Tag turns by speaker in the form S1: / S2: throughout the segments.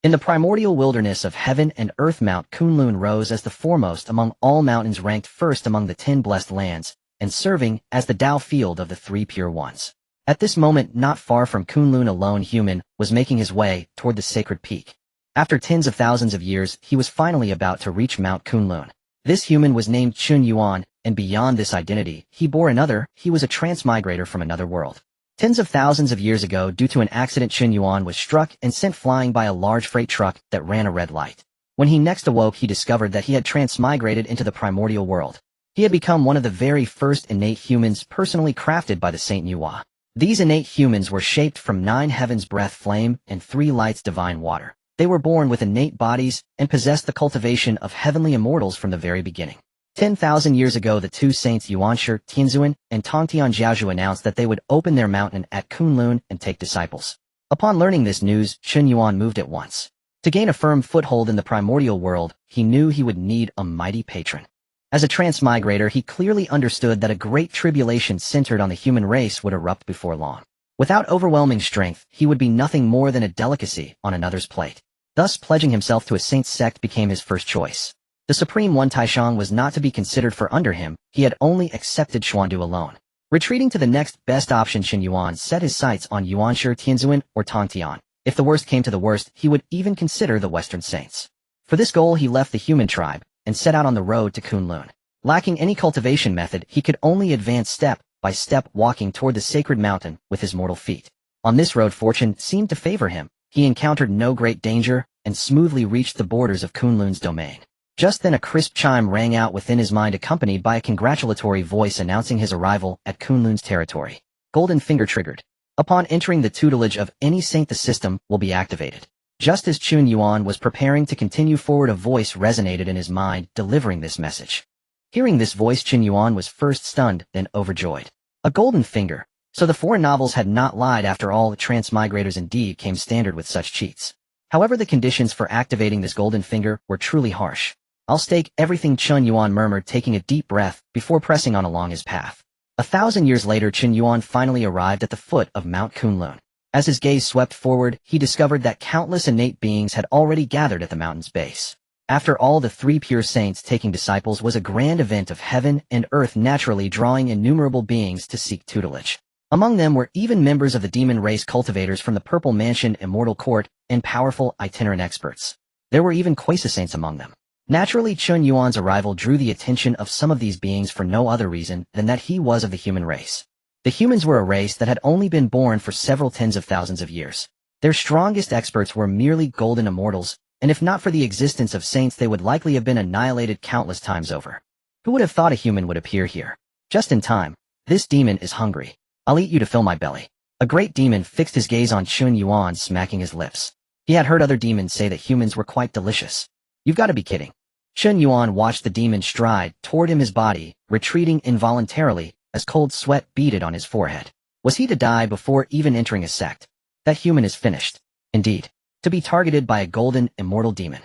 S1: In the primordial wilderness of heaven and earth, Mount Kunlun rose as the foremost among all mountains, ranked first among the 10 blessed lands, and serving as the Dao field of the 3 pure ones. At this moment, not far from Kunlun, a lone human was making his way toward the sacred peak. After tens of thousands of years, he was finally about to reach Mount Kunlun. This human was named Chen Yuan, and beyond this identity, he bore another. He was a transmigrator from another world. Tens of thousands of years ago, due to an accident, Chen Yuan was struck and sent flying by a large freight truck that ran a red light. When he next awoke, he discovered that he had transmigrated into the primordial world. He had become one of the very first innate humans personally crafted by the Saint Yuan. These innate humans were shaped from 9 heavens breath flame and 3 lights divine water. They were born with innate bodies and possessed the cultivation of heavenly immortals from the very beginning. 10,000 years ago, the 2 saints Yuanshi Tianzuan and Tongtian Jiaozhu announced that they would open their mountain at Kunlun and take disciples. Upon learning this news, Chen Yuan moved at once. To gain a firm foothold in the primordial world, he knew he would need a mighty patron. As a transmigrator, he clearly understood that a great tribulation centered on the human race would erupt before long. Without overwhelming strength, he would be nothing more than a delicacy on another's plate. Thus, pledging himself to a saint's sect became his first choice. The Supreme One Taishang was not to be considered, for under him, he had only accepted Xuandu alone. Retreating to the next best option, Chen Yuan set his sights on Yuanshi Tianzuan or Tongtian. If the worst came to the worst, he would even consider the Western saints. For this goal, he left the human tribe and set out on the road to Kunlun. Lacking any cultivation method, he could only advance step by step, walking toward the sacred mountain with his mortal feet. On this road, fortune seemed to favor him. He encountered no great danger and smoothly reached the borders of Kunlun's domain. Just then a crisp chime rang out within his mind, accompanied by a congratulatory voice announcing his arrival at Kunlun's territory. Golden finger triggered. Upon entering the tutelage of any saint, the system will be activated. Just as Chen Yuan was preparing to continue forward, a voice resonated in his mind, delivering this message. Hearing this voice, Chen Yuan was first stunned, then overjoyed. A golden finger. So the foreign novels had not lied after all. The transmigrators indeed came standard with such cheats. However, the conditions for activating this golden finger were truly harsh. I'll stake everything, Chen Yuan murmured, taking a deep breath before pressing on along his path. 1,000 years later, Chen Yuan finally arrived at the foot of Mount Kunlun. As his gaze swept forward, he discovered that countless innate beings had already gathered at the mountain's base. After all, the 3 pure saints taking disciples was a grand event of heaven and earth, naturally drawing innumerable beings to seek tutelage. Among them were even members of the demon race, cultivators from the Purple Mansion Immortal Court, and powerful itinerant experts. There were even quasi-saints among them. Naturally, Chen Yuan's arrival drew the attention of some of these beings for no other reason than that he was of the human race. The humans were a race that had only been born for several tens of thousands of years. Their strongest experts were merely golden immortals, and if not for the existence of saints, they would likely have been annihilated countless times over. Who would have thought a human would appear here? Just in time. This demon is hungry. I'll eat you to fill my belly. A great demon fixed his gaze on Chen Yuan, smacking his lips. He had heard other demons say that humans were quite delicious. You've got to be kidding. Chen Yuan watched the demon stride toward him, his body retreating involuntarily as cold sweat beaded on his forehead. Was he to die before even entering a sect? That human is finished. Indeed. To be targeted by a golden, immortal demon.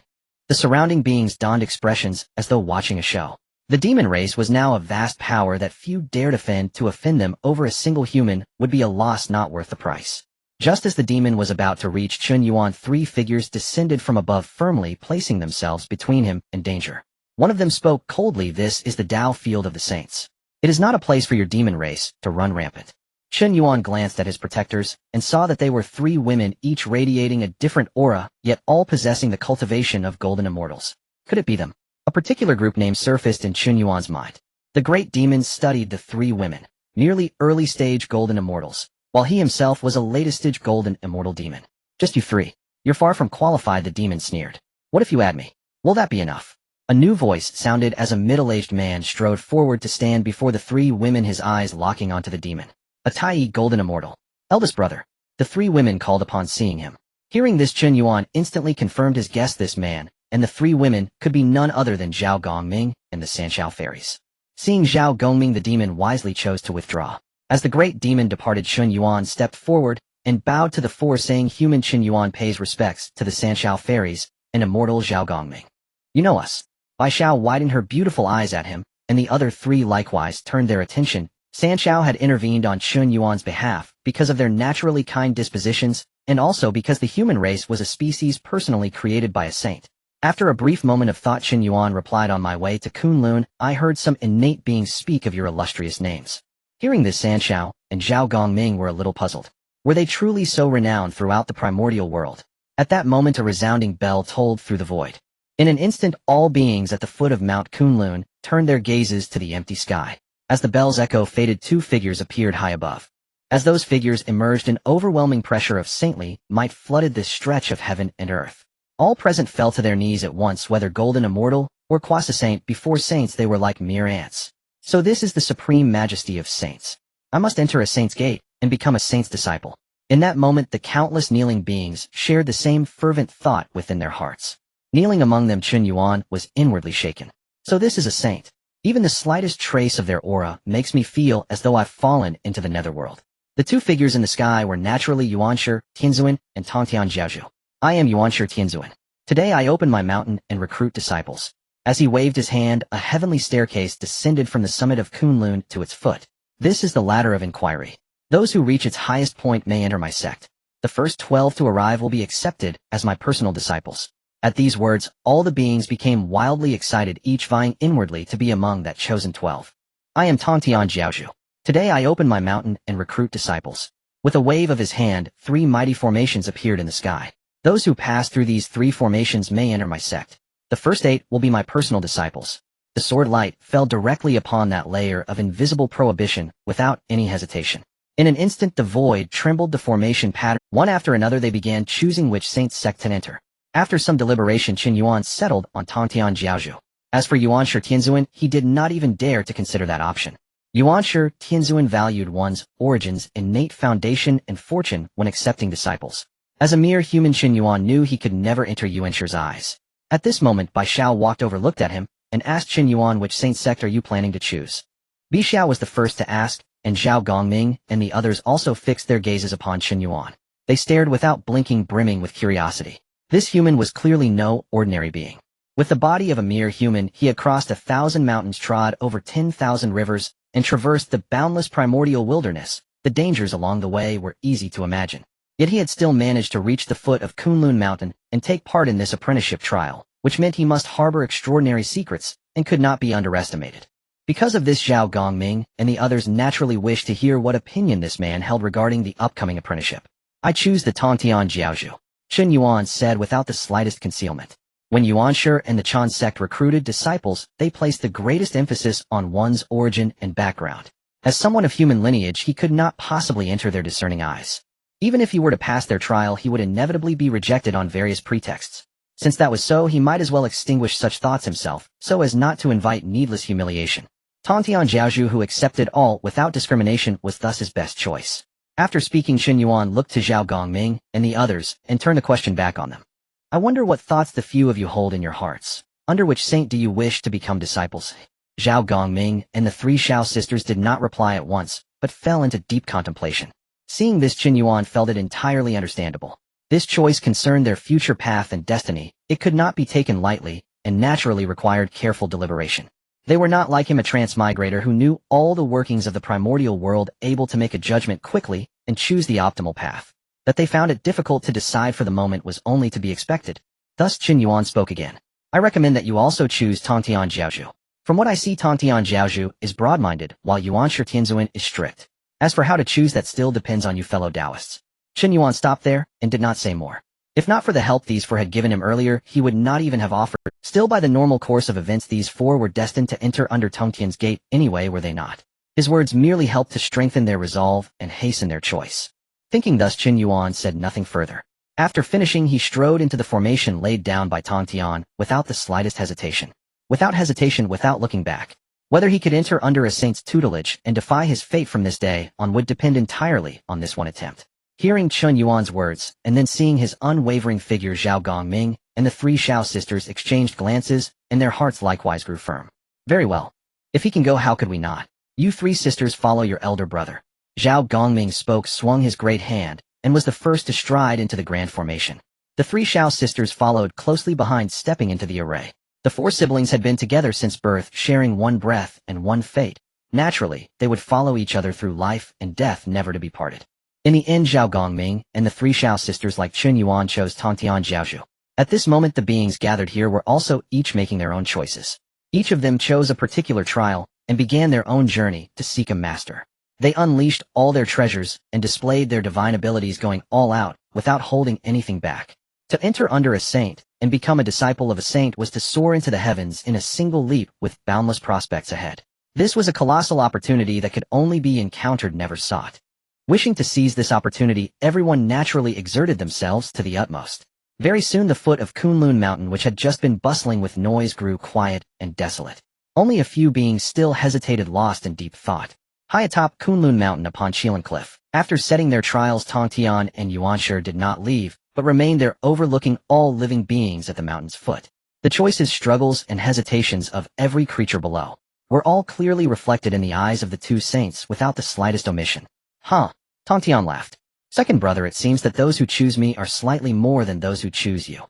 S1: The surrounding beings donned expressions as though watching a show. The demon race was now a vast power that few dared offend. To offend them over a single human would be a loss not worth the price. Just as the demon was about to reach Chen Yuan, 3 figures descended from above, firmly placing themselves between him and danger. One of them spoke coldly. This is the Dao field of the saints. It is not a place for your demon race to run rampant. Chen Yuan glanced at his protectors and saw that they were 3 women, each radiating a different aura, yet all possessing the cultivation of golden immortals. Could it be them? A particular group name surfaced in Chen Yuan's mind. The great demon studied the 3 women, merely early-stage golden immortals, while he himself was a latest-stage golden immortal demon. Just you 3. You're far from qualified, the demon sneered. What if you add me? Will that be enough? A new voice sounded as a middle-aged man strode forward to stand before the 3 women, his eyes locking onto the demon. A Tai golden immortal. Eldest brother. The 3 women called upon seeing him. Hearing this, Chen Yuan instantly confirmed his guess. This man and the 3 women could be none other than Zhao Gongming and the Sanshao fairies. Seeing Zhao Gongming, the demon wisely chose to withdraw. As the great demon departed, Chen Yuan stepped forward and bowed to the 4, saying, "Human Chen Yuan pays respects to the Sanshao fairies and immortal Zhao Gongming. You know us." Bai Xiao widened her beautiful eyes at him, and the other 3 likewise turned their attention. Sanshao had intervened on Chen Yuan's behalf because of their naturally kind dispositions and also because the human race was a species personally created by a saint. After a brief moment of thought, Chen Yuan replied, on my way to Kunlun, I heard some innate beings speak of your illustrious names. Hearing this, San Shao and Zhao Gongming were a little puzzled. Were they truly so renowned throughout the primordial world? At that moment a resounding bell tolled through the void. In an instant all beings at the foot of Mount Kunlun turned their gazes to the empty sky. As the bell's echo faded, two figures appeared high above. As those figures emerged, an overwhelming pressure of saintly might flooded this stretch of heaven and earth. All present fell to their knees at once, whether golden immortal or quasi-saint. Before saints they were like mere ants. So this is the supreme majesty of saints. I must enter a saint's gate and become a saint's disciple. In that moment the countless kneeling beings shared the same fervent thought within their hearts. Kneeling among them, Chen Yuan was inwardly shaken. So this is a saint. Even the slightest trace of their aura makes me feel as though I've fallen into the netherworld. The two figures in the sky were naturally Yuanshi Tianzuan and Tongtian Jiaozhu. I am Yuanshi Tianzuan. Today I open my mountain and recruit disciples. As he waved his hand, a heavenly staircase descended from the summit of Kunlun to its foot. This is the ladder of inquiry. Those who reach its highest point may enter my sect. The first 12 to arrive will be accepted as my personal disciples. At these words, all the beings became wildly excited, each vying inwardly to be among that chosen 12. I am Tongtian Jiaozhu. Today I open my mountain and recruit disciples. With a wave of his hand, 3 mighty formations appeared in the sky. Those who pass through these 3 formations may enter my sect. The first 8 will be my personal disciples. The sword light fell directly upon that layer of invisible prohibition without any hesitation. In an instant the void trembled the formation pattern. One after another they began choosing which saint's sect to enter. After some deliberation, Chen Yuan settled on Tongtian Jiaozhu. As for Yuanshi Tianzuan, he did not even dare to consider that option. Yuanshi Tianzuan valued one's origins, innate foundation, and fortune when accepting disciples. As a mere human, Chen Yuan knew he could never enter Yuanshi's eyes. At this moment, Bai Xiao walked over, looked at him, and asked Chen Yuan, which saint sect are you planning to choose? Bi Xiao was the first to ask, and Zhao Gongming and the others also fixed their gazes upon Chen Yuan. They stared without blinking, brimming with curiosity. This human was clearly no ordinary being. With the body of a mere human, he had crossed 1,000 mountains, trod over 10,000 rivers, and traversed the boundless primordial wilderness. The dangers along the way were easy to imagine. Yet he had still managed to reach the foot of Kunlun Mountain and take part in this apprenticeship trial, which meant he must harbor extraordinary secrets and could not be underestimated. Because of this, Zhao Gongming and the others naturally wished to hear what opinion this man held regarding the upcoming apprenticeship. I choose the Tongtian Jiaozhu, Chen Yuan said without the slightest concealment. When Yuanshi and the Chan sect recruited disciples, they placed the greatest emphasis on one's origin and background. As someone of human lineage, he could not possibly enter their discerning eyes. Even if he were to pass their trial, he would inevitably be rejected on various pretexts. Since that was so, he might as well extinguish such thoughts himself, so as not to invite needless humiliation. Tongtian Jiaozhu, who accepted all without discrimination, was thus his best choice. After speaking, Chen Yuan looked to Zhao Gongming and the others and turned the question back on them. I wonder what thoughts the few of you hold in your hearts. Under which saint do you wish to become disciples? Zhao Gongming and the 3 Shao sisters did not reply at once, but fell into deep contemplation. Seeing this, Chen Yuan felt it entirely understandable. This choice concerned their future path and destiny. It could not be taken lightly, and naturally required careful deliberation. They were not like him, a transmigrator who knew all the workings of the primordial world, able to make a judgment quickly and choose the optimal path. That they found it difficult to decide for the moment was only to be expected. Thus Chen Yuan spoke again. I recommend that you also choose Tongtian Jiaozhu. From what I see, Tongtian Jiaozhu is broad-minded, while Yuanshi Tianzuan is strict. As for how to choose, that still depends on you fellow Taoists. Chen Yuan stopped there and did not say more. If not for the help these 4 had given him earlier, he would not even have offered. Still, by the normal course of events, these 4 were destined to enter under Tongtian's gate anyway, were they not? His words merely helped to strengthen their resolve and hasten their choice. Thinking thus, Chen Yuan said nothing further. After finishing, he strode into the formation laid down by Tongtian without the slightest hesitation. Without looking back. Whether he could enter under a saint's tutelage and defy his fate from this day on would depend entirely on this one attempt. Hearing Chen Yuan's words, and then seeing his unwavering figure, Zhao Gongming and the 3 Shao sisters exchanged glances, and their hearts likewise grew firm. Very well. If he can go, how could we not? You 3 sisters follow your elder brother. Zhao Gongming spoke, swung his great hand, and was the first to stride into the grand formation. The 3 Shao sisters followed closely behind, stepping into the array. The 4 siblings had been together since birth, sharing one breath and one fate. Naturally, they would follow each other through life and death, never to be parted. In the end, Zhao Gongming and the three Xiao sisters like Chen Yuan chose Tongtian Jiaozhu. At this moment, the beings gathered here were also each making their own choices. Each of them chose a particular trial and began their own journey to seek a master. They unleashed all their treasures and displayed their divine abilities, going all out without holding anything back. To enter under a saint and become a disciple of a saint was to soar into the heavens in a single leap with boundless prospects ahead. This was a colossal opportunity that could only be encountered, never sought. Wishing to seize this opportunity, everyone naturally exerted themselves to the utmost. Very soon the foot of Kunlun Mountain, which had just been bustling with noise, grew quiet and desolate. Only a few beings still hesitated, lost in deep thought. High atop Kunlun Mountain upon Qilan Cliff, after setting their trials, Tongtian and Yuanshi did not leave, but remained there overlooking all living beings at the mountain's foot. The choices, struggles, and hesitations of every creature below were all clearly reflected in the eyes of the two saints without the slightest omission. Huh? Tongtian laughed. Second brother, it seems that those who choose me are slightly more than those who choose you.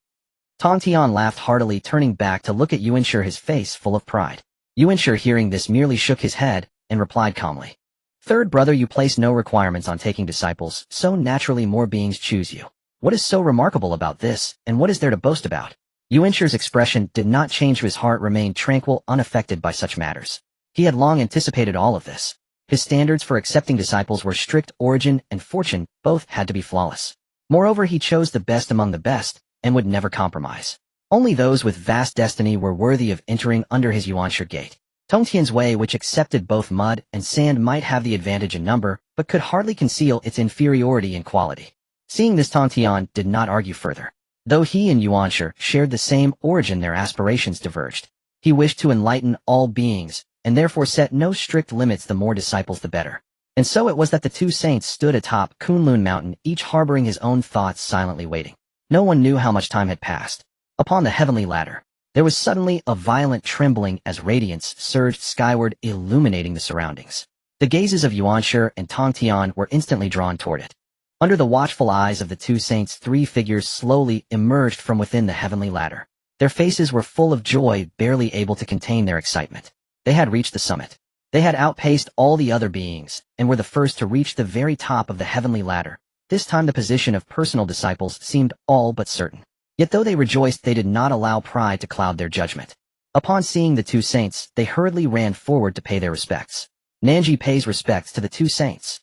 S1: Tongtian laughed heartily, turning back to look at Yuanshi, his face full of pride. Yuanshi, hearing this, merely shook his head and replied calmly. Third brother, you place no requirements on taking disciples, so naturally more beings choose you. What is so remarkable about this, and what is there to boast about? Yuanshi's expression did not change. His heart remained tranquil, unaffected by such matters. He had long anticipated all of this. His standards for accepting disciples were strict. Origin and fortune both had to be flawless. Moreover, he chose the best among the best, and would never compromise. Only those with vast destiny were worthy of entering under his Yuanshi gate. Tongtian's way, which accepted both mud and sand, might have the advantage in number, but could hardly conceal its inferiority in quality. Seeing this, Tongtian did not argue further. Though he and Yuanshi shared the same origin, their aspirations diverged. He wished to enlighten all beings, and therefore set no strict limits. The more disciples, the better. And so it was that the two saints stood atop Kunlun Mountain, each harboring his own thoughts, silently waiting. No one knew how much time had passed. Upon the heavenly ladder, there was suddenly a violent trembling as radiance surged skyward, illuminating the surroundings. The gazes of Yuanshi and Tongtian were instantly drawn toward it. Under the watchful eyes of the two saints, three figures slowly emerged from within the heavenly ladder. Their faces were full of joy, barely able to contain their excitement. They had reached the summit. They had outpaced all the other beings, and were the first to reach the very top of the heavenly ladder. This time the position of personal disciples seemed all but certain. Yet though they rejoiced, they did not allow pride to cloud their judgment. Upon seeing the two saints, they hurriedly ran forward to pay their respects. Nanji pays respects to the two saints.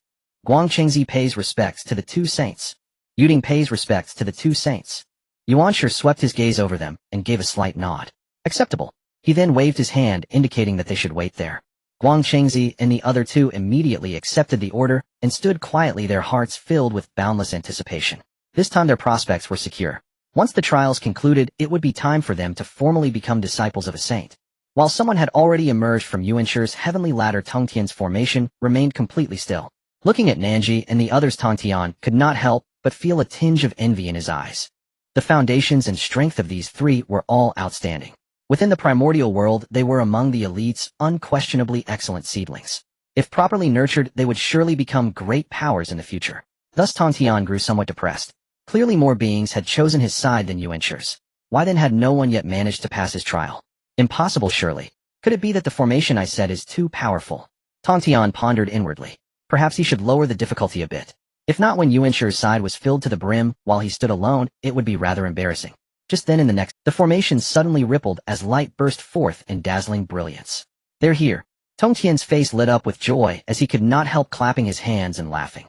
S1: Guangchengzi pays respects to the two saints. Yuding pays respects to the two saints. Yuanshi swept his gaze over them and gave a slight nod. Acceptable. He then waved his hand, indicating that they should wait there. Guangchengzi and the other two immediately accepted the order and stood quietly, their hearts filled with boundless anticipation. This time their prospects were secure. Once the trials concluded, it would be time for them to formally become disciples of a saint. While someone had already emerged from Yuanshi's heavenly ladder, Tongtian's formation remained completely still. Looking at Nanji and the others, Tongtian could not help but feel a tinge of envy in his eyes. The foundations and strength of these three were all outstanding. Within the primordial world, they were among the elite's unquestionably excellent seedlings. If properly nurtured, they would surely become great powers in the future. Thus Tongtian grew somewhat depressed. Clearly more beings had chosen his side than Yuanshi's. Why then had no one yet managed to pass his trial? Impossible, surely. Could it be that the formation I set is too powerful? Tongtian pondered inwardly. Perhaps he should lower the difficulty a bit. If not, when Yuanshi's side was filled to the brim while he stood alone, it would be rather embarrassing. Just then the formation suddenly rippled as light burst forth in dazzling brilliance. They're here. Tongtian's face lit up with joy as he could not help clapping his hands and laughing.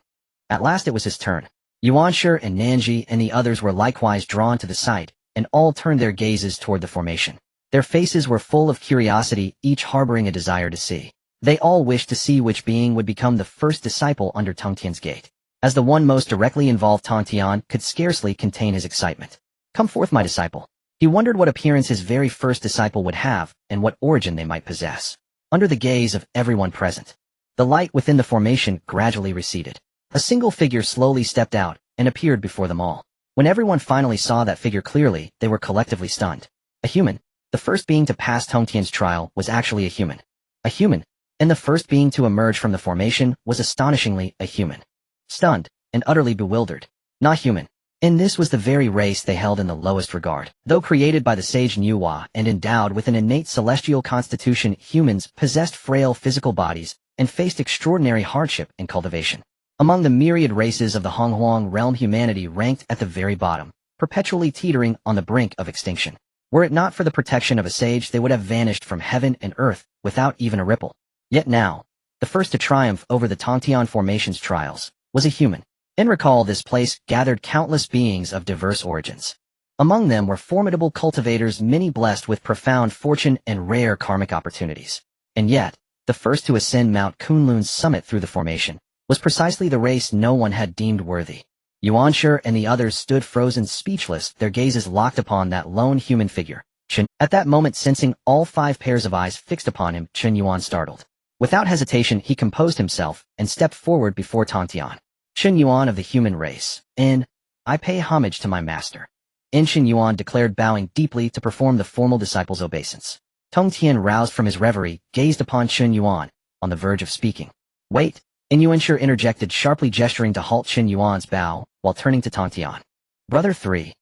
S1: At last it was his turn. Yuanshi and Nanji and the others were likewise drawn to the sight, and all turned their gazes toward the formation. Their faces were full of curiosity, each harboring a desire to see. They all wished to see which being would become the first disciple under Tongtian's gate. As the one most directly involved, Tongtian could scarcely contain his excitement. Come forth, my disciple. He wondered what appearance his very first disciple would have, and what origin they might possess. Under the gaze of everyone present, the light within the formation gradually receded. A single figure slowly stepped out and appeared before them all. When everyone finally saw that figure clearly, they were collectively stunned. A human. The first being to pass Tongtian's trial was actually a human. A human. And the first being to emerge from the formation was astonishingly a human. Stunned and utterly bewildered. Not human. And this was the very race they held in the lowest regard. Though created by the sage Nuwa and endowed with an innate celestial constitution, humans possessed frail physical bodies and faced extraordinary hardship in cultivation. Among the myriad races of the Honghuang realm, humanity ranked at the very bottom, perpetually teetering on the brink of extinction. Were it not for the protection of a sage, they would have vanished from heaven and earth without even a ripple. Yet now, the first to triumph over the Tongtian formation's trials was a human. In recall, this place gathered countless beings of diverse origins. Among them were formidable cultivators, many blessed with profound fortune and rare karmic opportunities. And yet, the first to ascend Mount Kunlun's summit through the formation was precisely the race no one had deemed worthy. Yuanshi and the others stood frozen, speechless, their gazes locked upon that lone human figure, Chen. At that moment, sensing all 5 pairs of eyes fixed upon him, Chen Yuan startled. Without hesitation, he composed himself and stepped forward before Tongtian. Chen Yuan of the human race, I pay homage to my master. Chen Yuan declared, bowing deeply to perform the formal disciple's obeisance. Tongtian, roused from his reverie, gazed upon Chen Yuan, on the verge of speaking. Wait, Yuanshi interjected sharply, gesturing to halt Chen Yuan's bow, while turning to Tongtian. Brother 3,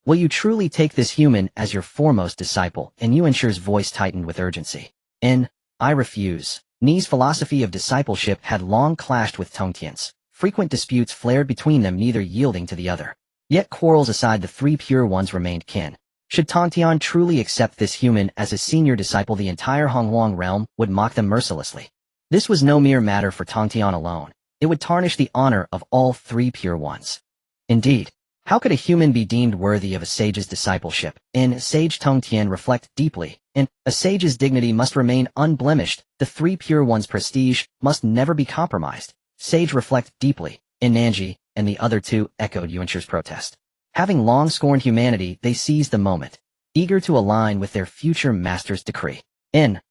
S1: will you truly take this human as your foremost disciple? Yuanshi's voice tightened with urgency. I refuse. Ni's philosophy of discipleship had long clashed with Tongtian's. Frequent disputes flared between them, neither yielding to the other. Yet quarrels aside, the 3 pure ones remained kin. Should Tongtian truly accept this human as his senior disciple, the entire Honghuang realm would mock them mercilessly. This was no mere matter for Tongtian alone. It would tarnish the honor of all 3 pure ones. Indeed, how could a human be deemed worthy of a sage's discipleship? Sage Tongtian, reflect deeply. A sage's dignity must remain unblemished. The 3 pure ones' prestige must never be compromised. Sage, reflect deeply. Nanji and the other 2 echoed Yuanshi's protest. Having long scorned humanity, they seized the moment, eager to align with their future master's decree.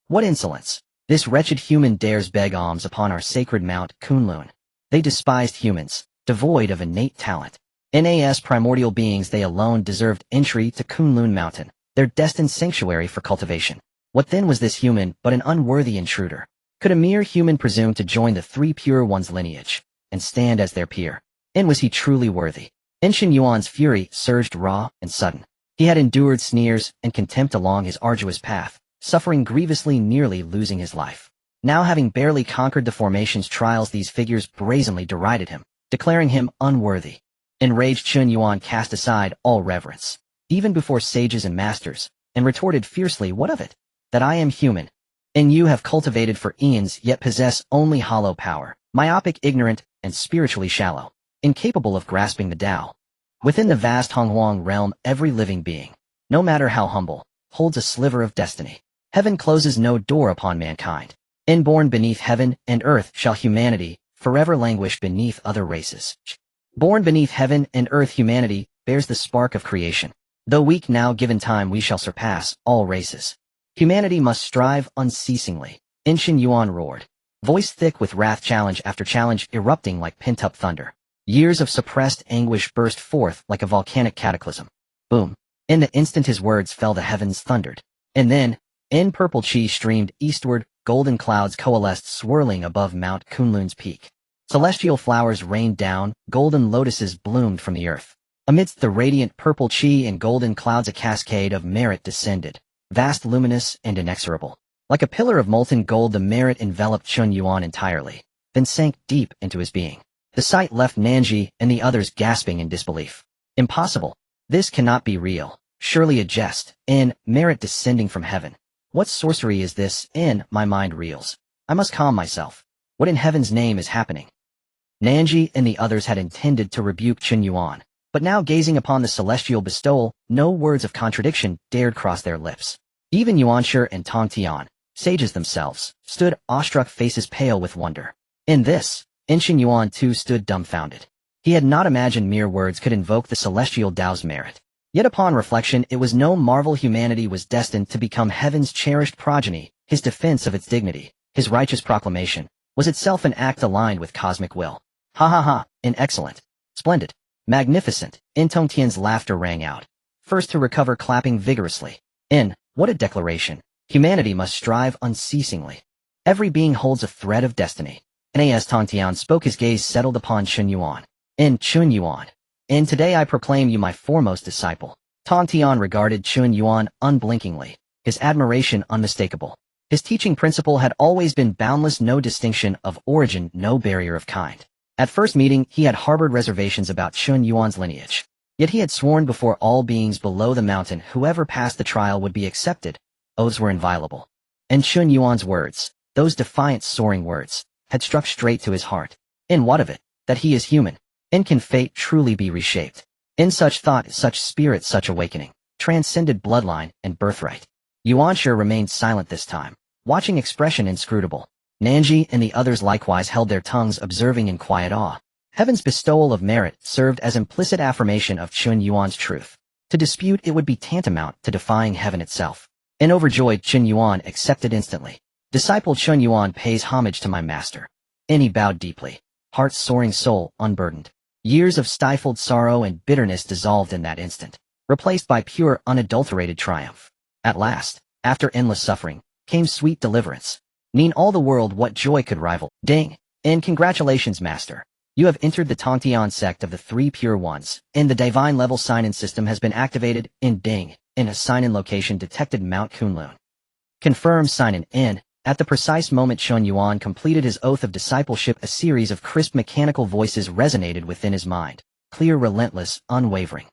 S1: What insolence! This wretched human dares beg alms upon our sacred Mount Kunlun. They despised humans, devoid of innate talent. Nas primordial beings, they alone deserved entry to Kunlun Mountain, their destined sanctuary for cultivation. What then was this human but an unworthy intruder? Could a mere human presume to join the 3 pure ones' lineage, and stand as their peer? Was he truly worthy? Chen Yuan's fury surged raw and sudden. He had endured sneers and contempt along his arduous path, suffering grievously, nearly losing his life. Now, having barely conquered the formation's trials, these figures brazenly derided him, declaring him unworthy. Enraged, Chen Yuan cast aside all reverence, even before sages and masters, and retorted fiercely, "What of it? That I am human, and you have cultivated for eons, yet possess only hollow power, myopic, ignorant, and spiritually shallow, incapable of grasping the Tao. Within the vast Honghuang realm, every living being, no matter how humble, holds a sliver of destiny. Heaven closes no door upon mankind. Inborn beneath heaven and earth shall humanity forever languish beneath other races. Born beneath heaven and earth, humanity bears the spark of creation. Though weak now, given time, we shall surpass all races. Humanity must strive unceasingly." Chen Yuan roared, voice thick with wrath, challenge after challenge erupting like pent-up thunder. Years of suppressed anguish burst forth like a volcanic cataclysm. Boom. In the instant his words fell, the heavens thundered. And then, purple chi streamed eastward, golden clouds coalesced, swirling above Mount Kunlun's peak. Celestial flowers rained down, golden lotuses bloomed from the earth. Amidst the radiant purple chi and golden clouds, a cascade of merit descended, vast, luminous, and inexorable. Like a pillar of molten gold, the merit enveloped Chen Yuan entirely, then sank deep into his being. The sight left Nanji and the others gasping in disbelief. Impossible. This cannot be real. Surely a jest. Merit descending from heaven. What sorcery is this? My mind reels. I must calm myself. What in heaven's name is happening? Nanji and the others had intended to rebuke Chen Yuan, but now, gazing upon the celestial bestowal, no words of contradiction dared cross their lips. Even Yuanshi and Tongtian, sages themselves, stood awestruck, faces pale with wonder. In this, Chen Yuan too stood dumbfounded. He had not imagined mere words could invoke the celestial Tao's merit. Yet upon reflection, it was no marvel humanity was destined to become heaven's cherished progeny. His defense of its dignity, his righteous proclamation, was itself an act aligned with cosmic will. Ha ha ha, excellent, splendid, magnificent. Tongtian's laughter rang out, first to recover, clapping vigorously. What a declaration. Humanity must strive unceasingly. Every being holds a thread of destiny. As Tongtian spoke, his gaze settled upon Chen Yuan. Chen Yuan, today I proclaim you my foremost disciple. Tongtian regarded Chen Yuan unblinkingly, his admiration unmistakable. His teaching principle had always been boundless, no distinction of origin, no barrier of kind. At first meeting, he had harbored reservations about Chen Yuan's lineage. Yet he had sworn before all beings below the mountain whoever passed the trial would be accepted. Oaths were inviolable. And Chen Yuan's words, those defiant soaring words, had struck straight to his heart. And what of it? That he is human. And can fate truly be reshaped? In such thought, such spirit, such awakening, transcended bloodline and birthright. Yuanshi remained silent this time, watching expression inscrutable. Nanji and the others likewise held their tongues, observing in quiet awe. Heaven's bestowal of merit served as implicit affirmation of Chen Yuan's truth. To dispute it would be tantamount to defying heaven itself. And overjoyed, Chen Yuan accepted instantly. Disciple Chen Yuan pays homage to my master. And he bowed deeply, heart's soaring soul unburdened. Years of stifled sorrow and bitterness dissolved in that instant, replaced by pure, unadulterated triumph. At last, after endless suffering, came sweet deliverance. Mean all the world what joy could rival. Ding! And congratulations, master. You have entered the Tongtian sect of the Three Pure Ones, and the divine level sign-in system has been activated. In Ding, in a sign-in location detected Mount Kunlun. Confirm sign-in in. At the precise moment Chen Yuan completed his oath of discipleship, a series of crisp mechanical voices resonated within his mind. Clear, relentless, unwavering.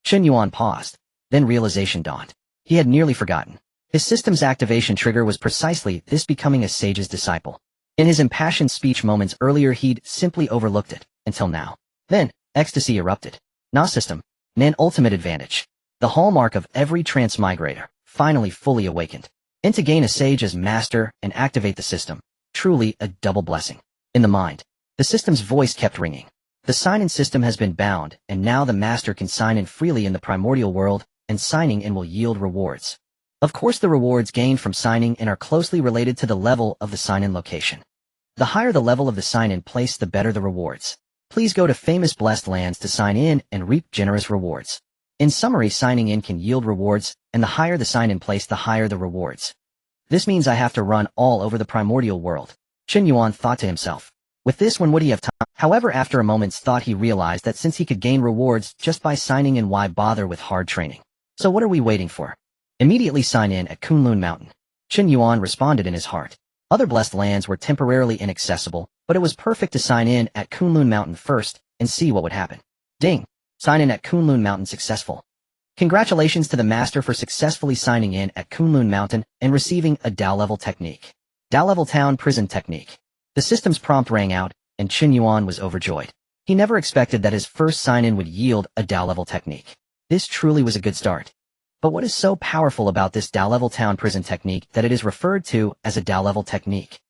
S1: Chen Yuan paused. Then realization dawned. He had nearly forgotten. His system's activation trigger was precisely this, becoming a sage's disciple. In his impassioned speech moments earlier he'd simply overlooked it, until now. Then, ecstasy erupted. Na system. Nan ultimate advantage. The hallmark of every transmigrator, finally fully awakened. And to gain a sage as master and activate the system. Truly a double blessing. In the mind, the system's voice kept ringing. The sign-in system has been bound, and now the master can sign in freely in the primordial world, and signing in will yield rewards. Of course, the rewards gained from signing in are closely related to the level of the sign-in location. The higher the level of the sign-in place, the better the rewards. Please go to famous blessed lands to sign in and reap generous rewards. In summary, signing in can yield rewards, and the higher the sign-in place, the higher the rewards. This means I have to run all over the primordial world. Chen Yuan thought to himself. With this, when would he have time? However, after a moment's thought, he realized that since he could gain rewards just by signing in, why bother with hard training? So what are we waiting for? Immediately sign in at Kunlun Mountain. Chen Yuan responded in his heart. Other blessed lands were temporarily inaccessible, but it was perfect to sign in at Kunlun Mountain first and see what would happen. Ding! Sign in at Kunlun Mountain successful. Congratulations to the master for successfully signing in at Kunlun Mountain and receiving a Dao level technique. Dao level town prison technique. The system's prompt rang out, and Chen Yuan was overjoyed. He never expected that his first sign-in would yield a Dao level technique. This truly was a good start. But what is so powerful about this Dao level town prison technique that it is referred to as a Dao level technique?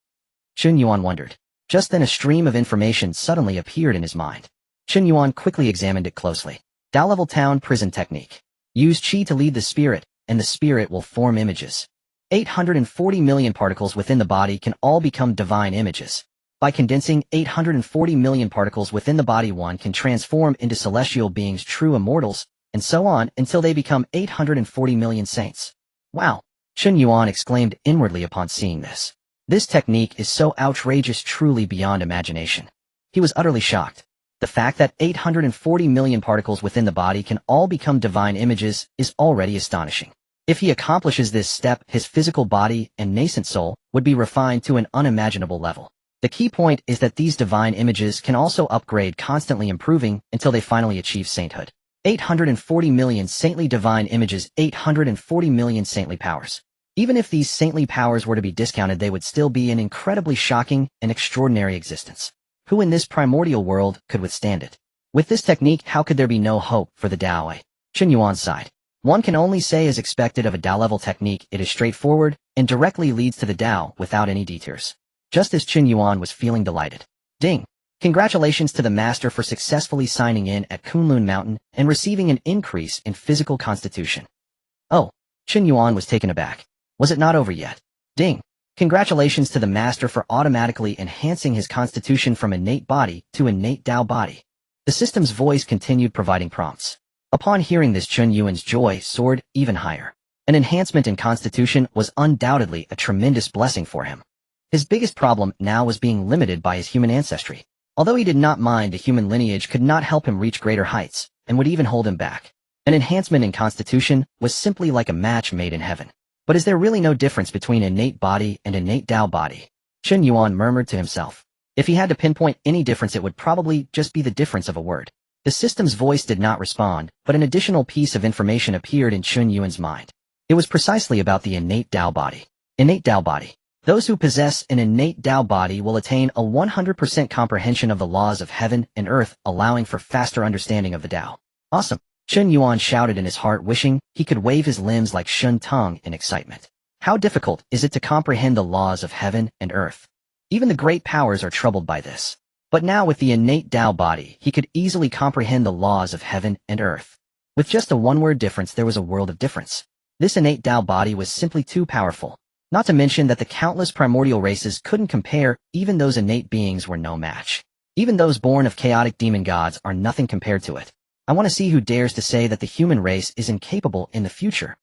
S1: Chen Yuan wondered. Just then a stream of information suddenly appeared in his mind. Chen Yuan quickly examined it closely. Dao level town prison technique. Use qi to lead the spirit, and the spirit will form images. 840 million particles within the body can all become divine images. By condensing 840 million particles within the body, one can transform into celestial beings, true immortals, and so on until they become 840 million saints. Wow! Chen Yuan exclaimed inwardly upon seeing this. This technique is so outrageous, truly beyond imagination. He was utterly shocked. The fact that 840 million particles within the body can all become divine images is already astonishing. If he accomplishes this step, his physical body and nascent soul would be refined to an unimaginable level. The key point is that these divine images can also upgrade, constantly improving until they finally achieve sainthood. 840 million saintly divine images, 840 million saintly powers. Even if these saintly powers were to be discounted, they would still be an incredibly shocking and extraordinary existence. Who in this primordial world could withstand it? With this technique, how could there be no hope for the Dao? Chen Yuan sighed. One can only say, as expected of a Dao level technique, it is straightforward and directly leads to the Dao without any detours. Just as Chen Yuan was feeling delighted. Ding! Congratulations to the master for successfully signing in at Kunlun Mountain and receiving an increase in physical constitution. Oh, Chen Yuan was taken aback. Was it not over yet? Ding! Congratulations to the master for automatically enhancing his constitution from innate body to innate Dao body. The system's voice continued providing prompts. Upon hearing this, Chen Yuan's joy soared even higher. An enhancement in constitution was undoubtedly a tremendous blessing for him. His biggest problem now was being limited by his human ancestry. Although he did not mind, the human lineage could not help him reach greater heights, and would even hold him back. An enhancement in constitution was simply like a match made in heaven. But is there really no difference between innate body and innate Dao body? Chen Yuan murmured to himself. If he had to pinpoint any difference, it would probably just be the difference of a word. The system's voice did not respond, but an additional piece of information appeared in Chen Yuan's mind. It was precisely about the innate Dao body. Innate Dao body. Those who possess an innate Dao body will attain a 100% comprehension of the laws of heaven and earth, allowing for faster understanding of the Dao. Awesome! Chen Yuan shouted in his heart, wishing he could wave his limbs like Shun Tong in excitement. How difficult is it to comprehend the laws of heaven and earth? Even the great powers are troubled by this. But now with the innate Dao body, he could easily comprehend the laws of heaven and earth. With just a one-word difference, there was a world of difference. This innate Dao body was simply too powerful. Not to mention that the countless primordial races couldn't compare, even those innate beings were no match. Even those born of chaotic demon gods are nothing compared to it. I want to see who dares to say that the human race is incapable in the future.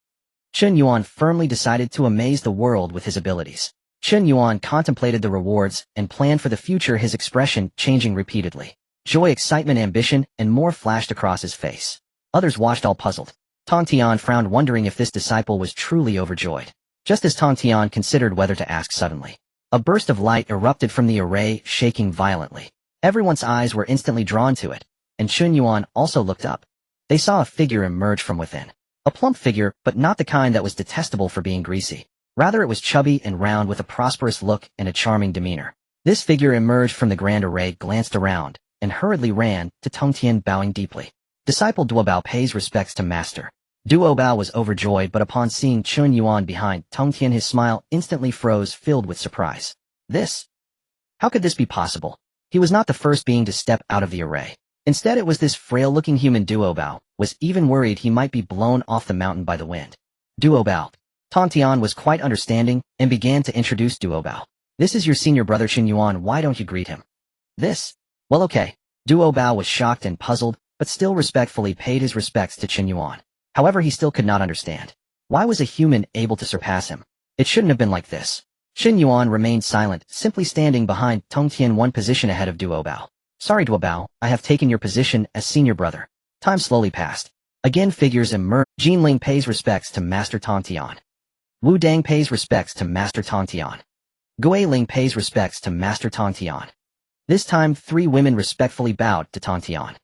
S1: Chen Yuan firmly decided to amaze the world with his abilities. Chen Yuan contemplated the rewards and planned for the future, his expression changing repeatedly. Joy, excitement, ambition, and more flashed across his face. Others watched, all puzzled. Tongtian frowned, wondering if this disciple was truly overjoyed. Just as Tongtian considered whether to ask, suddenly, a burst of light erupted from the array, shaking violently. Everyone's eyes were instantly drawn to it, and Chen Yuan also looked up. They saw a figure emerge from within. A plump figure, but not the kind that was detestable for being greasy. Rather, it was chubby and round with a prosperous look and a charming demeanor. This figure emerged from the grand array, glanced around, and hurriedly ran to Tongtian, bowing deeply. Disciple Duobao pays respects to master. Duobao was overjoyed, but upon seeing Chen Yuan behind Tongtian, his smile instantly froze, filled with surprise. This? How could this be possible? He was not the first being to step out of the array. Instead, it was this frail-looking human. Duobao was even worried he might be blown off the mountain by the wind. Duobao. Tongtian was quite understanding and began to introduce Duobao. This is your senior brother Chen Yuan, why don't you greet him? This? Well, okay. Duobao was shocked and puzzled, but still respectfully paid his respects to Chen Yuan. However, he still could not understand. Why was a human able to surpass him? It shouldn't have been like this. Chen Yuan remained silent, simply standing behind Tongtian, one position ahead of Duobao. Sorry Duobao, I have taken your position as senior brother. Time slowly passed. Again figures emerged. Jinling pays respects to Master Tongtian. Wu Dang pays respects to Master Tongtian. Guiling pays respects to Master Tongtian. This time, 3 women respectfully bowed to Tongtian.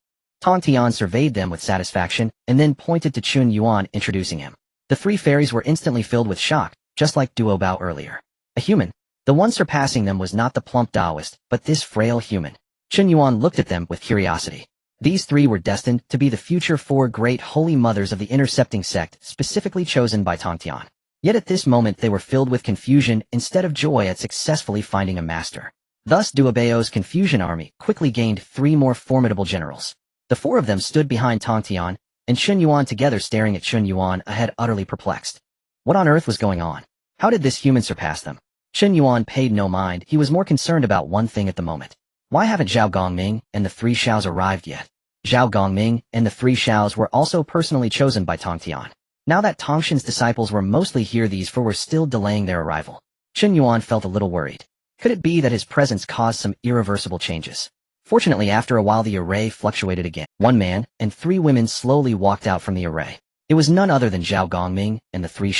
S1: Tongtian surveyed them with satisfaction, and then pointed to Chen Yuan, introducing him. The 3 fairies were instantly filled with shock, just like Duobao earlier. A human. The one surpassing them was not the plump Taoist, but this frail human. Chen Yuan looked at them with curiosity. These 3 were destined to be the future 4 great holy mothers of the Intercepting Sect, specifically chosen by Tongtian. Yet at this moment they were filled with confusion instead of joy at successfully finding a master. Thus Duobao's confusion army quickly gained 3 more formidable generals. The 4 of them stood behind Tongtian and Chen Yuan together, staring at Chen Yuan ahead, utterly perplexed. What on earth was going on? How did this human surpass them? Chen Yuan paid no mind. He was more concerned about one thing at the moment. Why haven't Zhao Gongming and the 3 Xiaos arrived yet? Zhao Gongming and the 3 Xiaos were also personally chosen by Tongtian. Now that Tongtian's disciples were mostly here, these 4 were still delaying their arrival. Chen Yuan felt a little worried. Could it be that his presence caused some irreversible changes? Fortunately, after a while the array fluctuated again. 1 man and 3 women slowly walked out from the array. It was none other than Zhao Gongming and the 3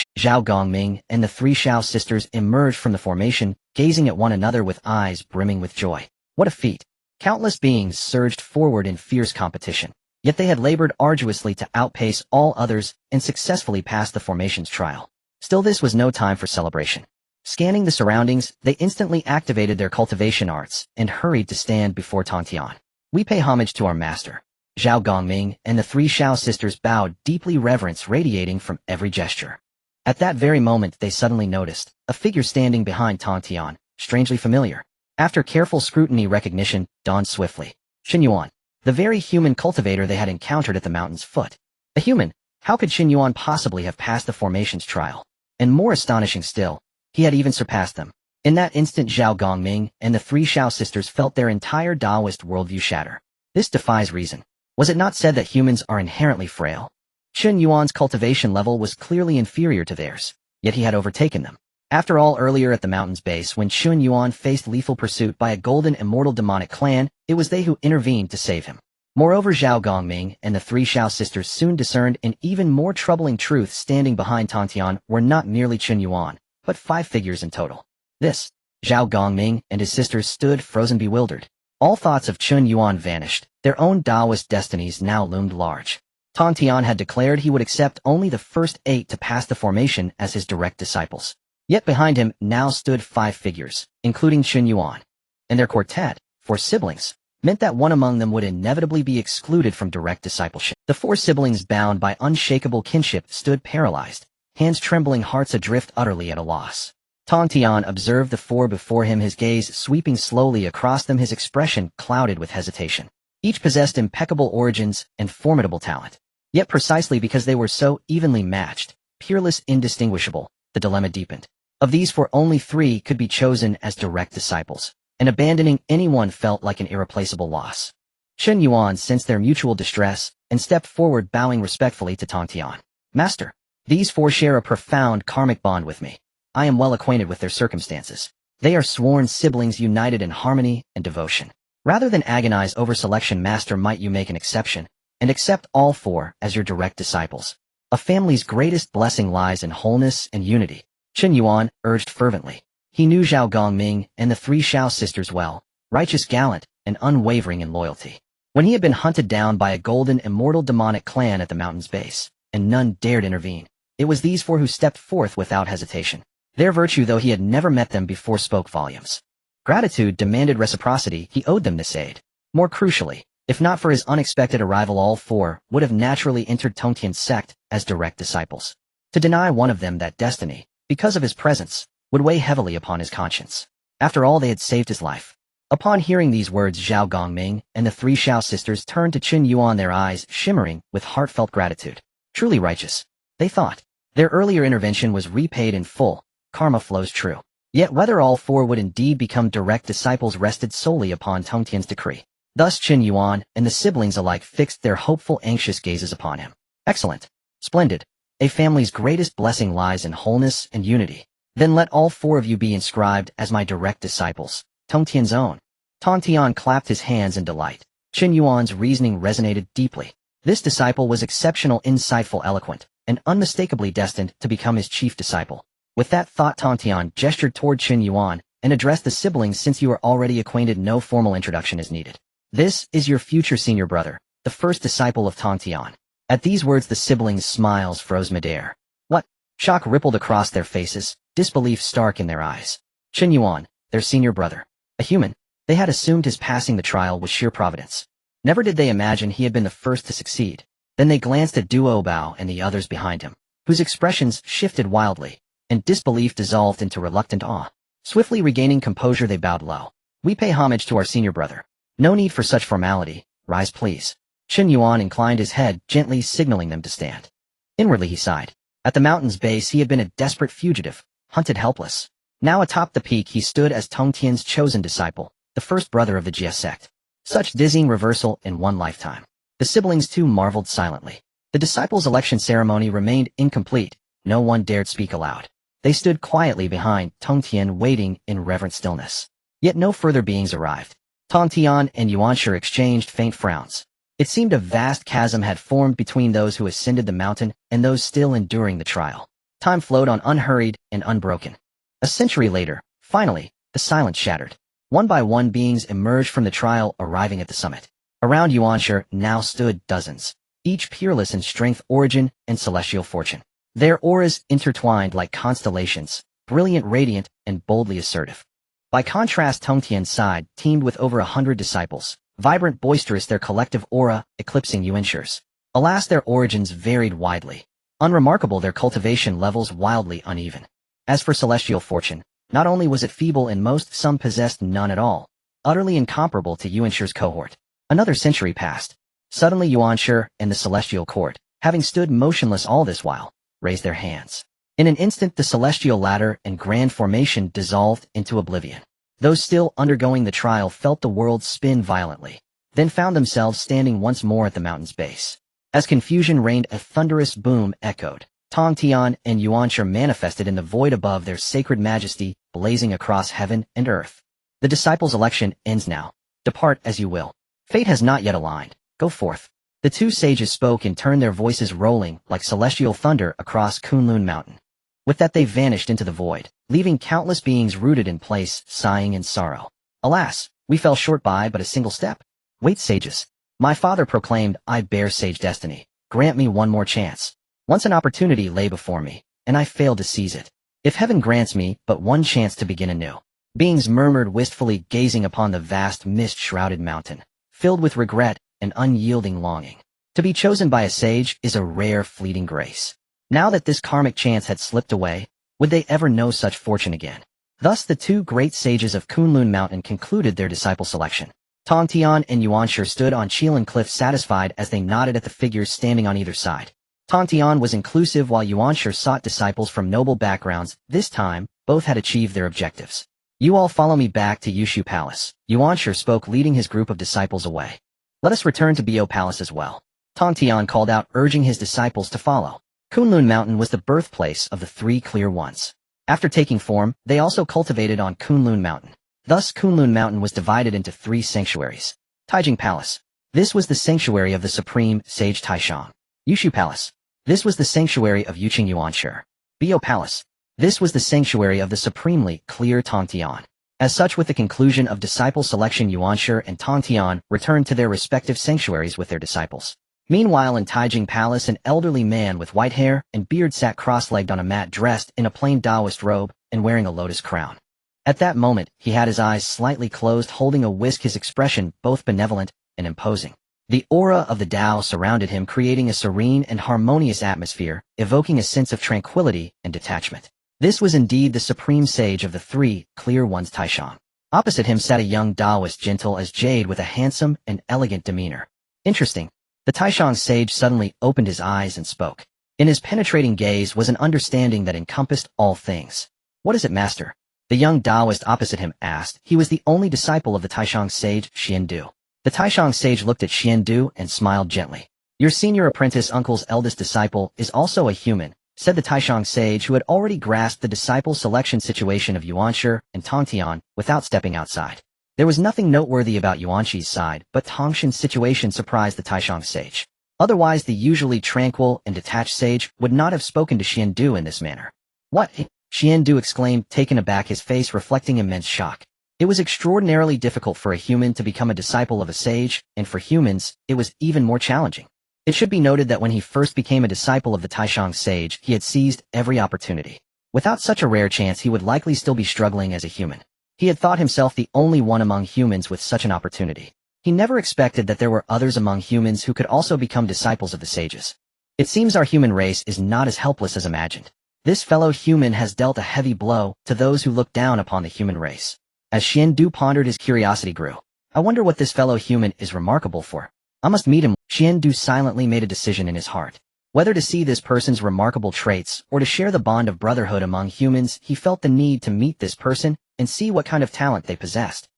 S1: Xiao sisters emerged from the formation, gazing at one another with eyes brimming with joy. What a feat! Countless beings surged forward in fierce competition. Yet they had labored arduously to outpace all others and successfully passed the formation's trial. Still, this was no time for celebration. Scanning the surroundings, they instantly activated their cultivation arts and hurried to stand before Tongtian. We pay homage to our master. Zhao Gongming and the 3 Xiao sisters bowed, deeply, reverence radiating from every gesture. At that very moment they suddenly noticed a figure standing behind Tongtian, strangely familiar. After careful scrutiny, recognition dawned swiftly. Chen Yuan. The very human cultivator they had encountered at the mountain's foot. A human? How could Chen Yuan possibly have passed the formation's trial? And more astonishing still, he had even surpassed them. In that instant Zhao Gongming and the 3 Xiao sisters felt their entire Taoist worldview shatter. This defies reason. Was it not said that humans are inherently frail? Chen Yuan's cultivation level was clearly inferior to theirs, yet he had overtaken them. After all, earlier at the mountain's base, when Chen Yuan faced lethal pursuit by a golden immortal demonic clan, it was they who intervened to save him. Moreover, Zhao Gongming and the 3 Xiao sisters soon discerned an even more troubling truth. Standing behind Tongtian were not merely Chen Yuan, but 5 figures in total. This Zhao Gongming and his sisters stood frozen bewildered. All thoughts of Chen Yuan vanished. Their own Taoist destinies now loomed large. Tongtian had declared he would accept only the first 8 to pass the formation as his direct disciples. Yet behind him now stood 5 figures, including Chen Yuan. And their quartet, 4 siblings, meant that one among them would inevitably be excluded from direct discipleship. The 4 siblings bound by unshakable kinship stood paralyzed, hands trembling, hearts adrift, utterly at a loss. Tongtian observed the 4 before him, his gaze sweeping slowly across them, his expression clouded with hesitation. Each possessed impeccable origins and formidable talent. Yet precisely because they were so evenly matched, peerless, indistinguishable, the dilemma deepened. Of these 4, only 3 could be chosen as direct disciples, and abandoning anyone felt like an irreplaceable loss. Chen Yuan sensed their mutual distress and stepped forward, bowing respectfully to Tongtian. Master, these 4 share a profound karmic bond with me. I am well acquainted with their circumstances. They are sworn siblings united in harmony and devotion. Rather than agonize over selection, Master, might you make an exception and accept all 4 as your direct disciples. A family's greatest blessing lies in wholeness and unity. Chen Yuan urged fervently. He knew Zhao Gongming and the 3 Xiao sisters well, righteous, gallant, and unwavering in loyalty. When he had been hunted down by a golden immortal demonic clan at the mountain's base, and none dared intervene, it was these 4 who stepped forth without hesitation. Their virtue, though he had never met them before, spoke volumes. Gratitude demanded reciprocity. He owed them this aid. More crucially, if not for his unexpected arrival, all 4 would have naturally entered Tongtian sect as direct disciples. To deny one of them that destiny, because of his presence, would weigh heavily upon his conscience. After all, they had saved his life. Upon hearing these words, Zhao Gongming and the 3 Xiao sisters turned to Chen Yuan, their eyes shimmering with heartfelt gratitude. Truly righteous, they thought. Their earlier intervention was repaid in full. Karma flows true. Yet whether all 4 would indeed become direct disciples rested solely upon Tongtian's decree. Thus Chen Yuan and the siblings alike fixed their hopeful, anxious gazes upon him. Excellent. Splendid. A family's greatest blessing lies in wholeness and unity. Then let all 4 of you be inscribed as my direct disciples, Tongtian's own. Tongtian clapped his hands in delight. Chen Yuan's reasoning resonated deeply. This disciple was exceptional, insightful, eloquent, and unmistakably destined to become his chief disciple. With that thought, Tongtian gestured toward Chen Yuan and addressed the siblings. Since you are already acquainted, no formal introduction is needed. This is your future senior brother, the first disciple of Tongtian. At these words, the siblings' smiles froze midair. What? Shock rippled across their faces, disbelief stark in their eyes. Chen Yuan, their senior brother. A human. They had assumed his passing the trial was sheer providence. Never did they imagine he had been the first to succeed. Then they glanced at Duo Bao and the others behind him, whose expressions shifted wildly, and disbelief dissolved into reluctant awe. Swiftly regaining composure, they bowed low. We pay homage to our senior brother. No need for such formality. Rise, please. Chen Yuan inclined his head, gently signaling them to stand. Inwardly he sighed. At the mountain's base he had been a desperate fugitive, hunted helpless. Now atop the peak he stood as Tongtian's chosen disciple, the first brother of the Jie sect. Such dizzying reversal in one lifetime. The siblings too marveled silently. The disciples' election ceremony remained incomplete. No one dared speak aloud. They stood quietly behind Tongtian, waiting in reverent stillness. Yet no further beings arrived. Tongtian and Yuanshi exchanged faint frowns. It seemed a vast chasm had formed between those who ascended the mountain and those still enduring the trial. Time flowed on, unhurried and unbroken. A century later, finally, the silence shattered. One by one beings emerged from the trial, arriving at the summit. Around Yuanshi now stood dozens, each peerless in strength, origin, and celestial fortune. Their auras intertwined like constellations, brilliant, radiant, and boldly assertive. By contrast, Tongtian's side teemed with over 100 disciples, vibrant, boisterous, their collective aura eclipsing Yuanshi's. Alas, their origins varied widely. Unremarkable, their cultivation levels wildly uneven. As for celestial fortune, not only was it feeble in most, some possessed none at all, utterly incomparable to Yuanshi's cohort. Another century passed. Suddenly Yuanshi and the celestial court, having stood motionless all this while, raised their hands. In an instant the celestial ladder and grand formation dissolved into oblivion. Those still undergoing the trial felt the world spin violently, then found themselves standing once more at the mountain's base. As confusion reigned, a thunderous boom echoed. Tongtian and Yuanshi manifested in the void above, their sacred majesty blazing across heaven and earth. The disciples' election ends now. Depart as you will. Fate has not yet aligned. Go forth. The 2 sages spoke in turn, their voices rolling like celestial thunder across Kunlun Mountain. With that they vanished into the void, leaving countless beings rooted in place, sighing in sorrow. Alas, we fell short by but a single step. Wait, sages. My father proclaimed, I bear sage destiny. Grant me one more chance. Once an opportunity lay before me, and I failed to seize it. If heaven grants me but one chance to begin anew. Beings murmured wistfully, gazing upon the vast mist-shrouded mountain, filled with regret and unyielding longing. To be chosen by a sage is a rare, fleeting grace. Now that this karmic chance had slipped away, would they ever know such fortune again? Thus the two great sages of Kunlun Mountain concluded their disciple selection. Tongtian and Yuanshi stood on Qilin Cliff satisfied as they nodded at the figures standing on either side. Tongtian was inclusive while Yuanshi sought disciples from noble backgrounds. This time, both had achieved their objectives. You all follow me back to Yushu Palace. Yuanshi spoke, leading his group of disciples away. Let us return to Bio Palace as well. Tongtian called out, urging his disciples to follow. Kunlun Mountain was the birthplace of the three clear ones. After taking form, they also cultivated on Kunlun Mountain. Thus Kunlun Mountain was divided into three sanctuaries. Taijing Palace. This was the sanctuary of the supreme sage Taishang. Yushu Palace. This was the sanctuary of Yuqing Yuanshi. Bio Palace. This was the sanctuary of the supremely clear Tongtian. As such, with the conclusion of disciple selection, Yuanshi and Tongtian returned to their respective sanctuaries with their disciples. Meanwhile, in Taijing Palace, an elderly man with white hair and beard sat cross-legged on a mat, dressed in a plain Taoist robe and wearing a lotus crown. At that moment, he had his eyes slightly closed, holding a whisk, his expression both benevolent and imposing. The aura of the Tao surrounded him, creating a serene and harmonious atmosphere, evoking a sense of tranquility and detachment. This was indeed the supreme sage of the three clear ones, Taishang. Opposite him sat a young Taoist, gentle as jade, with a handsome and elegant demeanor. Interesting. The Taishang sage suddenly opened his eyes and spoke. In his penetrating gaze was an understanding that encompassed all things. What is it, master? The young Taoist opposite him asked. He was the only disciple of the Taishang sage, Xiandu. The Taishang sage looked at Xiandu and smiled gently. Your senior apprentice, uncle's eldest disciple, is also a human, said the Taishang sage, who had already grasped the disciple selection situation of Yuanshi and Tongtian without stepping outside. There was nothing noteworthy about Yuanshi's side, but Tongtian's situation surprised the Taishang sage. Otherwise, the usually tranquil and detached sage would not have spoken to Xiandu in this manner. What? Xiandu exclaimed, taken aback, his face reflecting immense shock. It was extraordinarily difficult for a human to become a disciple of a sage, and for humans, it was even more challenging. It should be noted that when he first became a disciple of the Taishang sage, he had seized every opportunity. Without such a rare chance, he would likely still be struggling as a human. He had thought himself the only one among humans with such an opportunity. He never expected that there were others among humans who could also become disciples of the sages. It seems our human race is not as helpless as imagined. This fellow human has dealt a heavy blow to those who look down upon the human race. As Xiandu pondered, his curiosity grew. I wonder what this fellow human is remarkable for. I must meet him. Xiandu silently made a decision in his heart. Whether to see this person's remarkable traits or to share the bond of brotherhood among humans, he felt the need to meet this person and see what kind of talent they possessed.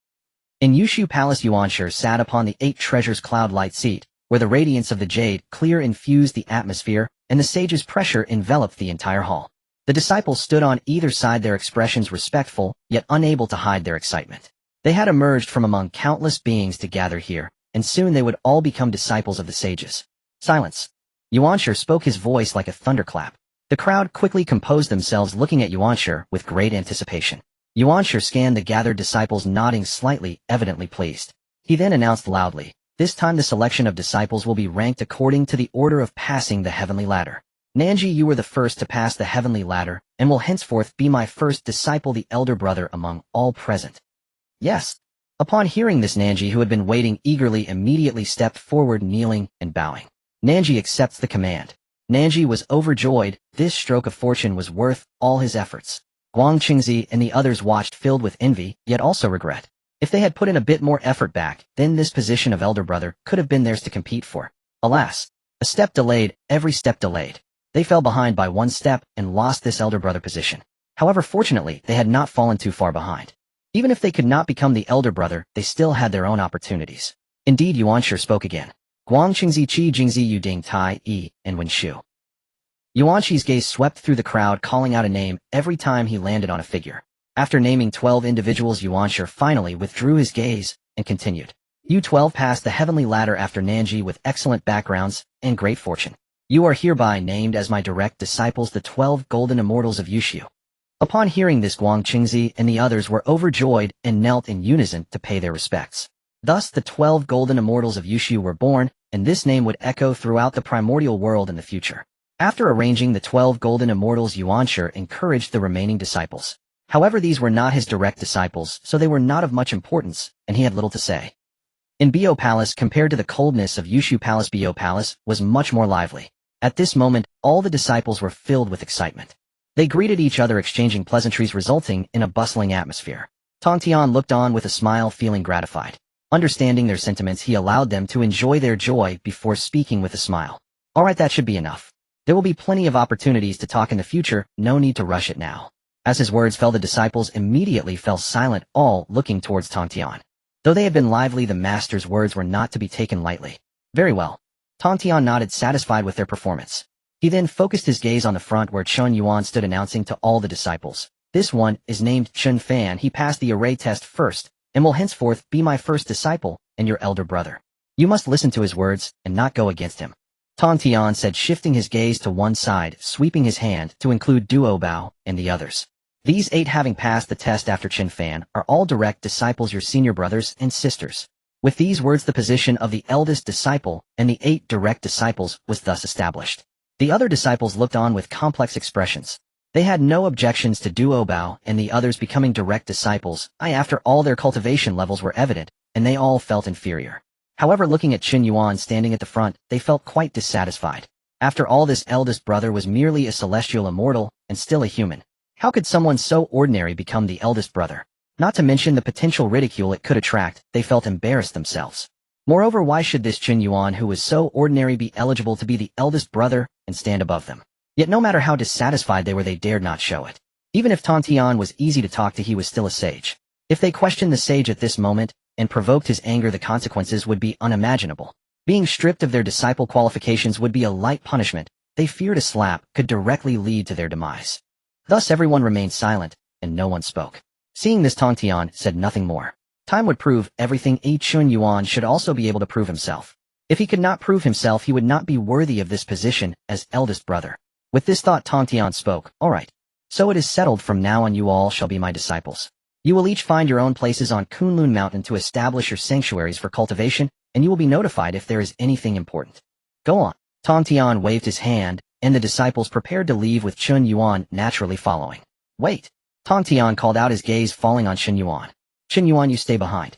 S1: In Yushu Palace, Yuanshi sat upon the 8 treasures cloud-light seat, where the radiance of the jade clear infused the atmosphere and the sage's pressure enveloped the entire hall. The disciples stood on either side, their expressions respectful, yet unable to hide their excitement. They had emerged from among countless beings to gather here, and soon they would all become disciples of the sages. Silence. Yuanshi spoke, his voice like a thunderclap. The crowd quickly composed themselves, looking at Yuanshi with great anticipation. Yuanshi scanned the gathered disciples, nodding slightly, evidently pleased. He then announced loudly, this time the selection of disciples will be ranked according to the order of passing the heavenly ladder. Nanji, you were the first to pass the heavenly ladder, and will henceforth be my first disciple, the elder brother among all present. Yes. Upon hearing this, Nanji, who had been waiting eagerly, immediately stepped forward, kneeling and bowing. Nanji accepts the command. Nanji was overjoyed. This stroke of fortune was worth all his efforts. Guang Qingzi and the others watched, filled with envy, yet also regret. If they had put in a bit more effort back, then this position of elder brother could have been theirs to compete for. Alas, a step delayed, every step delayed. They fell behind by one step and lost this elder brother position. However, fortunately, they had not fallen too far behind. Even if they could not become the elder brother, they still had their own opportunities. Indeed, Yuanshi spoke again. Guang Qingzi, Qi Jingzi, Yu Ding Tai, Yi, and Wen Shu. Yuanshi's gaze swept through the crowd, calling out a name every time he landed on a figure. After naming 12 individuals, Yuanshi finally withdrew his gaze and continued. You 12 passed the heavenly ladder after Nanji with excellent backgrounds and great fortune. You are hereby named as my direct disciples, the 12 golden immortals of Yushu. Upon hearing this, Guang Qingzi and the others were overjoyed and knelt in unison to pay their respects. Thus the 12 golden immortals of Yushu were born, and this name would echo throughout the primordial world in the future. After arranging the 12 golden immortals, Yuanshi encouraged the remaining disciples. However, these were not his direct disciples, so they were not of much importance, and he had little to say. In Bio Palace, compared to the coldness of Yushu Palace, Bio Palace was much more lively. At this moment, all the disciples were filled with excitement. They greeted each other, exchanging pleasantries, resulting in a bustling atmosphere. Tongtian looked on with a smile, feeling gratified. Understanding their sentiments, he allowed them to enjoy their joy before speaking with a smile. Alright, that should be enough. There will be plenty of opportunities to talk in the future, no need to rush it now. As his words fell, the disciples immediately fell silent, all looking towards Tongtian. Though they had been lively, the master's words were not to be taken lightly. Very well. Tongtian nodded, satisfied with their performance. He then focused his gaze on the front where Chen Yuan stood, announcing to all the disciples, "This one is named Chen Fan. He passed the array test first, and will henceforth be my first disciple and your elder brother. You must listen to his words and not go against him." Tongtian said, shifting his gaze to one side, sweeping his hand to include Duo Bao and the others. These 8, having passed the test after Chen Fan, are all direct disciples, your senior brothers and sisters. With these words, the position of the eldest disciple and the 8 direct disciples was thus established. The other disciples looked on with complex expressions. They had no objections to Duo Bao and the others becoming direct disciples, after all their cultivation levels were evident, and they all felt inferior. However, looking at Chen Yuan standing at the front, they felt quite dissatisfied. After all, this eldest brother was merely a celestial immortal, and still a human. How could someone so ordinary become the eldest brother? Not to mention the potential ridicule it could attract, they felt embarrassed themselves. Moreover, why should this Chen Yuan, who was so ordinary, be eligible to be the eldest brother and stand above them? Yet no matter how dissatisfied they were, they dared not show it. Even if Tongtian was easy to talk to, he was still a sage. If they questioned the sage at this moment and provoked his anger, the consequences would be unimaginable. Being stripped of their disciple qualifications would be a light punishment. They feared a slap could directly lead to their demise. Thus everyone remained silent, and no one spoke. Seeing this, Tongtian said nothing more. Time would prove everything. Chen Yuan should also be able to prove himself. If he could not prove himself, he would not be worthy of this position as eldest brother. With this thought, Tongtian spoke, "Alright. So it is settled. From now on you all shall be my disciples. You will each find your own places on Kunlun Mountain to establish your sanctuaries for cultivation, and you will be notified if there is anything important. Go on." Tongtian waved his hand, and the disciples prepared to leave with Chen Yuan naturally following. "Wait." Tongtian called out, his gaze falling on Chen Yuan. "Chen Yuan, you stay behind."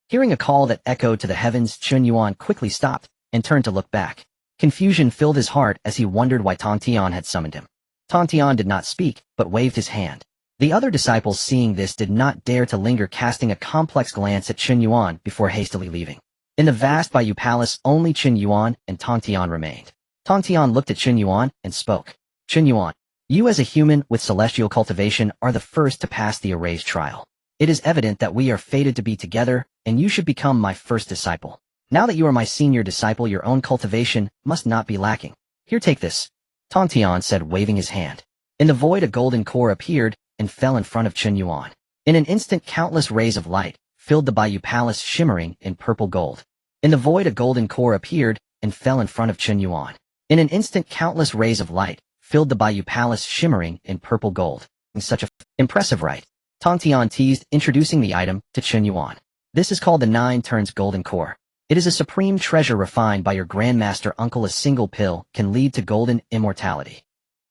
S1: Hearing a call that echoed to the heavens, Chen Yuan quickly stopped and turned to look back. Confusion filled his heart as he wondered why Tongtian had summoned him. Tongtian did not speak, but waved his hand. The other disciples, seeing this, did not dare to linger, casting a complex glance at Chen Yuan before hastily leaving. In the vast Bayou Palace, only Chen Yuan and Tongtian remained. Tongtian looked at Chen Yuan and spoke. "Chen Yuan, you as a human with celestial cultivation are the first to pass the array's trial. It is evident that we are fated to be together, and you should become my first disciple. Now that you are my senior disciple, your own cultivation must not be lacking. Here, take this," Tongtian said, waving his hand. In the void, a golden core appeared and fell in front of Chen Yuan. In an instant, countless rays of light filled the Bayou Palace, shimmering in purple gold. In the void, a golden core appeared and fell in front of Chen Yuan. In an instant, countless rays of light filled the Bayou Palace, shimmering in purple gold. Such a impressive right, Tongtian teased, introducing the item to Chen Yuan. This is called the 9 turns golden core. It is a supreme treasure refined by your grandmaster uncle. A single pill can lead to golden immortality.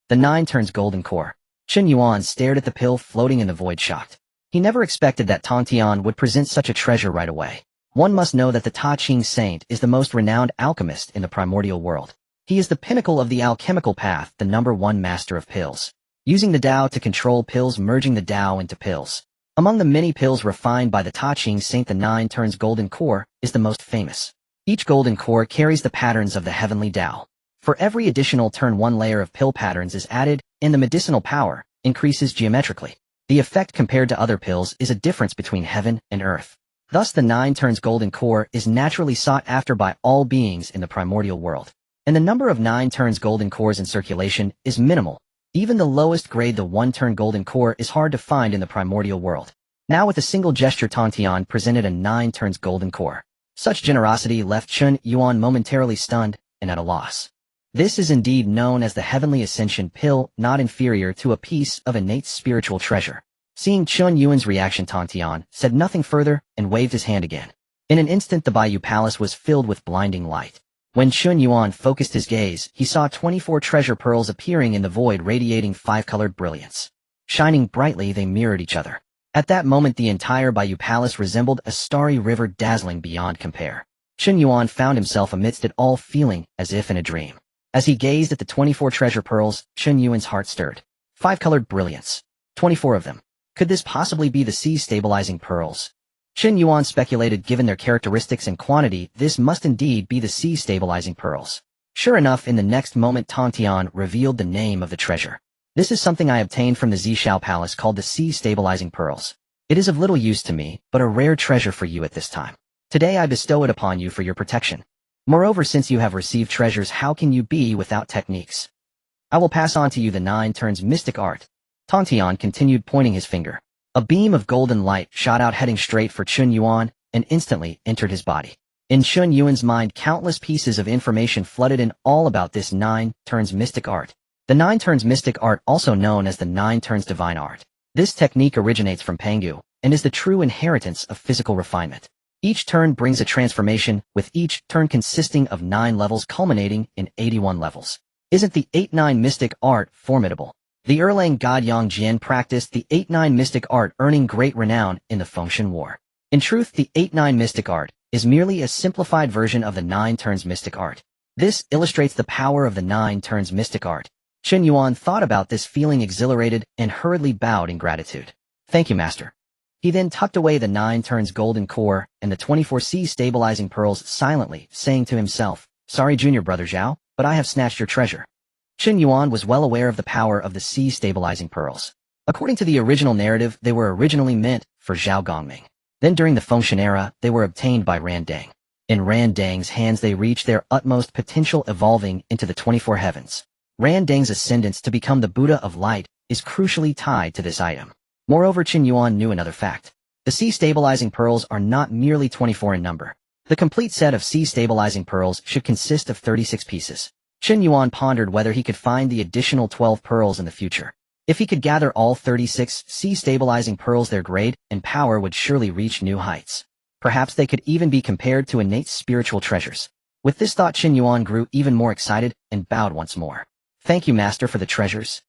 S1: The 9 turns golden core. Chen Yuan stared at the pill floating in the void, shocked. He never expected that Tongtian would present such a treasure right away. One must know that the Ta Ching Saint is the most renowned alchemist in the primordial world. He is the pinnacle of the alchemical path, the #1 master of pills. Using the Dao to control pills, merging the Dao into pills. Among the many pills refined by the Ta Ching Saint, the 9 turns golden core is the most famous. Each golden core carries the patterns of the heavenly Dao. For every additional turn, 1 layer of pill patterns is added, and the medicinal power increases geometrically. The effect compared to other pills is a difference between heaven and earth. Thus the 9 turns golden core is naturally sought after by all beings in the primordial world. And the number of 9 turns golden cores in circulation is minimal. Even the lowest grade, the 1 turn golden core, is hard to find in the primordial world. Now with a single gesture, Tongtian presented a 9 turns golden core. Such generosity left Chen Yuan momentarily stunned and at a loss. This is indeed known as the Heavenly Ascension Pill, not inferior to a piece of innate spiritual treasure. Seeing Chen Yuan's reaction, Tongtian said nothing further and waved his hand again. In an instant the Bayou Palace was filled with blinding light. When Chen Yuan focused his gaze, he saw 24 treasure pearls appearing in the void, radiating 5-colored brilliance. Shining brightly, they mirrored each other. At that moment the entire Bayou Palace resembled a starry river, dazzling beyond compare. Chen Yuan found himself amidst it all, feeling as if in a dream. As he gazed at the 24 treasure pearls, Chen Yuan's heart stirred. 5-colored brilliance. 24 of them. Could this possibly be the sea-stabilizing pearls? Chen Yuan speculated, given their characteristics and quantity, this must indeed be the sea-stabilizing pearls. Sure enough, in the next moment Tongtian revealed the name of the treasure. This is something I obtained from the Zishao Palace called the sea-stabilizing pearls. It is of little use to me, but a rare treasure for you at this time. Today I bestow it upon you for your protection. Moreover, since you have received treasures, how can you be without techniques? I will pass on to you the 9 turns mystic art. Tongtian continued, pointing his finger. A beam of golden light shot out, heading straight for Chen Yuan, and instantly entered his body. In Chen Yuan's mind, countless pieces of information flooded in all about this 9 turns mystic art. The 9 turns mystic art, also known as the 9 turns divine art. This technique originates from Pangu, and is the true inheritance of physical refinement. Each turn brings a transformation, with each turn consisting of 9 levels culminating in 81 levels. Isn't the 8-9 mystic art formidable? The Erlang god Yang Jian practiced the 8-9 mystic art, earning great renown in the Fengshan War. In truth, the 8-9 mystic art is merely a simplified version of the 9 turns mystic art. This illustrates the power of the 9 turns mystic art. Chen Yuan thought about this, feeling exhilarated, and hurriedly bowed in gratitude. Thank you, master. He then tucked away the 9 turns golden core and the 24 sea-stabilizing pearls silently, saying to himself, Sorry, junior brother Zhao, but I have snatched your treasure. Chen Yuan was well aware of the power of the sea-stabilizing pearls. According to the original narrative, they were originally meant for Zhao Gongming. Then during the Fengshan era, they were obtained by Randang. In Randang's hands they reached their utmost potential, evolving into the 24 heavens. Randang's ascendance to become the Buddha of Light is crucially tied to this item. Moreover, Chen Yuan knew another fact. The sea-stabilizing pearls are not merely 24 in number. The complete set of sea-stabilizing pearls should consist of 36 pieces. Chen Yuan pondered whether he could find the additional 12 pearls in the future. If he could gather all 36 sea-stabilizing pearls, their grade and power would surely reach new heights. Perhaps they could even be compared to innate spiritual treasures. With this thought, Chen Yuan grew even more excited and bowed once more. Thank you, master, for the treasures.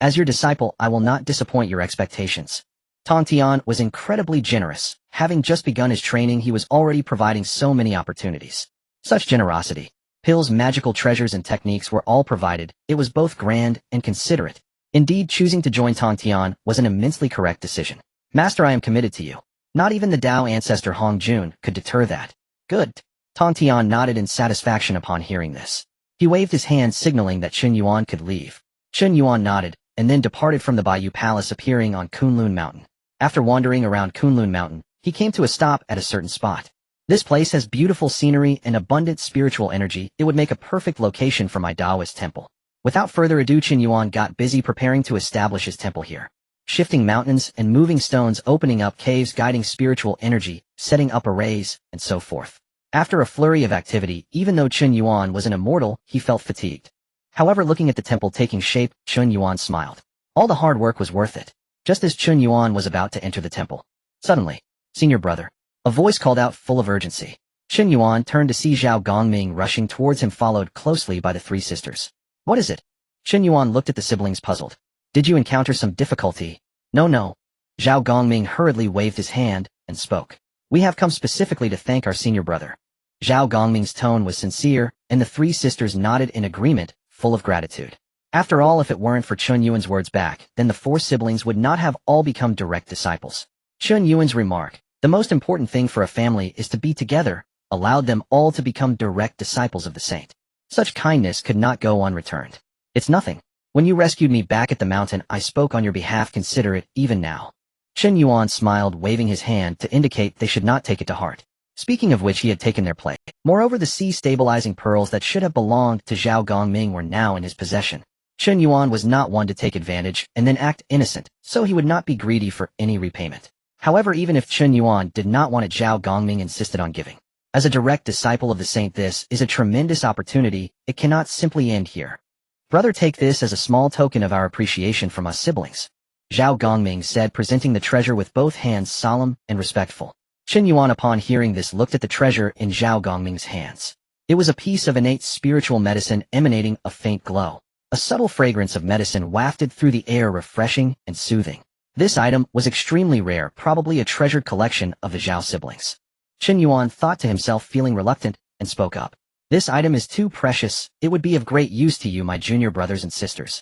S1: As your disciple, I will not disappoint your expectations. Tongtian was incredibly generous. Having just begun his training, he was already providing so many opportunities. Such generosity. Pills, magical treasures, and techniques were all provided. It was both grand and considerate. Indeed, choosing to join Tongtian was an immensely correct decision. Master, I am committed to you. Not even the Dao ancestor Hongjun could deter that. Good. Tongtian nodded in satisfaction upon hearing this. He waved his hand, signaling that Chen Yuan could leave. Chen Yuan nodded, and then departed from the Bayou Palace, appearing on Kunlun Mountain. After wandering around Kunlun Mountain, he came to a stop at a certain spot. This place has beautiful scenery and abundant spiritual energy. It would make a perfect location for my Taoist temple. Without further ado, Chen Yuan got busy preparing to establish his temple here. Shifting mountains and moving stones, opening up caves, guiding spiritual energy, setting up arrays, and so forth. After a flurry of activity, even though Chen Yuan was an immortal, he felt fatigued. However, looking at the temple taking shape, Chen Yuan smiled. All the hard work was worth it. Just as Chen Yuan was about to enter the temple, suddenly, Senior brother, a voice called out, full of urgency. Chen Yuan turned to see Zhao Gongming rushing towards him, followed closely by the 3 sisters. What is it? Chen Yuan looked at the siblings, puzzled. Did you encounter some difficulty? No. Zhao Gongming hurriedly waved his hand and spoke. We have come specifically to thank our senior brother. Zhao Gongming's tone was sincere, and the 3 sisters nodded in agreement, full of gratitude. After all, if it weren't for Chen Yuan's words back, then the 4 siblings would not have all become direct disciples. Chen Yuan's remark, the most important thing for a family is to be together, allowed them all to become direct disciples of the saint. Such kindness could not go unreturned. It's nothing. When you rescued me back at the mountain, I spoke on your behalf. Consider it, even now. Chen Yuan smiled, waving his hand to indicate they should not take it to heart. Speaking of which, he had taken their plate. Moreover, the sea-stabilizing pearls that should have belonged to Zhao Gongming were now in his possession. Chen Yuan was not one to take advantage and then act innocent, so he would not be greedy for any repayment. However, even if Chen Yuan did not want it, Zhao Gongming insisted on giving. As a direct disciple of the saint, this is a tremendous opportunity. It cannot simply end here. Brother, take this as a small token of our appreciation from us siblings, Zhao Gongming said, presenting the treasure with both hands, solemn and respectful. Chen Yuan, upon hearing this, looked at the treasure in Zhao Gongming's hands. It was a piece of innate spiritual medicine emanating a faint glow. A subtle fragrance of medicine wafted through the air, refreshing and soothing. This item was extremely rare, probably a treasured collection of the Zhao siblings. Chen Yuan thought to himself, feeling reluctant, and spoke up. This item is too precious. It would be of great use to you, my junior brothers and sisters.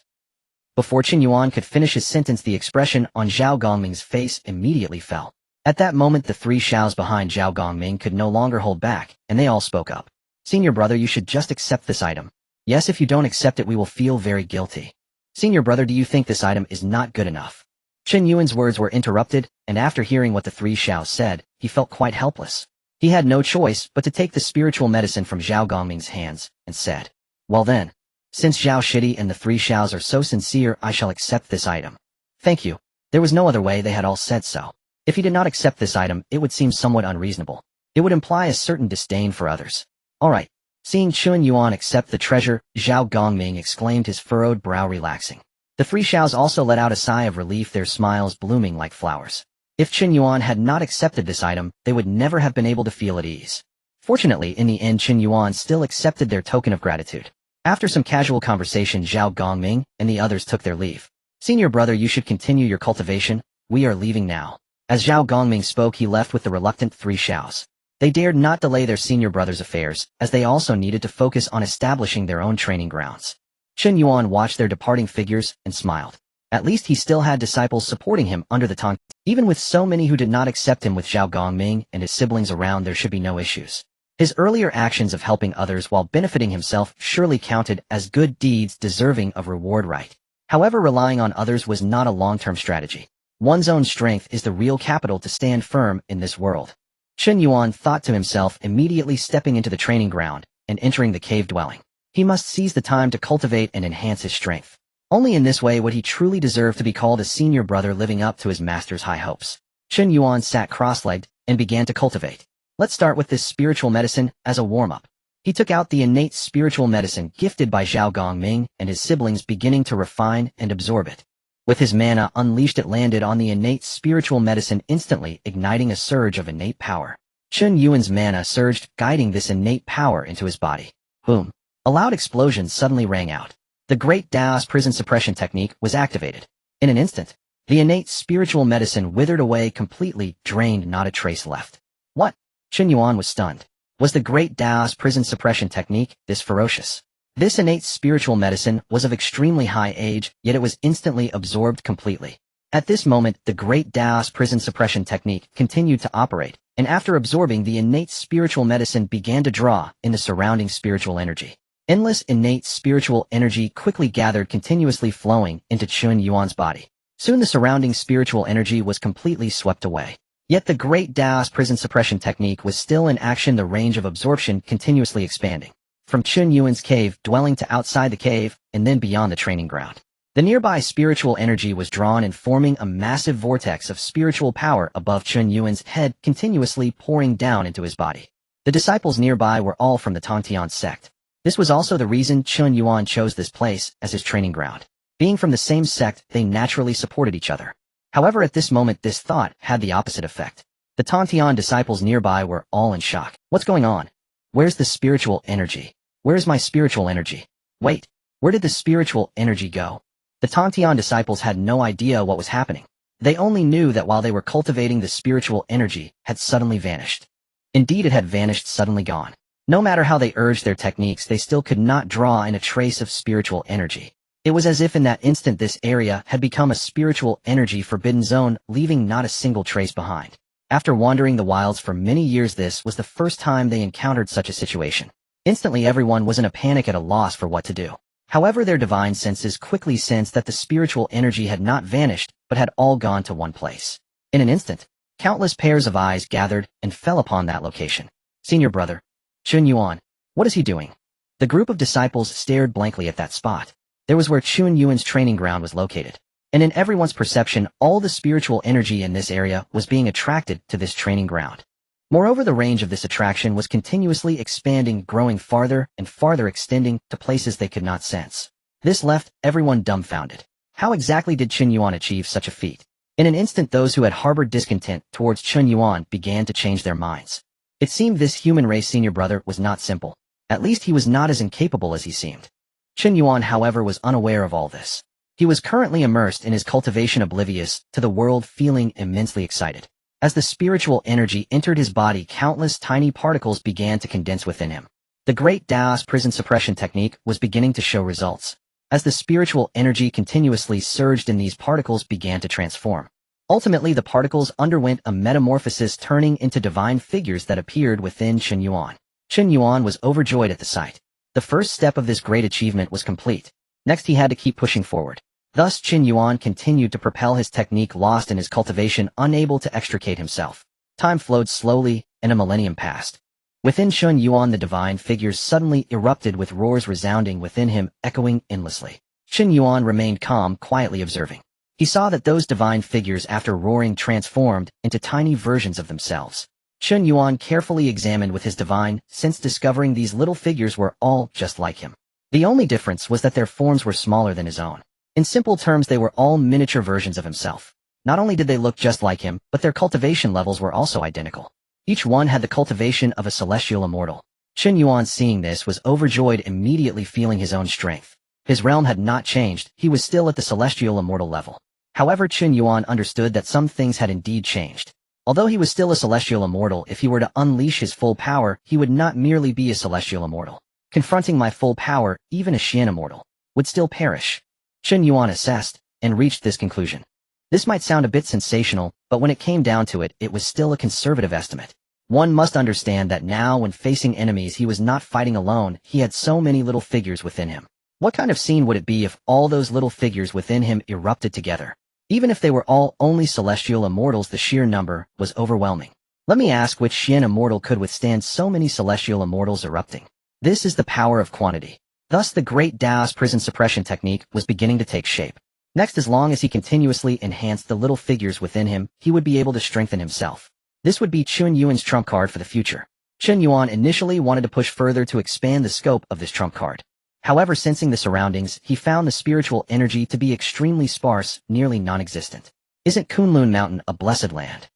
S1: Before Chen Yuan could finish his sentence, the expression on Zhao Gongming's face immediately fell. At that moment, the three Xiaos behind Zhao Gongming could no longer hold back, and they all spoke up. Senior brother, you should just accept this item. Yes, if you don't accept it, we will feel very guilty. Senior brother, do you think this item is not good enough? Chen Yuan's words were interrupted, and after hearing what the three Xiaos said, he felt quite helpless. He had no choice but to take the spiritual medicine from Zhao Gongming's hands, and said, well then, since Zhao Shidi and the three Xiaos are so sincere, I shall accept this item. Thank you. There was no other way, they had all said so. If he did not accept this item, it would seem somewhat unreasonable. It would imply a certain disdain for others. Alright. Seeing Chen Yuan accept the treasure, Zhao Gongming exclaimed, his furrowed brow relaxing. The three Xiaos also let out a sigh of relief, their smiles blooming like flowers. If Chen Yuan had not accepted this item, they would never have been able to feel at ease. Fortunately, in the end, Chen Yuan still accepted their token of gratitude. After some casual conversation, Zhao Gongming and the others took their leave. Senior brother, you should continue your cultivation. We are leaving now. As Zhao Gongming spoke, he left with the reluctant three Xiaos. They dared not delay their senior brother's affairs, as they also needed to focus on establishing their own training grounds. Chen Yuan watched their departing figures and smiled. At least he still had disciples supporting him under the Tongtian. Even with so many who did not accept him, with Zhao Gongming and his siblings around, there should be no issues. His earlier actions of helping others while benefiting himself surely counted as good deeds deserving of reward, right? However, relying on others was not a long-term strategy. One's own strength is the real capital to stand firm in this world. Chen Yuan thought to himself, immediately stepping into the training ground and entering the cave dwelling. He must seize the time to cultivate and enhance his strength. Only in this way would he truly deserve to be called a senior brother, living up to his master's high hopes. Chen Yuan sat cross-legged and began to cultivate. Let's start with this spiritual medicine as a warm-up. He took out the innate spiritual medicine gifted by Zhao Gongming and his siblings, beginning to refine and absorb it. With his mana unleashed, it landed on the innate spiritual medicine, instantly igniting a surge of innate power. Chen Yuan's mana surged, guiding this innate power into his body. Boom! A loud explosion suddenly rang out. The great Dao's prison suppression technique was activated. In an instant, the innate spiritual medicine withered away completely, drained, not a trace left. What? Chen Yuan was stunned. Was the great Dao's prison suppression technique this ferocious? This innate spiritual medicine was of extremely high age, yet it was instantly absorbed completely. At this moment, the great Dao's prison suppression technique continued to operate, and after absorbing the innate spiritual medicine, began to draw in the surrounding spiritual energy. Endless innate spiritual energy quickly gathered, continuously flowing into Chen Yuan's body. Soon the surrounding spiritual energy was completely swept away. Yet the great Dao's prison suppression technique was still in action, the range of absorption continuously expanding. From Chen Yuan's cave dwelling to outside the cave, and then beyond the training ground. The nearby spiritual energy was drawn and forming a massive vortex of spiritual power above Chen Yuan's head, continuously pouring down into his body. The disciples nearby were all from the Tongtian sect. This was also the reason Chen Yuan chose this place as his training ground. Being from the same sect, they naturally supported each other. However, at this moment, this thought had the opposite effect. The Tongtian disciples nearby were all in shock. What's going on? Where's the spiritual energy? Where's my spiritual energy? Wait, where did the spiritual energy go? The Tongtian disciples had no idea what was happening. They only knew that while they were cultivating, the spiritual energy had suddenly vanished. Indeed, it had vanished, suddenly gone. No matter how they urged their techniques, they still could not draw in a trace of spiritual energy. It was as if in that instant this area had become a spiritual energy forbidden zone, leaving not a single trace behind. After wandering the wilds for many years, this was the first time they encountered such a situation. Instantly, everyone was in a panic, at a loss for what to do. However, their divine senses quickly sensed that the spiritual energy had not vanished, but had all gone to one place. In an instant, countless pairs of eyes gathered and fell upon that location. Senior brother, Chen Yuan, what is he doing? The group of disciples stared blankly at that spot. There was where Chen Yuan's training ground was located. And in everyone's perception, all the spiritual energy in this area was being attracted to this training ground. Moreover, the range of this attraction was continuously expanding, growing farther and farther, extending to places they could not sense. This left everyone dumbfounded. How exactly did Chen Yuan achieve such a feat? In an instant, those who had harbored discontent towards Chen Yuan began to change their minds. It seemed this human race senior brother was not simple. At least he was not as incapable as he seemed. Chen Yuan, however, was unaware of all this. He was currently immersed in his cultivation, oblivious to the world, feeling immensely excited. As the spiritual energy entered his body, countless tiny particles began to condense within him. The great Dao Prison suppression technique was beginning to show results. As the spiritual energy continuously surged in, these particles began to transform. Ultimately, the particles underwent a metamorphosis, turning into divine figures that appeared within Chen Yuan. Chen Yuan was overjoyed at the sight. The first step of this great achievement was complete. Next, he had to keep pushing forward. Thus, Chen Yuan continued to propel his technique, lost in his cultivation, unable to extricate himself. Time flowed slowly, and a millennium passed. Within Chen Yuan, the divine figures suddenly erupted, with roars resounding within him, echoing endlessly. Chen Yuan remained calm, quietly observing. He saw that those divine figures, after roaring, transformed into tiny versions of themselves. Chen Yuan carefully examined with his divine sense, discovering these little figures were all just like him. The only difference was that their forms were smaller than his own. In simple terms, they were all miniature versions of himself. Not only did they look just like him, but their cultivation levels were also identical. Each one had the cultivation of a celestial immortal. Chen Yuan, seeing this, was overjoyed, immediately feeling his own strength. His realm had not changed, he was still at the celestial immortal level. However, Chen Yuan understood that some things had indeed changed. Although he was still a celestial immortal, if he were to unleash his full power, he would not merely be a celestial immortal. Confronting my full power, even a Xian immortal would still perish. Chen Yuan assessed and reached this conclusion. This might sound a bit sensational, but when it came down to it, it was still a conservative estimate. One must understand that now, when facing enemies, he was not fighting alone. He had so many little figures within him. What kind of scene would it be if all those little figures within him erupted together? Even if they were all only celestial immortals, the sheer number was overwhelming. Let me ask, which Xian immortal could withstand so many celestial immortals erupting? This is the power of quantity. Thus, the great Dao Prison suppression technique was beginning to take shape. Next, as long as he continuously enhanced the little figures within him, he would be able to strengthen himself. This would be Chen Yuan's trump card for the future. Chen Yuan initially wanted to push further to expand the scope of this trump card. However, sensing the surroundings, he found the spiritual energy to be extremely sparse, nearly non-existent. Isn't Kunlun Mountain a blessed land?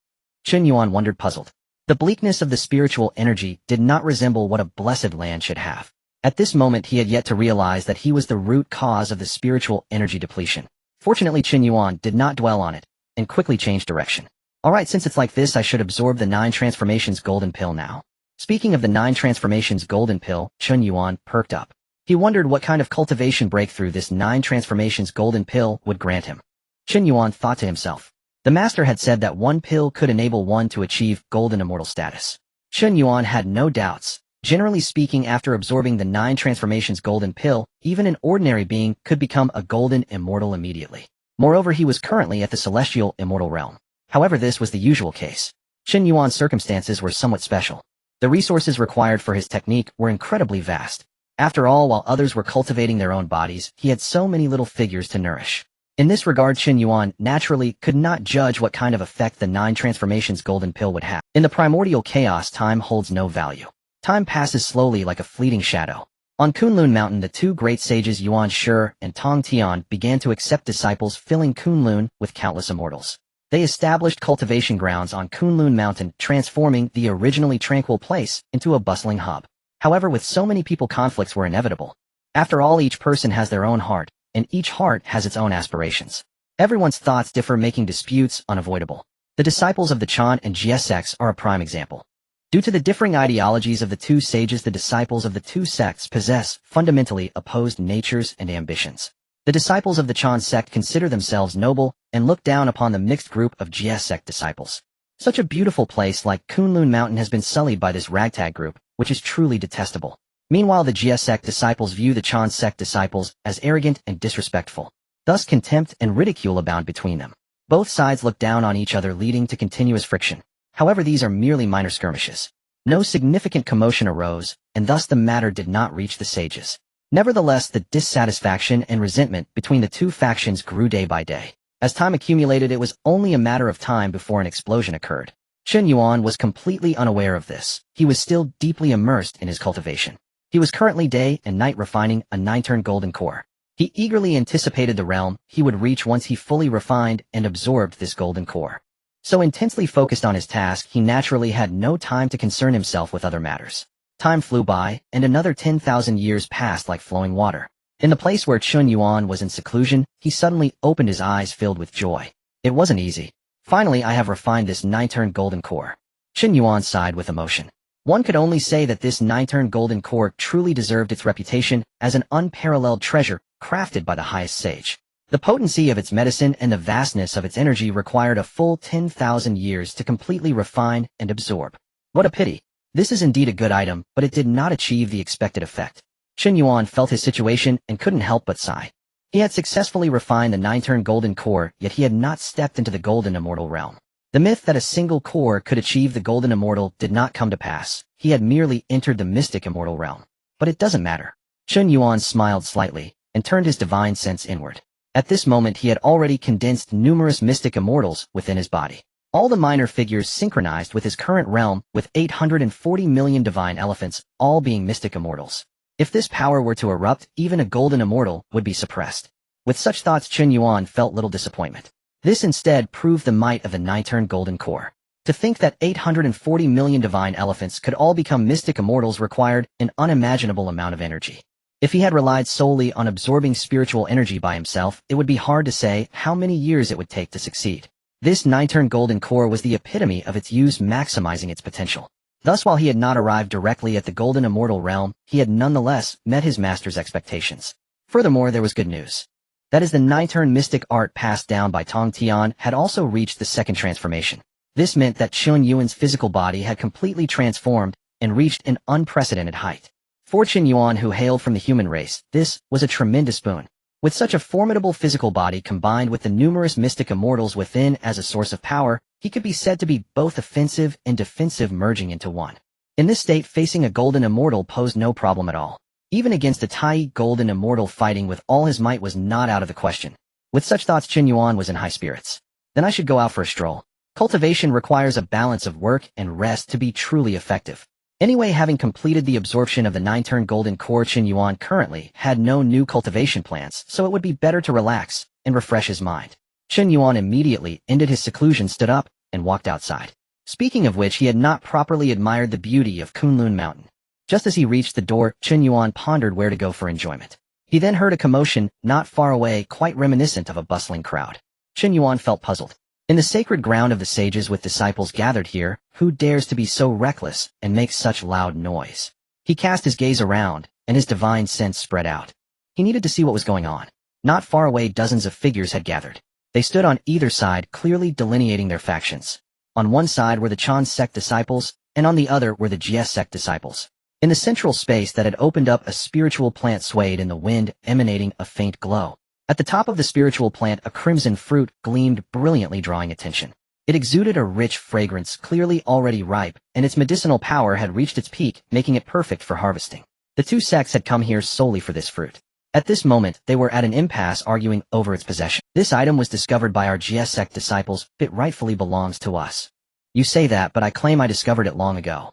S1: Chen Yuan wondered, puzzled. The bleakness of the spiritual energy did not resemble what a blessed land should have. At this moment, he had yet to realize that he was the root cause of the spiritual energy depletion. Fortunately, Chen Yuan did not dwell on it, and quickly changed direction. Alright, since it's like this, I should absorb the 9 transformations golden pill now. Speaking of the 9 transformations golden pill, Chen Yuan perked up. He wondered what kind of cultivation breakthrough this 9 transformations golden pill would grant him. Chen Yuan thought to himself. The master had said that one pill could enable one to achieve golden immortal status. Chen Yuan had no doubts. Generally speaking, after absorbing the 9 transformations golden pill, even an ordinary being could become a golden immortal immediately. Moreover, he was currently at the celestial immortal realm. However, this was the usual case. Chen Yuan's circumstances were somewhat special. The resources required for his technique were incredibly vast. After all, while others were cultivating their own bodies, he had so many little figures to nourish. In this regard, Chen Yuan naturally could not judge what kind of effect the 9 transformations golden pill would have. In the primordial chaos, time holds no value. Time passes slowly like a fleeting shadow. On Kunlun Mountain, the 2 great sages Yuan Shi and Tongtian began to accept disciples, filling Kunlun with countless immortals. They established cultivation grounds on Kunlun Mountain, transforming the originally tranquil place into a bustling hub. However, with so many people, conflicts were inevitable. After all, each person has their own heart, and each heart has its own aspirations. Everyone's thoughts differ, making disputes unavoidable. The disciples of the Chen and Jie sects are a prime example. Due to the differing ideologies of the 2 sages, the disciples of the 2 sects possess fundamentally opposed natures and ambitions. The disciples of the Chen sect consider themselves noble and look down upon the mixed group of Jie sect disciples. Such a beautiful place like Kunlun Mountain has been sullied by this ragtag group, which is truly detestable. Meanwhile, the Jie sect disciples view the Chen sect disciples as arrogant and disrespectful. Thus, contempt and ridicule abound between them. Both sides look down on each other, leading to continuous friction. However, these are merely minor skirmishes. No significant commotion arose, and thus the matter did not reach the sages. Nevertheless, the dissatisfaction and resentment between the 2 factions grew day by day. As time accumulated, it was only a matter of time before an explosion occurred. Chen Yuan was completely unaware of this. He was still deeply immersed in his cultivation. He was currently day and night refining a 9-turn golden core. He eagerly anticipated the realm he would reach once he fully refined and absorbed this golden core. So intensely focused on his task, he naturally had no time to concern himself with other matters. Time flew by, and another 10,000 years passed like flowing water. In the place where Chen Yuan was in seclusion, he suddenly opened his eyes filled with joy. It wasn't easy. Finally, I have refined this 9-turn golden core. Chen Yuan sighed with emotion. One could only say that this 9-turn golden core truly deserved its reputation as an unparalleled treasure crafted by the highest sage. The potency of its medicine and the vastness of its energy required a full 10,000 years to completely refine and absorb. What a pity. This is indeed a good item, but it did not achieve the expected effect. Chen Yuan felt his situation and couldn't help but sigh. He had successfully refined the 9-turn golden core, yet he had not stepped into the golden immortal realm. The myth that a single core could achieve the golden immortal did not come to pass. He had merely entered the mystic immortal realm. But it doesn't matter. Chen Yuan smiled slightly and turned his divine sense inward. At this moment he had already condensed numerous mystic immortals within his body. All the minor figures synchronized with his current realm, with 840 million divine elephants, all being mystic immortals. If this power were to erupt, even a golden immortal would be suppressed. With such thoughts, Chen Yuan felt little disappointment. This instead proved the might of the 9-turn golden core. To think that 840 million divine elephants could all become mystic immortals required an unimaginable amount of energy. If he had relied solely on absorbing spiritual energy by himself, it would be hard to say how many years it would take to succeed. This 9-turn golden core was the epitome of its use, maximizing its potential. Thus, while he had not arrived directly at the golden immortal realm, he had nonetheless met his master's expectations. Furthermore, there was good news. That is, the 9-turn mystic art passed down by Tongtian had also reached the second transformation. This meant that Chen Yuan's physical body had completely transformed and reached an unprecedented height. For Chen Yuan, who hailed from the human race, this was a tremendous boon. With such a formidable physical body combined with the numerous mystic immortals within as a source of power, he could be said to be both offensive and defensive merging into one. In this state, facing a golden immortal posed no problem at all. Even against a Tai golden immortal, fighting with all his might was not out of the question. With such thoughts, Chen Yuan was in high spirits. Then I should go out for a stroll. Cultivation requires a balance of work and rest to be truly effective. Anyway, having completed the absorption of the 9-turn golden core, Chen Yuan currently had no new cultivation plans, so it would be better to relax and refresh his mind. Chen Yuan immediately ended his seclusion, stood up, and walked outside. Speaking of which, he had not properly admired the beauty of Kunlun Mountain. Just as he reached the door, Chen Yuan pondered where to go for enjoyment. He then heard a commotion not far away, quite reminiscent of a bustling crowd. Chen Yuan felt puzzled. In the sacred ground of the sages with disciples gathered here, who dares to be so reckless and make such loud noise? He cast his gaze around, and his divine sense spread out. He needed to see what was going on. Not far away, dozens of figures had gathered. They stood on either side, clearly delineating their factions. On one side were the Chen Sect disciples, and on the other were the Jie Sect disciples. In the central space that had opened up, a spiritual plant swayed in the wind, emanating a faint glow. At the top of the spiritual plant, a crimson fruit gleamed brilliantly, drawing attention. It exuded a rich fragrance, clearly already ripe, and its medicinal power had reached its peak, making it perfect for harvesting. The two sects had come here solely for this fruit. At this moment, they were at an impasse, arguing over its possession. This item was discovered by our Jie Sect disciples. It rightfully belongs to us. You say that, but I claim I discovered it long ago.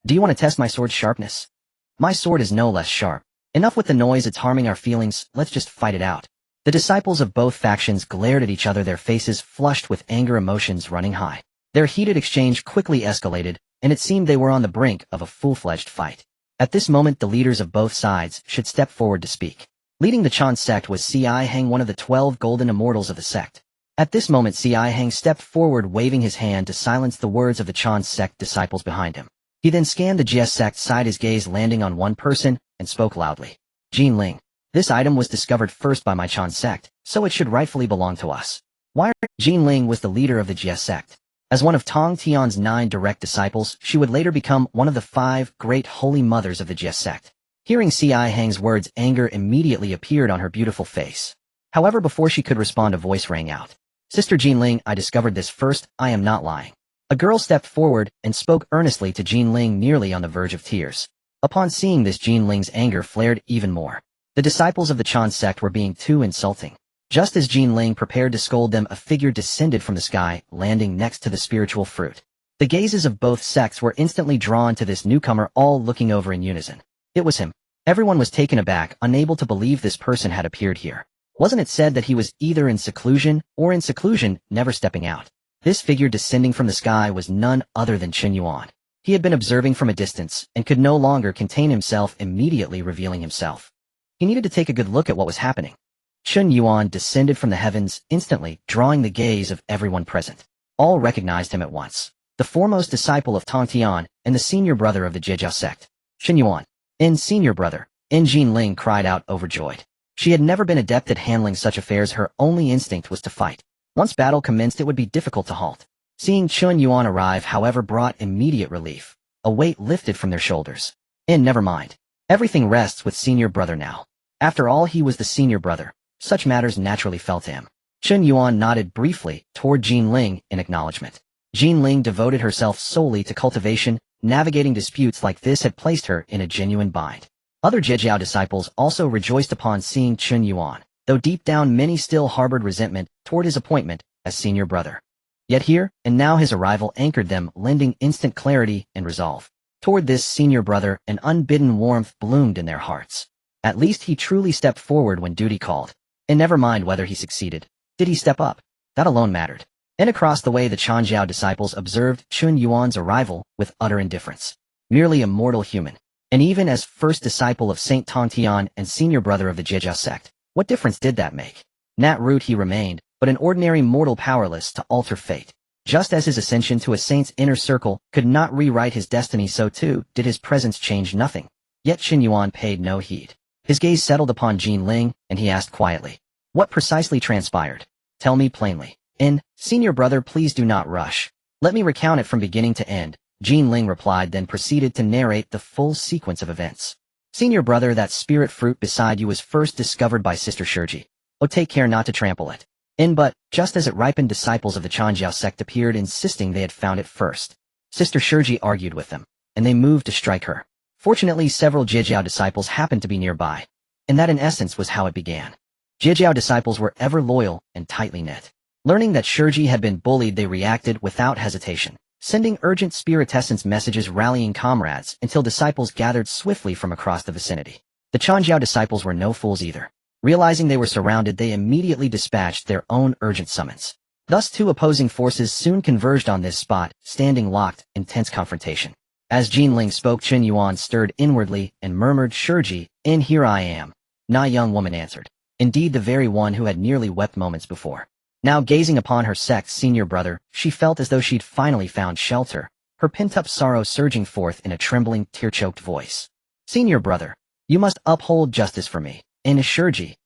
S1: Do you want to test my sword's sharpness? My sword is no less sharp. Enough with the noise, it's harming our feelings, let's just fight it out. The disciples of both factions glared at each other, their faces flushed with anger, emotions running high. Their heated exchange quickly escalated, and it seemed they were on the brink of a full-fledged fight. At this moment, the leaders of both sides should step forward to speak. Leading the Chen sect was Si Hang, one of the 12 golden immortals of the sect. At this moment, Si Hang stepped forward, waving his hand to silence the words of the Chen sect disciples behind him. He then scanned the Jie sect side, his gaze landing on one person, and spoke loudly. Jin Ling. This item was discovered first by my Chen sect, so it should rightfully belong to us. Why? Jin Ling was the leader of the Jie sect. As one of Tongtian's 9 direct disciples, she would later become one of the 5 great holy mothers of the Jie sect. Hearing Si Hang's words, anger immediately appeared on her beautiful face. However, before she could respond, a voice rang out. Sister Jin Ling, I discovered this first, I am not lying. A girl stepped forward and spoke earnestly to Jin Ling, nearly on the verge of tears. Upon seeing this, Jin Ling's anger flared even more. The disciples of the Chen sect were being too insulting. Just as Jin Ling prepared to scold them, a figure descended from the sky, landing next to the spiritual fruit. The gazes of both sects were instantly drawn to this newcomer, all looking over in unison. It was him. Everyone was taken aback, unable to believe this person had appeared here. Wasn't it said that he was either in seclusion, never stepping out? This figure descending from the sky was none other than Chen Yuan. He had been observing from a distance, and could no longer contain himself, immediately revealing himself. He needed to take a good look at what was happening. Chen Yuan descended from the heavens, instantly, drawing the gaze of everyone present. All recognized him at once. The foremost disciple of Tongtian, and the senior brother of the Jiejiao sect. Chen Yuan. Senior brother. Jinling cried out, overjoyed. She had never been adept at handling such affairs. Her only instinct was to fight. Once battle commenced, it would be difficult to halt. Seeing Chen Yuan arrive, however, brought immediate relief. A weight lifted from their shoulders. Never mind. Everything rests with senior brother now. After all, he was the senior brother. Such matters naturally fell to him. Chen Yuan nodded briefly toward Jinling in acknowledgement. Jinling devoted herself solely to cultivation. Navigating disputes like this had placed her in a genuine bind. Other Jiejiao disciples also rejoiced upon seeing Chen Yuan, though deep down many still harbored resentment toward his appointment as senior brother. Yet here and now his arrival anchored them, lending instant clarity and resolve. Toward this senior brother, an unbidden warmth bloomed in their hearts. At least he truly stepped forward when duty called. And never mind whether he succeeded. Did he step up? That alone mattered. And across the way the Changjiao disciples observed Chen Yuan's arrival with utter indifference. Merely a mortal human. And even as first disciple of Saint Tongtian and senior brother of the Jiejiao sect, what difference did that make? Nat root he remained, but an ordinary mortal powerless to alter fate. Just as his ascension to a saint's inner circle could not rewrite his destiny, so too did his presence change nothing. Yet Chen Yuan paid no heed. His gaze settled upon Jinling, and he asked quietly, "What precisely transpired? Tell me plainly." Senior brother, please do not rush. Let me recount it from beginning to end, Jinling replied, then proceeded to narrate the full sequence of events. Senior brother, that spirit fruit beside you was first discovered by Sister Shurji. Oh, take care not to trample it. But, just as it ripened, disciples of the Changjiao sect appeared, insisting they had found it first. Sister Shurji argued with them, and they moved to strike her. Fortunately, several Jiejiao disciples happened to be nearby, and that in essence was how it began. Jiejiao disciples were ever loyal and tightly knit. Learning that Shurji had been bullied, they reacted without hesitation, sending urgent spirit essence messages rallying comrades until disciples gathered swiftly from across the vicinity. The Changjiao disciples were no fools either. Realizing they were surrounded, they immediately dispatched their own urgent summons. Thus two opposing forces soon converged on this spot, standing locked in tense confrontation. As Jinling spoke, Chen Yuan stirred inwardly and murmured, "Shurji, here I am." Na young woman answered. Indeed, the very one who had nearly wept moments before. Now gazing upon her sect's senior brother, she felt as though she'd finally found shelter, her pent-up sorrow surging forth in a trembling, tear-choked voice. "Senior brother, you must uphold justice for me." Shurji.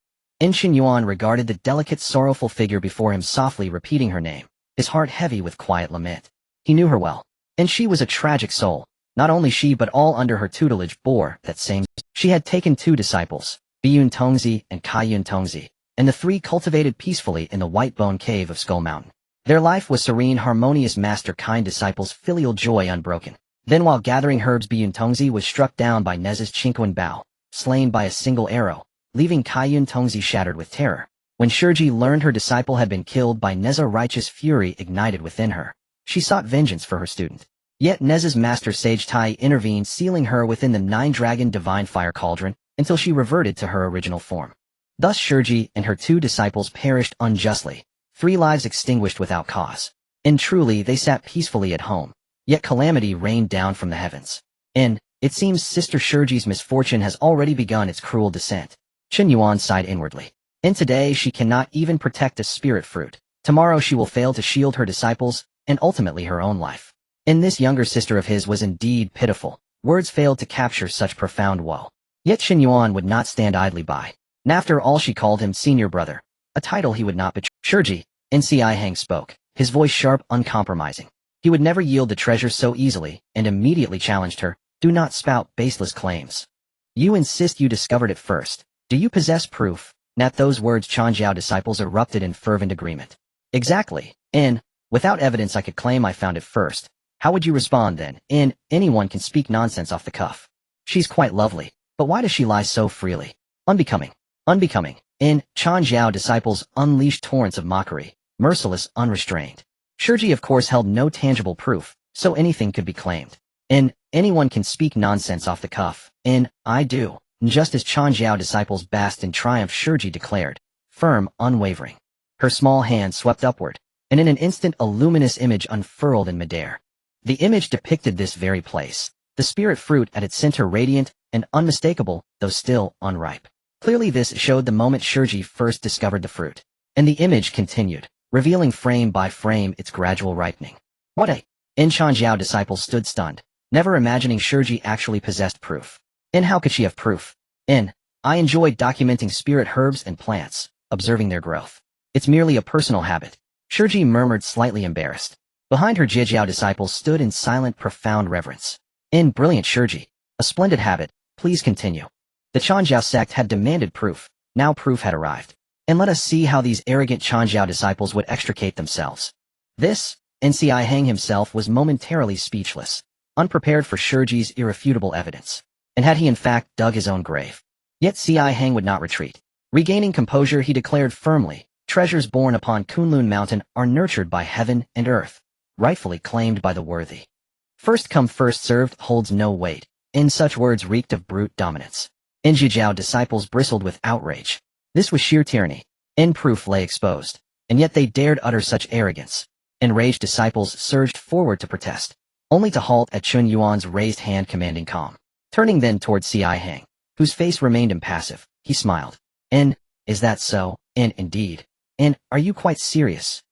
S1: Chen Yuan regarded the delicate, sorrowful figure before him, softly repeating her name, his heart heavy with quiet lament. He knew her well, and she was a tragic soul. Not only she but all under her tutelage bore that same. She had taken two disciples, Biyun Tongzi and Kaiyun Tongzi, and the three cultivated peacefully in the white bone cave of Skull Mountain. Their life was serene, harmonious, master kind disciples, filial joy unbroken. Then while gathering herbs, Biyun Tongzi was struck down by Neza's Chinquan Bao, slain by a single arrow, leaving Kaiyun Tongzi shattered with terror. When Shurji learned her disciple had been killed by Neza, righteous fury ignited within her. She sought vengeance for her student. Yet Neza's master sage Tai intervened, sealing her within the nine-dragon divine fire cauldron until she reverted to her original form. Thus Shurji and her two disciples perished unjustly, 3 lives extinguished without cause. And truly they sat peacefully at home, yet calamity rained down from the heavens. It seems Sister Shurji's misfortune has already begun its cruel descent. Chen Yuan sighed inwardly. And today she cannot even protect a spirit fruit. Tomorrow she will fail to shield her disciples, and ultimately her own life. And this younger sister of his was indeed pitiful. Words failed to capture such profound woe. Yet Chen Yuan would not stand idly by. And after all, she called him senior brother, a title he would not betray. Shurji, Nci Hang spoke, his voice sharp, uncompromising. He would never yield the treasure so easily, and immediately challenged her, "Do not spout baseless claims. You insist you discovered it first. Do you possess proof?" At those words, Changjiao disciples erupted in fervent agreement. "Exactly. Without evidence I could claim I found it first. How would you respond then? Anyone can speak nonsense off the cuff. She's quite lovely, but why does she lie so freely? Unbecoming. Unbecoming." Changjiao disciples unleashed torrents of mockery, merciless, unrestrained. Shurji of course held no tangible proof, So anything could be claimed. And anyone can speak nonsense off the cuff. And I do. Just as Chen Jiao disciples basked in triumph, Shiji declared, firm, unwavering. Her small hand swept upward, and in an instant a luminous image unfurled in midair. The image depicted this very place, the spirit fruit at its center radiant and unmistakable, though still unripe. Clearly this showed the moment Shiji first discovered the fruit. And the image continued, revealing frame by frame its gradual ripening. What a... In Chen Jiao disciples stood stunned, never imagining Shiji actually possessed proof. And how could she have proof? I enjoyed documenting spirit herbs and plants, observing their growth. It's merely a personal habit. Shiji murmured, slightly embarrassed. Behind her, Jiejiao disciples stood in silent, profound reverence. Brilliant Shiji. A splendid habit. Please continue. The Changjiao sect had demanded proof. Now proof had arrived. And let us see how these arrogant Changjiao disciples would extricate themselves. This, Nci Hang himself was momentarily speechless, unprepared for Shiji's irrefutable evidence. And had he in fact dug his own grave? Yet Ci Hang would not retreat. Regaining composure, he declared firmly, treasures born upon Kunlun Mountain are nurtured by heaven and earth, rightfully claimed by the worthy. First come first served holds no weight. In such words reeked of brute dominance. Jiejiao disciples bristled with outrage. This was sheer tyranny. Proof lay exposed. And yet they dared utter such arrogance. Enraged disciples surged forward to protest, only to halt at Chen Yuan's raised hand commanding calm. Turning then toward Ci Hang, whose face remained impassive, he smiled. Is that so? Indeed. Are you quite serious?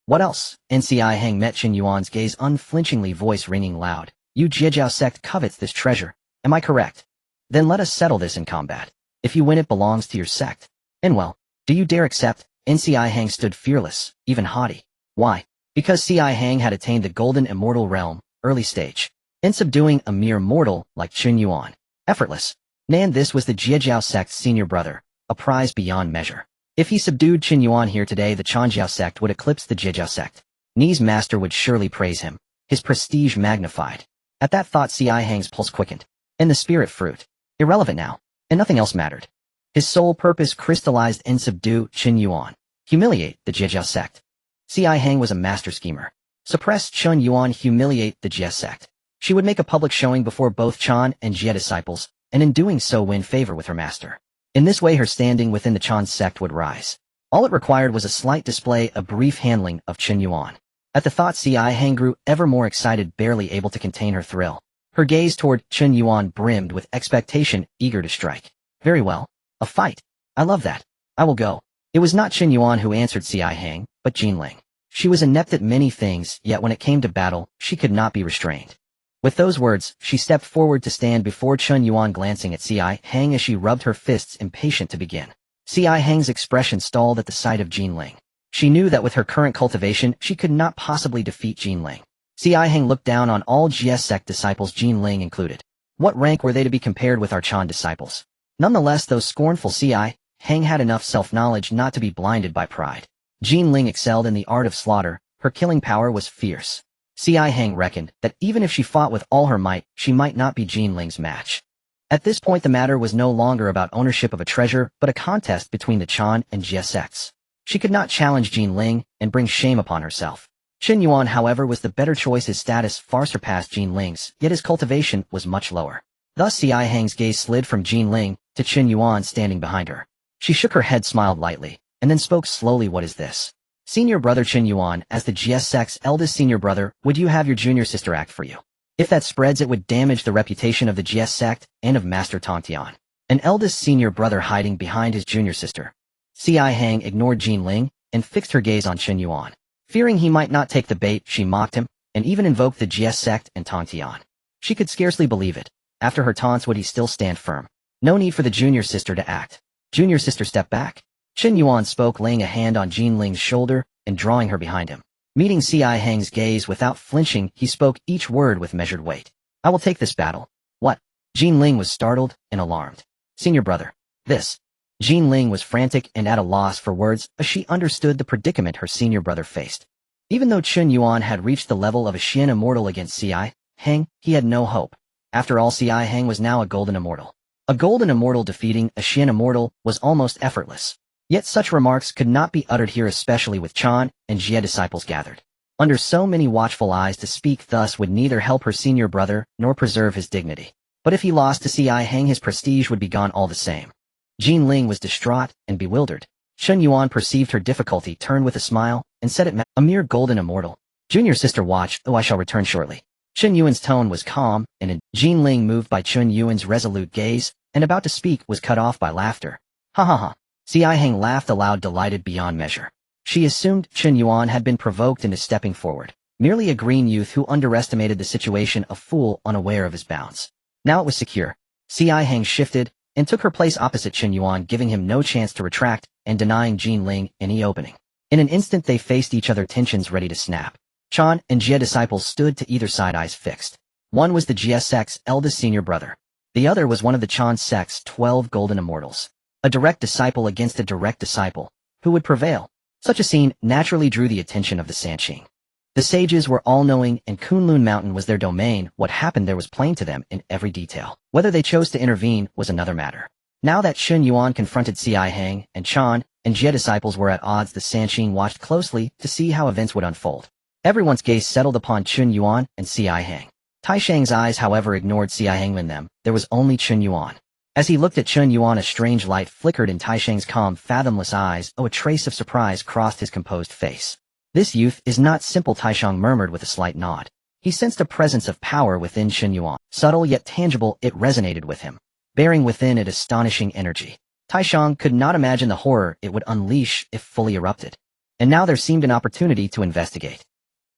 S1: What else? Ci Hang met Chen Yuan's gaze, unflinchingly, voice ringing loud. You Jiejiao sect covets this treasure. Am I correct? Then let us settle this in combat. If you win, it belongs to your sect. Well, do you dare accept? Ci Hang stood fearless, even haughty. Why? Because Ci Hang had attained the golden immortal realm, early stage. Subduing a mere mortal like Chen Yuan. Effortless. Nan, this was the Jiejiao sect's senior brother, a prize beyond measure. If he subdued Chen Yuan here today, the Changjiao sect would eclipse the Jiejiao sect. Ni's master would surely praise him, his prestige magnified. At that thought, Ci Hang's pulse quickened. The spirit fruit. Irrelevant now, and nothing else mattered. His sole purpose crystallized in subdue Chen Yuan, humiliate the Jiejiao sect. Ci Hang was a master schemer. Suppress Chen Yuan, humiliate the Jie sect. She would make a public showing before both Chan and Jie disciples, and in doing so win favor with her master. In this way her standing within the Chan sect would rise. All it required was a slight display, a brief handling of Chen Yuan. At the thought, Ci Hang grew ever more excited, barely able to contain her thrill. Her gaze toward Chen Yuan brimmed with expectation, eager to strike. Very well. A fight. I love that. I will go. It was not Chen Yuan who answered Ci Hang, but Jinling. She was inept at many things, yet when it came to battle, she could not be restrained. With those words, she stepped forward to stand before Chen Yuan, glancing at Ci Hang as she rubbed her fists, impatient to begin. Ci Hang's expression stalled at the sight of Jinling. She knew that with her current cultivation, she could not possibly defeat Jinling. Ci Hang looked down on all Jie sect disciples, Jinling included. What rank were they to be compared with our Chan disciples? Nonetheless, though scornful, Ci Hang had enough self-knowledge not to be blinded by pride. Jinling excelled in the art of slaughter, her killing power was fierce. Ci Hang reckoned that even if she fought with all her might, she might not be Jinling's match. At this point the matter was no longer about ownership of a treasure, but a contest between the Chan and Jie sects. She could not challenge Jinling and bring shame upon herself. Chen Yuan, however, was the better choice. His status far surpassed Jinling's, yet his cultivation was much lower. Thus Ci Hang's gaze slid from Jinling to Chen Yuan standing behind her. She shook her head, smiled lightly, and then spoke slowly. What is this? Senior brother Chen Yuan, as the Jie sect's eldest senior brother, would you have your junior sister act for you? If that spreads, it would damage the reputation of the Jie sect and of Master Tongtian. An eldest senior brother hiding behind his junior sister. Ci Hang ignored Jinling and fixed her gaze on Chen Yuan. Fearing he might not take the bait, she mocked him, and even invoked the Jie sect and Tongtian. She could scarcely believe it. After her taunts, would he still stand firm? No need for the junior sister to act. Junior sister, step back. Chen Yuan spoke, laying a hand on Jinling's shoulder and drawing her behind him. Meeting Ci Hang's gaze without flinching, he spoke each word with measured weight. I will take this battle. What? Jinling was startled and alarmed. Senior brother. This. Jinling was frantic and at a loss for words, as she understood the predicament her senior brother faced. Even though Chen Yuan had reached the level of a Xian immortal against Ci Hang, he had no hope. After all, Ci Hang was now a golden immortal. A golden immortal defeating a Xian immortal was almost effortless. Yet such remarks could not be uttered here, especially with Chan and Jie disciples gathered. Under so many watchful eyes, to speak thus would neither help her senior brother nor preserve his dignity. But if he lost to Hang, his prestige would be gone all the same. Jin Ling was distraught and bewildered. Chen Yuan perceived her difficulty, turned with a smile, and said it a mere golden immortal. Junior sister, watch, though I shall return shortly. Chen Yuan's tone was calm, and Jin Ling, moved by Chen Yuan's resolute gaze, and about to speak, was cut off by laughter. Ha ha ha. Hang laughed aloud, delighted beyond measure. She assumed Chen Yuan had been provoked into stepping forward. Merely a green youth who underestimated the situation, a fool unaware of his bounds. Now it was secure. Hang shifted and took her place opposite Chen Yuan, giving him no chance to retract and denying Jin Ling any opening. In an instant they faced each other, tensions ready to snap. Chan and Jie disciples stood to either side, eyes fixed. One was the Jie sect's eldest senior brother. The other was one of the Chan sect's 12 golden immortals. A direct disciple against a direct disciple. Who would prevail? Such a scene naturally drew the attention of the Sanqing. The sages were all-knowing, and Kunlun Mountain was their domain. What happened there was plain to them in every detail. Whether they chose to intervene was another matter. Now that Chen Yuan confronted Hang, and Chan and Jie disciples were at odds, the Sanqing watched closely to see how events would unfold. Everyone's gaze settled upon Chen Yuan and Hang. Taishang's eyes, however, ignored Hang. In them, there was only Chen Yuan. As he looked at Chen Yuan, a strange light flickered in Taishang's calm, fathomless eyes. Oh, a trace of surprise crossed his composed face. This youth is not simple, Taishang murmured with a slight nod. He sensed a presence of power within Chen Yuan. Subtle yet tangible, it resonated with him, bearing within it astonishing energy. Taishang could not imagine the horror it would unleash if fully erupted. And now there seemed an opportunity to investigate.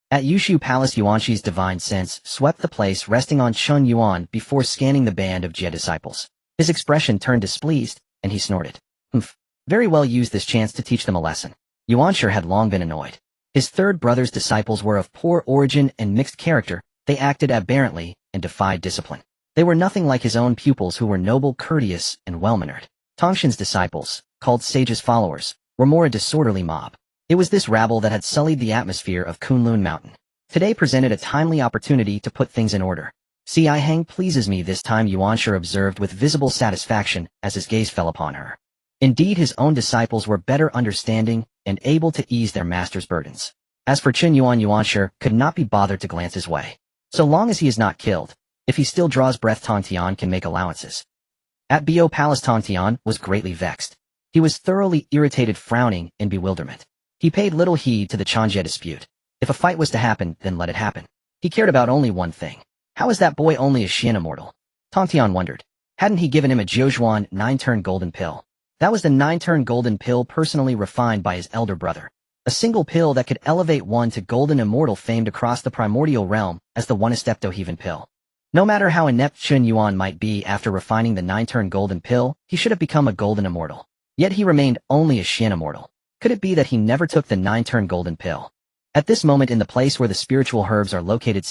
S1: At Yushu Palace, Yuanxi's divine sense swept the place, resting on Chen Yuan before scanning the band of Jie disciples. His expression turned displeased, and he snorted. Humph. Very well, use this chance to teach them a lesson. Yuanshi had long been annoyed. His third brother's disciples were of poor origin and mixed character. They acted aberrantly and defied discipline. They were nothing like his own pupils, who were noble, courteous, and well-mannered. Tongtian's disciples, called sages' followers, were more a disorderly mob. It was this rabble that had sullied the atmosphere of Kunlun Mountain. Today presented a timely opportunity to put things in order. Hang pleases me this time, Yuanshi observed with visible satisfaction as his gaze fell upon her. Indeed, his own disciples were better understanding and able to ease their master's burdens. As for Chen Yuan, Yuanshi could not be bothered to glance his way. So long as he is not killed, if he still draws breath, Tongtian can make allowances. At Bo Palace, Tongtian was greatly vexed. He was thoroughly irritated, frowning in bewilderment. He paid little heed to the Chanjie dispute. If a fight was to happen, then let it happen. He cared about only one thing. How is that boy only a Xian immortal? Tongtian wondered. Hadn't he given him a Jiuzhuan 9-turn golden pill? That was the 9-turn golden pill personally refined by his elder brother. A single pill that could elevate one to golden immortal, famed across the primordial realm as the one-steptoheven pill. No matter how inept Chen Yuan might be after refining the 9-turn golden pill, he should have become a golden immortal. Yet he remained only a Xian immortal. Could it be that he never took the 9-turn golden pill? At this moment, in the place where the spiritual herbs are located,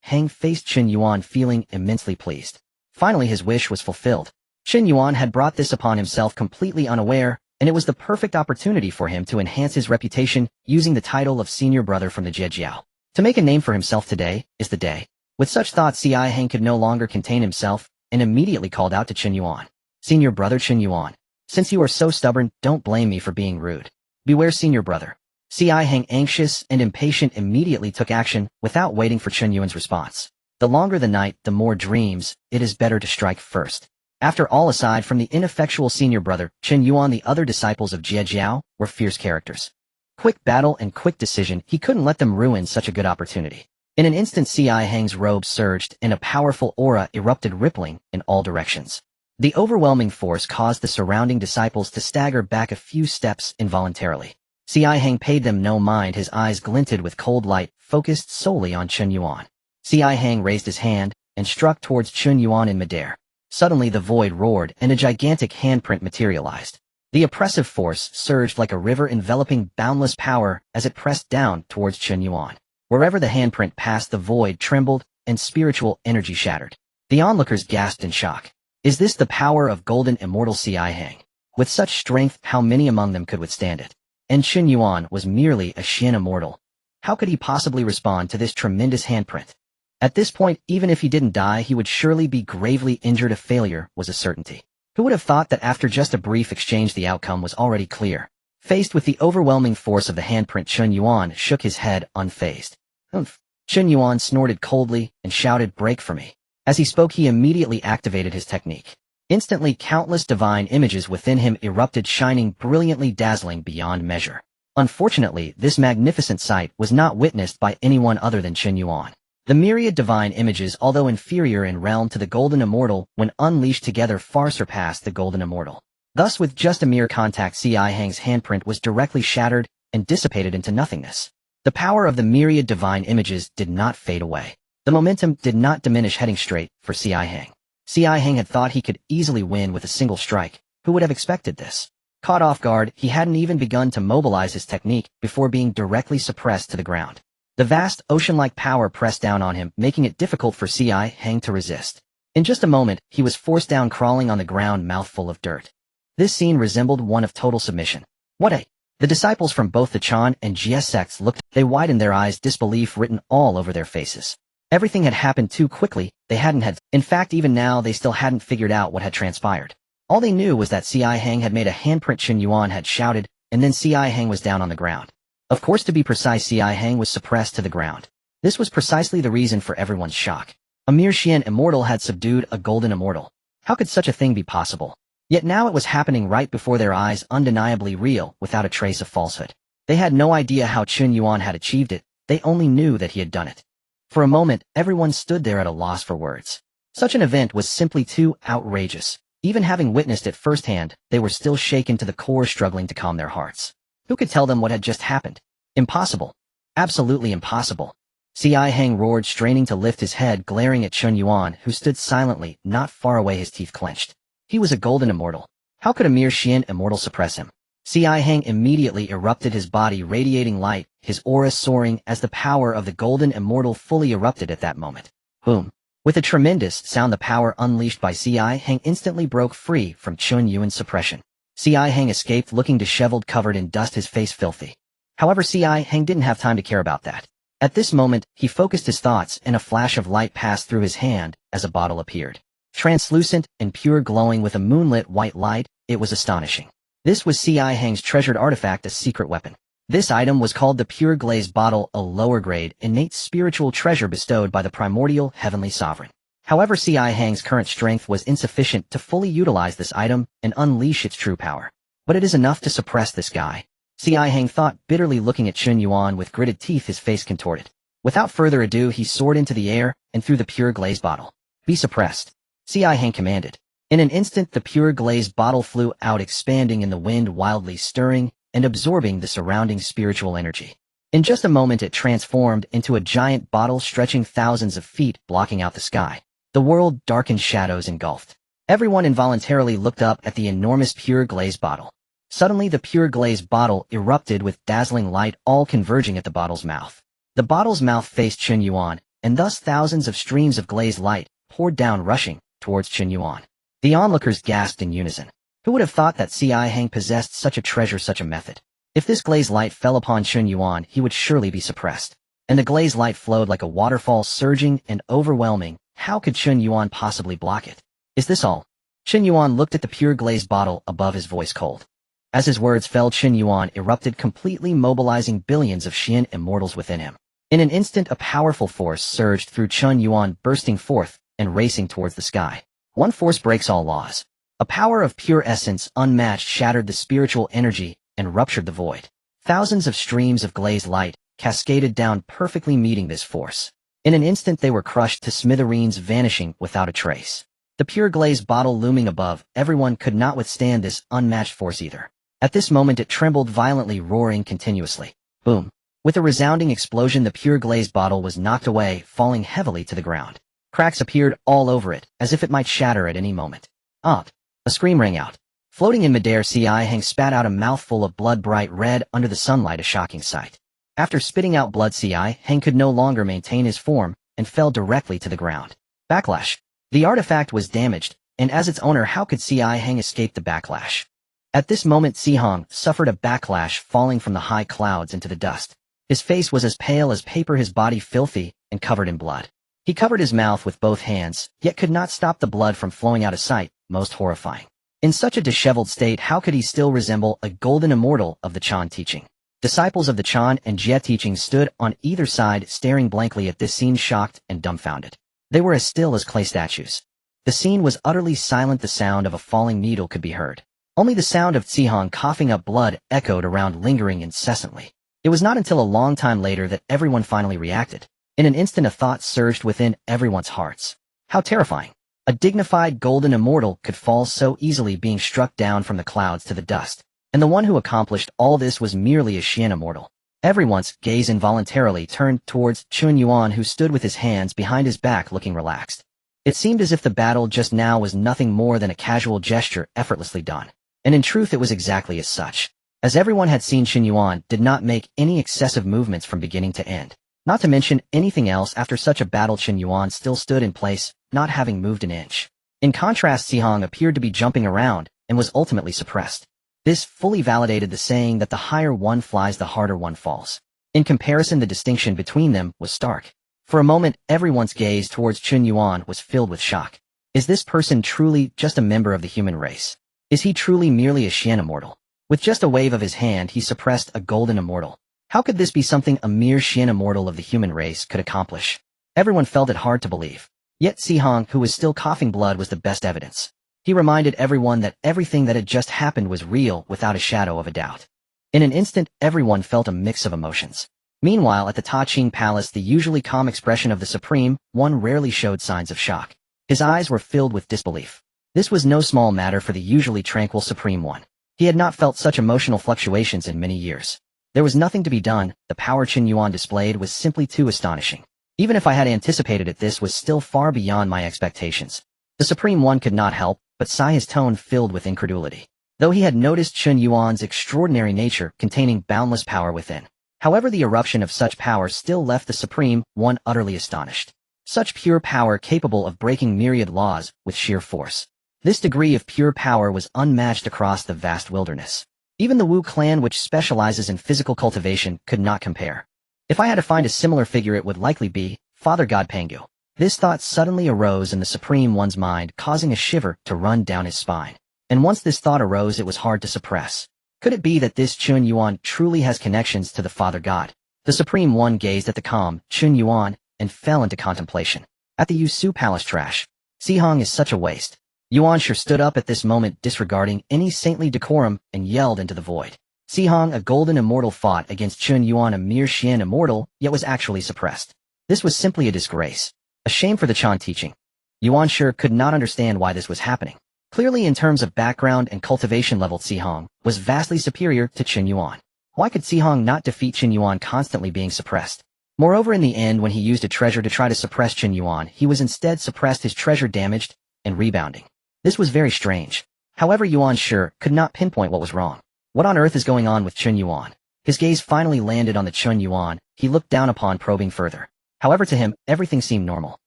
S1: Hang faced Chen Yuan, feeling immensely pleased. Finally his wish was fulfilled. Chen Yuan had brought this upon himself completely unaware, and it was the perfect opportunity for him to enhance his reputation using the title of senior brother from the Jiejiao. To make a name for himself, today is the day. With such thoughts, Hang could no longer contain himself and immediately called out to Chen Yuan. Senior brother Chen Yuan, since you are so stubborn, don't blame me for being rude. Beware, senior brother. Hang, anxious and impatient, immediately took action without waiting for Chen Yuan's response. The longer the night, the more dreams. It is better to strike first. After all, aside from the ineffectual senior brother, Chen Yuan, the other disciples of Jiejiao were fierce characters. Quick battle and quick decision, he couldn't let them ruin such a good opportunity. In an instant, Hang's robe surged and a powerful aura erupted, rippling in all directions. The overwhelming force caused the surrounding disciples to stagger back a few steps involuntarily. Hang paid them no mind, his eyes glinted with cold light, focused solely on Chen Yuan. Hang raised his hand and struck towards Chen Yuan in midair. Suddenly the void roared and a gigantic handprint materialized. The oppressive force surged like a river, enveloping boundless power as it pressed down towards Chen Yuan. Wherever the handprint passed, the void trembled and spiritual energy shattered. The onlookers gasped in shock. Is this the power of golden immortal Hang? With such strength, how many among them could withstand it? And Chen Yuan was merely a Xian immortal. How could he possibly respond to this tremendous handprint? At this point, even if he didn't die, he would surely be gravely injured. A failure was a certainty. Who would have thought that after just a brief exchange the outcome was already clear? Faced with the overwhelming force of the handprint, Chen Yuan shook his head, unfazed. Humph. Chen Yuan snorted coldly and shouted, "Break for me." As he spoke, he immediately activated his technique. Instantly, countless divine images within him erupted, shining brilliantly, dazzling beyond measure. Unfortunately, this magnificent sight was not witnessed by anyone other than Chen Yuan. The myriad divine images, although inferior in realm to the Golden Immortal, when unleashed together far surpassed the Golden Immortal. Thus, with just a mere contact, C.I. Hang's handprint was directly shattered and dissipated into nothingness. The power of the myriad divine images did not fade away. The momentum did not diminish, heading straight for C.I. Hang. C.I. Hang had thought he could easily win with a single strike. Who would have expected this? Caught off guard, he hadn't even begun to mobilize his technique before being directly suppressed to the ground. The vast, ocean-like power pressed down on him, making it difficult for C.I. Hang to resist. In just a moment, he was forced down, crawling on the ground, mouthful of dirt. This scene resembled one of total submission. What a... The disciples from both the Chan and Jie sects looked. They widened their eyes, disbelief written all over their faces. Everything had happened too quickly. They hadn't had. In fact, even now, they still hadn't figured out what had transpired. All they knew was that C.I. Hang had made a handprint. Chen Yuan had shouted, and then C.I. Hang was down on the ground. Of course, to be precise, C.I. Hang was suppressed to the ground. This was precisely the reason for everyone's shock. A mere Xian immortal had subdued a golden immortal. How could such a thing be possible? Yet now it was happening right before their eyes, undeniably real, without a trace of falsehood. They had no idea how Chen Yuan had achieved it. They only knew that he had done it. For a moment, everyone stood there at a loss for words. Such an event was simply too outrageous. Even having witnessed it firsthand, they were still shaken to the core, struggling to calm their hearts. Who could tell them what had just happened? Impossible. Absolutely impossible. C.I. Hang roared, straining to lift his head, glaring at Chen Yuan, who stood silently, not far away, his teeth clenched. He was a golden immortal. How could a mere Xian immortal suppress him? C.I. Hang immediately erupted, his body radiating light, his aura soaring as the power of the golden immortal fully erupted at that moment. Boom. With a tremendous sound, the power unleashed by C.I. Hang instantly broke free from Chen Yuan's suppression. C.I. Hang escaped, looking disheveled, covered in dust, his face filthy. However, C.I. Hang didn't have time to care about that. At this moment, he focused his thoughts, and a flash of light passed through his hand as a bottle appeared. Translucent and pure, glowing with a moonlit white light, it was astonishing. This was C.I. Hang's treasured artifact, a secret weapon. This item was called the Pure Glaze Bottle, a lower grade, innate spiritual treasure bestowed by the primordial Heavenly Sovereign. However, C.I. Hang's current strength was insufficient to fully utilize this item and unleash its true power. But it is enough to suppress this guy. C.I. Hang thought, bitterly looking at Chen Yuan with gritted teeth, his face contorted. Without further ado, he soared into the air and threw the Pure Glaze Bottle. Be suppressed. C.I. Hang commanded. In an instant, the Pure Glaze Bottle flew out, expanding in the wind, wildly stirring and absorbing the surrounding spiritual energy. In just a moment, it transformed into a giant bottle stretching thousands of feet, blocking out the sky. The world, dark in shadows, engulfed. Everyone involuntarily looked up at the enormous Pure Glaze Bottle. Suddenly, the Pure Glaze Bottle erupted with dazzling light, all converging at the bottle's mouth. The bottle's mouth faced Chen Yuan, and thus thousands of streams of glazed light poured down, rushing towards Chen Yuan. The onlookers gasped in unison. Who would have thought that C.I. Hang possessed such a treasure, such a method? If this glazed light fell upon Chen Yuan, he would surely be suppressed. And the glazed light flowed like a waterfall, surging and overwhelming. How could Chen Yuan possibly block it? Is this all? Chen Yuan looked at the pure glazed bottle above, his voice cold. As his words fell, Chen Yuan erupted, completely mobilizing billions of Xian immortals within him. In an instant, a powerful force surged through Chen Yuan, bursting forth and racing towards the sky. One force breaks all laws. A power of pure essence, unmatched, shattered the spiritual energy and ruptured the void. Thousands of streams of glazed light cascaded down, perfectly meeting this force. In an instant, they were crushed to smithereens, vanishing without a trace. The pure glazed bottle looming above, everyone could not withstand this unmatched force either. At this moment, it trembled violently, roaring continuously. Boom. With a resounding explosion, the pure glazed bottle was knocked away, falling heavily to the ground. Cracks appeared all over it, as if it might shatter at any moment. Up! A scream rang out. Floating in midair, C.I. Hang spat out a mouthful of blood, bright red under the sunlight, a shocking sight. After spitting out blood, C.I. Hang could no longer maintain his form and fell directly to the ground. Backlash. The artifact was damaged, and as its owner, how could C.I. Hang escape the backlash? At this moment, Hong suffered a backlash, falling from the high clouds into the dust. His face was as pale as paper, his body filthy and covered in blood. He covered his mouth with both hands, yet could not stop the blood from flowing out of sight, most horrifying. In such a disheveled state, how could he still resemble a golden immortal of the Chan teaching? Disciples of the Chan and Jie teaching stood on either side staring blankly at this scene, shocked and dumbfounded. They were as still as clay statues. The scene was utterly silent. The sound of a falling needle could be heard. Only the sound of Zihong coughing up blood echoed around, lingering incessantly. It was not until a long time later that everyone finally reacted. In an instant a thought surged within everyone's hearts. How terrifying! A dignified golden immortal could fall so easily, being struck down from the clouds to the dust. And the one who accomplished all this was merely a Xian immortal. Everyone's gaze involuntarily turned towards Chen Yuan, who stood with his hands behind his back looking relaxed. It seemed as if the battle just now was nothing more than a casual gesture effortlessly done. And in truth it was exactly as such. As everyone had seen, Chen Yuan did not make any excessive movements from beginning to end. Not to mention anything else, after such a battle Chen Yuan still stood in place, not having moved an inch. In contrast, Zihong appeared to be jumping around and was ultimately suppressed. This fully validated the saying that the higher one flies, the harder one falls. In comparison, the distinction between them was stark. For a moment, everyone's gaze towards Chen Yuan was filled with shock. Is this person truly just a member of the human race? Is he truly merely a Xian immortal? With just a wave of his hand, he suppressed a golden immortal. How could this be something a mere Xian immortal of the human race could accomplish? Everyone felt it hard to believe. Yet Zihong, who was still coughing blood, was the best evidence. He reminded everyone that everything that had just happened was real without a shadow of a doubt. In an instant, everyone felt a mix of emotions. Meanwhile, at the Ta Ching Palace, the usually calm expression of the Supreme One rarely showed signs of shock. His eyes were filled with disbelief. This was no small matter for the usually tranquil Supreme One. He had not felt such emotional fluctuations in many years. There was nothing to be done. The power Chen Yuan displayed was simply too astonishing. Even if I had anticipated it, this was still far beyond my expectations. The Supreme One could not help but sigh, his tone filled with incredulity. Though he had noticed Chen Yuan's extraordinary nature containing boundless power within. However, the eruption of such power still left the Supreme One utterly astonished. Such pure power capable of breaking myriad laws with sheer force. This degree of pure power was unmatched across the vast wilderness. Even the Wu clan, which specializes in physical cultivation, could not compare. If I had to find a similar figure, it would likely be Father God Pangu. This thought suddenly arose in the Supreme One's mind, causing a shiver to run down his spine. And once this thought arose, it was hard to suppress. Could it be that this Chen Yuan truly has connections to the Father God? The Supreme One gazed at the calm Chen Yuan and fell into contemplation. At the Yusu Palace trash. Zihong is such a waste. Yuan sure stood up at this moment, disregarding any saintly decorum, and yelled into the void. Zihong, a golden immortal, fought against Chen Yuan, a mere Xian immortal, yet was actually suppressed. This was simply a disgrace. A shame for the Chan teaching. Yuan sure could not understand why this was happening. Clearly, in terms of background and cultivation level, Zihong was vastly superior to Chen Yuan. Why could Zihong not defeat Chen Yuan, constantly being suppressed? Moreover, in the end, when he used a treasure to try to suppress Chen Yuan, he was instead suppressed, his treasure damaged and rebounding. This was very strange. However, Yuan sure could not pinpoint what was wrong. What on earth is going on with Chen Yuan? His gaze finally landed on the Chen Yuan. He looked down upon, probing further. However, to him, everything seemed normal.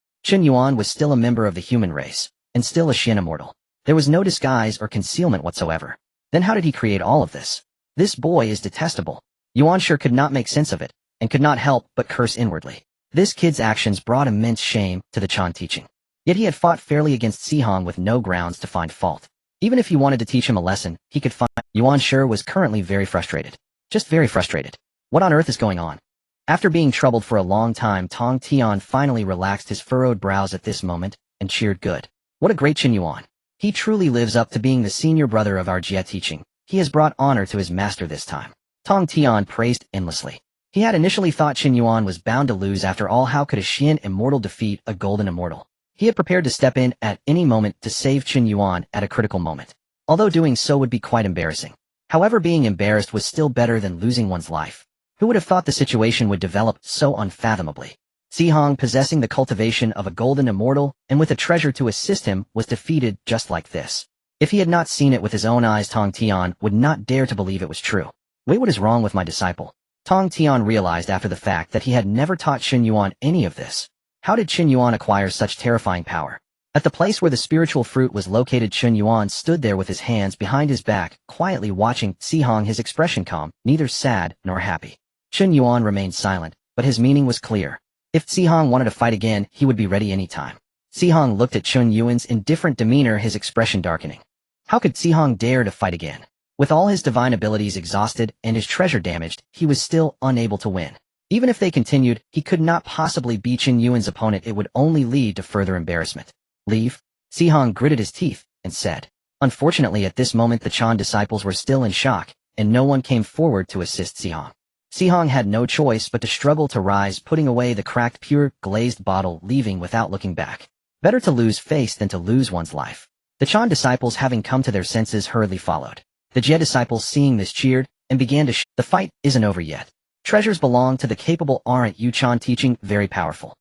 S1: Chen Yuan was still a member of the human race, and still a Xian immortal. There was no disguise or concealment whatsoever. Then how did he create all of this? This boy is detestable. Yuan sure could not make sense of it, and could not help but curse inwardly. This kid's actions brought immense shame to the Chan teaching. Yet he had fought fairly against Zihong with no grounds to find fault. Even if he wanted to teach him a lesson, he could find. Yuan sure was currently very frustrated. Just very frustrated. What on earth is going on? After being troubled for a long time, Tongtian finally relaxed his furrowed brows at this moment, and cheered. Good. What a great Chen Yuan. He truly lives up to being the senior brother of our Jie teaching. He has brought honor to his master this time. Tongtian praised endlessly. He had initially thought Chen Yuan was bound to lose. After all, how could a Xian immortal defeat a golden immortal? He had prepared to step in at any moment to save Chen Yuan at a critical moment. Although doing so would be quite embarrassing. However, being embarrassed was still better than losing one's life. Who would have thought the situation would develop so unfathomably? Zihong, possessing the cultivation of a golden immortal, and with a treasure to assist him, was defeated just like this. If he had not seen it with his own eyes, Tongtian would not dare to believe it was true. Wait, what is wrong with my disciple? Tongtian realized after the fact that he had never taught Chen Yuan any of this. How did Chen Yuan acquire such terrifying power? At the place where the spiritual fruit was located, Chen Yuan stood there with his hands behind his back, quietly watching Zihong, his expression calm, neither sad nor happy. Chen Yuan remained silent, but his meaning was clear. If Zihong wanted to fight again, he would be ready anytime. Zihong looked at Chen Yuan's indifferent demeanor, his expression darkening. How could Sihong dare to fight again? With all his divine abilities exhausted and his treasure damaged, he was still unable to win. Even if they continued, he could not possibly be Chen Yuan's opponent. It would only lead to further embarrassment. Leave? Sihong gritted his teeth and said. Unfortunately, at this moment the Chan disciples were still in shock, and no one came forward to assist Sihong. Sihong had no choice but to struggle to rise, putting away the cracked pure glazed bottle, leaving without looking back. Better to lose face than to lose one's life. The Chan disciples, having come to their senses, hurriedly followed. The Jie disciples, seeing this, cheered and began to the fight isn't over yet. Treasures belong to the capable, aren't you? Chan teaching, very powerful.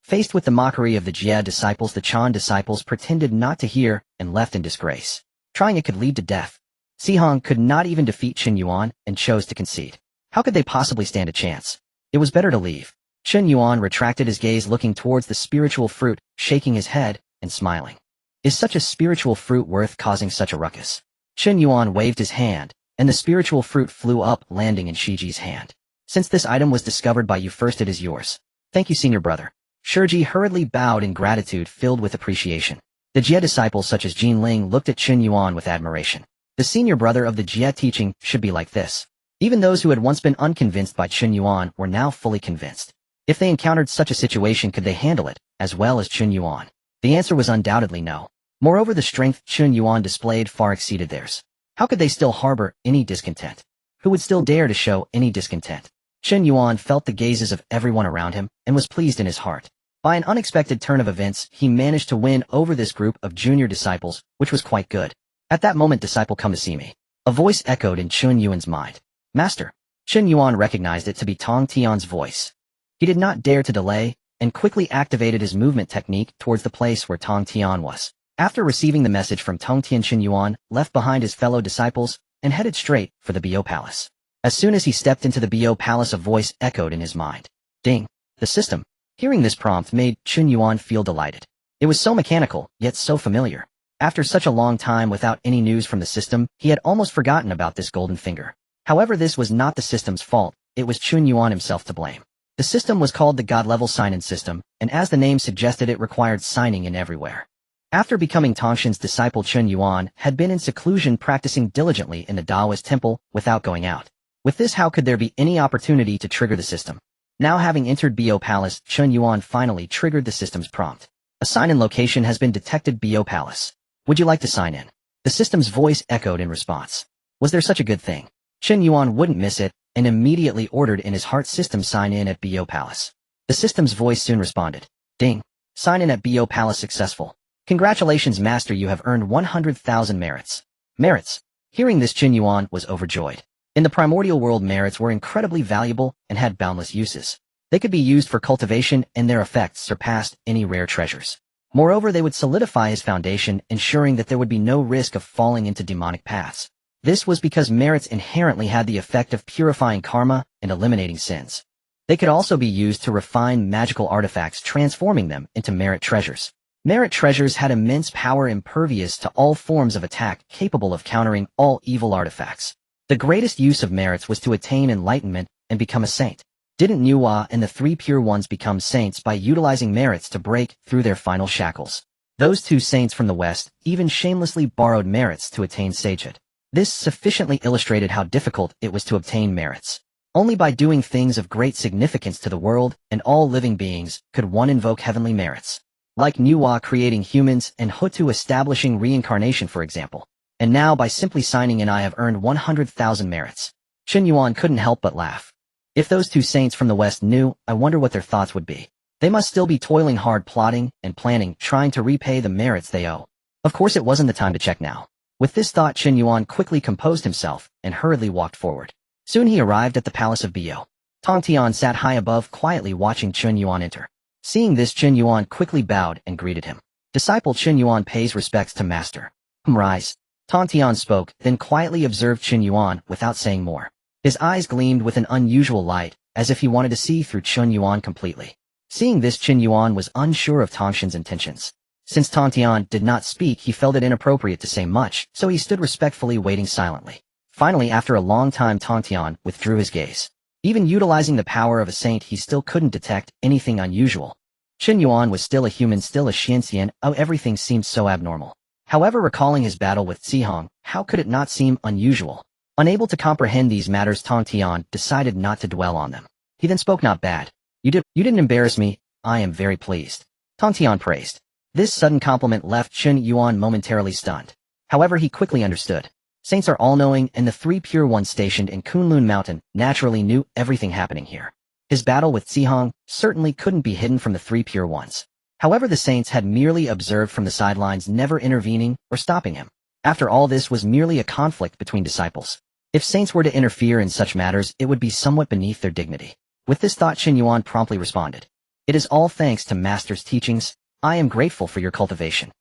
S1: Faced with the mockery of the Jie disciples, the Chan disciples pretended not to hear and left in disgrace. Trying it could lead to death. Sihong could not even defeat Chen Yuan and chose to concede. How could they possibly stand a chance? It was better to leave. Chen Yuan retracted his gaze, looking towards the spiritual fruit, shaking his head and smiling. Is such a spiritual fruit worth causing such a ruckus? Chen Yuan waved his hand, and the spiritual fruit flew up, landing in Shiji's hand. Since this item was discovered by you first, it is yours. Thank you, senior brother. Shiji hurriedly bowed in gratitude, filled with appreciation. The Jie disciples such as Jin Ling looked at Chen Yuan with admiration. The senior brother of the Jie teaching should be like this. Even those who had once been unconvinced by Chen Yuan were now fully convinced. If they encountered such a situation, could they handle it, as well as Chen Yuan? The answer was undoubtedly no. Moreover, the strength Chen Yuan displayed far exceeded theirs. How could they still harbor any discontent? Who would still dare to show any discontent? Chen Yuan felt the gazes of everyone around him and was pleased in his heart. By an unexpected turn of events, he managed to win over this group of junior disciples, which was quite good. At that moment, disciple, come to see me. A voice echoed in Chen Yuan's mind. Master. Chen Yuan recognized it to be Tongtian's voice. He did not dare to delay, and quickly activated his movement technique towards the place where Tongtian was. After receiving the message from Tongtian, Chen Yuan left behind his fellow disciples and headed straight for the Bo Palace. As soon as he stepped into the Bo Palace, a voice echoed in his mind. Ding! The system. Hearing this prompt made Chen Yuan feel delighted. It was so mechanical, yet so familiar. After such a long time without any news from the system, he had almost forgotten about this golden finger. However, this was not the system's fault, it was Chen Yuan himself to blame. The system was called the God-level sign-in system, and as the name suggested, it required signing in everywhere. After becoming Tongtian's disciple, Chen Yuan had been in seclusion practicing diligently in the Taoist temple without going out. With this, how could there be any opportunity to trigger the system? Now, having entered Bo Palace, Chen Yuan finally triggered the system's prompt. A sign-in location has been detected, Bo Palace. Would you like to sign in? The system's voice echoed in response. Was there such a good thing? Chen Yuan wouldn't miss it, and immediately ordered in his heart, system sign in at Bo Palace. The system's voice soon responded. Ding! Sign in at Bo Palace successful. Congratulations, master, you have earned 100,000 merits. Merits. Hearing this, Chen Yuan was overjoyed. In the primordial world, merits were incredibly valuable and had boundless uses. They could be used for cultivation, and their effects surpassed any rare treasures. Moreover, they would solidify his foundation, ensuring that there would be no risk of falling into demonic paths. This was because merits inherently had the effect of purifying karma and eliminating sins. They could also be used to refine magical artifacts, transforming them into merit treasures. Merit treasures had immense power, impervious to all forms of attack, capable of countering all evil artifacts. The greatest use of merits was to attain enlightenment and become a saint. Didn't Nuwa and the three pure ones become saints by utilizing merits to break through their final shackles? Those two saints from the West even shamelessly borrowed merits to attain sagehood. This sufficiently illustrated how difficult it was to obtain merits. Only by doing things of great significance to the world and all living beings could one invoke heavenly merits. Like Nuwa creating humans and Hutu establishing reincarnation, for example. And now, by simply signing in, I have earned 100,000 merits. Chen Yuan couldn't help but laugh. If those two saints from the West knew, I wonder what their thoughts would be. They must still be toiling hard, plotting and planning, trying to repay the merits they owe. Of course, it wasn't the time to check now. With this thought, Chen Yuan quickly composed himself and hurriedly walked forward. Soon he arrived at the palace of Bo. Tongtian sat high above, quietly watching Chen Yuan enter. Seeing this, Chen Yuan quickly bowed and greeted him. Disciple Chen Yuan pays respects to master. Rise. Tongtian spoke, then quietly observed Chen Yuan without saying more. His eyes gleamed with an unusual light, as if he wanted to see through Chen Yuan completely. Seeing this, Chen Yuan was unsure of Tongtian's intentions. Since Tongtian did not speak, he felt it inappropriate to say much, so he stood respectfully, waiting silently. Finally, after a long time, Tongtian withdrew his gaze. Even utilizing the power of a saint, he still couldn't detect anything unusual. Chen Yuan was still a human, still a Xianxian. Oh, everything seemed so abnormal. However, recalling his battle with Zihong, how could it not seem unusual? Unable to comprehend these matters, Tongtian decided not to dwell on them. He then spoke, "Not bad. You didn't embarrass me. I am very pleased." Tongtian praised. This sudden compliment left Chen Yuan momentarily stunned. However, he quickly understood. Saints are all-knowing, and the three pure ones stationed in Kunlun Mountain naturally knew everything happening here. His battle with Zihong certainly couldn't be hidden from the three pure ones. However, the saints had merely observed from the sidelines, never intervening or stopping him. After all, this was merely a conflict between disciples. If saints were to interfere in such matters, it would be somewhat beneath their dignity. With this thought, Chen Yuan promptly responded, "It is all thanks to Master's teachings. I am grateful for your cultivation."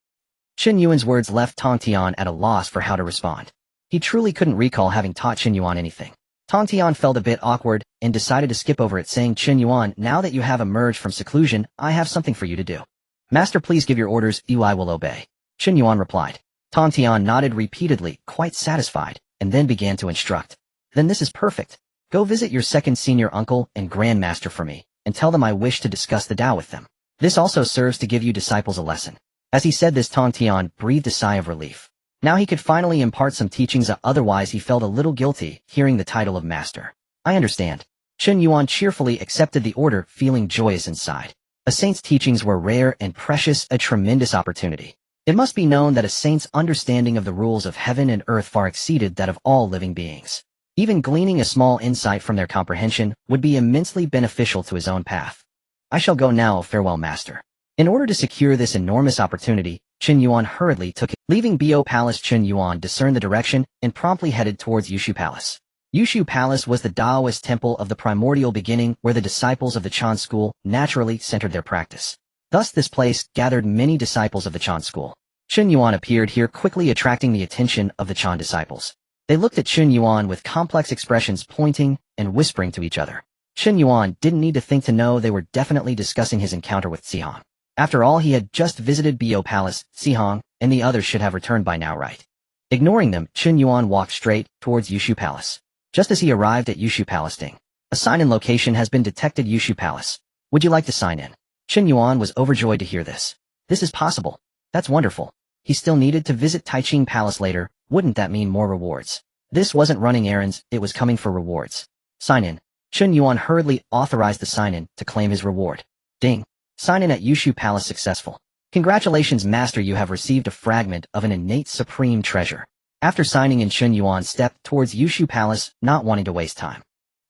S1: Chen Yuan's words left Tongtian at a loss for how to respond. He truly couldn't recall having taught Chen Yuan anything. Tongtian felt a bit awkward and decided to skip over it, saying, "Chen Yuan, now that you have emerged from seclusion, I have something for you to do." "Master, please give your orders, I will obey," Chen Yuan replied. Tongtian nodded repeatedly, quite satisfied, and then began to instruct. "Then this is perfect. Go visit your second senior uncle and grandmaster for me, and tell them I wish to discuss the Tao with them. This also serves to give you disciples a lesson." As he said this, Tongtian breathed a sigh of relief. Now he could finally impart some teachings, otherwise he felt a little guilty hearing the title of master. "I understand." Chen Yuan cheerfully accepted the order, feeling joyous inside. A saint's teachings were rare and precious, a tremendous opportunity. It must be known that a saint's understanding of the rules of heaven and earth far exceeded that of all living beings. Even gleaning a small insight from their comprehension would be immensely beneficial to his own path. "I shall go now, farewell, master." In order to secure this enormous opportunity, Chen Yuan hurriedly took it. Leaving Bo Palace, Chen Yuan discerned the direction and promptly headed towards Yushu Palace. Yushu Palace was the Taoist temple of the primordial beginning, where the disciples of the Chan school naturally centered their practice. Thus this place gathered many disciples of the Chan school. Chen Yuan appeared here, quickly attracting the attention of the Chan disciples. They looked at Chen Yuan with complex expressions, pointing and whispering to each other. Chen Yuan didn't need to think to know they were definitely discussing his encounter with Zihong. After all, he had just visited Bo Palace, Zihong, and the others should have returned by now, right? Ignoring them, Chen Yuan walked straight towards Yushu Palace. Just as he arrived at Yushu Palace, ding. "A sign-in location has been detected, Yushu Palace. Would you like to sign in?" Chen Yuan was overjoyed to hear this. This is possible. That's wonderful. He still needed to visit Taiching Palace later. Wouldn't that mean more rewards? This wasn't running errands, it was coming for rewards. Sign in. Chen Yuan hurriedly authorized the sign-in to claim his reward. Ding. Sign-in at Yushu Palace successful. Congratulations, Master, you have received a fragment of an innate supreme treasure. After signing in, Chen Yuan stepped towards Yushu Palace, not wanting to waste time.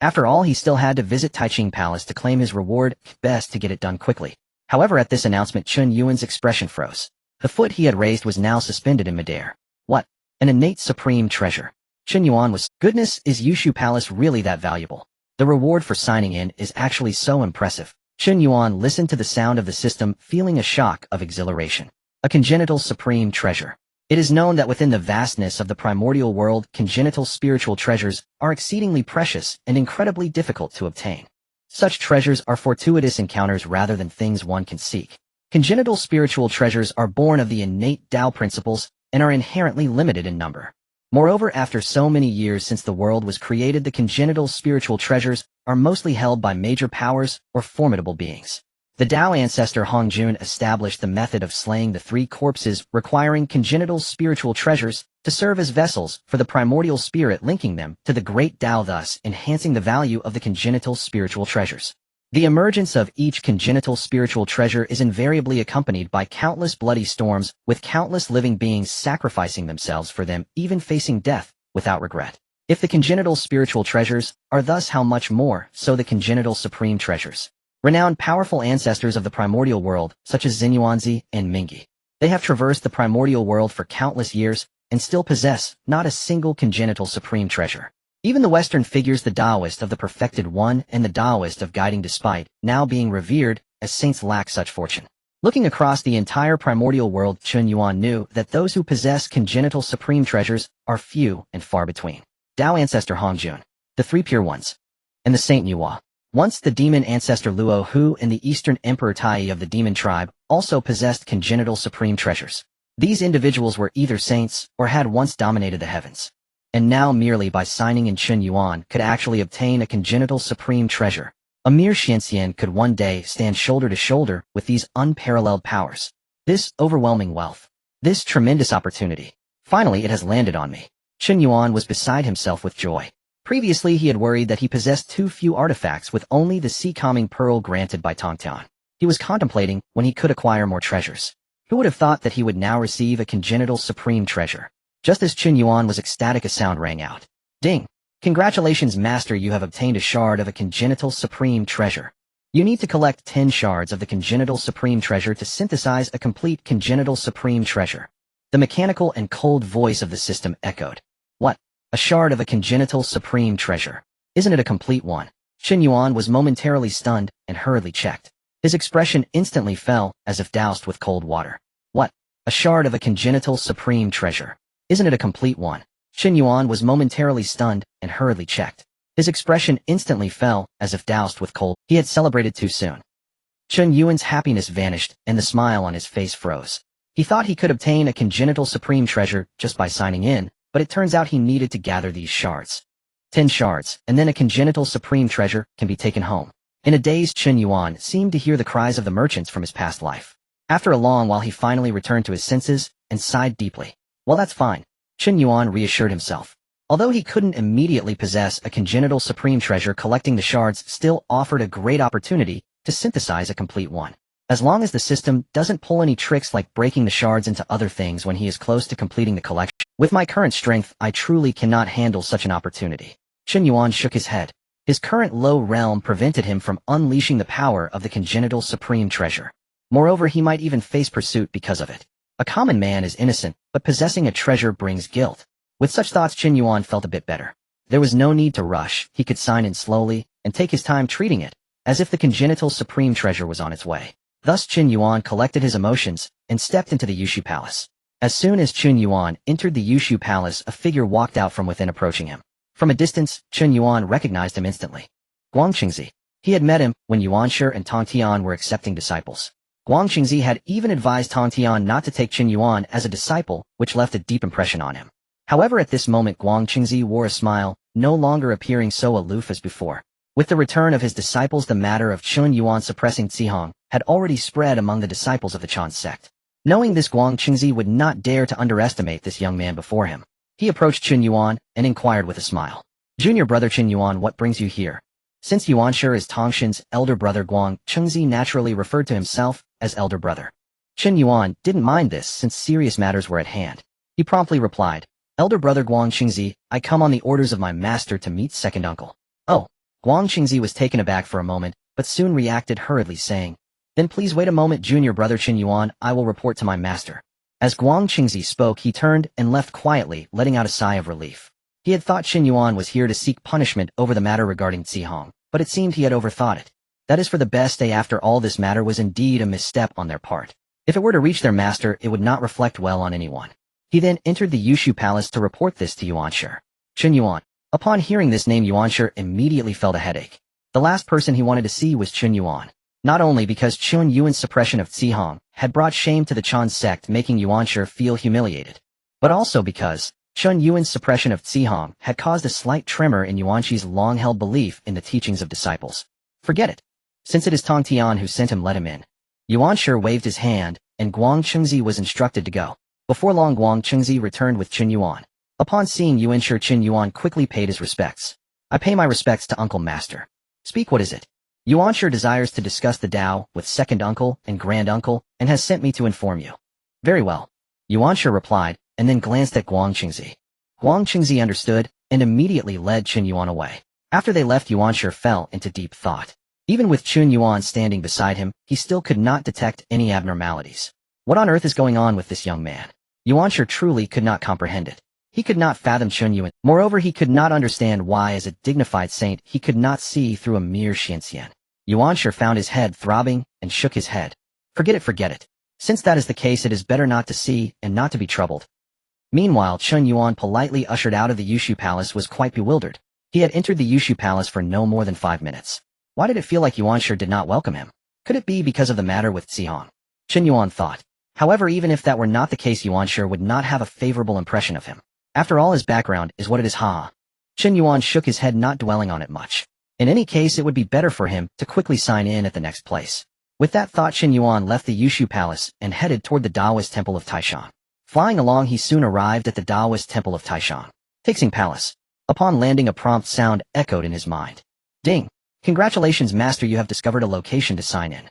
S1: After all, he still had to visit Taiching Palace to claim his reward, best to get it done quickly. However, at this announcement, Chen Yuan's expression froze. The foot he had raised was now suspended in midair. What? An innate supreme treasure. Chen Yuan was, goodness, is Yushu Palace really that valuable? The reward for signing in is actually so impressive. Chen Yuan listened to the sound of the system, feeling a shock of exhilaration. A congenital supreme treasure. It is known that within the vastness of the primordial world, congenital spiritual treasures are exceedingly precious and incredibly difficult to obtain. Such treasures are fortuitous encounters rather than things one can seek. Congenital spiritual treasures are born of the innate Tao principles and are inherently limited in number. Moreover, after so many years since the world was created, the congenital spiritual treasures are mostly held by major powers or formidable beings. The Tao ancestor Hongjun established the method of slaying the three corpses, requiring congenital spiritual treasures to serve as vessels for the primordial spirit, linking them to the great Tao, thus enhancing the value of the congenital spiritual treasures. The emergence of each congenital spiritual treasure is invariably accompanied by countless bloody storms, with countless living beings sacrificing themselves for them, even facing death without regret. If the congenital spiritual treasures are thus, how much more so the congenital supreme treasures? Renowned powerful ancestors of the primordial world, such as Xinyuanzi and Mingi. They have traversed the primordial world for countless years and still possess not a single congenital supreme treasure. Even the Western figures, the Taoist of the perfected one and the Taoist of guiding despite, now being revered as saints, lack such fortune. Looking across the entire primordial world, Chen Yuan knew that those who possess congenital supreme treasures are few and far between. Tao ancestor Hongjun, the three pure ones, and the Saint Nuwa. Once the demon ancestor Luo Hu and the Eastern Emperor Tai of the demon tribe also possessed congenital supreme treasures. These individuals were either saints or had once dominated the heavens. And now, merely by signing in, Chen Yuan could actually obtain a congenital supreme treasure. A mere Xianxian could one day stand shoulder to shoulder with these unparalleled powers. This overwhelming wealth. This tremendous opportunity. Finally, it has landed on me. Chen Yuan was beside himself with joy. Previously, he had worried that he possessed too few artifacts with only the sea calming pearl granted by Tongtian. He was contemplating when he could acquire more treasures. Who would have thought that he would now receive a congenital supreme treasure? Just as Chen Yuan was ecstatic, a sound rang out. Ding! Congratulations, Master, you have obtained a shard of a congenital supreme treasure. You need to collect 10 shards of the congenital supreme treasure to synthesize a complete congenital supreme treasure. The mechanical and cold voice of the system echoed. What? A shard of a congenital supreme treasure. Isn't it a complete one? Chen Yuan was momentarily stunned and hurriedly checked. His expression instantly fell, as if doused with cold water. What? A shard of a congenital supreme treasure. Isn't it a complete one? Chen Yuan was momentarily stunned and hurriedly checked. His expression instantly fell, as if doused with cold. He had celebrated too soon. Chen Yuan's happiness vanished, and the smile on his face froze. He thought he could obtain a congenital supreme treasure just by signing in, but it turns out he needed to gather these shards. 10 shards, and then a congenital supreme treasure can be taken home. In a daze, Chen Yuan seemed to hear the cries of the merchants from his past life. After a long while, he finally returned to his senses and sighed deeply. Well, that's fine. Chen Yuan reassured himself. Although he couldn't immediately possess a congenital supreme treasure, collecting the shards still offered a great opportunity to synthesize a complete one. As long as the system doesn't pull any tricks like breaking the shards into other things when he is close to completing the collection. With my current strength, I truly cannot handle such an opportunity. Chen Yuan shook his head. His current low realm prevented him from unleashing the power of the congenital supreme treasure. Moreover, he might even face pursuit because of it. A common man is innocent, but possessing a treasure brings guilt. With such thoughts, Chen Yuan felt a bit better. There was no need to rush. He could sign in slowly and take his time treating it, as if the congenital supreme treasure was on its way. Thus Chen Yuan collected his emotions and stepped into the Yushu Palace. As soon as Chen Yuan entered the Yushu Palace, a figure walked out from within, approaching him. From a distance, Chen Yuan recognized him instantly. Guang Qingzi. He had met him when Yuanshi and Tongtian were accepting disciples. Guang Qingzi had even advised Tongtian not to take Chen Yuan as a disciple, which left a deep impression on him. However, at this moment Guang Qingzi wore a smile, no longer appearing so aloof as before. With the return of his disciples, the matter of Chen Yuan suppressing Zihong had already spread among the disciples of the Chen sect. Knowing this, Guang Qingzi would not dare to underestimate this young man before him. He approached Chen Yuan and inquired with a smile. Junior brother Chen Yuan, what brings you here? Since Yuanshi is Tongshan's elder brother, Guang Qingzi naturally referred to himself as elder brother. Chen Yuan didn't mind this since serious matters were at hand. He promptly replied, Elder brother Guang Qingzi, I come on the orders of my master to meet second uncle. Oh. Guang Qingzi was taken aback for a moment, but soon reacted hurriedly, saying, Then please wait a moment, junior brother Chen Yuan, I will report to my master. As Guang Qingzi spoke, he turned and left quietly, letting out a sigh of relief. He had thought Chen Yuan was here to seek punishment over the matter regarding Zihong, but it seemed he had overthought it. That is for the best. After all, this matter was indeed a misstep on their part. If it were to reach their master, it would not reflect well on anyone. He then entered the Yushu Palace to report this to Yuanshi. Chen Yuan. Upon hearing this name, Yuanshi immediately felt a headache. The last person he wanted to see was Chen Yuan. Not only because Chen Yuan's suppression of Zihong had brought shame to the Chen sect, making Yuanshi feel humiliated, but also because Chen Yuan's suppression of Zihong had caused a slight tremor in Yuanshi's long-held belief in the teachings of disciples. Forget it. Since it is Tongtian who sent him, let him in. Yuanshi waved his hand, and Guang Qingzi was instructed to go. Before long, Guang Qingzi returned with Chen Yuan. Upon seeing Yuanshi, Chen Yuan quickly paid his respects. I pay my respects to Uncle Master. Speak, what is it? Yuanshi desires to discuss the Dao with second uncle and grand uncle, and has sent me to inform you. Very well. Yuanshi replied, and then glanced at Guang Qingzi. Guang Qingzi understood, and immediately led Chen Yuan away. After they left, Yuanshi fell into deep thought. Even with Chen Yuan standing beside him, he still could not detect any abnormalities. What on earth is going on with this young man? Yuanshi truly could not comprehend it. He could not fathom Chen Yuan. Moreover, he could not understand why, as a dignified saint, he could not see through a mere Xianxian. Yuanshi found his head throbbing and shook his head. Forget it, forget it. Since that is the case, it is better not to see and not to be troubled. Meanwhile, Chen Yuan, politely ushered out of the Yushu Palace, was quite bewildered. He had entered the Yushu Palace for no more than 5 minutes. Why did it feel like Yuanshi did not welcome him? Could it be because of the matter with Zihong? Chen Yuan thought. However, even if that were not the case, Yuanshi would not have a favorable impression of him. After all, his background is what it is. Chen Yuan shook his head, not dwelling on it much. In any case, it would be better for him to quickly sign in at the next place. With that thought, Chen Yuan left the Yushu Palace and headed toward the Taoist temple of Taishan. Flying along, he soon arrived at the Taoist temple of Taishang, Taixing Palace. Upon landing, a prompt sound echoed in his mind. Ding! Congratulations, Master, you have discovered a location to sign in.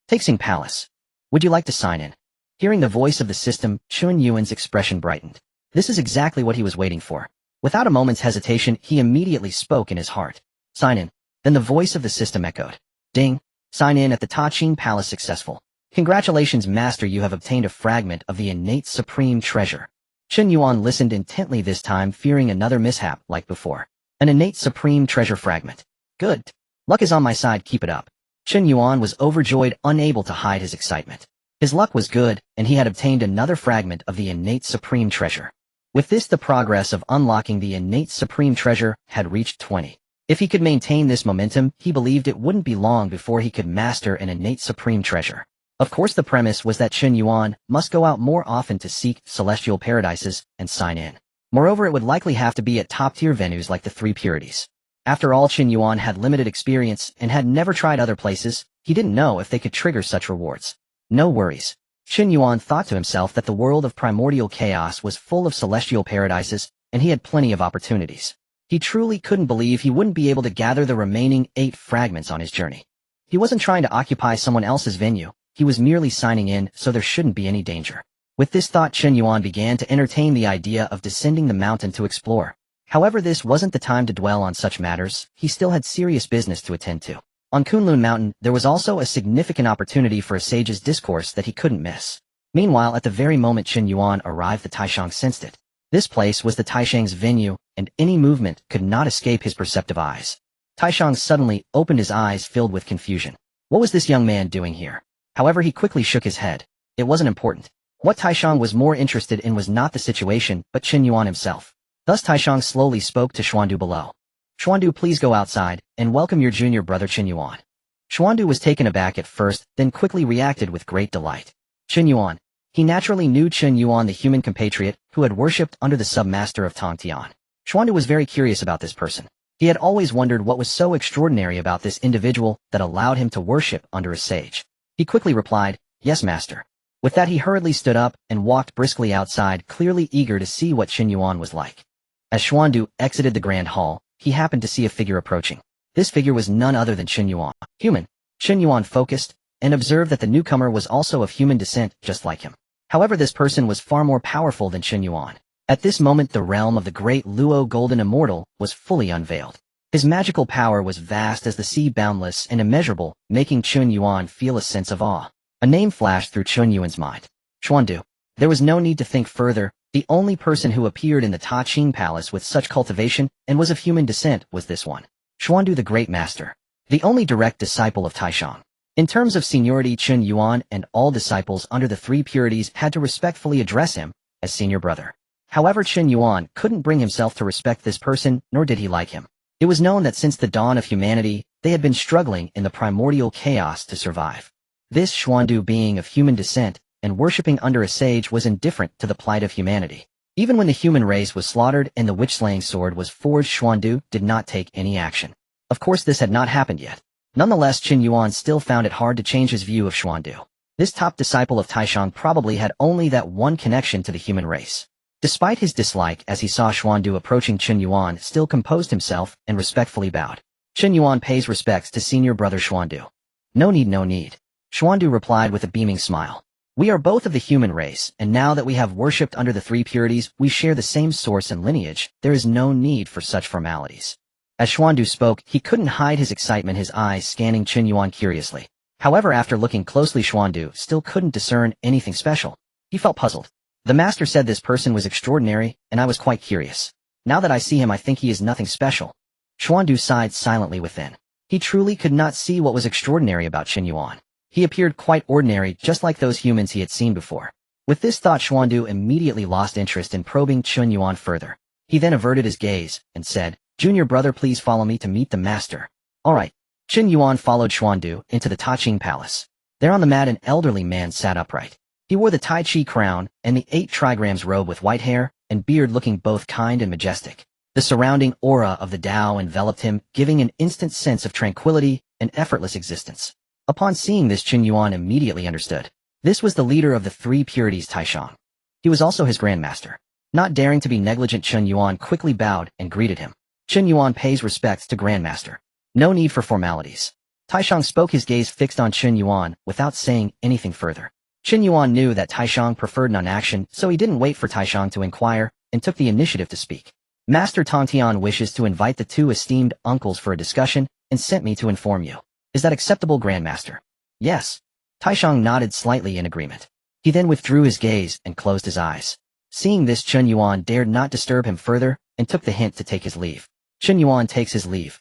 S1: Taixing Palace. Would you like to sign in? Hearing the voice of the system, Chen Yuan's expression brightened. This is exactly what he was waiting for. Without a moment's hesitation, he immediately spoke in his heart. Sign in. Then the voice of the system echoed. Ding! Sign in at the Taixing Palace successful. Congratulations, Master, you have obtained a fragment of the innate supreme treasure. Chen Yuan listened intently this time, fearing another mishap like before. An innate supreme treasure fragment. Good. Luck is on my side, keep it up. Chen Yuan was overjoyed, unable to hide his excitement. His luck was good, and he had obtained another fragment of the innate supreme treasure. With this, the progress of unlocking the innate supreme treasure had reached 20. If he could maintain this momentum, he believed it wouldn't be long before he could master an innate supreme treasure. Of course, the premise was that Chen Yuan must go out more often to seek celestial paradises and sign in. Moreover, it would likely have to be at top-tier venues like the Three Purities. After all, Chen Yuan had limited experience and had never tried other places. He didn't know if they could trigger such rewards. No worries. Chen Yuan thought to himself that the world of primordial chaos was full of celestial paradises, and he had plenty of opportunities. He truly couldn't believe he wouldn't be able to gather the remaining 8 fragments on his journey. He wasn't trying to occupy someone else's venue. He was merely signing in, so there shouldn't be any danger. With this thought, Chen Yuan began to entertain the idea of descending the mountain to explore. However, this wasn't the time to dwell on such matters. He still had serious business to attend to. On Kunlun Mountain, there was also a significant opportunity for a sage's discourse that he couldn't miss. Meanwhile, at the very moment Chen Yuan arrived, the Taishang sensed it. This place was the Taishang's venue, and any movement could not escape his perceptive eyes. Taishang suddenly opened his eyes, filled with confusion. What was this young man doing here? However, he quickly shook his head. It wasn't important. What Taishang was more interested in was not the situation, but Chen Yuan himself. Thus Taishang slowly spoke to Xuandu below. Xuandu, please go outside, and welcome your junior brother Chen Yuan. Xuandu was taken aback at first, then quickly reacted with great delight. Chen Yuan. He naturally knew Chen Yuan, the human compatriot, who had worshipped under the sub-master of Tongtian. Xuandu was very curious about this person. He had always wondered what was so extraordinary about this individual that allowed him to worship under a sage. He quickly replied, yes, master. With that, he hurriedly stood up and walked briskly outside, clearly eager to see what Chen Yuan was like. As Xuandu exited the grand hall, he happened to see a figure approaching. This figure was none other than Chen Yuan. Human. Chen Yuan focused and observed that the newcomer was also of human descent, just like him. However, this person was far more powerful than Chen Yuan. At this moment, the realm of the great Luo Golden Immortal was fully unveiled. His magical power was vast as the sea, boundless and immeasurable, making Chen Yuan feel a sense of awe. A name flashed through Chen Yuan's mind. Xuandu. There was no need to think further. The only person who appeared in the Taixing Palace with such cultivation and was of human descent was this one. Xuandu, the Great Master. The only direct disciple of Taishang. In terms of seniority, Chen Yuan and all disciples under the Three Purities had to respectfully address him as senior brother. However, Chen Yuan couldn't bring himself to respect this person, nor did he like him. It was known that since the dawn of humanity, they had been struggling in the primordial chaos to survive. This Xuandu, being of human descent and worshipping under a sage, was indifferent to the plight of humanity. Even when the human race was slaughtered and the witch-slaying sword was forged, Xuandu did not take any action. Of course, this had not happened yet. Nonetheless, Chen Yuan still found it hard to change his view of Xuandu. This top disciple of Taishang probably had only that one connection to the human race. Despite his dislike, as he saw Xuandu approaching, Chen Yuan still composed himself and respectfully bowed. Chen Yuan pays respects to senior brother Xuandu. No need, no need. Xuandu replied with a beaming smile. We are both of the human race, and now that we have worshipped under the Three Purities, we share the same source and lineage. There is no need for such formalities. As Xuandu spoke, he couldn't hide his excitement, his eyes scanning Chen Yuan curiously. However, after looking closely, Xuandu still couldn't discern anything special. He felt puzzled. The master said this person was extraordinary, and I was quite curious. Now that I see him, I think he is nothing special. Xuandu sighed silently within. He truly could not see what was extraordinary about Chen Yuan. He appeared quite ordinary, just like those humans he had seen before. With this thought, Xuandu immediately lost interest in probing Chen Yuan further. He then averted his gaze and said, Junior brother, please follow me to meet the master. Alright. Chen Yuan followed Xuandu into the Taixing Palace. There on the mat, an elderly man sat upright. He wore the Tai Chi crown and the 8 trigrams robe with white hair and beard, looking both kind and majestic. The surrounding aura of the Tao enveloped him, giving an instant sense of tranquility and effortless existence. Upon seeing this, Chen Yuan immediately understood. This was the leader of the Three Purities, Taishang. He was also his grandmaster. Not daring to be negligent, Chen Yuan quickly bowed and greeted him. Chen Yuan pays respects to grandmaster. No need for formalities. Taishang spoke, his gaze fixed on Chen Yuan without saying anything further. Chen Yuan knew that Taishang preferred non-action, so he didn't wait for Taishang to inquire and took the initiative to speak. Master Tongtian wishes to invite the two esteemed uncles for a discussion and sent me to inform you. Is that acceptable, Grandmaster? Yes. Taishang nodded slightly in agreement. He then withdrew his gaze and closed his eyes. Seeing this, Chen Yuan dared not disturb him further and took the hint to take his leave. Chen Yuan takes his leave.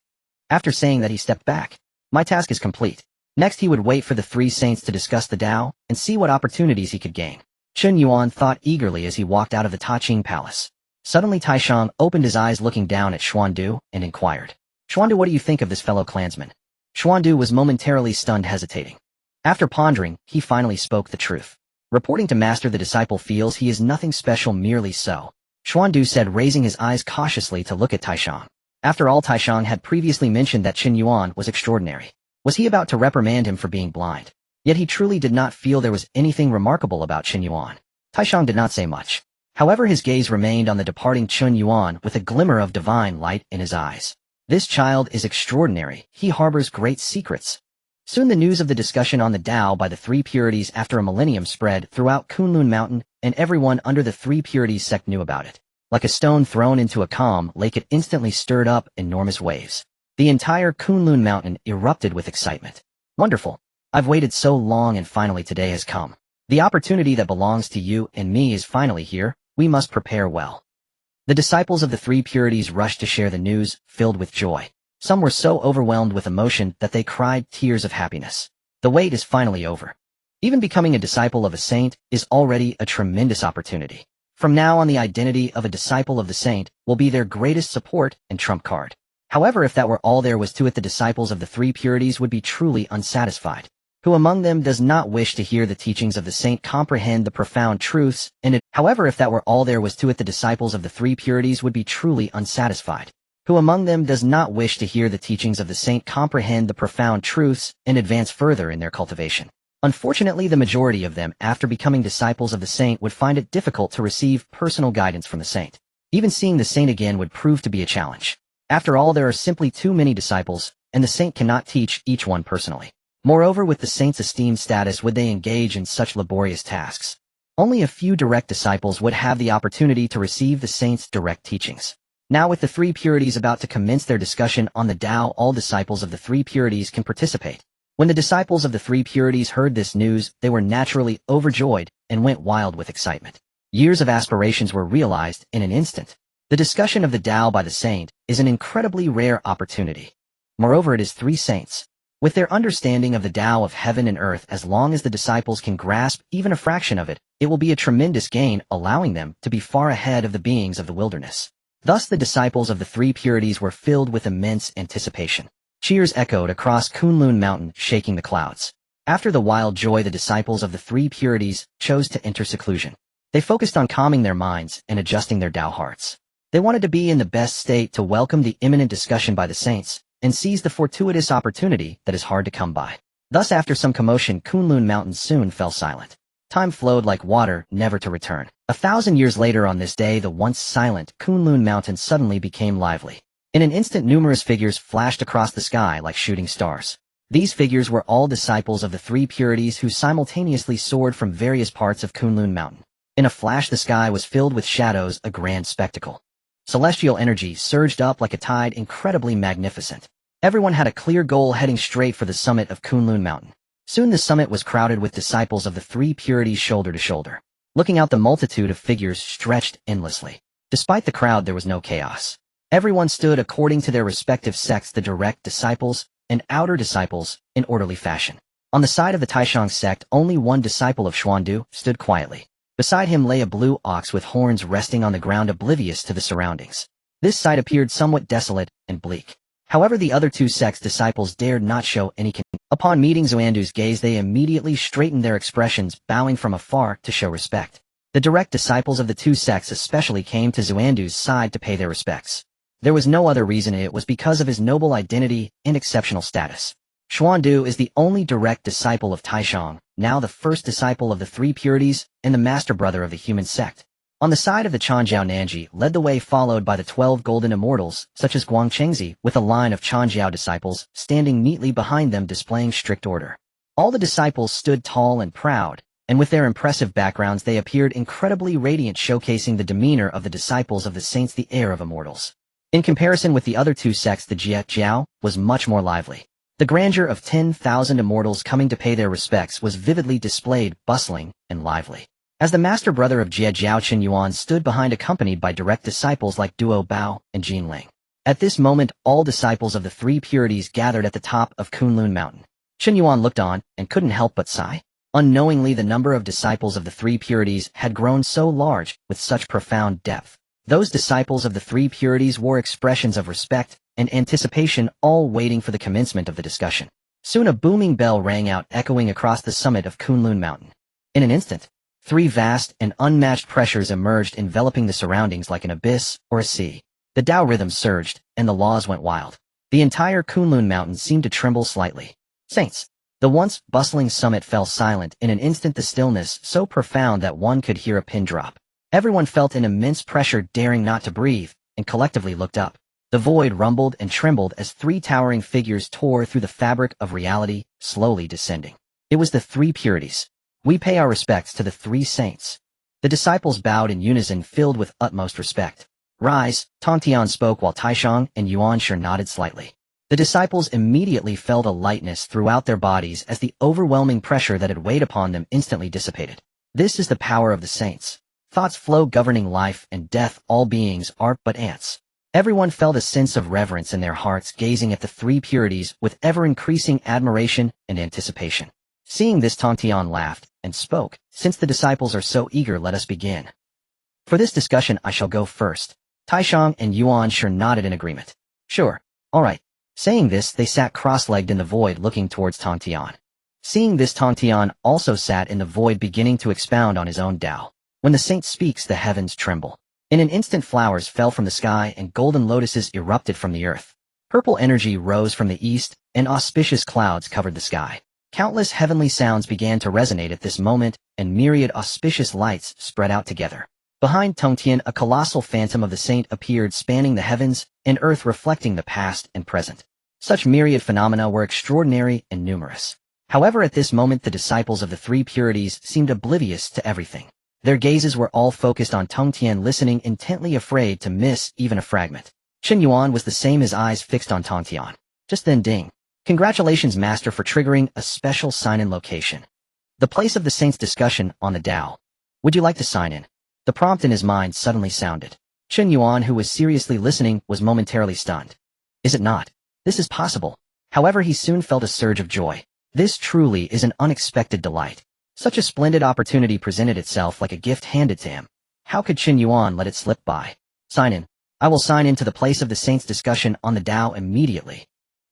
S1: After saying that, he stepped back. My task is complete. Next he would wait for the three saints to discuss the Dao and see what opportunities he could gain. Chen Yuan thought eagerly as he walked out of the Taqing Palace. Suddenly Taishang opened his eyes, looking down at Xuandu, and inquired, Xuandu, what do you think of this fellow clansman? Xuandu was momentarily stunned, hesitating. After pondering, he finally spoke the truth. Reporting to Master, the disciple feels he is nothing special, merely so. Xuandu said, raising his eyes cautiously to look at Taishang. After all, Taishang had previously mentioned that Chen Yuan was extraordinary. Was he about to reprimand him for being blind? Yet he truly did not feel there was anything remarkable about Chen Yuan. Taishang did not say much. However, his gaze remained on the departing Chen Yuan with a glimmer of divine light in his eyes. This child is extraordinary. He harbors great secrets. Soon the news of the discussion on the Dao by the Three Purities after a millennium spread throughout Kunlun Mountain, and everyone under the Three Purities sect knew about it. Like a stone thrown into a calm lake, it instantly stirred up enormous waves. The entire Kunlun Mountain erupted with excitement. Wonderful. I've waited so long, and finally today has come. The opportunity that belongs to you and me is finally here. We must prepare well. The disciples of the Three Purities rushed to share the news, filled with joy. Some were so overwhelmed with emotion that they cried tears of happiness. The wait is finally over. Even becoming a disciple of a saint is already a tremendous opportunity. From now on, the identity of a disciple of the saint will be their greatest support and trump card. However, if that were all there was to it, the disciples of the Three Purities would be truly unsatisfied. Who among them does not wish to hear the teachings of the saint, comprehend the profound truths, and however, if that were all there was to it, the disciples of the Three Purities would be truly unsatisfied. Who among them does not wish to hear the teachings of the saint, comprehend the profound truths, and advance further in their cultivation? Unfortunately, the majority of them, after becoming disciples of the saint, would find it difficult to receive personal guidance from the saint. Even seeing the saint again would prove to be a challenge. After all, there are simply too many disciples, and the saint cannot teach each one personally. Moreover, with the saint's esteemed status, would they engage in such laborious tasks? Only a few direct disciples would have the opportunity to receive the saint's direct teachings. Now, with the Three Purities about to commence their discussion on the Dao, all disciples of the Three Purities can participate. When the disciples of the Three Purities heard this news, they were naturally overjoyed and went wild with excitement. Years of aspirations were realized in an instant. The discussion of the Dao by the saint is an incredibly rare opportunity. Moreover, it is three saints. With their understanding of the Dao of heaven and earth, as long as the disciples can grasp even a fraction of it, it will be a tremendous gain, allowing them to be far ahead of the beings of the wilderness. Thus the disciples of the Three Purities were filled with immense anticipation. Cheers echoed across Kunlun Mountain, shaking the clouds. After the wild joy, the disciples of the Three Purities chose to enter seclusion. They focused on calming their minds and adjusting their Dao hearts. They wanted to be in the best state to welcome the imminent discussion by the saints, and seize the fortuitous opportunity that is hard to come by. Thus, after some commotion, Kunlun Mountain soon fell silent. Time flowed like water, never to return. 1,000 years later, on this day, the once silent Kunlun Mountain suddenly became lively. In an instant, numerous figures flashed across the sky like shooting stars. These figures were all disciples of the Three Purities who simultaneously soared from various parts of Kunlun Mountain. In a flash, the sky was filled with shadows, a grand spectacle. Celestial energy surged up like a tide, incredibly magnificent. Everyone had a clear goal, heading straight for the summit of Kunlun Mountain. Soon the summit was crowded with disciples of the Three Purities shoulder to shoulder. Looking out, the multitude of figures stretched endlessly. Despite the crowd, there was no chaos. Everyone stood according to their respective sects, the direct disciples and outer disciples, in orderly fashion. On the side of the Taishang sect, only one disciple of Xuandu stood quietly. Beside him lay a blue ox with horns resting on the ground, oblivious to the surroundings. This sight appeared somewhat desolate and bleak. However, the other two sects' disciples dared not show any concern. Upon meeting Xuandu's gaze, they immediately straightened their expressions, bowing from afar to show respect. The direct disciples of the two sects especially came to Xuandu's side to pay their respects. There was no other reason, it was because of his noble identity and exceptional status. Xuandu is the only direct disciple of Taishang, now the first disciple of the three purities and the master brother of the human sect. On the side of the Changjiao Nanji led the way, followed by the 12 golden immortals, such as Guangchengzi, with a line of Changjiao disciples standing neatly behind them displaying strict order. All the disciples stood tall and proud, and with their impressive backgrounds they appeared incredibly radiant, showcasing the demeanor of the disciples of the saints, the air of immortals. In comparison with the other two sects, the Jiejiao was much more lively. The grandeur of 10,000 immortals coming to pay their respects was vividly displayed, bustling, and lively. As the master brother of Jiejiao, Chen Yuan stood behind, accompanied by direct disciples like Duo Bao and Jin Ling. At this moment, all disciples of the three purities gathered at the top of Kunlun Mountain. Chen Yuan looked on and couldn't help but sigh. Unknowingly, the number of disciples of the three purities had grown so large, with such profound depth. Those disciples of the three purities wore expressions of respect and anticipation, all waiting for the commencement of the discussion. Soon a booming bell rang out, echoing across the summit of Kunlun Mountain. In an instant, three vast and unmatched pressures emerged, enveloping the surroundings like an abyss or a sea. The Dao rhythm surged, and the laws went wild. The entire Kunlun Mountain seemed to tremble slightly. Saints! The once bustling summit fell silent in an instant, the stillness so profound that one could hear a pin drop. Everyone felt an immense pressure, daring not to breathe, and collectively looked up. The void rumbled and trembled as three towering figures tore through the fabric of reality, slowly descending. It was the three purities. We pay our respects to the three saints. The disciples bowed in unison, filled with utmost respect. Rise, Tongtian spoke while Taishang and Yuanshi nodded slightly. The disciples immediately felt a lightness throughout their bodies as the overwhelming pressure that had weighed upon them instantly dissipated. This is the power of the saints. Thoughts flow governing life and death. All beings are but ants. Everyone felt a sense of reverence in their hearts, gazing at the three purities with ever-increasing admiration and anticipation. Seeing this, Tongtian laughed and spoke. Since the disciples are so eager, let us begin. For this discussion I shall go first. Taishang and Yuanshi nodded in agreement. Sure, all right. Saying this, they sat cross-legged in the void, looking towards Tongtian. Seeing this, Tongtian also sat in the void, beginning to expound on his own Dao. When the saint speaks, the heavens tremble. In an instant, flowers fell from the sky and golden lotuses erupted from the earth. Purple energy rose from the east, and auspicious clouds covered the sky. Countless heavenly sounds began to resonate at this moment, and myriad auspicious lights spread out together. Behind Tongtian, a colossal phantom of the saint appeared, spanning the heavens and earth, reflecting the past and present. Such myriad phenomena were extraordinary and numerous. However, at this moment the disciples of the three purities seemed oblivious to everything. Their gazes were all focused on Tongtian, listening intently, afraid to miss even a fragment. Chen Yuan was the same, his eyes fixed on Tongtian. Just then, ding. Congratulations, Master, for triggering a special sign-in location. The place of the saints' discussion on the Dao. Would you like to sign in? The prompt in his mind suddenly sounded. Chen Yuan, who was seriously listening, was momentarily stunned. Is it not? This is possible. However, he soon felt a surge of joy. This truly is an unexpected delight. Such a splendid opportunity presented itself like a gift handed to him. How could Chen Yuan let it slip by? Sign in. I will sign in to the place of the saints' discussion on the Dao immediately.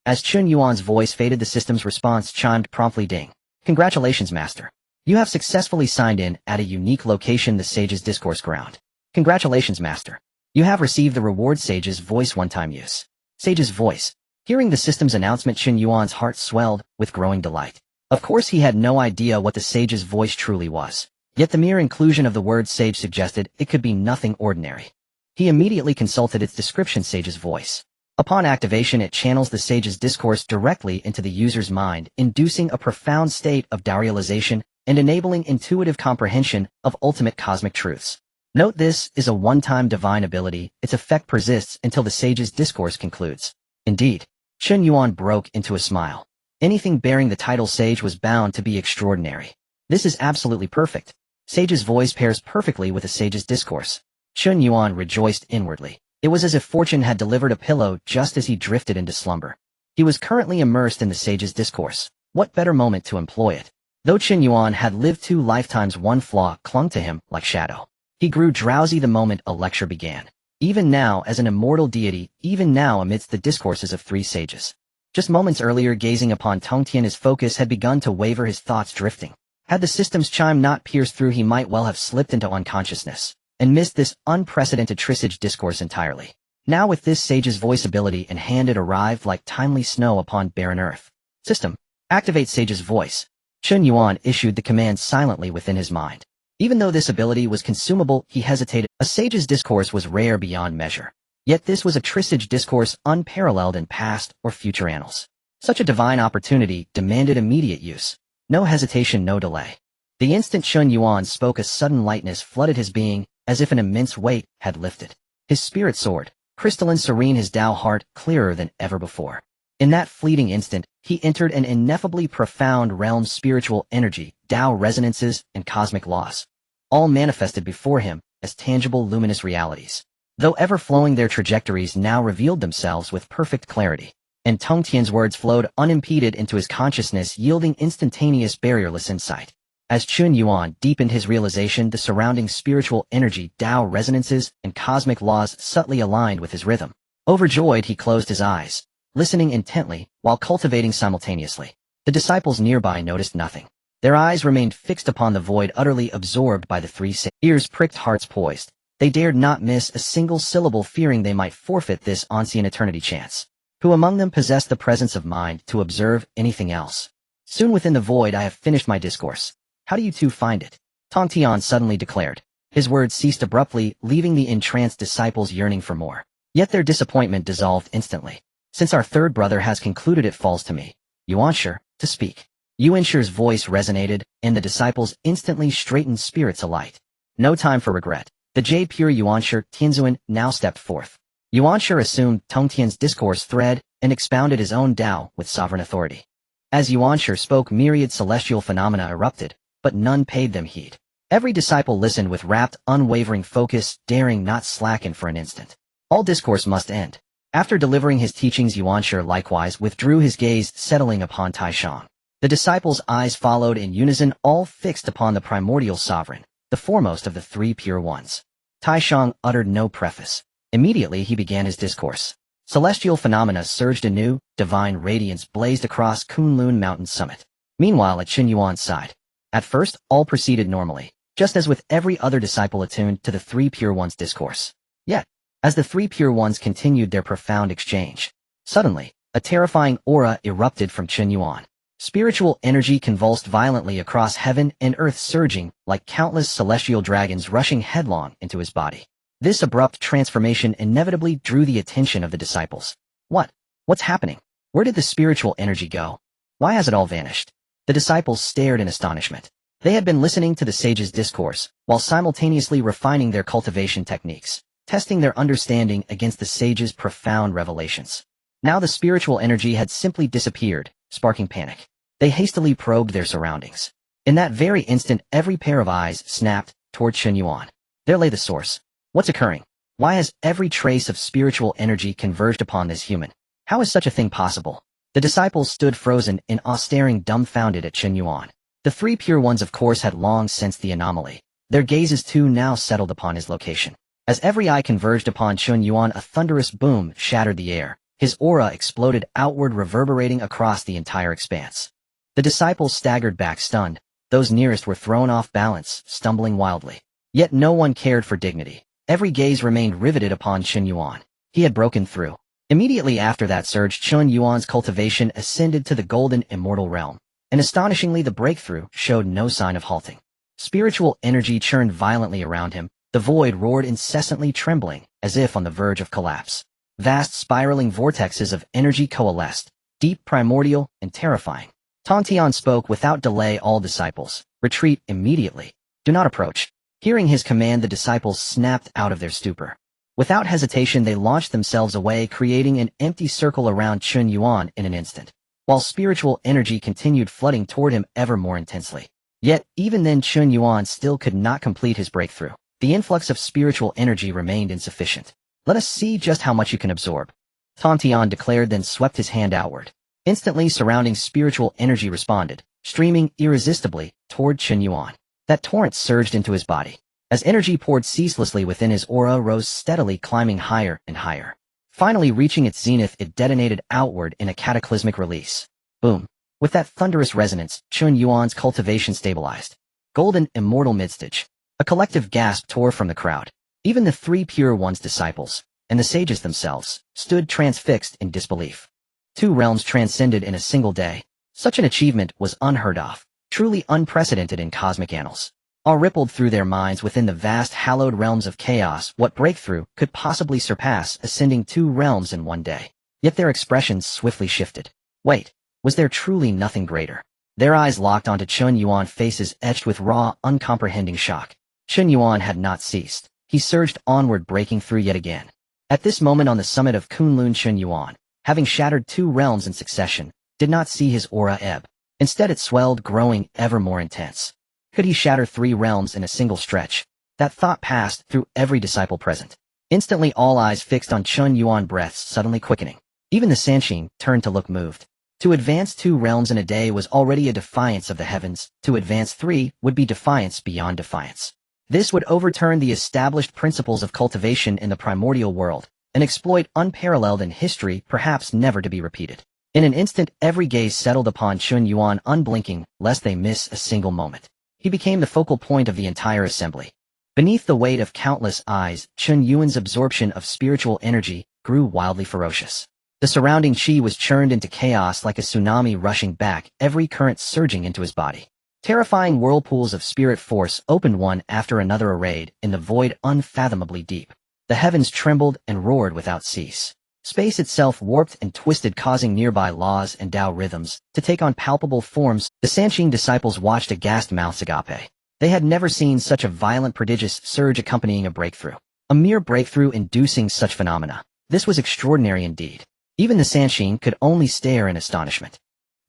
S1: As Chen Yuan's voice faded, the system's response chimed promptly, ding. Congratulations, Master. You have successfully signed in at a unique location, the Sage's Discourse Ground. Congratulations, Master. You have received the reward, Sage's Voice, one-time use. Sage's Voice. Hearing the system's announcement, Chen Yuan's heart swelled with growing delight. Of course, he had no idea what the Sage's Voice truly was. Yet the mere inclusion of the word Sage suggested it could be nothing ordinary. He immediately consulted its description, Sage's Voice. Upon activation, it channels the Sage's discourse directly into the user's mind, inducing a profound state of Dao realization and enabling intuitive comprehension of ultimate cosmic truths. Note, this is a one-time divine ability. Its effect persists until the Sage's discourse concludes. Indeed, Chen Yuan broke into a smile. Anything bearing the title Sage was bound to be extraordinary. This is absolutely perfect. Sage's Voice pairs perfectly with a Sage's discourse. Chen Yuan rejoiced inwardly. It was as if fortune had delivered a pillow just as he drifted into slumber. He was currently immersed in the Sage's discourse. What better moment to employ it? Though Chen Yuan had lived 2 lifetimes, one flaw clung to him like shadow. He grew drowsy the moment a lecture began. Even now, as an immortal deity, even now amidst the discourses of 3 sages. Just moments earlier, gazing upon Tongtian, his focus had begun to waver, his thoughts drifting. Had the system's chime not pierced through, he might well have slipped into unconsciousness and missed this unprecedented Trisage discourse entirely. Now with this Sage's Voice ability in hand, it arrived like timely snow upon barren earth. System. Activate Sage's voice. Chen Yuan issued the command silently within his mind. Even though this ability was consumable, he hesitated. A sage's discourse was rare beyond measure. Yet this was a trisage discourse unparalleled in past or future annals. Such a divine opportunity demanded immediate use. No hesitation, no delay. The instant Chen Yuan spoke, a sudden lightness flooded his being, as if an immense weight had lifted. His spirit soared, crystalline serene, his Dao heart clearer than ever before. In that fleeting instant, he entered an ineffably profound realm. Spiritual energy, Dao resonances, and cosmic laws, all manifested before him as tangible luminous realities. Though ever-flowing, their trajectories now revealed themselves with perfect clarity, and Tongtian's words flowed unimpeded into his consciousness, yielding instantaneous barrierless insight. As Chen Yuan deepened his realization, the surrounding spiritual energy, Dao resonances, and cosmic laws subtly aligned with his rhythm. Overjoyed, he closed his eyes, listening intently while cultivating simultaneously. The disciples nearby noticed nothing. Their eyes remained fixed upon the void, utterly absorbed by the three ears pricked, hearts poised. They dared not miss a single syllable, fearing they might forfeit this ancient eternity chance. Who among them possessed the presence of mind to observe anything else? Soon within the void, I have finished my discourse. How do you two find it? Tongtian suddenly declared. His words ceased abruptly, leaving the entranced disciples yearning for more. Yet their disappointment dissolved instantly. Since our third brother has concluded, it falls to me, Yuansher, to speak. Yuansher's voice resonated, and the disciples instantly straightened, spirits alight. No time for regret. The J-pure Yuansher, Tianzuan, now stepped forth. Yuansher assumed Tongtian's discourse thread and expounded his own Dao with sovereign authority. As Yuansher spoke, myriad celestial phenomena erupted, but none paid them heed. Every disciple listened with rapt, unwavering focus, daring not slacken for an instant. All discourse must end. After delivering his teachings, Yuansher likewise withdrew his gaze, settling upon Taishang. The disciples' eyes followed in unison, all fixed upon the primordial sovereign, the foremost of the three pure ones. Taishang uttered no preface. Immediately he began his discourse. Celestial phenomena surged anew, divine radiance blazed across Kunlun Mountain summit. Meanwhile, at Chen Yuan's side, at first, all proceeded normally, just as with every other disciple attuned to the three pure ones' discourse. Yet, as the three pure ones continued their profound exchange, suddenly, a terrifying aura erupted from Chen Yuan. Spiritual energy convulsed violently across heaven and earth, surging like countless celestial dragons rushing headlong into his body. This abrupt transformation inevitably drew the attention of the disciples. What's happening? Where did the spiritual energy go? Why has it all vanished? The disciples stared in astonishment. They had been listening to the sage's discourse, while simultaneously refining their cultivation techniques, testing their understanding against the sage's profound revelations. Now the spiritual energy had simply disappeared, sparking panic. They hastily probed their surroundings. In that very instant, every pair of eyes snapped toward Chen Yuan. There lay the source. What's occurring? Why has every trace of spiritual energy converged upon this human? How is such a thing possible? The disciples stood frozen in awe, staring dumbfounded at Chen Yuan. The three pure ones, of course, had long sensed the anomaly. Their gazes too now settled upon his location. As every eye converged upon Chen Yuan, a thunderous boom shattered the air. His aura exploded outward, reverberating across the entire expanse. The disciples staggered back, stunned. Those nearest were thrown off balance, stumbling wildly. Yet no one cared for dignity. Every gaze remained riveted upon Chen Yuan. He had broken through. Immediately after that surge, Chen Yuan's cultivation ascended to the golden immortal realm. And astonishingly, the breakthrough showed no sign of halting. Spiritual energy churned violently around him. The void roared incessantly, trembling, as if on the verge of collapse. Vast spiraling vortexes of energy coalesced, deep, primordial, and terrifying. Tongtian spoke without delay. All disciples, retreat immediately. Do not approach. Hearing his command, the disciples snapped out of their stupor. Without hesitation, they launched themselves away, creating an empty circle around Chen Yuan in an instant, while spiritual energy continued flooding toward him ever more intensely. Yet, even then, Chen Yuan still could not complete his breakthrough. The influx of spiritual energy remained insufficient. Let us see just how much you can absorb, Tongtian declared, then swept his hand outward. Instantly, surrounding spiritual energy responded, streaming irresistibly toward Chen Yuan. That torrent surged into his body. As energy poured ceaselessly within, his aura rose steadily, climbing higher and higher. Finally reaching its zenith, it detonated outward in a cataclysmic release. Boom. With that thunderous resonance, Chen Yuan's cultivation stabilized. Golden immortal midstage. A collective gasp tore from the crowd. Even the three pure ones' disciples, and the sages themselves, stood transfixed in disbelief. Two realms transcended in a single day. Such an achievement was unheard of, truly unprecedented in cosmic annals. All rippled through their minds within the vast hallowed realms of chaos what breakthrough could possibly surpass ascending 2 realms in one day. Yet their expressions swiftly shifted. Wait, was there truly nothing greater? Their eyes locked onto Chen Yuan, faces etched with raw, uncomprehending shock. Chen Yuan had not ceased. He surged onward, breaking through yet again. At this moment on the summit of Kunlun, Chen Yuan, having shattered 2 realms in succession, did not see his aura ebb. Instead it swelled, growing ever more intense. Could he shatter 3 realms in a single stretch? That thought passed through every disciple present. Instantly all eyes fixed on Chen Yuan, breaths suddenly quickening. Even the Sanqing turned to look moved. To advance 2 realms in a day was already a defiance of the heavens. To advance 3 would be defiance beyond defiance. This would overturn the established principles of cultivation in the primordial world, an exploit unparalleled in history, perhaps never to be repeated. In an instant every gaze settled upon Chen Yuan, unblinking, lest they miss a single moment. He became the focal point of the entire assembly. Beneath the weight of countless eyes, Chen Yuan's absorption of spiritual energy grew wildly ferocious. The surrounding chi was churned into chaos like a tsunami rushing back, every current surging into his body. Terrifying whirlpools of spirit force opened one after another, arrayed in the void unfathomably deep. The heavens trembled and roared without cease. Space itself warped and twisted, causing nearby laws and Dao rhythms to take on palpable forms. The Sanqing disciples watched aghast mouths agape. They had never seen such a violent, prodigious surge accompanying a breakthrough. A mere breakthrough inducing such phenomena. This was extraordinary indeed. Even the Sanqing could only stare in astonishment.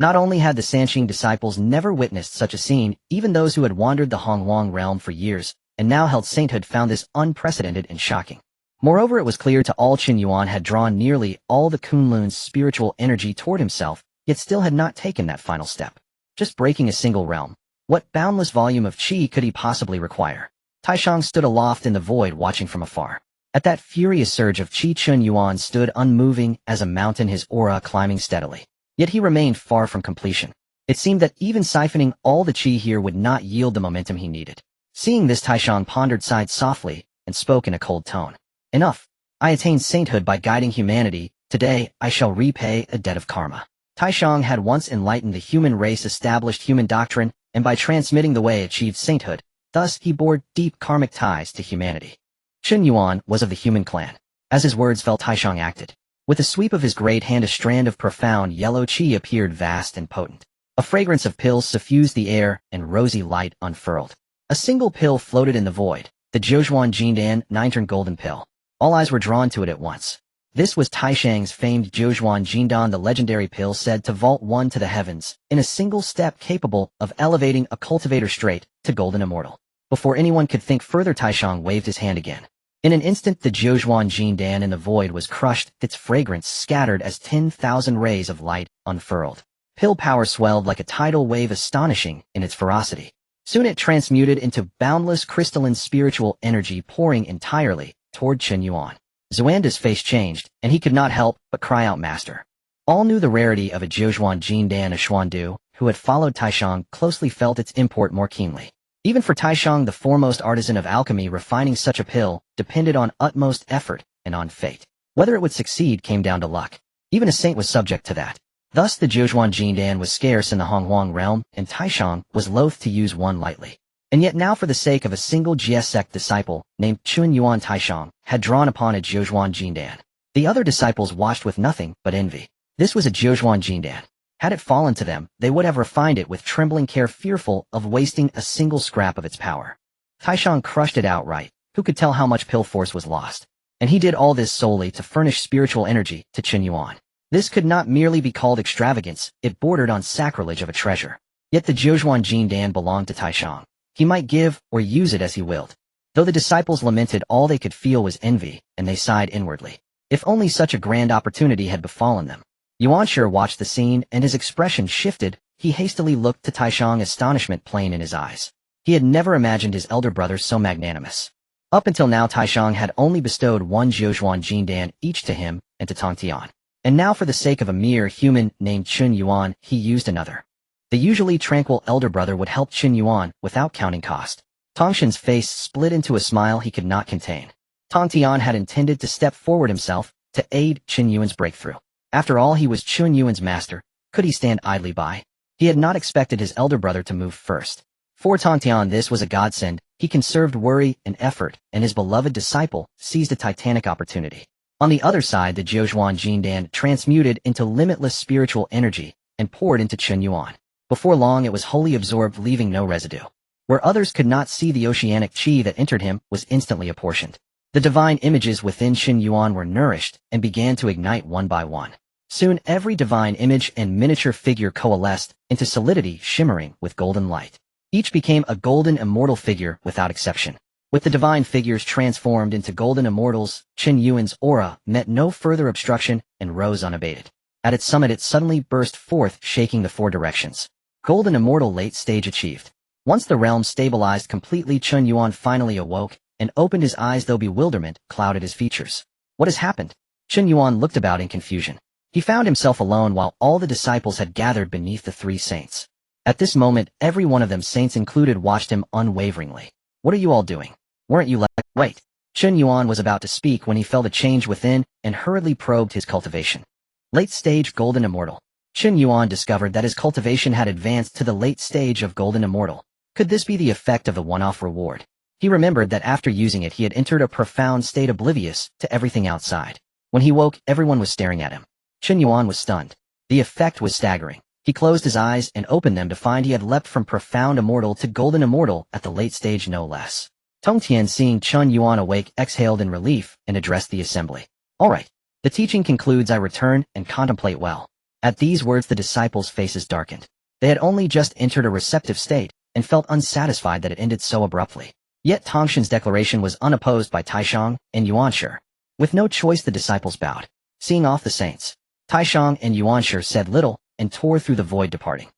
S1: Not only had the Sanqing disciples never witnessed such a scene, even those who had wandered the Honghuang realm for years and now held sainthood found this unprecedented and shocking. Moreover, it was clear to all Chen Yuan had drawn nearly all the Kunlun's spiritual energy toward himself, yet still had not taken that final step. Just breaking a single realm. What boundless volume of chi could he possibly require? Taishang stood aloft in the void, watching from afar. At that furious surge of chi, Chen Yuan stood unmoving as a mountain, his aura climbing steadily. Yet he remained far from completion. It seemed that even siphoning all the chi here would not yield the momentum he needed. Seeing this, Taishang pondered, sighed softly, and spoke in a cold tone. Enough. I attained sainthood by guiding humanity. Today, I shall repay a debt of karma. Taishang had once enlightened the human race, established human doctrine, and by transmitting the way achieved sainthood. Thus, he bore deep karmic ties to humanity. Chen Yuan was of the human clan. As his words fell, Taishang acted. With a sweep of his great hand, a strand of profound yellow chi appeared, vast and potent. A fragrance of pills suffused the air, and rosy light unfurled. A single pill floated in the void, the Zhouzhuan Jindan 9-turn golden pill. All eyes were drawn to it at once. This was Taishang's famed Zhouzhuan Jindan, the legendary pill said to vault one to the heavens, in a single step, capable of elevating a cultivator straight to golden immortal. Before anyone could think further, Taishang waved his hand again. In an instant the Zhouzhuan Jindan in the void was crushed, its fragrance scattered as 10,000 rays of light unfurled. Pill power swelled like a tidal wave, astonishing in its ferocity. Soon it transmuted into boundless crystalline spiritual energy, pouring entirely toward Chen Yuan. Xuanda's face changed, and he could not help but cry out, "Master!" All knew the rarity of a Zhouzhuan Jindan. A Xuandu, who had followed Taishang closely, felt its import more keenly. Even for Taishang, the foremost artisan of alchemy, refining such a pill depended on utmost effort and on fate. Whether it would succeed came down to luck. Even a saint was subject to that. Thus the Zhouzhuan Jindan was scarce in the Honghuang realm, and Taishang was loath to use one lightly. And yet now, for the sake of a single Jie sect disciple named Chen Yuan, Taishang had drawn upon a Zhouzhuan Jindan. The other disciples watched with nothing but envy. This was a Zhouzhuan Jindan. Had it fallen to them, they would have refined it with trembling care, fearful of wasting a single scrap of its power. Taishang crushed it outright. Who could tell how much pill force was lost? And he did all this solely to furnish spiritual energy to Chen Yuan. This could not merely be called extravagance, it bordered on sacrilege of a treasure. Yet the Zhouzhuan Jindan belonged to Taishang. He might give or use it as he willed. Though the disciples lamented, all they could feel was envy, and they sighed inwardly. If only such a grand opportunity had befallen them. Yuanshi watched the scene, and his expression shifted. He hastily looked to Taishang, astonishment plain in his eyes. He had never imagined his elder brother so magnanimous. Up until now, Taishang had only bestowed one Zhouzhuan Jindan each to him and to Tongtian. And now, for the sake of a mere human named Chen Yuan, he used another. The usually tranquil elder brother would help Chen Yuan without counting cost. Tongtian's face split into a smile he could not contain. Tongtian had intended to step forward himself to aid Chen Yuan's breakthrough. After all, he was Chen Yuan's master. Could he stand idly by? He had not expected his elder brother to move first. For Tongtian, this was a godsend. He conserved worry and effort, and his beloved disciple seized a titanic opportunity. On the other side, the Jiuzhuan Jindan transmuted into limitless spiritual energy and poured into Chen Yuan. Before long, it was wholly absorbed, leaving no residue. Where others could not see, the oceanic chi that entered him was instantly apportioned. The divine images within Chen Yuan were nourished and began to ignite one by one. Soon every divine image and miniature figure coalesced into solidity, shimmering with golden light. Each became a golden immortal figure without exception. With the divine figures transformed into golden immortals, Chen Yuan's aura met no further obstruction and rose unabated. At its summit, it suddenly burst forth, shaking the four directions. Golden immortal late stage achieved. Once the realm stabilized completely, Chen Yuan finally awoke and opened his eyes, though bewilderment clouded his features. What has happened? Chen Yuan looked about in confusion. He found himself alone while all the disciples had gathered beneath the three saints. At this moment, every one of them, saints included, watched him unwaveringly. What are you all doing? Weren't you Wait. Chen Yuan was about to speak when he felt a change within and hurriedly probed his cultivation. Late stage golden immortal. Chen Yuan discovered that his cultivation had advanced to the late stage of golden immortal. Could this be the effect of the one-off reward? He remembered that after using it, he had entered a profound state oblivious to everything outside. When he woke, everyone was staring at him. Chen Yuan was stunned. The effect was staggering. He closed his eyes and opened them to find he had leapt from profound immortal to golden immortal at the late stage, no less. Tongtian, seeing Chen Yuan awake, exhaled in relief and addressed the assembly. All right. The teaching concludes. I return and contemplate well. At these words, the disciples' faces darkened. They had only just entered a receptive state and felt unsatisfied that it ended so abruptly. Yet Tongtian's declaration was unopposed by Taishang and Yuanshi. With no choice, the disciples bowed, seeing off the saints. Taishang and Yuanshi said little and tore through the void, departing.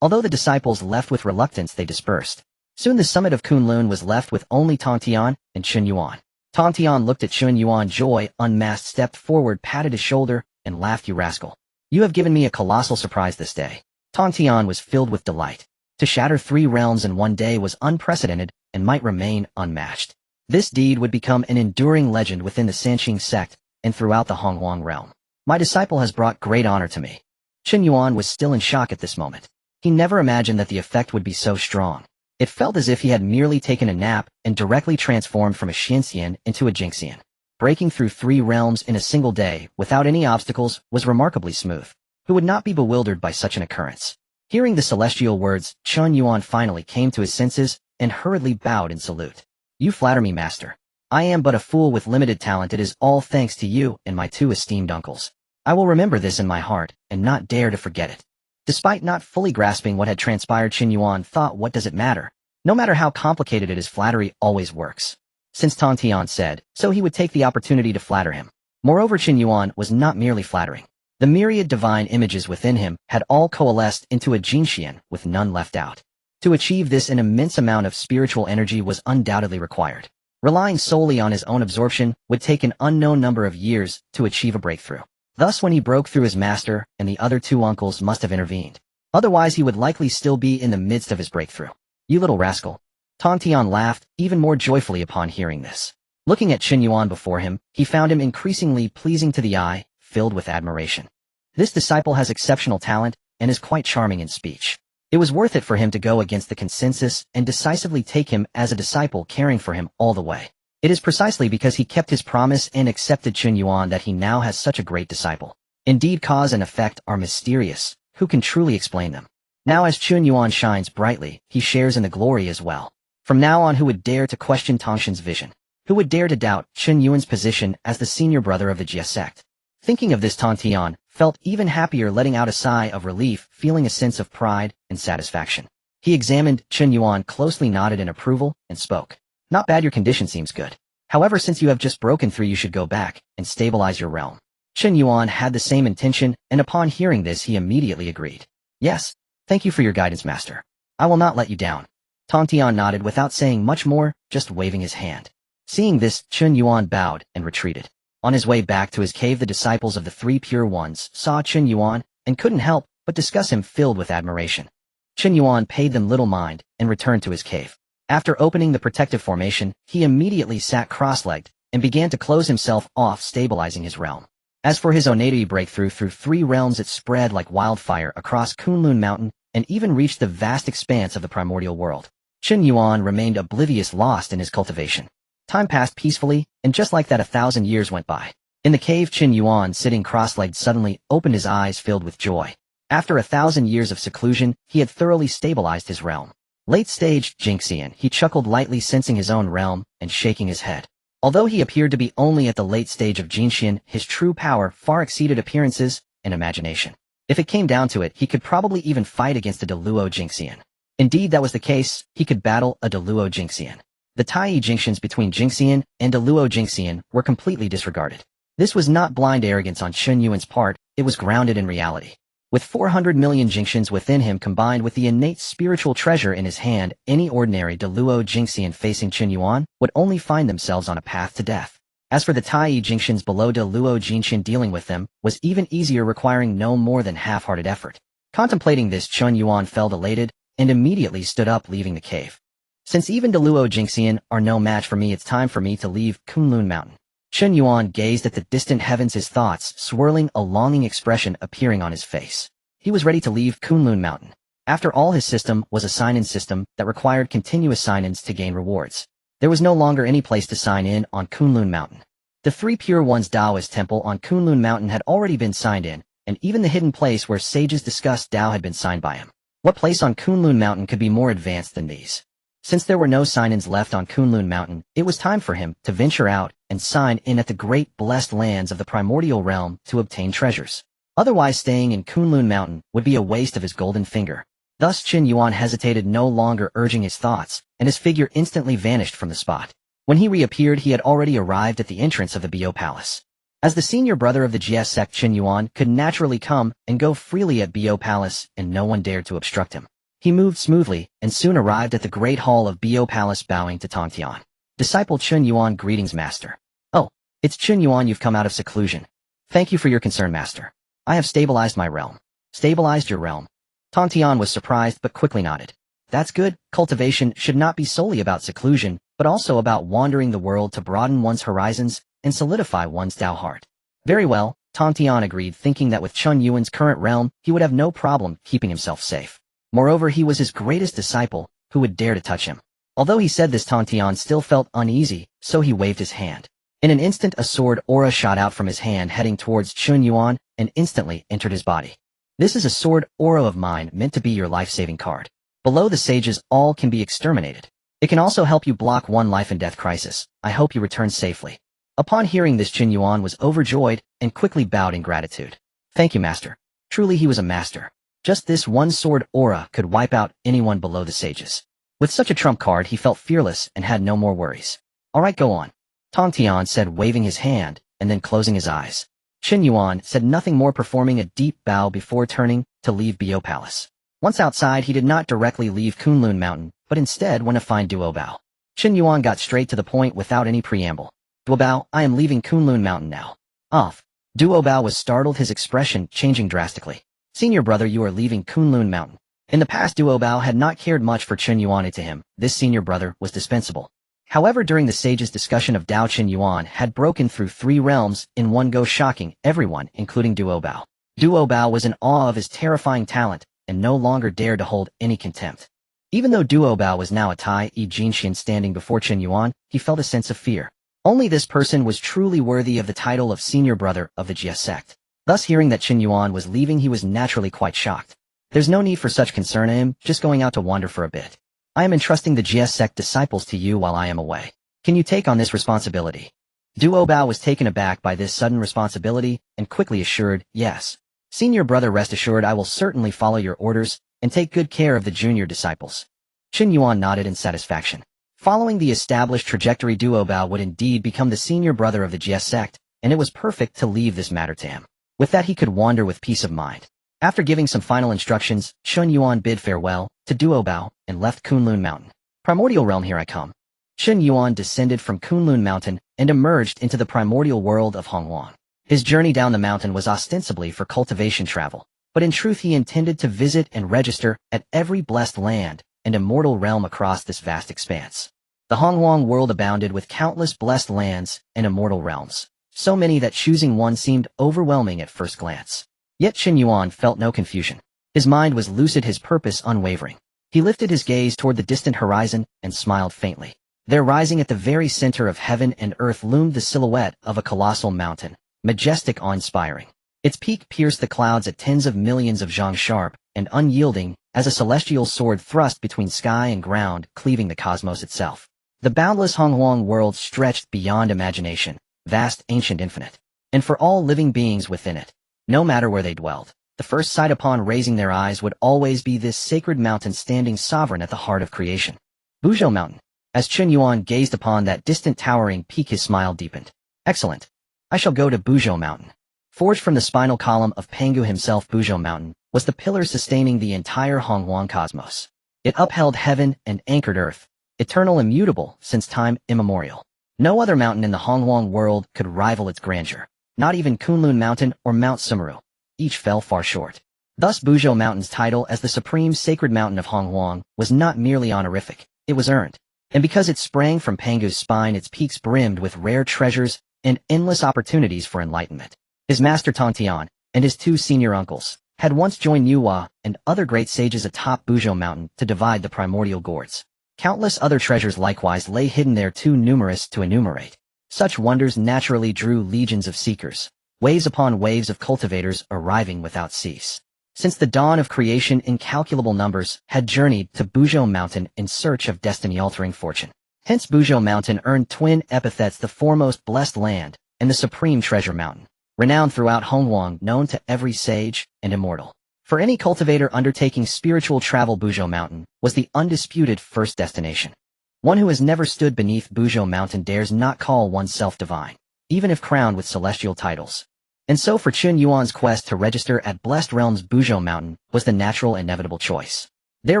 S1: Although the disciples left with reluctance, they dispersed. Soon the summit of Kunlun was left with only Tongtian and Chen Yuan. Tongtian looked at Chen Yuan. Joy unmasked, stepped forward, patted his shoulder, and laughed. You rascal. You have given me a colossal surprise this day. Tongtian was filled with delight. To shatter 3 realms in one day was unprecedented and might remain unmatched. This deed would become an enduring legend within the Interception Sect and throughout the Honghuang realm. My disciple has brought great honor to me. Chen Yuan was still in shock at this moment. He never imagined that the effect would be so strong. It felt as if he had merely taken a nap and directly transformed from a Xianxian into a Jingxian. Breaking through 3 realms in a single day without any obstacles was remarkably smooth. Who would not be bewildered by such an occurrence? Hearing the celestial words, Chen Yuan finally came to his senses and hurriedly bowed in salute. You flatter me, master. I am but a fool with limited talent. It is all thanks to you and my 2 esteemed uncles. I will remember this in my heart and not dare to forget it. Despite not fully grasping what had transpired, Chen Yuan thought, what does it matter? No matter how complicated it is, flattery always works. Since Tongtian said so, he would take the opportunity to flatter him. Moreover, Chen Yuan was not merely flattering. The myriad divine images within him had all coalesced into a Jingxian with none left out. To achieve this, an immense amount of spiritual energy was undoubtedly required. Relying solely on his own absorption would take an unknown number of years to achieve a breakthrough. Thus, when he broke through, his master and the other 2 uncles must have intervened. Otherwise, he would likely still be in the midst of his breakthrough. You little rascal. Tongtian laughed even more joyfully upon hearing this. Looking at Chen Yuan before him, he found him increasingly pleasing to the eye, filled with admiration. This disciple has exceptional talent and is quite charming in speech. It was worth it for him to go against the consensus and decisively take him as a disciple, caring for him all the way. It is precisely because he kept his promise and accepted Chen Yuan that he now has such a great disciple. Indeed, cause and effect are mysterious. Who can truly explain them? Now as Chen Yuan shines brightly, he shares in the glory as well. From now on, who would dare to question Tongtian's vision? Who would dare to doubt Chen Yuan's position as the senior brother of the Jie sect? Thinking of this, Tongtian felt even happier, letting out a sigh of relief, feeling a sense of pride and satisfaction. He examined Chen Yuan closely, nodded in approval, and spoke. Not bad, your condition seems good. However, since you have just broken through, you should go back and stabilize your realm. Chen Yuan had the same intention, and upon hearing this, he immediately agreed. Yes, thank you for your guidance, master. I will not let you down. Tongtian nodded without saying much more, just waving his hand. Seeing this, Chen Yuan bowed and retreated. On his way back to his cave, the disciples of the 3 pure ones saw Chen Yuan and couldn't help but discuss him, filled with admiration. Chen Yuan paid them little mind and returned to his cave. After opening the protective formation, he immediately sat cross-legged and began to close himself off, stabilizing his realm. As for his onati breakthrough through 3 realms, it spread like wildfire across Kunlun Mountain and even reached the vast expanse of the primordial world. Chen Yuan remained oblivious, lost in his cultivation. Time passed peacefully, and just like that 1,000 years went by. In the cave, Chen Yuan, sitting cross-legged, suddenly opened his eyes filled with joy. After 1,000 years of seclusion, he had thoroughly stabilized his realm. Late-stage Jingxian, he chuckled lightly, sensing his own realm, and shaking his head. Although he appeared to be only at the late stage of Jingxian, his true power far exceeded appearances and imagination. If it came down to it, he could probably even fight against a Deluo Jingxian. Indeed, that was the case. He could battle a Deluo Jingxian. The Tai distinctions between Jingxian and Deluo Jingxian were completely disregarded. This was not blind arrogance on Chen Yuan's part, it was grounded in reality. With 400 million Jingxians within him combined with the innate spiritual treasure in his hand, any ordinary Deluo Jingxian facing Chen Yuan would only find themselves on a path to death. As for the Tai Jingxians below Deluo Jingxian, dealing with them was even easier, requiring no more than half-hearted effort. Contemplating this, Chen Yuan felt elated and immediately stood up, leaving the cave. Since even Deluo Jingxian are no match for me, it's time for me to leave Kunlun Mountain. Chen Yuan gazed at the distant heavens, his thoughts swirling, a longing expression appearing on his face. He was ready to leave Kunlun Mountain. After all, his system was a sign-in system that required continuous sign-ins to gain rewards. There was no longer any place to sign in on Kunlun Mountain. The Three Pure Ones Daoist temple on Kunlun Mountain had already been signed in, and even the hidden place where sages discussed Dao had been signed by him. What place on Kunlun Mountain could be more advanced than these? Since there were no sign-ins left on Kunlun Mountain, it was time for him to venture out and sign in at the great blessed lands of the primordial realm to obtain treasures. Otherwise, staying in Kunlun Mountain would be a waste of his golden finger. Thus Chen Yuan hesitated, no longer urging his thoughts, and his figure instantly vanished from the spot. When he reappeared, he had already arrived at the entrance of the Bio Palace. As the senior brother of the Jiejiao sect, Chen Yuan could naturally come and go freely at Bio Palace, and no one dared to obstruct him. He moved smoothly, and soon arrived at the great hall of Bio Palace, bowing to Tongtian. Disciple Chen Yuan, greetings, master. Oh, it's Chen Yuan, you've come out of seclusion. Thank you for your concern, master. I have stabilized my realm. Stabilized your realm? Tongtian was surprised but quickly nodded. That's good. Cultivation should not be solely about seclusion, but also about wandering the world to broaden one's horizons and solidify one's Dao heart. Very well, Tongtian agreed, thinking that with Chen Yuan's current realm, he would have no problem keeping himself safe. Moreover, he was his greatest disciple, who would dare to touch him. Although he said this, Tongtian still felt uneasy, so he waved his hand. In an instant, a sword aura shot out from his hand, heading towards Chen Yuan, and instantly entered his body. This is a sword aura of mine, meant to be your life-saving card. Below the sages, all can be exterminated. It can also help you block one life and death crisis. I hope you return safely. Upon hearing this, Chen Yuan was overjoyed and quickly bowed in gratitude. Thank you, master. Truly, he was a master. Just this one sword aura could wipe out anyone below the sages. With such a trump card, he felt fearless and had no more worries. Alright, go on. Tongtian said, waving his hand, and then closing his eyes. Chen Yuan said nothing more, performing a deep bow before turning to leave Bio Palace. Once outside, he did not directly leave Kunlun Mountain, but instead went to find Duobao. Chen Yuan got straight to the point without any preamble. Duobao, I am leaving Kunlun Mountain now. Off. Duobao was startled, his expression changing drastically. Senior brother, you are leaving Kunlun Mountain. In the past, Duobao had not cared much for Chen Yuan. To him, this senior brother was dispensable. However, during the sage's discussion of Dao, Chen Yuan had broken through 3 realms in one go, shocking everyone, including Duobao. Duobao was in awe of his terrifying talent, and no longer dared to hold any contempt. Even though Duobao was now a Tai Jingxian standing before Chen Yuan, he felt a sense of fear. Only this person was truly worthy of the title of senior brother of the Jiejiao sect. Thus, hearing that Chen Yuan was leaving, he was naturally quite shocked. There's no need for such concern. I am just going out to wander for a bit. I am entrusting the Jiejiao sect disciples to you while I am away. Can you take on this responsibility? Duobao was taken aback by this sudden responsibility and quickly assured, yes. Senior brother, rest assured, I will certainly follow your orders and take good care of the junior disciples. Chen Yuan nodded in satisfaction. Following the established trajectory, Duobao would indeed become the senior brother of the Jiejiao sect, and it was perfect to leave this matter to him. With that, he could wander with peace of mind. After giving some final instructions, Chen Yuan bid farewell to Duobao and left Kunlun Mountain. Primordial realm, here I come. Chen Yuan descended from Kunlun Mountain and emerged into the primordial world of Honghuang. His journey down the mountain was ostensibly for cultivation travel, but in truth he intended to visit and register at every blessed land and immortal realm across this vast expanse. The Honghuang world abounded with countless blessed lands and immortal realms, so many that choosing one seemed overwhelming at first glance. Yet Chen Yuan felt no confusion. His mind was lucid, his purpose unwavering. He lifted his gaze toward the distant horizon and smiled faintly. There, rising at the very center of heaven and earth, loomed the silhouette of a colossal mountain, majestic, awe-inspiring. Its peak pierced the clouds at tens of millions of zhang, sharp and unyielding as a celestial sword thrust between sky and ground, cleaving the cosmos itself. The boundless Honghuang world stretched beyond imagination, vast, ancient, infinite. And for all living beings within it, no matter where they dwelled, the first sight upon raising their eyes would always be this sacred mountain standing sovereign at the heart of creation. Buzhou Mountain. As Chen Yuan gazed upon that distant towering peak, his smile deepened. Excellent. I shall go to Buzhou Mountain. Forged from the spinal column of Pangu himself, Buzhou Mountain was the pillar sustaining the entire Honghuang cosmos. It upheld heaven and anchored earth, eternal, immutable, since time immemorial. No other mountain in the Honghuang world could rival its grandeur. Not even Kunlun Mountain or Mount Sumeru. Each fell far short. Thus Buzhou Mountain's title as the supreme sacred mountain of Honghuang was not merely honorific, it was earned. And because it sprang from Pangu's spine, its peaks brimmed with rare treasures and endless opportunities for enlightenment. His master Tongtian and his two senior uncles had once joined Yuhua and other great sages atop Buzhou Mountain to divide the primordial gourds. Countless other treasures likewise lay hidden there, too numerous to enumerate. Such wonders naturally drew legions of seekers, waves upon waves of cultivators arriving without cease. Since the dawn of creation, incalculable numbers had journeyed to Buzhou Mountain in search of destiny-altering fortune. Hence Buzhou Mountain earned twin epithets: the foremost blessed land and the supreme treasure mountain, renowned throughout Honghuang, known to every sage and immortal. For any cultivator undertaking spiritual travel, Buzhou Mountain was the undisputed first destination. One who has never stood beneath Buzhou Mountain dares not call oneself divine, even if crowned with celestial titles. And so for Chen Yuan's quest to register at Blessed Realms, Buzhou Mountain was the natural, inevitable choice. Their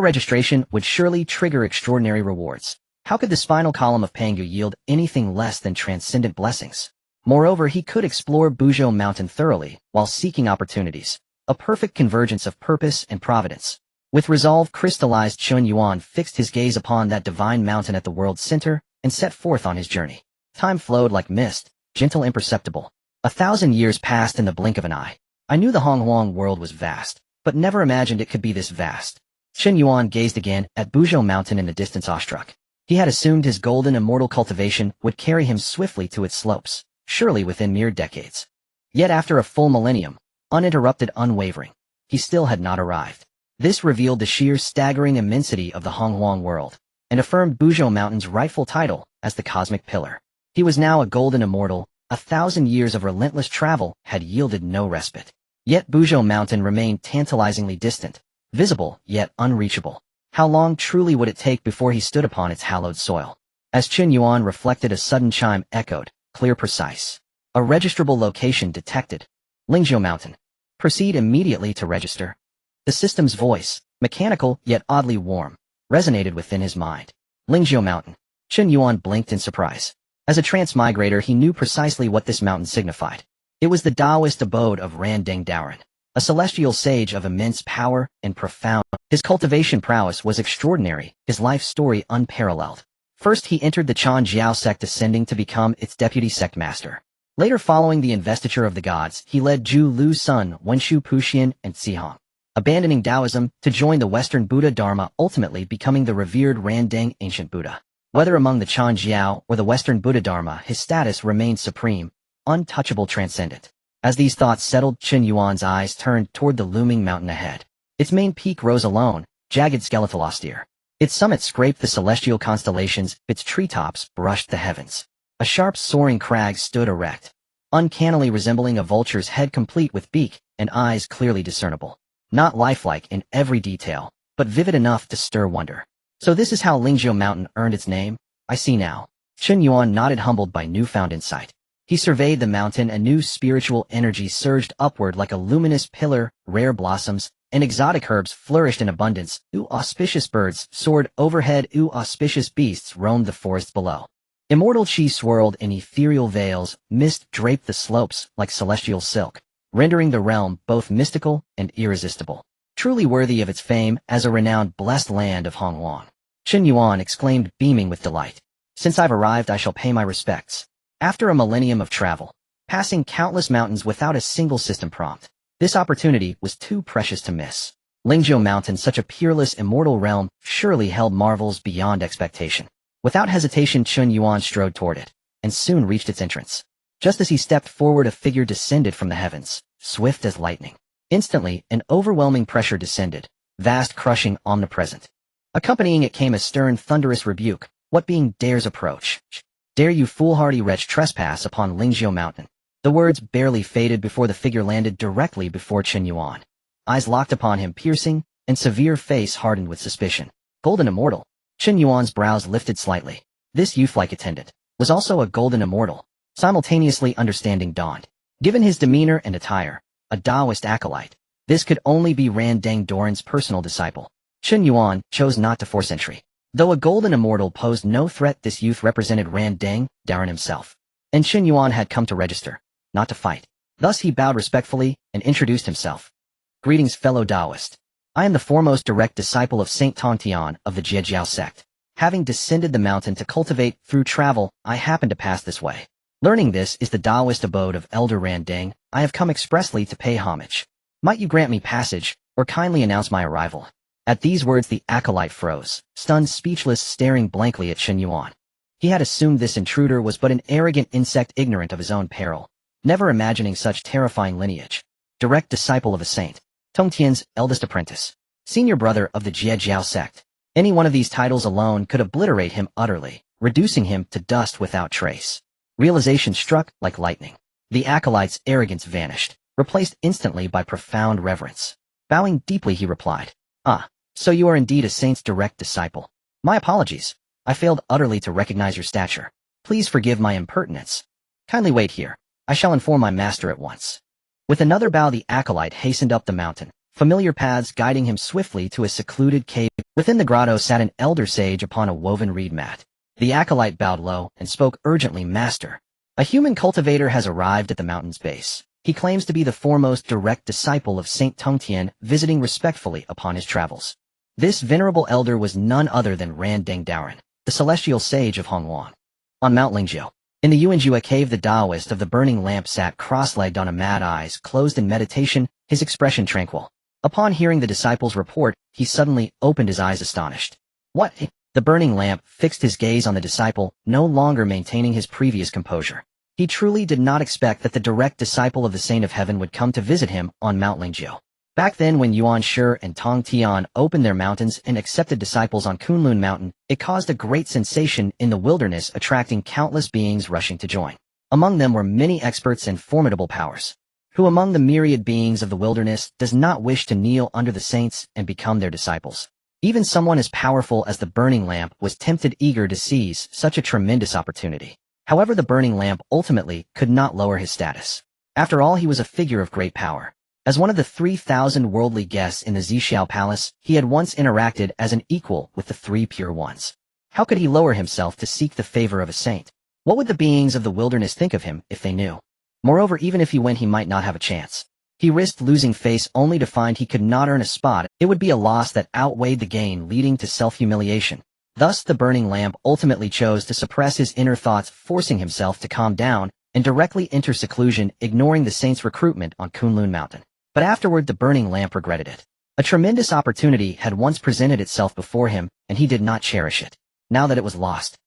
S1: registration would surely trigger extraordinary rewards. How could the spinal column of Pangu yield anything less than transcendent blessings? Moreover, he could explore Buzhou Mountain thoroughly while seeking opportunities, a perfect convergence of purpose and providence. With resolve crystallized, Chen Yuan fixed his gaze upon that divine mountain at the world's center and set forth on his journey. Time flowed like mist, gentle, imperceptible. 1,000 years passed in the blink of an eye. I knew the Honghuang world was vast, but never imagined it could be this vast. Chen Yuan gazed again at Buzhou Mountain in the distance, awestruck. He had assumed his golden immortal cultivation would carry him swiftly to its slopes, surely within mere decades. Yet after a full millennium, uninterrupted, unwavering, he still had not arrived. This revealed the sheer staggering immensity of the Honghuang world, and affirmed Buzhou Mountain's rightful title as the cosmic pillar. He was now a golden immortal. 1,000 years of relentless travel had yielded no respite. Yet Buzhou Mountain remained tantalizingly distant, visible yet unreachable. How long truly would it take before he stood upon its hallowed soil? As Chen Yuan reflected, a sudden chime echoed, clear, precise. A registrable location detected. Lingzhou Mountain. Proceed immediately to register. The system's voice, mechanical yet oddly warm, resonated within his mind. Lingzhou Mountain. Chen Yuan blinked in surprise. As a transmigrator, he knew precisely what this mountain signified. It was the Taoist abode of Randeng Daoren, a celestial sage of immense power and profound. His cultivation prowess was extraordinary, his life story unparalleled. First he entered the Changjiao sect, ascending to become its deputy sect master. Later, following the investiture of the gods, he led Zhu Lu's son Wenshu Puxian and Sihong, abandoning Taoism to join the Western Buddha Dharma, ultimately becoming the revered Randeng ancient Buddha. Whether among the Changjiao or the Western Buddha Dharma, his status remained supreme, untouchable, transcendent. As these thoughts settled, Chen Yuan's eyes turned toward the looming mountain ahead. Its main peak rose alone, jagged, skeletal, austere. Its summit scraped the celestial constellations, its treetops brushed the heavens. A sharp, soaring crag stood erect, uncannily resembling a vulture's head, complete with beak and eyes clearly discernible. Not lifelike in every detail, but vivid enough to stir wonder. So this is how Lingzhou Mountain earned its name? I see now. Chen Yuan nodded, humbled by newfound insight. He surveyed the mountain. A new spiritual energy surged upward like a luminous pillar. Rare blossoms and exotic herbs flourished in abundance. Auspicious birds soared overhead. Auspicious beasts roamed the forests below. Immortal chi swirled in ethereal veils. Mist draped the slopes like celestial silk, rendering the realm both mystical and irresistible. Truly worthy of its fame as a renowned blessed land of Honghuang. Chen Yuan exclaimed, beaming with delight. Since I've arrived, I shall pay my respects. After a millennium of travel, passing countless mountains without a single system prompt, this opportunity was too precious to miss. Lingzhou Mountain, such a peerless immortal realm, surely held marvels beyond expectation. Without hesitation, Chen Yuan strode toward it, and soon reached its entrance. Just as he stepped forward, a figure descended from the heavens, swift as lightning. Instantly, an overwhelming pressure descended, vast, crushing, omnipresent. Accompanying it came a stern, thunderous rebuke. What being dares approach? Dare you foolhardy wretch trespass upon Lingzhou Mountain? The words barely faded before the figure landed directly before Chen Yuan. Eyes locked upon him, piercing, and severe face hardened with suspicion. Golden Immortal. Chen Yuan's brows lifted slightly. This youth-like attendant was also a Golden Immortal. Simultaneously, understanding dawned. Given his demeanor and attire, a Taoist acolyte, this could only be Randang Doran's personal disciple. Chen Yuan chose not to force entry. Though a Golden Immortal posed no threat, this youth represented Randang Doran himself. And Chen Yuan had come to register, not to fight. Thus he bowed respectfully and introduced himself. Greetings, fellow Taoist. I am the foremost direct disciple of Saint Tongtian of the Jiejiao sect. Having descended the mountain to cultivate through travel, I happened to pass this way. Learning this is the Taoist abode of Elder Randang, I have come expressly to pay homage. Might you grant me passage, or kindly announce my arrival? At these words the acolyte froze, stunned, speechless, staring blankly at Chen Yuan. He had assumed this intruder was but an arrogant insect ignorant of his own peril, never imagining such terrifying lineage. Direct disciple of a saint, Tongtian's eldest apprentice, senior brother of the Jiejiao sect. Any one of these titles alone could obliterate him utterly, reducing him to dust without trace. Realization struck like lightning. The acolyte's arrogance vanished, replaced instantly by profound reverence. Bowing deeply, he replied, "Ah, so you are indeed a saint's direct disciple. My apologies. I failed utterly to recognize your stature. Please forgive my impertinence. Kindly wait here. I shall inform my master at once." With another bow, the acolyte hastened up the mountain, familiar paths guiding him swiftly to a secluded cave. Within the grotto sat an elder sage upon a woven reed mat. The acolyte bowed low and spoke urgently, "Master, a human cultivator has arrived at the mountain's base. He claims to be the foremost direct disciple of Saint Tongtian, visiting respectfully upon his travels." This venerable elder was none other than Randang Doran, the celestial sage of Honghuang. On Mount Lingzhou, in the Yuanjua cave, the Taoist of the burning lamp sat cross-legged on a mat, eyes closed in meditation, his expression tranquil. Upon hearing the disciple's report, he suddenly opened his eyes, astonished. "What?" The burning lamp fixed his gaze on the disciple, no longer maintaining his previous composure. He truly did not expect that the direct disciple of the Saint of Heaven would come to visit him on Mount Lingzhou. Back then, when Yuan Shi and Tongtian opened their mountains and accepted disciples on Kunlun Mountain, it caused a great sensation in the wilderness, attracting countless beings rushing to join. Among them were many experts and formidable powers. Who among the myriad beings of the wilderness does not wish to kneel under the saints and become their disciples? Even someone as powerful as the burning lamp was tempted, eager to seize such a tremendous opportunity. However, the burning lamp ultimately could not lower his status. After all, he was a figure of great power. As one of the 3,000 worldly guests in the Zixiao Palace, he had once interacted as an equal with the three pure ones. How could he lower himself to seek the favor of a saint? What would the beings of the wilderness think of him if they knew? Moreover, even if he went, he might not have a chance. He risked losing face only to find he could not earn a spot. It would be a loss that outweighed the gain, leading to self-humiliation. Thus, the burning lamp ultimately chose to suppress his inner thoughts, forcing himself to calm down and directly enter seclusion, ignoring the saint's recruitment on Kunlun Mountain. But afterward, the burning lamp regretted it. A tremendous opportunity had once presented itself before him, and he did not cherish it. Now that it was lost,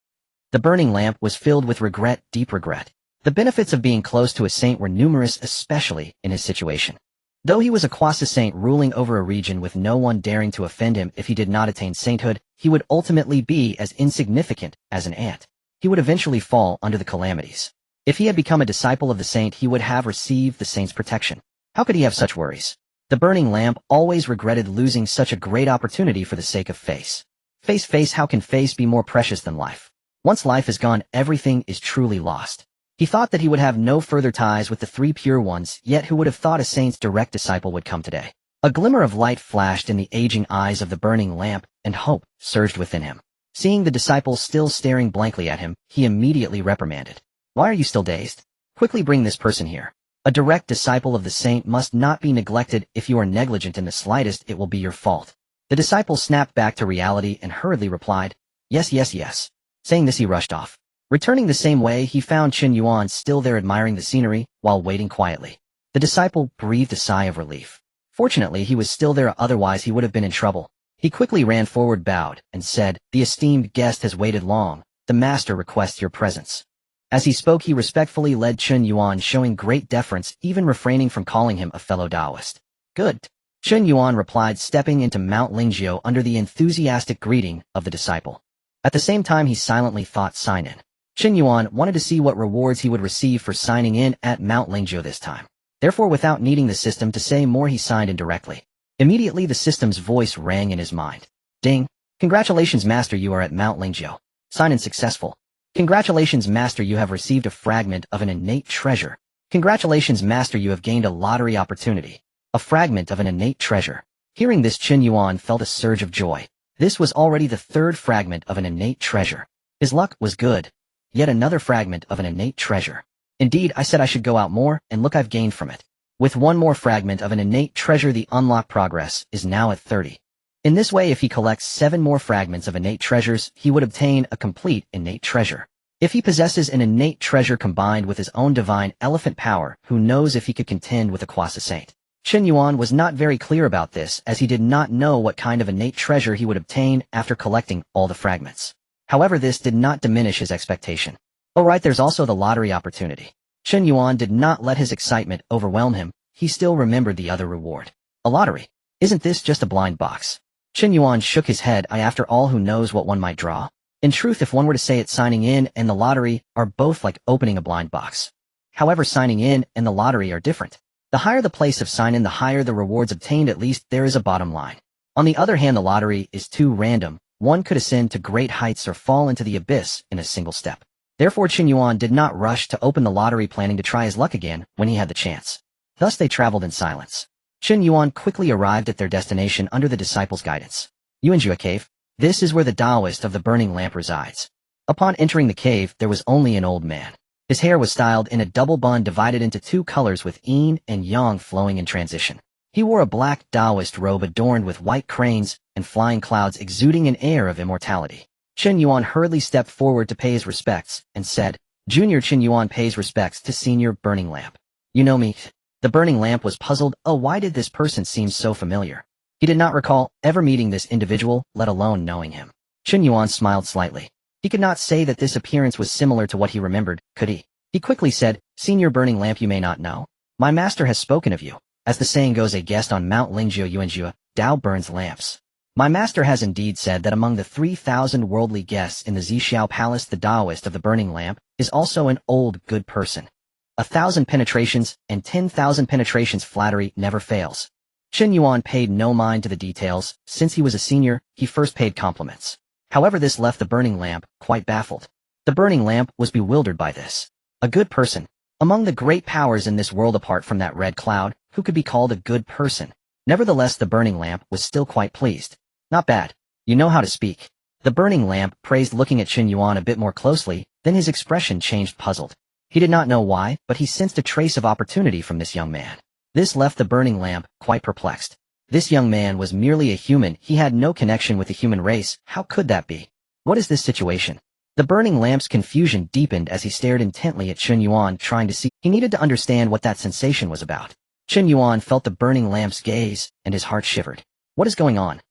S1: the burning lamp was filled with regret, deep regret. The benefits of being close to a saint were numerous, especially in his situation. Though he was a quasi-saint ruling over a region with no one daring to offend him if he did not attain sainthood, he would ultimately be as insignificant as an ant. He would eventually fall under the calamities. If he had become a disciple of the saint, he would have received the saint's protection. How could he have such worries? The burning lamp always regretted losing such a great opportunity for the sake of face. Face, how can face be more precious than life? Once life is gone, everything is truly lost. He thought that he would have no further ties with the three pure ones, yet who would have thought a saint's direct disciple would come today? A glimmer of light flashed in the aging eyes of the burning lamp, and hope surged within him. Seeing the disciple still staring blankly at him, he immediately reprimanded. "Why are you still dazed? Quickly bring this person here." A direct disciple of the saint must not be neglected. If you are negligent in the slightest, it will be your fault. The disciple snapped back to reality and hurriedly replied, "Yes." Saying this, he rushed off. Returning the same way, he found Chen Yuan still there admiring the scenery while waiting quietly. The disciple breathed a sigh of relief. Fortunately, he was still there, otherwise he would have been in trouble. He quickly ran forward, bowed, and said, "The esteemed guest has waited long. The master requests your presence." As he spoke, he respectfully led Chen Yuan, showing great deference, even refraining from calling him a fellow Taoist. "Good." Chen Yuan replied, stepping into Mount Lingjiao under the enthusiastic greeting of the disciple. At the same time, he silently thought, sign in. Chen Yuan wanted to see what rewards he would receive for signing in at Mount Lingjiao this time. Therefore, without needing the system to say more, he signed in directly. Immediately, the system's voice rang in his mind. Ding! Congratulations, Master, you are at Mount Lingjiao. Sign in successful. Congratulations, Master, you have received a fragment of an innate treasure. Congratulations, Master, you have gained a lottery opportunity. A fragment of an innate treasure. Hearing this, Chen Yuan felt a surge of joy. This was already the third fragment of an innate treasure. His luck was good. Yet another fragment of an innate treasure. Indeed, I said I should go out more, and look, I've gained from it. With one more fragment of an innate treasure, the unlock progress is now at 30. In this way, if he collects 7 more fragments of innate treasures, he would obtain a complete innate treasure. If he possesses an innate treasure combined with his own divine elephant power, who knows if he could contend with a Kwasa saint. Chen Yuan was not very clear about this, as he did not know what kind of innate treasure he would obtain after collecting all the fragments. However, this did not diminish his expectation. Oh right, there's also the lottery opportunity. Chen Yuan did not let his excitement overwhelm him. He still remembered the other reward. A lottery. Isn't this just a blind box? Chen Yuan shook his head. After all, who knows what one might draw? In truth, if one were to say it, signing in and the lottery are both like opening a blind box. However, signing in and the lottery are different. The higher the place of sign-in, the higher the rewards obtained. At least there is a bottom line. On the other hand, the lottery is too random. One could ascend to great heights or fall into the abyss in a single step. Therefore, Chen Yuan did not rush to open the lottery, planning to try his luck again when he had the chance. Thus they traveled in silence. Chen Yuan quickly arrived at their destination under the disciples' guidance. Yuanjua Cave. This is where the Taoist of the Burning Lamp resides. Upon entering the cave, there was only an old man. His hair was styled in a double bun divided into 2 colors with yin and yang flowing in transition. He wore a black Taoist robe adorned with white cranes and flying clouds, exuding an air of immortality. Chen Yuan hurriedly stepped forward to pay his respects and said, "Junior." Chen Yuan pays respects to Senior Burning Lamp. "You know me?" The Burning Lamp was puzzled. Oh, why did this person seem so familiar? He did not recall ever meeting this individual, let alone knowing him. Chen Yuan smiled slightly. He could not say that this appearance was similar to what he remembered, could he? He quickly said, "Senior Burning Lamp, you may not know. My master has spoken of you. As the saying goes, a guest on Mount Lingjiao Yuanjua, Dao burns lamps. My master has indeed said that among the 3,000 worldly guests in the Zixiao Palace, the Taoist of the Burning Lamp is also an old, good person. 1,000 penetrations and 10,000 penetrations flattery never fails." Chen Yuan paid no mind to the details. Since he was a senior, he first paid compliments. However, this left the Burning Lamp quite baffled. The Burning Lamp was bewildered by this. A good person. Among the great powers in this world apart from that red cloud, who could be called a good person? Nevertheless, the Burning Lamp was still quite pleased. "Not bad. You know how to speak." The Burning Lamp praised, looking at Chen Yuan a bit more closely, then his expression changed, puzzled. He did not know why, but he sensed a trace of opportunity from this young man. This left the Burning Lamp quite perplexed. This young man was merely a human. He had no connection with the human race. How could that be? What is this situation? The Burning Lamp's confusion deepened as he stared intently at Chen Yuan, trying to see. He needed to understand what that sensation was about. Chen Yuan felt the Burning Lamp's gaze, and his heart shivered. What is going on?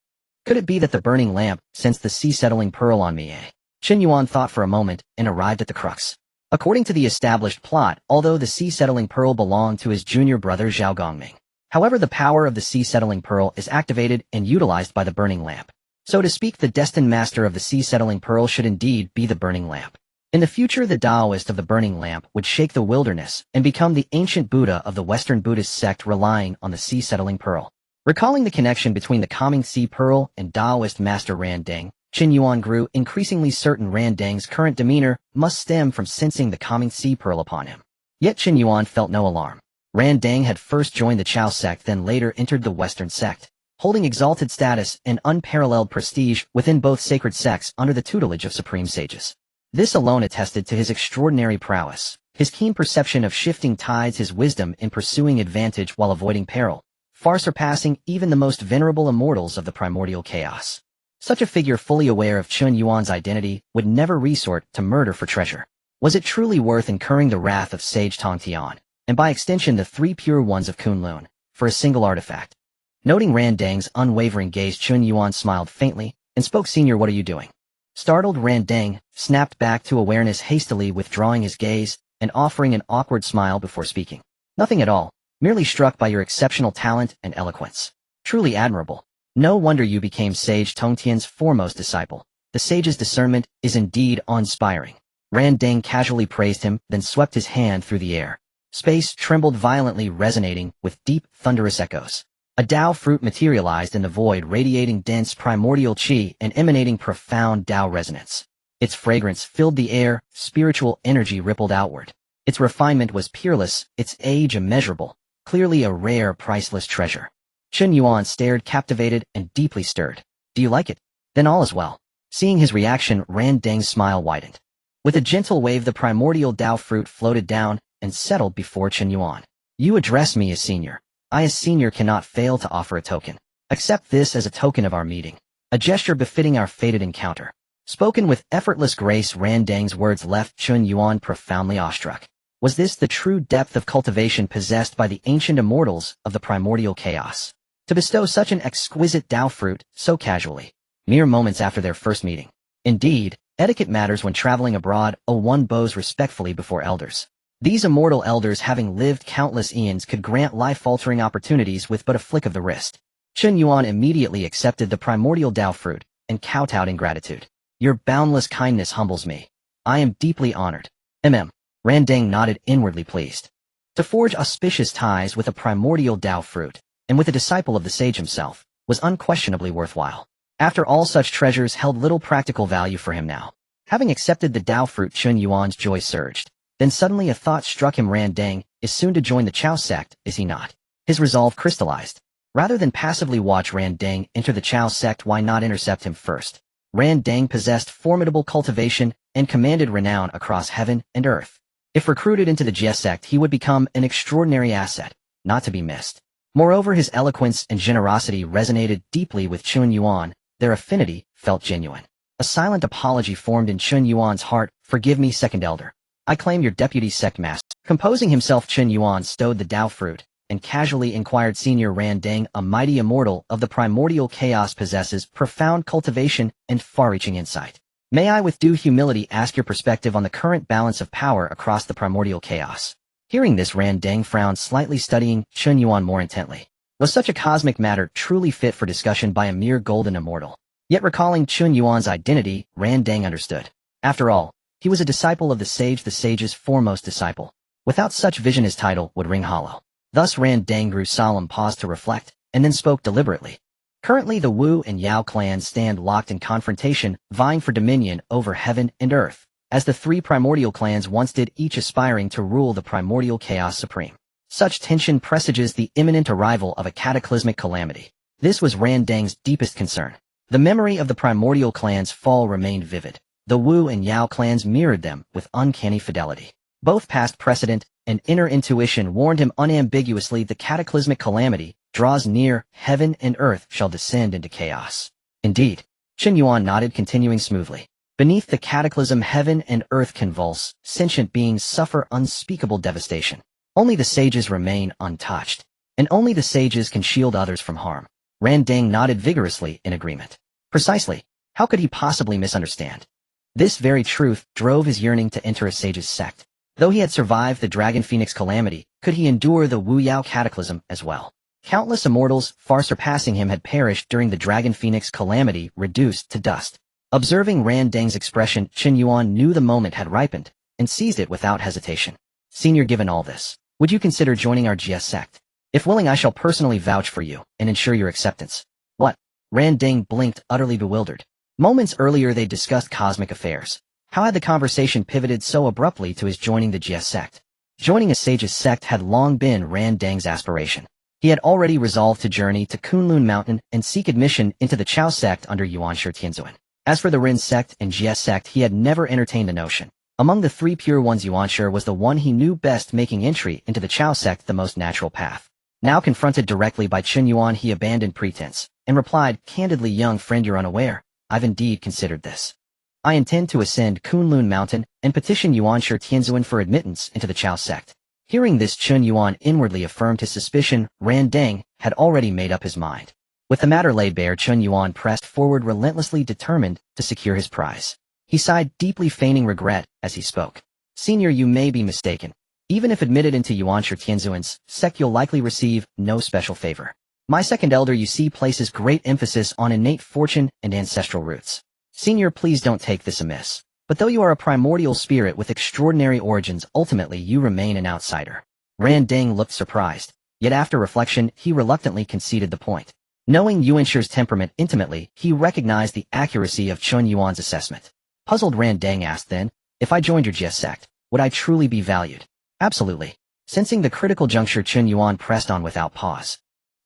S1: Could it be that the Burning Lamp sensed the sea-settling pearl on me? Chen Yuan thought for a moment and arrived at the crux. According to the established plot, although the sea-settling pearl belonged to his junior brother Zhao Gongming. However, the power of the sea-settling pearl is activated and utilized by the Burning Lamp. So to speak, the destined master of the sea-settling pearl should indeed be the Burning Lamp. In the future, the Taoist of the Burning Lamp would shake the wilderness and become the ancient Buddha of the Western Buddhist sect, relying on the sea-settling pearl. Recalling the connection between the calming sea pearl and Taoist master Ran Deng, Chen Yuan grew increasingly certain Ran Deng's current demeanor must stem from sensing the calming sea pearl upon him. Yet Chen Yuan felt no alarm. Ran Deng had first joined the Chao sect, then later entered the Western sect, holding exalted status and unparalleled prestige within both sacred sects under the tutelage of supreme sages. This alone attested to his extraordinary prowess, his keen perception of shifting tides, his wisdom in pursuing advantage while avoiding peril, far surpassing even the most venerable immortals of the primordial chaos. Such a figure, fully aware of Chen Yuan's identity, would never resort to murder for treasure. Was it truly worth incurring the wrath of sage Tongtian, and by extension the 3 pure ones of Kunlun, for a single artifact? Noting Randang's unwavering gaze, Chen Yuan smiled faintly and spoke, "Senior, what are you doing?" Startled, Randang snapped back to awareness, hastily withdrawing his gaze and offering an awkward smile before speaking. "Nothing at all, merely struck by your exceptional talent and eloquence. Truly admirable. No wonder you became Sage Tongtian's foremost disciple. The sage's discernment is indeed awe-inspiring." Randang casually praised him, then swept his hand through the air. Space trembled violently, resonating with deep, thunderous echoes. A Dao fruit materialized in the void, radiating dense primordial qi and emanating profound Dao resonance. Its fragrance filled the air, spiritual energy rippled outward. Its refinement was peerless, its age immeasurable, clearly a rare, priceless treasure. Chen Yuan stared, captivated and deeply stirred. "Do you like it? Then all is well." Seeing his reaction, Randang's smile widened. With a gentle wave, the primordial Dao fruit floated down and settled before Chen Yuan. "You address me as senior. I as senior cannot fail to offer a token. Accept this as a token of our meeting. A gesture befitting our fated encounter." Spoken with effortless grace, Randang's words left Chen Yuan profoundly awestruck. Was this the true depth of cultivation possessed by the ancient immortals of the primordial chaos? To bestow such an exquisite Dao fruit so casually, mere moments after their first meeting. Indeed, etiquette matters when traveling abroad. One bows respectfully before elders. These immortal elders, having lived countless eons, could grant life-altering opportunities with but a flick of the wrist. Chen Yuan immediately accepted the primordial Dao fruit and kowtowed in gratitude. "Your boundless kindness humbles me. I am deeply honored." Randang nodded, inwardly pleased. To forge auspicious ties with a primordial Dao fruit, and with a disciple of the sage himself, was unquestionably worthwhile. After all, such treasures held little practical value for him now. Having accepted the Dao fruit, Chen Yuan's joy surged. Then suddenly a thought struck him. Randang is soon to join the Chao sect, is he not? His resolve crystallized. Rather than passively watch Randang enter the Chao sect, why not intercept him first? Randang possessed formidable cultivation and commanded renown across heaven and earth. If recruited into the Jie sect, he would become an extraordinary asset, not to be missed. Moreover, his eloquence and generosity resonated deeply with Chen Yuan. Their affinity felt genuine. A silent apology formed in Chen Yuan's heart. "Forgive me, second elder. I claim your deputy sect master." Composing himself, Chen Yuan stowed the Dao fruit and casually inquired, "Senior Randang, a mighty immortal of the primordial chaos, possesses profound cultivation and far-reaching insight. May I with due humility ask your perspective on the current balance of power across the primordial chaos?" Hearing this, Randang frowned slightly, studying Chen Yuan more intently. Was such a cosmic matter truly fit for discussion by a mere golden immortal? Yet recalling Chen Yuan's identity, Randang understood. After all, he was a disciple of the sage's foremost disciple. Without such vision, his title would ring hollow. Thus Randang grew solemn, paused to reflect, and then spoke deliberately. "Currently the Wu and Yao clans stand locked in confrontation, vying for dominion over heaven and earth, as the three primordial clans once did, each aspiring to rule the primordial chaos supreme. Such tension presages the imminent arrival of a cataclysmic calamity. This was Randang's deepest concern. The memory of the primordial clans' fall remained vivid. The Wu and Yao clans mirrored them with uncanny fidelity. Both past precedent and inner intuition warned him unambiguously: the cataclysmic calamity draws near, heaven and earth shall descend into chaos. Indeed. Chen Yuan nodded, continuing smoothly. Beneath the cataclysm, heaven and earth convulse, sentient beings suffer unspeakable devastation. Only the sages remain untouched, and only the sages can shield others from harm. Randang nodded vigorously in agreement. Precisely. How could he possibly misunderstand? This very truth drove his yearning to enter a sage's sect. Though he had survived the Dragon Phoenix calamity, could he endure the Wu Yao cataclysm as well? Countless immortals, far surpassing him, had perished during the Dragon Phoenix calamity, reduced to dust. Observing Randang's expression, Chen Yuan knew the moment had ripened, and seized it without hesitation. "Senior, given all this, would you consider joining our Jie sect? If willing, I shall personally vouch for you and ensure your acceptance." "What?" Randang blinked, utterly bewildered. Moments earlier they discussed cosmic affairs. How had the conversation pivoted so abruptly to his joining the Jie sect? Joining a sage's sect had long been Randang's aspiration. He had already resolved to journey to Kunlun Mountain and seek admission into the Chao sect under Yuanshi Tianzuan. As for the Rin sect and Jie sect, he had never entertained the notion. Among the three pure ones, Yuanshi was the one he knew best, making entry into the Chao sect the most natural path. Now confronted directly by Chen Yuan, he abandoned pretense and replied, "Candidly, young friend, you're unaware. I've indeed considered this. I intend to ascend Kunlun Mountain and petition Yuanshi Tianzuan for admittance into the Chao sect." Hearing this, Chen Yuan inwardly affirmed his suspicion. Randang had already made up his mind. With the matter laid bare, Chen Yuan pressed forward relentlessly determined to secure his prize. He sighed deeply, feigning regret as he spoke. Senior, you may be mistaken. Even if admitted into Yuanshi Tianzuan's sect, you'll likely receive no special favor. My second elder, you see, places great emphasis on innate fortune and ancestral roots. Senior, please don't take this amiss. But though you are a primordial spirit with extraordinary origins, ultimately you remain an outsider. Ran Deng looked surprised, yet after reflection, he reluctantly conceded the point. Knowing Yuanshi's temperament intimately, he recognized the accuracy of Chen Yuan's assessment. Puzzled, Ran Deng asked then, if I joined your Jie sect, would I truly be valued? Absolutely. Sensing the critical juncture, Chen Yuan pressed on without pause.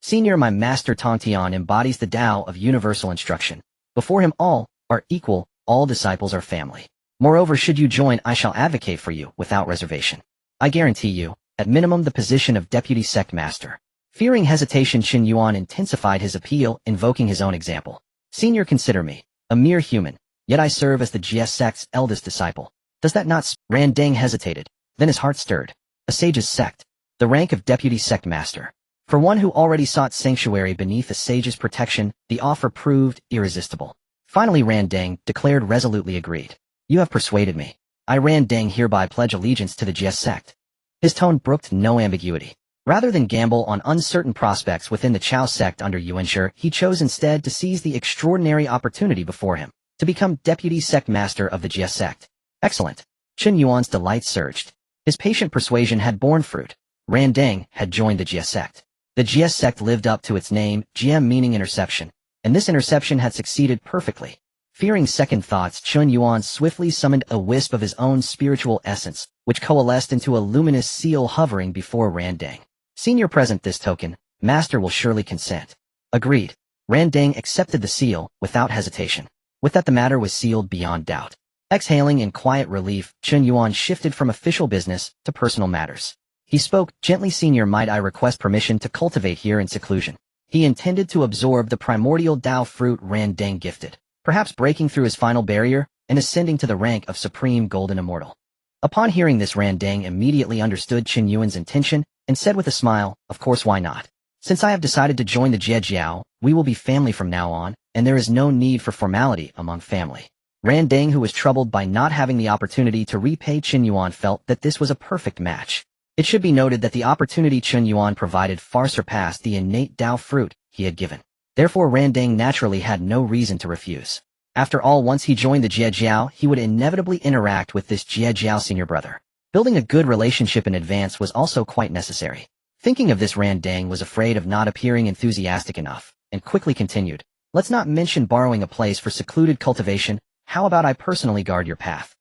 S1: Senior, my master Tongtian embodies the Tao of universal instruction. Before him all are equal, all disciples are family. Moreover, should you join, I shall advocate for you without reservation. I guarantee you, at minimum, the position of deputy sect master. Fearing hesitation, Chen Yuan intensified his appeal, invoking his own example. Senior, consider me a mere human, yet I serve as the Jie sect's eldest disciple. Does that not Ran Deng hesitated, then his heart stirred. A sage's sect. The rank of deputy sect master. For one who already sought sanctuary beneath a sage's protection, the offer proved irresistible. Finally, Ran Deng declared resolutely, agreed. You have persuaded me. I, Ran Deng, hereby pledge allegiance to the Jie sect. His tone brooked no ambiguity. Rather than gamble on uncertain prospects within the Chao sect under Yuanshi, he chose instead to seize the extraordinary opportunity before him, to become deputy sect master of the Jie sect. Excellent. Chen Yuan's delight surged. His patient persuasion had borne fruit. Ran Deng had joined the Jie sect. The Jie sect lived up to its name, Jie meaning interception, and this interception had succeeded perfectly. Fearing second thoughts, Chen Yuan swiftly summoned a wisp of his own spiritual essence, which coalesced into a luminous seal hovering before Ran Deng. Senior, present this token, master will surely consent. Agreed. Ran Deng accepted the seal without hesitation. With that, the matter was sealed beyond doubt. Exhaling in quiet relief, Chen Yuan shifted from official business to personal matters. He spoke gently. Senior, might I request permission to cultivate here in seclusion? He intended to absorb the primordial Dao fruit Ran Deng gifted, perhaps breaking through his final barrier and ascending to the rank of supreme golden immortal. Upon hearing this, Ran Deng immediately understood Chen Yuan's intention and said with a smile, of course, why not? Since I have decided to join the Jiejiao, we will be family from now on, and there is no need for formality among family. Ran Deng, who was troubled by not having the opportunity to repay Chen Yuan, felt that this was a perfect match. It should be noted that the opportunity Chen Yuan provided far surpassed the innate Dao fruit he had given. Therefore, Ran Deng naturally had no reason to refuse. After all, once he joined the Jiejiao, he would inevitably interact with this Jiejiao senior brother. Building a good relationship in advance was also quite necessary. Thinking of this, Ran Deng was afraid of not appearing enthusiastic enough, and quickly continued, let's not mention borrowing a place for secluded cultivation. How about I personally guard your path?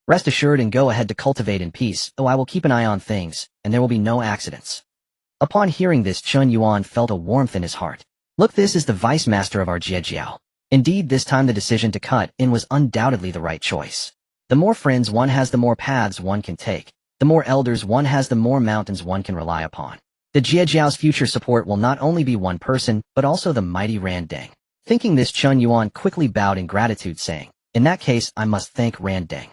S1: Rest assured and go ahead to cultivate in peace, though I will keep an eye on things, and there will be no accidents. Upon hearing this, Chen Yuan felt a warmth in his heart. Look, this is the vice master of our Jiejiao. Indeed, this time the decision to cut in was undoubtedly the right choice. The more friends one has, the more paths one can take. The more elders one has, the more mountains one can rely upon. The Jiejiao's future support will not only be one person, but also the mighty Ran Deng. Thinking this, Chen Yuan quickly bowed in gratitude, saying, in that case, I must thank Ran Deng.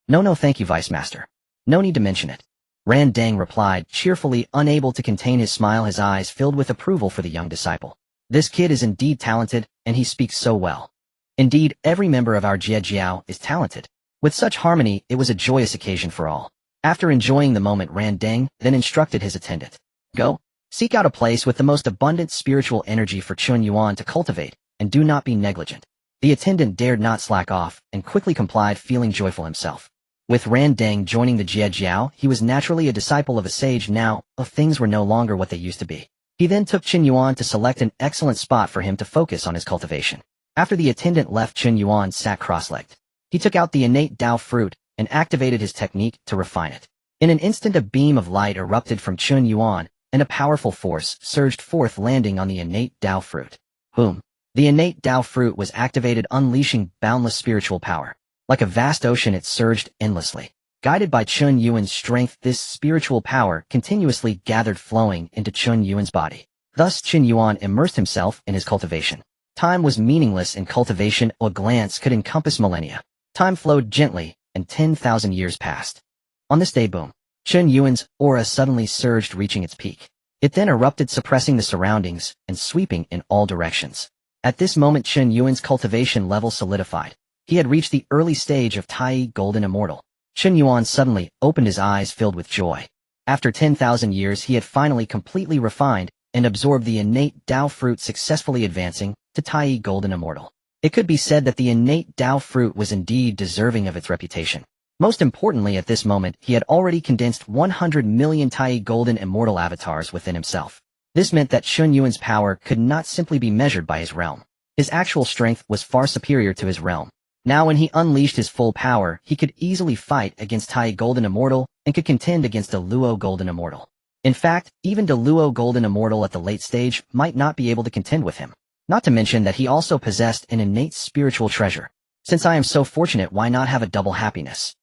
S1: No, thank you, Vice Master. No need to mention it. Ran Deng replied, cheerfully, unable to contain his smile, his eyes filled with approval for the young disciple. This kid is indeed talented, and he speaks so well. Indeed, every member of our Jiejiao is talented. With such harmony, it was a joyous occasion for all. After enjoying the moment, Ran Deng then instructed his attendant. Go, seek out a place with the most abundant spiritual energy for Chen Yuan to cultivate, and do not be negligent. The attendant dared not slack off, and quickly complied, feeling joyful himself. With Ran Deng joining the Jiejiao, he was naturally a disciple of a sage now, things were no longer what they used to be. He then took Chen Yuan to select an excellent spot for him to focus on his cultivation. After the attendant left, Chen Yuan sat cross-legged. He took out the innate Dao fruit and activated his technique to refine it. In an instant, a beam of light erupted from Chen Yuan, and a powerful force surged forth, landing on the innate Dao fruit. Boom! The innate Dao fruit was activated, unleashing boundless spiritual power. Like a vast ocean, it surged endlessly. Guided by Chen Yuan's strength, this spiritual power continuously gathered, flowing into Chen Yuan's body. Thus, Chen Yuan immersed himself in his cultivation. Time was meaningless in cultivation. A glance could encompass millennia. Time flowed gently, and 10,000 years passed. On this day, boom! Chen Yuan's aura suddenly surged, reaching its peak. It then erupted, suppressing the surroundings and sweeping in all directions. At this moment, Chen Yuan's cultivation level solidified. He had reached the early stage of Tai Golden Immortal. Chen Yuan suddenly opened his eyes filled with joy. After 10,000 years, he had finally completely refined and absorbed the innate Dao fruit, successfully advancing to Tai Golden Immortal. It could be said that the innate Dao fruit was indeed deserving of its reputation. Most importantly, at this moment, he had already condensed 100 million Tai Golden Immortal avatars within himself. This meant that Chen Yuan's power could not simply be measured by his realm. His actual strength was far superior to his realm. Now when he unleashed his full power, he could easily fight against Tai Golden Immortal and could contend against a Luo Golden Immortal. In fact, even the Luo Golden Immortal at the late stage might not be able to contend with him. Not to mention that he also possessed an innate spiritual treasure. Since I am so fortunate, why not have a double happiness?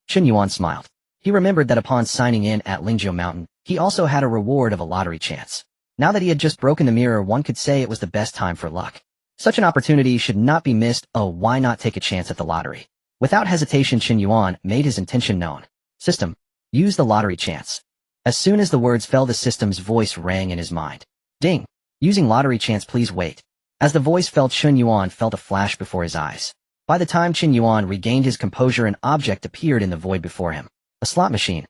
S1: Chen Yuan smiled. He remembered that upon signing in at Lingjiu Mountain, he also had a reward of a lottery chance. Now that he had just broken the mirror, one could say it was the best time for luck. Such an opportunity should not be missed. Oh, why not take a chance at the lottery? Without hesitation, Chen Yuan made his intention known. System, use the lottery chance. As soon as the words fell, the system's voice rang in his mind. Ding! Using lottery chance, please wait. As the voice fell, Chen Yuan felt a flash before his eyes. By the time Chen Yuan regained his composure, an object appeared in the void before him. A slot machine.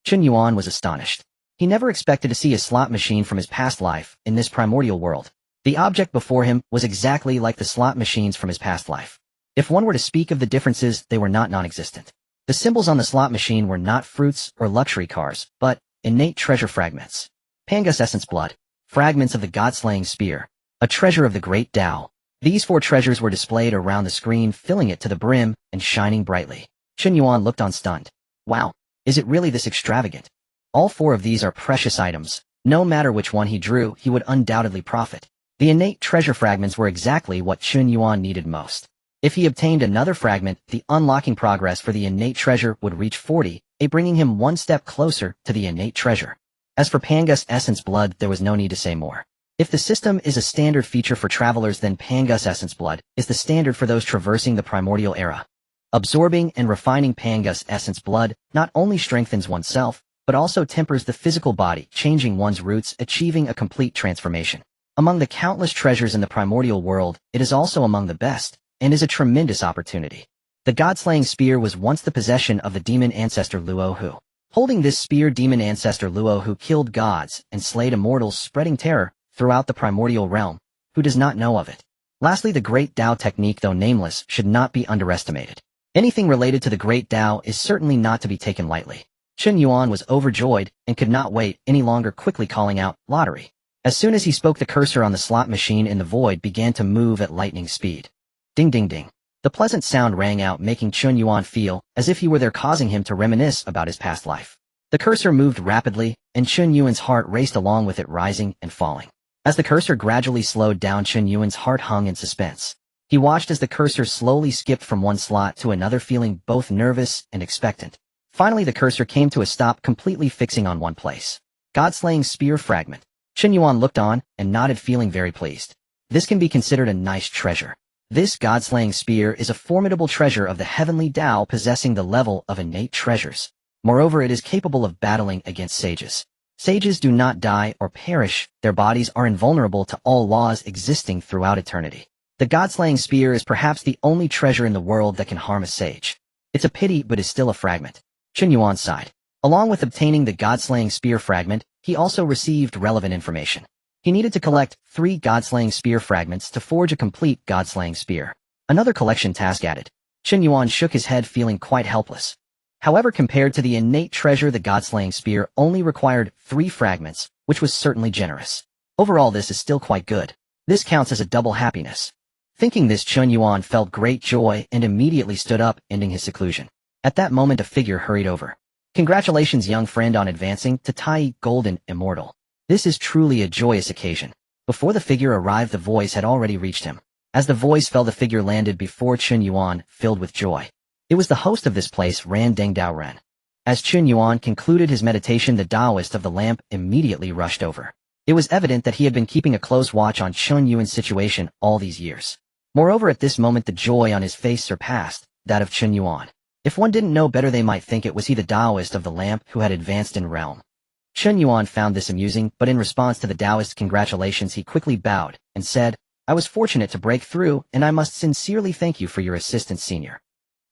S1: Chen Yuan was astonished. He never expected to see a slot machine from his past life in this primordial world. The object before him was exactly like the slot machines from his past life. If one were to speak of the differences, they were not non-existent. The symbols on the slot machine were not fruits or luxury cars, but innate treasure fragments. Pangus Essence Blood. Fragments of the God-slaying spear. A treasure of the great Dao. These 4 treasures were displayed around the screen, filling it to the brim and shining brightly. Chen Yuan looked on stunned. Wow, is it really this extravagant? All 4 of these are precious items. No matter which one he drew, he would undoubtedly profit. The innate treasure fragments were exactly what Chen Yuan needed most. If he obtained another fragment, the unlocking progress for the innate treasure would reach 40, bringing him one step closer to the innate treasure. As for Pangus Essence Blood, there was no need to say more. If the system is a standard feature for travelers, then Pangus Essence Blood is the standard for those traversing the primordial era. Absorbing and refining Pangus Essence Blood not only strengthens oneself, but also tempers the physical body, changing one's roots, achieving a complete transformation. Among the countless treasures in the primordial world, it is also among the best, and is a tremendous opportunity. The God-slaying spear was once the possession of the demon ancestor Luo Hu. Holding this spear, demon ancestor Luo Hu killed gods and slayed immortals, spreading terror throughout the primordial realm. Who does not know of it? Lastly, the great Dao technique, though nameless, should not be underestimated. Anything related to the great Dao is certainly not to be taken lightly. Chen Yuan was overjoyed and could not wait any longer, quickly calling out, "Lottery." As soon as he spoke, the cursor on the slot machine in the void began to move at lightning speed. Ding ding ding. The pleasant sound rang out, making Chen Yuan feel as if he were there, causing him to reminisce about his past life. The cursor moved rapidly, and Chen Yuan's heart raced along with it, rising and falling. As the cursor gradually slowed down, Chen Yuan's heart hung in suspense. He watched as the cursor slowly skipped from one slot to another, feeling both nervous and expectant. Finally, the cursor came to a stop, completely fixing on one place. God-slaying spear fragment. Chen Yuan looked on and nodded, feeling very pleased. This can be considered a nice treasure. This God-slaying spear is a formidable treasure of the heavenly Dao, possessing the level of innate treasures. Moreover, it is capable of battling against sages. Sages do not die or perish. Their bodies are invulnerable to all laws existing throughout eternity. The God-slaying spear is perhaps the only treasure in the world that can harm a sage. It's a pity, but is still a fragment. Chen Yuan sighed. Along with obtaining the God-slaying spear fragment, he also received relevant information. He needed to collect 3 God-slaying spear fragments to forge a complete God-slaying spear. Another collection task added. Chen Yuan shook his head, feeling quite helpless. However, compared to the innate treasure, the God-slaying spear only required 3 fragments, which was certainly generous. Overall, this is still quite good. This counts as a double happiness. Thinking this, Chen Yuan felt great joy and immediately stood up, ending his seclusion. At that moment, a figure hurried over. "Congratulations, young friend, on advancing to Tai Golden Immortal. This is truly a joyous occasion." Before the figure arrived, the voice had already reached him. As the voice fell, the figure landed before Chen Yuan, filled with joy. It was the host of this place, Ran Deng Dao Ren. As Chen Yuan concluded his meditation, the Taoist of the lamp immediately rushed over. It was evident that he had been keeping a close watch on Chen Yuan's situation all these years. Moreover, at this moment, the joy on his face surpassed that of Chen Yuan. If one didn't know better, they might think it was he, the Taoist of the lamp, who had advanced in realm. Chen Yuan found this amusing, but in response to the Taoist's congratulations he quickly bowed and said, I was fortunate to break through, and I must sincerely thank you for your assistance, senior.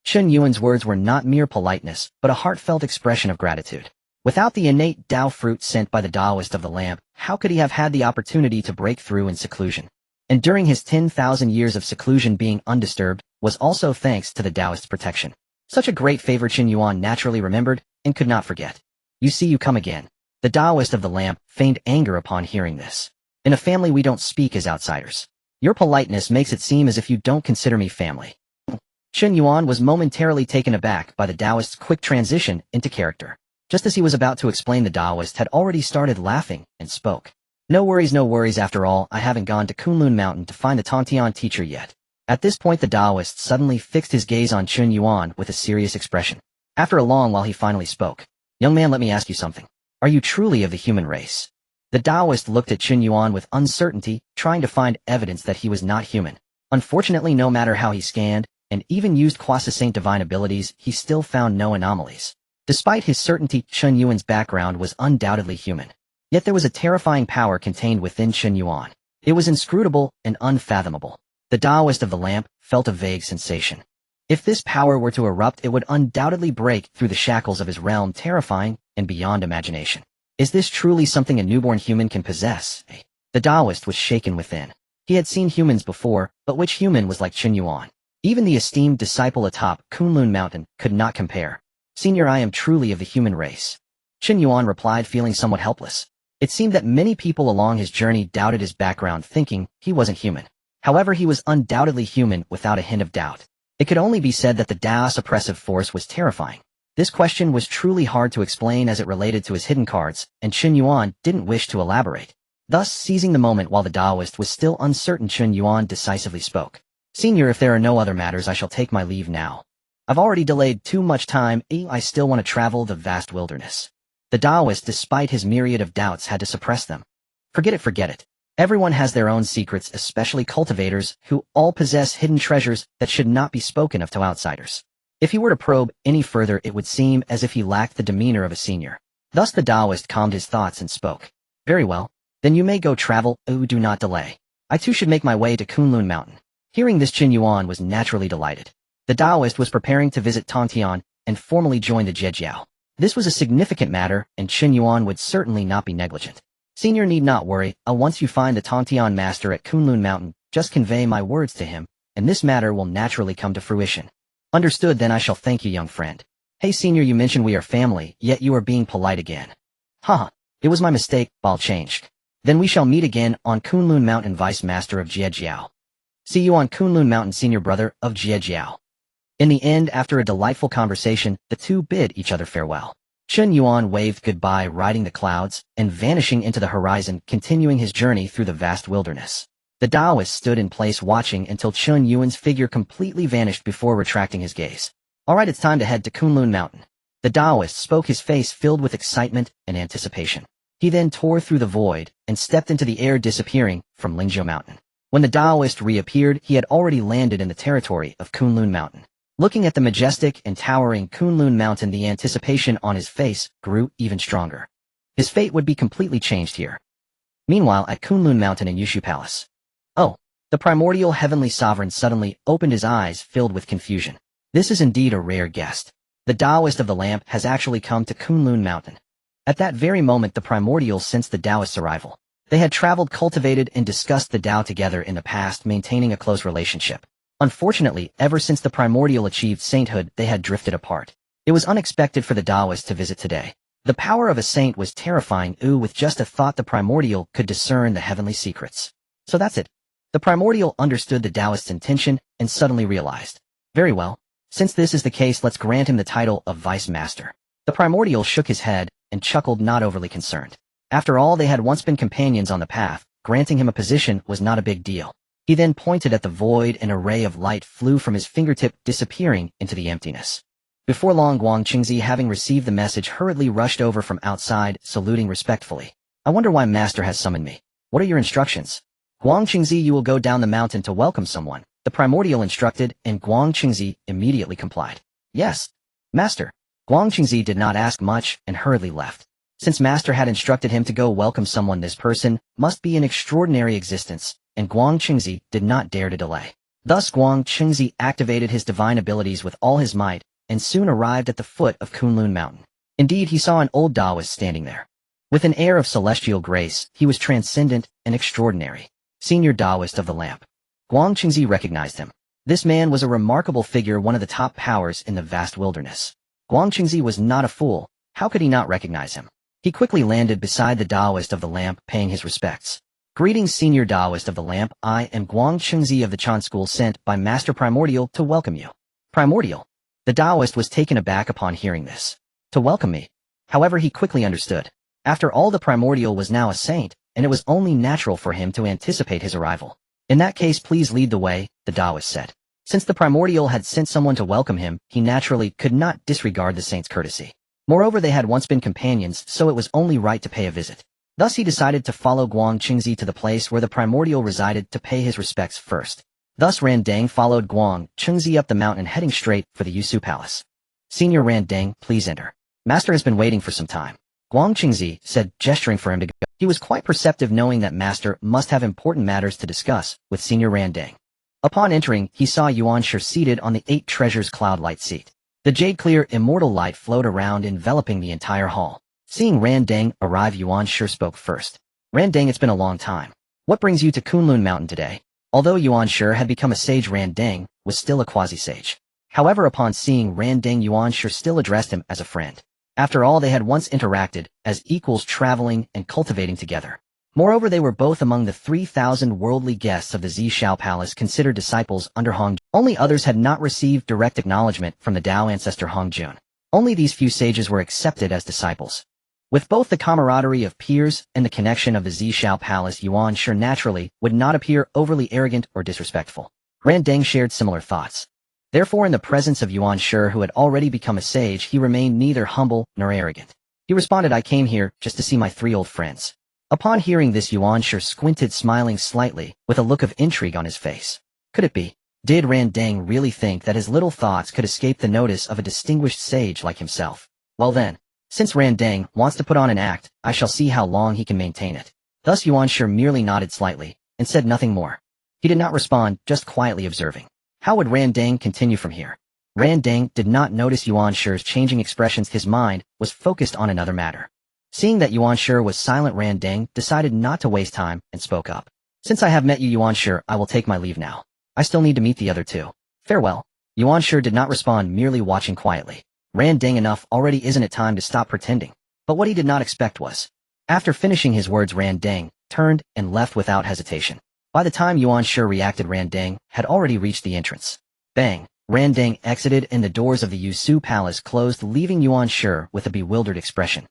S1: Chen Yuan's words were not mere politeness, but a heartfelt expression of gratitude. Without the innate Dao fruit sent by the Taoist of the lamp, how could he have had the opportunity to break through in seclusion? And during his 10,000 years of seclusion being undisturbed, was also thanks to the Taoist's protection. Such a great favor Chen Yuan naturally remembered, and could not forget. You see you come again. The Taoist of the lamp feigned anger upon hearing this. In a family we don't speak as outsiders. Your politeness makes it seem as if you don't consider me family. Chen Yuan was momentarily taken aback by the Taoist's quick transition into character. Just as he was about to explain, the Taoist had already started laughing and spoke. No worries, after all, I haven't gone to Kunlun Mountain to find the Tongtian teacher yet. At this point the Taoist suddenly fixed his gaze on Chen Yuan with a serious expression. After a long while he finally spoke. Young man, let me ask you something. Are you truly of the human race? The Taoist looked at Chen Yuan with uncertainty, trying to find evidence that he was not human. Unfortunately, no matter how he scanned, and even used quasi-saint divine abilities, he still found no anomalies. Despite his certainty, Chen Yuan's background was undoubtedly human. Yet there was a terrifying power contained within Chen Yuan. It was inscrutable and unfathomable. The Taoist of the lamp felt a vague sensation. If this power were to erupt, it would undoubtedly break through the shackles of his realm, terrifying and beyond imagination. Is this truly something a newborn human can possess? The Taoist was shaken within. He had seen humans before, but which human was like Chen Yuan? Even the esteemed disciple atop Kunlun Mountain could not compare. Senior, I am truly of the human race. Chen Yuan replied, feeling somewhat helpless. It seemed that many people along his journey doubted his background, thinking he wasn't human. However, he was undoubtedly human without a hint of doubt. It could only be said that the Dao's oppressive force was terrifying. This question was truly hard to explain as it related to his hidden cards, and Chen Yuan didn't wish to elaborate. Thus, seizing the moment while the Taoist was still uncertain, Chen Yuan decisively spoke. Senior, if there are no other matters, I shall take my leave now. I've already delayed too much time, I still want to travel the vast wilderness. The Taoist, despite his myriad of doubts, had to suppress them. Forget it. Everyone has their own secrets, especially cultivators, who all possess hidden treasures that should not be spoken of to outsiders. If he were to probe any further, it would seem as if he lacked the demeanor of a senior. Thus the Taoist calmed his thoughts and spoke. Very well. Then you may go travel, do not delay. I too should make my way to Kunlun Mountain. Hearing this, Chen Yuan was naturally delighted. The Taoist was preparing to visit Tongtian and formally join the Jiejiao. This was a significant matter, and Chen Yuan would certainly not be negligent. Senior need not worry, once you find the Tongtian master at Kunlun Mountain, just convey my words to him, and this matter will naturally come to fruition. Understood, then I shall thank you, young friend. Hey senior, you mentioned we are family, yet you are being polite again. It was my mistake, all changed. Then we shall meet again on Kunlun Mountain, Vice Master of Jiejiao. See you on Kunlun Mountain, senior brother of Jiejiao. In the end, after a delightful conversation, the two bid each other farewell. Chen Yuan waved goodbye, riding the clouds, and vanishing into the horizon, continuing his journey through the vast wilderness. The Taoist stood in place watching until Chen Yuan's figure completely vanished before retracting his gaze. Alright, it's time to head to Kunlun Mountain. The Taoist spoke, his face filled with excitement and anticipation. He then tore through the void and stepped into the air, disappearing from Lingzhou Mountain. When the Taoist reappeared, he had already landed in the territory of Kunlun Mountain. Looking at the majestic and towering Kunlun Mountain, the anticipation on his face grew even stronger. His fate would be completely changed here. Meanwhile, at Kunlun Mountain in Yushu Palace. The primordial heavenly sovereign suddenly opened his eyes, filled with confusion. This is indeed a rare guest. The Taoist of the lamp has actually come to Kunlun Mountain. At that very moment, the primordials sensed the Taoist's arrival. They had traveled, cultivated, and discussed the Tao together in the past, maintaining a close relationship. Unfortunately, ever since the primordial achieved sainthood, they had drifted apart. It was unexpected for the Taoist to visit today. The power of a saint was terrifying. With just a thought, the primordial could discern the heavenly secrets. So that's it. The primordial understood the Taoist's intention and suddenly realized. Very well. Since this is the case, let's grant him the title of Vice Master. The primordial shook his head and chuckled, not overly concerned. After all, they had once been companions on the path. Granting him a position was not a big deal. He then pointed at the void, and a ray of light flew from his fingertip, disappearing into the emptiness. Before long, Guang Qingzi, having received the message, hurriedly rushed over from outside, saluting respectfully. I wonder why Master has summoned me. What are your instructions? Guang Qingzi, you will go down the mountain to welcome someone, the primordial instructed, and Guang Qingzi immediately complied. Yes, Master. Guang Qingzi did not ask much and hurriedly left. Since Master had instructed him to go welcome someone, this person must be an extraordinary existence, and Guang Qingzi did not dare to delay. Thus Guang Qingzi activated his divine abilities with all his might, and soon arrived at the foot of Kunlun Mountain. Indeed, he saw an old Taoist standing there. With an air of celestial grace, he was transcendent and extraordinary. Senior Taoist of the Lamp. Guang Qingzi recognized him. This man was a remarkable figure, one of the top powers in the vast wilderness. Guang Qingzi was not a fool. How could he not recognize him? He quickly landed beside the Taoist of the Lamp, paying his respects. Greetings, Senior Taoist of the Lamp. I am Guang Qingzi of the Chan School, sent by Master Primordial to welcome you. Primordial? The Taoist was taken aback upon hearing this. To welcome me. However, he quickly understood. After all, the Primordial was now a saint, and it was only natural for him to anticipate his arrival. In that case, please lead the way, the Taoist said. Since the Primordial had sent someone to welcome him, he naturally could not disregard the saint's courtesy. Moreover, they had once been companions, so it was only right to pay a visit. Thus he decided to follow Guang Qingzi to the place where the Primordial resided to pay his respects first. Thus Randang followed Guang Qingzi up the mountain, heading straight for the Yusu Palace. Senior Randang, please enter. Master has been waiting for some time. Guang Qingzi said, gesturing for him to go. He was quite perceptive, knowing that Master must have important matters to discuss with Senior Randang. Upon entering, he saw Yuan Shi seated on the 8 treasures cloud light seat. The jade-clear immortal light flowed around, enveloping the entire hall. Seeing Randang arrive, Yuan Shi spoke first. Randang, it's been a long time. What brings you to Kunlun Mountain today? Although Yuan Shi had become a sage, Randang was still a quasi-sage. However, upon seeing Randang, Yuan Shi still addressed him as a friend. After all, they had once interacted as equals, traveling and cultivating together. Moreover, they were both among the 3,000 worldly guests of the Zishao Palace, considered disciples under Hongjun. Only others had not received direct acknowledgement from the Dao ancestor Hongjun. Only these few sages were accepted as disciples. With both the camaraderie of peers and the connection of the Zishao Palace, Yuan Shi naturally would not appear overly arrogant or disrespectful. Randang shared similar thoughts. Therefore, in the presence of Yuan Shi, who had already become a sage, he remained neither humble nor arrogant. He responded, I came here just to see my 3 old friends. Upon hearing this, Yuan Shi squinted, smiling slightly, with a look of intrigue on his face. Could it be? Did Randang really think that his little thoughts could escape the notice of a distinguished sage like himself? Well then, since Randang wants to put on an act, I shall see how long he can maintain it. Thus Yuan Shi merely nodded slightly, and said nothing more. He did not respond, just quietly observing. How would Randang continue from here? Randang did not notice Yuan Shi's changing expressions. His mind was focused on another matter. Seeing that Yuan Shi was silent, Randang decided not to waste time and spoke up. Since I have met you, Yuan Shi, I will take my leave now. I still need to meet the other 2. Farewell. Yuan Shi did not respond, merely watching quietly. Randang, enough already, isn't it time to stop pretending? But what he did not expect was. After finishing his words, Randang turned and left without hesitation. By the time Yuan Shi reacted, Randang had already reached the entrance. Bang! Randang exited and the doors of the Yusu Palace closed, leaving Yuan Shi with a bewildered expression.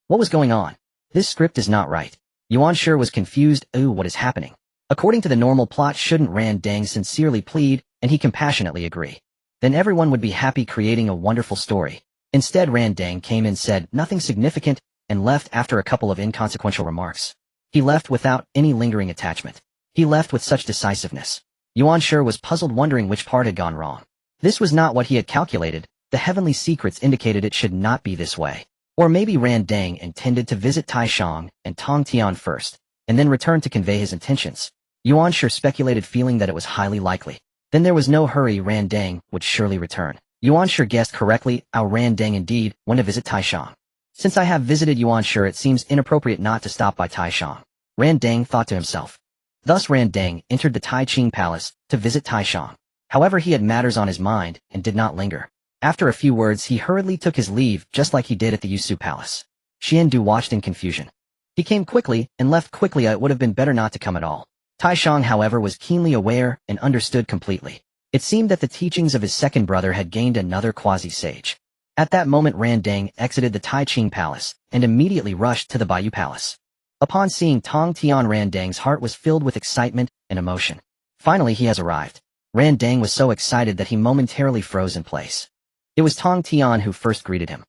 S1: What was going on? This script is not right. Yuan Shi was confused. What is happening? According to the normal plot, shouldn't Randang sincerely plead, and he compassionately agree? Then everyone would be happy, creating a wonderful story. Instead, Randang came in, said nothing significant, and left after a couple of inconsequential remarks. He left without any lingering attachment. He left with such decisiveness. Yuan Shi was puzzled, wondering which part had gone wrong. This was not what he had calculated. The heavenly secrets indicated it should not be this way. Or maybe Randang intended to visit Taishang and Tongtian first, and then return to convey his intentions. Yuan Shi speculated, feeling that it was highly likely. Then there was no hurry, Randang would surely return. Yuan Shi guessed correctly. Randang indeed went to visit Taishang. Since I have visited Yuan Shi, it seems inappropriate not to stop by Taishang. Randang thought to himself. Thus Randang entered the Taiqing Palace to visit Taishang. However, he had matters on his mind and did not linger. After a few words, he hurriedly took his leave, just like he did at the Yusu Palace. Xiandu watched in confusion. He came quickly and left quickly. It would have been better not to come at all. Taishang, however, was keenly aware and understood completely. It seemed that the teachings of his second brother had gained another quasi-sage. At that moment, Randang exited the Taiqing Palace and immediately rushed to the Baiyu Palace. Upon seeing Tongtian, Randang's heart was filled with excitement and emotion. Finally, he has arrived. Randang was so excited that he momentarily froze in place. It was Tongtian who first greeted him.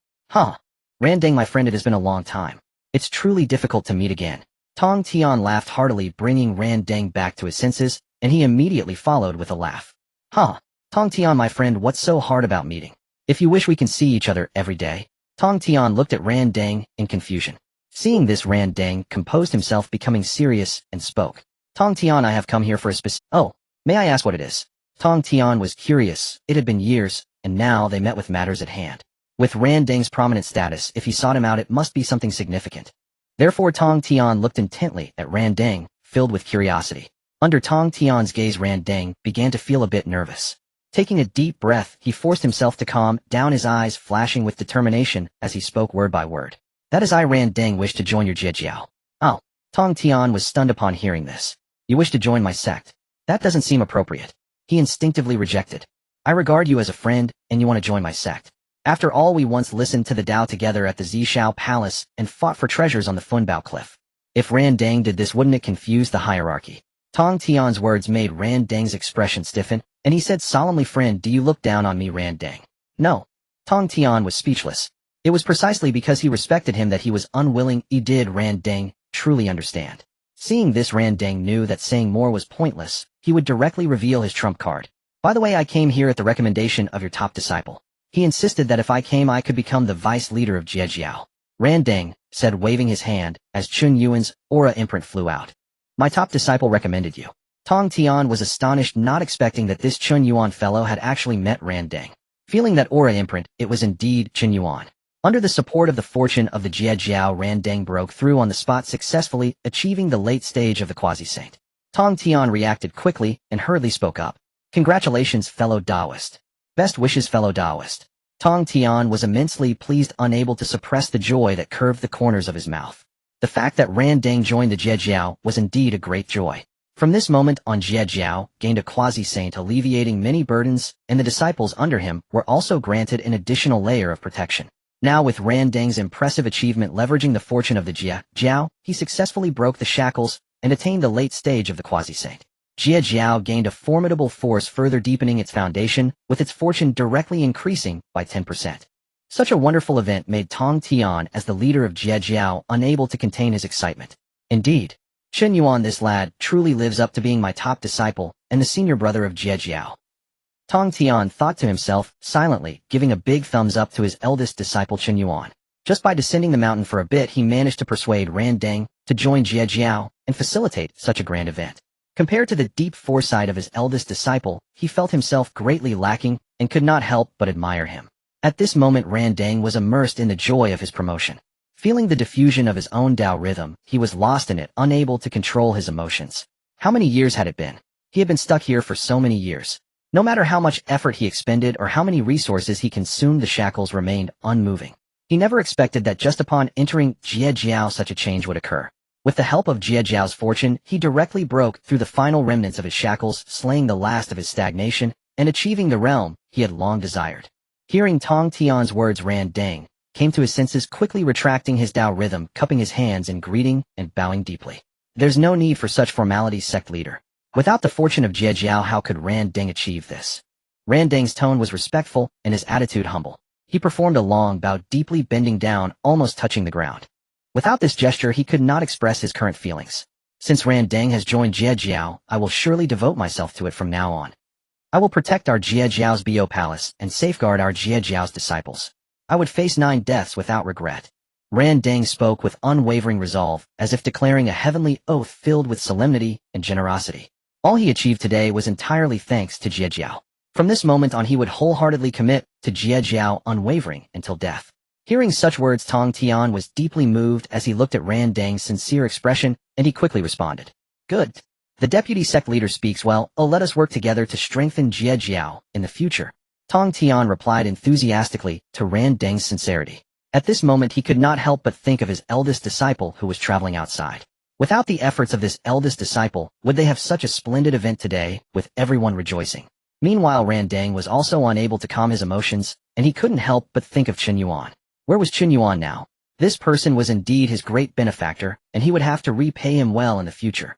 S1: Randang, my friend, it has been a long time. It's truly difficult to meet again. Tongtian laughed heartily, bringing Randang back to his senses, and he immediately followed with a laugh. Tongtian, my friend, what's so hard about meeting? If you wish, we can see each other every day. Tongtian looked at Ran Dang in confusion. Seeing this, Ran Dang composed himself, becoming serious, and spoke. Tongtian, I have come here for a Oh, may I ask what it is? Tongtian was curious. It had been years, and now they met with matters at hand. With Ran Dang's prominent status, if he sought him out, it must be something significant. Therefore Tongtian looked intently at Ran Dang, filled with curiosity. Under Tongtian's gaze, Ran Dang began to feel a bit nervous. Taking a deep breath, he forced himself to calm down, his eyes flashing with determination as he spoke word by word. That is, I, Ran Dang, wish to join your Jiejiao. Oh. Tongtian was stunned upon hearing this. You wish to join my sect? That doesn't seem appropriate. He instinctively rejected. I regard you as a friend, and you want to join my sect. After all, we once listened to the Dao together at the Zishao Palace and fought for treasures on the Funbao Cliff. If Ran Dang did this, wouldn't it confuse the hierarchy? Tongtian's words made Ran Dang's expression stiffen, and he said solemnly, Friend, do you look down on me, Ran Dang? No. Tongtian was speechless. It was precisely because he respected him that he was unwilling. Did Ran Dang truly understand? Seeing this, Ran Dang knew that saying more was pointless. He would directly reveal his trump card. By the way, I came here at the recommendation of your top disciple. He insisted that if I came, I could become the vice leader of Jiejiao. Ran Dang said, waving his hand, as Chen Yuan's aura imprint flew out. My top disciple recommended you. Tongtian was astonished, not expecting that this Chen Yuan fellow had actually met Ran Dang. Feeling that aura imprint, it was indeed Chen Yuan. Under the support of the fortune of the Jiejiao, Ran Dang broke through on the spot, successfully achieving the late stage of the quasi-saint. Tongtian reacted quickly and hurriedly spoke up. Congratulations, fellow Daoist. Best wishes, fellow Daoist. Tongtian was immensely pleased, unable to suppress the joy that curved the corners of his mouth. The fact that Ran Dang joined the Jiejiao was indeed a great joy. From this moment on, Jiejiao gained a quasi-saint, alleviating many burdens, and the disciples under him were also granted an additional layer of protection. Now, with Ran Dang's impressive achievement leveraging the fortune of the Jiejiao, he successfully broke the shackles and attained the late stage of the quasi-saint. Jiejiao gained a formidable force, further deepening its foundation, with its fortune directly increasing by 10%. Such a wonderful event made Tongtian, as the leader of Jiejiao, unable to contain his excitement. Indeed, Chen Yuan, this lad, truly lives up to being my top disciple and the senior brother of Jiejiao. Tongtian thought to himself, silently, giving a big thumbs up to his eldest disciple Chen Yuan. Just by descending the mountain for a bit, he managed to persuade Ran Dang to join Jiejiao and facilitate such a grand event. Compared to the deep foresight of his eldest disciple, he felt himself greatly lacking and could not help but admire him. At this moment, Ran Dang was immersed in the joy of his promotion. Feeling the diffusion of his own Dao rhythm, he was lost in it, unable to control his emotions. How many years had it been? He had been stuck here for so many years. No matter how much effort he expended or how many resources he consumed, the shackles remained unmoving. He never expected that just upon entering Jiejiao such a change would occur. With the help of Jiejiao's fortune, he directly broke through the final remnants of his shackles, slaying the last of his stagnation, and achieving the realm he had long desired. Hearing Tongtian's words, Ran Dang came to his senses, quickly retracting his Dao rhythm, cupping his hands in greeting and bowing deeply. There's no need for such formalities, sect leader. Without the fortune of Jiejiao, how could Ran Dang achieve this? Ran Dang's tone was respectful and his attitude humble. He performed a long bow, deeply bending down, almost touching the ground. Without this gesture, he could not express his current feelings. Since Ran Dang has joined Jiejiao, I will surely devote myself to it from now on. I will protect our Jiejiao's Bo Palace and safeguard our Jiejiao's disciples. I would face 9 deaths without regret. Ran Dang spoke with unwavering resolve, as if declaring a heavenly oath filled with solemnity and generosity. All he achieved today was entirely thanks to Jiejiao. From this moment on, he would wholeheartedly commit to Jiejiao, unwavering until death. Hearing such words, Tongtian was deeply moved as he looked at Ran Dang's sincere expression, and he quickly responded. Good. The deputy sect leader speaks well. Oh, let us work together to strengthen Jiejiao in the future. Tongtian replied enthusiastically to Ran Dang's sincerity. At this moment, he could not help but think of his eldest disciple who was traveling outside. Without the efforts of this eldest disciple, would they have such a splendid event today, with everyone rejoicing? Meanwhile, Ran Dang was also unable to calm his emotions, and he couldn't help but think of Chen Yuan. Where was Chen Yuan now? This person was indeed his great benefactor, and he would have to repay him well in the future.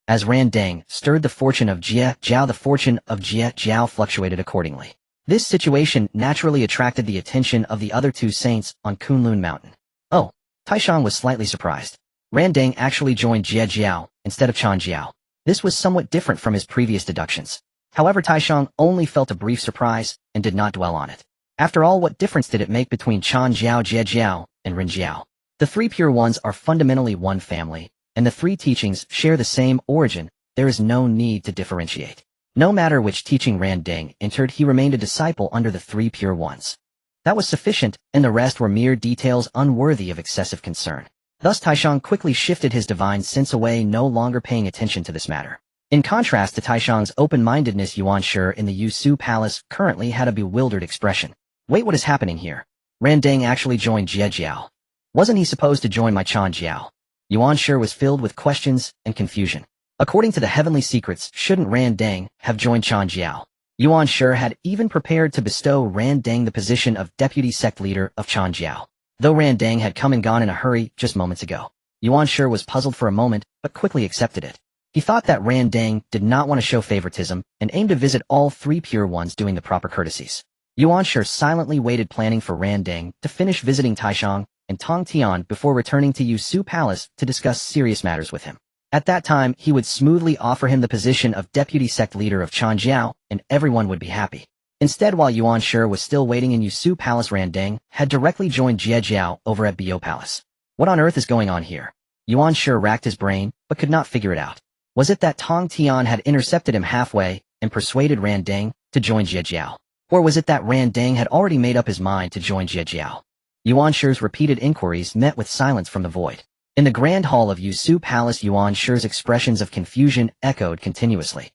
S1: As Ran Dang stirred the fortune of Jiejiao, the fortune of Jiejiao fluctuated accordingly. This situation naturally attracted the attention of the other 2 saints on Kunlun Mountain. Oh, Taishan was slightly surprised. Ran Dang actually joined Jiejiao instead of Changjiao. This was somewhat different from his previous deductions. However, Taishan only felt a brief surprise and did not dwell on it. After all, what difference did it make between Honghuang Jiejiao and Rinjiao? The three pure ones are fundamentally one family, and the three teachings share the same origin. There is no need to differentiate. No matter which teaching Ran Deng entered, he remained a disciple under the three pure ones. That was sufficient, and the rest were mere details unworthy of excessive concern. Thus Taishang quickly shifted his divine sense away, no longer paying attention to this matter. In contrast to Taishang's open-mindedness, Yuan Shi in the Yusu Palace currently had a bewildered expression. Wait, what is happening here? Ran Deng actually joined Jiejiao. Wasn't he supposed to join my Chan Jiao? Yuan Shi was filled with questions and confusion. According to the heavenly secrets, shouldn't Ran Deng have joined Chan Jiao? Yuan Shi had even prepared to bestow Ran Deng the position of deputy sect leader of Chan Jiao. Though Ran Deng had come and gone in a hurry just moments ago, Yuan Shi was puzzled for a moment, but quickly accepted it. He thought that Ran Deng did not want to show favoritism and aimed to visit all three pure ones doing the proper courtesies. Yuan Shi silently waited, planning for Ran Deng to finish visiting Taishang and Tongtian before returning to Yusu Palace to discuss serious matters with him. At that time, he would smoothly offer him the position of deputy sect leader of Chan Jiao, and everyone would be happy. Instead, while Yuan Shi was still waiting in Yusu Palace, Ran Deng had directly joined Jiejiao over at Bio Palace. What on earth is going on here? Yuan Shi racked his brain, but could not figure it out. Was it that Tongtian had intercepted him halfway and persuaded Ran Deng to join Jiejiao? Or was it that Ran Deng had already made up his mind to join Jiejiao? Yuan Shi's repeated inquiries met with silence from the void. In the grand hall of Yusu Palace, Yuan Shi's expressions of confusion echoed continuously.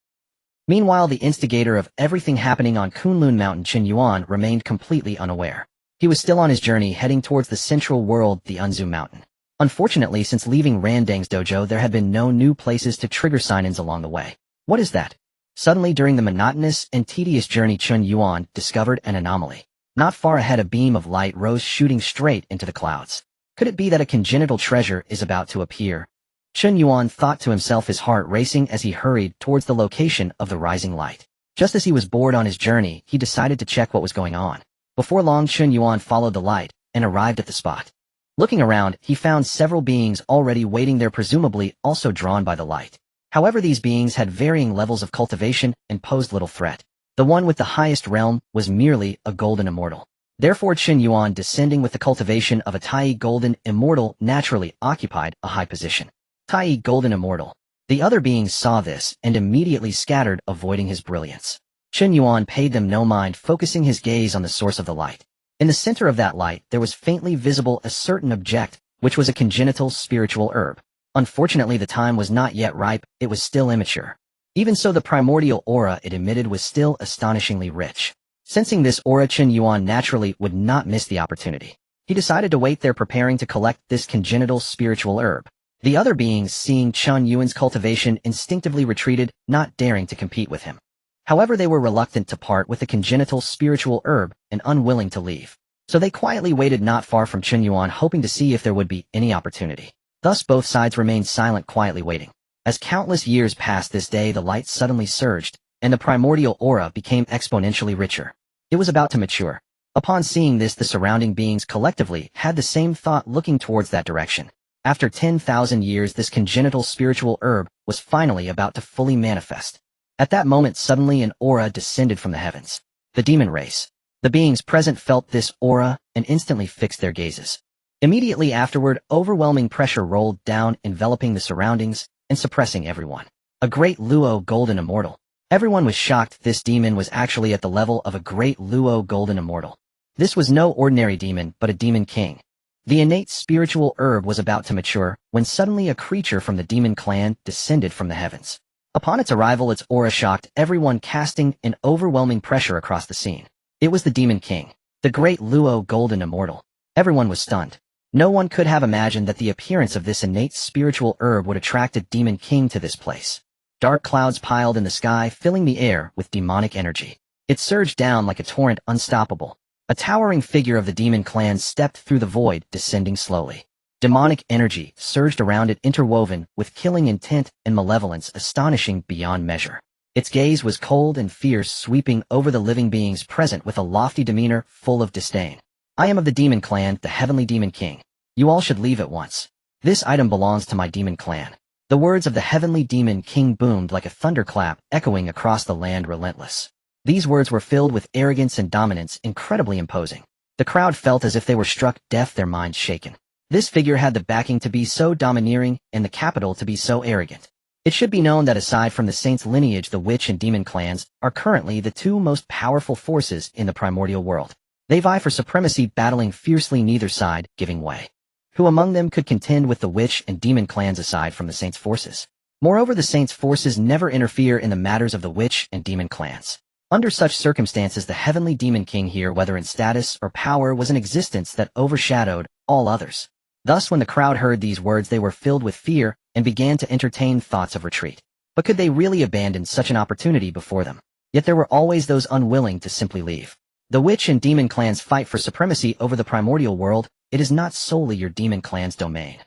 S1: Meanwhile, the instigator of everything happening on Kunlun Mountain, Chen Yuan, remained completely unaware. He was still on his journey heading towards the central world, the Unzu Mountain. Unfortunately, since leaving Ran Deng's dojo, there had been no new places to trigger sign-ins along the way. What is that? Suddenly, during the monotonous and tedious journey, Chen Yuan discovered an anomaly. Not far ahead, a beam of light rose, shooting straight into the clouds. Could it be that a congenital treasure is about to appear? Chen Yuan thought to himself, his heart racing as he hurried towards the location of the rising light. Just as he was bored on his journey, he decided to check what was going on. Before long, Chen Yuan followed the light and arrived at the spot. Looking around, he found several beings already waiting there, presumably also drawn by the light. However, these beings had varying levels of cultivation and posed little threat. The one with the highest realm was merely a golden immortal. Therefore, Chen Yuan, descending with the cultivation of a Tai golden immortal, naturally occupied a high position. Tai golden immortal. The other beings saw this and immediately scattered, avoiding his brilliance. Chen Yuan paid them no mind, focusing his gaze on the source of the light. In the center of that light, there was faintly visible a certain object, which was a congenital spiritual herb. Unfortunately, the time was not yet ripe, it was still immature. Even so, the primordial aura it emitted was still astonishingly rich. Sensing this aura, Chen Yuan naturally would not miss the opportunity. He decided to wait there, preparing to collect this congenital spiritual herb. The other beings, seeing Chen Yuan's cultivation, instinctively retreated, not daring to compete with him. However, they were reluctant to part with the congenital spiritual herb and unwilling to leave. So they quietly waited not far from Chen Yuan, hoping to see if there would be any opportunity. Thus both sides remained silent, quietly waiting. As countless years passed, this day the light suddenly surged, and the primordial aura became exponentially richer. It was about to mature. Upon seeing this, the surrounding beings collectively had the same thought, looking towards that direction. After 10,000 years, this congenital spiritual herb was finally about to fully manifest. At that moment, suddenly an aura descended from the heavens. The demon race. The beings present felt this aura and instantly fixed their gazes. Immediately afterward, overwhelming pressure rolled down, enveloping the surroundings and suppressing everyone. A great Luo golden immortal. Everyone was shocked. This demon was actually at the level of a great Luo golden immortal. This was no ordinary demon, but a demon king. The innate spiritual herb was about to mature, when suddenly a creature from the demon clan descended from the heavens. Upon its arrival, its aura shocked everyone, casting an overwhelming pressure across the scene. It was the demon king, the great Luo golden immortal. Everyone was stunned. No one could have imagined that the appearance of this innate spiritual herb would attract a demon king to this place. Dark clouds piled in the sky, filling the air with demonic energy. It surged down like a torrent, unstoppable. A towering figure of the demon clan stepped through the void, descending slowly. Demonic energy surged around it, interwoven with killing intent and malevolence, astonishing beyond measure. Its gaze was cold and fierce, sweeping over the living beings present with a lofty demeanor full of disdain. I am of the demon clan, the heavenly demon king. You all should leave at once. This item belongs to my demon clan. The words of the heavenly demon king boomed like a thunderclap, echoing across the land, relentless. These words were filled with arrogance and dominance, incredibly imposing. The crowd felt as if they were struck deaf, their minds shaken. This figure had the backing to be so domineering and the capital to be so arrogant. It should be known that aside from the Saints' lineage, the Witch and Demon clans are currently the two most powerful forces in the primordial world. They vie for supremacy, battling fiercely, neither side giving way. Who among them could contend with the Witch and Demon clans aside from the Saints' forces? Moreover, the Saints' forces never interfere in the matters of the Witch and Demon clans. Under such circumstances, the Heavenly Demon King here, whether in status or power, was an existence that overshadowed all others. Thus, when the crowd heard these words, they were filled with fear and began to entertain thoughts of retreat. But could they really abandon such an opportunity before them? Yet there were always those unwilling to simply leave. The Witch and Demon clans fight for supremacy over the primordial world. It is not solely your Demon clan's domain.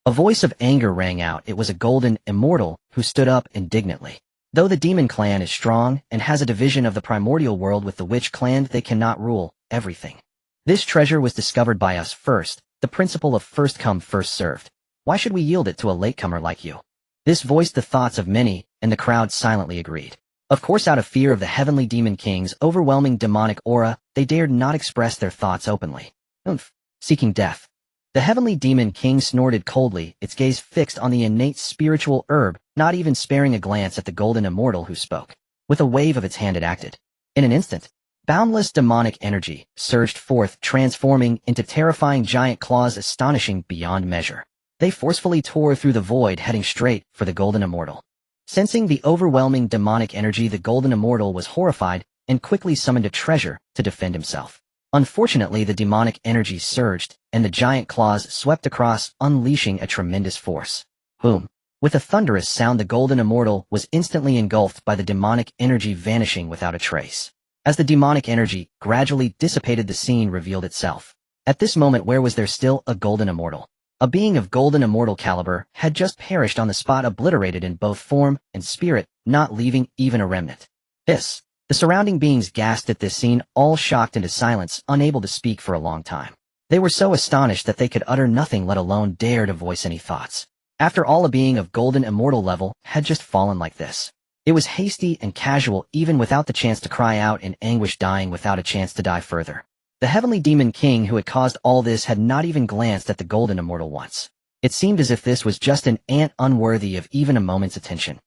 S1: A voice of anger rang out. It was a golden immortal who stood up indignantly. Though the Demon clan is strong and has a division of the primordial world with the Witch clan, they cannot rule everything. This treasure was discovered by us first, the principle of first come, first served. Why should we yield it to a latecomer like you? This voiced the thoughts of many, and the crowd silently agreed. Of course, out of fear of the Heavenly Demon King's overwhelming demonic aura, they dared not express their thoughts openly. Seeking death. The Heavenly Demon King snorted coldly, its gaze fixed on the innate spiritual herb, not even sparing a glance at the golden immortal who spoke. With a wave of its hand it acted. In an instant, boundless demonic energy surged forth, transforming into terrifying giant claws, astonishing beyond measure. They forcefully tore through the void, heading straight for the golden immortal. Sensing the overwhelming demonic energy, the golden immortal was horrified and quickly summoned a treasure to defend himself. Unfortunately, the demonic energy surged, and the giant claws swept across, unleashing a tremendous force. Boom! With a thunderous sound, the golden immortal was instantly engulfed by the demonic energy, vanishing without a trace. As the demonic energy gradually dissipated, the scene revealed itself. At this moment, where was there still a golden immortal? A being of golden immortal caliber had just perished on the spot, obliterated in both form and spirit, not leaving even a remnant. The surrounding beings gasped at this scene, all shocked into silence, unable to speak for a long time. They were so astonished that they could utter nothing, let alone dare to voice any thoughts. After all, a being of golden immortal level had just fallen like this. It was hasty and casual, even without the chance to cry out in anguish, dying without a chance to die further. The Heavenly Demon King who had caused all this had not even glanced at the golden immortal once. It seemed as if this was just an ant, unworthy of even a moment's attention.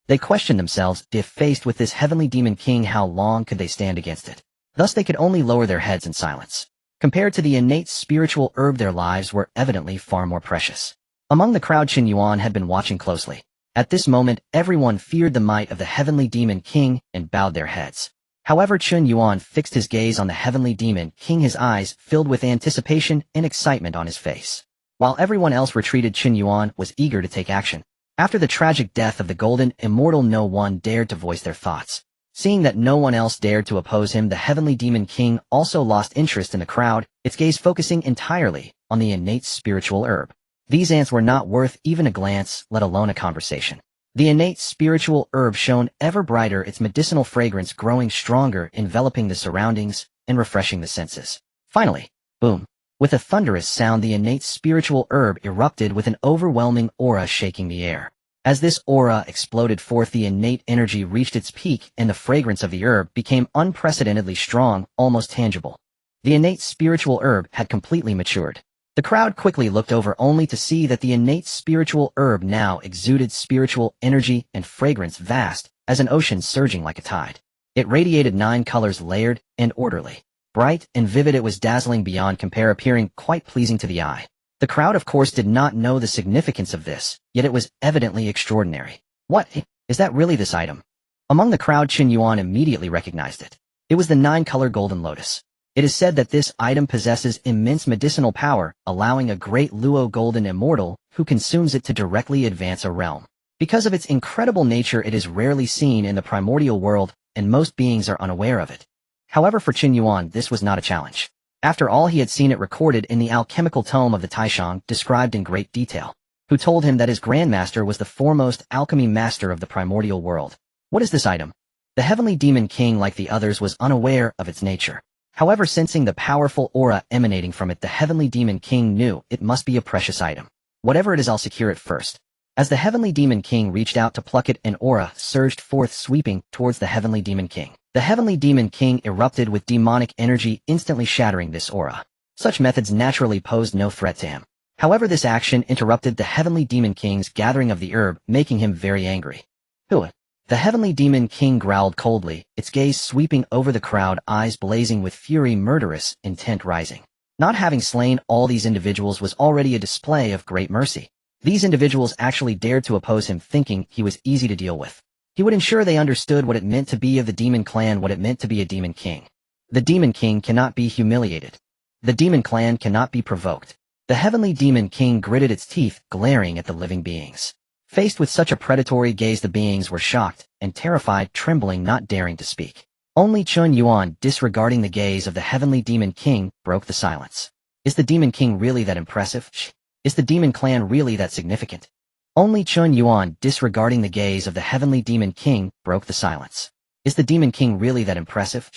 S1: They questioned themselves, if faced with this Heavenly Demon King, how long could they stand against it? Thus they could only lower their heads in silence. Compared to the innate spiritual herb, their lives were evidently far more precious. Among the crowd, Chen Yuan had been watching closely. At this moment, everyone feared the might of the Heavenly Demon King and bowed their heads. However, Chen Yuan fixed his gaze on the Heavenly Demon King, his eyes filled with anticipation and excitement on his face. While everyone else retreated, Chen Yuan was eager to take action. After the tragic death of the golden immortal, no one dared to voice their thoughts. Seeing that no one else dared to oppose him, the Heavenly Demon King also lost interest in the crowd, its gaze focusing entirely on the innate spiritual herb. These ants were not worth even a glance, let alone a conversation. The innate spiritual herb shone ever brighter, its medicinal fragrance growing stronger, enveloping the surroundings and refreshing the senses. Finally, boom! With a thunderous sound, the innate spiritual herb erupted with an overwhelming aura, shaking the air. As this aura exploded forth, the innate energy reached its peak, and the fragrance of the herb became unprecedentedly strong, almost tangible. The innate spiritual herb had completely matured. The crowd quickly looked over, only to see that the innate spiritual herb now exuded spiritual energy and fragrance, vast as an ocean surging like a tide. It radiated 9 colors, layered and orderly. Bright and vivid, it was dazzling beyond compare, appearing quite pleasing to the eye. The crowd, of course, did not know the significance of this, yet it was evidently extraordinary. What? Is that really this item? Among the crowd, Chen Yuan immediately recognized it. It was the 9-color golden lotus. It is said that this item possesses immense medicinal power, allowing a great Luo golden immortal who consumes it to directly advance a realm. Because of its incredible nature, it is rarely seen in the primordial world, and most beings are unaware of it. However, for Chen Yuan, this was not a challenge. After all, he had seen it recorded in the alchemical tome of the Taishang, described in great detail, who told him that his grandmaster was the foremost alchemy master of the primordial world. What is this item? The Heavenly Demon King, like the others, was unaware of its nature. However, sensing the powerful aura emanating from it, the Heavenly Demon King knew it must be a precious item. Whatever it is, I'll secure it first. As the Heavenly Demon King reached out to pluck it, an aura surged forth, sweeping towards the Heavenly Demon King. The Heavenly Demon King erupted with demonic energy, instantly shattering this aura. Such methods naturally posed no threat to him. However, this action interrupted the Heavenly Demon King's gathering of the herb, making him very angry. "Who?" The Heavenly Demon King growled coldly, its gaze sweeping over the crowd, eyes blazing with fury, murderous intent rising. Not having slain all these individuals was already a display of great mercy. These individuals actually dared to oppose him, thinking he was easy to deal with. He would ensure they understood what it meant to be of the Demon Clan, what it meant to be a Demon King. The Demon King cannot be humiliated. The Demon Clan cannot be provoked. The Heavenly Demon King gritted its teeth, glaring at the living beings. Faced with such a predatory gaze, the beings were shocked and terrified, trembling, not daring to speak. Only Chen Yuan, disregarding the gaze of the Heavenly Demon King, broke the silence. Is the Demon King really that impressive? Is the Demon Clan really that significant? Only Chen Yuan, disregarding the gaze of the Heavenly Demon King, broke the silence. Is the Demon King really that impressive?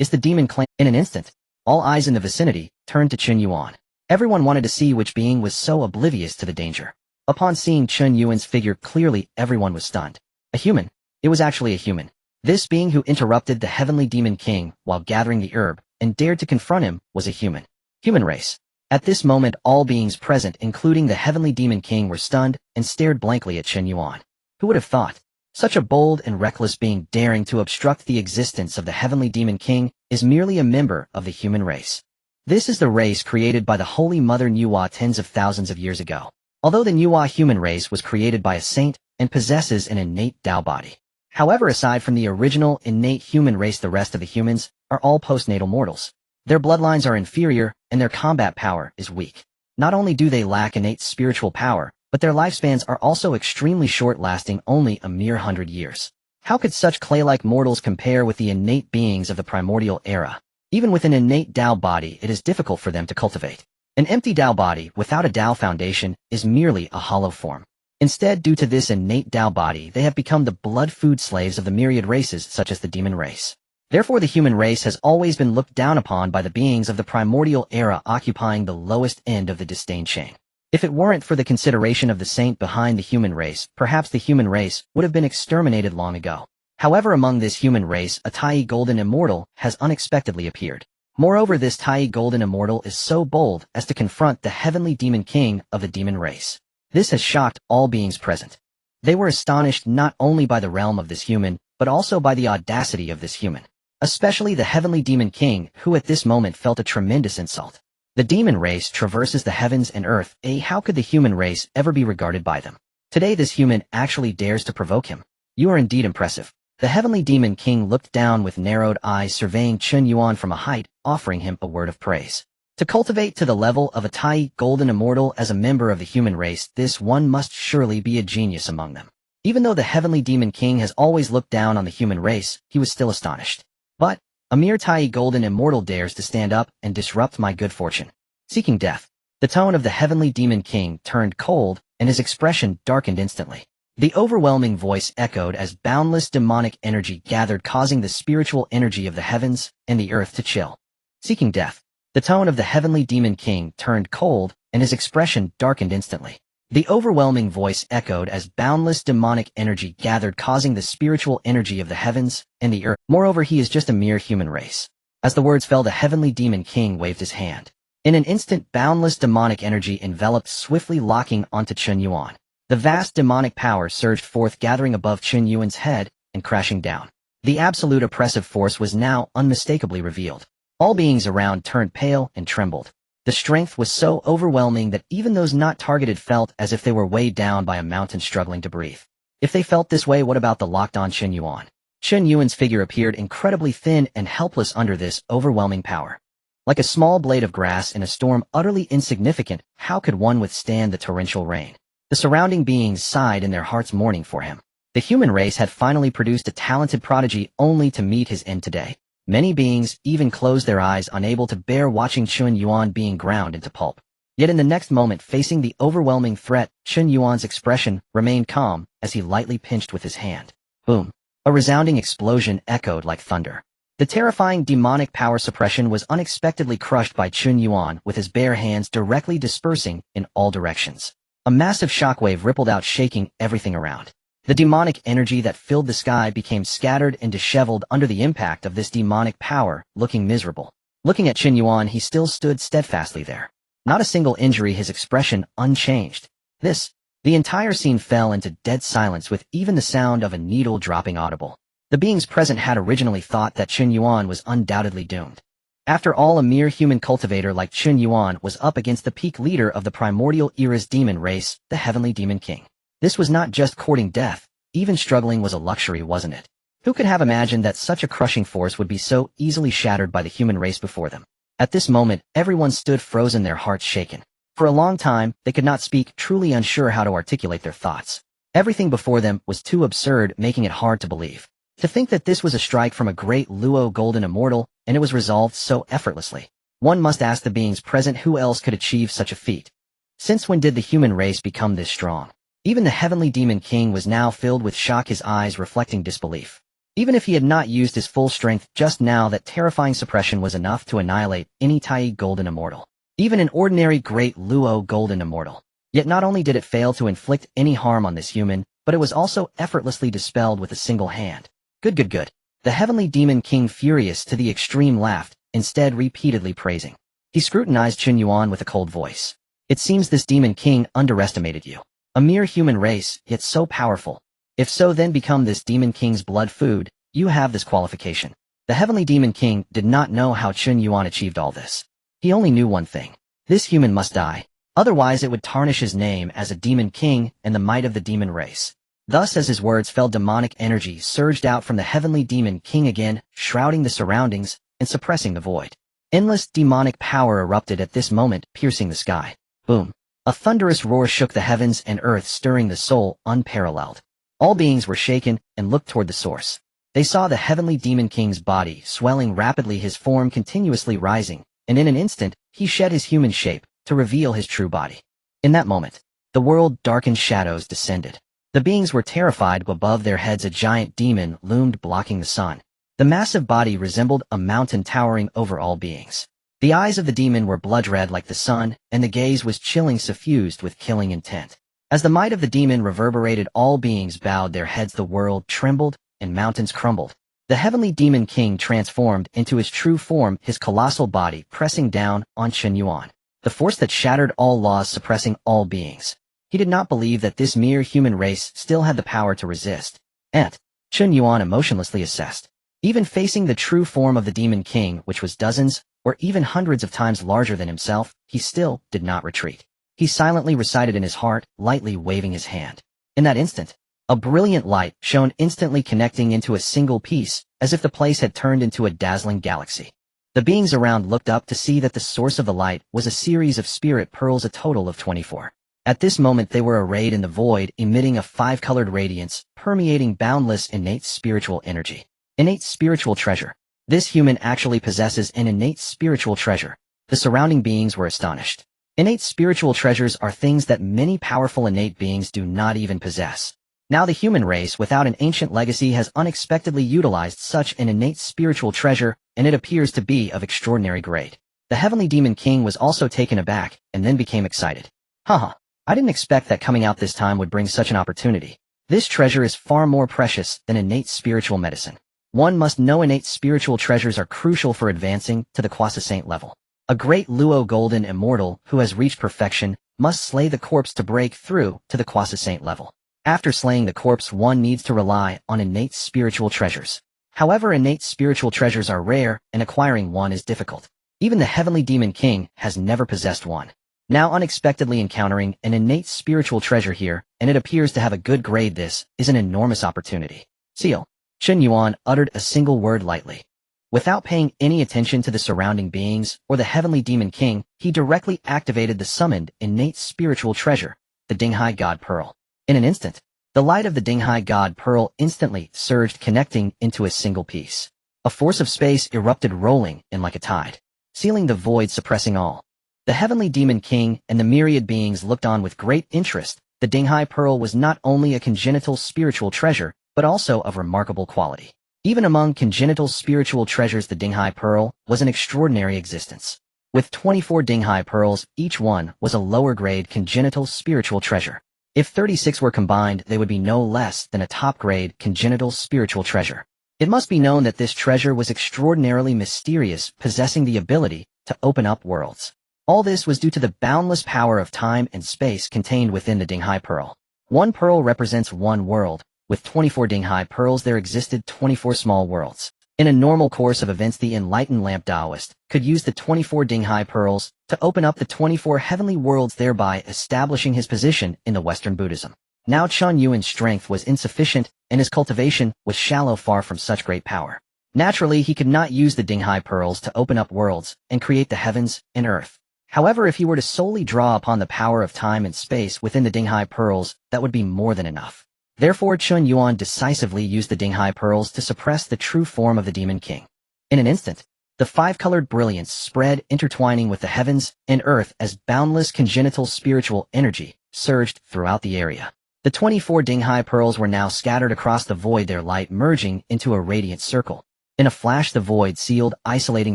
S1: Is the Demon Clan? In an instant, all eyes in the vicinity turned to Chen Yuan. Everyone wanted to see which being was so oblivious to the danger. Upon seeing Chen Yuan's figure clearly, everyone was stunned. A human. It was actually a human. This being who interrupted the Heavenly Demon King while gathering the herb and dared to confront him was a human. Human race. At this moment, all beings present, including the Heavenly Demon King, were stunned and stared blankly at Chen Yuan. Who would have thought? Such a bold and reckless being daring to obstruct the existence of the Heavenly Demon King is merely a member of the human race. This is the race created by the Holy Mother Nuwa tens of thousands of years ago. Although the Nuwa human race was created by a saint and possesses an innate Dao body. However, aside from the original innate human race, the rest of the humans are all postnatal mortals. Their bloodlines are inferior and their combat power is weak. Not only do they lack innate spiritual power, but their lifespans are also extremely short, lasting only a mere 100 years. How could such clay-like mortals compare with the innate beings of the primordial era? Even with an innate Dao body, it is difficult for them to cultivate. An empty Dao body without a Dao foundation is merely a hollow form. Instead, due to this innate Dao body, they have become the blood food slaves of the myriad races such as the demon race. Therefore, the human race has always been looked down upon by the beings of the primordial era, occupying the lowest end of the disdain chain. If it weren't for the consideration of the saint behind the human race, perhaps the human race would have been exterminated long ago. However, among this human race, a Tai Golden Immortal has unexpectedly appeared. Moreover, this Tai Golden Immortal is so bold as to confront the Heavenly Demon King of the demon race. This has shocked all beings present. They were astonished not only by the realm of this human, but also by the audacity of this human. Especially the Heavenly Demon King, who at this moment felt a tremendous insult. The demon race traverses the heavens and earth. How could the human race ever be regarded by them? Today this human actually dares to provoke him. You are indeed impressive. The Heavenly Demon King looked down with narrowed eyes, surveying Chen Yuan from a height, offering him a word of praise. To cultivate to the level of a Tai Golden Immortal as a member of the human race, this one must surely be a genius among them. Even though the Heavenly Demon King has always looked down on the human race, he was still astonished. But, a mere Tai Golden Immortal dares to stand up and disrupt my good fortune. Seeking death. The tone of the Heavenly Demon King turned cold, and his expression darkened instantly. The overwhelming voice echoed as boundless demonic energy gathered, causing the spiritual energy of the heavens and the earth to chill. Seeking death. The tone of the Heavenly Demon King turned cold, and his expression darkened instantly. The overwhelming voice echoed as boundless demonic energy gathered, causing the spiritual energy of the heavens and the earth. Moreover, he is just a mere human race. As the words fell, the Heavenly Demon King waved his hand. In an instant, boundless demonic energy enveloped, swiftly locking onto Chen Yuan. The vast demonic power surged forth, gathering above Chen Yuan's head and crashing down. The absolute oppressive force was now unmistakably revealed. All beings around turned pale and trembled. The strength was so overwhelming that even those not targeted felt as if they were weighed down by a mountain struggling to breathe. If they felt this way, what about the locked-on Chen Yuan? Chen Yuan's figure appeared incredibly thin and helpless under this overwhelming power. Like a small blade of grass in a storm, utterly insignificant, how could one withstand the torrential rain? The surrounding beings sighed in their hearts, mourning for him. The human race had finally produced a talented prodigy, only to meet his end today. Many beings even closed their eyes, unable to bear watching Chen Yuan being ground into pulp. Yet in the next moment, facing the overwhelming threat, Chen Yuan's expression remained calm as he lightly pinched with his hand. Boom! A resounding explosion echoed like thunder. The terrifying demonic power suppression was unexpectedly crushed by Chen Yuan, with his bare hands directly dispersing in all directions. A massive shockwave rippled out, shaking everything around. The demonic energy that filled the sky became scattered and disheveled under the impact of this demonic power, looking miserable. Looking at Chen Yuan, he still stood steadfastly there. Not a single injury, his expression unchanged. The entire scene fell into dead silence with even the sound of a needle dropping audible. The beings present had originally thought that Chen Yuan was undoubtedly doomed. After all, a mere human cultivator like Chen Yuan was up against the peak leader of the primordial era's demon race, the Heavenly Demon King. This was not just courting death, even struggling was a luxury, wasn't it? Who could have imagined that such a crushing force would be so easily shattered by the human race before them? At this moment, everyone stood frozen, their hearts shaken. For a long time, they could not speak, truly unsure how to articulate their thoughts. Everything before them was too absurd, making it hard to believe. To think that this was a strike from a great Luo golden immortal, and it was resolved so effortlessly. One must ask the beings present who else could achieve such a feat. Since when did the human race become this strong? Even the Heavenly Demon King was now filled with shock, his eyes reflecting disbelief. Even if he had not used his full strength just now, that terrifying suppression was enough to annihilate any Tai golden immortal. Even an ordinary great Luo golden immortal. Yet not only did it fail to inflict any harm on this human, but it was also effortlessly dispelled with a single hand. Good. The Heavenly Demon King, furious to the extreme, laughed, instead repeatedly praising. He scrutinized Chen Yuan with a cold voice. It seems this Demon King underestimated you. A mere human race, yet so powerful. If so, then become this Demon King's blood food. You have this qualification. The Heavenly Demon King did not know how Chen Yuan achieved all this. He only knew one thing. This human must die. Otherwise it would tarnish his name as a Demon King and the might of the demon race. Thus, as his words fell, demonic energy surged out from the Heavenly Demon King again, shrouding the surroundings and suppressing the void. Endless demonic power erupted at this moment, piercing the sky. Boom. A thunderous roar shook the heavens and earth, stirring the soul, unparalleled. All beings were shaken and looked toward the source. They saw the Heavenly Demon King's body swelling rapidly, his form continuously rising, and in an instant, he shed his human shape to reveal his true body. In that moment, the world darkened, shadows descended. The beings were terrified. Above their heads a giant demon loomed, blocking the sun. The massive body resembled a mountain towering over all beings. The eyes of the demon were blood-red like the sun, and the gaze was chilling, suffused with killing intent. As the might of the demon reverberated, all beings bowed their heads, the world trembled, and mountains crumbled. The Heavenly Demon King transformed into his true form, his colossal body pressing down on Chen Yuan. The force that shattered all laws, suppressing all beings. He did not believe that this mere human race still had the power to resist. And Chen Yuan emotionlessly assessed. Even facing the true form of the Demon King, which was dozens, or even hundreds of times larger than himself, he still did not retreat. He silently recited in his heart, lightly waving his hand. In that instant, a brilliant light shone, instantly connecting into a single piece, as if the place had turned into a dazzling galaxy. The beings around looked up to see that the source of the light was a series of spirit pearls, a total of 24. At this moment they were arrayed in the void, emitting a 5-colored radiance, permeating boundless innate spiritual energy. Innate spiritual treasure. This human actually possesses an innate spiritual treasure. The surrounding beings were astonished. Innate spiritual treasures are things that many powerful innate beings do not even possess. Now the human race, without an ancient legacy, has unexpectedly utilized such an innate spiritual treasure, and it appears to be of extraordinary grade. The Heavenly Demon King was also taken aback, and then became excited. I didn't expect that coming out this time would bring such an opportunity. This treasure is far more precious than innate spiritual medicine. One must know innate spiritual treasures are crucial for advancing to the quasi-saint level. A great Luo golden immortal who has reached perfection must slay the corpse to break through to the quasi-saint level. After slaying the corpse, one needs to rely on innate spiritual treasures. However, innate spiritual treasures are rare, and acquiring one is difficult. Even the Heavenly Demon King has never possessed one. Now unexpectedly encountering an innate spiritual treasure here, and it appears to have a good grade. This is an enormous opportunity. Seal. Chen Yuan uttered a single word lightly. Without paying any attention to the surrounding beings or the Heavenly Demon King, he directly activated the summoned innate spiritual treasure, the Dinghai God Pearl. In an instant, the light of the Dinghai God Pearl instantly surged, connecting into a single piece. A force of space erupted, rolling in like a tide, sealing the void, suppressing all. The Heavenly Demon King and the myriad beings looked on with great interest. The Dinghai Pearl was not only a congenital spiritual treasure, but also of remarkable quality. Even among congenital spiritual treasures, the Dinghai Pearl was an extraordinary existence. With 24 Dinghai Pearls, each one was a lower grade congenital spiritual treasure. If 36 were combined, they would be no less than a top-grade congenital spiritual treasure. It must be known that this treasure was extraordinarily mysterious, possessing the ability to open up worlds. All this was due to the boundless power of time and space contained within the Dinghai Pearl. One pearl represents one world. With 24 Dinghai Pearls there existed 24 small worlds. In a normal course of events, the enlightened lamp Taoist could use the 24 Dinghai Pearls to open up the 24 heavenly worlds, thereby establishing his position in the Western Buddhism. Now Chen Yuan's strength was insufficient, and his cultivation was shallow, far from such great power. Naturally, he could not use the Dinghai Pearls to open up worlds and create the heavens and earth. However, if he were to solely draw upon the power of time and space within the Dinghai Pearls, that would be more than enough. Therefore, Chen Yuan decisively used the Dinghai Pearls to suppress the true form of the Demon King. In an instant, the five-colored brilliance spread, intertwining with the heavens and earth as boundless congenital spiritual energy surged throughout the area. The 24 Dinghai Pearls were now scattered across the void, their light merging into a radiant circle. In a flash, the void sealed, isolating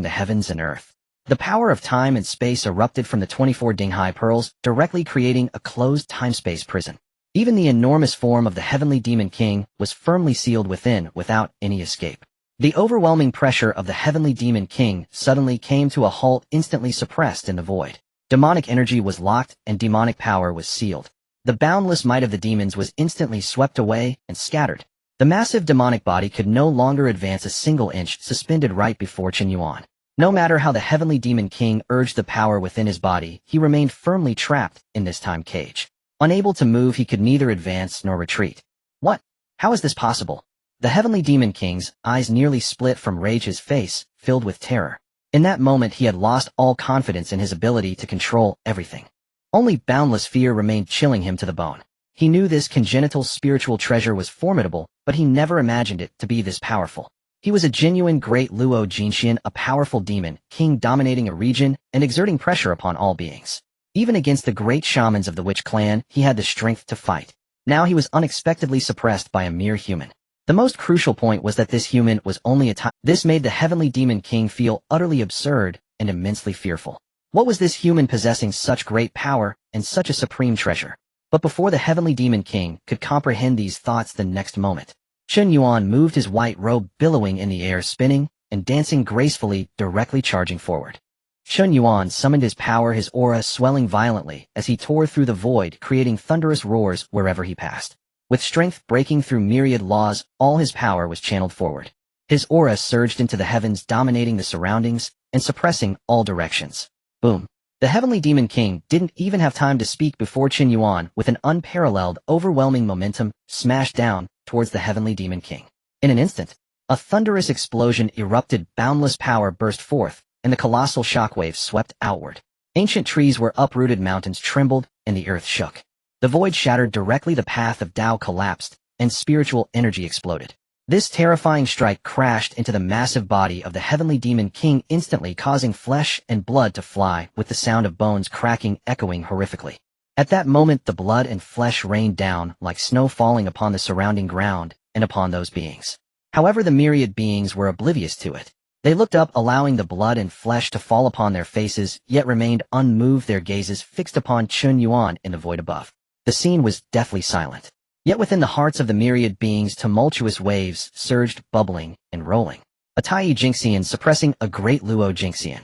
S1: the heavens and earth. The power of time and space erupted from the 24 Dinghai Pearls, directly creating a closed time-space prison. Even the enormous form of the Heavenly Demon King was firmly sealed within, without any escape. The overwhelming pressure of the Heavenly Demon King suddenly came to a halt, instantly suppressed in the void. Demonic energy was locked, and demonic power was sealed. The boundless might of the demons was instantly swept away and scattered. The massive demonic body could no longer advance a single inch, suspended right before Chen Yuan. No matter how the Heavenly Demon King urged the power within his body, he remained firmly trapped in this time cage. Unable to move, he could neither advance nor retreat. What? How is this possible? The Heavenly Demon King's eyes nearly split from rage, his face filled with terror. In that moment, he had lost all confidence in his ability to control everything. Only boundless fear remained, chilling him to the bone. He knew this congenital spiritual treasure was formidable, but he never imagined it to be this powerful. He was a genuine great Luo Jinxian, a powerful demon king dominating a region and exerting pressure upon all beings. Even against the great shamans of the Witch Clan, he had the strength to fight. Now he was unexpectedly suppressed by a mere human. The most crucial point was that this human was only a time. This made the Heavenly Demon King feel utterly absurd and immensely fearful. What was this human possessing such great power and such a supreme treasure? But before the Heavenly Demon King could comprehend these thoughts, the next moment, Chen Yuan moved, his white robe billowing in the air, spinning and dancing gracefully, directly charging forward. Chen Yuan summoned his power, his aura swelling violently as he tore through the void, creating thunderous roars wherever he passed. With strength breaking through myriad laws, all his power was channeled forward. His aura surged into the heavens, dominating the surroundings and suppressing all directions. Boom. The Heavenly Demon King didn't even have time to speak before Chen Yuan, with an unparalleled, overwhelming momentum, smashed down towards the Heavenly Demon King. In an instant, a thunderous explosion erupted, boundless power burst forth, and the colossal shockwaves swept outward. Ancient trees were uprooted, mountains trembled, and the earth shook. The void shattered directly, the path of Tao collapsed, and spiritual energy exploded. This terrifying strike crashed into the massive body of the Heavenly Demon King, instantly causing flesh and blood to fly, with the sound of bones cracking echoing horrifically. At that moment, the blood and flesh rained down like snow, falling upon the surrounding ground and upon those beings. However, the myriad beings were oblivious to it. They looked up, allowing the blood and flesh to fall upon their faces, yet remained unmoved, their gazes fixed upon Chen Yuan in the void above. The scene was deathly silent. Yet within the hearts of the myriad beings, tumultuous waves surged, bubbling and rolling. A Tai Jinxian suppressing a great Luo Jinxian.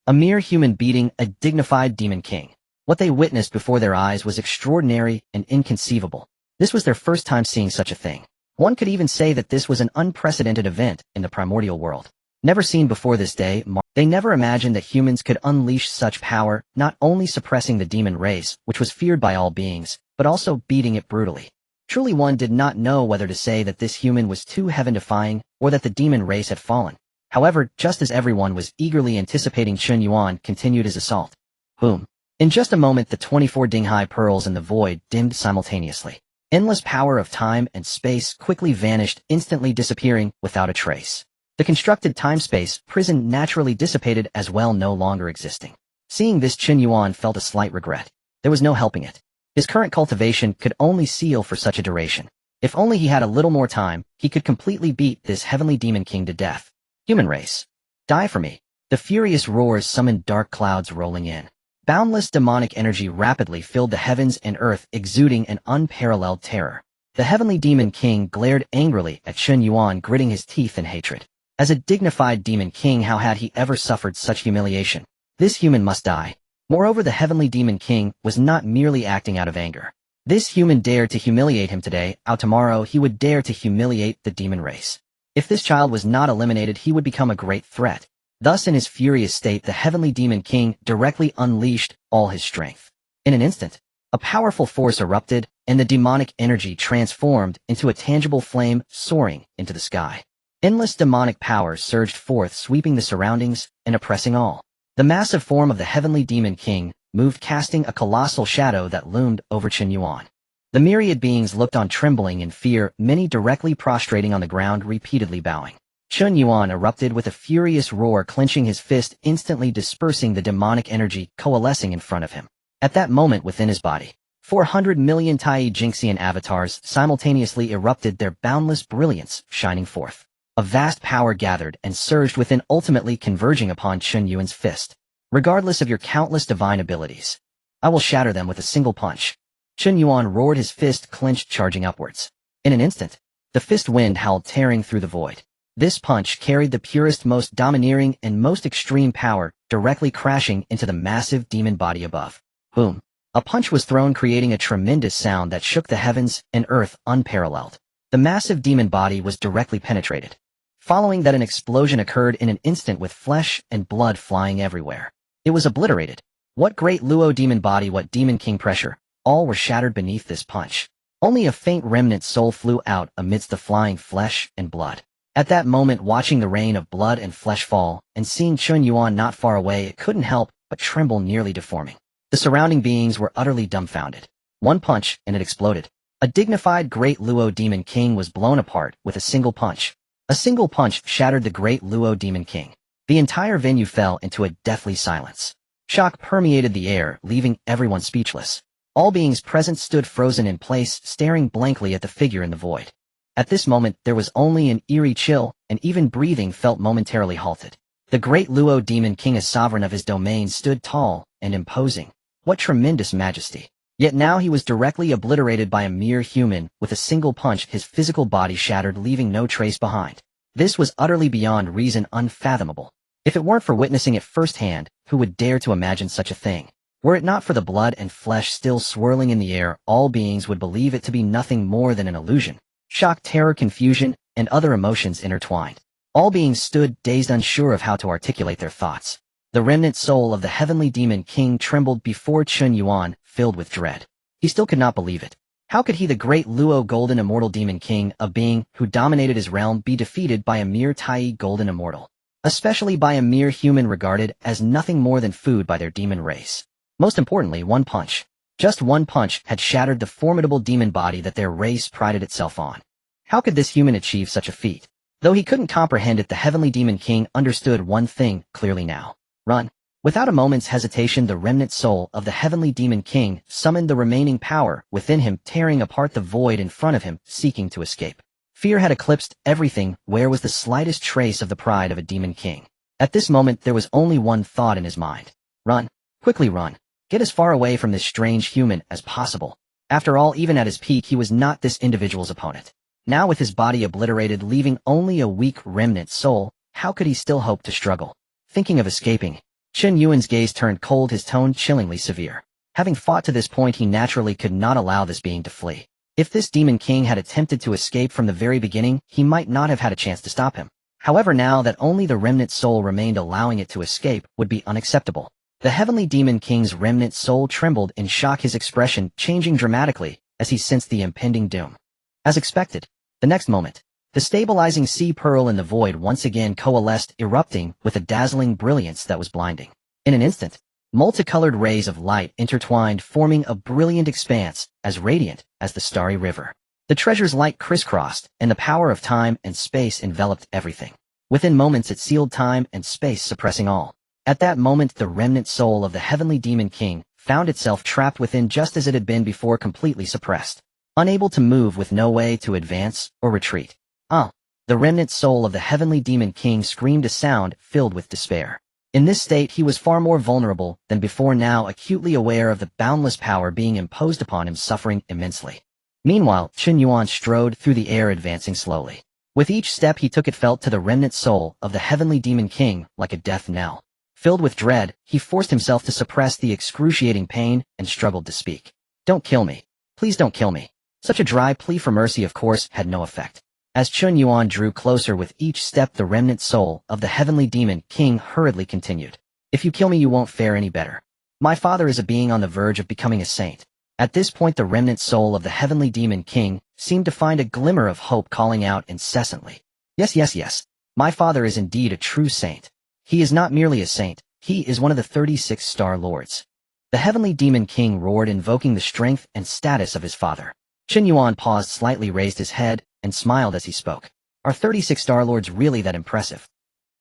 S1: A mere human beating a dignified demon king. What they witnessed before their eyes was extraordinary and inconceivable. This was their first time seeing such a thing. One could even say that this was an unprecedented event in the primordial world. Never seen before this day, they never imagined that humans could unleash such power, not only suppressing the demon race, which was feared by all beings, but also beating it brutally. Truly, one did not know whether to say that this human was too heaven-defying, or that the demon race had fallen. However, just as everyone was eagerly anticipating, Chen Yuan continued his assault. Boom. In just a moment, the 24 Dinghai Pearls in the void dimmed simultaneously. Endless power of time and space quickly vanished, instantly disappearing without a trace. The constructed time-space prison naturally dissipated as well, no longer existing. Seeing this, Chen Yuan felt a slight regret. There was no helping it. His current cultivation could only seal for such a duration. If only he had a little more time, he could completely beat this Heavenly Demon King to death. Human race, die for me. The furious roars summoned dark clouds rolling in. Boundless demonic energy rapidly filled the heavens and earth, exuding an unparalleled terror. The Heavenly Demon King glared angrily at Chen Yuan, gritting his teeth in hatred. As a dignified Demon King, how had he ever suffered such humiliation? This human must die. Moreover, the Heavenly Demon King was not merely acting out of anger. This human dared to humiliate him today, out tomorrow he would dare to humiliate the demon race. If this child was not eliminated, he would become a great threat. Thus, in his furious state, the Heavenly Demon King directly unleashed all his strength. In an instant, a powerful force erupted, and the demonic energy transformed into a tangible flame soaring into the sky. Endless demonic power surged forth, sweeping the surroundings and oppressing all. The massive form of the Heavenly Demon King moved, casting a colossal shadow that loomed over Chen Yuan. The myriad beings looked on, trembling in fear, many directly prostrating on the ground, repeatedly bowing. Chen Yuan erupted with a furious roar, clenching his fist, instantly dispersing the demonic energy coalescing in front of him. At that moment, within his body, 400 million Tai Jinxian avatars simultaneously erupted, their boundless brilliance shining forth. A vast power gathered and surged within, ultimately converging upon Chen Yuan's fist. Regardless of your countless divine abilities, I will shatter them with a single punch. Chen Yuan roared, his fist clenched, charging upwards. In an instant, the fist wind howled, tearing through the void. This punch carried the purest, most domineering, and most extreme power, directly crashing into the massive demon body above. Boom! A punch was thrown, creating a tremendous sound that shook the heavens and earth, unparalleled. The massive demon body was directly penetrated. Following that, an explosion occurred in an instant, with flesh and blood flying everywhere. It was obliterated. What great Luo demon body, what demon king pressure! All were shattered beneath this punch. Only a faint remnant soul flew out amidst the flying flesh and blood. At that moment, watching the rain of blood and flesh fall, and seeing Chen Yuan not far away, it couldn't help but tremble, nearly deforming. The surrounding beings were utterly dumbfounded. One punch, and it exploded. A dignified great Luo demon king was blown apart with a single punch. A single punch shattered the great Luo demon king. The entire venue fell into a deathly silence. Shock permeated the air, leaving everyone speechless. All beings present stood frozen in place, staring blankly at the figure in the void. At this moment, there was only an eerie chill, and even breathing felt momentarily halted. The great Luo demon king, as sovereign of his domain, stood tall and imposing. What tremendous majesty! Yet now he was directly obliterated by a mere human. With a single punch, his physical body shattered, leaving no trace behind. This was utterly beyond reason, unfathomable. If it weren't for witnessing it firsthand, who would dare to imagine such a thing? Were it not for the blood and flesh still swirling in the air, all beings would believe it to be nothing more than an illusion. Shock, terror, confusion, and other emotions intertwined. All beings stood dazed, unsure of how to articulate their thoughts. The remnant soul of the Heavenly Demon King trembled before Chen Yuan, filled with dread. He still could not believe it. How could he, the great Luo Golden Immortal Demon King, a being who dominated his realm, be defeated by a mere Tai Golden Immortal? Especially by a mere human regarded as nothing more than food by their demon race. Most importantly, one punch. Just one punch had shattered the formidable demon body that their race prided itself on. How could this human achieve such a feat? Though he couldn't comprehend it, the Heavenly Demon King understood one thing clearly now. Run. Without a moment's hesitation, the remnant soul of the Heavenly Demon King summoned the remaining power within him, tearing apart the void in front of him, seeking to escape. Fear had eclipsed everything. Where was the slightest trace of the pride of a demon king? At this moment, there was only one thought in his mind. Run. Quickly run. Get as far away from this strange human as possible. After all, even at his peak, he was not this individual's opponent. Now, with his body obliterated, leaving only a weak remnant soul, how could he still hope to struggle? Thinking of escaping, Chen Yuan's gaze turned cold, his tone chillingly severe. Having fought to this point, he naturally could not allow this being to flee. If this demon king had attempted to escape from the very beginning, he might not have had a chance to stop him. However, now that only the remnant soul remained, allowing it to escape would be unacceptable. The Heavenly Demon King's remnant soul trembled in shock, his expression changing dramatically as he sensed the impending doom. As expected, the next moment, the stabilizing sea pearl in the void once again coalesced, erupting with a dazzling brilliance that was blinding. In an instant, multicolored rays of light intertwined, forming a brilliant expanse as radiant as the starry river. The treasure's light crisscrossed, and the power of time and space enveloped everything. Within moments, it sealed time and space, suppressing all. At that moment, the remnant soul of the Heavenly Demon King found itself trapped within, just as it had been before, completely suppressed. Unable to move, with no way to advance or retreat. The remnant soul of the Heavenly Demon King screamed, a sound filled with despair. In this state, he was far more vulnerable than before, now acutely aware of the boundless power being imposed upon him, suffering immensely. Meanwhile, Chen Yuan strode through the air, advancing slowly. With each step he took, it felt to the remnant soul of the Heavenly Demon King like a death knell. Filled with dread, he forced himself to suppress the excruciating pain and struggled to speak. "Don't kill me. Please don't kill me." Such a dry plea for mercy, of course, had no effect. As Chen Yuan drew closer with each step, the remnant soul of the Heavenly Demon King hurriedly continued. "If you kill me, you won't fare any better. My father is a being on the verge of becoming a saint." At this point, the remnant soul of the Heavenly Demon King seemed to find a glimmer of hope, calling out incessantly. "Yes, yes, yes. My father is indeed a true saint. He is not merely a saint, he is one of the 36 Star Lords." The Heavenly Demon King roared, invoking the strength and status of his father. Chen Yuan paused slightly, raised his head, and smiled as he spoke. "Are 36 Star Lords really that impressive?"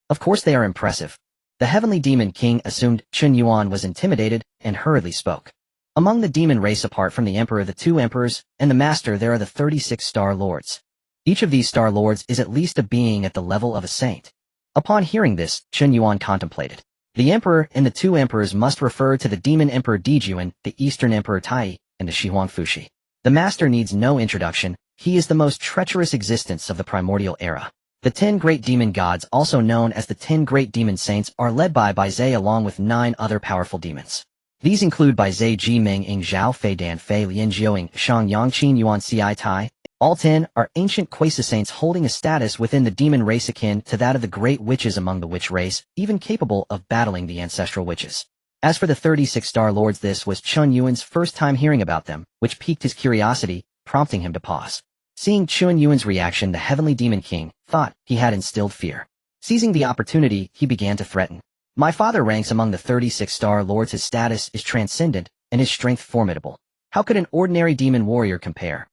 S1: "Of course they are impressive." The Heavenly Demon King assumed Chen Yuan was intimidated and hurriedly spoke. "Among the demon race, apart from the Emperor, the 2 Emperors, and the Master, there are the 36 Star Lords. Each of these Star Lords is at least a being at the level of a saint." Upon hearing this, Chen Yuan contemplated. The Emperor and the 2 Emperors must refer to the Demon Emperor Dijuan, the Eastern Emperor Tai, and the Shihuang Fushi. The Master needs no introduction. He is the most treacherous existence of the primordial era. The 10 great demon gods, also known as the 10 great demon saints, are led by Zhe along with 9 other powerful demons. These include Zhe, Ji Ming, Ing Zhao, Fei Dan, Fei Lian Jiaoing, Shang Yang, Qin Yuan, Ci Tai. All 10 are ancient quasi-saints holding a status within the demon race akin to that of the great witches among the witch race, even capable of battling the ancestral witches. As for the 36 Star Lords, this was Chen Yuan's first time hearing about them, which piqued his curiosity, prompting him to pause. Seeing Chen Yuan's reaction, the Heavenly Demon King thought he had instilled fear. Seizing the opportunity, he began to threaten. "My father ranks among the 36 Star Lords. His status is transcendent, and his strength formidable. How could an ordinary demon warrior compare?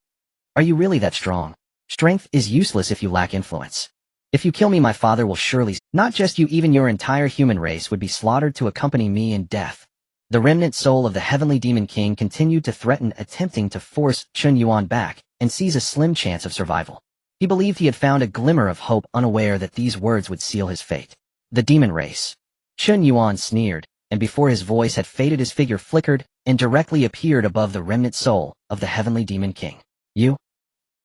S1: Are you really that strong? Strength is useless if you lack influence. If you kill me, my father will surely, not just you, even your entire human race would be slaughtered to accompany me in death." The remnant soul of the Heavenly Demon King continued to threaten, attempting to force Chen Yuan back and seize a slim chance of survival. He believed he had found a glimmer of hope, unaware that these words would seal his fate. "The demon race." Chen Yuan sneered, and before his voice had faded, his figure flickered and directly appeared above the remnant soul of the Heavenly Demon King. "You?"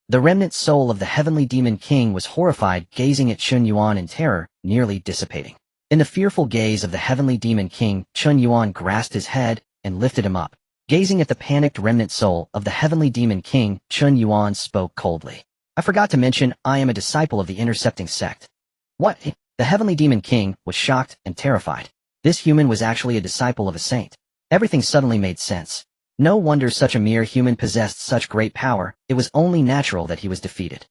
S1: The remnant soul of the Heavenly Demon King was horrified, gazing at Chen Yuan in terror, nearly dissipating. In the fearful gaze of the Heavenly Demon King, Chen Yuan grasped his head and lifted him up. Gazing at the panicked remnant soul of the Heavenly Demon King, Chen Yuan spoke coldly. "I forgot to mention, I am a disciple of the Intercepting Sect." "What?" The Heavenly Demon King was shocked and terrified. This human was actually a disciple of a saint. Everything suddenly made sense. No wonder such a mere human possessed such great power. It was only natural that he was defeated.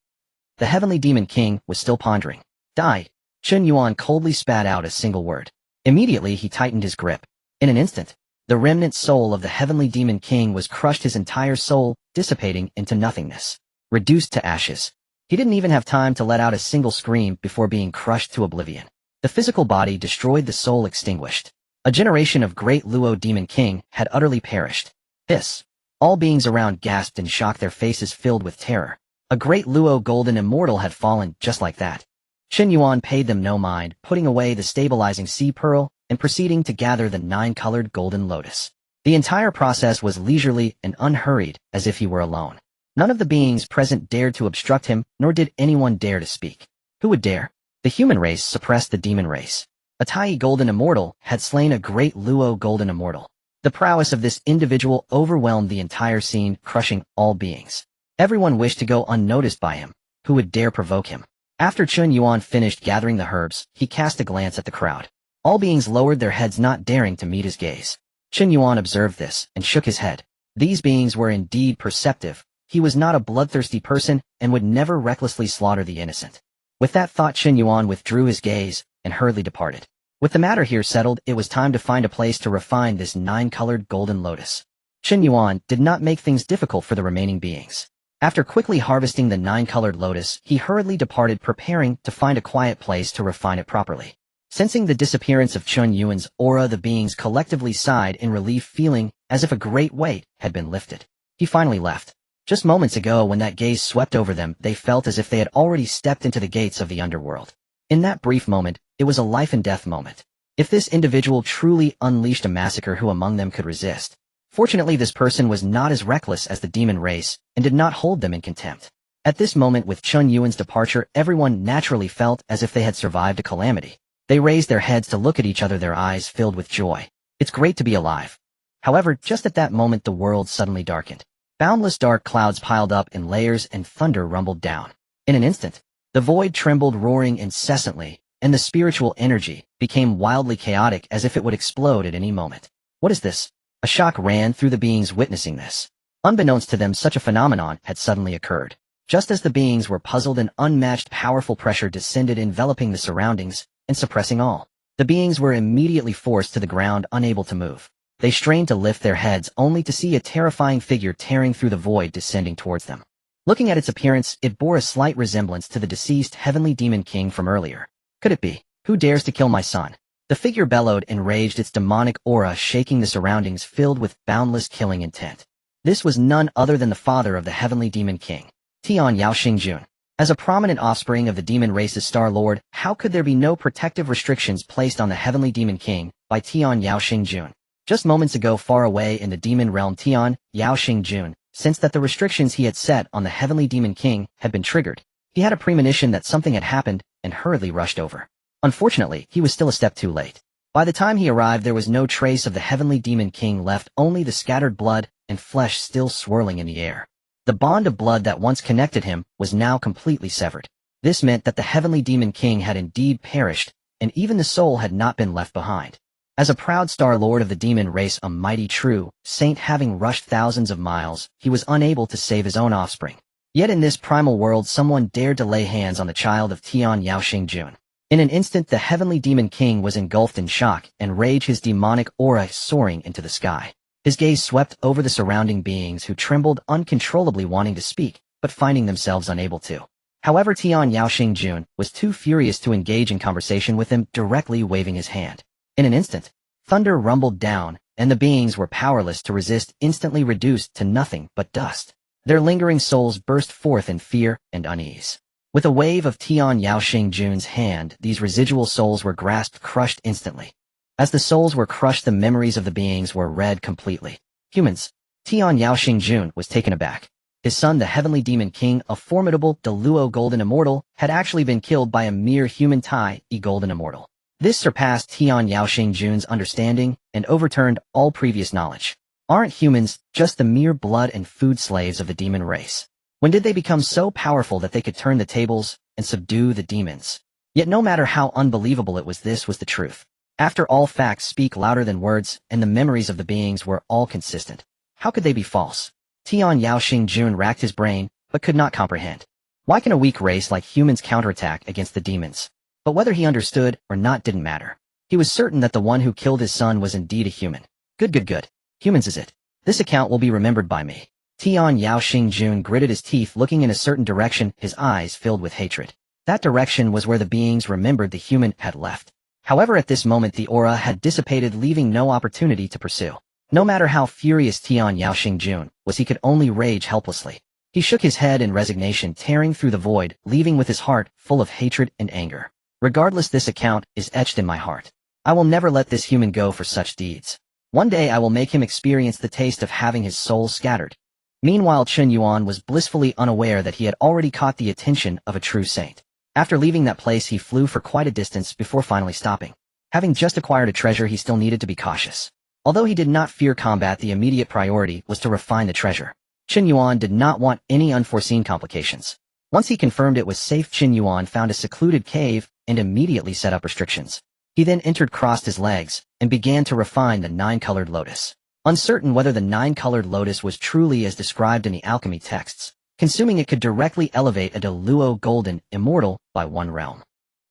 S1: The Heavenly Demon King was still pondering. "Die." Chen Yuan coldly spat out a single word. Immediately he tightened his grip. In an instant, the remnant soul of the Heavenly Demon King was crushed, his entire soul dissipating into nothingness. Reduced to ashes. He didn't even have time to let out a single scream before being crushed to oblivion. The physical body destroyed, the soul extinguished. A generation of great Luo Demon King had utterly perished. This. All beings around gasped in shock, their faces filled with terror. A great Luo golden immortal had fallen just like that. Chen Yuan paid them no mind, putting away the stabilizing sea pearl and proceeding to gather the 9-colored golden lotus. The entire process was leisurely and unhurried, as if he were alone. None of the beings present dared to obstruct him, nor did anyone dare to speak. Who would dare? The human race suppressed the demon race. A Tai golden immortal had slain a great Luo golden immortal. The prowess of this individual overwhelmed the entire scene, crushing all beings. Everyone wished to go unnoticed by him. Who would dare provoke him? After Chen Yuan finished gathering the herbs, he cast a glance at the crowd. All beings lowered their heads, not daring to meet his gaze. Chen Yuan observed this and shook his head. These beings were indeed perceptive. He was not a bloodthirsty person and would never recklessly slaughter the innocent. With that thought, Chen Yuan withdrew his gaze and hurriedly departed. With the matter here settled, it was time to find a place to refine this 9-colored golden lotus. Chen Yuan did not make things difficult for the remaining beings. After quickly harvesting the 9-colored lotus, he hurriedly departed, preparing to find a quiet place to refine it properly. Sensing the disappearance of Chen Yuan's aura, the beings collectively sighed in relief, feeling as if a great weight had been lifted. He finally left. Just moments ago, when that gaze swept over them, they felt as if they had already stepped into the gates of the underworld. In that brief moment, it was a life and death moment. If this individual truly unleashed a massacre, who among them could resist? Fortunately, this person was not as reckless as the demon race and did not hold them in contempt. At this moment, with Chen Yuan's departure, everyone naturally felt as if they had survived a calamity. They raised their heads to look at each other, their eyes filled with joy. It's great to be alive. However, just at that moment, the world suddenly darkened. Boundless dark clouds piled up in layers and thunder rumbled down. In an instant, the void trembled, roaring incessantly, and the spiritual energy became wildly chaotic, as if it would explode at any moment. What is this? A shock ran through the beings witnessing this. Unbeknownst to them, such a phenomenon had suddenly occurred. Just as the beings were puzzled, an unmatched powerful pressure descended, enveloping the surroundings and suppressing all. The beings were immediately forced to the ground, unable to move. They strained to lift their heads, only to see a terrifying figure tearing through the void, descending towards them. Looking at its appearance, it bore a slight resemblance to the deceased Heavenly Demon King from earlier. Could it be? Who dares to kill my son? The figure bellowed, enraged, its demonic aura shaking the surroundings, filled with boundless killing intent. This was none other than the father of the Heavenly Demon King, Tian Yaoxingjun. As a prominent offspring of the demon race's Star Lord, how could there be no protective restrictions placed on the Heavenly Demon King by Tian Yaoxingjun? Just moments ago, far away in the demon realm, Tian Yaoxingjun sensed that the restrictions he had set on the Heavenly Demon King had been triggered. He had a premonition that something had happened and hurriedly rushed over. Unfortunately, he was still a step too late. By the time he arrived, there was no trace of the Heavenly Demon King left, only the scattered blood and flesh still swirling in the air. The bond of blood that once connected him was now completely severed. This meant that the Heavenly Demon King had indeed perished, and even the soul had not been left behind. As a proud Star Lord of the demon race, a mighty true saint having rushed thousands of miles, he was unable to save his own offspring. Yet in this primal world, someone dared to lay hands on the child of Tian Yaoxingjun. In an instant, the Heavenly Demon King was engulfed in shock and rage, his demonic aura soaring into the sky. His gaze swept over the surrounding beings, who trembled uncontrollably, wanting to speak, but finding themselves unable to. However, Tian Yaoxingjun was too furious to engage in conversation with him, directly waving his hand. In an instant, thunder rumbled down, and the beings were powerless to resist, instantly reduced to nothing but dust. Their lingering souls burst forth in fear and unease. With a wave of Tian Yaoxingjun's hand, these residual souls were grasped, crushed instantly. As the souls were crushed, the memories of the beings were read completely. Humans. Tian Yaoxingjun was taken aback. His son, the Heavenly Demon King, a formidable Deluo Golden Immortal, had actually been killed by a mere human Tai, a Golden Immortal. This surpassed Tian Yaoxingjun's understanding and overturned all previous knowledge. Aren't humans just the mere blood and food slaves of the demon race? When did they become so powerful that they could turn the tables and subdue the demons? Yet no matter how unbelievable it was, this was the truth. After all, facts speak louder than words, and the memories of the beings were all consistent. How could they be false? Tian Yaoxingjun racked his brain, but could not comprehend. Why can a weak race like humans counterattack against the demons? But whether he understood or not didn't matter. He was certain that the one who killed his son was indeed a human. Good. Humans is it. This account will be remembered by me. Tian Yaoxingjun gritted his teeth, looking in a certain direction, his eyes filled with hatred. That direction was where the beings remembered the human had left. However, at this moment, the aura had dissipated, leaving no opportunity to pursue. No matter how furious Tian Yaoxingjun was, he could only rage helplessly. He shook his head in resignation, tearing through the void, leaving with his heart full of hatred and anger. Regardless, this account is etched in my heart. I will never let this human go for such deeds. One day I will make him experience the taste of having his soul scattered. Meanwhile, Chen Yuan was blissfully unaware that he had already caught the attention of a true saint. After leaving that place, he flew for quite a distance before finally stopping. Having just acquired a treasure, he still needed to be cautious. Although he did not fear combat, the immediate priority was to refine the treasure. Chen Yuan did not want any unforeseen complications. Once he confirmed it was safe, Chen Yuan found a secluded cave and immediately set up restrictions. He then entered, crossed his legs, and began to refine the 9-colored lotus. Uncertain whether the 9-colored lotus was truly as described in the alchemy texts, consuming it could directly elevate a Deluo Golden Immortal by one realm.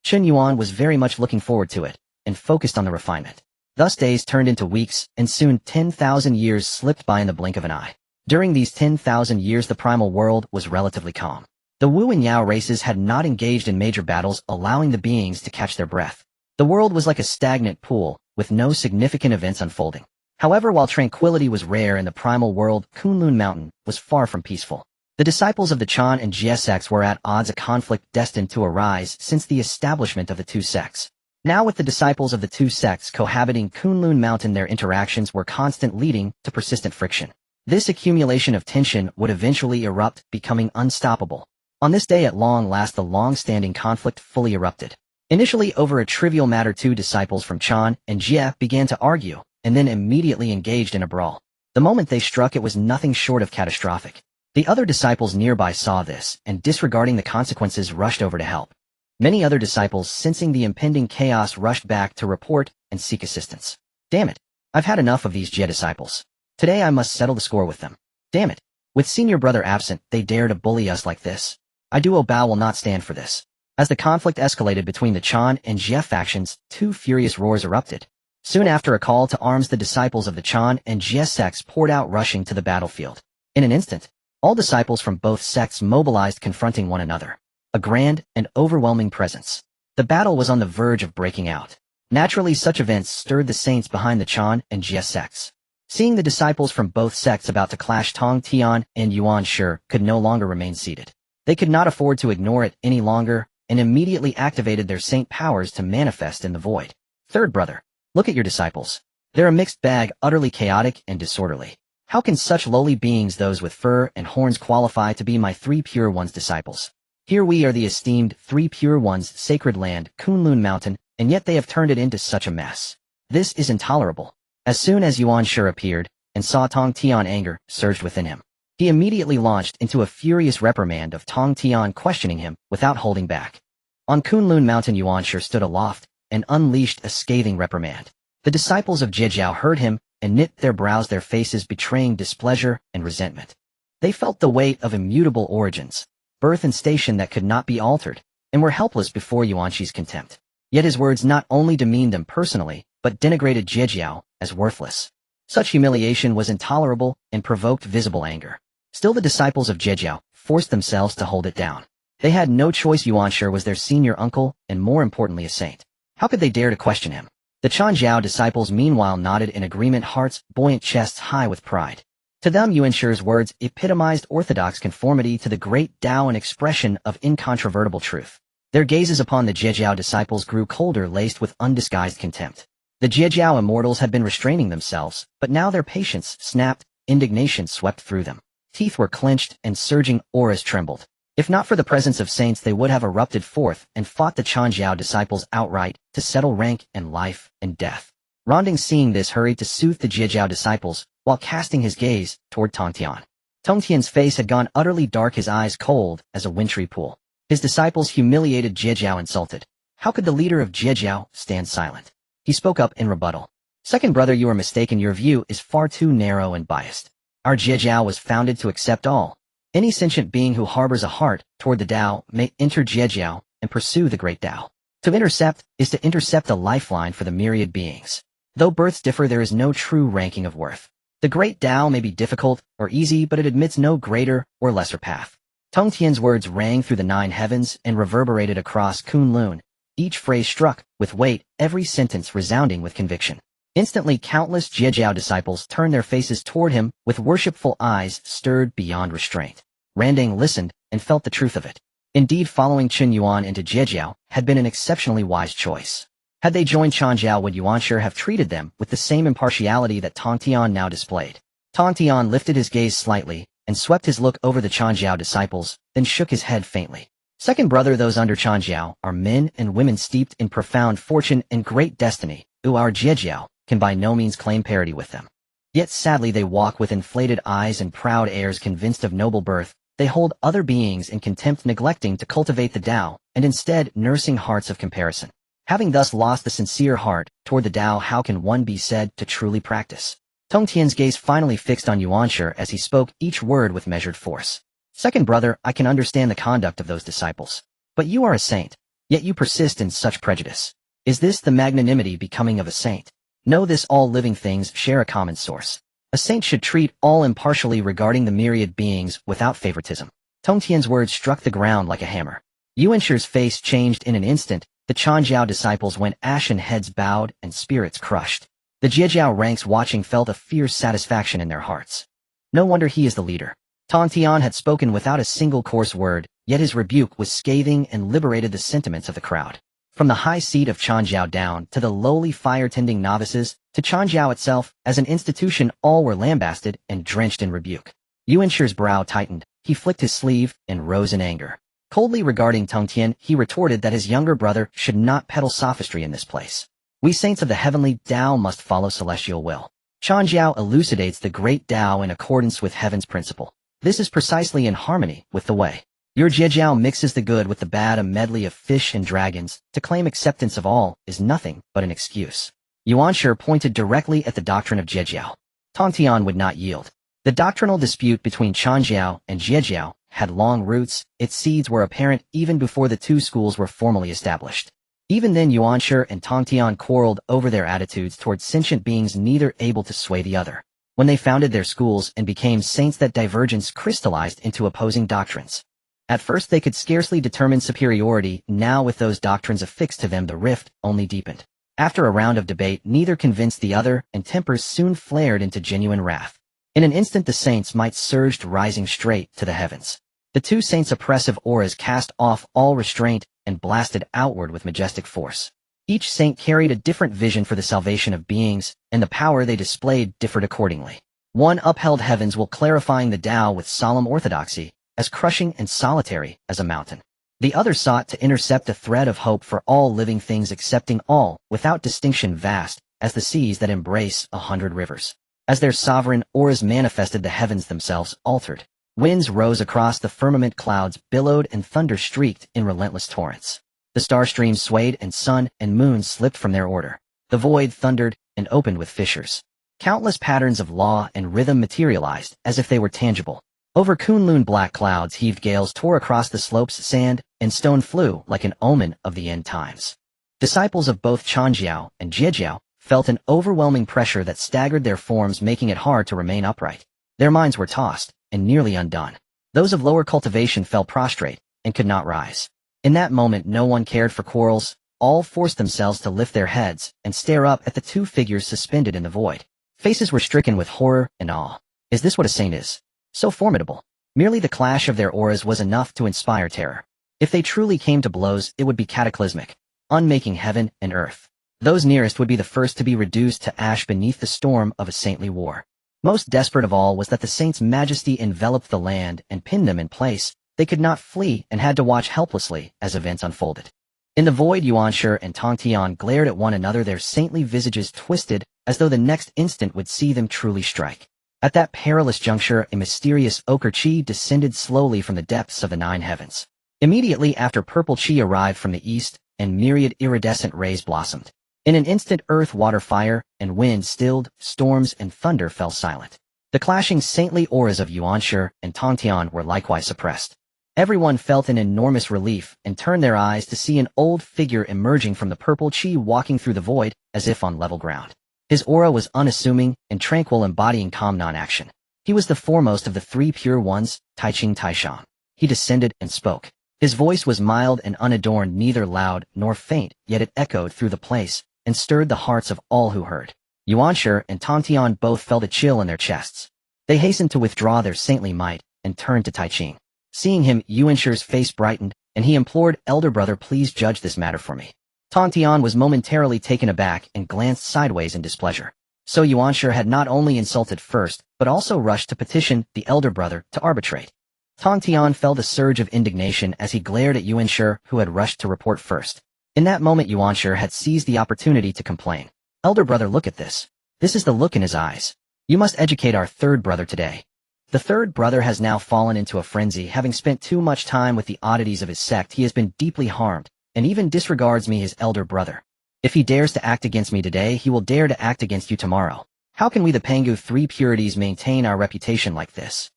S1: Chen Yuan was very much looking forward to it, and focused on the refinement. Thus days turned into weeks, and soon 10,000 years slipped by in the blink of an eye. During these 10,000 years, the primal world was relatively calm. The Wu and Yao races had not engaged in major battles, allowing the beings to catch their breath. The world was like a stagnant pool, with no significant events unfolding. However, while tranquility was rare in the primal world, Kunlun Mountain was far from peaceful. The disciples of the Chen and Jie sects were at odds, a conflict destined to arise since the establishment of the two sects. Now with the disciples of the two sects cohabiting Kunlun Mountain, their interactions were constant, leading to persistent friction. This accumulation of tension would eventually erupt, becoming unstoppable. On this day at long last, the long-standing conflict fully erupted. Initially over a trivial matter, two disciples from Chan and Jie began to argue, and then immediately engaged in a brawl. The moment they struck, it was nothing short of catastrophic. The other disciples nearby saw this, and disregarding the consequences, rushed over to help. Many other disciples, sensing the impending chaos, rushed back to report and seek assistance. Damn it. I've had enough of these Jie disciples. Today I must settle the score with them. Damn it. With senior brother absent, they dare to bully us like this. I Duo Bao will not stand for this. As the conflict escalated between the Chan and Jie factions, two furious roars erupted. Soon after a call to arms, the disciples of the Chan and Jie sects poured out, rushing to the battlefield. In an instant, all disciples from both sects mobilized, confronting one another. A grand and overwhelming presence. The battle was on the verge of breaking out. Naturally, such events stirred the saints behind the Chan and Jie sects. Seeing the disciples from both sects about to clash, Tongtian and Yuan Shi could no longer remain seated. They could not afford to ignore it any longer, and immediately activated their saint powers to manifest in the void. Third brother, look at your disciples. They're a mixed bag, utterly chaotic and disorderly. How can such lowly beings, those with fur and horns, qualify to be my three pure ones' disciples? Here we are, the esteemed three pure ones' sacred land, Kunlun Mountain, and yet they have turned it into such a mess. This is intolerable. As soon as Yuan Shi appeared and saw Tongtian, anger surged within him. He immediately launched into a furious reprimand of Tongtian, questioning him without holding back. On Kunlun Mountain, Yuan Shi stood aloft and unleashed a scathing reprimand. The disciples of Jiejiao heard him and knit their brows, their faces betraying displeasure and resentment. They felt the weight of immutable origins, birth and station that could not be altered, and were helpless before Yuan Shi's contempt. Yet his words not only demeaned them personally, but denigrated Jiejiao as worthless. Such humiliation was intolerable and provoked visible anger. Still, the disciples of Jiejiao forced themselves to hold it down. They had no choice. Yuan Shi was their senior uncle, and more importantly, a saint. How could they dare to question him? The Chanjiao disciples meanwhile nodded in agreement, hearts buoyant, chests high with pride. To them, Yuan Shi's words epitomized orthodox conformity to the great Tao, an expression of incontrovertible truth. Their gazes upon the Jiejiao disciples grew colder, laced with undisguised contempt. The Jiejiao immortals had been restraining themselves, but now their patience snapped, indignation swept through them. Teeth were clenched and surging auras trembled. If not for the presence of saints, they would have erupted forth and fought the Chanjiao disciples outright to settle rank and life and death. Ronding, seeing this, hurried to soothe the Jiejiao disciples while casting his gaze toward Tongtian. Tongtian's face had gone utterly dark, his eyes cold as a wintry pool. His disciples humiliated, Jiejiao insulted. How could the leader of Jiejiao stand silent? He spoke up in rebuttal. Second brother, you are mistaken. Your view is far too narrow and biased. Our Jiejiao was founded to accept all. Any sentient being who harbors a heart toward the Tao may enter Jiejiao and pursue the great Tao. To intercept is to intercept a lifeline for the myriad beings. Though births differ, there is no true ranking of worth. The great Tao may be difficult or easy, but it admits no greater or lesser path. Tongtian's words rang through the 9 heavens and reverberated across Kunlun, each phrase struck with weight, every sentence resounding with conviction. Instantly, countless Jiejiao disciples turned their faces toward him with worshipful eyes stirred beyond restraint. Randang listened and felt the truth of it. Indeed, following Chen Yuan into Jiejiao had been an exceptionally wise choice. Had they joined Chanjiao, would Yuan Shi have treated them with the same impartiality that Tongtian now displayed? Tongtian lifted his gaze slightly and swept his look over the Chanjiao disciples, then shook his head faintly. Second brother, those under Chanjiao are men and women steeped in profound fortune and great destiny, who our Jiejiao can by no means claim parity with them. Yet sadly they walk with inflated eyes and proud airs, convinced of noble birth. They hold other beings in contempt, neglecting to cultivate the Tao, and instead nursing hearts of comparison. Having thus lost the sincere heart toward the Tao, how can one be said to truly practice? Tongtian's gaze finally fixed on Yuan Shi as he spoke, each word with measured force. Second brother, I can understand the conduct of those disciples. But you are a saint, yet you persist in such prejudice. Is this the magnanimity becoming of a saint? Know this: all living things share a common source. A saint should treat all impartially, regarding the myriad beings without favoritism. Tongtian's words struck the ground like a hammer. Yuan Shi's face changed in an instant. The Chanjiao disciples went ashen, heads bowed and spirits crushed. The Jiejiao ranks watching felt a fierce satisfaction in their hearts. No wonder he is the leader. Tongtian had spoken without a single coarse word, yet his rebuke was scathing and liberated the sentiments of the crowd. From the high seat of Changjiao down to the lowly fire-tending novices, to Changjiao itself, as an institution all were lambasted and drenched in rebuke. Yuanshi's brow tightened, he flicked his sleeve and rose in anger. Coldly regarding Tongtian, he retorted that his younger brother should not peddle sophistry in this place. We saints of the heavenly Dao must follow celestial will. Changjiao elucidates the great Dao in accordance with heaven's principle. This is precisely in harmony with the way. Your Jiejiao mixes the good with the bad, a medley of fish and dragons. To claim acceptance of all is nothing but an excuse. Yuanshi pointed directly at the doctrine of Jiejiao. Tongtian would not yield. The doctrinal dispute between Changjiao and Jiejiao had long roots. Its seeds were apparent even before the two schools were formally established. Even then Yuanshi and Tongtian quarreled over their attitudes towards sentient beings, neither able to sway the other. When they founded their schools and became saints, that divergence crystallized into opposing doctrines. At first they could scarcely determine superiority, now with those doctrines affixed to them the rift only deepened. After a round of debate, neither convinced the other, and tempers soon flared into genuine wrath. In an instant the saints' might surged, rising straight to the heavens. The two saints' oppressive auras cast off all restraint and blasted outward with majestic force. Each saint carried a different vision for the salvation of beings, and the power they displayed differed accordingly. One upheld heavens while clarifying the Tao with solemn orthodoxy, as crushing and solitary as a mountain. The other sought to intercept a thread of hope for all living things, accepting all, without distinction, vast as the seas that embrace 100 rivers. As their sovereign auras manifested, the heavens themselves altered. Winds rose across the firmament, clouds billowed, and thunder streaked in relentless torrents. The star streams swayed, and sun and moon slipped from their order. The void thundered and opened with fissures. Countless patterns of law and rhythm materialized as if they were tangible. Over Kunlun black clouds heaved, gales tore across the slopes, sand and stone flew like an omen of the end times. Disciples of both Changjiao and Jiejiao felt an overwhelming pressure that staggered their forms, making it hard to remain upright. Their minds were tossed and nearly undone. Those of lower cultivation fell prostrate and could not rise. In that moment no one cared for quarrels. All forced themselves to lift their heads and stare up at the two figures suspended in the void. Faces were stricken with horror and awe. Is this what a saint is? So formidable. Merely the clash of their auras was enough to inspire terror. If they truly came to blows, it would be cataclysmic, unmaking heaven and earth. Those nearest would be the first to be reduced to ash beneath the storm of a saintly war. Most desperate of all was that the saints' majesty enveloped the land and pinned them in place. They could not flee and had to watch helplessly as events unfolded. In the void, Yuanshi and Tongtian glared at one another, their saintly visages twisted as though the next instant would see them truly strike. At that perilous juncture, a mysterious ochre chi descended slowly from the depths of the 9 heavens. Immediately after, purple chi arrived from the east, and myriad iridescent rays blossomed. In an instant, earth, water, fire, and wind stilled, storms and thunder fell silent. The clashing saintly auras of Yuanshi and Tongtian were likewise suppressed. Everyone felt an enormous relief and turned their eyes to see an old figure emerging from the purple chi, walking through the void as if on level ground. His aura was unassuming and tranquil, embodying calm non-action. He was the foremost of the 3 pure ones, Taishang. He descended and spoke. His voice was mild and unadorned, neither loud nor faint, yet it echoed through the place and stirred the hearts of all who heard. Yuanshi and Tongtian both felt a chill in their chests. They hastened to withdraw their saintly might and turned to Taiching. Seeing him, Yuanshi's face brightened, and he implored, "Elder brother, please judge this matter for me." Tongtian was momentarily taken aback and glanced sideways in displeasure. So Yuanshi had not only insulted first, but also rushed to petition the elder brother to arbitrate. Tongtian felt a surge of indignation as he glared at Yuanshi, who had rushed to report first. In that moment Yuanshi had seized the opportunity to complain. "Elder brother, look at this. This is the look in his eyes. You must educate our third brother today." The third brother has now fallen into a frenzy. Having spent too much time with the oddities of his sect, he has been deeply harmed, and even disregards me, his elder brother. If he dares to act against me today, he will dare to act against you tomorrow. How can we, the Pangu 3 purities, maintain our reputation like this?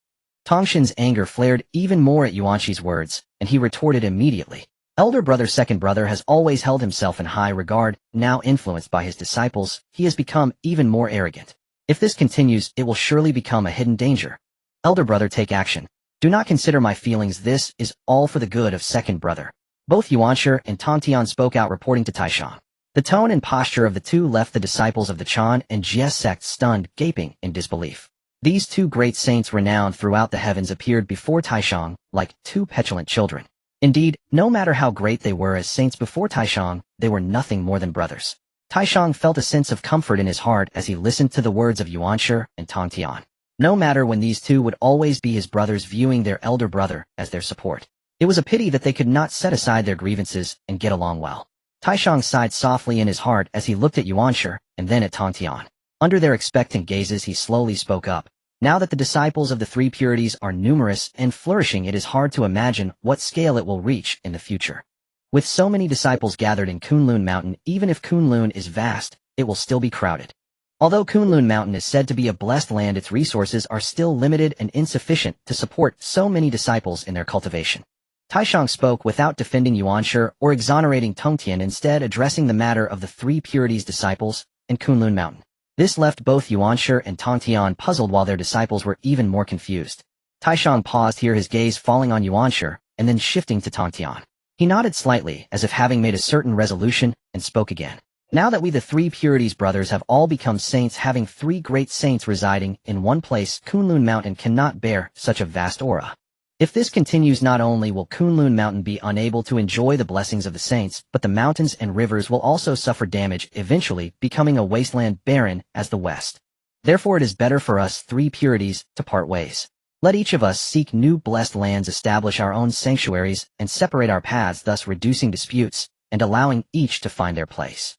S1: Tongtian's anger flared even more at Yuanshi's words, and he retorted immediately. Elder brother, second brother has always held himself in high regard. Now influenced by his disciples, he has become even more arrogant. If this continues, it will surely become a hidden danger. Elder brother, take action. Do not consider my feelings. This is all for the good of second brother. Both Yuanshi and Tongtian spoke out, reporting to Taishang. The tone and posture of the two left the disciples of the Chan and Jie sects stunned, gaping in disbelief. These two great saints, renowned throughout the heavens, appeared before Taishang like 2 petulant children. Indeed, no matter how great they were as saints before Taishang, they were nothing more than brothers. Taishang felt a sense of comfort in his heart as he listened to the words of Yuanshi and Tongtian. No matter when these two would always be his brothers, viewing their elder brother as their support. It was a pity that they could not set aside their grievances and get along well. Taishang sighed softly in his heart as he looked at Yuanshi and then at Tongtian. Under their expectant gazes he slowly spoke up. Now that the disciples of the three purities are numerous and flourishing, it is hard to imagine what scale it will reach in the future. With so many disciples gathered in Kunlun Mountain, even if Kunlun is vast, it will still be crowded. Although Kunlun Mountain is said to be a blessed land, its resources are still limited and insufficient to support so many disciples in their cultivation. Taishang spoke without defending Yuanshi or exonerating Tongtian, instead addressing the matter of the three purities disciples in Kunlun Mountain. This left both Yuanshi and Tongtian puzzled, while their disciples were even more confused. Taishang paused here, his gaze falling on Yuanshi and then shifting to Tongtian. He nodded slightly, as if having made a certain resolution, and spoke again. Now that we the three purities brothers have all become saints, having three great saints residing in one place, Kunlun Mountain cannot bear such a vast aura. If this continues, not only will Kunlun Mountain be unable to enjoy the blessings of the saints, but the mountains and rivers will also suffer damage, eventually becoming a wasteland barren as the West. Therefore it is better for us three purities to part ways. Let each of us seek new blessed lands, establish our own sanctuaries, and separate our paths, thus reducing disputes and allowing each to find their place.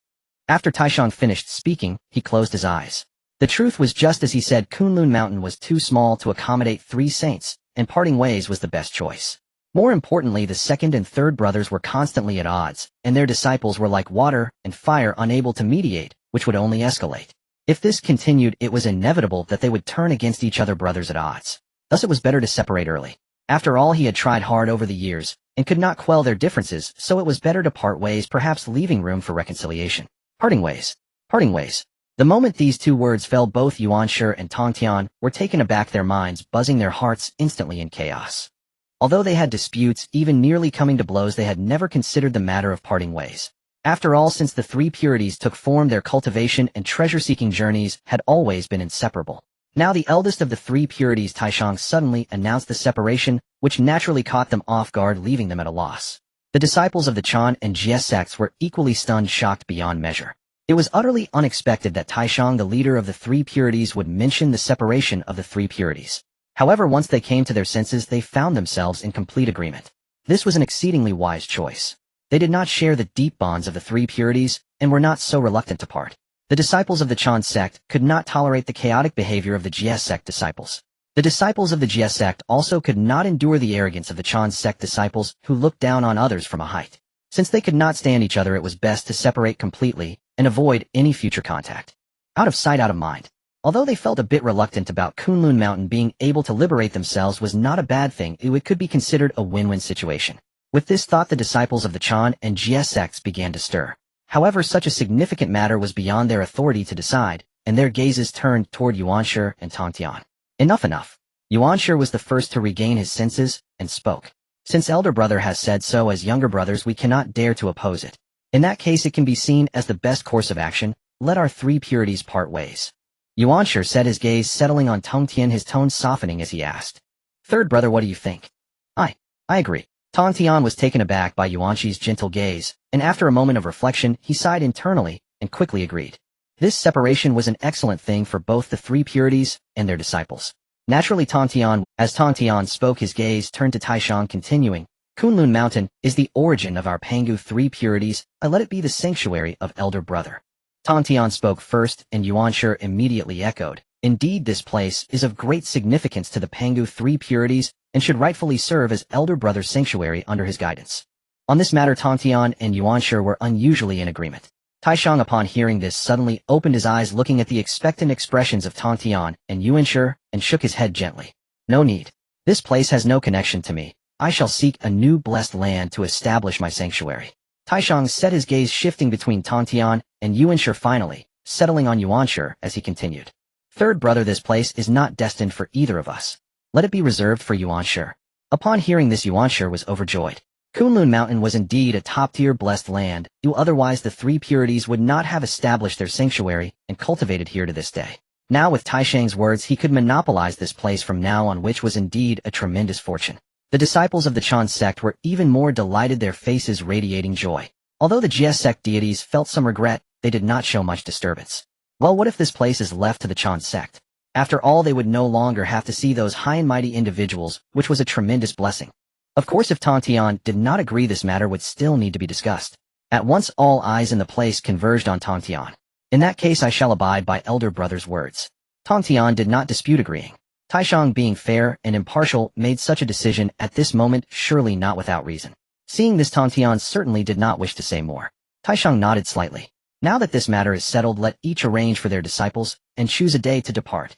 S1: After Taishang finished speaking, he closed his eyes. The truth was just as he said. Kunlun Mountain was too small to accommodate three saints, and parting ways was the best choice. More importantly, the second and third brothers were constantly at odds, and their disciples were like water and fire, unable to mediate, which would only escalate. If this continued, it was inevitable that they would turn against each other, brothers at odds. Thus it was better to separate early. After all, he had tried hard over the years, and could not quell their differences, so it was better to part ways, perhaps leaving room for reconciliation. Parting ways. Parting ways. The moment these two words fell, both Yuanshi and Tongtian were taken aback, their minds buzzing, their hearts instantly in chaos. Although they had disputes, even nearly coming to blows, they had never considered the matter of parting ways. After all, since the three purities took form, their cultivation and treasure-seeking journeys had always been inseparable. Now the eldest of the three purities, Taishang, suddenly announced the separation, which naturally caught them off guard, leaving them at a loss. The disciples of the Chen and Jie sects were equally stunned, shocked beyond measure. It was utterly unexpected that Taishang, the leader of the three purities, would mention the separation of the three purities. However, once they came to their senses, they found themselves in complete agreement. This was an exceedingly wise choice. They did not share the deep bonds of the three purities, and were not so reluctant to part. The disciples of the Chen sect could not tolerate the chaotic behavior of the Jie sect disciples. The disciples of the Jie sect also could not endure the arrogance of the Chen sect disciples, who looked down on others from a height. Since they could not stand each other, it was best to separate completely and avoid any future contact. Out of sight, out of mind. Although they felt a bit reluctant about Kunlun Mountain being able to liberate themselves was not a bad thing, it could be considered a win-win situation. With this thought, the disciples of the Chen and Jie sects began to stir. However, such a significant matter was beyond their authority to decide, and their gazes turned toward Yuanshi and Tongtian. Enough. Yuanshi was the first to regain his senses, and spoke. Since elder brother has said so, as younger brothers we cannot dare to oppose it. In that case, it can be seen as the best course of action. Let our three purities part ways. Yuanshi said, his gaze settling on Tongtian, his tone softening as he asked. Third brother, what do you think? I agree. Tongtian was taken aback by Yuanshi's gentle gaze, and after a moment of reflection, he sighed internally and quickly agreed. This separation was an excellent thing for both the three purities and their disciples. Naturally, as Tongtian spoke, his gaze turned to Taishang, continuing, Kunlun Mountain is the origin of our Pangu three purities. I let it be the sanctuary of elder brother. Tongtian spoke first, and Yuanshi immediately echoed. Indeed, this place is of great significance to the Pangu three purities, and should rightfully serve as elder brother's sanctuary under his guidance. On this matter, Tongtian and Yuanshi were unusually in agreement. Taishang, upon hearing this, suddenly opened his eyes, looking at the expectant expressions of Tongtian and Yuanshi, and shook his head gently. No need. This place has no connection to me. I shall seek a new blessed land to establish my sanctuary. Taishang set his gaze shifting between Tongtian and Yuanshi, finally settling on Yuanshi as he continued. Third brother, this place is not destined for either of us. Let it be reserved for Yuanshi. Upon hearing this, Yuanshi was overjoyed. Kunlun Mountain was indeed a top-tier blessed land, otherwise the three purities would not have established their sanctuary and cultivated here to this day. Now with Taishang's words, he could monopolize this place from now on, which was indeed a tremendous fortune. The disciples of the Chen sect were even more delighted, their faces radiating joy. Although the Jie sect deities felt some regret, they did not show much disturbance. Well, what if this place is left to the Chen sect? After all, they would no longer have to see those high and mighty individuals, which was a tremendous blessing. Of course, if Tongtian did not agree, this matter would still need to be discussed. At once all eyes in the place converged on Tongtian. In that case, I shall abide by elder brother's words. Tongtian did not dispute agreeing. Taishang, being fair and impartial, made such a decision at this moment, surely not without reason. Seeing this, Tongtian certainly did not wish to say more. Taishang nodded slightly. Now that this matter is settled, let each arrange for their disciples and choose a day to depart.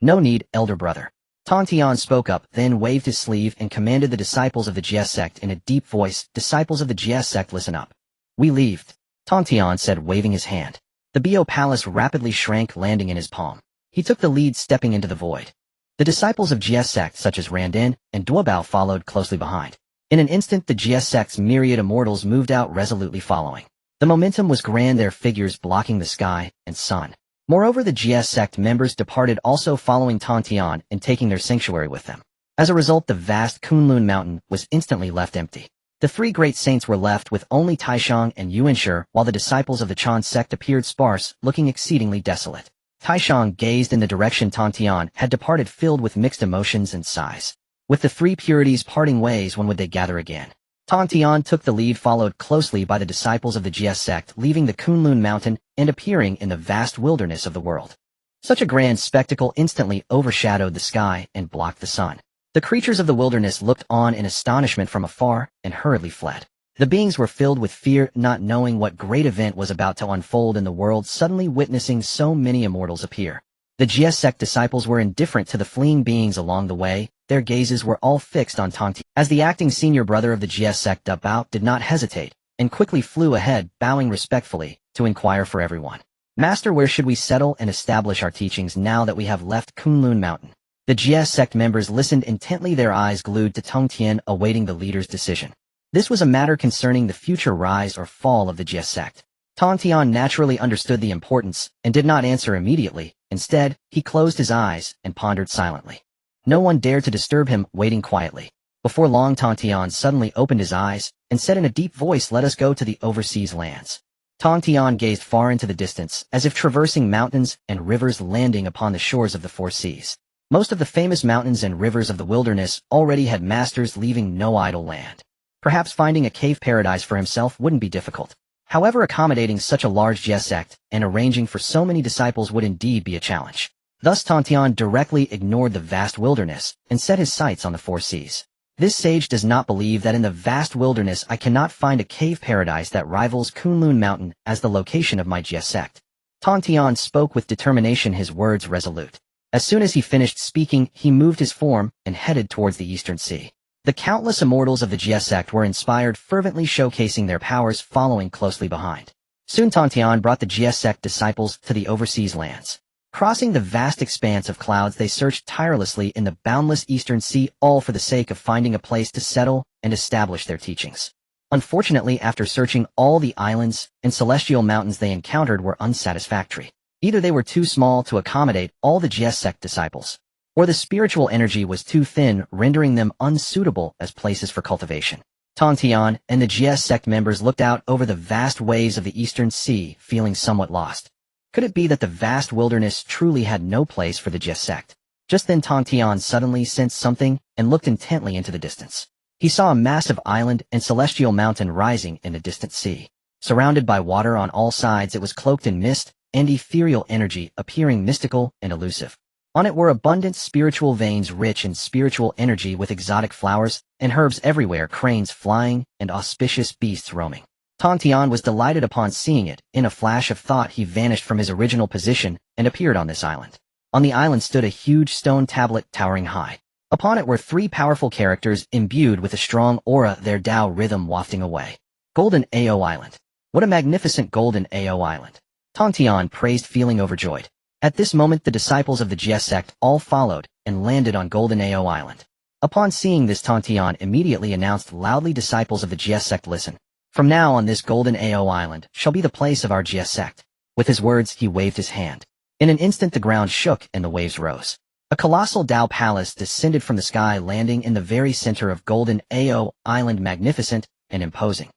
S1: No need, elder brother. Tongtian spoke up, then waved his sleeve and commanded the disciples of the Jie sect in a deep voice, "Disciples of the Jie sect, listen up. We leave," Tongtian said, waving his hand. The Bo Palace rapidly shrank, landing in his palm. He took the lead, stepping into the void. The disciples of Jie sect, such as Randin and Duobao, followed closely behind. In an instant, the Jie sect's myriad immortals moved out, resolutely following. The momentum was grand, their figures blocking the sky and sun. Moreover, the Jie sect members departed, also following Tongtian and taking their sanctuary with them. As a result, the vast Kunlun mountain was instantly left empty. The three great saints were left with only Taishang and Yuanshi, while the disciples of the Chen sect appeared sparse, looking exceedingly desolate. Taishang gazed in the direction Tongtian had departed, filled with mixed emotions and sighs. With the three purities parting ways, when would they gather again? Tongtian took the lead, followed closely by the disciples of the Jie sect, leaving the Kunlun mountain and appearing in the vast wilderness of the world. Such a grand spectacle instantly overshadowed the sky and blocked the sun. The creatures of the wilderness looked on in astonishment from afar and hurriedly fled. The beings were filled with fear, not knowing what great event was about to unfold in the world, suddenly witnessing so many immortals appear. The Jie sect disciples were indifferent to the fleeing beings along the way. Their gazes were all fixed on Tongtian. As the acting senior brother of the Jie sect, Bao did not hesitate, and quickly flew ahead, bowing respectfully, to inquire for everyone. "Master, where should we settle and establish our teachings now that we have left Kunlun Mountain?" The Jie sect members listened intently, their eyes glued to Tongtian, awaiting the leader's decision. This was a matter concerning the future rise or fall of the Jie sect. Tongtian naturally understood the importance and did not answer immediately. Instead, he closed his eyes and pondered silently. No one dared to disturb him, waiting quietly. Before long, Tongtian suddenly opened his eyes and said in a deep voice, "Let us go to the overseas lands." Tongtian gazed far into the distance, as if traversing mountains and rivers, landing upon the shores of the four seas. Most of the famous mountains and rivers of the wilderness already had masters, leaving no idle land. Perhaps finding a cave paradise for himself wouldn't be difficult. However, accommodating such a large Jie sect and arranging for so many disciples would indeed be a challenge. Thus, Tongtian directly ignored the vast wilderness and set his sights on the four seas. This sage does not believe that in the vast wilderness I cannot find a cave paradise that rivals Kunlun Mountain as the location of my Jie sect. Tongtian spoke with determination, his words resolute. As soon as he finished speaking, he moved his form and headed towards the eastern sea. The countless immortals of the Jie sect were inspired, fervently showcasing their powers, following closely behind. Soon Tongtian brought the Jie sect disciples to the overseas lands. Crossing the vast expanse of clouds, they searched tirelessly in the boundless eastern sea, all for the sake of finding a place to settle and establish their teachings. Unfortunately, after searching all the islands and celestial mountains they encountered were unsatisfactory. Either they were too small to accommodate all the Jie sect disciples, or the spiritual energy was too thin, rendering them unsuitable as places for cultivation. Tongtian and the Jie sect members looked out over the vast waves of the eastern sea, feeling somewhat lost. Could it be that the vast wilderness truly had no place for the Jie sect? Just then Tongtian suddenly sensed something and looked intently into the distance. He saw a massive island and celestial mountain rising in the distant sea. Surrounded by water on all sides, it was cloaked in mist and ethereal energy, appearing mystical and elusive. On it were abundant spiritual veins, rich in spiritual energy, with exotic flowers and herbs everywhere, cranes flying, and auspicious beasts roaming. Tongtian was delighted upon seeing it. In a flash of thought, he vanished from his original position and appeared on this island. On the island stood a huge stone tablet towering high. Upon it were three powerful characters imbued with a strong aura, their Dao rhythm wafting away. Golden Ao Island. What a magnificent Golden Ao Island! Tongtian praised, feeling overjoyed. At this moment, the disciples of the Jie sect all followed and landed on Golden Ao Island. Upon seeing this, Tongtian immediately announced loudly, "Disciples of the Jie sect, listen. From now on, this Golden Ao Island shall be the place of our Jie sect." With his words, he waved his hand. In an instant, the ground shook and the waves rose. A colossal Dao palace descended from the sky, landing in the very center of Golden Ao Island, magnificent and imposing.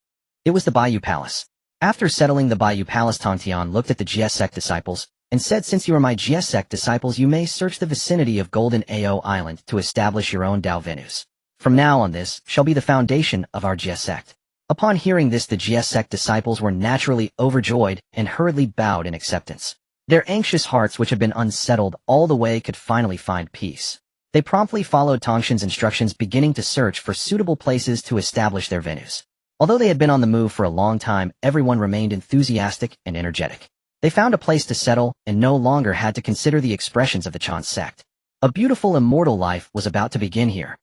S1: It was the Bayou Palace. After settling the Bayou Palace, Tongtian looked at the Jie Sect disciples and said, "Since you are my Jie Sect disciples, you may search the vicinity of Golden Ao Island to establish your own Dao venues. From now on, this shall be the foundation of our Jie Sect." Upon hearing this, the Jie Sect disciples were naturally overjoyed and hurriedly bowed in acceptance. Their anxious hearts, which had been unsettled all the way, could finally find peace. They promptly followed Tongtian's instructions, beginning to search for suitable places to establish their venues. Although they had been on the move for a long time, everyone remained enthusiastic and energetic. They found a place to settle and no longer had to consider the expressions of the Chen sect. A beautiful immortal life was about to begin here.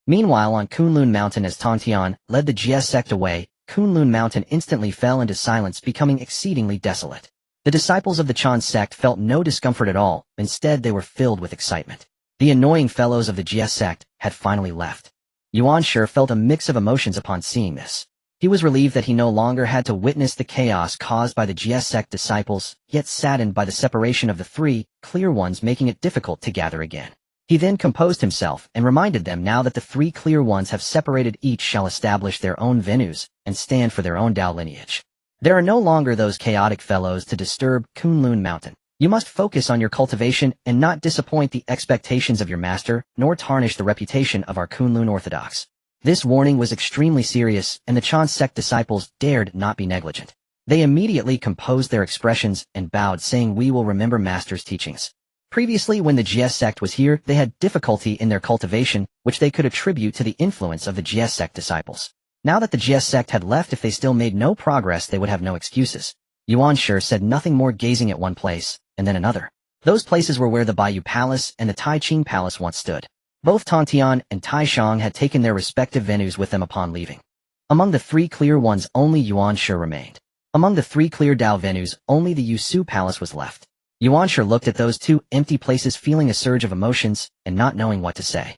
S1: Meanwhile, on Kunlun Mountain, as Tongtian led the Jie sect away, Kunlun Mountain instantly fell into silence, becoming exceedingly desolate. The disciples of the Chen sect felt no discomfort at all. Instead, they were filled with excitement. The annoying fellows of the Jie sect had finally left. Yuan Shi felt a mix of emotions upon seeing this. He was relieved that he no longer had to witness the chaos caused by the Jie sect disciples, yet saddened by the separation of the three clear ones, making it difficult to gather again. He then composed himself and reminded them, now that the three clear ones have separated, each shall establish their own venues and stand for their own Dao lineage. There are no longer those chaotic fellows to disturb Kunlun Mountain. You must focus on your cultivation and not disappoint the expectations of your master, nor tarnish the reputation of our Kunlun Orthodox. This warning was extremely serious, and the Chen sect disciples dared not be negligent. They immediately composed their expressions and bowed, saying, "We will remember master's teachings." Previously, when the Jie sect was here, they had difficulty in their cultivation, which they could attribute to the influence of the Jie sect disciples. Now that the Jie sect had left, if they still made no progress, they would have no excuses. Yuan Shi said nothing more, gazing at one place and then another. Those places were where the Bayou Palace and the Taiqing Palace once stood. Both Tongtian and Taishang had taken their respective venues with them upon leaving. Among the three clear ones, only Yuan Shi remained. Among the three clear Dao venues, only the Yusu Palace was left. Yuan Shi looked at those two empty places, feeling a surge of emotions and not knowing what to say.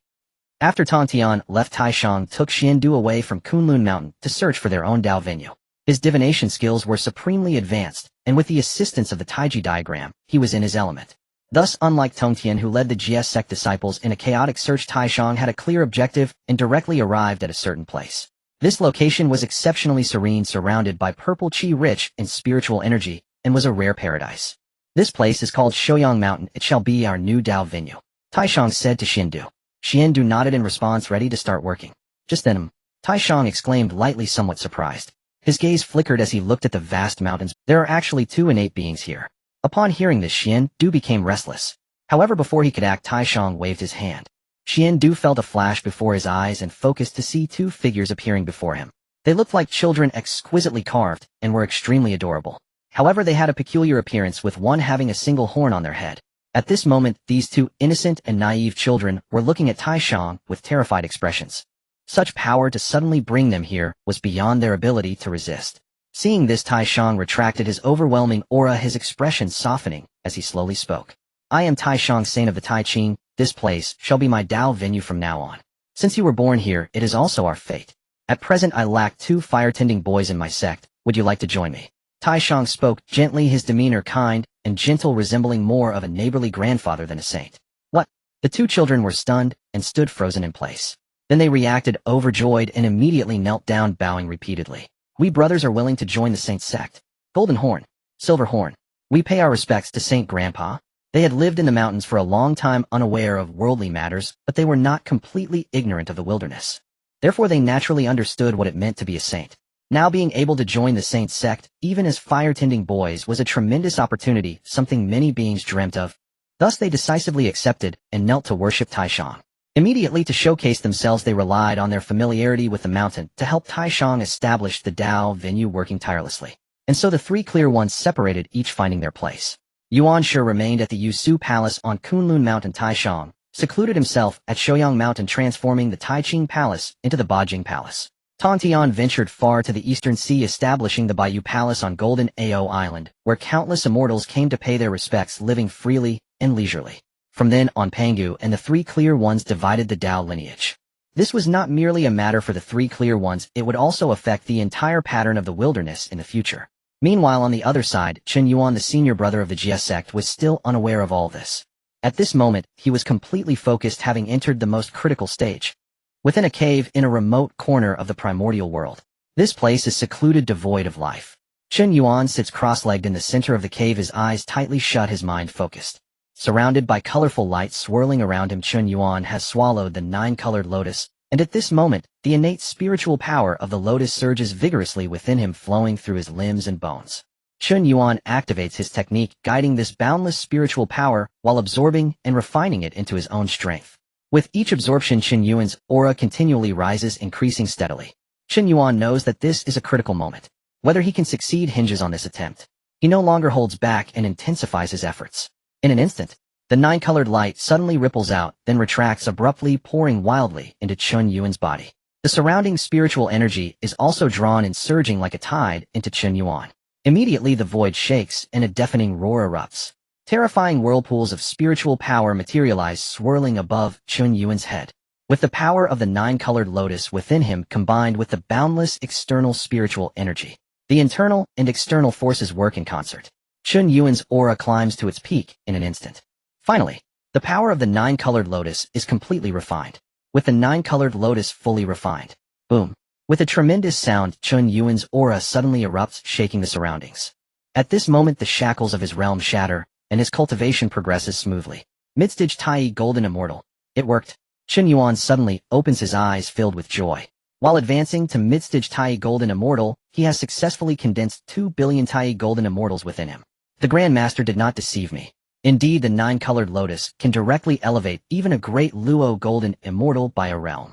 S1: After Tongtian left, Taishang took Xiandu away from Kunlun Mountain to search for their own Dao venue. His divination skills were supremely advanced, and with the assistance of the Taiji diagram, he was in his element. Thus, unlike Tongtian, who led the Jie sect disciples in a chaotic search, Taishang had a clear objective and directly arrived at a certain place. This location was exceptionally serene, surrounded by purple qi rich in spiritual energy, and was a rare paradise. "This place is called Shouyang Mountain. It shall be our new Dao venue," Taishang said to Xiandu. Xiandu nodded in response, ready to start working. Just then, Taishang exclaimed lightly, somewhat surprised. His gaze flickered as he looked at the vast mountains. "There are actually two innate beings here." Upon hearing this, Xiandu became restless. However, before he could act, Taishang waved his hand. Xiandu felt a flash before his eyes and focused to see two figures appearing before him. They looked like children, exquisitely carved, and were extremely adorable. However, they had a peculiar appearance, with one having a single horn on their head. At this moment, these two innocent and naive children were looking at Taishang with terrified expressions. Such power to suddenly bring them here was beyond their ability to resist. Seeing this, Taishang retracted his overwhelming aura, his expression softening as he slowly spoke. "I am Taishang, saint of the Taiqing. This place shall be my Dao venue from now on. Since you were born here, it is also our fate. At present, I lack 2 fire-tending boys in my sect. Would you like to join me?" Taishang spoke gently, his demeanor kind and gentle, resembling more of a neighborly grandfather than a saint. "What?" The two children were stunned and stood frozen in place. Then they reacted, overjoyed, and immediately knelt down, bowing repeatedly. "We brothers are willing to join the Saint sect. Golden Horn, Silver Horn. We pay our respects to Saint Grandpa." They had lived in the mountains for a long time, unaware of worldly matters, but they were not completely ignorant of the wilderness. Therefore, they naturally understood what it meant to be a saint. Now, being able to join the Saint sect, even as fire-tending boys, was a tremendous opportunity, something many beings dreamt of. Thus, they decisively accepted and knelt to worship Taishang. Immediately, to showcase themselves, they relied on their familiarity with the mountain to help Taishang establish the Dao venue, working tirelessly. And so the three clear ones separated, each finding their place. Yuan Shi remained at the Yusu Palace on Kunlun Mountain. Taishang secluded himself at Shouyang Mountain, transforming the Taiqing Palace into the Bajing Palace. Tongtian ventured far to the eastern sea, establishing the Bayou Palace on Golden Ao Island, where countless immortals came to pay their respects, living freely and leisurely. From then on, Pangu and the three clear ones divided the Dao lineage. This was not merely a matter for the three clear ones, it would also affect the entire pattern of the wilderness in the future. Meanwhile, on the other side, Chen Yuan, the senior brother of the Jie sect, was still unaware of all this. At this moment, he was completely focused, having entered the most critical stage. Within a cave in a remote corner of the primordial world. This place is secluded, devoid of life. Chen Yuan sits cross-legged in the center of the cave, his eyes tightly shut, his mind focused. Surrounded by colorful light swirling around him, Chen Yuan has swallowed the 9-colored lotus, and at this moment, the innate spiritual power of the lotus surges vigorously within him, flowing through his limbs and bones. Chen Yuan activates his technique, guiding this boundless spiritual power while absorbing and refining it into his own strength. With each absorption, Chen Yuan's aura continually rises, increasing steadily. Chen Yuan knows that this is a critical moment. Whether he can succeed hinges on this attempt. He no longer holds back and intensifies his efforts. In an instant, the 9-colored light suddenly ripples out, then retracts abruptly, pouring wildly into Chen Yuan's body. The surrounding spiritual energy is also drawn and surging like a tide into Chen Yuan. Immediately the void shakes and a deafening roar erupts. Terrifying whirlpools of spiritual power materialize, swirling above Chen Yuan's head. With the power of the 9-colored lotus within him combined with the boundless external spiritual energy, the internal and external forces work in concert. Chen Yuan's aura climbs to its peak in an instant. Finally, the power of the 9-colored lotus is completely refined. With the 9-colored lotus fully refined, boom! With a tremendous sound, Chen Yuan's aura suddenly erupts, shaking the surroundings. At this moment, the shackles of his realm shatter, and his cultivation progresses smoothly. Midstage Tai Golden Immortal. It worked. Chen Yuan suddenly opens his eyes, filled with joy. While advancing to midstage Tai Golden Immortal, he has successfully condensed 2 billion Tai Golden Immortals within him. The Grand Master did not deceive me. Indeed, the 9-colored lotus can directly elevate even a great Luo Golden Immortal by a realm.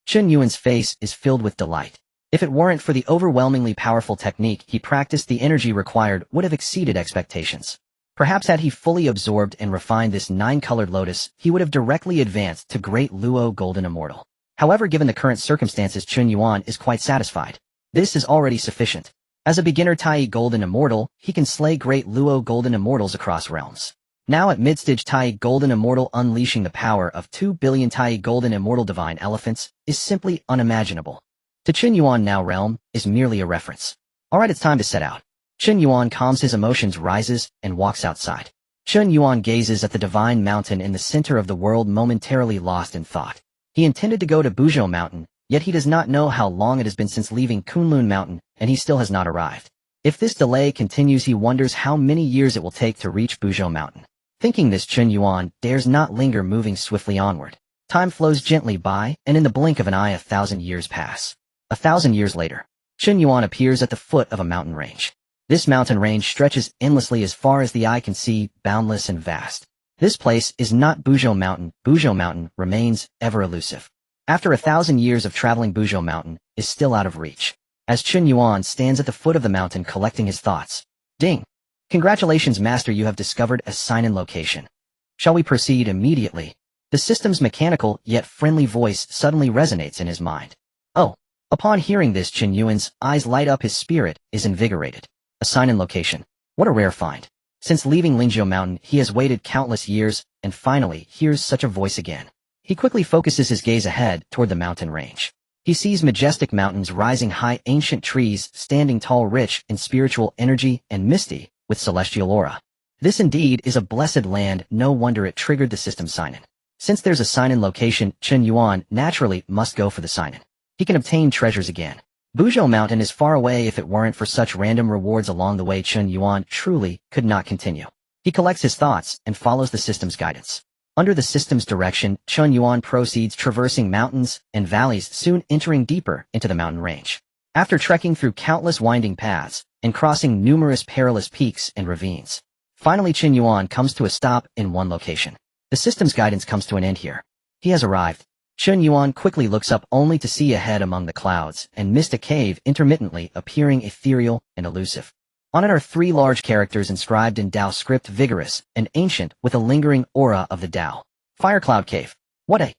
S1: Chen Yuan's face is filled with delight. If it weren't for the overwhelmingly powerful technique he practiced, the energy required would have exceeded expectations. Perhaps had he fully absorbed and refined this 9-colored lotus, he would have directly advanced to Great Luo Golden Immortal. However, given the current circumstances, Chen Yuan is quite satisfied. This is already sufficient. As a beginner Tai Golden Immortal, he can slay Great Luo Golden Immortals across realms. Now at midstage Tai Golden Immortal, unleashing the power of 2 billion Tai Golden Immortal Divine Elephants is simply unimaginable. To Chen Yuan, now realm is merely a reference. Alright, it's time to set out. Chen Yuan calms his emotions, rises, and walks outside. Chen Yuan gazes at the divine mountain in the center of the world, momentarily lost in thought. He intended to go to Buzhou Mountain, yet he does not know how long it has been since leaving Kunlun Mountain, and he still has not arrived. If this delay continues, he wonders how many years it will take to reach Buzhou Mountain. Thinking this, Chen Yuan dares not linger, moving swiftly onward. Time flows gently by, and in the blink of an eye 1,000 years pass. 1,000 years later, Chen Yuan appears at the foot of a mountain range. This mountain range stretches endlessly as far as the eye can see, boundless and vast. This place is not Buzhou Mountain. Buzhou Mountain remains ever elusive. After 1,000 years of traveling, Buzhou Mountain is still out of reach. As Chen Yuan stands at the foot of the mountain collecting his thoughts. Ding! Congratulations, Master, you have discovered a sign-in location. Shall we proceed immediately? The system's mechanical yet friendly voice suddenly resonates in his mind. Oh! Upon hearing this, Chen Yuan's eyes light up, his spirit is invigorated. A sign-in location. What a rare find. Since leaving Lingzhou Mountain, he has waited countless years, and finally hears such a voice again. He quickly focuses his gaze ahead toward the mountain range. He sees majestic mountains rising high, ancient trees standing tall, rich in spiritual energy and misty with celestial aura. This indeed is a blessed land. No wonder it triggered the system sign-in. Since there's a sign-in location, Chen Yuan naturally must go for the sign-in. He can obtain treasures again. Buzhou Mountain is far away. If it weren't for such random rewards along the way, Chen Yuan truly could not continue. He collects his thoughts and follows the system's guidance. Under the system's direction, Chen Yuan proceeds, traversing mountains and valleys, soon entering deeper into the mountain range. After trekking through countless winding paths and crossing numerous perilous peaks and ravines, finally Chen Yuan comes to a stop in one location. The system's guidance comes to an end here. He has arrived. Chen Yuan quickly looks up, only to see ahead among the clouds and mist a cave intermittently appearing ethereal and elusive. On it are 3 large characters inscribed in Dao script, vigorous and ancient with a lingering aura of the Dao. Firecloud Cave. What a...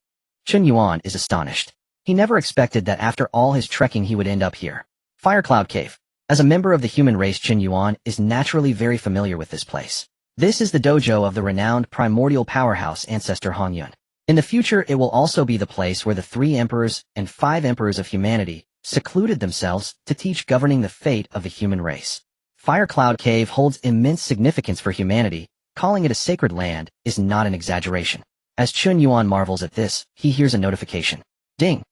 S1: Chen Yuan is astonished. He never expected that after all his trekking he would end up here. Firecloud Cave. As a member of the human race, Chen Yuan is naturally very familiar with this place. This is the dojo of the renowned primordial powerhouse ancestor Hongjun. In the future, it will also be the place where the 3 emperors and 5 emperors of humanity secluded themselves to teach governing the fate of the human race. Firecloud Cave holds immense significance for humanity, calling it a sacred land is not an exaggeration. As Chen Yuan marvels at this, he hears a notification. Ding!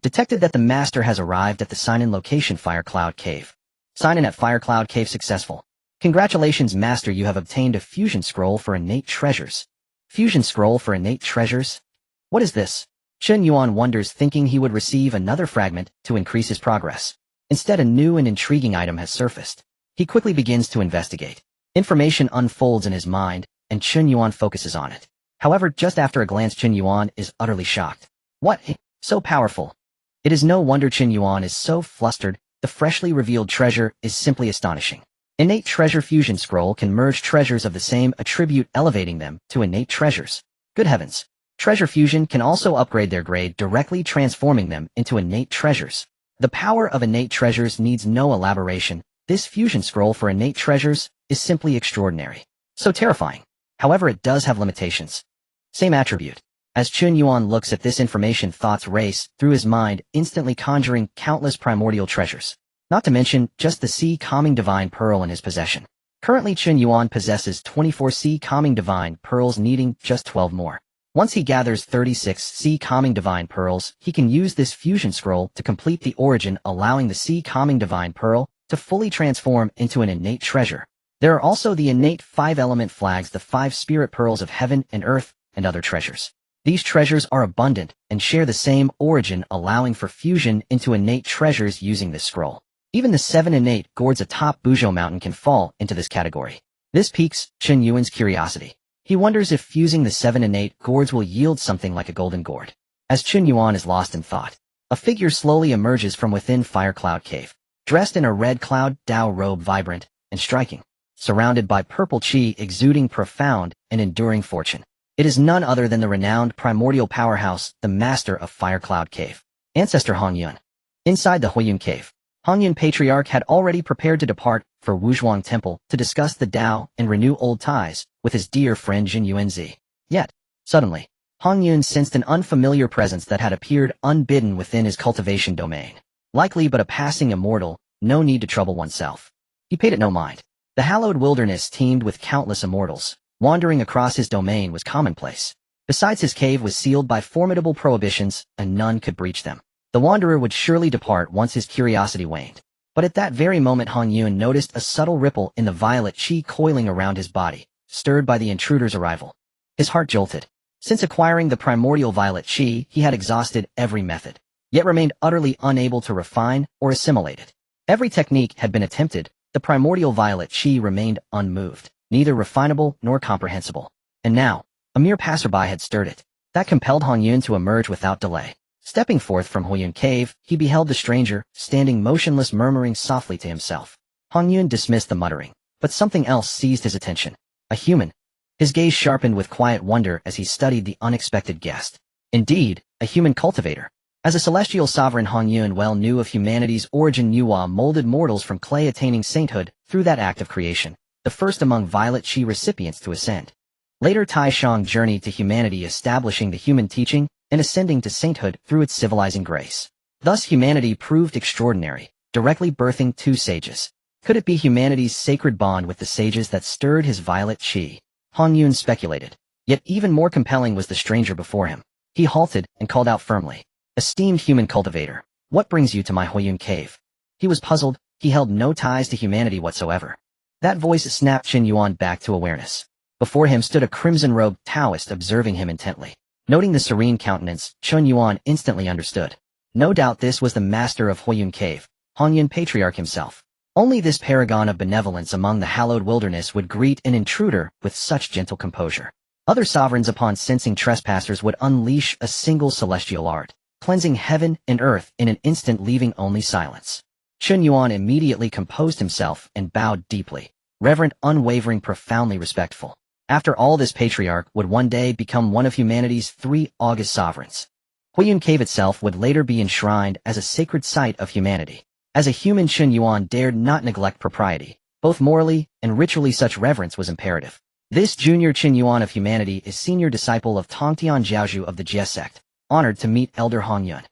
S1: Detected that the master has arrived at the sign-in location Firecloud Cave. Sign-in at Firecloud Cave successful. Congratulations, Master, you have obtained a fusion scroll for innate treasures. Fusion scroll for innate treasures? What is this? Chen Yuan wonders, thinking he would receive another fragment to increase his progress. Instead, a new and intriguing item has surfaced. He quickly begins to investigate. Information unfolds in his mind, and Chen Yuan focuses on it. However, just after a glance, Chen Yuan is utterly shocked. What? So powerful. It is no wonder Chen Yuan is so flustered. The freshly revealed treasure is simply astonishing. Innate Treasure Fusion Scroll can merge treasures of the same attribute, elevating them to innate treasures. Good heavens. Treasure fusion can also upgrade their grade, directly transforming them into innate treasures. The power of innate treasures needs no elaboration. This fusion scroll for innate treasures is simply extraordinary. So terrifying. However, it does have limitations. Same attribute. As Chen Yuan looks at this information, thoughts race through his mind, instantly conjuring countless primordial treasures. Not to mention, just the Sea Calming Divine Pearl in his possession. Currently, Chen Yuan possesses 24 Sea Calming Divine Pearls, needing just 12 more. Once he gathers 36 Sea Calming Divine Pearls, he can use this fusion scroll to complete the origin, allowing the Sea Calming Divine Pearl to fully transform into an innate treasure. There are also the innate 5-element flags, the 5 spirit pearls of heaven and earth, and other treasures. These treasures are abundant and share the same origin, allowing for fusion into innate treasures using this scroll. Even the 7 innate gourds atop Buzhou Mountain can fall into this category. This piques Chen Yuan's curiosity. He wonders if fusing the 7 innate gourds will yield something like a golden gourd. As Chen Yuan is lost in thought, a figure slowly emerges from within Firecloud Cave, dressed in a red cloud Dao robe, vibrant and striking, surrounded by purple chi exuding profound and enduring fortune. It is none other than the renowned primordial powerhouse, the master of Firecloud Cave, Ancestor Hongjun. Inside the Huiyun Cave, Hongjun Patriarch had already prepared to depart for Wuzhuang Temple to discuss the Dao and renew old ties with his dear friend Jin Yuanzi. Yet, suddenly, Hongjun sensed an unfamiliar presence that had appeared unbidden within his cultivation domain. Likely but a passing immortal, no need to trouble oneself. He paid it no mind. The hallowed wilderness teemed with countless immortals. Wandering across his domain was commonplace. Besides, his cave was sealed by formidable prohibitions, and none could breach them. The wanderer would surely depart once his curiosity waned. But at that very moment, Hongjun noticed a subtle ripple in the violet chi coiling around his body, stirred by the intruder's arrival. His heart jolted. Since acquiring the primordial violet chi, he had exhausted every method, yet remained utterly unable to refine or assimilate it. Every technique had been attempted, the primordial violet chi remained unmoved, neither refinable nor comprehensible. And now, a mere passerby had stirred it. That compelled Hongjun to emerge without delay. Stepping forth from Huiyun Cave, he beheld the stranger, standing motionless, murmuring softly to himself. Hongjun dismissed the muttering, but something else seized his attention. A human. His gaze sharpened with quiet wonder as he studied the unexpected guest. Indeed, a human cultivator. As a celestial sovereign, Hongjun well knew of humanity's origin. Yuan molded mortals from clay, attaining sainthood through that act of creation, the first among violet chi recipients to ascend. Later, Taishang journeyed to humanity, establishing the human teaching and ascending to sainthood through its civilizing grace. Thus, humanity proved extraordinary, directly birthing 2 sages. Could it be humanity's sacred bond with the sages that stirred his violet chi? Hongjun speculated. Yet even more compelling was the stranger before him. He halted and called out firmly. Esteemed human cultivator, what brings you to my Huiyun Cave? He was puzzled. He held no ties to humanity whatsoever. That voice snapped Chen Yuan back to awareness. Before him stood a crimson-robed Taoist, observing him intently. Noting the serene countenance, Chen Yuan instantly understood. No doubt this was the master of Huiyun Cave, Hongjun Patriarch himself. Only this paragon of benevolence among the hallowed wilderness would greet an intruder with such gentle composure. Other sovereigns, upon sensing trespassers, would unleash a single celestial art, cleansing heaven and earth in an instant, leaving only silence. Chen Yuan immediately composed himself and bowed deeply, reverent, unwavering, profoundly respectful. After all, this patriarch would one day become one of humanity's 3 august sovereigns. Huiyun Cave itself would later be enshrined as a sacred site of humanity. As a human, Chen Yuan dared not neglect propriety. Both morally and ritually, such reverence was imperative. This junior Chen Yuan of humanity is senior disciple of Tongtian Jiaozhu of the Jie sect, honored to meet Elder Hongjun.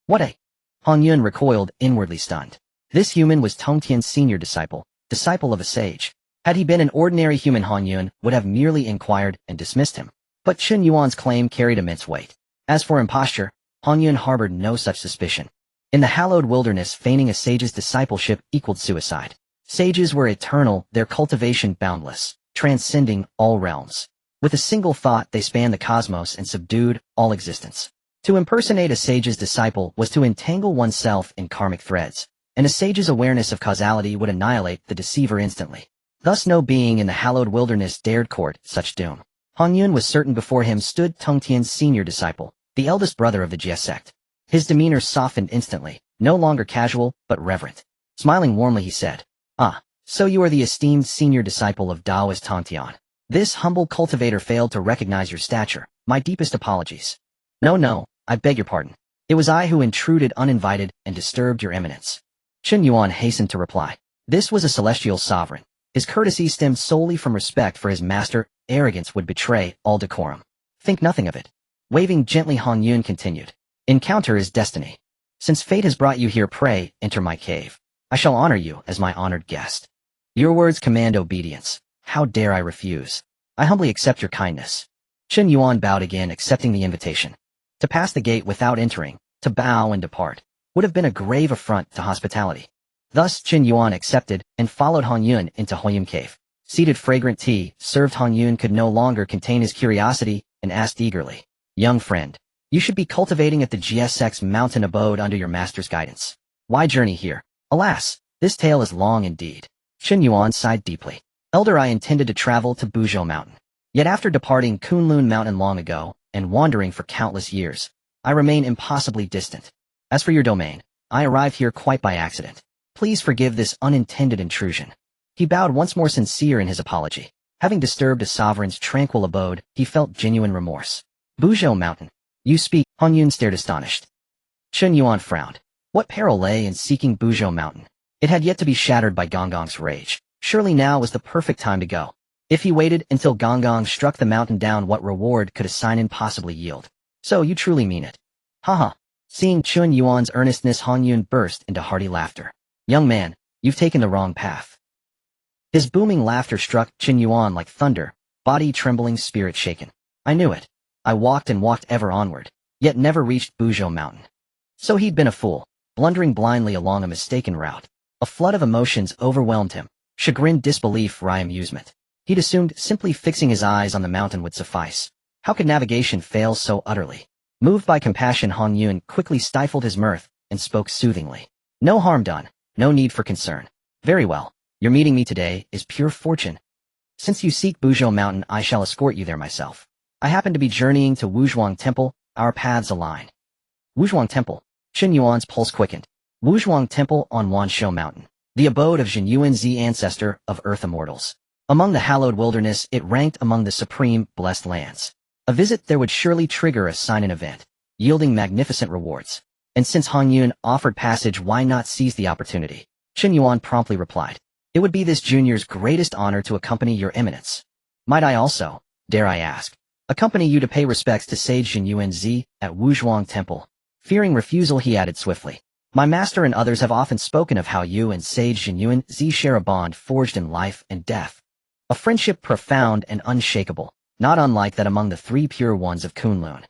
S1: What a... Hongjun recoiled, inwardly stunned. This human was Tongtian's senior disciple of a sage. Had he been an ordinary human, Hongyun would have merely inquired and dismissed him. But Chen Yuan's claim carried immense weight. As for imposture, Hongyun harbored no such suspicion. In the hallowed wilderness, feigning a sage's discipleship equaled suicide. Sages were eternal, their cultivation boundless, transcending all realms. With a single thought, they spanned the cosmos and subdued all existence. To impersonate a sage's disciple was to entangle oneself in karmic threads, and a sage's awareness of causality would annihilate the deceiver instantly. Thus no being in the hallowed wilderness dared court such doom. Hongyun was certain before him stood Tongtian's senior disciple, the eldest brother of the Jie sect. His demeanor softened instantly, no longer casual, but reverent. Smiling warmly he said, "Ah, so you are the esteemed senior disciple of Daoist Tongtian. This humble cultivator failed to recognize your stature. My deepest apologies." No, I beg your pardon. It was I who intruded uninvited and disturbed your eminence." Chen Yuan hastened to reply. This was a celestial sovereign. His courtesy stemmed solely from respect for his master. Arrogance would betray all decorum. Think nothing of it. Waving gently, Hongyun continued. Encounter is destiny. Since fate has brought you here, pray, enter my cave. I shall honor you as my honored guest. Your words command obedience. How dare I refuse? I humbly accept your kindness. Chen Yuan bowed again, accepting the invitation. To pass the gate without entering, to bow and depart, would have been a grave affront to hospitality. Thus Chen Yuan accepted and followed Hongyun into Hongyun cave. Seated fragrant tea served, Hongyun could no longer contain his curiosity and asked eagerly, "Young friend, you should be cultivating at the Jie sect's mountain abode under your master's guidance. Why journey here? Alas, this tale is long indeed." Chen Yuan sighed deeply. "Elder, I intended to travel to Buzhou Mountain. Yet after departing Kunlun Mountain long ago, and wandering for countless years, I remain impossibly distant. As for your domain, I arrived here quite by accident. Please forgive this unintended intrusion." He bowed once more, sincere in his apology. Having disturbed a sovereign's tranquil abode, he felt genuine remorse. "Buzhou Mountain. You speak." Hongyun stared astonished. Chen Yuan frowned. What peril lay in seeking Buzhou Mountain? It had yet to be shattered by Gonggong's rage. Surely now was the perfect time to go. If he waited until Gonggong struck the mountain down, what reward could a sign-in possibly yield? "So you truly mean it?" Haha. Seeing Chen Yuan's earnestness, Hongyun burst into hearty laughter. "Young man, you've taken the wrong path." His booming laughter struck Chen Yuan like thunder, body trembling, spirit shaken. "I knew it. I walked and walked ever onward, yet never reached Buzhou Mountain." So he'd been a fool, blundering blindly along a mistaken route. A flood of emotions overwhelmed him, chagrin, disbelief, wry amusement. He'd assumed simply fixing his eyes on the mountain would suffice. How could navigation fail so utterly? Moved by compassion, Hongyun quickly stifled his mirth and spoke soothingly. "No harm done, no need for concern. Very well. Your meeting me today is pure fortune. Since you seek Buzhou Mountain, I shall escort you there myself. I happen to be journeying to Wuzhuang Temple. Our paths align." Wuzhuang Temple. Chen Yuan's pulse quickened. Wuzhuang Temple on Wanshou Mountain, the abode of Chen Yuan's ancestor of Earth Immortals. Among the hallowed wilderness, it ranked among the supreme, blessed lands. A visit there would surely trigger a sign-in event, yielding magnificent rewards. And since Hongyun offered passage, why not seize the opportunity? Chen Yuan promptly replied. "It would be this junior's greatest honor to accompany your eminence. Might I also, dare I ask, accompany you to pay respects to Sage Chen Yuan at Wuzhuang Temple?" Fearing refusal, he added swiftly, "My master and others have often spoken of how you and Sage Chen Yuan share a bond forged in life and death. A friendship profound and unshakable, not unlike that among the three pure ones of Kunlun."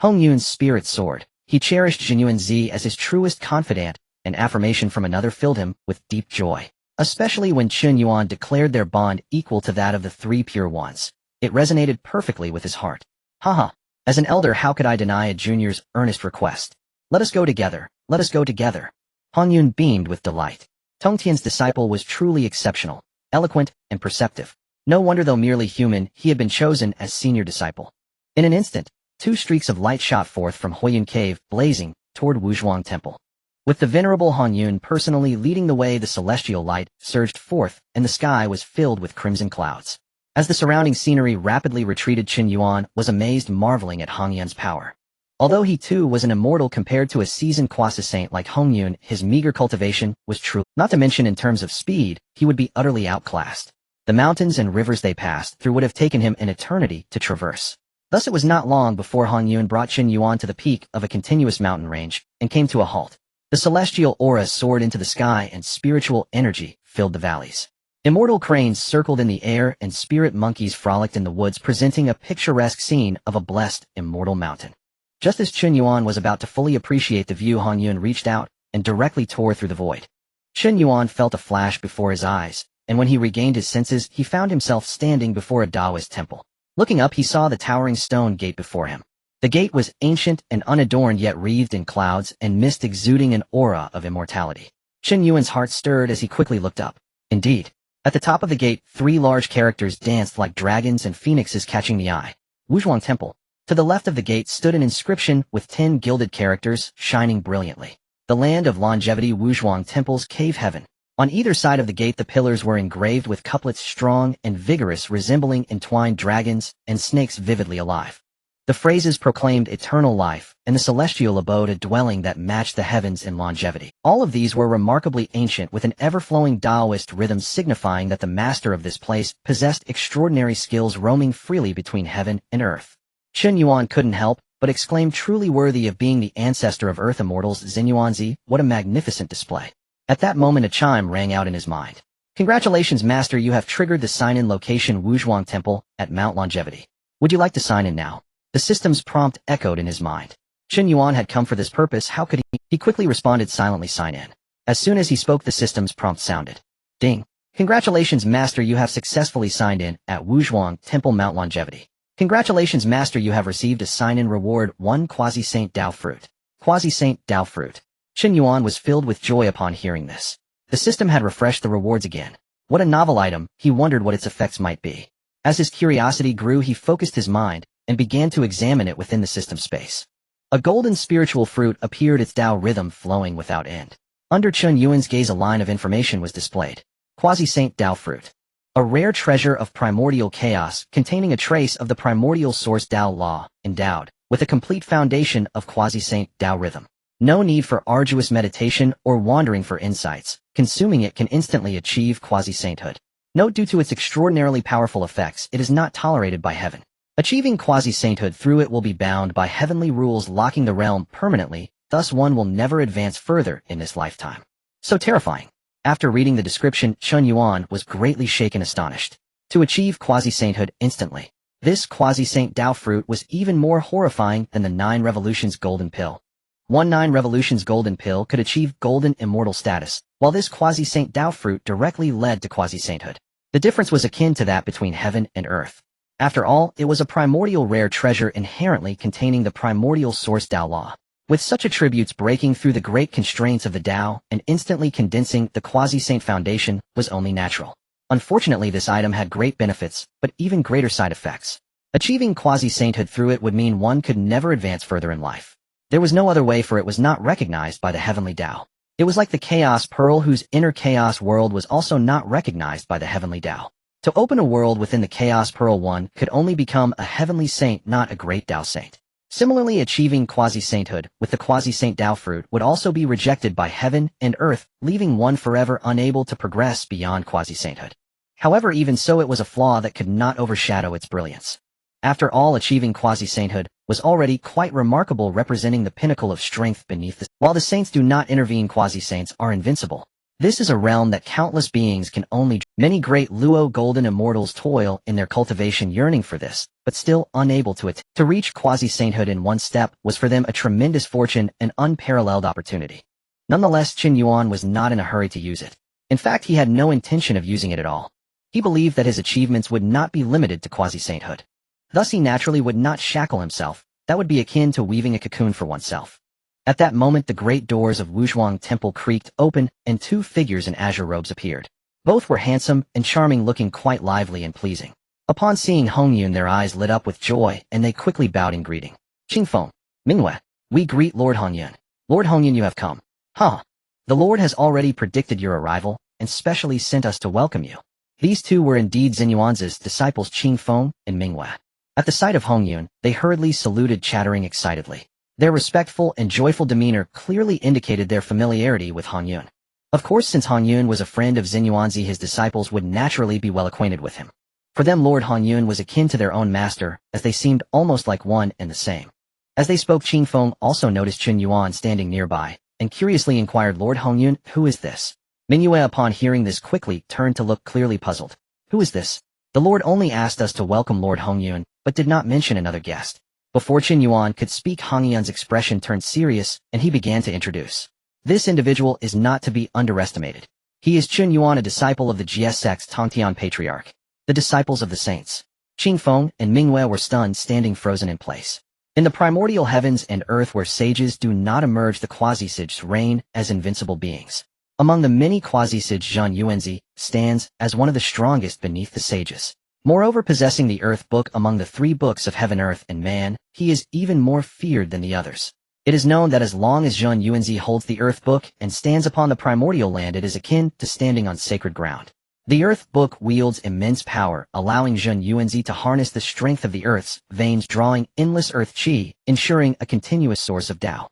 S1: Hongyun's spirit soared. He cherished Chen Yuan as his truest confidant, and affirmation from another filled him with deep joy. Especially when Chen Yuan declared their bond equal to that of the three pure ones. It resonated perfectly with his heart. Haha. As an elder, how could I deny a junior's earnest request? Let us go together, let us go together. Hongyun beamed with delight. Tongtian's disciple was truly exceptional, eloquent, and perceptive. No wonder, though merely human, he had been chosen as senior disciple. In an instant, two streaks of light shot forth from Hongyun Cave, blazing toward Wuzhuang Temple. With the venerable Hongyun personally leading the way, the celestial light surged forth, and the sky was filled with crimson clouds. As the surrounding scenery rapidly retreated, Chen Yuan was amazed, marveling at Hongyun's power. Although he too was an immortal compared to a seasoned quasi-saint like Hongyun, his meager cultivation was true. Not to mention in terms of speed, he would be utterly outclassed. The mountains and rivers they passed through would have taken him an eternity to traverse. Thus it was not long before Hongyun brought Chen Yuan to the peak of a continuous mountain range, and came to a halt. The celestial aura soared into the sky, and spiritual energy filled the valleys. Immortal cranes circled in the air and spirit monkeys frolicked in the woods, presenting a picturesque scene of a blessed, immortal mountain. Just as Chen Yuan was about to fully appreciate the view, Hongjun reached out and directly tore through the void. Chen Yuan felt a flash before his eyes, and when he regained his senses, he found himself standing before a Taoist temple. Looking up, he saw the towering stone gate before him. The gate was ancient and unadorned, yet wreathed in clouds and mist, exuding an aura of immortality. Chen Yuan's heart stirred as he quickly looked up. Indeed, at the top of the gate, 3 large characters danced like dragons and phoenixes, catching the eye. Honghuang Temple. To the left of the gate stood an inscription with 10 gilded characters shining brilliantly. The land of longevity, Honghuang Temple's cave heaven. On either side of the gate, the pillars were engraved with couplets strong and vigorous, resembling entwined dragons and snakes vividly alive. The phrases proclaimed eternal life and the celestial abode, a dwelling that matched the heavens in longevity. All of these were remarkably ancient, with an ever-flowing Taoist rhythm signifying that the master of this place possessed extraordinary skills, roaming freely between heaven and earth. Chen Yuan couldn't help but exclaim, truly worthy of being the ancestor of earth immortals, Xinyuanzi, what a magnificent display. At that moment a chime rang out in his mind. Congratulations, Master, you have triggered the sign-in location, Honghuang Temple, at Mount Longevity. Would you like to sign in now? The system's prompt echoed in his mind. Chen Yuan had come for this purpose, how could he? He quickly responded, silently sign in. As soon as he spoke, the system's prompt sounded. Ding. Congratulations, Master, you have successfully signed in at Honghuang Temple, Mount Longevity. Congratulations, Master, you have received a sign-in reward, 1 Quasi-Saint Dao Fruit. Quasi-Saint Dao Fruit. Chen Yuan was filled with joy upon hearing this. The system had refreshed the rewards again. What a novel item, he wondered what its effects might be. As his curiosity grew, he focused his mind and began to examine it within the system space. A golden spiritual fruit appeared, its Dao rhythm flowing without end. Under Chen Yuan's gaze, a line of information was displayed. Quasi-Saint Dao Fruit. A rare treasure of primordial chaos containing a trace of the primordial source Dao law, endowed with a complete foundation of Quasi-Saint Dao rhythm. No need for arduous meditation or wandering for insights. Consuming it can instantly achieve quasi-sainthood. Note, due to its extraordinarily powerful effects, it is not tolerated by heaven. Achieving quasi-sainthood through it will be bound by heavenly rules, locking the realm permanently, thus one will never advance further in this lifetime. So terrifying. After reading the description, Chen Yuan was greatly shaken, astonished. To achieve quasi-sainthood instantly. This quasi-saint Dao fruit was even more horrifying than the 9 Revolutions Golden Pill. 9 Revolutions Golden Pill could achieve golden immortal status, while this quasi-saint Dao fruit directly led to quasi-sainthood. The difference was akin to that between heaven and earth. After all, it was a primordial rare treasure inherently containing the primordial source Dao law. With such attributes, breaking through the great constraints of the Dao and instantly condensing the quasi-saint foundation was only natural. Unfortunately, this item had great benefits, but even greater side effects. Achieving quasi-sainthood through it would mean one could never advance further in life. There was no other way, for it was not recognized by the heavenly Dao. It was like the Chaos Pearl, whose inner chaos world was also not recognized by the heavenly Dao. To open a world within the Chaos Pearl, one could only become a heavenly saint, not a great Dao saint. Similarly, achieving quasi-sainthood with the quasi-saint Dao fruit would also be rejected by heaven and earth, leaving one forever unable to progress beyond quasi-sainthood. However, even so, it was a flaw that could not overshadow its brilliance. After all, achieving quasi-sainthood was already quite remarkable, representing the pinnacle of strength beneath the... While the saints do not intervene, quasi-saints are invincible. This is a realm that countless beings can only... Many great Luo golden immortals toil in their cultivation, yearning for this, but still unable to it. To reach quasi-sainthood in one step was for them a tremendous fortune and unparalleled opportunity. Nonetheless, Chen Yuan was not in a hurry to use it. In fact, he had no intention of using it at all. He believed that his achievements would not be limited to quasi-sainthood. Thus he naturally would not shackle himself. That would be akin to weaving a cocoon for oneself. At that moment, the great doors of Honghuang Temple creaked open, and 2 figures in azure robes appeared. Both were handsome and charming, looking quite lively and pleasing. Upon seeing Hongjun, their eyes lit up with joy, and they quickly bowed in greeting. Qingfeng, Mingwei, we greet Lord Hongjun. Lord Hongjun, you have come. Huh. The Lord has already predicted your arrival, and specially sent us to welcome you. These 2 were indeed Xinyuanzi's disciples, Qingfeng and Mingwei. At the sight of Hongjun, they hurriedly saluted, chattering excitedly. Their respectful and joyful demeanor clearly indicated their familiarity with Hongjun. Of course, since Hongjun was a friend of Xinyuanzi, his disciples would naturally be well acquainted with him. For them, Lord Hongjun was akin to their own master, as they seemed almost like one and the same. As they spoke, Qingfeng also noticed Chen Yuan standing nearby, and curiously inquired, Lord Hongjun, who is this? Mingyue upon hearing this quickly turned to look clearly puzzled. Who is this? The Lord only asked us to welcome Lord Hongyun, but did not mention another guest. Before Chen Yuan could speak, Hongyun's expression turned serious, and he began to introduce. This individual is not to be underestimated. He is Chen Yuan, a disciple of the Jie sect's Tongtian patriarch. The disciples of the saints. Qingfeng and Mingyue were stunned, standing frozen in place. In the primordial heavens and earth where sages do not emerge, the quasi-sages reign as invincible beings. Among the many quasi-sages, Zhen Yuanzi stands as one of the strongest beneath the sages. Moreover, possessing the earth book among the 3 books of heaven, earth, and man, he is even more feared than the others. It is known that as long as Zhen Yuanzi holds the earth book and stands upon the primordial land, it is akin to standing on sacred ground. The earth book wields immense power, allowing Zhen Yuanzi to harness the strength of the earth's veins, drawing endless earth qi, ensuring a continuous source of Dao.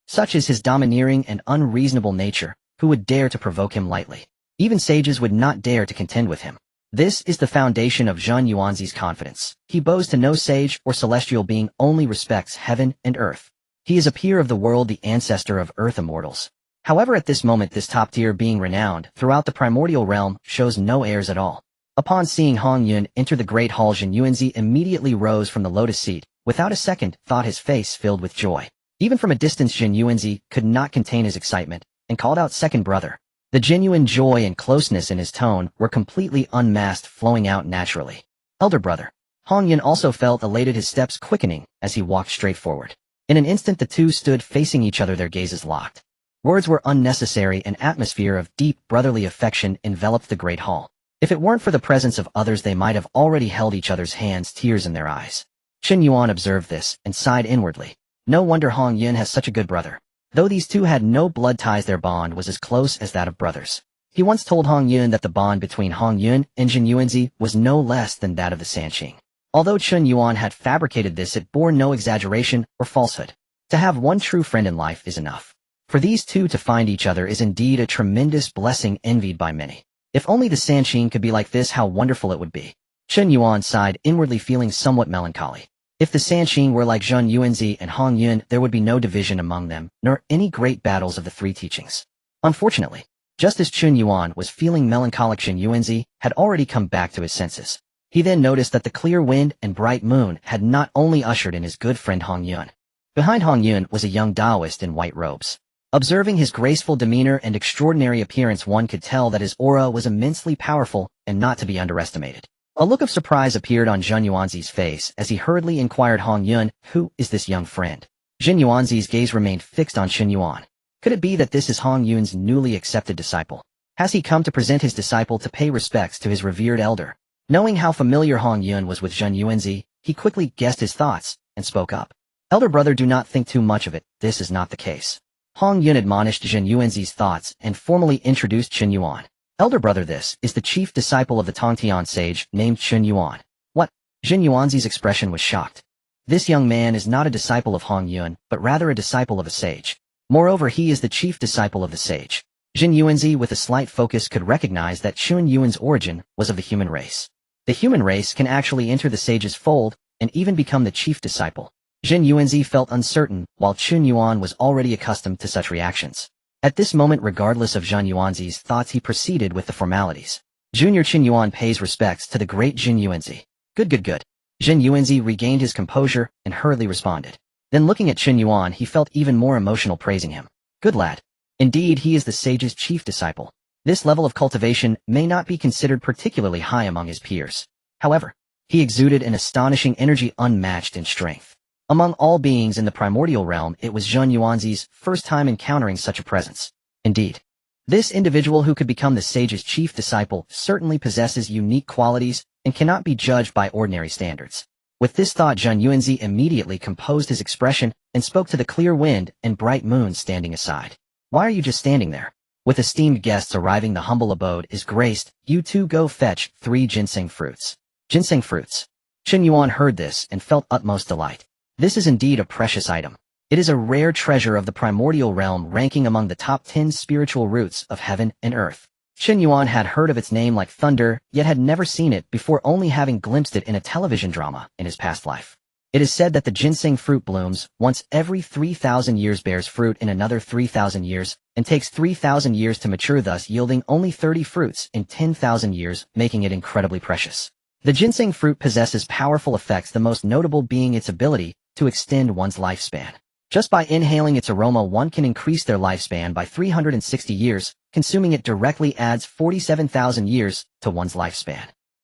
S1: Such is his domineering and unreasonable nature. Who would dare to provoke him lightly? Even sages would not dare to contend with him. This is the foundation of Zhen Yuanzi's confidence. He bows to no sage or celestial being, only respects heaven and earth. He is a peer of the world, the ancestor of earth immortals. However, at this moment, this top-tier being, renowned throughout the primordial realm, shows no airs at all. Upon seeing Hongyun enter the great hall, Zhen Yuanzi immediately rose from the lotus seat. Without a second thought, his face filled with joy. Even from a distance, Zhen Yuanzi could not contain his excitement, and called out, "Second brother." The genuine joy and closeness in his tone were completely unmasked, flowing out naturally. "Elder brother." Hongyun also felt elated, his steps quickening as he walked straight forward. In an instant, the two stood facing each other, their gazes locked. Words were unnecessary. An atmosphere of deep brotherly affection enveloped the great hall. If it weren't for the presence of others, they might have already held each other's hands, tears in their eyes. Chen Yuan observed this and sighed inwardly. No wonder Hongyun has such a good brother. Though these two had no blood ties, their bond was as close as that of brothers. He once told Hongyun that the bond between Hongyun and Zhen Yuanzi was no less than that of the Sanqing. Although Chen Yuan had fabricated this, it bore no exaggeration or falsehood. To have one true friend in life is enough. For these two to find each other is indeed a tremendous blessing, envied by many. If only the Sanqing could be like this, how wonderful it would be. Chen Yuan sighed, inwardly feeling somewhat melancholy. If the Sanqing were like Zhen Yuanzi and Hongyun, there would be no division among them, nor any great battles of the 3 teachings. Unfortunately, just as Chen Yuan was feeling melancholic, Zhen Yuanzi had already come back to his senses. He then noticed that the clear wind and bright moon had not only ushered in his good friend Hongyun. Behind Hongyun was a young Taoist in white robes. Observing his graceful demeanor and extraordinary appearance, one could tell that his aura was immensely powerful and not to be underestimated. A look of surprise appeared on Zhen Yuanzi's face as he hurriedly inquired, "Hongyun, who is this young friend?" Zhen Yuanzi's gaze remained fixed on Chen Yuan. Could it be that this is Hongyun's newly accepted disciple? Has he come to present his disciple to pay respects to his revered elder? Knowing how familiar Hongyun was with Zhen Yuanzi, he quickly guessed his thoughts and spoke up. "Elder brother, do not think too much of it. This is not the case." Hongyun admonished Zhen Yuanzi's thoughts and formally introduced Chen Yuan. "Elder brother, this is the chief disciple of the Tongtian sage named Chen Yuan." "What?" Zhen Yuanzi's expression was shocked. This young man is not a disciple of Hongyun, but rather a disciple of a sage. Moreover, he is the chief disciple of the sage. Zhen Yuanzi, with a slight focus, could recognize that Chen Yuan's origin was of the human race. The human race can actually enter the sage's fold and even become the chief disciple. Zhen Yuanzi felt uncertain, while Chen Yuan was already accustomed to such reactions. At this moment, regardless of Zhen Yuanzi's thoughts, he proceeded with the formalities. Junior Chen Yuan pays respects to the great Zhen Yuanzi. Good. Zhen Yuanzi regained his composure and hurriedly responded. Then looking at Chen Yuan, he felt even more emotional, praising him. "Good lad. Indeed, he is the sage's chief disciple. This level of cultivation may not be considered particularly high among his peers. However, he exuded an astonishing energy unmatched in strength. Among all beings in the primordial realm, it was Zhen Yuanzi's first time encountering such a presence. Indeed, this individual who could become the sage's chief disciple certainly possesses unique qualities and cannot be judged by ordinary standards." With this thought, Zhen Yuanzi immediately composed his expression and spoke to the clear wind and bright moon standing aside. "Why are you just standing there? With esteemed guests arriving, the humble abode is graced. You two go fetch 3 ginseng fruits." Ginseng fruits. Chen Yuan heard this and felt utmost delight. This is indeed a precious item. It is a rare treasure of the primordial realm, ranking among the top 10 spiritual roots of heaven and earth. Chen Yuan had heard of its name like thunder, yet had never seen it before, only having glimpsed it in a television drama in his past life. It is said that the ginseng fruit blooms once every 3,000 years, bears fruit in another 3,000 years, and takes 3,000 years to mature, thus yielding only 30 fruits in 10,000 years, making it incredibly precious. The ginseng fruit possesses powerful effects, the most notable being its ability to extend one's lifespan. Just by inhaling its aroma, one can increase their lifespan by 360 years. Consuming it directly adds 47,000 years to one's lifespan.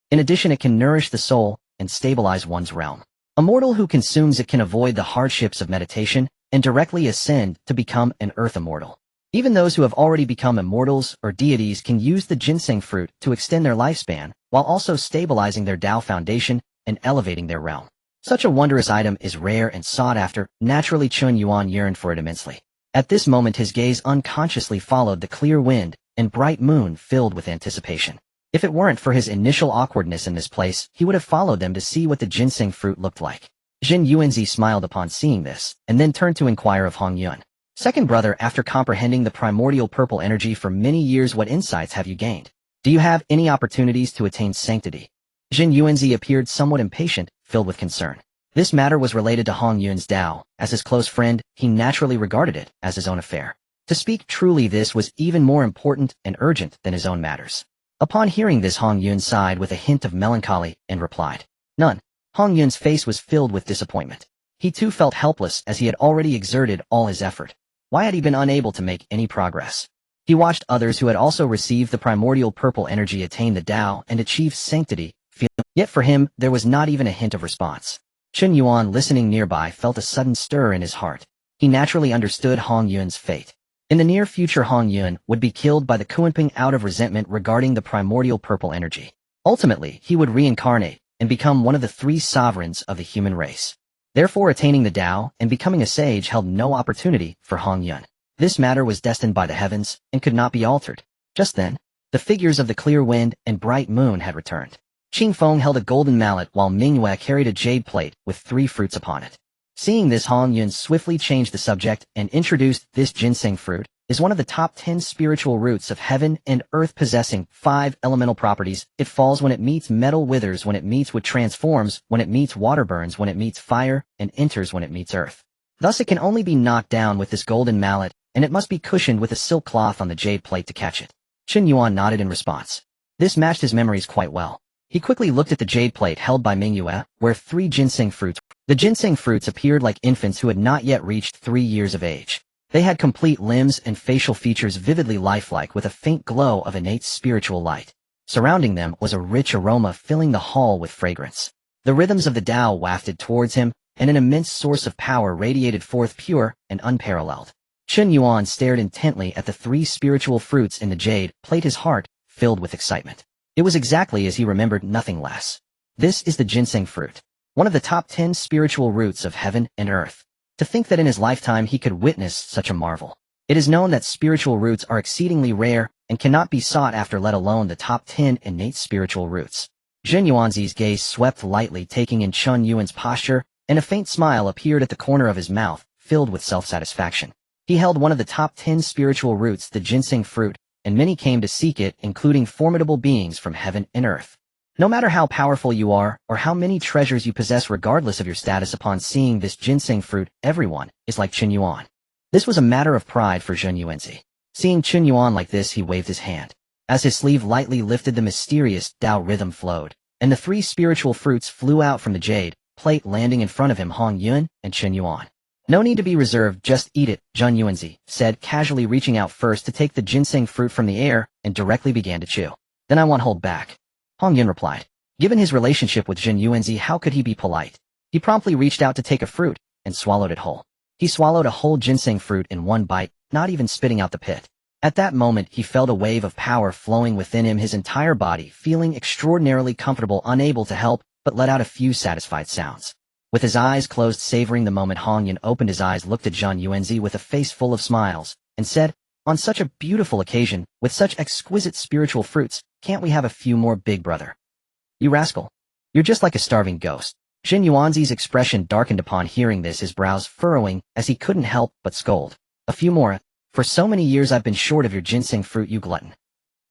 S1: In addition, it can nourish the soul and stabilize one's realm. A mortal who consumes it can avoid the hardships of meditation and directly ascend to become an earth immortal. Even those who have already become immortals or deities can use the ginseng fruit to extend their lifespan, while also stabilizing their Dao foundation and elevating their realm. Such a wondrous item is rare and sought after. Naturally, Chen Yuan yearned for it immensely. At this moment, his gaze unconsciously followed the clear wind and bright moon, filled with anticipation. If it weren't for his initial awkwardness in this place, he would have followed them to see what the ginseng fruit looked like. Chen Yuan smiled upon seeing this, and then turned to inquire of Hongjun. Second brother, after comprehending the primordial purple energy for many years, what insights have you gained? Do you have any opportunities to attain sanctity? Chen Yuan appeared somewhat impatient, filled with concern. This matter was related to Hongjun's Dao. As his close friend, he naturally regarded it as his own affair. To speak truly, this was even more important and urgent than his own matters. Upon hearing this, Hongjun sighed with a hint of melancholy and replied, "None." Hongjun's face was filled with disappointment. He too felt helpless, as he had already exerted all his effort. Why had he been unable to make any progress? He watched others who had also received the primordial purple energy attain the Dao and achieve sanctity, yet for him there was not even a hint of response. Chen Yuan, listening nearby, felt a sudden stir in his heart. He naturally understood Hongjun's fate. In the near future, Hongjun would be killed by the Kuanping out of resentment regarding the primordial purple energy. Ultimately, he would reincarnate and become one of the 3 sovereigns of the human race. Therefore, attaining the Dao and becoming a sage held no opportunity for Hongjun. This matter was destined by the heavens and could not be altered. Just then, the figures of the clear wind and bright moon had returned. Qing Feng held a golden mallet while Mingyue carried a jade plate with 3 fruits upon it. Seeing this, Hongjun swiftly changed the subject and introduced this ginseng fruit is one of the top 10 spiritual roots of heaven and earth, possessing 5 elemental properties. It falls when it meets metal, withers when it meets wood, transforms when it meets water, burns when it meets fire, and enters when it meets earth. Thus it can only be knocked down with this golden mallet, and it must be cushioned with a silk cloth on the jade plate to catch it. Chen Yuan nodded in response. This matched his memories quite well. He quickly looked at the jade plate held by Mingyue, where 3 ginseng fruits. The ginseng fruits appeared like infants who had not yet reached 3 years of age. They had complete limbs and facial features vividly lifelike, with a faint glow of innate spiritual light. Surrounding them was a rich aroma, filling the hall with fragrance. The rhythms of the Tao wafted towards him, and an immense source of power radiated forth, pure and unparalleled. Chen Yuan stared intently at the 3 spiritual fruits in the jade plate, his heart filled with excitement. It was exactly as he remembered, nothing less. This is the ginseng fruit, one of the top 10 spiritual roots of heaven and earth. To think that in his lifetime he could witness such a marvel. It is known that spiritual roots are exceedingly rare and cannot be sought after, let alone the top 10 innate spiritual roots. Chen Yuan's gaze swept lightly, taking in Chen Yuan's posture, and a faint smile appeared at the corner of his mouth, filled with self-satisfaction. He held one of the top 10 spiritual roots, the ginseng fruit, and many came to seek it, including formidable beings from heaven and earth. No matter how powerful you are, or how many treasures you possess, regardless of your status, upon seeing this ginseng fruit, everyone is like Chen Yuan. This was a matter of pride for Chen Yuan. Seeing Chen Yuan like this, he waved his hand. As his sleeve lightly lifted, the mysterious Dao rhythm flowed, and the 3 spiritual fruits flew out from the jade plate, landing in front of him, Hongjun and Chen Yuan. "No need to be reserved, just eat it," Chen Yuan said, casually reaching out first to take the ginseng fruit from the air and directly began to chew. "Then I won't hold back," Hongjun replied. Given his relationship with Chen Yuan, how could he be polite? He promptly reached out to take a fruit and swallowed it whole. He swallowed a whole ginseng fruit in one bite, not even spitting out the pit. At that moment, he felt a wave of power flowing within him, his entire body feeling extraordinarily comfortable, unable to help but let out a few satisfied sounds. With his eyes closed, savoring the moment, Hongjun opened his eyes, looked at Chen Yuan with a face full of smiles, and said, "On such a beautiful occasion, with such exquisite spiritual fruits, can't we have a few more, big brother?" "You rascal. You're just like a starving ghost." Chen Yuan's expression darkened upon hearing this, his brows furrowing as he couldn't help but scold. "A few more? For so many years I've been short of your ginseng fruit, you glutton."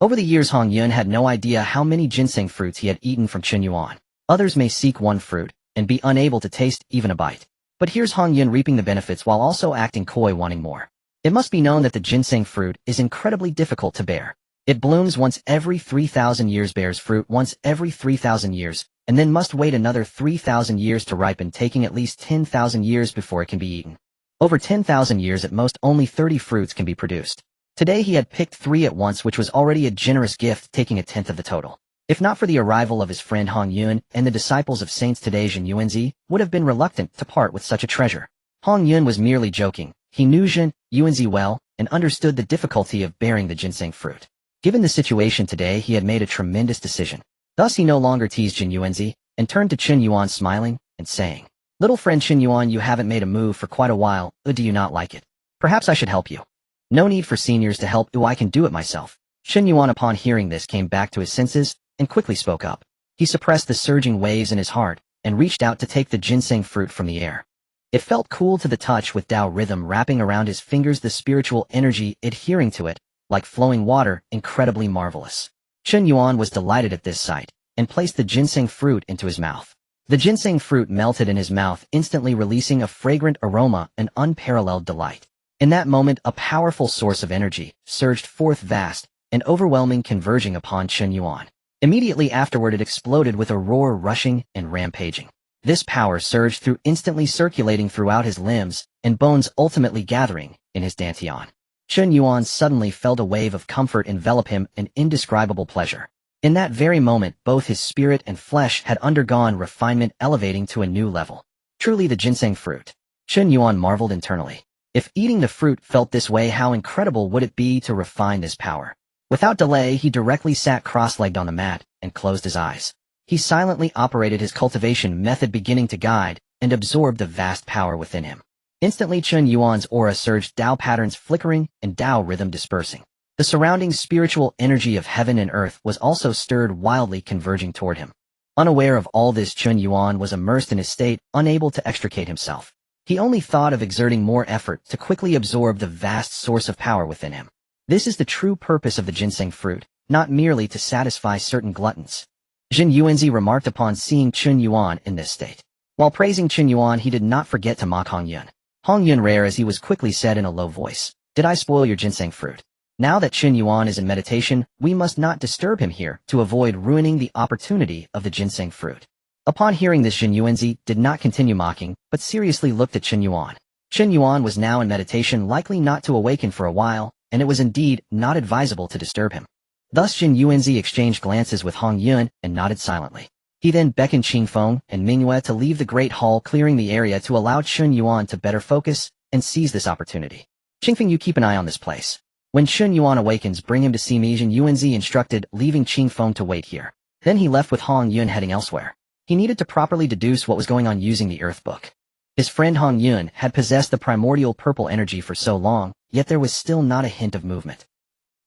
S1: Over the years, Hongjun had no idea how many ginseng fruits he had eaten from Chen Yuan. Others may seek one fruit, and be unable to taste even a bite. But here's Hongjun reaping the benefits while also acting coy, wanting more. It must be known that the ginseng fruit is incredibly difficult to bear. It blooms once every 3,000 years, bears fruit once every 3,000 years, and then must wait another 3,000 years to ripen, taking at least 10,000 years before it can be eaten. Over 10,000 years at most, only 30 fruits can be produced. Today he had picked 3 at once, which was already a generous gift, taking a tenth of the total. If not for the arrival of his friend Hongyun and the disciples of Saints today, Chen Yuan would have been reluctant to part with such a treasure. Hongyun was merely joking. He knew Chen Yuan well and understood the difficulty of bearing the ginseng fruit. Given the situation today, he had made a tremendous decision. Thus he no longer teased Chen Yuan and turned to Chen Yuan, smiling and saying, "Little friend Chen Yuan, you haven't made a move for quite a while. Do you not like it? Perhaps I should help you." "No need for seniors to help. I can do it myself." Chen Yuan, upon hearing this, came back to his senses and quickly spoke up. He suppressed the surging waves in his heart and reached out to take the ginseng fruit from the air. It felt cool to the touch, with Dao rhythm wrapping around his fingers, the spiritual energy adhering to it, like flowing water, incredibly marvelous. Chen Yuan was delighted at this sight, and placed the ginseng fruit into his mouth. The ginseng fruit melted in his mouth, instantly releasing a fragrant aroma, an unparalleled delight. In that moment, a powerful source of energy surged forth, vast and overwhelming, converging upon Chen Yuan. Immediately afterward, it exploded with a roar, rushing and rampaging. This power surged through, instantly circulating throughout his limbs and bones, ultimately gathering in his dantian. Chen Yuan suddenly felt a wave of comfort envelop him, an indescribable pleasure. In that very moment, both his spirit and flesh had undergone refinement, elevating to a new level. Truly the ginseng fruit. Chen Yuan marveled internally. If eating the fruit felt this way, how incredible would it be to refine this power? Without delay, he directly sat cross-legged on the mat and closed his eyes. He silently operated his cultivation method, beginning to guide and absorb the vast power within him. Instantly, Chen Yuan's aura surged, Dao patterns flickering and Dao rhythm dispersing. The surrounding spiritual energy of heaven and earth was also stirred, wildly converging toward him. Unaware of all this, Chen Yuan was immersed in his state, unable to extricate himself. He only thought of exerting more effort to quickly absorb the vast source of power within him. This is the true purpose of the ginseng fruit, not merely to satisfy certain gluttons. Chen Yuan remarked upon seeing Chen Yuan in this state. While praising Chen Yuan, he did not forget to mock Hongyun. Hongyun, rare as he was, quickly said in a low voice, "Did I spoil your ginseng fruit? Now that Chen Yuan is in meditation, we must not disturb him here to avoid ruining the opportunity of the ginseng fruit." Upon hearing this, Chen Yuan did not continue mocking, but seriously looked at Chen Yuan. Chen Yuan was now in meditation, likely not to awaken for a while, and it was indeed not advisable to disturb him. Thus Chen Yuan exchanged glances with Hongyun and nodded silently. He then beckoned Qingfeng and Mingyue to leave the great hall, clearing the area to allow Chen Yuan to better focus and seize this opportunity. "Qingfeng, you keep an eye on this place. When Chen Yuan awakens, bring him to see me," Chen Yuan instructed, leaving Qingfeng to wait here. Then he left with Hongyun, heading elsewhere. He needed to properly deduce what was going on using the Earth Book. His friend Hongyun had possessed the primordial purple energy for so long, yet there was still not a hint of movement.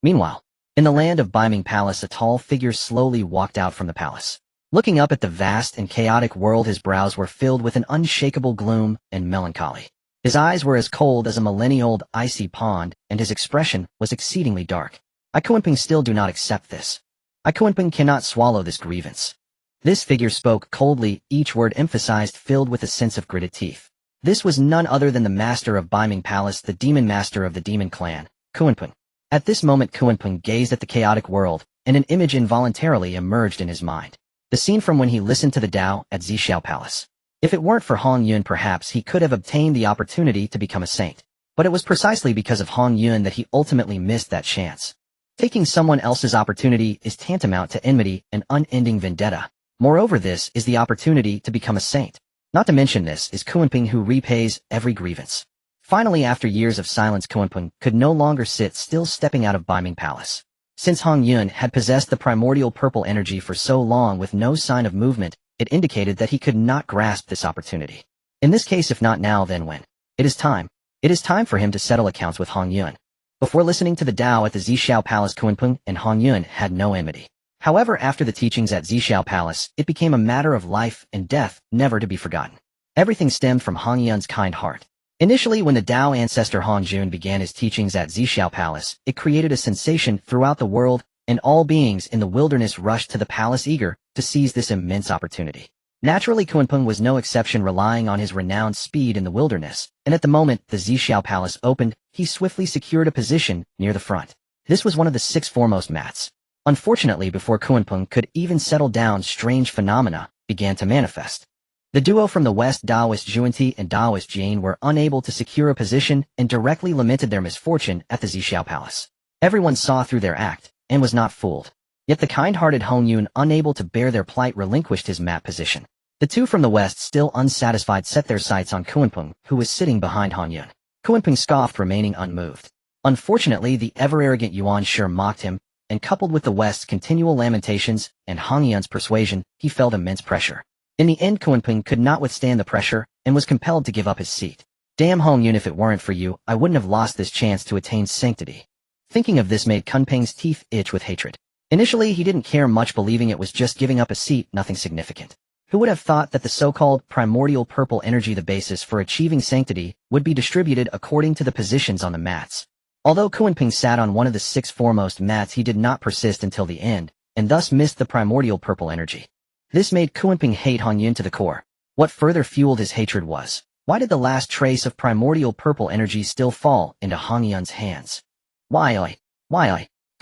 S1: Meanwhile, in the land of Biming Palace, a tall figure slowly walked out from the palace. Looking up at the vast and chaotic world, his brows were filled with an unshakable gloom and melancholy. His eyes were as cold as a millennia-old icy pond, and his expression was exceedingly dark. "I Kunpeng still do not accept this. I Kunpeng cannot swallow this grievance." This figure spoke coldly, each word emphasized, filled with a sense of gritted teeth. This was none other than the master of Biming Palace, the demon master of the demon clan, Kunpeng. At this moment, Kunpeng gazed at the chaotic world, and an image involuntarily emerged in his mind. The scene from when he listened to the Dao at Jiejiao Palace. If it weren't for Hongyun, perhaps he could have obtained the opportunity to become a saint. But it was precisely because of Hongyun that he ultimately missed that chance. Taking someone else's opportunity is tantamount to enmity and unending vendetta. Moreover, this is the opportunity to become a saint. Not to mention, this is Kunpeng who repays every grievance. Finally, after years of silence, Kunpeng could no longer sit still, stepping out of Biming Palace. Since Hongyun had possessed the primordial purple energy for so long with no sign of movement, it indicated that he could not grasp this opportunity. In this case, if not now, then when? It is time. It is time for him to settle accounts with Hongyun. Before listening to the Dao at the Jiejiao Palace, Kunpeng and Hongyun had no enmity. However, after the teachings at Jiejiao Palace, it became a matter of life and death, never to be forgotten. Everything stemmed from Hongyun's kind heart. Initially, when the Dao ancestor Hongjun began his teachings at Jiejiao Palace, it created a sensation throughout the world, and all beings in the wilderness rushed to the palace, eager to seize this immense opportunity. Naturally, Kunpeng was no exception, relying on his renowned speed in the wilderness, and at the moment the Zhixiao Palace opened, he swiftly secured a position near the front. This was one of the 6 foremost mats. Unfortunately, before Kunpeng could even settle down, strange phenomena began to manifest. The duo from the west, Daoist Juanti and Daoist Jane, were unable to secure a position and directly lamented their misfortune at the Zhixiao Palace. Everyone saw through their act and was not fooled. Yet the kind-hearted Hongjun, unable to bear their plight, relinquished his mat position. The two from the west, still unsatisfied, set their sights on Kunpeng, who was sitting behind Hongjun. Kunpeng scoffed, remaining unmoved. Unfortunately, the ever-arrogant Yuan sure mocked him, and coupled with the west's continual lamentations and Hongjun's persuasion, he felt immense pressure. In the end, Kunpeng could not withstand the pressure and was compelled to give up his seat. Damn Hongjun, if it weren't for you, I wouldn't have lost this chance to attain sanctity. Thinking of this made Kunpeng's teeth itch with hatred. Initially, he didn't care much, believing it was just giving up a seat, nothing significant. Who would have thought that the so-called primordial purple energy, the basis for achieving sanctity, would be distributed according to the positions on the mats? Although Kunpeng sat on one of the 6 foremost mats, he did not persist until the end, and thus missed the primordial purple energy. This made Kunpeng hate Hongjun to the core. What further fueled his hatred was, why did the last trace of primordial purple energy still fall into Hongjun's hands? Why?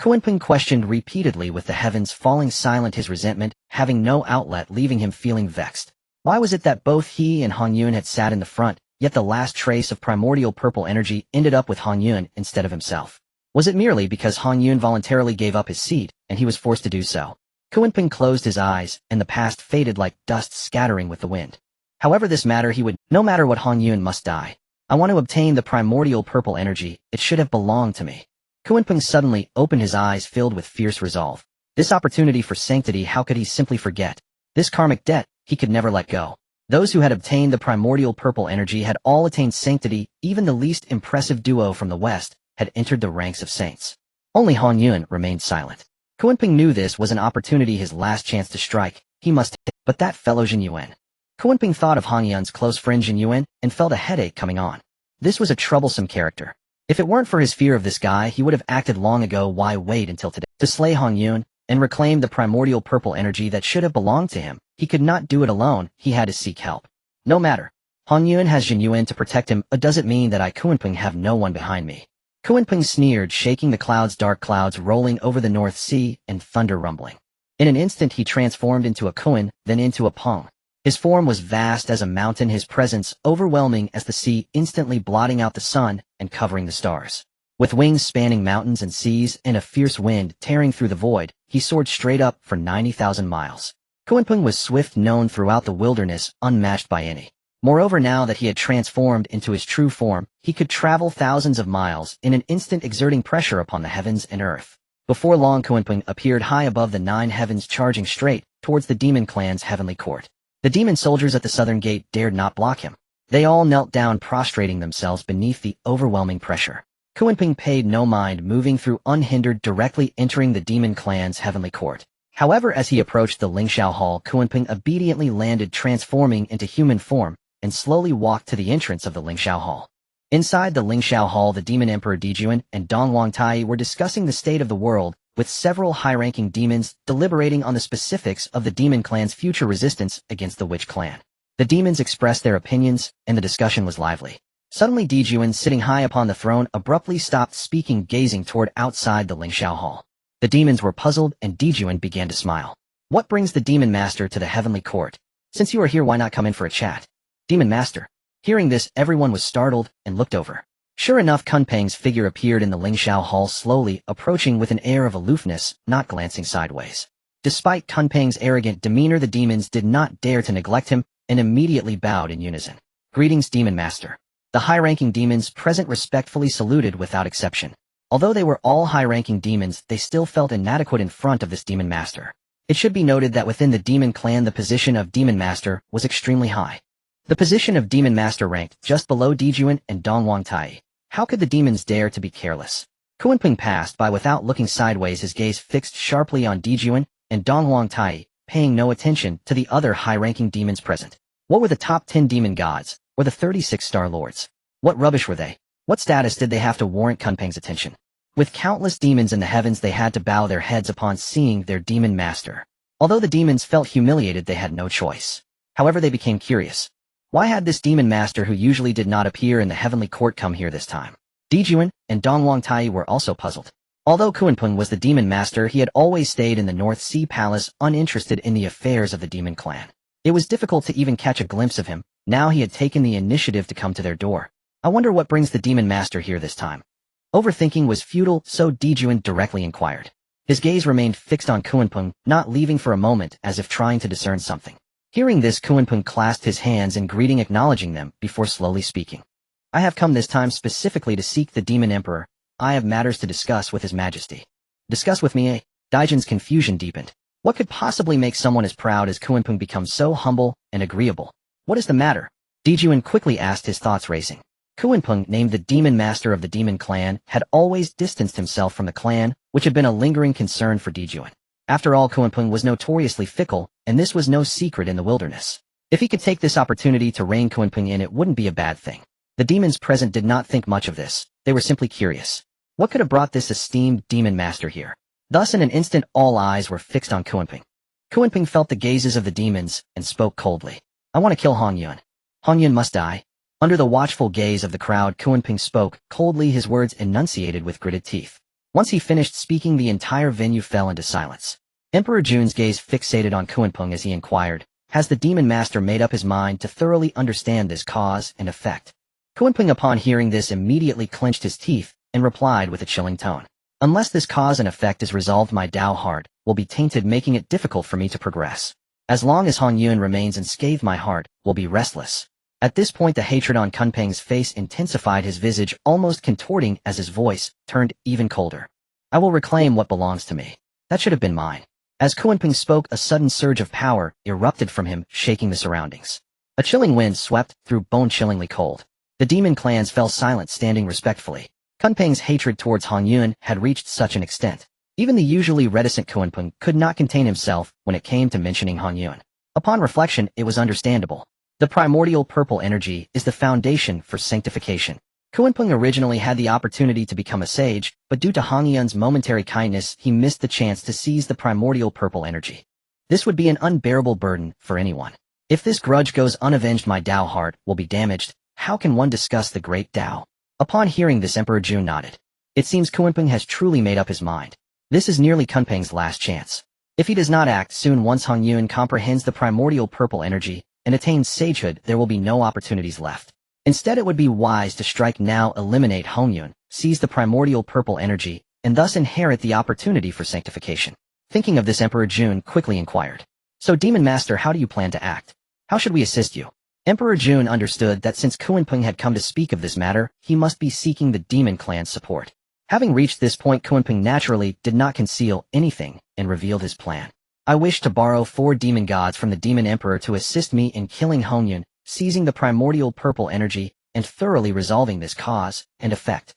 S1: Kunpeng questioned repeatedly, with the heavens falling silent, his resentment having no outlet, leaving him feeling vexed. Why was it that both he and Hongjun had sat in the front, yet the last trace of primordial purple energy ended up with Hongjun instead of himself? Was it merely because Hongjun voluntarily gave up his seat, and he was forced to do so? Kunpeng closed his eyes, and the past faded like dust scattering with the wind. However this matter, he would, no matter what, Hongjun must die. I want to obtain the primordial purple energy, it should have belonged to me. Kunpeng suddenly opened his eyes, filled with fierce resolve. This opportunity for sanctity, how could he simply forget? This karmic debt, he could never let go. Those who had obtained the primordial purple energy had all attained sanctity. Even the least impressive duo from the west had entered the ranks of saints. Only Hongjun remained silent. Kunpeng knew this was an opportunity, his last chance to strike. He must hit. But that fellow Chen Yuan. Kunpeng thought of Hongjun's close friend Chen Yuan and felt a headache coming on. This was a troublesome character. If it weren't for his fear of this guy, he would have acted long ago. Why wait until today to slay Hongjun and reclaim the primordial purple energy that should have belonged to him? He could not do it alone, he had to seek help. No matter. Hongjun has Chen Yuan to protect him, but does it mean that I, Kunpeng, have no one behind me? Kunpeng sneered, shaking the clouds, dark clouds rolling over the North Sea and thunder rumbling. In an instant he transformed into a Kun, then into a Peng. His form was vast as a mountain, his presence overwhelming as the sea, instantly blotting out the sun and covering the stars. With wings spanning mountains and seas and a fierce wind tearing through the void, he soared straight up for 90,000 miles. Kunpeng was swift, known throughout the wilderness, unmatched by any. Moreover, now that he had transformed into his true form, he could travel thousands of miles in an instant, exerting pressure upon the heavens and earth. Before long, Kunpeng appeared high above the 9 heavens, charging straight towards the demon clan's heavenly court. The demon soldiers at the southern gate dared not block him. They all knelt down, prostrating themselves beneath the overwhelming pressure. Kunpeng paid no mind, moving through unhindered, directly entering the demon clan's heavenly court. However, as he approached the Lingxiao Hall, Kunpeng obediently landed, transforming into human form, and slowly walked to the entrance of the Lingxiao Hall. Inside the Lingxiao Hall, the demon emperor Dijuan and Donghuang Tai were discussing the state of the world, with several high-ranking demons deliberating on the specifics of the demon clan's future resistance against the witch clan. The demons expressed their opinions, and the discussion was lively. Suddenly, Dijuan, sitting high upon the throne, abruptly stopped speaking, gazing toward outside the Lingxiao Hall. The demons were puzzled, and Dijuan began to smile. What brings the demon master to the heavenly court? Since you are here, why not come in for a chat? Demon master. Hearing this, everyone was startled and looked over. Sure enough, Kunpeng's figure appeared in the Lingxiao Hall, slowly approaching with an air of aloofness, not glancing sideways. Despite Kunpeng's arrogant demeanor, the demons did not dare to neglect him and immediately bowed in unison. Greetings, Demon Master. The high-ranking demons present respectfully saluted without exception. Although they were all high-ranking demons, they still felt inadequate in front of this Demon Master. It should be noted that within the Demon Clan, the position of Demon Master was extremely high. The position of Demon Master ranked just below Dijuan and Donghuang Tai. How could the demons dare to be careless? Kunpeng passed by without looking sideways, his gaze fixed sharply on Dijuan and Donghuang Tai, paying no attention to the other high-ranking demons present. What were the top 10 demon gods, or the 36 star lords? What rubbish were they? What status did they have to warrant Kunpeng's attention? With countless demons in the heavens, they had to bow their heads upon seeing their demon master. Although the demons felt humiliated, they had no choice. However, they became curious. Why had this demon master who usually did not appear in the heavenly court come here this time? Dijuan and Dongwang Tai were also puzzled. Although Kunpeng was the demon master, he had always stayed in the North Sea Palace, uninterested in the affairs of the demon clan. It was difficult to even catch a glimpse of him. Now he had taken the initiative to come to their door. I wonder what brings the demon master here this time. Overthinking was futile, so Dijuan directly inquired. His gaze remained fixed on Kunpeng, not leaving for a moment, as if trying to discern something. Hearing this, Kunpeng clasped his hands in greeting, acknowledging them, before slowly speaking. I have come this time specifically to seek the demon emperor. I have matters to discuss with his majesty. Discuss with me, eh? Dijuan's confusion deepened. What could possibly make someone as proud as Kunpeng become so humble and agreeable? What is the matter? Dijuan quickly asked, his thoughts racing. Kunpeng, named the demon master of the demon clan, had always distanced himself from the clan, which had been a lingering concern for Dijuan. After all, Kunpeng was notoriously fickle, and this was no secret in the wilderness. If he could take this opportunity to rein Kunpeng in, it wouldn't be a bad thing. The demons present did not think much of this. They were simply curious. What could have brought this esteemed demon master here? Thus in an instant all eyes were fixed on Kunpeng. Kunpeng felt the gazes of the demons, and spoke coldly. I want to kill Hongjun. Hongjun must die. Under the watchful gaze of the crowd, Kunpeng spoke, coldly, his words enunciated with gritted teeth. Once he finished speaking, the entire venue fell into silence. Emperor Jun's gaze fixated on Kunpeng as he inquired, has the demon master made up his mind to thoroughly understand this cause and effect? Kunpeng, upon hearing this, immediately clenched his teeth, and replied with a chilling tone. Unless this cause and effect is resolved, my Dao heart will be tainted, making it difficult for me to progress. As long as Hongjun remains unscathed, my heart will be restless. At this point, the hatred on Kunpeng's face intensified, his visage almost contorting as his voice turned even colder. I will reclaim what belongs to me. That should have been mine. As Kunpeng spoke, a sudden surge of power erupted from him, shaking the surroundings. A chilling wind swept through, bone-chillingly cold. The demon clans fell silent, standing respectfully. Kunpeng's hatred towards Hongjun had reached such an extent. Even the usually reticent Kunpeng could not contain himself when it came to mentioning Hongjun. Upon reflection, it was understandable. The primordial purple energy is the foundation for sanctification. Kunpeng originally had the opportunity to become a sage, but due to Hongjun's momentary kindness, he missed the chance to seize the primordial purple energy. This would be an unbearable burden for anyone. If this grudge goes unavenged, my Dao heart will be damaged. How can one discuss the great Dao? Upon hearing this, Emperor Jun nodded. It seems Kunpeng has truly made up his mind. This is nearly Kunpeng's last chance. If he does not act soon, once Hongjun comprehends the primordial purple energy and attains sagehood, there will be no opportunities left. Instead, it would be wise to strike now, eliminate Hongjun, seize the primordial purple energy, and thus inherit the opportunity for sanctification. Thinking of this, Emperor Jun quickly inquired. So, Demon Master, how do you plan to act? How should we assist you? Emperor Jun understood that since Kunpeng had come to speak of this matter, he must be seeking the demon clan's support. Having reached this point, Kunpeng naturally did not conceal anything and revealed his plan. I wish to borrow 4 demon gods from the demon emperor to assist me in killing Hongjun, seizing the primordial purple energy, and thoroughly resolving this cause and effect.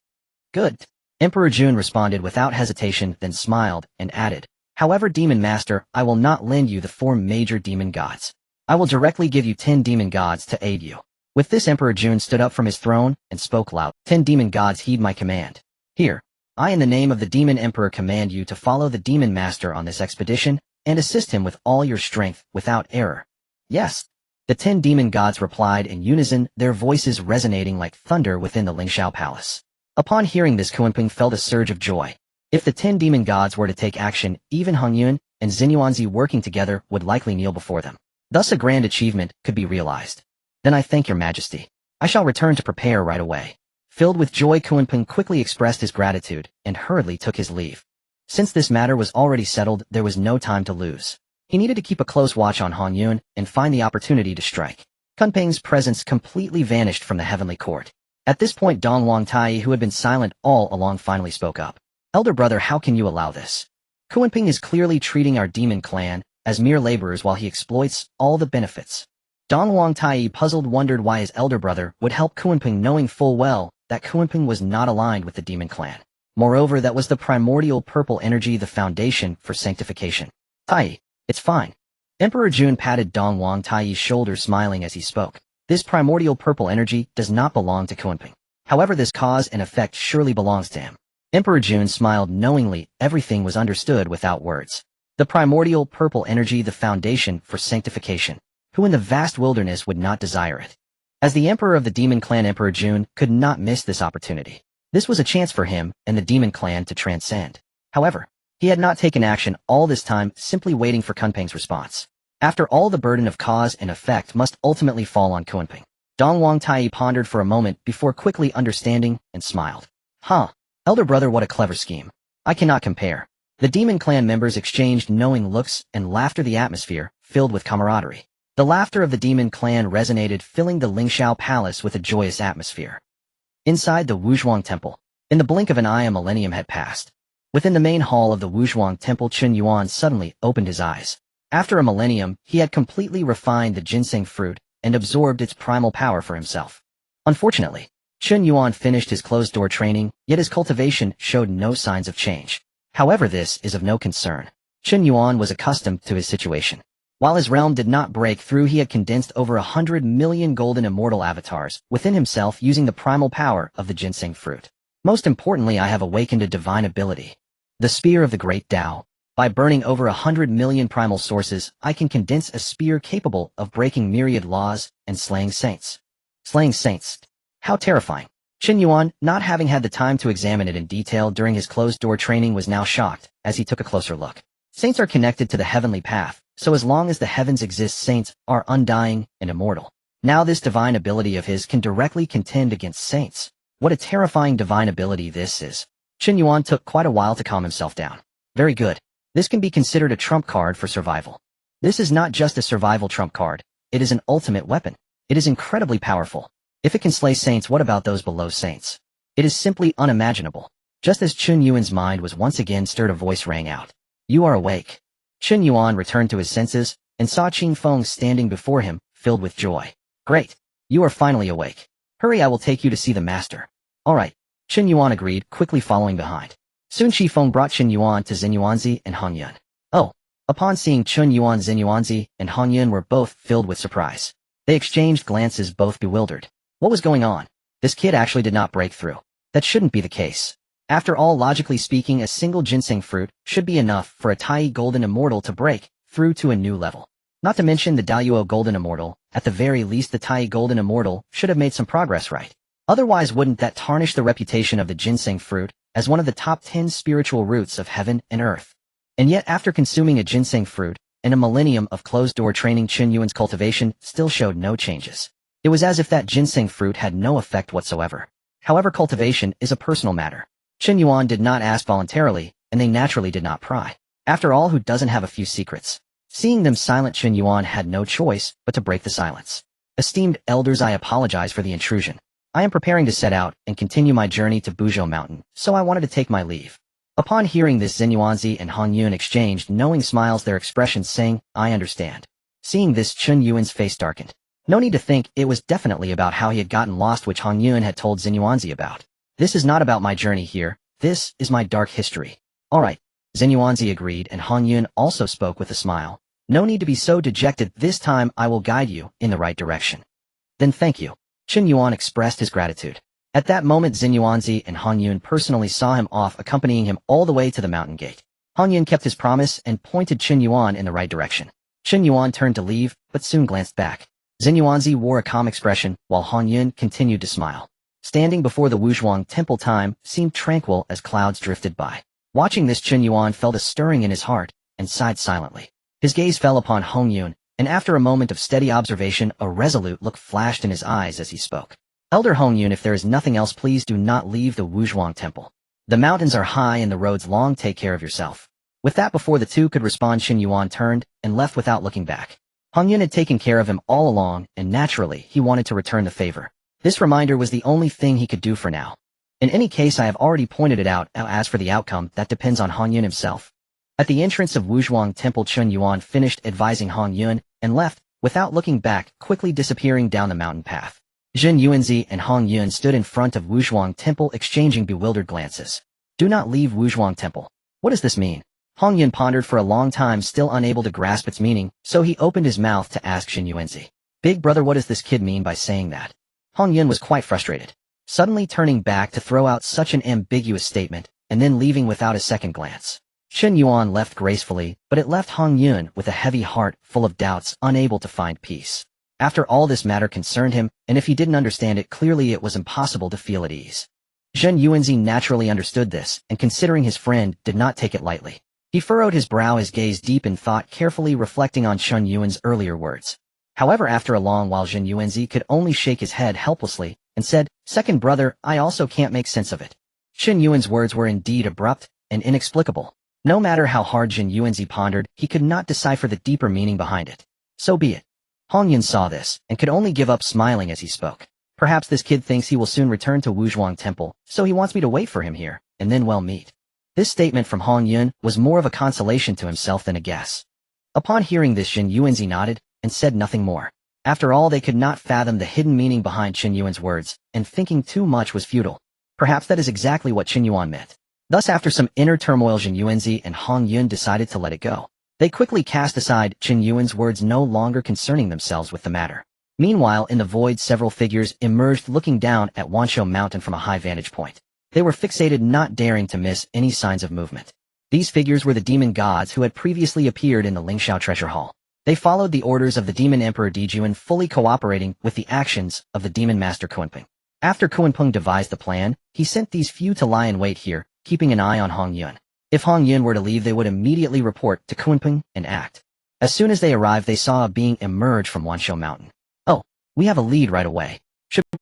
S1: Good. Emperor Jun responded without hesitation, then smiled and added, however, Demon Master, I will not lend you the 4 major demon gods. I will directly give you 10 demon gods to aid you. With this, Emperor Jun stood up from his throne and spoke loud. 10 demon gods heed my command. Here, I in the name of the demon emperor command you to follow the demon master on this expedition and assist him with all your strength without error. Yes. The 10 demon gods replied in unison, their voices resonating like thunder within the Lingxiao Palace. Upon hearing this, Kunpeng felt a surge of joy. If the 10 demon gods were to take action, even Hongjun and Xinyuanzi working together would likely kneel before them. Thus a grand achievement could be realized. Then I thank your majesty. I shall return to prepare right away. Filled with joy, Kunpeng quickly expressed his gratitude and hurriedly took his leave. Since this matter was already settled, there was no time to lose. He needed to keep a close watch on Hongjun and find the opportunity to strike. Kunpeng's presence completely vanished from the heavenly court. At this point, Dongwang Tai, who had been silent all along, finally spoke up. Elder brother, how can you allow this? Kunpeng is clearly treating our demon clan as mere laborers while he exploits all the benefits. Dongwang Tai, puzzled, wondered why his elder brother would help Kunpeng, knowing full well that Kunpeng was not aligned with the demon clan. Moreover, that was the primordial purple energy, the foundation for sanctification. Tai, it's fine. Emperor Jun patted Dongwang Tai's shoulder, smiling as he spoke. This primordial purple energy does not belong to Kunpeng. However, this cause and effect surely belongs to him. Emperor Jun smiled knowingly. Everything was understood without words. The primordial purple energy, the foundation for sanctification. Who in the vast wilderness would not desire it? As the emperor of the demon clan, Emperor Jun could not miss this opportunity. This was a chance for him and the demon clan to transcend. However, he had not taken action all this time, simply waiting for Kunpeng's response. After all, the burden of cause and effect must ultimately fall on Kunpeng. Dong Wangtai pondered for a moment before quickly understanding and smiled. Huh, elder brother, what a clever scheme. I cannot compare. The demon clan members exchanged knowing looks and laughter, the atmosphere filled with camaraderie. The laughter of the demon clan resonated, filling the Lingxiao palace with a joyous atmosphere. Inside the Wuzhuang temple, in the blink of an eye, a millennium had passed. Within the main hall of the Wuzhuang temple, Chen Yuan suddenly opened his eyes. After a millennium, he had completely refined the ginseng fruit and absorbed its primal power for himself. Unfortunately, Chen Yuan finished his closed-door training, yet his cultivation showed no signs of change. However, this is of no concern. Chen Yuan was accustomed to his situation. While his realm did not break through, he had condensed over 100 million golden immortal avatars within himself using the primal power of the ginseng fruit. Most importantly, I have awakened a divine ability. The Spear of the Great Dao. By burning over 100 million primal sources, I can condense a spear capable of breaking myriad laws and slaying saints. Slaying saints. How terrifying. Chen Yuan, not having had the time to examine it in detail during his closed-door training, was now shocked as he took a closer look. Saints are connected to the heavenly path, so as long as the heavens exist, saints are undying and immortal. Now this divine ability of his can directly contend against saints. What a terrifying divine ability this is. Chen Yuan took quite a while to calm himself down. Very good. This can be considered a trump card for survival. This is not just a survival trump card, it is an ultimate weapon. It is incredibly powerful. If it can slay saints, what about those below saints? It is simply unimaginable. Just as Chen Yuan's mind was once again stirred, a voice rang out. You are awake. Chen Yuan returned to his senses and saw Qin Feng standing before him, filled with joy. Great. You are finally awake. Hurry, I will take you to see the master. All right. Chen Yuan agreed, quickly following behind. Soon Qi Feng brought Chen Yuan to Xinyuanzi and Hongyun. Oh. Upon seeing Chen Yuan, Xinyuanzi and Hongyun were both filled with surprise. They exchanged glances, both bewildered. What was going on? This kid actually did not break through. That shouldn't be the case. After all, logically speaking, a single ginseng fruit should be enough for a Tai Golden Immortal to break through to a new level. Not to mention the Daoyuo Golden Immortal. At the very least, the Tai Golden Immortal should have made some progress, right? Otherwise, wouldn't that tarnish the reputation of the ginseng fruit as one of the top 10 spiritual roots of heaven and earth? And yet, after consuming a ginseng fruit and a millennium of closed-door training, Chen Yuan's cultivation still showed no changes. It was as if that ginseng fruit had no effect whatsoever. However, cultivation is a personal matter. Chen Yuan did not ask voluntarily, and they naturally did not pry. After all, who doesn't have a few secrets? Seeing them silent, Chen Yuan had no choice but to break the silence. Esteemed elders, I apologize for the intrusion. I am preparing to set out and continue my journey to Buzhou Mountain, so I wanted to take my leave. Upon hearing this, Xinyuanzi and Hongyun exchanged knowing smiles, their expressions saying, I understand. Seeing this, Chen Yuan's face darkened. No need to think, it was definitely about how he had gotten lost, which Hongyun had told Xinyuanzi about. This is not about my journey here, this is my dark history. Alright, Xinyuanzi agreed, and Hongyun also spoke with a smile. No need to be so dejected, this time I will guide you in the right direction. Then thank you. Chen Yuan expressed his gratitude. At that moment, Xinyuanzi and Hongyun personally saw him off, accompanying him all the way to the mountain gate. Hongyun kept his promise and pointed Chen Yuan in the right direction. Chen Yuan turned to leave, but soon glanced back. Xinyuanzi wore a calm expression, while Hongyun continued to smile. Standing before the Wuzhuang temple, time seemed tranquil as clouds drifted by. Watching this, Chen Yuan felt a stirring in his heart and sighed silently. His gaze fell upon Hongyun, and after a moment of steady observation, a resolute look flashed in his eyes as he spoke. Elder Hongyun, if there is nothing else, please do not leave the Wuzhuang temple. The mountains are high and the roads long, take care of yourself. With that, before the two could respond, Chen Yuan turned and left without looking back. Hongyun had taken care of him all along, and naturally, he wanted to return the favor. This reminder was the only thing he could do for now. In any case, I have already pointed it out. As for the outcome, that depends on Hongyun himself. At the entrance of Wuzhuang Temple, Chen Yuan finished advising Hongyun and left, without looking back, quickly disappearing down the mountain path. Zhen Yuanzi and Hongyun stood in front of Wuzhuang Temple, exchanging bewildered glances. Do not leave Wuzhuang Temple. What does this mean? Hongyun pondered for a long time, still unable to grasp its meaning, so he opened his mouth to ask Zhen Yuanzi. Big brother, what does this kid mean by saying that? Hongyun was quite frustrated, suddenly turning back to throw out such an ambiguous statement, and then leaving without a second glance. Chen Yuan left gracefully, but it left Hongjun with a heavy heart full of doubts, unable to find peace. After all, this matter concerned him, and if he didn't understand it clearly, it was impossible to feel at ease. Zhen Yuanzi naturally understood this, and considering his friend, did not take it lightly. He furrowed his brow, his gaze deep in thought, carefully reflecting on Chen Yuan's earlier words. However, after a long while, Zhen Yuanzi could only shake his head helplessly, and said, "Second brother, I also can't make sense of it." Chen Yuan's words were indeed abrupt and inexplicable. No matter how hard Zhen Yuanzi pondered, he could not decipher the deeper meaning behind it. So be it. Hongjun saw this, and could only give up smiling as he spoke. Perhaps this kid thinks he will soon return to Wuzhuang Temple, so he wants me to wait for him here, and then we'll meet. This statement from Hongjun was more of a consolation to himself than a guess. Upon hearing this, Zhen Yuanzi nodded, and said nothing more. After all, they could not fathom the hidden meaning behind Chen Yuan's words, and thinking too much was futile. Perhaps that is exactly what Chen Yuan meant. Thus, after some inner turmoil, Zhen Yuanzi and Hongjun decided to let it go. They quickly cast aside Chen Yuan's words, no longer concerning themselves with the matter. Meanwhile, in the void, several figures emerged, looking down at Wanshou Mountain from a high vantage point. They were fixated, not daring to miss any signs of movement. These figures were the demon gods who had previously appeared in the Lingxiao treasure hall. They followed the orders of the demon emperor Dijuan, fully cooperating with the actions of the demon master Kunpeng. After Kunpeng devised the plan, he sent these few to lie in wait here, keeping an eye on Hongjun. If Hongjun were to leave, they would immediately report to Kunpeng and act. As soon as they arrived, they saw a being emerge from Wanshou Mountain. "Oh, we have a lead right away.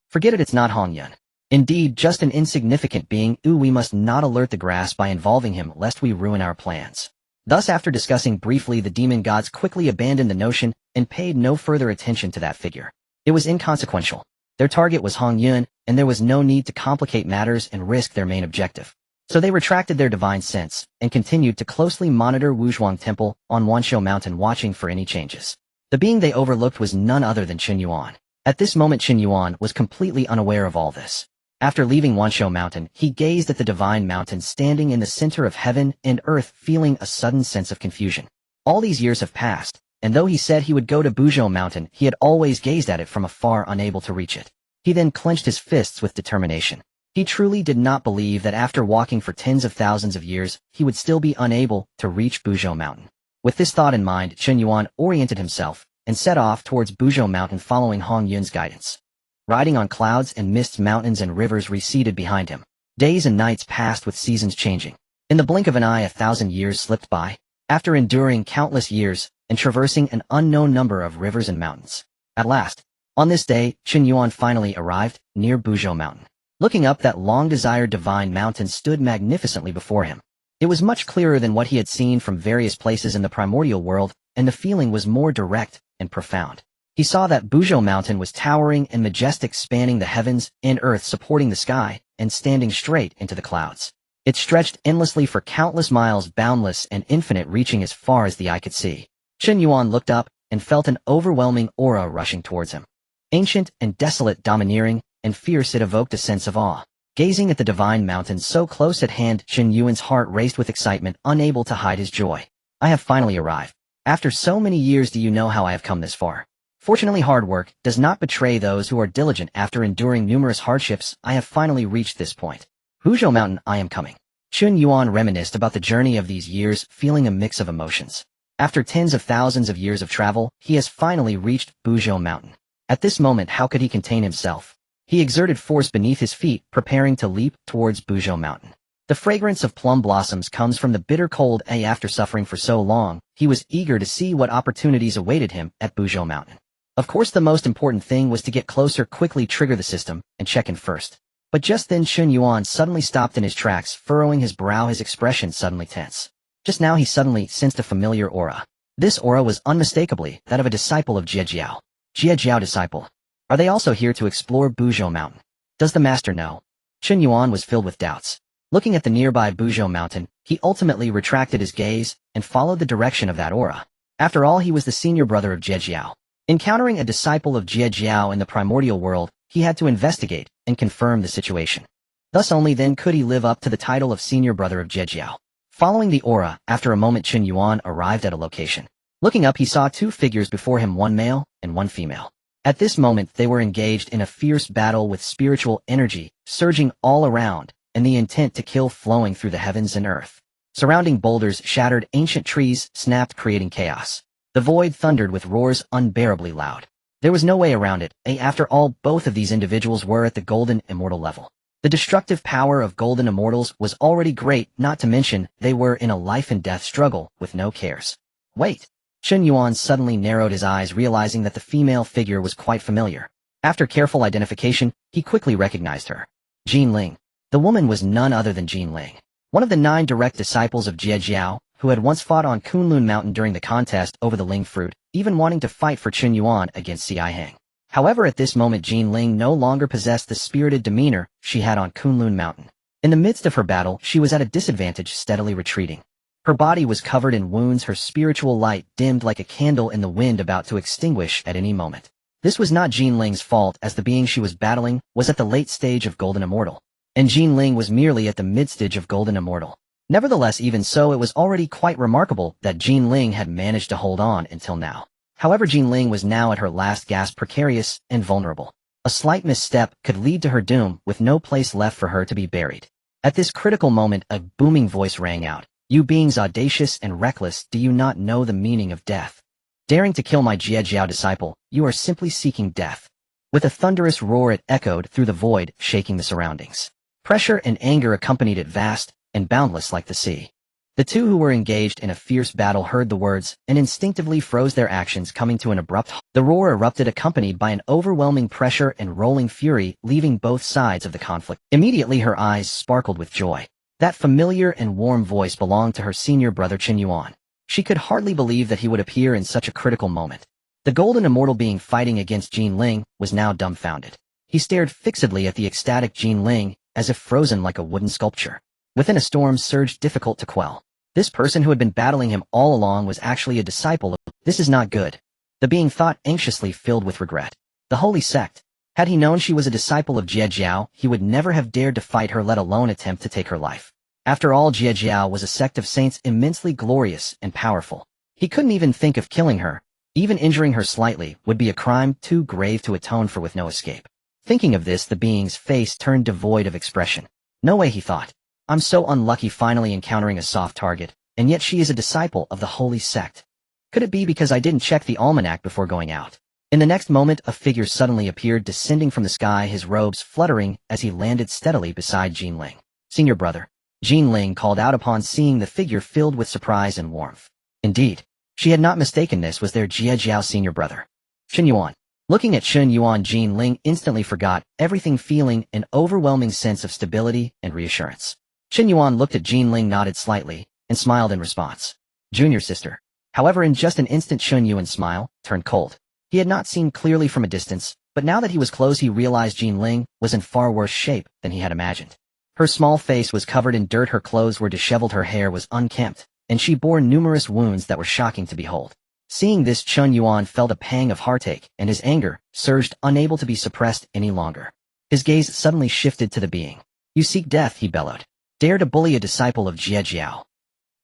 S1: Forget it, it's not Hongjun. Indeed, just an insignificant being. We must not alert the grass by involving him, lest we ruin our plans." Thus, after discussing briefly, the demon gods quickly abandoned the notion and paid no further attention to that figure. It was inconsequential. Their target was Hongjun, and there was no need to complicate matters and risk their main objective. So they retracted their divine sense, and continued to closely monitor Wuzhuang Temple on Wanshou Mountain, watching for any changes. The being they overlooked was none other than Chen Yuan. At this moment, Chen Yuan was completely unaware of all this. After leaving Wanshou Mountain, he gazed at the divine mountain standing in the center of heaven and earth, feeling a sudden sense of confusion. All these years have passed, and though he said he would go to Buzhou Mountain, he had always gazed at it from afar, unable to reach it. He then clenched his fists with determination. He truly did not believe that after walking for tens of thousands of years, he would still be unable to reach Buzhou Mountain. With this thought in mind, Chen Yuan oriented himself and set off towards Buzhou Mountain, following Hongyun's guidance. Riding on clouds and mists, mountains and rivers receded behind him. Days and nights passed, with seasons changing. In the blink of an eye, 1,000 years slipped by. After enduring countless years and traversing an unknown number of rivers and mountains, at last, on this day, Chen Yuan finally arrived near Buzhou Mountain. Looking up, that long-desired divine mountain stood magnificently before him. It was much clearer than what he had seen from various places in the primordial world, and the feeling was more direct and profound. He saw that Buzhou Mountain was towering and majestic, spanning the heavens and earth, supporting the sky, and standing straight into the clouds. It stretched endlessly for countless miles, boundless and infinite, reaching as far as the eye could see. Chen Yuan looked up and felt an overwhelming aura rushing towards him. Ancient and desolate, domineering and fierce, it evoked a sense of awe. Gazing at the divine mountain so close at hand, Chen Yuan's heart raced with excitement, unable to hide his joy. "I have finally arrived. After so many years, do you know how I have come this far? Fortunately, hard work does not betray those who are diligent. After enduring numerous hardships, I have finally reached this point. Buzhou Mountain, I am coming." Chen Yuan reminisced about the journey of these years, feeling a mix of emotions. After tens of thousands of years of travel, he has finally reached Buzhou Mountain. At this moment, how could he contain himself? He exerted force beneath his feet, preparing to leap towards Buzhou Mountain. The fragrance of plum blossoms comes from the bitter cold. After suffering for so long, he was eager to see what opportunities awaited him at Buzhou Mountain. Of course, the most important thing was to get closer, quickly trigger the system, and check in first. But just then, Chen Yuan suddenly stopped in his tracks, furrowing his brow, his expression suddenly tense. Just now he suddenly sensed a familiar aura. This aura was unmistakably that of a disciple of Jiejiao. Jiejiao disciple. Are they also here to explore Buzhou Mountain? Does the master know? Chen Yuan was filled with doubts. Looking at the nearby Buzhou Mountain, he ultimately retracted his gaze and followed the direction of that aura. After all, he was the senior brother of Jiejiao. Encountering a disciple of Jiejiao in the primordial world, he had to investigate and confirm the situation. Thus only then could he live up to the title of senior brother of Jiejiao. Following the aura, after a moment, Chen Yuan arrived at a location. Looking up, he saw two figures before him, one male and one female. At this moment, they were engaged in a fierce battle, with spiritual energy surging all around and the intent to kill flowing through the heavens and earth. Surrounding boulders shattered, ancient trees snapped, creating chaos. The void thundered with roars unbearably loud. There was no way around it. After all, both of these individuals were at the golden immortal level. The destructive power of golden immortals was already great, not to mention they were in a life-and-death struggle with no cares. Wait. Chen Yuan suddenly narrowed his eyes, realizing that the female figure was quite familiar. After careful identification, he quickly recognized her. Jin Ling. The woman was none other than Jin Ling, one of the 9 direct disciples of Jiejiao, who had once fought on Kunlun Mountain during the contest over the Ling fruit, even wanting to fight for Chen Yuan against Xi Hang. However, at this moment Jin Ling no longer possessed the spirited demeanor she had on Kunlun Mountain. In the midst of her battle, she was at a disadvantage, steadily retreating. Her body was covered in wounds, her spiritual light dimmed like a candle in the wind about to extinguish at any moment. This was not Jin Ling's fault, as the being she was battling was at the late stage of Golden Immortal, and Jin Ling was merely at the mid-stage of Golden Immortal. Nevertheless, even so, it was already quite remarkable that Jin Ling had managed to hold on until now. However, Jin Ling was now at her last gasp, precarious and vulnerable. A slight misstep could lead to her doom, with no place left for her to be buried. At this critical moment, a booming voice rang out. "You beings audacious and reckless, do you not know the meaning of death? Daring to kill my Jiejiao disciple, you are simply seeking death." With a thunderous roar, it echoed through the void, shaking the surroundings. Pressure and anger accompanied it, vast and boundless like the sea. The two who were engaged in a fierce battle heard the words and instinctively froze their actions, coming to an abrupt halt. The roar erupted, accompanied by an overwhelming pressure and rolling fury, leaving both sides of the conflict. Immediately her eyes sparkled with joy. That familiar and warm voice belonged to her senior brother Chen Yuan. She could hardly believe that he would appear in such a critical moment. The golden immortal being fighting against Jin Ling was now dumbfounded. He stared fixedly at the ecstatic Jin Ling, as if frozen like a wooden sculpture. Within, a storm surged, difficult to quell. This person who had been battling him all along was actually a disciple of... This is not good. The being thought, anxiously, filled with regret. The Holy Sect. Had he known she was a disciple of Jiejiao, he would never have dared to fight her, let alone attempt to take her life. After all, Jiejiao was a sect of saints, immensely glorious and powerful. He couldn't even think of killing her. Even injuring her slightly would be a crime too grave to atone for, with no escape. Thinking of this, the being's face turned devoid of expression. No way, he thought. I'm so unlucky, finally encountering a soft target, and yet she is a disciple of the Holy Sect. Could it be because I didn't check the almanac before going out? In the next moment, a figure suddenly appeared, descending from the sky, his robes fluttering as he landed steadily beside Jin Ling. "Senior brother," Jin Ling called out upon seeing the figure, filled with surprise and warmth. Indeed, she had not mistaken, this was their Jiejiao senior brother, Chen Yuan. Looking at Chen Yuan, Jin Ling instantly forgot everything, feeling an overwhelming sense of stability and reassurance. Chen Yuan looked at Jin Ling, nodded slightly, and smiled in response. "Junior sister." However, in just an instant, Chen Yuan's smile turned cold. He had not seen clearly from a distance, but now that he was close, he realized Jin Ling was in far worse shape than he had imagined. Her small face was covered in dirt, her clothes were disheveled, her hair was unkempt, and she bore numerous wounds that were shocking to behold. Seeing this, Chen Yuan felt a pang of heartache, and his anger surged, unable to be suppressed any longer. His gaze suddenly shifted to the being. "You seek death," he bellowed. "Dare to bully a disciple of Jiejiao."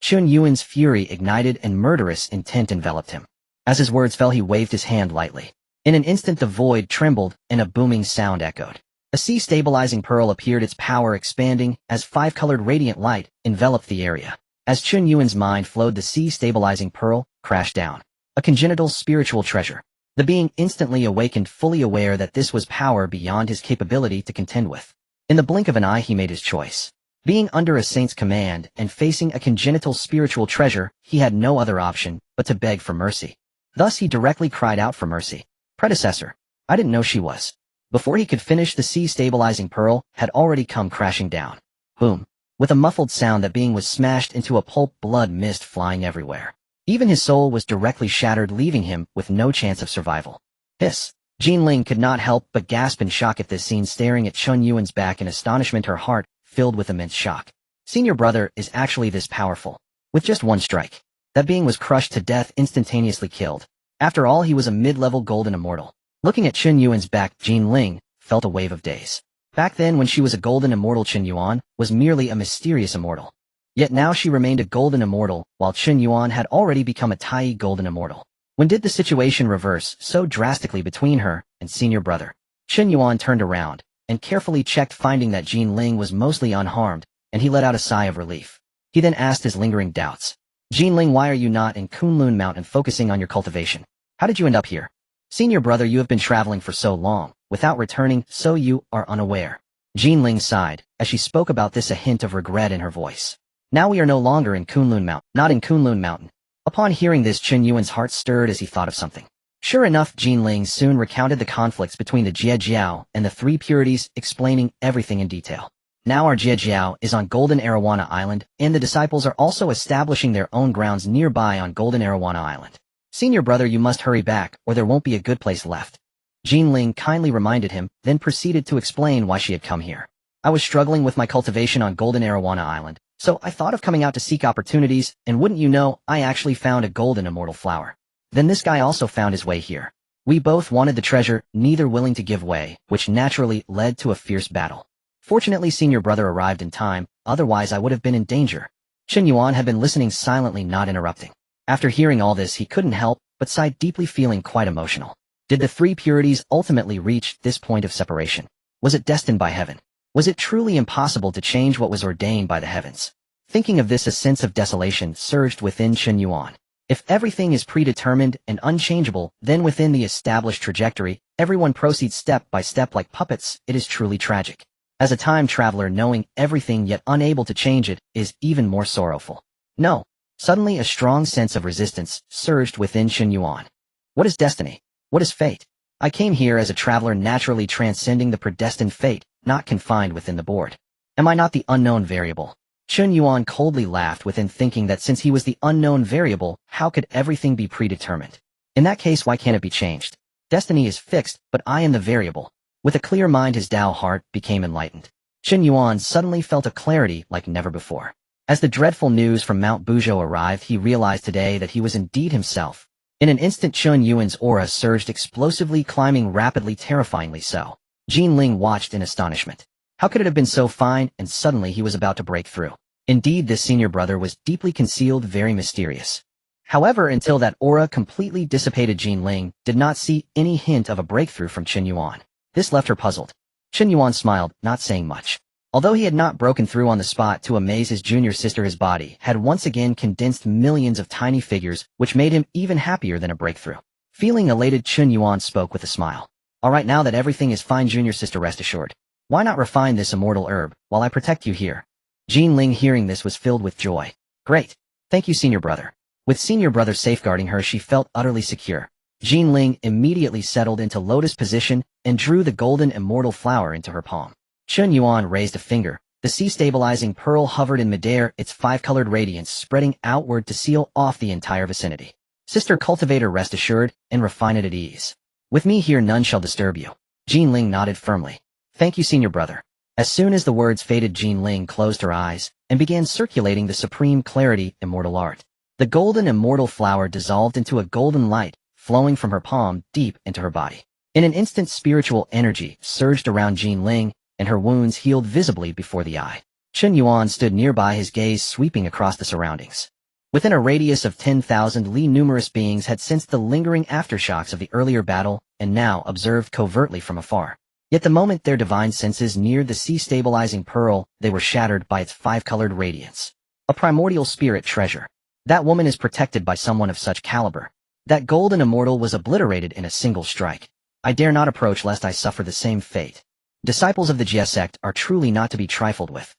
S1: Chen Yuan's fury ignited and murderous intent enveloped him. As his words fell, he waved his hand lightly. In an instant, the void trembled and a booming sound echoed. A sea-stabilizing pearl appeared, its power expanding as 5-colored radiant light enveloped the area. As Chen Yuan's mind flowed, the sea-stabilizing pearl crashed down. A congenital spiritual treasure. The being instantly awakened, fully aware that this was power beyond his capability to contend with. In the blink of an eye, he made his choice. Being under a saint's command and facing a congenital spiritual treasure, he had no other option but to beg for mercy. Thus he directly cried out for mercy. "Predecessor, I didn't know she was." Before he could finish, the sea-stabilizing pearl had already come crashing down. Boom. With a muffled sound, that being was smashed into a pulp, blood mist flying everywhere. Even his soul was directly shattered, leaving him with no chance of survival. Hiss. Jin Ling could not help but gasp in shock at this scene, staring at Chen Yuan's back in astonishment, her heart filled with immense shock. Senior brother is actually this powerful. With just one strike, that being was crushed to death, instantaneously killed. After all, he was a mid-level golden immortal. Looking at Chen Yuan's back, Jin Ling felt a wave of daze. Back then, when she was a golden immortal, Chen Yuan was merely a mysterious immortal. Yet now she remained a golden immortal, while Chen Yuan had already become a Tai golden immortal. When did the situation reverse so drastically between her and senior brother? Chen Yuan turned around and carefully checked, finding that Jin Ling was mostly unharmed, and he let out a sigh of relief. He then asked his lingering doubts. Jinling, why are you not in Kunlun Mountain focusing on your cultivation? How did you end up here? Senior brother, you have been traveling for so long, without returning, so you are unaware. Jinling sighed, as she spoke about this, a hint of regret in her voice. Now we are no longer in Kunlun Mountain, not in Kunlun Mountain. Upon hearing this, Chen Yuan's heart stirred as he thought of something. Sure enough, Jinling soon recounted the conflicts between the Jiejiao and the three purities, explaining everything in detail. Now our Jiejiao is on Golden Arowana Island, and the disciples are also establishing their own grounds nearby on Golden Arowana Island. Senior brother, you must hurry back, or there won't be a good place left. Jinling kindly reminded him, then proceeded to explain why she had come here. I was struggling with my cultivation on Golden Arowana Island, so I thought of coming out to seek opportunities, and wouldn't you know, I actually found a golden immortal flower. Then this guy also found his way here. We both wanted the treasure, neither willing to give way, which naturally led to a fierce battle. Fortunately, senior brother arrived in time, otherwise I would have been in danger. Chen Yuan had been listening silently, not interrupting. After hearing all this, he couldn't help but sigh deeply, feeling quite emotional. Did the three purities ultimately reach this point of separation? Was it destined by heaven? Was it truly impossible to change what was ordained by the heavens? Thinking of this, a sense of desolation surged within Chen Yuan. If everything is predetermined and unchangeable, then within the established trajectory, everyone proceeds step by step like puppets. It is truly tragic. As a time traveler, knowing everything yet unable to change it is even more sorrowful. No. Suddenly a strong sense of resistance surged within Chen Yuan. What is destiny? What is fate? I came here as a traveler, naturally transcending the predestined fate, not confined within the board. Am I not the unknown variable? Chen Yuan coldly laughed within, thinking that since he was the unknown variable, how could everything be predetermined? In that case, why can't it be changed? Destiny is fixed, but I am the variable. With a clear mind, his Dao heart became enlightened. Chen Yuan suddenly felt a clarity like never before. As the dreadful news from Mount Buzhou arrived, he realized today that he was indeed himself. In an instant, Chen Yuan's aura surged explosively, climbing rapidly, terrifyingly so. Jinling watched in astonishment. How could it have been so fine, and suddenly he was about to break through? Indeed, this senior brother was deeply concealed, very mysterious. However, until that aura completely dissipated, Jinling did not see any hint of a breakthrough from Chen Yuan. This left her puzzled. Chen Yuan smiled, not saying much. Although he had not broken through on the spot to amaze his junior sister, his body had once again condensed millions of tiny figures, which made him even happier than a breakthrough. Feeling elated, Chen Yuan spoke with a smile. Alright, now that everything is fine, junior sister, rest assured. Why not refine this immortal herb, while I protect you here? Jinling, hearing this, was filled with joy. Great. Thank you, senior brother. With senior brother safeguarding her, she felt utterly secure. Jinling immediately settled into lotus position and drew the golden immortal flower into her palm. Chen Yuan raised a finger. The sea-stabilizing pearl hovered in midair, its five-colored radiance spreading outward to seal off the entire vicinity. Sister cultivator, rest assured, and refine it at ease. With me here, none shall disturb you. Jinling nodded firmly. Thank you, senior brother. As soon as the words faded, Jinling closed her eyes and began circulating the supreme clarity immortal art. The golden immortal flower dissolved into a golden light, flowing from her palm deep into her body. In an instant, spiritual energy surged around Jinling, and her wounds healed visibly before the eye. Chen Yuan stood nearby, his gaze sweeping across the surroundings. Within a radius of 10,000 li, numerous beings had sensed the lingering aftershocks of the earlier battle and now observed covertly from afar. Yet the moment their divine senses neared the sea-stabilizing pearl, they were shattered by its five-colored radiance. A primordial spirit treasure. That woman is protected by someone of such caliber. That golden immortal was obliterated in a single strike. I dare not approach lest I suffer the same fate. Disciples of the Jie sect are truly not to be trifled with.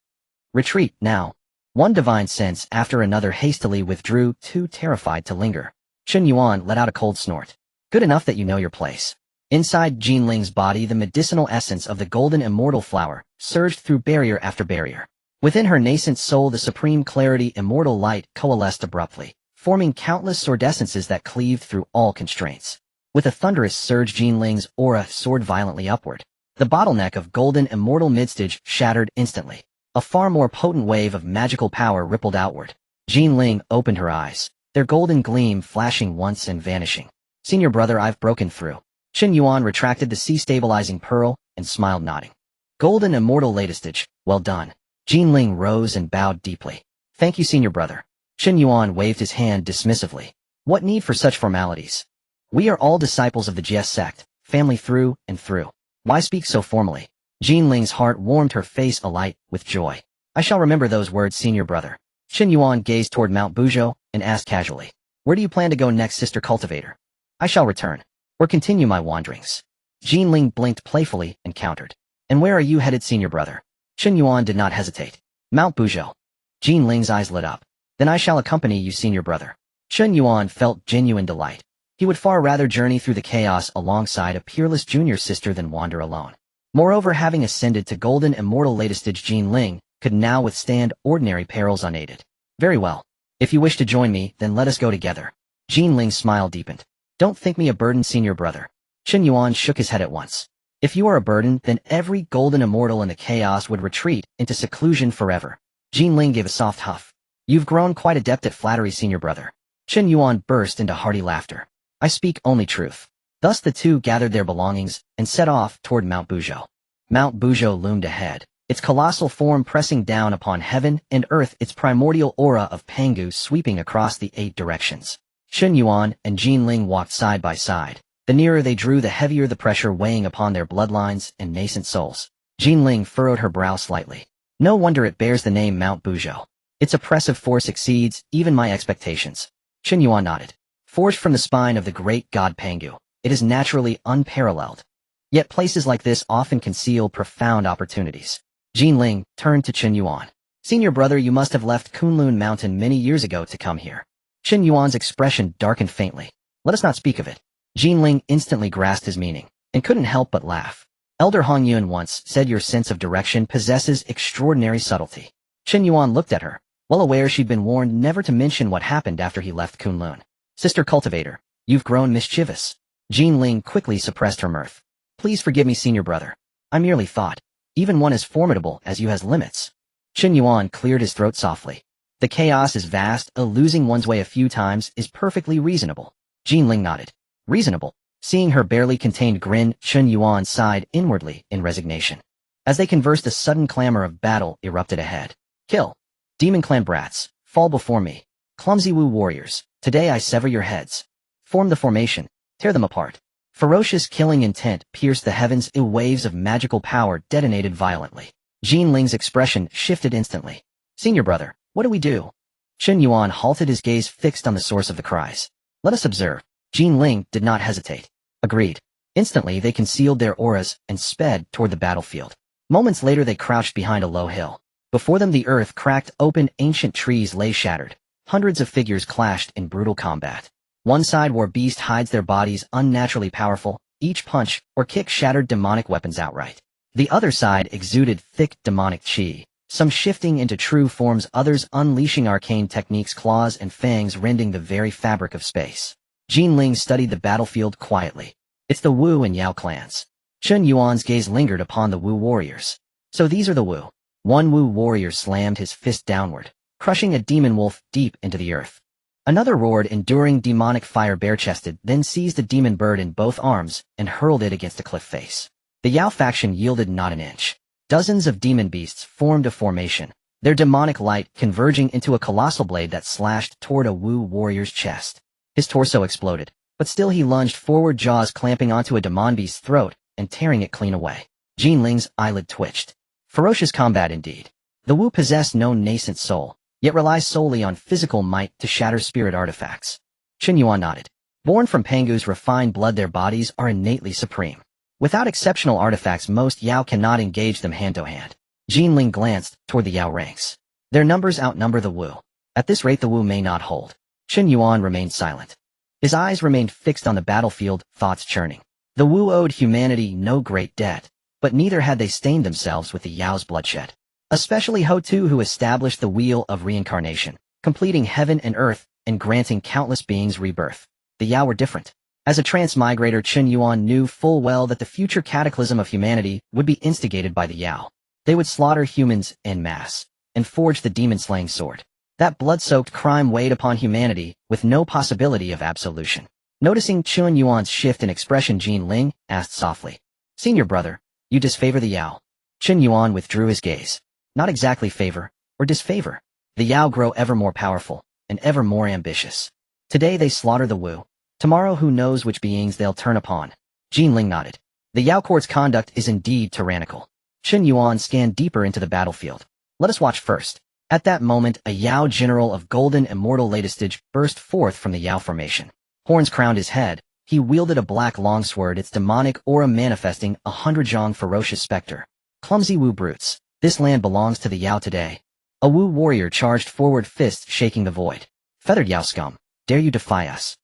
S1: Retreat, now. One divine sense after another hastily withdrew, too terrified to linger. Chen Yuan let out a cold snort. Good enough that you know your place. Inside Jinling's body, the medicinal essence of the golden immortal flower surged through barrier after barrier. Within her nascent soul, the supreme clarity immortal light coalesced abruptly, forming countless swordescences that cleaved through all constraints. With a thunderous surge, Jinling's aura soared violently upward. The bottleneck of golden immortal midstage shattered instantly. A far more potent wave of magical power rippled outward. Jinling opened her eyes, their golden gleam flashing once and vanishing. Senior brother, I've broken through. Chen Yuan retracted the sea-stabilizing pearl and smiled, nodding. Golden immortal latestage, well done. Jinling rose and bowed deeply. Thank you, senior brother. Chen Yuan waved his hand dismissively. What need for such formalities? We are all disciples of the Jie sect, family through and through. Why speak so formally? Jinling's heart warmed, her face alight with joy. I shall remember those words, senior brother. Chen Yuan gazed toward Mount Buzhou and asked casually, "Where do you plan to go next, Sister Cultivator?" "I shall return, or continue my wanderings." Jinling blinked playfully and countered. "And where are you headed, senior brother?" Chen Yuan did not hesitate. "Mount Buzhou." Jinling's eyes lit up. "Then I shall accompany you, senior brother." Chen Yuan felt genuine delight. He would far rather journey through the chaos alongside a peerless junior sister than wander alone. Moreover, having ascended to golden immortal latestage, Jinling could now withstand ordinary perils unaided. "Very well. If you wish to join me, then let us go together." Jinling's smile deepened. "Don't think me a burden, senior brother." Chen Yuan shook his head at once. "If you are a burden, then every golden immortal in the chaos would retreat into seclusion forever." Jinling gave a soft huff. "You've grown quite adept at flattery, senior brother." Chen Yuan burst into hearty laughter. "I speak only truth." Thus the two gathered their belongings and set off toward Mount Buzhou. Mount Buzhou loomed ahead, its colossal form pressing down upon heaven and earth, its primordial aura of Pangu sweeping across the 8 directions. Chen Yuan and Jinling walked side by side. The nearer they drew, the heavier the pressure weighing upon their bloodlines and nascent souls. Jinling furrowed her brow slightly. "No wonder it bears the name Mount Buzhou. Its oppressive force exceeds even my expectations." Chen Yuan nodded. "Forged from the spine of the great god Pangu, it is naturally unparalleled. Yet places like this often conceal profound opportunities." Jinling turned to Chen Yuan. "Senior brother, you must have left Kunlun Mountain many years ago to come here." Chen Yuan's expression darkened faintly. "Let us not speak of it." Jinling instantly grasped his meaning, and couldn't help but laugh. "Elder Hongjun once said your sense of direction possesses extraordinary subtlety." Chen Yuan looked at her, well aware she'd been warned never to mention what happened after he left Kunlun. "Sister Cultivator, you've grown mischievous." Jinling quickly suppressed her mirth. "Please forgive me, senior brother. I merely thought, even one as formidable as you has limits." Chen Yuan cleared his throat softly. "The chaos is vast, losing one's way a few times is perfectly reasonable." Jinling nodded. "Reasonable?" Seeing her barely contained grin, Chen Yuan sighed inwardly in resignation. As they conversed, a sudden clamor of battle erupted ahead. "Kill! Demon Clan brats, fall before me. Clumsy Wu warriors, today I sever your heads. Form the formation, tear them apart." Ferocious killing intent pierced the heavens. Waves of magical power detonated violently. Jinling's expression shifted instantly. "Senior brother, what do we do?" Chen Yuan halted, his gaze fixed on the source of the cries. "Let us observe." Jinling did not hesitate. "Agreed." Instantly they concealed their auras and sped toward the battlefield. Moments later they crouched behind a low hill. Before them the earth cracked open, ancient trees lay shattered. Hundreds of figures clashed in brutal combat. One side wore beast hides, their bodies unnaturally powerful, each punch or kick shattered demonic weapons outright. The other side exuded thick demonic chi, some shifting into true forms, others unleashing arcane techniques, claws and fangs rending the very fabric of space. Jinling studied the battlefield quietly. "It's the Wu and Yao clans." Chen Yuan's gaze lingered upon the Wu warriors. "So these are the Wu." One Wu warrior slammed his fist downward, crushing a demon wolf deep into the earth. Another roared, enduring demonic fire bare-chested, then seized a demon bird in both arms and hurled it against a cliff face. The Yao faction yielded not an inch. Dozens of demon beasts formed a formation, their demonic light converging into a colossal blade that slashed toward a Wu warrior's chest. His torso exploded, but still he lunged forward, jaws clamping onto a demon beast's throat and tearing it clean away. Jinling's eyelid twitched. Ferocious combat indeed. The Wu possess no nascent soul, yet relies solely on physical might to shatter spirit artifacts. Chen Yuan nodded. Born from Pangu's refined blood, their bodies are innately supreme. Without exceptional artifacts, most Yao cannot engage them hand-to-hand. Jinling glanced toward the Yao ranks. Their numbers outnumber the Wu. At this rate the Wu may not hold. Chen Yuan remained silent. His eyes remained fixed on the battlefield, thoughts churning. The Wu owed humanity no great debt, but neither had they stained themselves with the Yao's bloodshed. Especially Ho-Tu, who established the wheel of reincarnation, completing heaven and earth and granting countless beings rebirth. The Yao were different. As a transmigrator, Chen Yuan knew full well that the future cataclysm of humanity would be instigated by the Yao. They would slaughter humans en masse and forge the demon-slaying sword. That blood-soaked crime weighed upon humanity with no possibility of absolution. Noticing Chen Yuan's shift in expression, Jinling asked softly, "Senior brother, you disfavor the Yao?" Chen Yuan withdrew his gaze. "Not exactly favor or disfavor. The Yao grow ever more powerful and ever more ambitious. Today they slaughter the Wu. Tomorrow who knows which beings they'll turn upon." Jinling nodded. The Yao court's conduct is indeed tyrannical. Chen Yuan scanned deeper into the battlefield. "Let us watch first." At that moment, a Yao general of golden immortal latestage burst forth from the Yao formation. Horns crowned his head. He wielded a black longsword, its demonic aura manifesting a Hongjun ferocious specter. Clumsy Wu brutes. This land belongs to the Yao today. A Wu warrior charged forward, fists shaking the void. Feathered Yao scum, dare you defy us?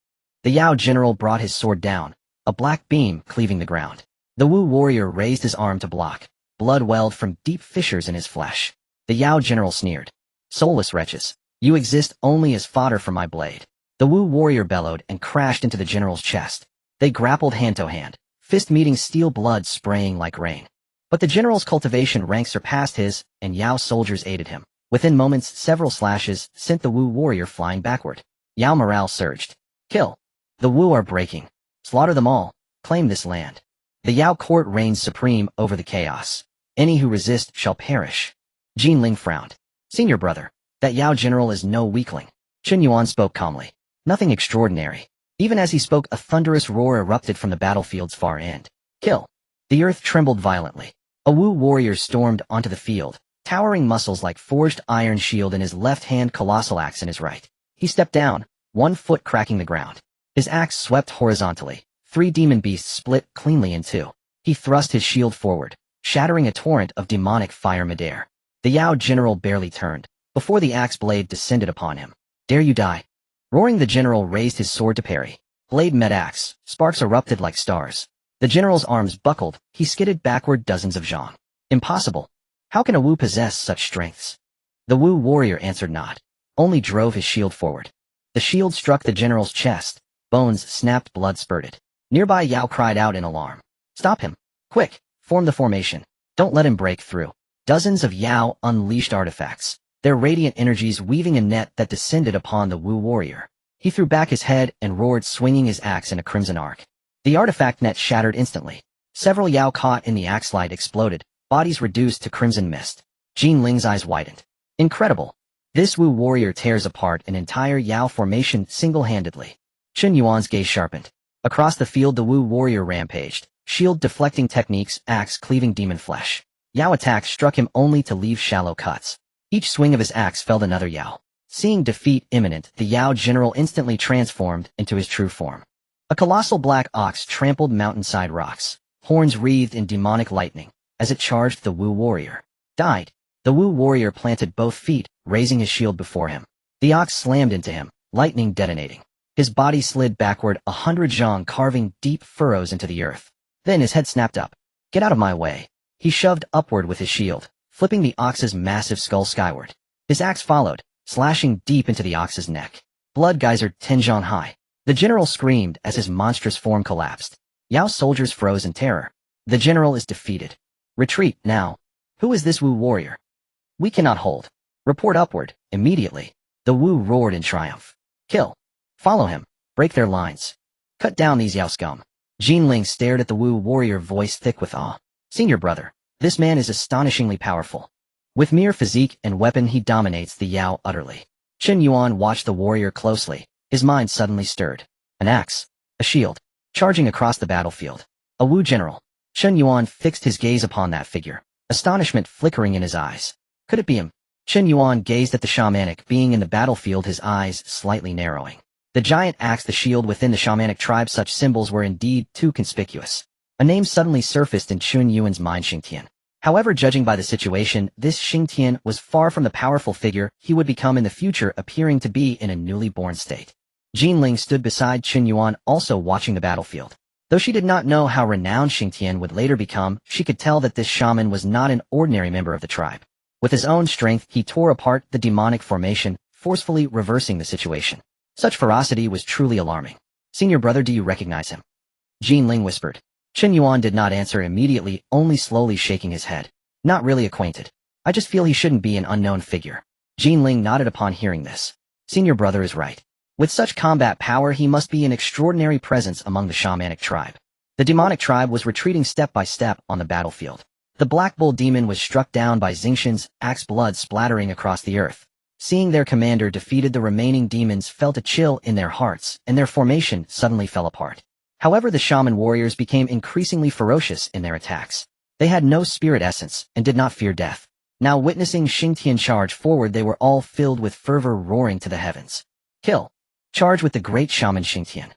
S1: The Yao general brought his sword down, a black beam cleaving the ground. The Wu warrior raised his arm to block. Blood welled from deep fissures in his flesh. The Yao general sneered. Soulless wretches, you exist only as fodder for my blade. The Wu warrior bellowed and crashed into the general's chest. They grappled hand to hand, fist meeting, steel blood spraying like rain. But the general's cultivation rank surpassed his, and Yao soldiers aided him. Within moments, several slashes sent the Wu warrior flying backward. Yao morale surged. Kill. The Wu are breaking. Slaughter them all. Claim this land. The Yao court reigns supreme over the chaos. Any who resist shall perish. Jinling frowned. Senior brother, that Yao general is no weakling. Chen Yuan spoke calmly. Nothing extraordinary. Even as he spoke, a thunderous roar erupted from the battlefield's far end. Kill. The earth trembled violently. A Wu warrior stormed onto the field, towering muscles like forged iron, shield in his left hand, colossal axe in his right. He stepped down, 1 foot cracking the ground. His axe swept horizontally. 3 demon beasts split cleanly in 2. He thrust his shield forward, shattering a torrent of demonic fire midair. The Yao general barely turned, before the axe blade descended upon him. Dare you die? Roaring, the general raised his sword to parry. Blade met axe, sparks erupted like stars. The general's arms buckled, he skidded backward dozens of zhang. Impossible. How can a Wu possess such strengths? The Wu warrior answered not, only drove his shield forward. The shield struck the general's chest, bones snapped, blood spurted. Nearby Yao cried out in alarm. Stop him. Quick, form the formation. Don't let him break through. Dozens of Yao unleashed artifacts, their radiant energies weaving a net that descended upon the Wu warrior. He threw back his head and roared, swinging his axe in a crimson arc. The artifact net shattered instantly. Several Yao caught in the axe light exploded, bodies reduced to crimson mist. Jinling's eyes widened. Incredible. This Wu warrior tears apart an entire Yao formation single-handedly. Chen Yuan's gaze sharpened. Across the field, the Wu warrior rampaged, shield deflecting techniques, axe cleaving demon flesh. Yao attacks struck him only to leave shallow cuts. Each swing of his axe felled another Yao. Seeing defeat imminent, the Yao general instantly transformed into his true form. A colossal black ox trampled mountainside rocks, horns wreathed in demonic lightning, as it charged the Wu warrior. Died. The Wu warrior planted both feet, raising his shield before him. The ox slammed into him, lightning detonating. His body slid backward 100 zhang, carving deep furrows into the earth. Then his head snapped up. Get out of my way. He shoved upward with his shield, flipping the ox's massive skull skyward. His axe followed, slashing deep into the ox's neck. Blood geysered 10 zhang high. The general screamed as his monstrous form collapsed. Yao's soldiers froze in terror. The general is defeated. Retreat, now. Who is this Wu warrior? We cannot hold. Report upward, immediately. The Wu roared in triumph. Kill. Follow him. Break their lines. Cut down these Yao scum. Jinling stared at the Wu warrior, voice thick with awe. Senior brother, this man is astonishingly powerful. With mere physique and weapon, he dominates the Yao utterly. Chen Yuan watched the warrior closely. His mind suddenly stirred. An axe. A shield. Charging across the battlefield. A Wu general. Chen Yuan fixed his gaze upon that figure, astonishment flickering in his eyes. Could it be him? Chen Yuan gazed at the shamanic being in the battlefield, his eyes slightly narrowing. The giant axe, the shield within the shamanic tribe, such symbols were indeed too conspicuous. A name suddenly surfaced in Chen Yuan's mind, Xingtian. However, judging by the situation, this Xingtian was far from the powerful figure he would become in the future, appearing to be in a newly born state. Jinling stood beside Chen Yuan, also watching the battlefield. Though she did not know how renowned Xingtian would later become, she could tell that this shaman was not an ordinary member of the tribe. With his own strength, he tore apart the demonic formation, forcefully reversing the situation. Such ferocity was truly alarming. Senior brother, do you recognize him? Jinling whispered. Chen Yuan did not answer immediately, only slowly shaking his head. Not really acquainted. I just feel he shouldn't be an unknown figure. Jinling nodded upon hearing this. Senior brother is right. With such combat power, he must be an extraordinary presence among the shamanic tribe. The demonic tribe was retreating step by step on the battlefield. The Black Bull demon was struck down by Xingtian's axe, blood splattering across the earth. Seeing their commander defeated, the remaining demons felt a chill in their hearts, and their formation suddenly fell apart. However, the shaman warriors became increasingly ferocious in their attacks. They had no spirit essence and did not fear death. Now witnessing Xingtian charge forward, they were all filled with fervor, roaring to the heavens. Kill! Charge with the great shaman Xingtian.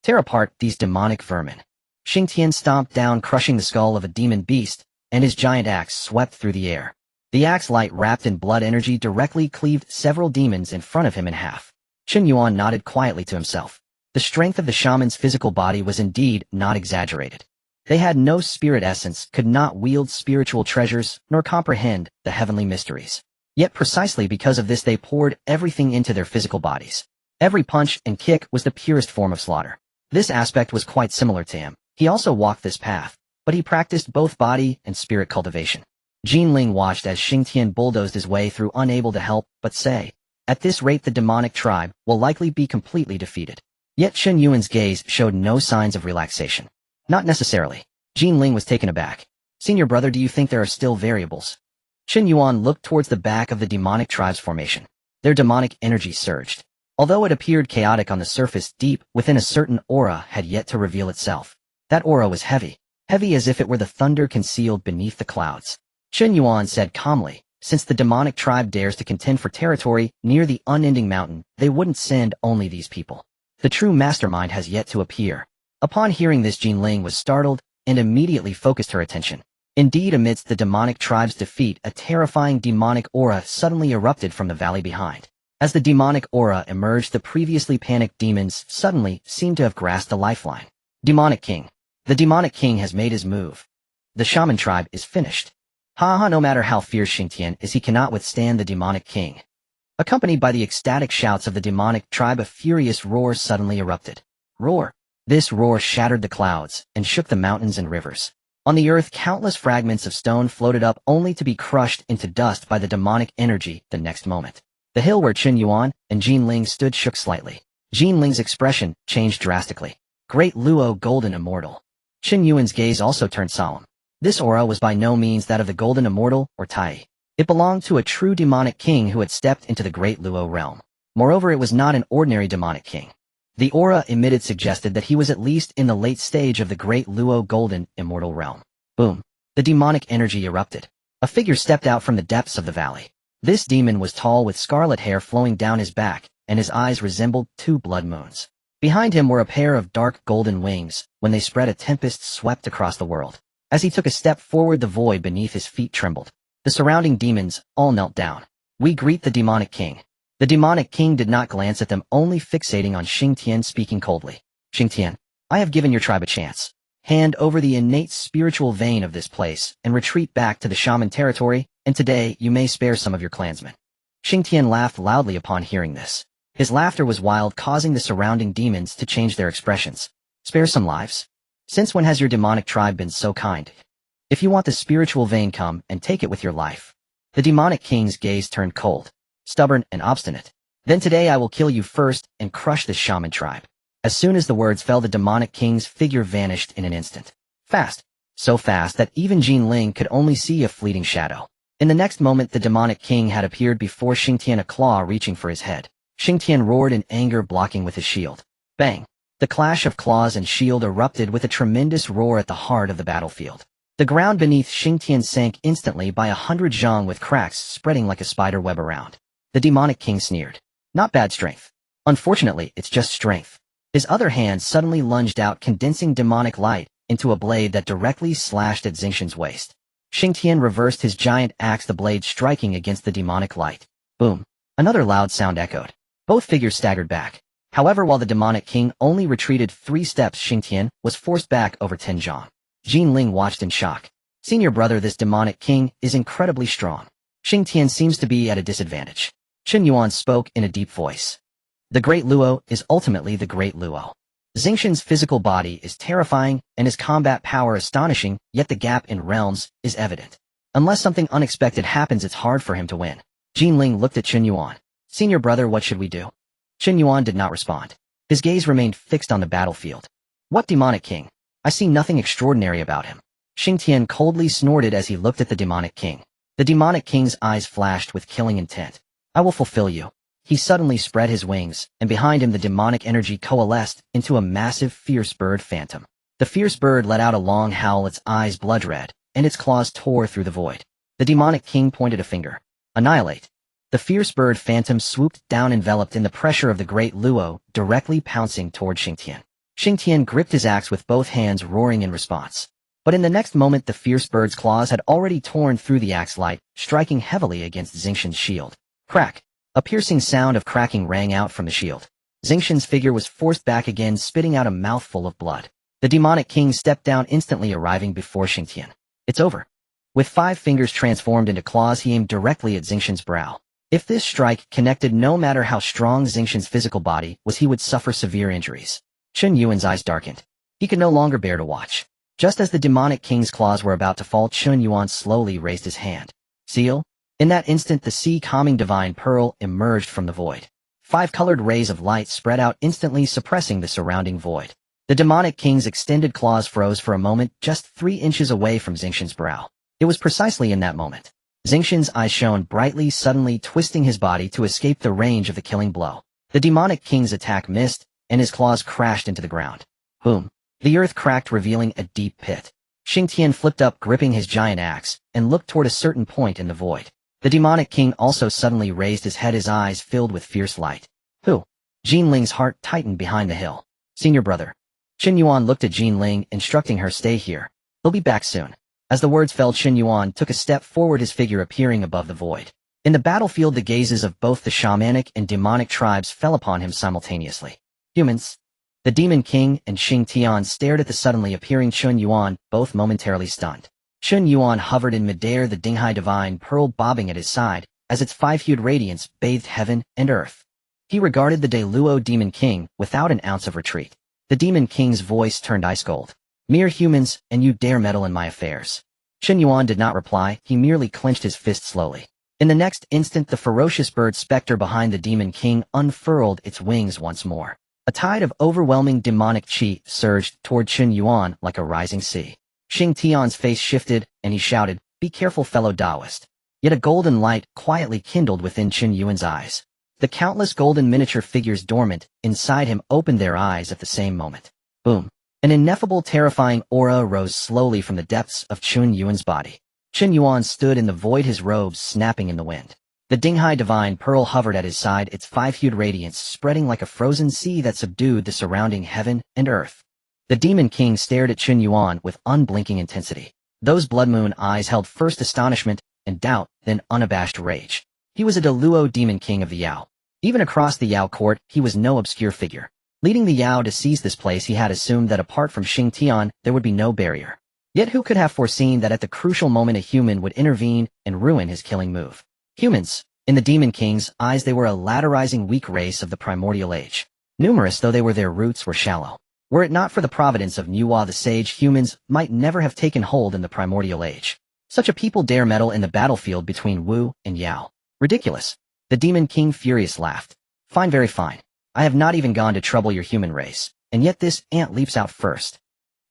S1: Tear apart these demonic vermin. Xingtian stomped down, crushing the skull of a demon beast, and his giant axe swept through the air. The axe, light wrapped in blood energy, directly cleaved several demons in front of him in half. Chen Yuan nodded quietly to himself. The strength of the shaman's physical body was indeed not exaggerated. They had no spirit essence, could not wield spiritual treasures, nor comprehend the heavenly mysteries. Yet precisely because of this, they poured everything into their physical bodies. Every punch and kick was the purest form of slaughter. This aspect was quite similar to him. He also walked this path, but he practiced both body and spirit cultivation. Jinling watched as Xingtian bulldozed his way through, unable to help but say, "At this rate the demonic tribe will likely be completely defeated." Yet Chen Yuan's gaze showed no signs of relaxation. Not necessarily. Jinling was taken aback. "Senior brother, do you think there are still variables?" Chen Yuan looked towards the back of the demonic tribe's formation. Their demonic energy surged. Although it appeared chaotic on the surface, deep within a certain aura had yet to reveal itself. That aura was heavy as if it were the thunder concealed beneath the clouds. Chen Yuan said calmly, "Since the demonic tribe dares to contend for territory near the unending mountain, they wouldn't send only these people. The true mastermind has yet to appear." Upon hearing this, Jinling was startled and immediately focused her attention. Indeed, amidst the demonic tribe's defeat, a terrifying demonic aura suddenly erupted from the valley behind. As the demonic aura emerged, the previously panicked demons suddenly seemed to have grasped a lifeline. Demonic King. The demonic king has made his move. The shaman tribe is finished. No matter how fierce Xingtian is, he cannot withstand the demonic king. Accompanied by the ecstatic shouts of the demonic tribe, a furious roar suddenly erupted. Roar! This roar shattered the clouds and shook the mountains and rivers. On the earth, countless fragments of stone floated up, only to be crushed into dust by the demonic energy the next moment. The hill where Chen Yuan and Jinling stood shook slightly. Jinling's expression changed drastically. Great Luo, golden immortal. Chen Yuan's gaze also turned solemn. This aura was by no means that of the golden immortal or Tai. It belonged to a true demonic king who had stepped into the great Luo realm. Moreover, it was not an ordinary demonic king. The aura emitted suggested that he was at least in the late stage of the great Luo golden immortal realm. Boom! The demonic energy erupted. A figure stepped out from the depths of the valley. This demon was tall, with scarlet hair flowing down his back, and his eyes resembled two blood moons. Behind him were a pair of dark golden wings. When they spread, a tempest swept across the world. As he took a step forward, the void beneath his feet trembled. The surrounding demons all knelt down. "We greet the demonic king." The demonic king did not glance at them, only fixating on Xingtian, speaking coldly. "Xingtian, I have given your tribe a chance. Hand over the innate spiritual vein of this place and retreat back to the shaman territory, and today you may spare some of your clansmen." Xingtian laughed loudly upon hearing this. His laughter was wild, causing the surrounding demons to change their expressions. "Spare some lives? Since when has your demonic tribe been so kind? If you want the spiritual vein, come and take it with your life." The demonic king's gaze turned cold, stubborn and obstinate. "Then today I will kill you first and crush this shaman tribe." As soon as the words fell, the demonic king's figure vanished in an instant. Fast. So fast that even Jinling could only see a fleeting shadow. In the next moment, the demonic king had appeared before Xingtian, a claw reaching for his head. Xingtian roared in anger, blocking with his shield. Bang! The clash of claws and shield erupted with a tremendous roar at the heart of the battlefield. The ground beneath Xingtian sank instantly by 100 zhang, with cracks spreading like a spider web around. The demonic king sneered. "Not bad strength. Unfortunately, it's just strength." His other hand suddenly lunged out, condensing demonic light into a blade that directly slashed at Xingtian's waist. Xingtian reversed his giant axe, the blade striking against the demonic light. Boom! Another loud sound echoed. Both figures staggered back. However, while the demonic king only retreated 3 steps, Xingtian was forced back over 10 zhang. Jinling watched in shock. "Senior brother, this demonic king is incredibly strong. Xingtian seems to be at a disadvantage." Chen Yuan spoke in a deep voice. "The Great Luo is ultimately the Great Luo. Xingtian's physical body is terrifying and his combat power astonishing, yet the gap in realms is evident. Unless something unexpected happens, it's hard for him to win." Jinling looked at Chen Yuan. "Senior brother, what should we do?" Chen Yuan did not respond. His gaze remained fixed on the battlefield. "What demonic king? I see nothing extraordinary about him." Xingtian coldly snorted as he looked at the demonic king. The demonic king's eyes flashed with killing intent. "I will fulfill you." He suddenly spread his wings, and behind him the demonic energy coalesced into a massive, fierce bird phantom. The fierce bird let out a long howl, its eyes blood red, and its claws tore through the void. The demonic king pointed a finger. Annihilate. The fierce bird phantom swooped down enveloped in the pressure of the great Luo, directly pouncing toward Xingtian. Xingtian gripped his axe with both hands, roaring in response. But in the next moment the fierce bird's claws had already torn through the axe light, striking heavily against Xingtian's shield. Crack! A piercing sound of cracking rang out from the shield. Xingtian's figure was forced back again, spitting out a mouthful of blood. The demonic king stepped down, instantly arriving before Xingtian. It's over. With 5 fingers transformed into claws, he aimed directly at Xingtian's brow. If this strike connected, no matter how strong Xingtian's physical body was, he would suffer severe injuries. Chen Yuan's eyes darkened. He could no longer bear to watch. Just as the demonic king's claws were about to fall, Chen Yuan slowly raised his hand. Seal? In that instant the sea-calming divine pearl emerged from the void. 5 colored rays of light spread out, instantly suppressing the surrounding void. The demonic king's extended claws froze for a moment, just 3 inches away from Xingtian's brow. It was precisely in that moment. Xingtian's eyes shone brightly, suddenly twisting his body to escape the range of the killing blow. The demonic king's attack missed, and his claws crashed into the ground. Boom. The earth cracked, revealing a deep pit. Xingtian flipped up, gripping his giant axe, and looked toward a certain point in the void. The demonic king also suddenly raised his head, his eyes filled with fierce light. Who? Jin Ling's heart tightened behind the hill. Senior brother. Chen Yuan looked at Jin Ling, instructing her, stay here. He'll be back soon. As the words fell, Chen Yuan took a step forward, his figure appearing above the void. In the battlefield, the gazes of both the shamanic and demonic tribes fell upon him simultaneously. Humans. The demon king and Xingtian stared at the suddenly appearing Chen Yuan, both momentarily stunned. Chen Yuan hovered in midair, the Dinghai divine pearl bobbing at his side, as its 5-hued radiance bathed heaven and earth. He regarded the Luo demon king without an ounce of retreat. The demon king's voice turned ice cold. Mere humans, and you dare meddle in my affairs. Chen Yuan did not reply, he merely clenched his fist slowly. In the next instant the ferocious bird specter behind the demon king unfurled its wings once more. A tide of overwhelming demonic chi surged toward Chen Yuan like a rising sea. Xingtian's face shifted, and he shouted, be careful, fellow Taoist. Yet a golden light quietly kindled within Chen Yuan's eyes. The countless golden miniature figures dormant inside him opened their eyes at the same moment. Boom. An ineffable, terrifying aura rose slowly from the depths of Chen Yuan's body. Chen Yuan stood in the void, his robes snapping in the wind. The Dinghai divine pearl hovered at his side, its 5-hued radiance spreading like a frozen sea that subdued the surrounding heaven and earth. The demon king stared at Chen Yuan with unblinking intensity. Those blood moon eyes held first astonishment and doubt, then unabashed rage. He was a Luo demon king of the Yao. Even across the Yao court, he was no obscure figure. Leading the Yao to seize this place, he had assumed that apart from Xingtian, there would be no barrier. Yet who could have foreseen that at the crucial moment a human would intervene and ruin his killing move? Humans. In the demon king's eyes, they were a ladderizing weak race of the primordial age. Numerous though they were, their roots were shallow. Were it not for the providence of Nuwa the sage, humans might never have taken hold in the primordial age. Such a people dare meddle in the battlefield between Wu and Yao. Ridiculous. The demon king furious laughed. Fine, very fine. I have not even gone to trouble your human race, and yet this ant leaps out first.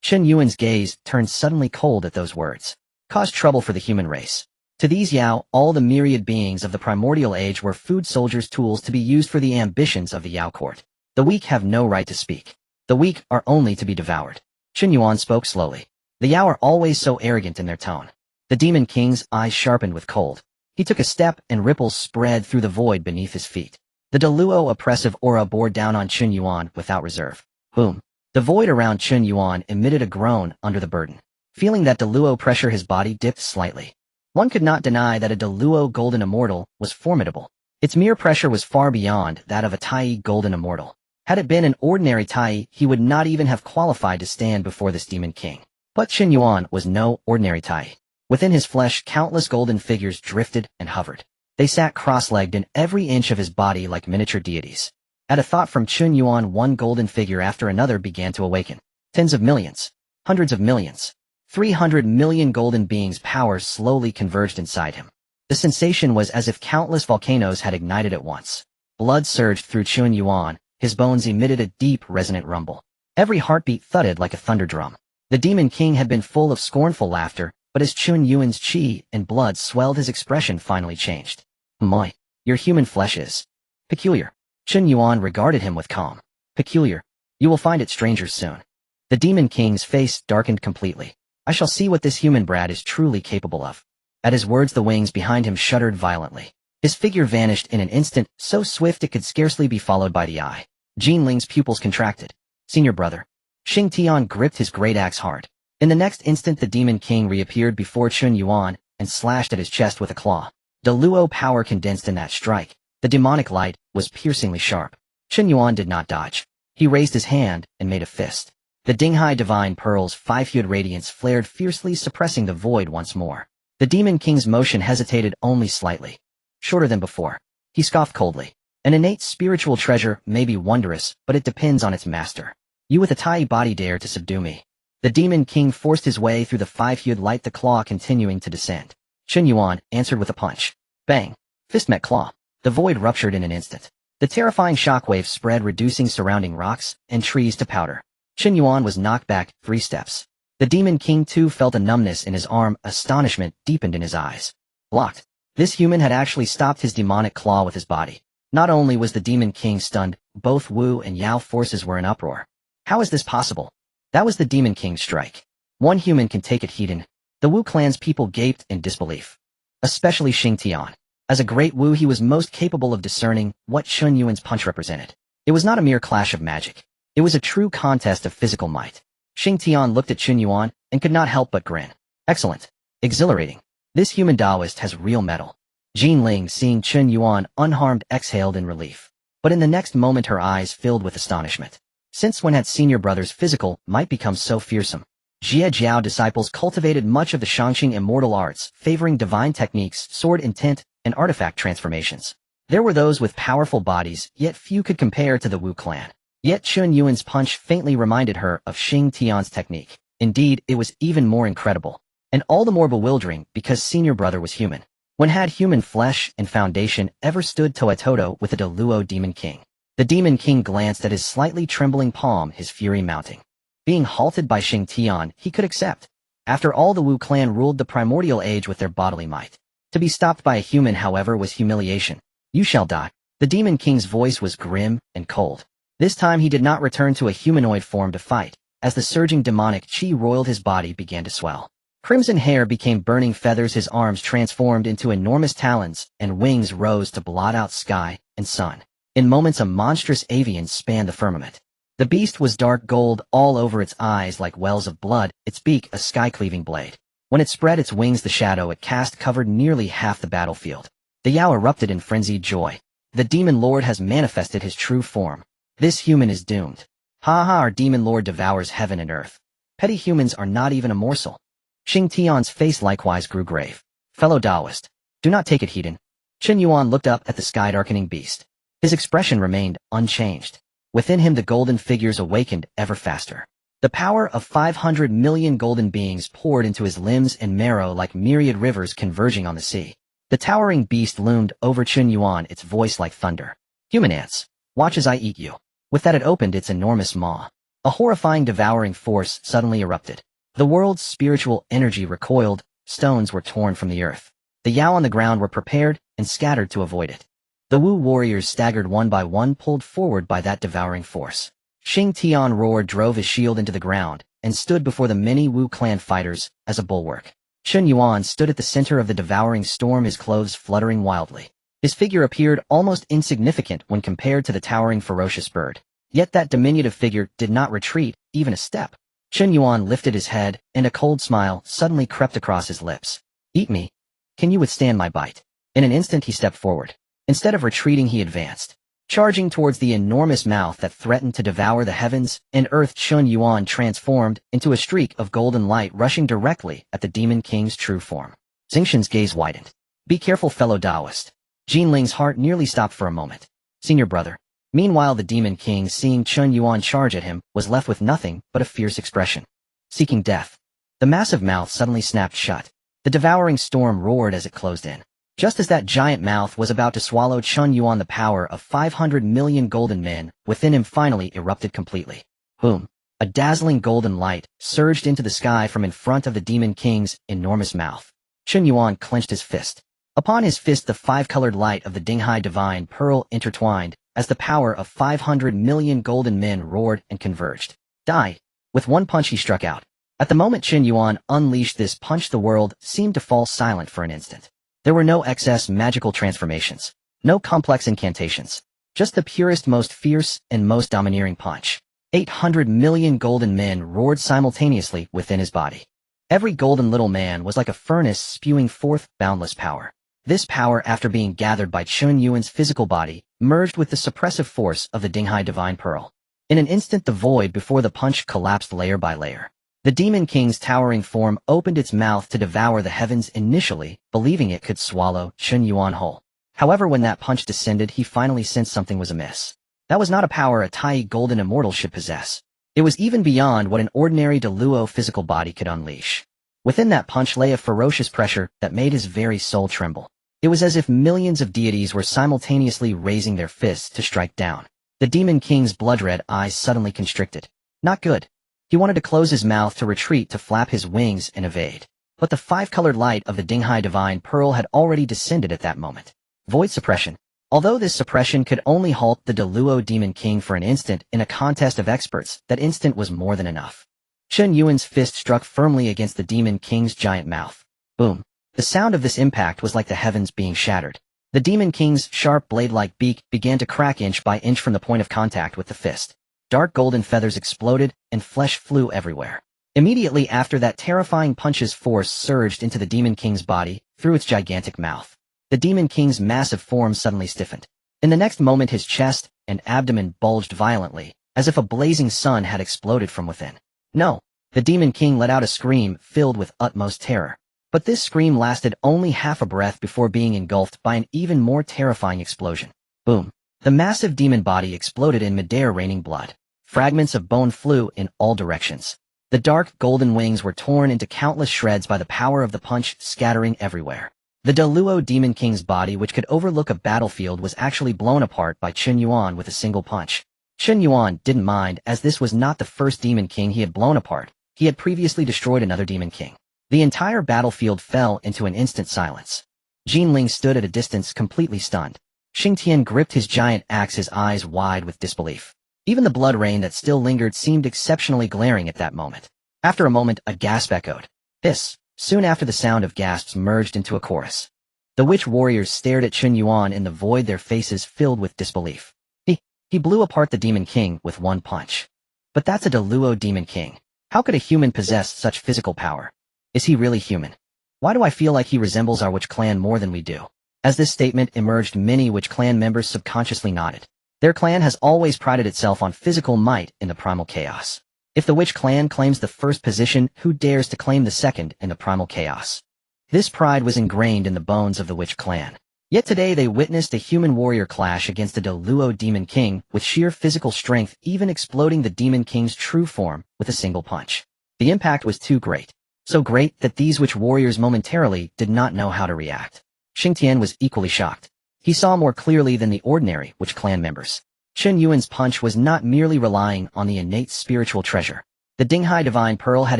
S1: Chen Yuan's gaze turned suddenly cold at those words. Caused trouble for the human race. To these Yao, all the myriad beings of the primordial age were food soldiers, tools to be used for the ambitions of the Yao court. The weak have no right to speak. The weak are only to be devoured. Chen Yuan spoke slowly. The Yao are always so arrogant in their tone. The demon king's eyes sharpened with cold. He took a step, and ripples spread through the void beneath his feet. The Luo oppressive aura bore down on Chen Yuan without reserve. Boom. The void around Chen Yuan emitted a groan under the burden. Feeling that Luo pressure, his body dipped slightly. One could not deny that a Luo golden immortal was formidable. Its mere pressure was far beyond that of a Tai golden immortal. Had it been an ordinary Tai, he would not even have qualified to stand before this demon king. But Chen Yuan was no ordinary Tai. Within his flesh, countless golden figures drifted and hovered. They sat cross-legged in every inch of his body like miniature deities. At a thought from Chen Yuan, one golden figure after another began to awaken. Tens of millions. Hundreds of millions. 300 million golden beings' power slowly converged inside him. The sensation was as if countless volcanoes had ignited at once. Blood surged through Chen Yuan. His bones emitted a deep, resonant rumble. Every heartbeat thudded like a thunder drum. The demon king had been full of scornful laughter, but as Chen Yuan's chi and blood swelled, his expression finally changed. Moi, your human flesh is peculiar. Chen Yuan regarded him with calm. Peculiar. You will find it strangers soon. The demon king's face darkened completely. I shall see what this human brat is truly capable of. At his words, the wings behind him shuddered violently. His figure vanished in an instant, so swift it could scarcely be followed by the eye. Jinling's pupils contracted. Senior brother. Xing Tian gripped his great axe hard. In the next instant, the Demon King reappeared before Chen Yuan and slashed at his chest with a claw. The Luo power condensed in that strike. The demonic light was piercingly sharp. Chen Yuan did not dodge. He raised his hand and made a fist. The Dinghai Divine Pearl's five-hued radiance flared fiercely, suppressing the void once more. The Demon King's motion hesitated only slightly. Shorter than before. He scoffed coldly. An innate spiritual treasure may be wondrous, but it depends on its master. You with a tiny body dare to subdue me. The Demon King forced his way through the five-hued light, the claw continuing to descend. Chen Yuan answered with a punch. Bang! Fist met claw. The void ruptured in an instant. The terrifying shockwave spread, reducing surrounding rocks and trees to powder. Chen Yuan was knocked back 3 steps. The Demon King too felt a numbness in his arm. Astonishment deepened in his eyes. Blocked. This human had actually stopped his demonic claw with his body. Not only was the Demon King stunned, both Wu and Yao forces were in uproar. How is this possible? That was the Demon King's strike. One human can take it, Heaton. The Wu clan's people gaped in disbelief. Especially Xing Tian. As a great Wu, he was most capable of discerning what Chen Yuan's punch represented. It was not a mere clash of magic. It was a true contest of physical might. Xing Tian looked at Chen Yuan and could not help but grin. Excellent. Exhilarating. This human Taoist has real mettle. Jinling, seeing Chen Yuan unharmed, exhaled in relief. But in the next moment her eyes filled with astonishment. Since when had senior brother's physical might become so fearsome? Jiejiao disciples cultivated much of the Shangqing immortal arts, favoring divine techniques, sword intent, and artifact transformations. There were those with powerful bodies, yet few could compare to the Wu clan. Yet Chen Yuan's punch faintly reminded her of Xing Tian's technique. Indeed, it was even more incredible. And all the more bewildering because senior brother was human. When had human flesh and foundation ever stood toe-a-toe with the Luo Demon King? The Demon King glanced at his slightly trembling palm, his fury mounting. Being halted by Xing Tian, he could accept. After all, the Wu clan ruled the primordial age with their bodily might. To be stopped by a human, however, was humiliation. You shall die. The Demon King's voice was grim and cold. This time he did not return to a humanoid form to fight. As the surging demonic chi roiled his body began to swell. Crimson hair became burning feathers, his arms transformed into enormous talons, and wings rose to blot out sky and sun. In moments a monstrous avian spanned the firmament. The beast was dark gold all over, its eyes like wells of blood, its beak a sky-cleaving blade. When it spread its wings, the shadow it cast covered nearly half the battlefield. The Yao erupted in frenzied joy. The Demon Lord has manifested his true form. This human is doomed. Ha ha, our Demon Lord devours heaven and earth. Petty humans are not even a morsel. Xing Tian's face likewise grew grave. Fellow Taoist, do not take it, Heaton. Chen Yuan looked up at the sky-darkening beast. His expression remained unchanged. Within him the golden figures awakened ever faster. The power of 500 million golden beings poured into his limbs and marrow like myriad rivers converging on the sea. The towering beast loomed over Chen Yuan, its voice like thunder. Human ants, watch as I eat you. With that it opened its enormous maw. A horrifying devouring force suddenly erupted. The world's spiritual energy recoiled, stones were torn from the earth. The Yao on the ground were prepared and scattered to avoid it. The Wu warriors staggered one by one, pulled forward by that devouring force. Xing Tian roared, drove his shield into the ground, and stood before the many Wu clan fighters as a bulwark. Chen Yuan stood at the center of the devouring storm, his clothes fluttering wildly. His figure appeared almost insignificant when compared to the towering ferocious bird. Yet that diminutive figure did not retreat, even a step. Chen Yuan lifted his head, and a cold smile suddenly crept across his lips. Eat me. Can you withstand my bite? In an instant he stepped forward. Instead of retreating, he advanced. Charging towards the enormous mouth that threatened to devour the heavens and earth, Chen Yuan transformed into a streak of golden light, rushing directly at the Demon King's true form. Xingxin's gaze widened. Be careful, fellow Taoist. Jinling's heart nearly stopped for a moment. Senior brother. Meanwhile, the Demon King, seeing Chen Yuan charge at him, was left with nothing but a fierce expression. Seeking death. The massive mouth suddenly snapped shut. The devouring storm roared as it closed in. Just as that giant mouth was about to swallow Chen Yuan, the power of 500 million golden men within him finally erupted completely. Boom! A dazzling golden light surged into the sky from in front of the Demon King's enormous mouth. Chen Yuan clenched his fist. Upon his fist the five-colored light of the Dinghai Divine Pearl intertwined, as the power of 500 million golden men roared and converged. Die! With one punch he struck out. At the moment Chen Yuan unleashed this punch, the world seemed to fall silent for an instant. There were no excess magical transformations, no complex incantations, just the purest, most fierce, and most domineering punch. 800 million golden men roared simultaneously within his body. Every golden little man was like a furnace spewing forth boundless power. This power, after being gathered by Chen Yuan's physical body, merged with the suppressive force of the Dinghai Divine Pearl. In an instant, the void before the punch collapsed layer by layer. The Demon King's towering form opened its mouth to devour the heavens, initially believing it could swallow Chen Yuan whole. However, when that punch descended, he finally sensed something was amiss. That was not a power a Tai golden immortal should possess. It was even beyond what an ordinary Deluo physical body could unleash. Within that punch lay a ferocious pressure that made his very soul tremble. It was as if millions of deities were simultaneously raising their fists to strike down. The Demon King's blood-red eyes suddenly constricted. Not good. He wanted to close his mouth, to retreat, to flap his wings and evade. But the five-colored light of the Dinghai Divine Pearl had already descended at that moment. Void suppression. Although this suppression could only halt the Deluo Demon King for an instant in a contest of experts, that instant was more than enough. Chen Yuan's fist struck firmly against the Demon King's giant mouth. Boom. The sound of this impact was like the heavens being shattered. The Demon King's sharp blade-like beak began to crack inch by inch from the point of contact with the fist. Dark golden feathers exploded, and flesh flew everywhere. Immediately after that terrifying punch's force surged into the Demon King's body, through its gigantic mouth. The Demon King's massive form suddenly stiffened. In the next moment his chest and abdomen bulged violently, as if a blazing sun had exploded from within. No! The Demon King let out a scream filled with utmost terror. But this scream lasted only half a breath before being engulfed by an even more terrifying explosion. Boom. The massive demon body exploded in midair, raining blood. Fragments of bone flew in all directions. The dark golden wings were torn into countless shreds by the power of the punch, scattering everywhere. The Deluo Demon King's body, which could overlook a battlefield, was actually blown apart by Chen Yuan with a single punch. Chen Yuan didn't mind, as this was not the first Demon King he had blown apart. He had previously destroyed another Demon King. The entire battlefield fell into an instant silence. Jinling stood at a distance, completely stunned. Xingtian gripped his giant axe, his eyes wide with disbelief. Even the blood rain that still lingered seemed exceptionally glaring at that moment. After a moment, a gasp echoed. Hiss. Soon after, the sound of gasps merged into a chorus. The witch warriors stared at Chen Yuan in the void, their faces filled with disbelief. He blew apart the Demon King with one punch. But that's a Deluo Demon King. How could a human possess such physical power? Is he really human? Why do I feel like he resembles our Witch Clan more than we do? As this statement emerged, many Witch Clan members subconsciously nodded. Their clan has always prided itself on physical might in the primal chaos. If the Witch Clan claims the first position, who dares to claim the second in the primal chaos? This pride was ingrained in the bones of the Witch Clan. Yet today they witnessed a human warrior clash against a Deluo Demon King with sheer physical strength, even exploding the Demon King's true form with a single punch. The impact was too great. So great that these witch warriors momentarily did not know how to react. Xingtian was equally shocked. He saw more clearly than the ordinary Witch Clan members. Chen Yuan's punch was not merely relying on the innate spiritual treasure. The Dinghai Divine Pearl had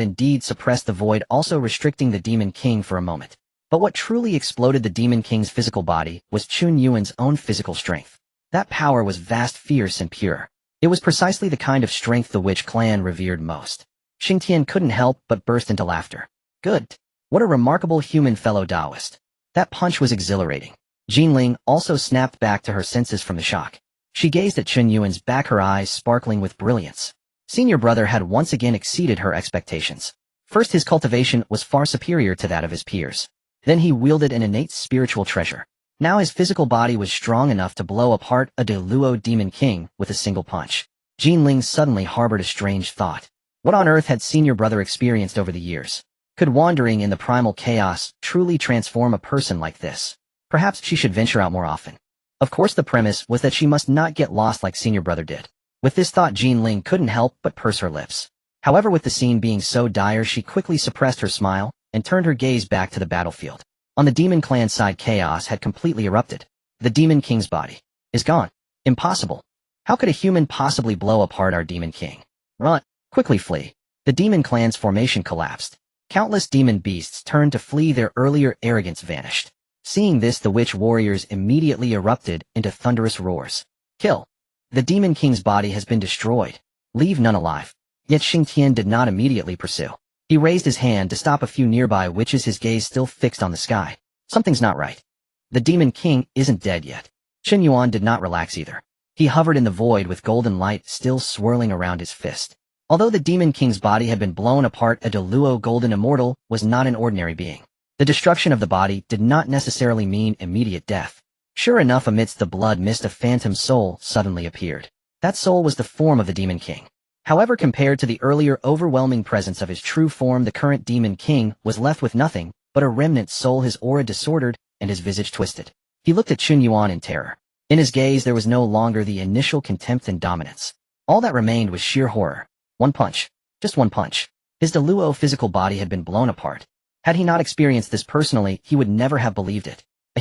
S1: indeed suppressed the void, also restricting the Demon King for a moment. But what truly exploded the Demon King's physical body was Chen Yuan's own physical strength. That power was vast, fierce, and pure. It was precisely the kind of strength the Witch Clan revered most. Xingtian couldn't help but burst into laughter. Good. What a remarkable human fellow Taoist. That punch was exhilarating. Jinling also snapped back to her senses from the shock. She gazed at Chen Yuan's back, her eyes sparkling with brilliance. Senior brother had once again exceeded her expectations. First, his cultivation was far superior to that of his peers. Then he wielded an innate spiritual treasure. Now his physical body was strong enough to blow apart a Deluo Demon King with a single punch. Jinling suddenly harbored a strange thought. What on earth had senior brother experienced over the years? Could wandering in the primal chaos truly transform a person like this? Perhaps she should venture out more often. Of course, the premise was that she must not get lost like senior brother did. With this thought, Jinling couldn't help but purse her lips. However, with the scene being so dire, she quickly suppressed her smile and turned her gaze back to the battlefield. On the Demon Clan side, chaos had completely erupted. The Demon King's body is gone. Impossible. How could a human possibly blow apart our Demon King? Run. Quickly flee. The Demon Clan's formation collapsed. Countless demon beasts turned to flee, their earlier arrogance vanished. Seeing this, the witch warriors immediately erupted into thunderous roars. Kill. The Demon King's body has been destroyed. Leave none alive. Yet Xingtian did not immediately pursue. He raised his hand to stop a few nearby witches, his gaze still fixed on the sky. Something's not right. The Demon King isn't dead yet. Chen Yuan did not relax either. He hovered in the void with golden light still swirling around his fist. Although the Demon King's body had been blown apart, a Deluo golden immortal was not an ordinary being. The destruction of the body did not necessarily mean immediate death. Sure enough, amidst the blood mist, a phantom soul suddenly appeared. That soul was the form of the Demon King. However, compared to the earlier overwhelming presence of his true form, the current Demon King was left with nothing but a remnant soul, his aura disordered and his visage twisted. He looked at Chen Yuan in terror. In his gaze there was no longer the initial contempt and dominance. All that remained was sheer horror. One punch. Just one punch. His Deluo physical body had been blown apart. Had he not experienced this personally, he would never have believed it. A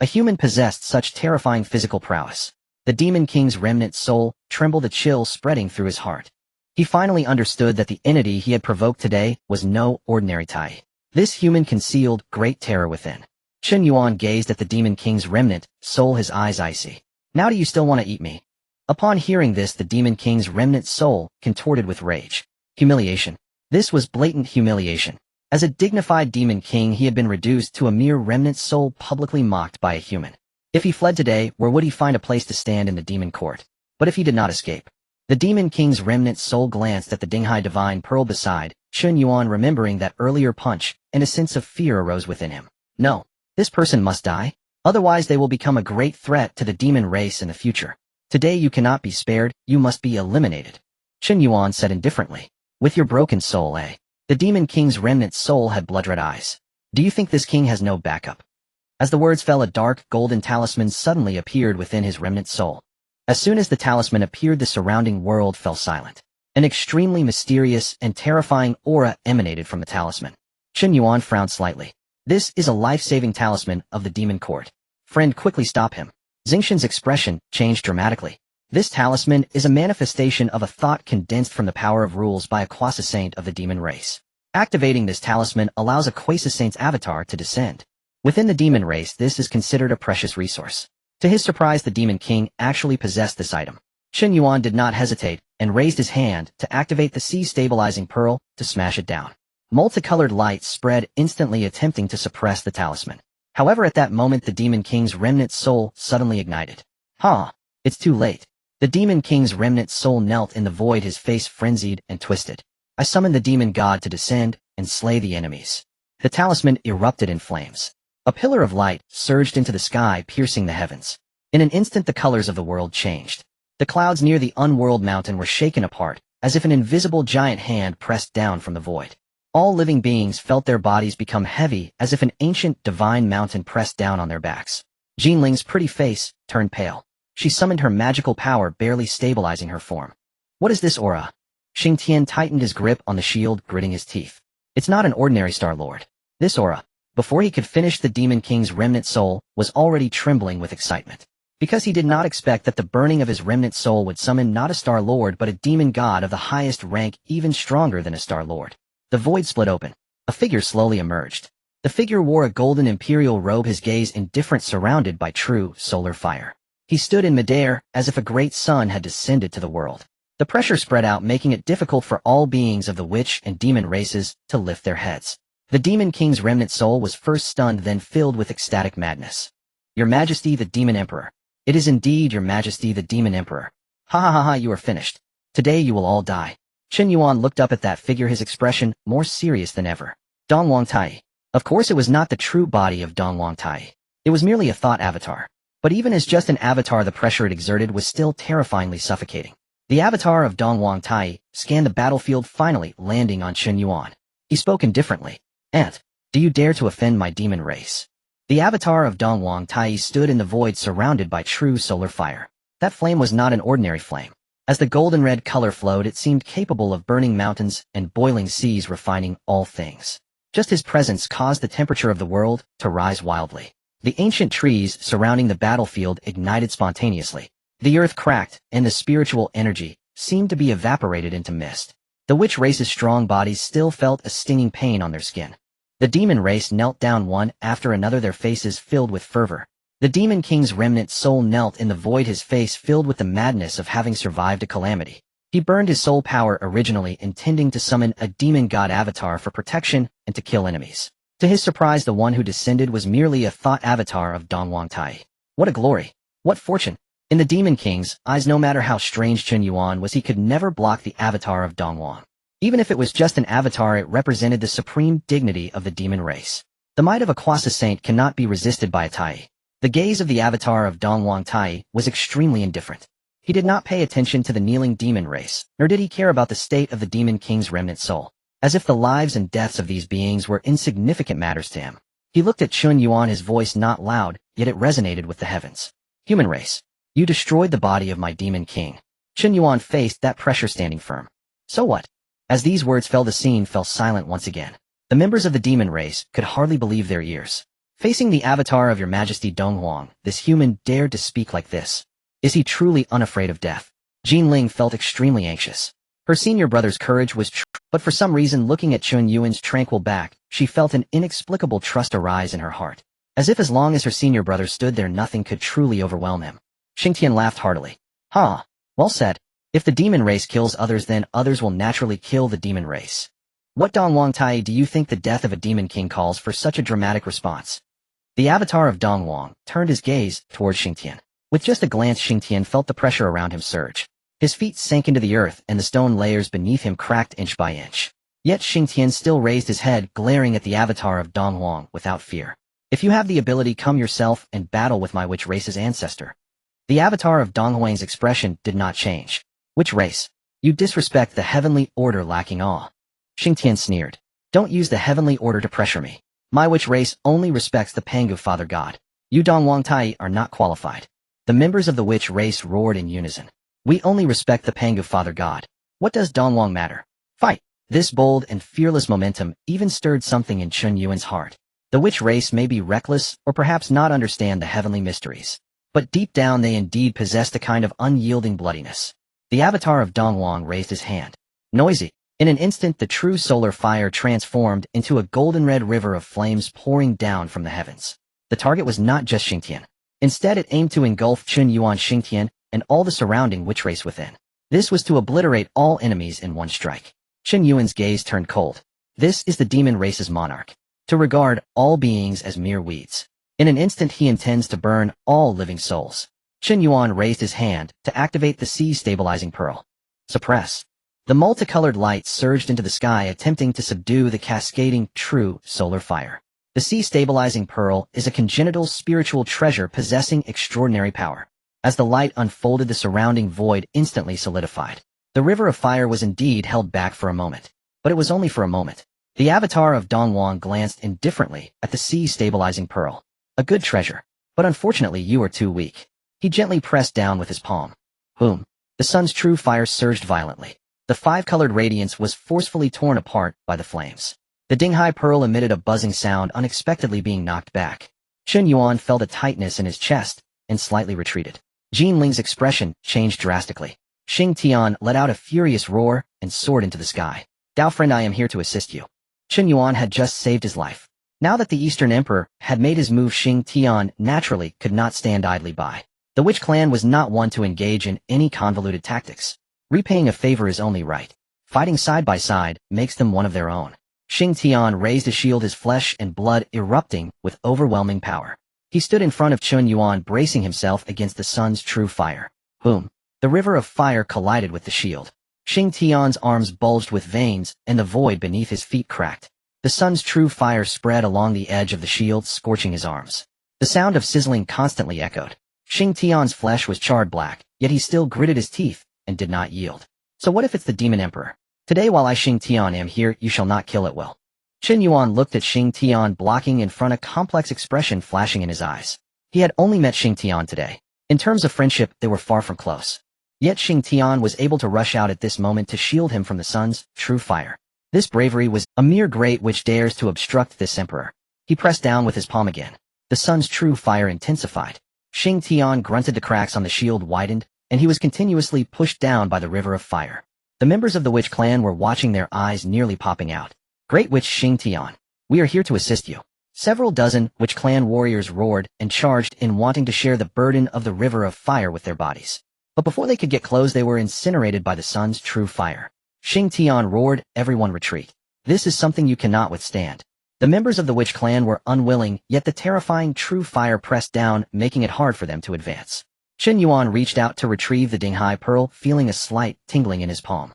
S1: human possessed such terrifying physical prowess. The Demon King's remnant soul trembled, a chill spreading through his heart. He finally understood that the entity he had provoked today was no ordinary Tai. This human concealed great terror within. Chen Yuan gazed at the Demon King's remnant soul, his eyes icy. Now do you still want to eat me? Upon hearing this, the Demon King's remnant soul contorted with rage. Humiliation. This was blatant humiliation. As a dignified Demon King, he had been reduced to a mere remnant soul, publicly mocked by a human. If he fled today, where would he find a place to stand in the demon court? But if he did not escape? The Demon King's remnant soul glanced at the Dinghai Divine Pearl beside Chen Yuan, remembering that earlier punch, and a sense of fear arose within him. No. This person must die. Otherwise they will become a great threat to the demon race in the future. Today you cannot be spared, you must be eliminated. Chen Yuan said indifferently. With your broken soul, eh? The Demon King's remnant soul had blood-red eyes. Do you think this king has no backup? As the words fell, a dark, golden talisman suddenly appeared within his remnant soul. As soon as the talisman appeared, the surrounding world fell silent. An extremely mysterious and terrifying aura emanated from the talisman. Chen Yuan frowned slightly. This is a life-saving talisman of the demon court. Friend, quickly stop him. Xingxin's expression changed dramatically. This talisman is a manifestation of a thought condensed from the power of rules by a quasi-saint of the demon race. Activating this talisman allows a quasi-saint's avatar to descend. Within the demon race, this is considered a precious resource. To his surprise, the Demon King actually possessed this item. Chen Yuan did not hesitate and raised his hand to activate the sea-stabilizing pearl to smash it down. Multicolored light spread instantly, attempting to suppress the talisman. However, at that moment, the Demon King's remnant soul suddenly ignited. It's too late. The Demon King's remnant soul knelt in the void, his face frenzied and twisted. I summoned the demon god to descend and slay the enemies. The talisman erupted in flames. A pillar of light surged into the sky, piercing the heavens. In an instant, the colors of the world changed. The clouds near the Unworld Mountain were shaken apart, as if an invisible giant hand pressed down from the void. All living beings felt their bodies become heavy, as if an ancient divine mountain pressed down on their backs. Jinling's pretty face turned pale. She summoned her magical power, barely stabilizing her form. What is this aura? Xingtian tightened his grip on the shield, gritting his teeth. It's not an ordinary Star Lord. This aura. Before he could finish, the Demon King's remnant soul was already trembling with excitement. Because he did not expect that the burning of his remnant soul would summon not a Star Lord but a demon god of the highest rank, even stronger than a Star Lord. The void split open. A figure slowly emerged. The figure wore a golden imperial robe, his gaze indifferent, surrounded by true solar fire. He stood in midair, as if a great sun had descended to the world. The pressure spread out, making it difficult for all beings of the witch and demon races to lift their heads. The Demon King's remnant soul was first stunned, then filled with ecstatic madness. Your Majesty, the Demon Emperor. It is indeed Your Majesty, the Demon Emperor. Ha ha ha ha, you are finished. Today you will all die. Chen Yuan looked up at that figure, his expression more serious than ever. Donghuang Tai. Of course it was not the true body of Donghuang Tai. It was merely a thought avatar. But even as just an avatar, the pressure it exerted was still terrifyingly suffocating. The avatar of Donghuang Tai scanned the battlefield, finally landing on Chen Yuan. He spoke indifferently. Ant, do you dare to offend my demon race? The avatar of Donghuang Tai stood in the void, surrounded by true solar fire. That flame was not an ordinary flame. As the golden red color flowed, it seemed capable of burning mountains and boiling seas, refining all things. Just his presence caused the temperature of the world to rise wildly. The ancient trees surrounding the battlefield ignited spontaneously. The earth cracked, and the spiritual energy seemed to be evaporated into mist. The witch race's strong bodies still felt a stinging pain on their skin. The demon race knelt down one after another, their faces filled with fervor. The Demon King's remnant soul knelt in the void, his face filled with the madness of having survived a calamity. He burned his soul power originally intending to summon a demon god avatar for protection and to kill enemies. To his surprise, the one who descended was merely a thought avatar of Honghuang Jiejiao. What a glory! What fortune! In the Demon King's eyes, no matter how strange Chen Yuan was, he could never block the avatar of Donghuang. Even if it was just an avatar, it represented the supreme dignity of the demon race. The might of a Kwasa saint cannot be resisted by a Tai. The gaze of the avatar of Donghuang Tai was extremely indifferent. He did not pay attention to the kneeling demon race, nor did he care about the state of the Demon King's remnant soul, as if the lives and deaths of these beings were insignificant matters to him. He looked at Chen Yuan, his voice not loud, yet it resonated with the heavens. Human race, you destroyed the body of my Demon King. Chen Yuan faced that pressure standing firm. So what? As these words fell, the scene fell silent once again. The members of the demon race could hardly believe their ears. Facing the avatar of your majesty Donghuang, this human dared to speak like this. Is he truly unafraid of death? Jinling felt extremely anxious. Her senior brother's courage was true, but for some reason, looking at Chen Yuan's tranquil back, she felt an inexplicable trust arise in her heart. As if as long as her senior brother stood there, nothing could truly overwhelm him. Xingtian laughed heartily. Ha! Well said. If the demon race kills others, then others will naturally kill the demon race. What Donghuang Tai, do you think the death of a demon king calls for such a dramatic response? The avatar of Donghuang turned his gaze towards Xingtian. With just a glance, Xingtian felt the pressure around him surge. His feet sank into the earth and the stone layers beneath him cracked inch by inch. Yet Xingtian still raised his head, glaring at the avatar of Donghuang without fear. If you have the ability, come yourself and battle with my witch race's ancestor. The avatar of Donghuang's expression did not change. Which race? You disrespect the heavenly order, lacking awe. Xingtian sneered. Don't use the heavenly order to pressure me. My witch race only respects the Pangu Father God. You Donghuang Tai are not qualified. The members of the witch race roared in unison. We only respect the Pangu Father God. What does Donghuang matter? Fight! This bold and fearless momentum even stirred something in Chen Yuan's heart. The witch race may be reckless or perhaps not understand the heavenly mysteries, but deep down they indeed possessed a kind of unyielding bloodiness. The avatar of Donghuang raised his hand. Noisy. In an instant, the true solar fire transformed into a golden red river of flames pouring down from the heavens. The target was not just Xingtian. Instead, it aimed to engulf Chen Yuan, Xingtian, and all the surrounding witch race within. This was to obliterate all enemies in one strike. Chen Yuan's gaze turned cold. This is the demon race's monarch. To regard all beings as mere weeds. In an instant, he intends to burn all living souls. Chen Yuan raised his hand to activate the sea stabilizing pearl. Suppress. The multicolored light surged into the sky, attempting to subdue the cascading true solar fire. The sea stabilizing pearl is a congenital spiritual treasure possessing extraordinary power. As the light unfolded, the surrounding void instantly solidified. The river of fire was indeed held back for a moment, but it was only for a moment. The avatar of Donghuang glanced indifferently at the sea stabilizing pearl. A good treasure, but unfortunately you are too weak. He gently pressed down with his palm. Boom. The sun's true fire surged violently. The five-colored radiance was forcefully torn apart by the flames. The Dinghai pearl emitted a buzzing sound, unexpectedly being knocked back. Chen Yuan felt a tightness in his chest and slightly retreated. Jinling's expression changed drastically. Xingtian let out a furious roar and soared into the sky. Dao friend, I am here to assist you. Chen Yuan had just saved his life. Now that the Eastern Emperor had made his move, Xingtian naturally could not stand idly by. The Witch Clan was not one to engage in any convoluted tactics. Repaying a favor is only right. Fighting side by side makes them one of their own. Xingtian raised his shield, his flesh and blood erupting with overwhelming power. He stood in front of Chen Yuan, bracing himself against the sun's true fire. Boom. The river of fire collided with the shield. Xingtian's arms bulged with veins, and the void beneath his feet cracked. The sun's true fire spread along the edge of the shield, scorching his arms. The sound of sizzling constantly echoed. Xingtian's flesh was charred black, yet he still gritted his teeth and did not yield. So what if it's the Demon Emperor? Today while I Xingtian am here, you shall not kill it well. Chen Yuan looked at Xingtian, blocking in front, a complex expression flashing in his eyes. He had only met Xingtian today. In terms of friendship, they were far from close. Yet Xingtian was able to rush out at this moment to shield him from the sun's true fire. This bravery was a mere great which dares to obstruct this emperor. He pressed down with his palm again. The sun's true fire intensified. Xingtian grunted, the cracks on the shield widened, and he was continuously pushed down by the river of fire. The members of the Witch Clan were watching, their eyes nearly popping out. Great Witch Xingtian, we are here to assist you. Several dozen Witch Clan warriors roared and charged in, wanting to share the burden of the river of fire with their bodies. But before they could get close, they were incinerated by the sun's true fire. Xing Tian roared, "Everyone retreat. This is something you cannot withstand." The members of the Lich Clan were unwilling, yet the terrifying true fire pressed down, making it hard for them to advance. Chen Yuan reached out to retrieve the Dinghai Pearl, feeling a slight tingling in his palm.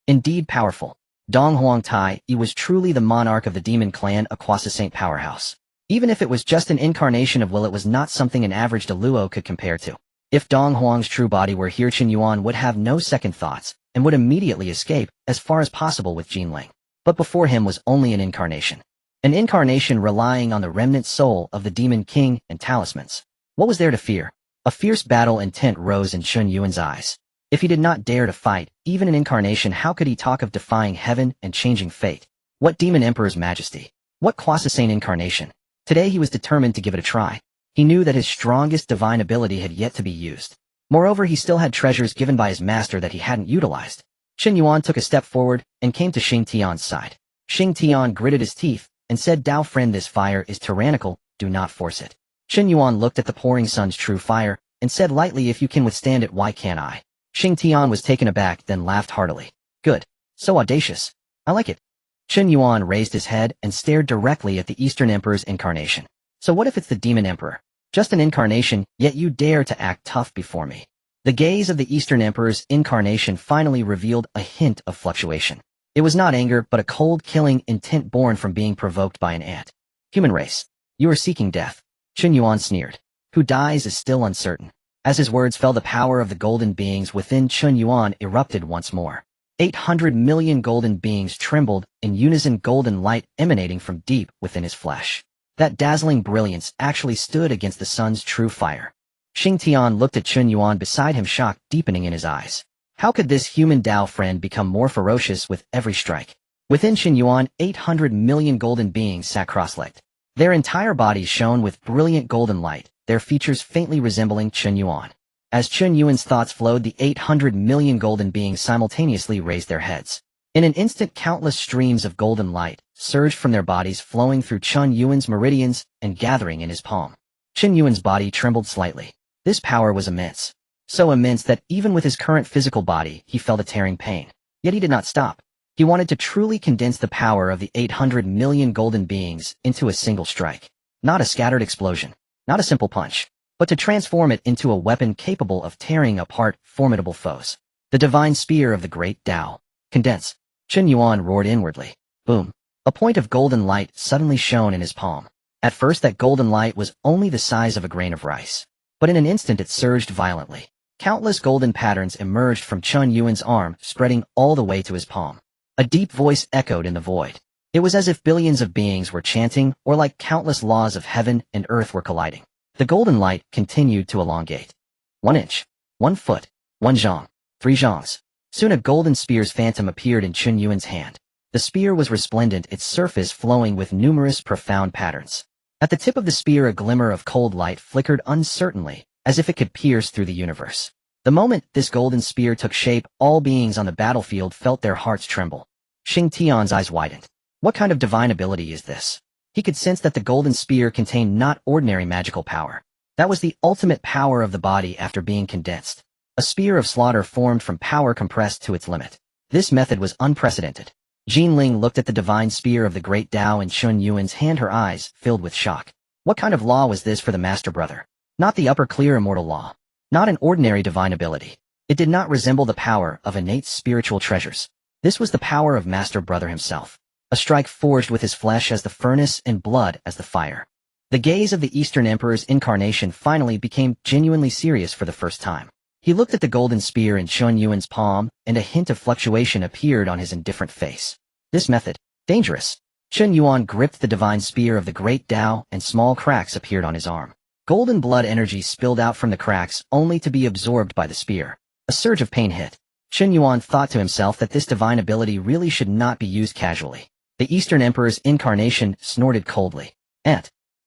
S1: Indeed powerful. Donghuang Tai, he was truly the monarch of the Demon Clan, a quasi-saint powerhouse. Even if it was just an incarnation of will, it was not something an average Deluo could compare to. If Donghuang's true body were here, Chen Yuan would have no second thoughts, and would immediately escape, as far as possible with Jinling. But before him was only an incarnation. An incarnation relying on the remnant soul of the Demon King and talismans. What was there to fear? A fierce battle intent rose in Chen Yuan's eyes. If he did not dare to fight, even an incarnation, how could he talk of defying heaven and changing fate? What Demon Emperor's majesty? What quasi-saint incarnation? Today he was determined to give it a try. He knew that his strongest divine ability had yet to be used. Moreover, he still had treasures given by his master that he hadn't utilized. Chen Yuan took a step forward and came to Xing Tian's side. Xing Tian gritted his teeth and said, "Dao friend, this fire is tyrannical, do not force it." Chen Yuan looked at the pouring sun's true fire and said lightly, "If you can withstand it, why can't I?" Xing Tian was taken aback, then laughed heartily. "Good. So audacious. I like it." Chen Yuan raised his head and stared directly at the Eastern Emperor's incarnation. "So what if it's the Demon Emperor? Just an incarnation, yet you dare to act tough before me." The gaze of the Eastern Emperor's incarnation finally revealed a hint of fluctuation. It was not anger, but a cold, killing intent born from being provoked by an ant. "Human race, you are seeking death." Chen Yuan sneered. "Who dies is still uncertain." As his words fell, the power of the golden beings within Chen Yuan erupted once more. 800 million golden beings trembled in unison, golden light emanating from deep within his flesh. That dazzling brilliance actually stood against the sun's true fire. Xing Tian looked at Chen Yuan beside him, shock deepening in his eyes. How could this human Dao friend become more ferocious with every strike? Within Chen Yuan, 800 million golden beings sat cross-legged. Their entire bodies shone with brilliant golden light, their features faintly resembling Chen Yuan. As Chen Yuan's thoughts flowed, the 800 million golden beings simultaneously raised their heads. In an instant, countless streams of golden light surged from their bodies, flowing through Chen Yuan's meridians and gathering in his palm. Chen Yuan's body trembled slightly. This power was immense. So immense that even with his current physical body, he felt a tearing pain. Yet he did not stop. He wanted to truly condense the power of the 800 million golden beings into a single strike. Not a scattered explosion, not a simple punch, but to transform it into a weapon capable of tearing apart formidable foes. The divine spear of the great Dao. Condense. Chen Yuan roared inwardly. Boom. A point of golden light suddenly shone in his palm. At first, that golden light was only the size of a grain of rice. But in an instant it surged violently. Countless golden patterns emerged from Chen Yuan's arm, spreading all the way to his palm. A deep voice echoed in the void. It was as if billions of beings were chanting, or like countless laws of heaven and earth were colliding. The golden light continued to elongate. 1 inch, 1 foot, 1 zhang, 3 zhangs. Soon a golden spear's phantom appeared in Chen Yuan's hand. The spear was resplendent, its surface flowing with numerous profound patterns. At the tip of the spear, a glimmer of cold light flickered uncertainly, as if it could pierce through the universe. The moment this golden spear took shape, all beings on the battlefield felt their hearts tremble. Xing Tian's eyes widened. What kind of divine ability is this? He could sense that the golden spear contained not ordinary magical power. That was the ultimate power of the body after being condensed. A spear of slaughter formed from power compressed to its limit. This method was unprecedented. Jinling looked at the divine spear of the great Dao in Chen Yuan's hand, her eyes filled with shock. What kind of law was this for the master brother? Not the upper clear immortal law. Not an ordinary divine ability. It did not resemble the power of innate spiritual treasures. This was the power of master brother himself. A strike forged with his flesh as the furnace and blood as the fire. The gaze of the Eastern Emperor's incarnation finally became genuinely serious for the first time. He looked at the golden spear in Chen Yuan's palm, and a hint of fluctuation appeared on his indifferent face. This method, dangerous. Chen Yuan gripped the divine spear of the great Dao, and small cracks appeared on his arm. Golden blood energy spilled out from the cracks, only to be absorbed by the spear. A surge of pain hit. Chen Yuan thought to himself that this divine ability really should not be used casually. The Eastern Emperor's incarnation snorted coldly.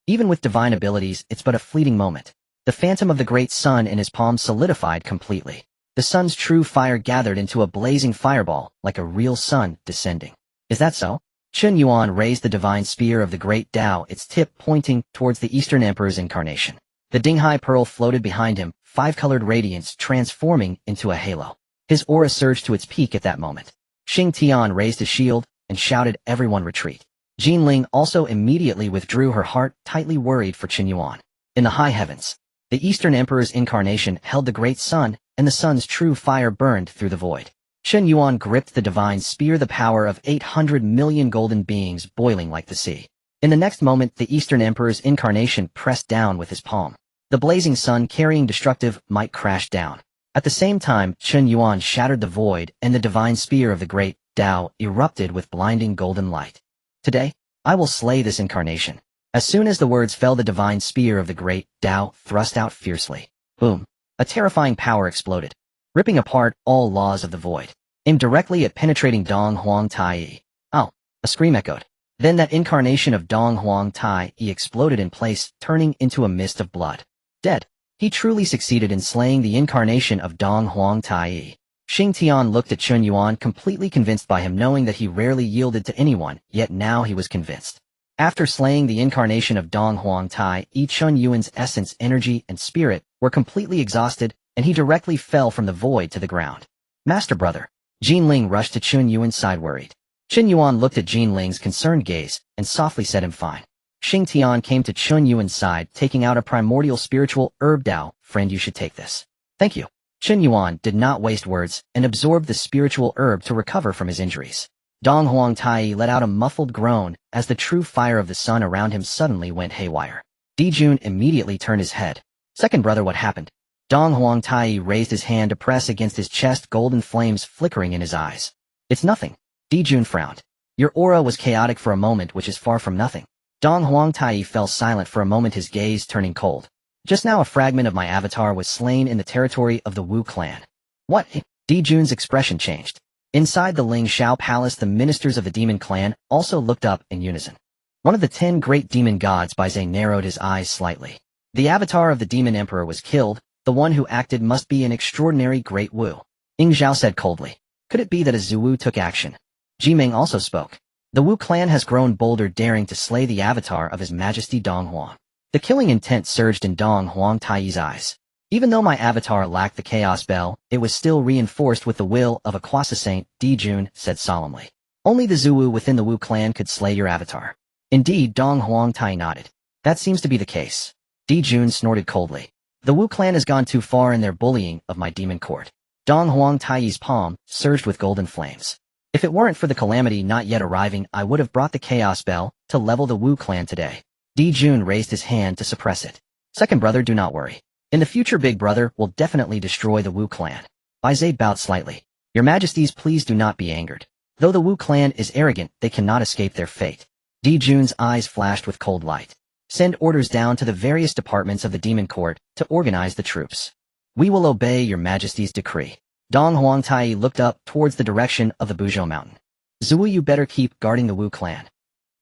S1: Even with divine abilities, it's but a fleeting moment. The phantom of the great sun in his palm solidified completely. The sun's true fire gathered into a blazing fireball, like a real sun descending. Is that so? Chen Yuan raised the divine spear of the great Dao, its tip pointing towards the Eastern Emperor's incarnation. The Dinghai Pearl floated behind him, five-colored radiance transforming into a halo. His aura surged to its peak at that moment. Xing Tian raised his shield and shouted, "Everyone retreat." Jinling also immediately withdrew, her heart tightly worried for Chen Yuan. In the high heavens, the Eastern Emperor's incarnation held the great sun, and the sun's true fire burned through the void. Chen Yuan gripped the divine spear, the power of 800 million golden beings boiling like the sea. In the next moment, the Eastern Emperor's incarnation pressed down with his palm. The blazing sun carrying destructive might crashed down. At the same time, Chen Yuan shattered the void, and the divine spear of the great Dao erupted with blinding golden light. Today, I will slay this incarnation. As soon as the words fell, the divine spear of the great Dao thrust out fiercely. Boom! A terrifying power exploded, ripping apart all laws of the void, aimed directly at penetrating Honghuang Jiejiao. Oh! A scream echoed. Then that incarnation of Honghuang Jiejiao exploded in place, turning into a mist of blood. Dead. He truly succeeded in slaying the incarnation of Honghuang Jiejiao. Xing Tian looked at Chen Yuan, completely convinced by him, knowing that he rarely yielded to anyone, yet now he was convinced. After slaying the incarnation of Honghuang Jiejiao, Chen Yuan's essence, energy, and spirit were completely exhausted, and he directly fell from the void to the ground. Master brother. Jinling rushed to Chen Yuan's side, worried. Chen Yuan looked at Jinling's concerned gaze and softly said, "I'm fine." Xing Tian came to Chen Yuan's side, taking out a primordial spiritual herb. "Dao, friend, you should take this." "Thank you." Chen Yuan did not waste words and absorbed the spiritual herb to recover from his injuries. Honghuang Jiejiao let out a muffled groan as the true fire of the sun around him suddenly went haywire. Dijun immediately turned his head. "Second brother, what happened?" Honghuang Jiejiao raised his hand to press against his chest, golden flames flickering in his eyes. "It's nothing." Dijun frowned. "Your aura was chaotic for a moment, which is far from nothing." Honghuang Jiejiao fell silent for a moment, his gaze turning cold. "Just now a fragment of my avatar was slain in the territory of the Wu clan." "What?" Dijun's expression changed. Inside the Ling Shao Palace, the ministers of the demon clan also looked up in unison. One of the 10 great demon gods, Baizhe, narrowed his eyes slightly. The avatar of the demon emperor was killed. The one who acted must be an extraordinary great Wu. Ying Zhao said coldly. Could it be that a Zhuwu took action? Jimeng also spoke. The Wu clan has grown bolder, daring to slay the avatar of His Majesty Donghuang. The killing intent surged in Honghuang Jiejiao's eyes. Even though my avatar lacked the chaos bell, it was still reinforced with the will of a quasi-saint, Dijun said solemnly. Only the Zhuwu within the Wu clan could slay your avatar. Indeed, Honghuang Jiejiao nodded. That seems to be the case. Dijun snorted coldly. The Wu clan has gone too far in their bullying of my demon court. Honghuang Jiejiao's palm surged with golden flames. If it weren't for the calamity not yet arriving, I would have brought the chaos bell to level the Wu clan today. Dijun raised his hand to suppress it. Second brother, do not worry. In the future, big brother will definitely destroy the Wu clan. Baizhe bowed slightly. Your Majesties, please do not be angered. Though the Wu clan is arrogant, they cannot escape their fate. Dijun's eyes flashed with cold light. Send orders down to the various departments of the demon court to organize the troops. We will obey your Majesty's decree. Honghuang Jiejiao looked up towards the direction of the Buzhou mountain. Zhuwu, you better keep guarding the Wu clan.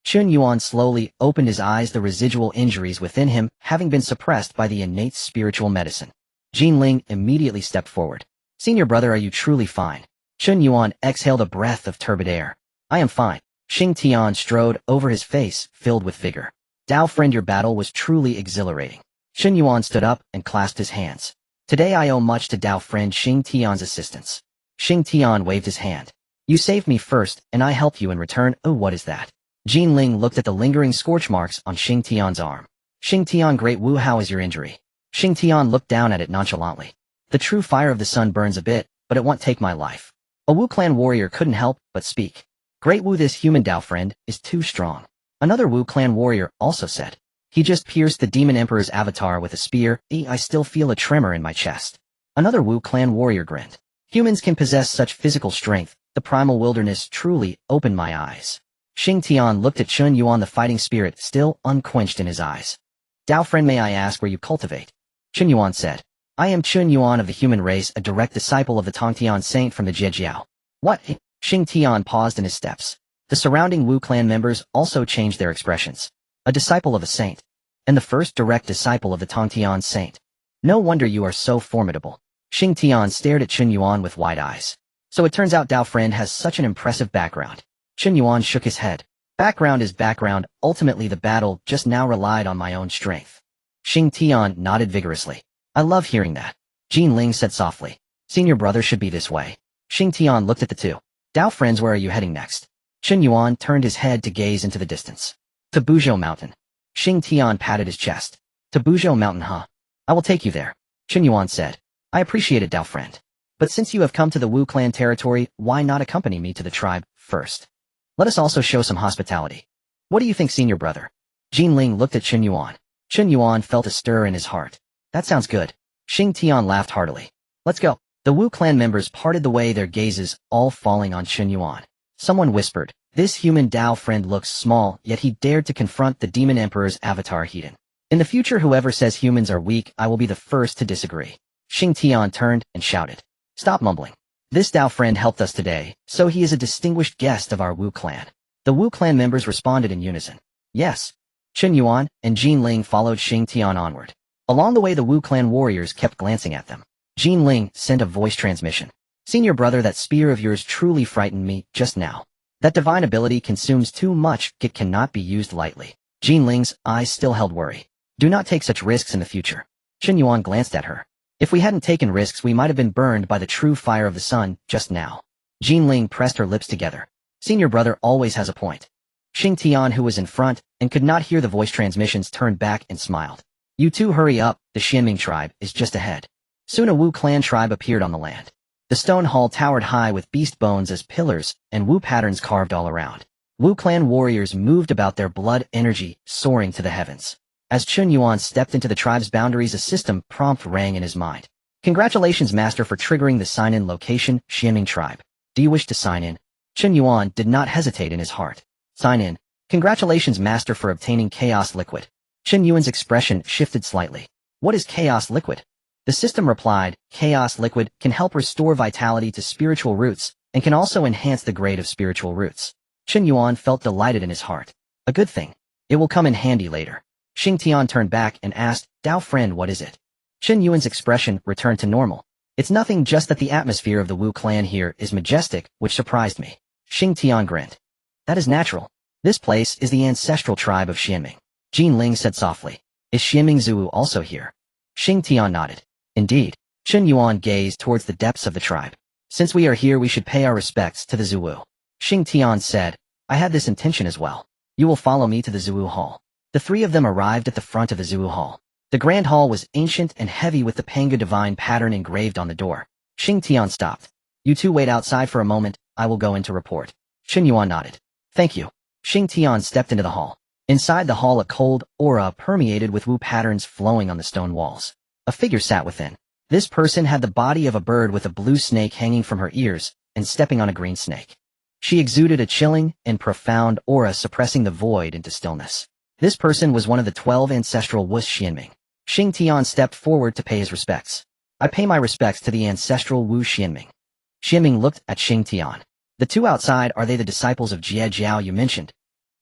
S1: Chen Yuan slowly opened his eyes, the residual injuries within him having been suppressed by the innate spiritual medicine. Jinling immediately stepped forward. Senior brother, are you truly fine? Chen Yuan exhaled a breath of turbid air. I am fine. Xing Tian strode over his face, filled with vigor. Dao friend, your battle was truly exhilarating. Chen Yuan stood up and clasped his hands. Today I owe much to Dao friend Xing Tian's assistance. Xing Tian waved his hand. You saved me first, and I helped you in return. Oh, what is that? Jinling looked at the lingering scorch marks on Xing Tian's arm. Xing Tian, great Wu, how is your injury? Xing Tian looked down at it nonchalantly. The true fire of the sun burns a bit, but it won't take my life. A Wu clan warrior couldn't help but speak. Great Wu, this human Dao friend is too strong. Another Wu clan warrior also said. He just pierced the demon emperor's avatar with a spear. I still feel a tremor in my chest. Another Wu clan warrior grinned. Humans can possess such physical strength. The primal wilderness truly opened my eyes. Xing Tian looked at Chen Yuan, the fighting spirit still unquenched in his eyes. Dao friend, may I ask where you cultivate? Chen Yuan said. I am Chen Yuan of the human race, a direct disciple of the Tongtian saint from the Jiejiao. What? Xing Tian paused in his steps. The surrounding Wu clan members also changed their expressions. A disciple of a saint. And the first direct disciple of the Tongtian saint. No wonder you are so formidable. Xing Tian stared at Chen Yuan with wide eyes. So it turns out Dao friend has such an impressive background. Chen Yuan shook his head. Background is background, ultimately the battle just now relied on my own strength. Xing Tian nodded vigorously. I love hearing that. Jin Ling said softly. Senior brother should be this way. Xing Tian looked at the two. Dao friends, where are you heading next? Chen Yuan turned his head to gaze into the distance. To Buzhou Mountain. Xing Tian patted his chest. To Buzhou Mountain, huh? I will take you there. Chen Yuan said. I appreciate it, Dao friend. But since you have come to the Wu clan territory, why not accompany me to the tribe first? Let us also show some hospitality. What do you think, senior brother? Jin Ling looked at Chen Yuan. Chen Yuan felt a stir in his heart. That sounds good. Xing Tian laughed heartily. Let's go. The Wu clan members parted the way, their gazes all falling on Chen Yuan. Someone whispered, this human Dao friend looks small, yet he dared to confront the demon emperor's avatar Hedon. In the future, whoever says humans are weak, I will be the first to disagree. Xing Tian turned and shouted. Stop mumbling. This Dao friend helped us today, so he is a distinguished guest of our Wu clan. The Wu clan members responded in unison. Yes. Chen Yuan and Jin Ling followed Xing Tian onward. Along the way, the Wu clan warriors kept glancing at them. Jin Ling sent a voice transmission. Senior brother, that spear of yours truly frightened me just now. That divine ability consumes too much, it cannot be used lightly. Jin Ling's eyes still held worry. Do not take such risks in the future. Chen Yuan glanced at her. If we hadn't taken risks, we might have been burned by the true fire of the sun just now. Jin Ling pressed her lips together. Senior brother always has a point. Xing Tian, who was in front and could not hear the voice transmissions, turned back and smiled. You two hurry up, the Xianming tribe is just ahead. Soon a Wu clan tribe appeared on the land. The stone hall towered high with beast bones as pillars and Wu patterns carved all around. Wu clan warriors moved about, their blood energy soaring to the heavens. As Chen Yuan stepped into the tribe's boundaries, a system prompt rang in his mind. Congratulations, master, for triggering the sign-in location, Xianming tribe. Do you wish to sign in? Chen Yuan did not hesitate in his heart. Sign in. Congratulations, master, for obtaining chaos liquid. Chen Yuan's expression shifted slightly. What is chaos liquid? The system replied, chaos liquid can help restore vitality to spiritual roots and can also enhance the grade of spiritual roots. Chen Yuan felt delighted in his heart. A good thing. It will come in handy later. Xing Tian turned back and asked, Dao friend, what is it? Chen Yuan's expression returned to normal. It's nothing, just that the atmosphere of the Wu clan here is majestic, which surprised me. Xing Tian grinned. That is natural. This place is the ancestral tribe of Xianming. Jin Ling said softly. Is Xianming Zhuwu also here? Xing Tian nodded. Indeed. Chen Yuan gazed towards the depths of the tribe. Since we are here, we should pay our respects to the Zhuwu. Xing Tian said, I had this intention as well. You will follow me to the Zhuwu hall. The three of them arrived at the front of the Zhuwu hall. The grand hall was ancient and heavy with the Pangu divine pattern engraved on the door. Xing Tian stopped. You two wait outside for a moment, I will go in to report. Chen Yuan nodded. Thank you. Xing Tian stepped into the hall. Inside the hall, a cold aura permeated with Wu patterns flowing on the stone walls. A figure sat within. This person had the body of a bird with a blue snake hanging from her ears and stepping on a green snake. She exuded a chilling and profound aura, suppressing the void into stillness. This person was one of the 12 ancestral Wu Xianming. Xing Tian stepped forward to pay his respects. I pay my respects to the ancestral Wu Xianming. Xianming looked at Xing Tian. The two outside, are they the disciples of Jiejiao you mentioned?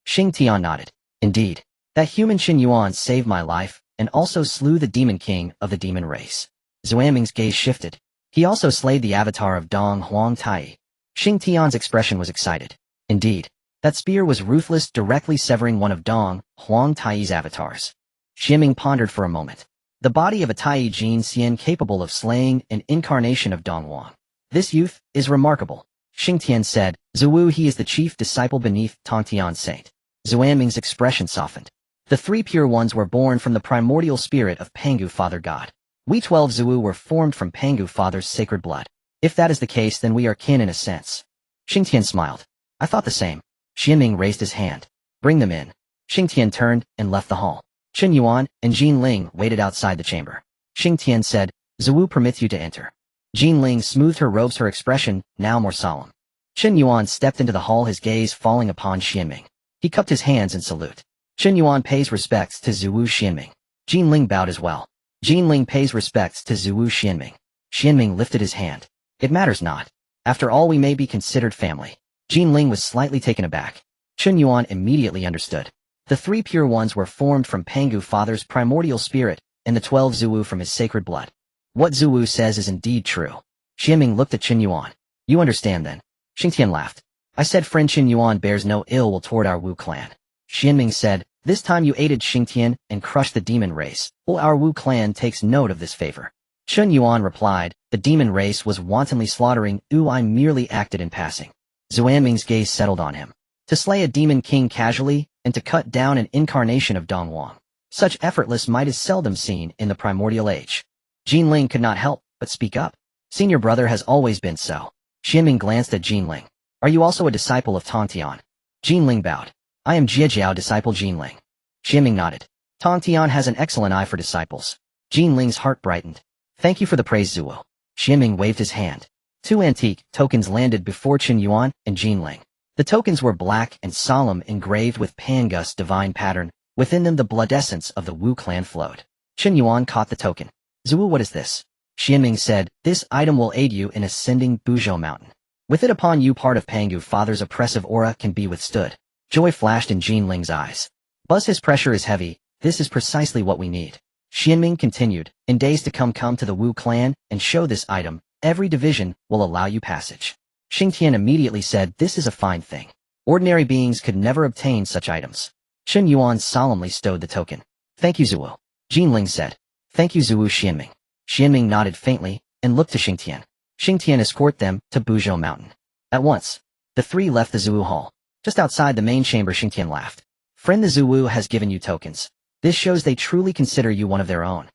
S1: Xing Tian nodded. Indeed. That human Chen Yuan saved my life and also slew the demon king of the demon race. Xuanming's gaze shifted. He also slayed the avatar of Dong Huang Tai. Xing Tian's expression was excited. Indeed. That spear was ruthless, directly severing one of Dong Huang Tai's avatars. Xianming pondered for a moment. The body of a Tai Jin Xian capable of slaying an incarnation of Dong Huang. This youth is remarkable. Xing Tian said, Zhuwu, he is the chief disciple beneath Tongtian Saint. Xuanming's expression softened. The three pure ones were born from the primordial spirit of Pangu Father God. We 12 Zhuwu were formed from Pangu Father's sacred blood. If that is the case, then we are kin in a sense. Xing Tian smiled. I thought the same. Xianming raised his hand. Bring them in. Xing Tian turned and left the hall. Chen Yuan and Jin Ling waited outside the chamber. Xing Tian said, Zhuwu permits you to enter. Jin Ling smoothed her robes, her expression now more solemn. Chen Yuan stepped into the hall, his gaze falling upon Xianming. He cupped his hands in salute. Chen Yuan pays respects to Zhuwu Xianming. Jin Ling bowed as well. Jin Ling pays respects to Zhuwu Xianming. Xianming lifted his hand. It matters not. After all, we may be considered family. Jin Ling was slightly taken aback. Chen Yuan immediately understood. The three pure ones were formed from Pangu Father's primordial spirit, and the 12 Zhuwu from his sacred blood. What Zhuwu says is indeed true. Xianming looked at Chen Yuan. You understand then? Xing Tian laughed. I said friend Chen Yuan bears no ill will toward our Wu clan. Xianming said, this time you aided Xing Tian and crushed the demon race. Well, our Wu clan takes note of this favor. Chen Yuan replied, the demon race was wantonly slaughtering, I merely acted in passing. Xuanming's gaze settled on him. To slay a demon king casually, and to cut down an incarnation of Donghuang. Such effortless might is seldom seen in the primordial age. Jinling could not help but speak up. Senior brother has always been so. Xianming glanced at Jinling. Are you also a disciple of Tongtian? Jinling bowed. I am Jiejiao disciple Jinling. Xianming nodded. Tongtian has an excellent eye for disciples. Jinling's heart brightened. Thank you for the praise, Zuo. Xianming waved his hand. 2 antique tokens landed before Chen Yuan and Jinling. The tokens were black and solemn, engraved with Pangus divine pattern. Within them the blood essence of the Wu clan flowed. Chen Yuan caught the token. Zuo, what is this? Xianming said, this item will aid you in ascending Buzhou Mountain. With it upon you, part of Pangu Father's oppressive aura can be withstood. Joy flashed in Jinling's eyes. Buzz, his pressure is heavy. This is precisely what we need. Xianming continued, in days to come to the Wu clan and show this item. Every division will allow you passage. Xingtian immediately said, this is a fine thing. Ordinary beings could never obtain such items. Chen Yuan solemnly stowed the token. Thank you, Zuo. Jinling said. Thank you, Zuo. Xianming. Xianming nodded faintly and looked to Xingtian. Xingtian escorted them to Buzhou Mountain. At once, the three left the Zuo hall. Just outside the main chamber, Xingtian laughed. Friend, the Zuo has given you tokens. This shows they truly consider you one of their own.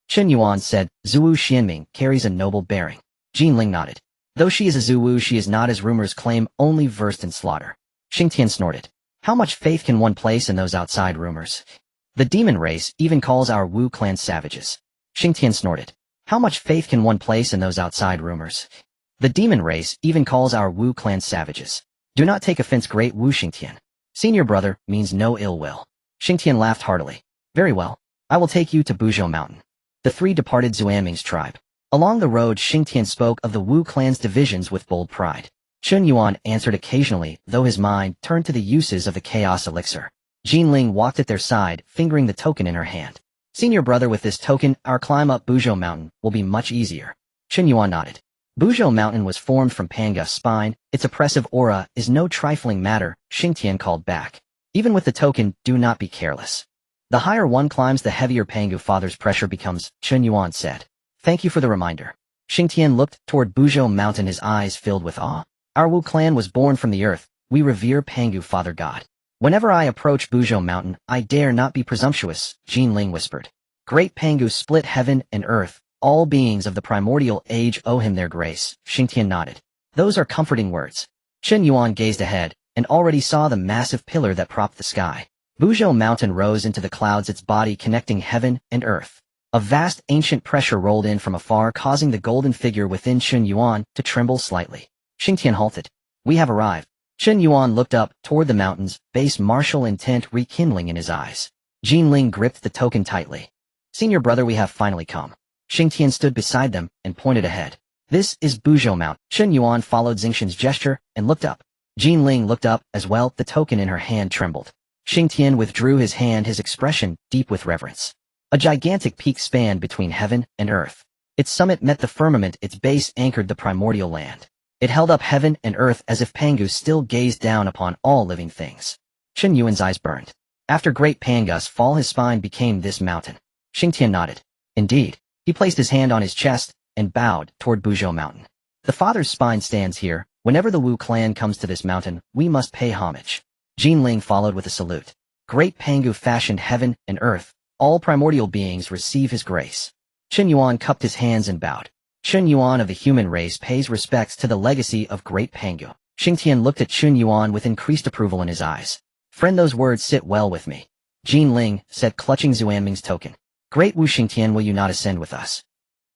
S1: Chen Yuan said, Zuo Xianming carries a noble bearing. Jinling nodded. Though she is a Zuo, she is not, as rumors claim, only versed in slaughter. Xingtian snorted. How much faith can one place in those outside rumors? The demon race even calls our Wu clan savages. Xingtian snorted. How much faith can one place in those outside rumors? The demon race even calls our Wu clan savages. Do not take offense, great Wu. Xingtian. Senior brother means no ill will. Xingtian laughed heartily. Very well. I will take you to Buzhou Mountain. The three departed Xuanming's tribe. Along the road, Xingtian spoke of the Wu clan's divisions with bold pride. Chen Yuan answered occasionally, though his mind turned to the uses of the chaos elixir. Jinling walked at their side, fingering the token in her hand. Senior brother, with this token, our climb up Buzhou Mountain will be much easier. Chen Yuan nodded. Buzhou Mountain was formed from Pangus spine. Its oppressive aura is no trifling matter, Xingtian called back. Even with the token, do not be careless. The higher one climbs, the heavier Pangu Father's pressure becomes, Chen Yuan said. Thank you for the reminder. Xingtian looked toward Buzhou Mountain, his eyes filled with awe. Our Wu clan was born from the earth. We revere Pangu Father God. Whenever I approach Buzhou Mountain, I dare not be presumptuous, Jinling whispered. Great Pangu split heaven and earth. All beings of the primordial age owe him their grace. Xingtian nodded. Those are comforting words. Chen Yuan gazed ahead and already saw the massive pillar that propped the sky. Buzhou Mountain rose into the clouds, its body connecting heaven and earth. A vast ancient pressure rolled in from afar, causing the golden figure within Chen Yuan to tremble slightly. Xingtian halted. We have arrived. Chen Yuan looked up toward the mountains, base martial intent rekindling in his eyes. Jinling gripped the token tightly. Senior brother, we have finally come. Xingtian stood beside them and pointed ahead. This is Buzhou Mountain. Chen Yuan followed Xingtian's gesture and looked up. Jinling looked up as well, the token in her hand trembled. Xingtian withdrew his hand, his expression deep with reverence. A gigantic peak spanned between heaven and earth. Its summit met the firmament, its base anchored the primordial land. It held up heaven and earth as if Pangu still gazed down upon all living things. Chen Yuan's eyes burned. After great Pangus fall, his spine became this mountain. Xingtian nodded. Indeed. He placed his hand on his chest and bowed toward Buzhou Mountain. The father's spine stands here. Whenever the Wu clan comes to this mountain, we must pay homage. Jinling followed with a salute. Great Pangu fashioned heaven and earth. All primordial beings receive his grace. Chen Yuan cupped his hands and bowed. Chen Yuan of the human race pays respects to the legacy of great Pangu. Xingtian looked at Chen Yuan with increased approval in his eyes. Friend, those words sit well with me. Jinling said, clutching Xuanming's token. Great Wu. Xingtian, will you not ascend with us?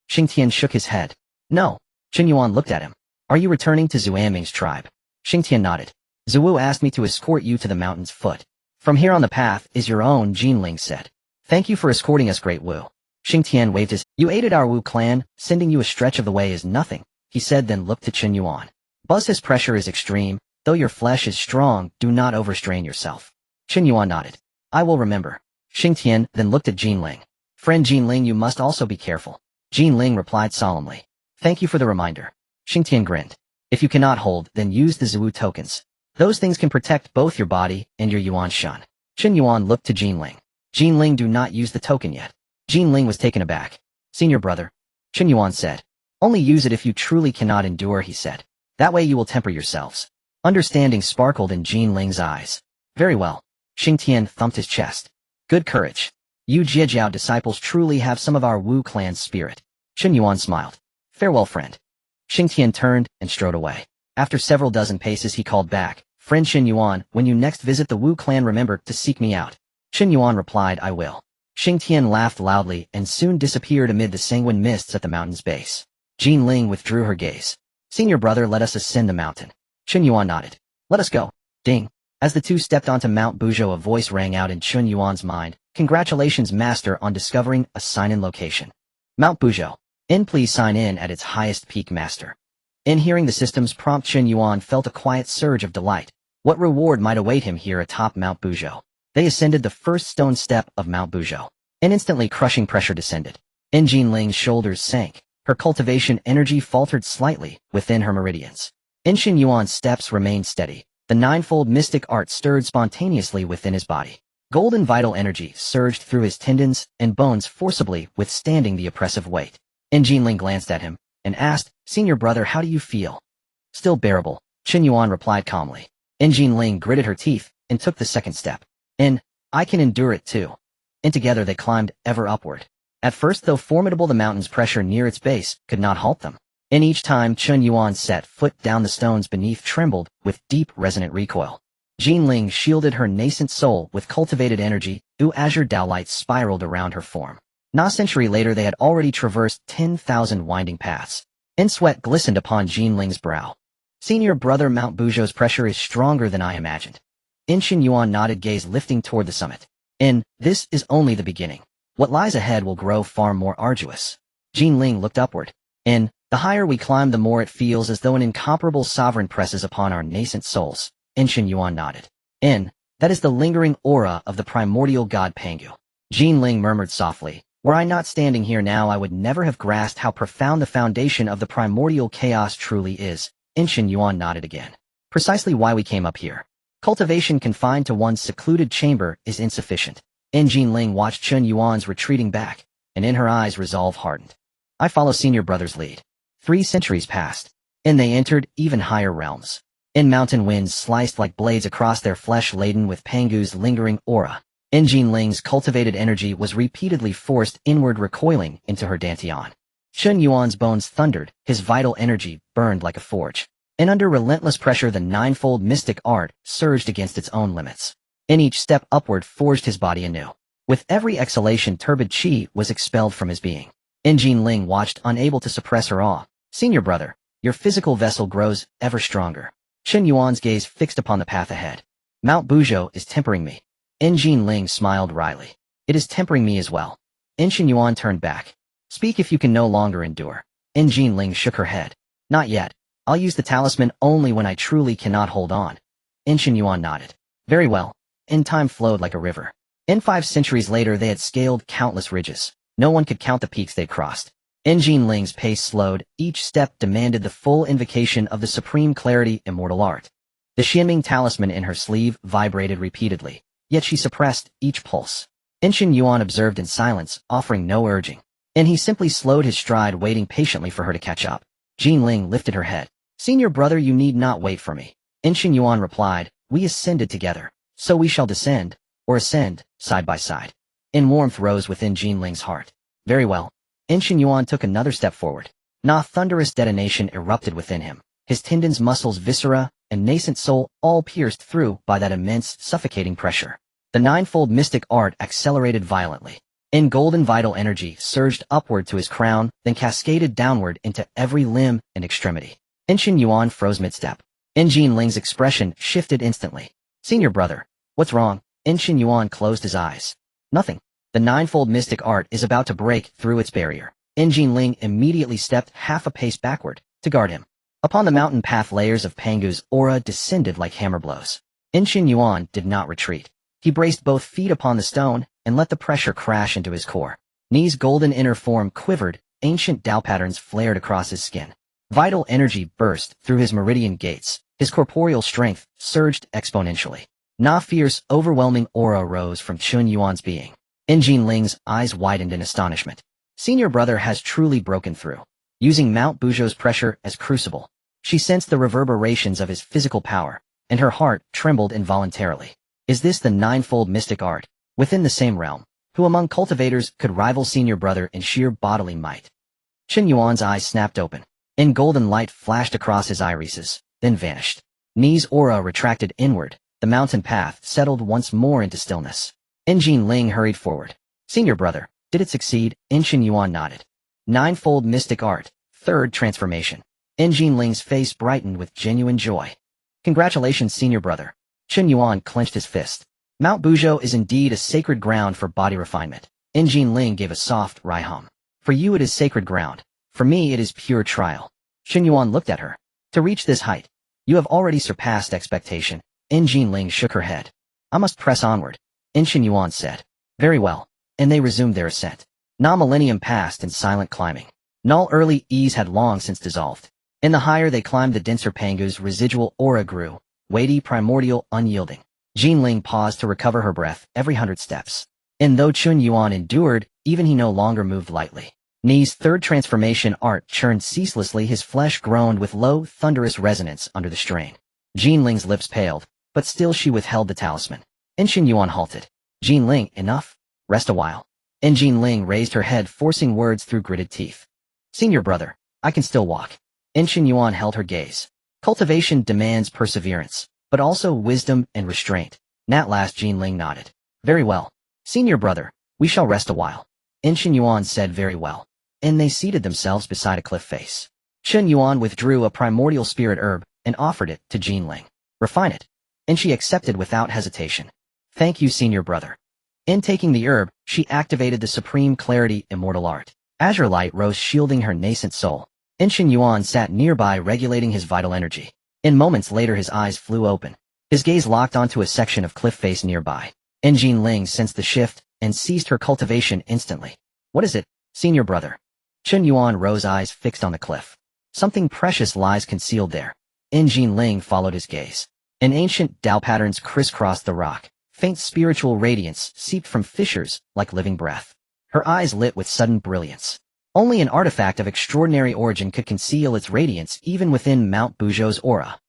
S1: Xingtian shook his head. No. Chen Yuan looked at him. Are you returning to Xuanming's tribe? Xingtian nodded. Zuo asked me to escort you to the mountain's foot. From here on, the path is your own, Jinling said. Thank you for escorting us, great Wu. Xingtian waved his. You aided our Wu clan. Sending you a stretch of the way is nothing, he said, then looked to Chen Yuan. Buzz, his pressure is extreme. Though your flesh is strong, do not overstrain yourself. Chen Yuan nodded. I will remember. Xingtian then looked at Jinling. Friend Jinling, you must also be careful. Jinling replied solemnly. Thank you for the reminder. Xingtian grinned. If you cannot hold, then use the Zuo tokens. Those things can protect both your body and your Yuan Shan. Chen Yuan looked to Jinling. Jinling, do not use the token yet. Jinling was taken aback. Senior brother. Chen Yuan said. Only use it if you truly cannot endure, he said. That way you will temper yourselves. Understanding sparkled in Jin Ling's eyes. Very well. Xingtian thumped his chest. Good courage. You Jiejiao disciples truly have some of our Wu clan's spirit. Chen Yuan smiled. Farewell, friend. Xingtian turned and strode away. After several dozen paces he called back, Friend Chen Yuan, when you next visit the Wu clan remember to seek me out. Chen Yuan replied, I will. Xingtian laughed loudly and soon disappeared amid the sanguine mists at the mountain's base. Jin Ling withdrew her gaze. Senior brother, let us ascend the mountain. Chen Yuan nodded. Let us go. Ding. As the two stepped onto Mount Buzhou, a voice rang out in Chen Yuan's mind. Congratulations, master, on discovering a sign-in location. Mount Buzhou. Please sign in at its highest peak, master. In hearing the system's prompt, Chen Yuan felt a quiet surge of delight. What reward might await him here atop Mount Buzhou? They ascended the first stone step of Mount Buzhou. An instantly crushing pressure descended. Jin Ling's shoulders sank. Her cultivation energy faltered slightly within her meridians. Chen Yuan's steps remained steady. The ninefold mystic art stirred spontaneously within his body. Golden vital energy surged through his tendons and bones, forcibly withstanding the oppressive weight. Jin Ling glanced at him and asked, Senior brother, how do you feel? Still bearable, Chen Yuan replied calmly. Jin Ling gritted her teeth and took the second step. I can endure it too. And together they climbed ever upward. At first, though formidable, the mountain's pressure near its base could not halt them. Each time Chen Yuan set foot down, the stones beneath trembled with deep resonant recoil. Jin Ling shielded her nascent soul with cultivated energy. Azure Dao light spiraled around her form. Not a century later, they had already traversed 10,000 winding paths. Sweat glistened upon Jin Ling's brow. Senior brother, Mount Buzhou's pressure is stronger than I imagined. Chen Yuan nodded, gaze lifting toward the summit. This is only the beginning. What lies ahead will grow far more arduous. Jin Ling looked upward. The higher we climb, the more it feels as though an incomparable sovereign presses upon our nascent souls. Chen Yuan nodded. That is the lingering aura of the primordial god Pangu. Jin Ling murmured softly. Were I not standing here now, I would never have grasped how profound the foundation of the primordial chaos truly is. Chen Yuan nodded again. Precisely why we came up here. Cultivation confined to one's secluded chamber is insufficient. Jin Ling watched Chen Yuan's retreating back, and in her eyes resolve hardened. I follow senior brother's lead. 3 centuries passed, and they entered even higher realms. Mountain winds sliced like blades across their flesh, laden with Pangu's lingering aura. Jin Ling's cultivated energy was repeatedly forced inward, recoiling into her dantian. Chen Yuan's bones thundered, his vital energy burned like a forge. Under relentless pressure, the ninefold mystic art surged against its own limits. Each step upward forged his body anew. With every exhalation, turbid qi was expelled from his being. Jin Ling watched, unable to suppress her awe. Senior brother, your physical vessel grows ever stronger. Chen Yuan's gaze fixed upon the path ahead. Mount Buzhou is tempering me. Jin Ling smiled wryly. It is tempering me as well. Chen Yuan turned back. Speak if you can no longer endure. Jin Ling shook her head. Not yet. I'll use the talisman only when I truly cannot hold on. Chen Yuan nodded. Very well. Time flowed like a river. 5 centuries later, they had scaled countless ridges. No one could count the peaks they crossed. Jin Ling's pace slowed. Each step demanded the full invocation of the supreme clarity immortal art. The Xianming talisman in her sleeve vibrated repeatedly, yet she suppressed each pulse. Chen Yuan observed in silence, offering no urging. He simply slowed his stride, waiting patiently for her to catch up. Jin Ling lifted her head. Senior brother, you need not wait for me. Chen Yuan replied. We ascended together, so we shall descend, or ascend, side by side. Warmth rose within Jin Ling's heart. Very well. Chen Yuan took another step forward. A thunderous detonation erupted within him. His tendons, muscles, viscera, and nascent soul all pierced through by that immense, suffocating pressure. The ninefold mystic art accelerated violently. Golden vital energy surged upward to his crown, then cascaded downward into every limb and extremity. Chen Yuan froze mid-step. Jin Ling's expression shifted instantly. Senior brother, what's wrong? Chen Yuan closed his eyes. Nothing. The ninefold mystic art is about to break through its barrier. Jin Ling immediately stepped half a pace backward to guard him. Upon the mountain path, layers of Pangu's aura descended like hammer blows. Chen Yuan did not retreat. He braced both feet upon the stone and let the pressure crash into his core. Ni's golden inner form quivered, ancient Dao patterns flared across his skin. Vital energy burst through his meridian gates. His corporeal strength surged exponentially. Fierce, overwhelming aura rose from Chen Yuan's being. Jin Ling's eyes widened in astonishment. Senior brother has truly broken through. Using Mount Buzhou's pressure as crucible, she sensed the reverberations of his physical power, and her heart trembled involuntarily. Is this the ninefold mystic art, within the same realm, who among cultivators could rival senior brother in sheer bodily might? Chen Yuan's eyes snapped open, and golden light flashed across his irises, then vanished. Ni's aura retracted inward, the mountain path settled once more into stillness. Jin Ling hurried forward. Senior brother, did it succeed? Chen Yuan nodded. Ninefold mystic art, third transformation. Jin Ling's face brightened with genuine joy. Congratulations, senior brother. Chen Yuan clenched his fist. Mount Buzhou is indeed a sacred ground for body refinement. Jin Ling gave a soft, wry hum. For you it is sacred ground. For me it is pure trial. Chen Yuan looked at her. To reach this height, you have already surpassed expectation. Jin Ling shook her head. I must press onward. Chen Yuan said. Very well. And they resumed their ascent. Na millennium passed in silent climbing. Null early ease had long since dissolved. In the higher they climbed, the denser Pangu's residual aura grew, weighty, primordial, unyielding. Jin Ling paused to recover her breath every 100 steps. And though Chen Yuan endured, even he no longer moved lightly. Ni's third transformation art churned ceaselessly, his flesh groaned with low, thunderous resonance under the strain. Jin Ling's lips paled, but still she withheld the talisman. Chen Yuan halted. Jin Ling, enough? Rest a while. Jin Ling raised her head, forcing words through gritted teeth. Senior brother, I can still walk. Chen Yuan held her gaze. Cultivation demands perseverance, but also wisdom and restraint. At last Jin Ling nodded. Very well. Senior brother, we shall rest a while. Chen Yuan said very well. And they seated themselves beside a cliff face. Chen Yuan withdrew a primordial spirit herb and offered it to Jin Ling. Refine it. And she accepted without hesitation. Thank you, senior brother. In taking the herb, she activated the supreme clarity immortal art. Azure light rose, shielding her nascent soul. Chen Yuan sat nearby, regulating his vital energy. In moments later his eyes flew open. His gaze locked onto a section of cliff face nearby. Jin Ling sensed the shift and ceased her cultivation instantly. What is it, senior brother? Chen Yuan rose, eyes fixed on the cliff. Something precious lies concealed there. Jin Ling followed his gaze. An ancient Dao patterns crisscrossed the rock. Faint spiritual radiance seeped from fissures like living breath. Her eyes lit with sudden brilliance. Only an artifact of extraordinary origin could conceal its radiance even within Mount Buzhou's aura.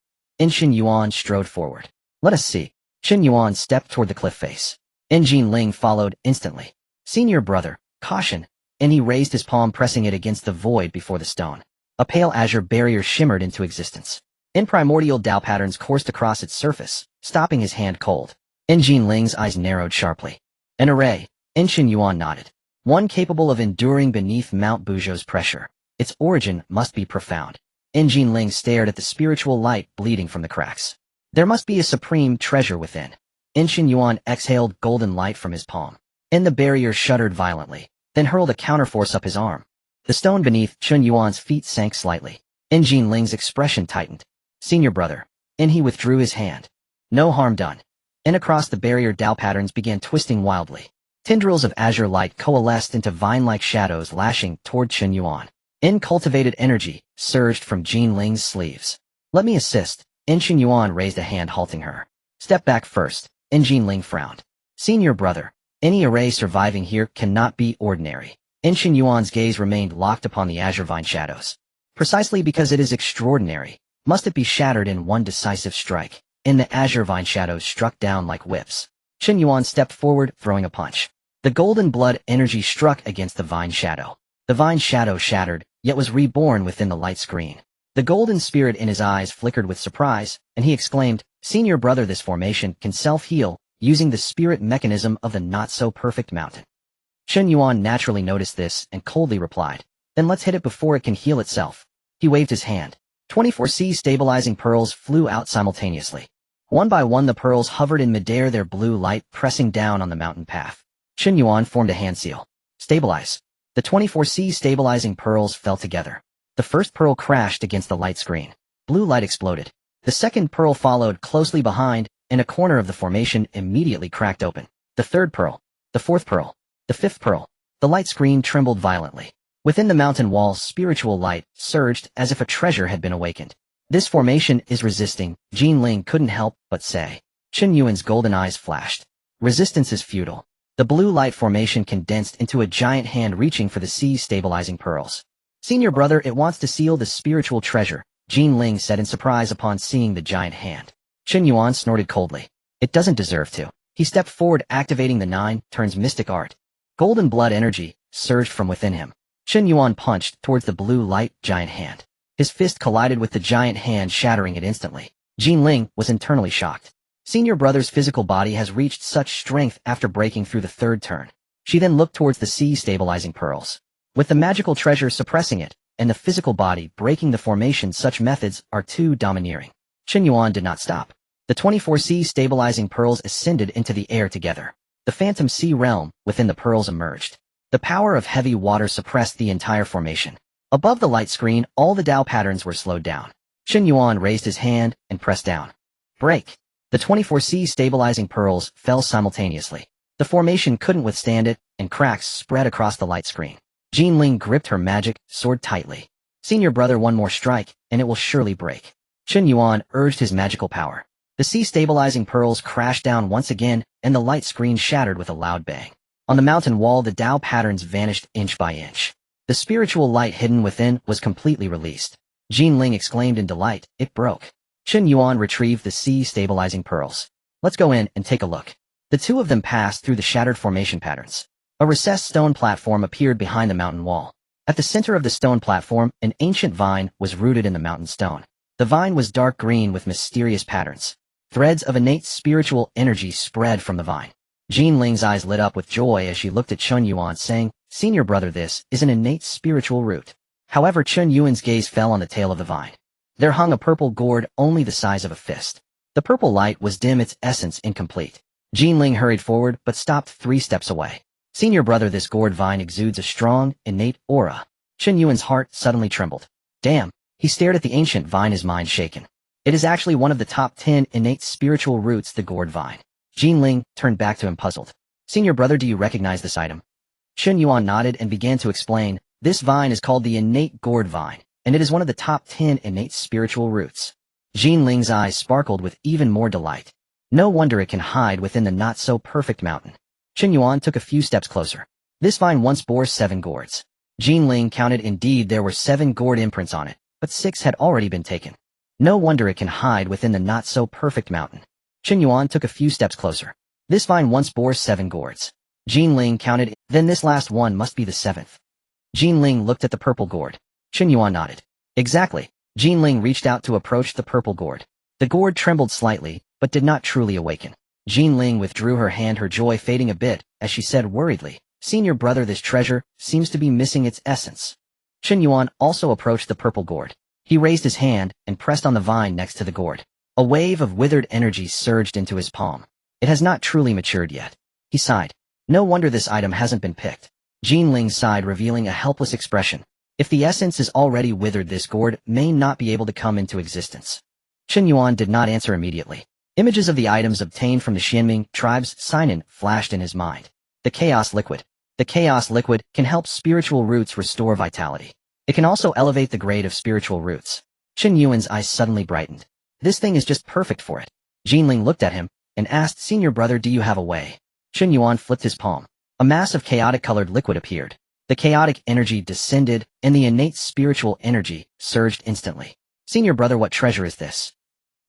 S1: Chen Yuan strode forward. Let us see. Chen Yuan stepped toward the cliff face. Jin Ling followed instantly. Senior brother, caution. And he raised his palm, pressing it against the void before the stone. A pale azure barrier shimmered into existence. Primordial Dao patterns coursed across its surface, stopping his hand cold. Jin Ling's eyes narrowed sharply. An array. Chen Yuan nodded. One capable of enduring beneath Mount Buzhou's pressure. Its origin must be profound. Jin Ling stared at the spiritual light bleeding from the cracks. There must be a supreme treasure within. Chen Yuan exhaled golden light from his palm. The barrier shuddered violently, then hurled a counterforce up his arm. The stone beneath Chen Yuan's feet sank slightly. Jin Ling's expression tightened. Senior brother. He withdrew his hand. No harm done. Across the barrier Dao patterns began twisting wildly. Tendrils of azure light coalesced into vine-like shadows, lashing toward Chen Yuan. Cultivated energy surged from Jin Ling's sleeves. Let me assist. Chen Yuan raised a hand, halting her. Step back first. Jin Ling frowned. Senior brother, any array surviving here cannot be ordinary. Chen Yuan's gaze remained locked upon the azure vine shadows. Precisely because it is extraordinary, must it be shattered in one decisive strike. The azure vine shadows struck down like whips. Chen Yuan stepped forward, throwing a punch. The golden blood energy struck against the vine shadow. The vine shadow shattered, yet was reborn within the light screen. The golden spirit in his eyes flickered with surprise, and he exclaimed, Senior brother, this formation can self-heal, using the spirit mechanism of the not-so-perfect mountain. Chen Yuan naturally noticed this and coldly replied, Then let's hit it before it can heal itself. He waved his hand. 24C stabilizing pearls flew out simultaneously. One by one the pearls hovered in midair, their blue light pressing down on the mountain path. Chen Yuan formed a hand seal. Stabilize. The 24C stabilizing pearls fell together. The first pearl crashed against the light screen. Blue light exploded. The second pearl followed closely behind, and a corner of the formation immediately cracked open. The third pearl. The fourth pearl. The fifth pearl. The light screen trembled violently. Within the mountain wall, spiritual light surged as if a treasure had been awakened. This formation is resisting, Jin Ling couldn't help but say. Chen Yuan's golden eyes flashed. Resistance is futile. The blue light formation condensed into a giant hand reaching for the sea's stabilizing pearls. Senior brother, it wants to seal the spiritual treasure, Jin Ling said in surprise upon seeing the giant hand. Chen Yuan snorted coldly. It doesn't deserve to. He stepped forward, activating the 9 turns mystic art. Golden blood energy surged from within him. Chen Yuan punched towards the blue light giant hand. His fist collided with the giant hand, shattering it instantly. Jin Ling was internally shocked. Senior brother's physical body has reached such strength after breaking through the 3rd turn. She then looked towards the sea stabilizing pearls. With the magical treasure suppressing it, and the physical body breaking the formation, such methods are too domineering. Chen Yuan did not stop. The 24 sea stabilizing pearls ascended into the air together. The phantom sea realm within the pearls emerged. The power of heavy water suppressed the entire formation. Above the light screen, all the Dao patterns were slowed down. Chen Yuan raised his hand and pressed down. Break. The 24 sea stabilizing pearls fell simultaneously. The formation couldn't withstand it, and cracks spread across the light screen. Jin Ling gripped her magic sword tightly. Senior brother, one more strike, and it will surely break. Chen Yuan urged his magical power. The sea stabilizing pearls crashed down once again, and the light screen shattered with a loud bang. On the mountain wall, the Dao patterns vanished inch by inch. The spiritual light hidden within was completely released. Jin Ling exclaimed in delight, it broke. Chen Yuan retrieved the sea stabilizing pearls. Let's go in and take a look. The two of them passed through the shattered formation patterns. A recessed stone platform appeared behind the mountain wall. At the center of the stone platform, an ancient vine was rooted in the mountain stone. The vine was dark green with mysterious patterns. Threads of innate spiritual energy spread from the vine. Jin Ling's eyes lit up with joy as she looked at Chen Yuan, saying, Senior brother, this is an innate spiritual root. However, Chen Yuan's gaze fell on the tail of the vine. There hung a purple gourd only the size of a fist. The purple light was dim, its essence incomplete. Jin Ling hurried forward but stopped 3 steps away. Senior brother, this gourd vine exudes a strong, innate aura. Chen Yuan's heart suddenly trembled. Damn, he stared at the ancient vine, his mind shaken. It is actually one of the top 10 innate spiritual roots, the gourd vine. Jin Ling turned back to him puzzled. Senior brother, do you recognize this item? Chen Yuan nodded and began to explain. This vine is called the innate gourd vine, and it is one of the top 10 innate spiritual roots. Jin Ling's eyes sparkled with even more delight. No wonder it can hide within the not-so-perfect mountain. Chen Yuan took a few steps closer. This vine once bore 7 gourds. Jin Ling counted. Indeed, there were 7 gourd imprints on it, but 6 had already been taken. No wonder it can hide within the not-so-perfect mountain. Chen Yuan took a few steps closer. This vine once bore 7 gourds. Jin Ling counted. Then this last one must be the 7th. Jin Ling looked at the purple gourd. Chen Yuan nodded. Exactly. Jin Ling reached out to approach the purple gourd. The gourd trembled slightly, but did not truly awaken. Jin Ling withdrew her hand, her joy fading a bit, as she said worriedly, Senior brother, this treasure seems to be missing its essence. Chen Yuan also approached the purple gourd. He raised his hand and pressed on the vine next to the gourd. A wave of withered energy surged into his palm. It has not truly matured yet. He sighed. No wonder this item hasn't been picked. Jin Ling sighed, revealing a helpless expression. If the essence is already withered, this gourd may not be able to come into existence. Chen Yuan did not answer immediately. Images of the items obtained from the Xianming tribe's sign-in flashed in his mind. The Chaos Liquid. The Chaos Liquid can help spiritual roots restore vitality. It can also elevate the grade of spiritual roots. Chen Yuan's eyes suddenly brightened. This thing is just perfect for it. Jin Ling looked at him and asked, Senior brother, do you have a way? Chen Yuan flipped his palm. A mass of chaotic-colored liquid appeared. The chaotic energy descended, and the innate spiritual energy surged instantly. Senior brother, what treasure is this?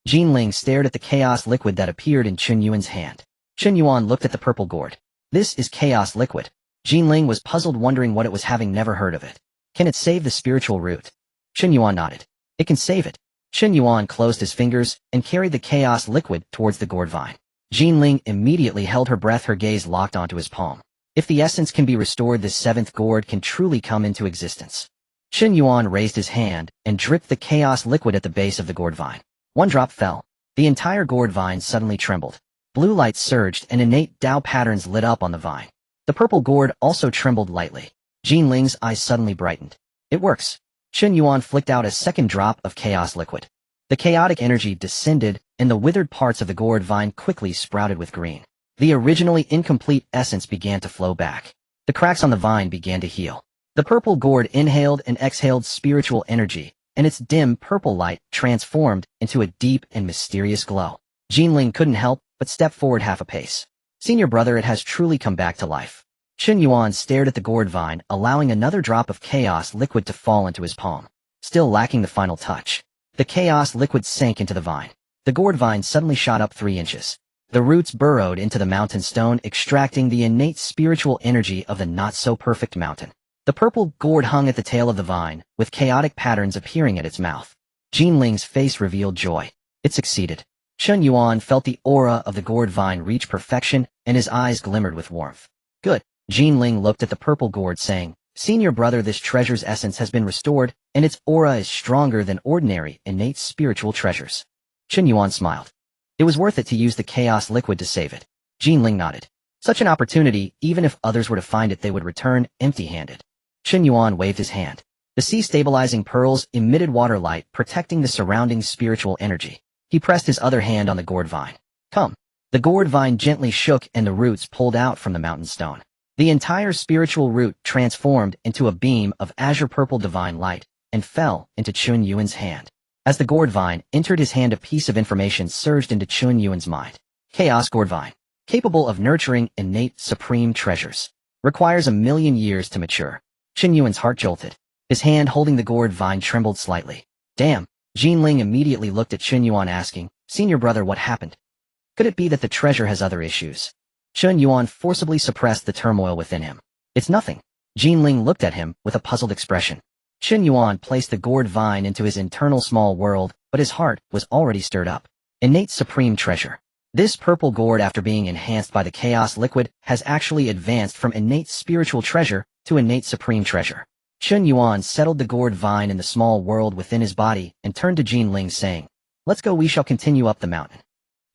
S1: Jin Ling stared at the chaos liquid that appeared in Chen Yuan's hand. Chen Yuan looked at the purple gourd. This is chaos liquid. Jin Ling was puzzled, wondering what it was, having never heard of it. Can it save the spiritual root? Chen Yuan nodded. It can save it. Chen Yuan closed his fingers and carried the chaos liquid towards the gourd vine. Jin Ling immediately held her breath, her gaze locked onto his palm. If the essence can be restored, this 7th gourd can truly come into existence. Chen Yuan raised his hand and dripped the chaos liquid at the base of the gourd vine. 1 drop fell. The entire gourd vine suddenly trembled. Blue light surged and innate Dao patterns lit up on the vine. The purple gourd also trembled lightly. Jin Ling's eyes suddenly brightened. It works. Chen Yuan flicked out a 2nd drop of chaos liquid. The chaotic energy descended, and the withered parts of the gourd vine quickly sprouted with green. The originally incomplete essence began to flow back. The cracks on the vine began to heal. The purple gourd inhaled and exhaled spiritual energy, and its dim purple light transformed into a deep and mysterious glow. Jin Ling couldn't help but step forward half a pace. Senior brother, it has truly come back to life. Chen Yuan stared at the gourd vine, allowing another drop of chaos liquid to fall into his palm. Still lacking the final touch. The chaos liquid sank into the vine. The gourd vine suddenly shot up 3 inches. The roots burrowed into the mountain stone, extracting the innate spiritual energy of the not-so-perfect mountain. The purple gourd hung at the tail of the vine, with chaotic patterns appearing at its mouth. Jinling's face revealed joy. It succeeded. Chen Yuan felt the aura of the gourd vine reach perfection, and his eyes glimmered with warmth. Good. Jinling looked at the purple gourd, saying, Senior brother, this treasure's essence has been restored, and its aura is stronger than ordinary innate spiritual treasures. Chen Yuan smiled. It was worth it to use the chaos liquid to save it. Jinling nodded. Such an opportunity, even if others were to find it, they would return empty-handed. Chen Yuan waved his hand. The sea-stabilizing pearls emitted water light, protecting the surrounding spiritual energy. He pressed his other hand on the gourd vine. Come. The gourd vine gently shook and the roots pulled out from the mountain stone. The entire spiritual root transformed into a beam of azure purple divine light and fell into Chen Yuan's hand. As the gourd vine entered his hand, a piece of information surged into Chen Yuan's mind. Chaos gourd vine. Capable of nurturing innate supreme treasures. Requires 1,000,000 years to mature. Chen Yuan's heart jolted. His hand holding the gourd vine trembled slightly. Damn. Jinling immediately looked at Chen Yuan, asking, Senior brother, what happened? Could it be that the treasure has other issues? Chen Yuan forcibly suppressed the turmoil within him. It's nothing. Jinling looked at him with a puzzled expression. Chen Yuan placed the gourd vine into his internal small world, but his heart was already stirred up. Innate supreme treasure. This purple gourd, after being enhanced by the chaos liquid, has actually advanced from innate spiritual treasure to innate supreme treasure. Chen Yuan settled the gourd vine in the small world within his body and turned to Jinling, saying, Let's go, we shall continue up the mountain.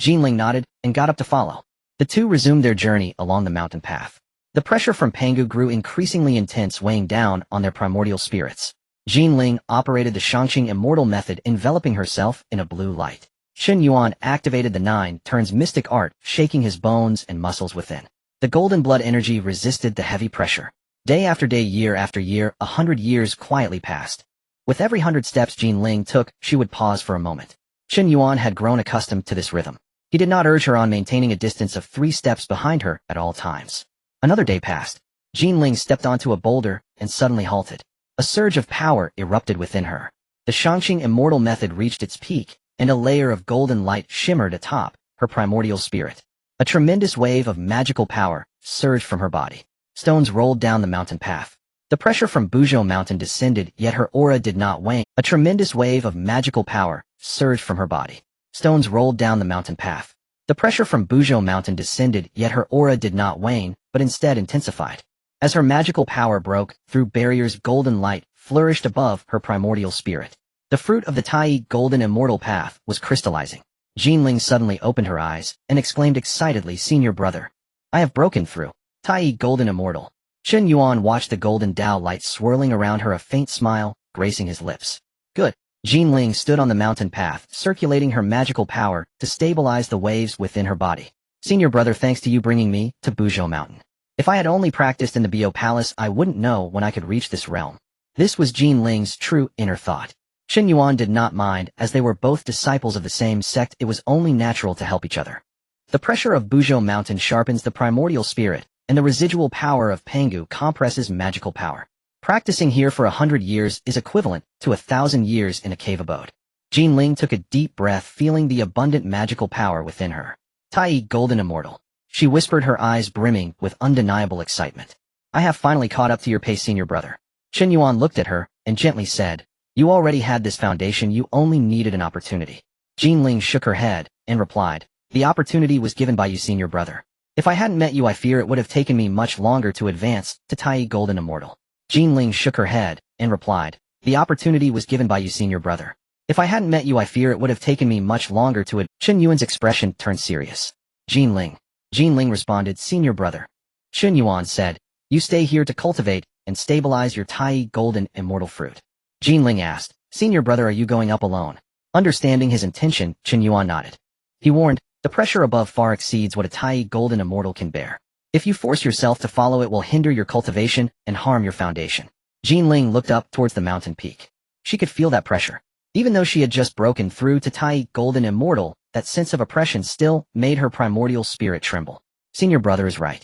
S1: Jinling nodded and got up to follow. The two resumed their journey along the mountain path. The pressure from Pangu grew increasingly intense, weighing down on their primordial spirits. Jinling operated the Heavenly Immortal method, enveloping herself in a blue light. Chen Yuan activated the 9 turns mystic art, shaking his bones and muscles within. The golden blood energy resisted the heavy pressure. Day after day, year after year, 100 years quietly passed. With every 100 steps Jinling took, she would pause for a moment. Chen Yuan had grown accustomed to this rhythm. He did not urge her on, maintaining a distance of 3 steps behind her at all times. Another day passed. Jinling stepped onto a boulder and suddenly halted. A surge of power erupted within her. The Heavenly Immortal method reached its peak, and a layer of golden light shimmered atop her primordial spirit. A tremendous wave of magical power surged from her body. Stones rolled down the mountain path. The pressure from Buzhou Mountain descended, yet her aura did not wane. A tremendous wave of magical power surged from her body. Stones rolled down the mountain path. The pressure from Buzhou Mountain descended, yet her aura did not wane, but instead intensified. As her magical power broke through barriers, golden light flourished above her primordial spirit. The fruit of the Tai golden immortal path was crystallizing. Jinling suddenly opened her eyes and exclaimed excitedly, Senior brother, I have broken through. Tai golden immortal. Chen Yuan watched the golden Dao light swirling around her, a faint smile gracing his lips. Good. Jinling stood on the mountain path, circulating her magical power to stabilize the waves within her body. Senior brother, thanks to you bringing me to Buzhou Mountain. If I had only practiced in the Bio Palace, I wouldn't know when I could reach this realm. This was Jinling's true inner thought. Chen Yuan did not mind, as they were both disciples of the same sect. It was only natural to help each other. The pressure of Buzhou Mountain sharpens the primordial spirit, and the residual power of Pangu compresses magical power. Practicing here for 100 years is equivalent to 1,000 years in a cave abode. Jinling took a deep breath, feeling the abundant magical power within her. Tai golden immortal. She whispered, her eyes brimming with undeniable excitement. I have finally caught up to your pace, senior brother. Chen Yuan looked at her and gently said, You already had this foundation, you only needed an opportunity. Jinling shook her head and replied, The opportunity was given by you, senior brother. If I hadn't met you, I fear it would have taken me much longer to advance to Tai golden immortal. Jinling shook her head and replied, The opportunity was given by you, senior brother. If I hadn't met you, I fear it would have taken me much longer to Chen Yuan's expression turned serious. Jinling responded, Senior brother. Chen Yuan said, You stay here to cultivate and stabilize your Tai golden immortal fruit. Jinling asked, Senior brother, are you going up alone? Understanding his intention, Chen Yuan nodded. He warned, The pressure above far exceeds what a Tai golden immortal can bear. If you force yourself to follow, it will hinder your cultivation and harm your foundation. Jinling looked up towards the mountain peak. She could feel that pressure. Even though she had just broken through to Tai golden immortal, that sense of oppression still made her primordial spirit tremble. Senior brother is right.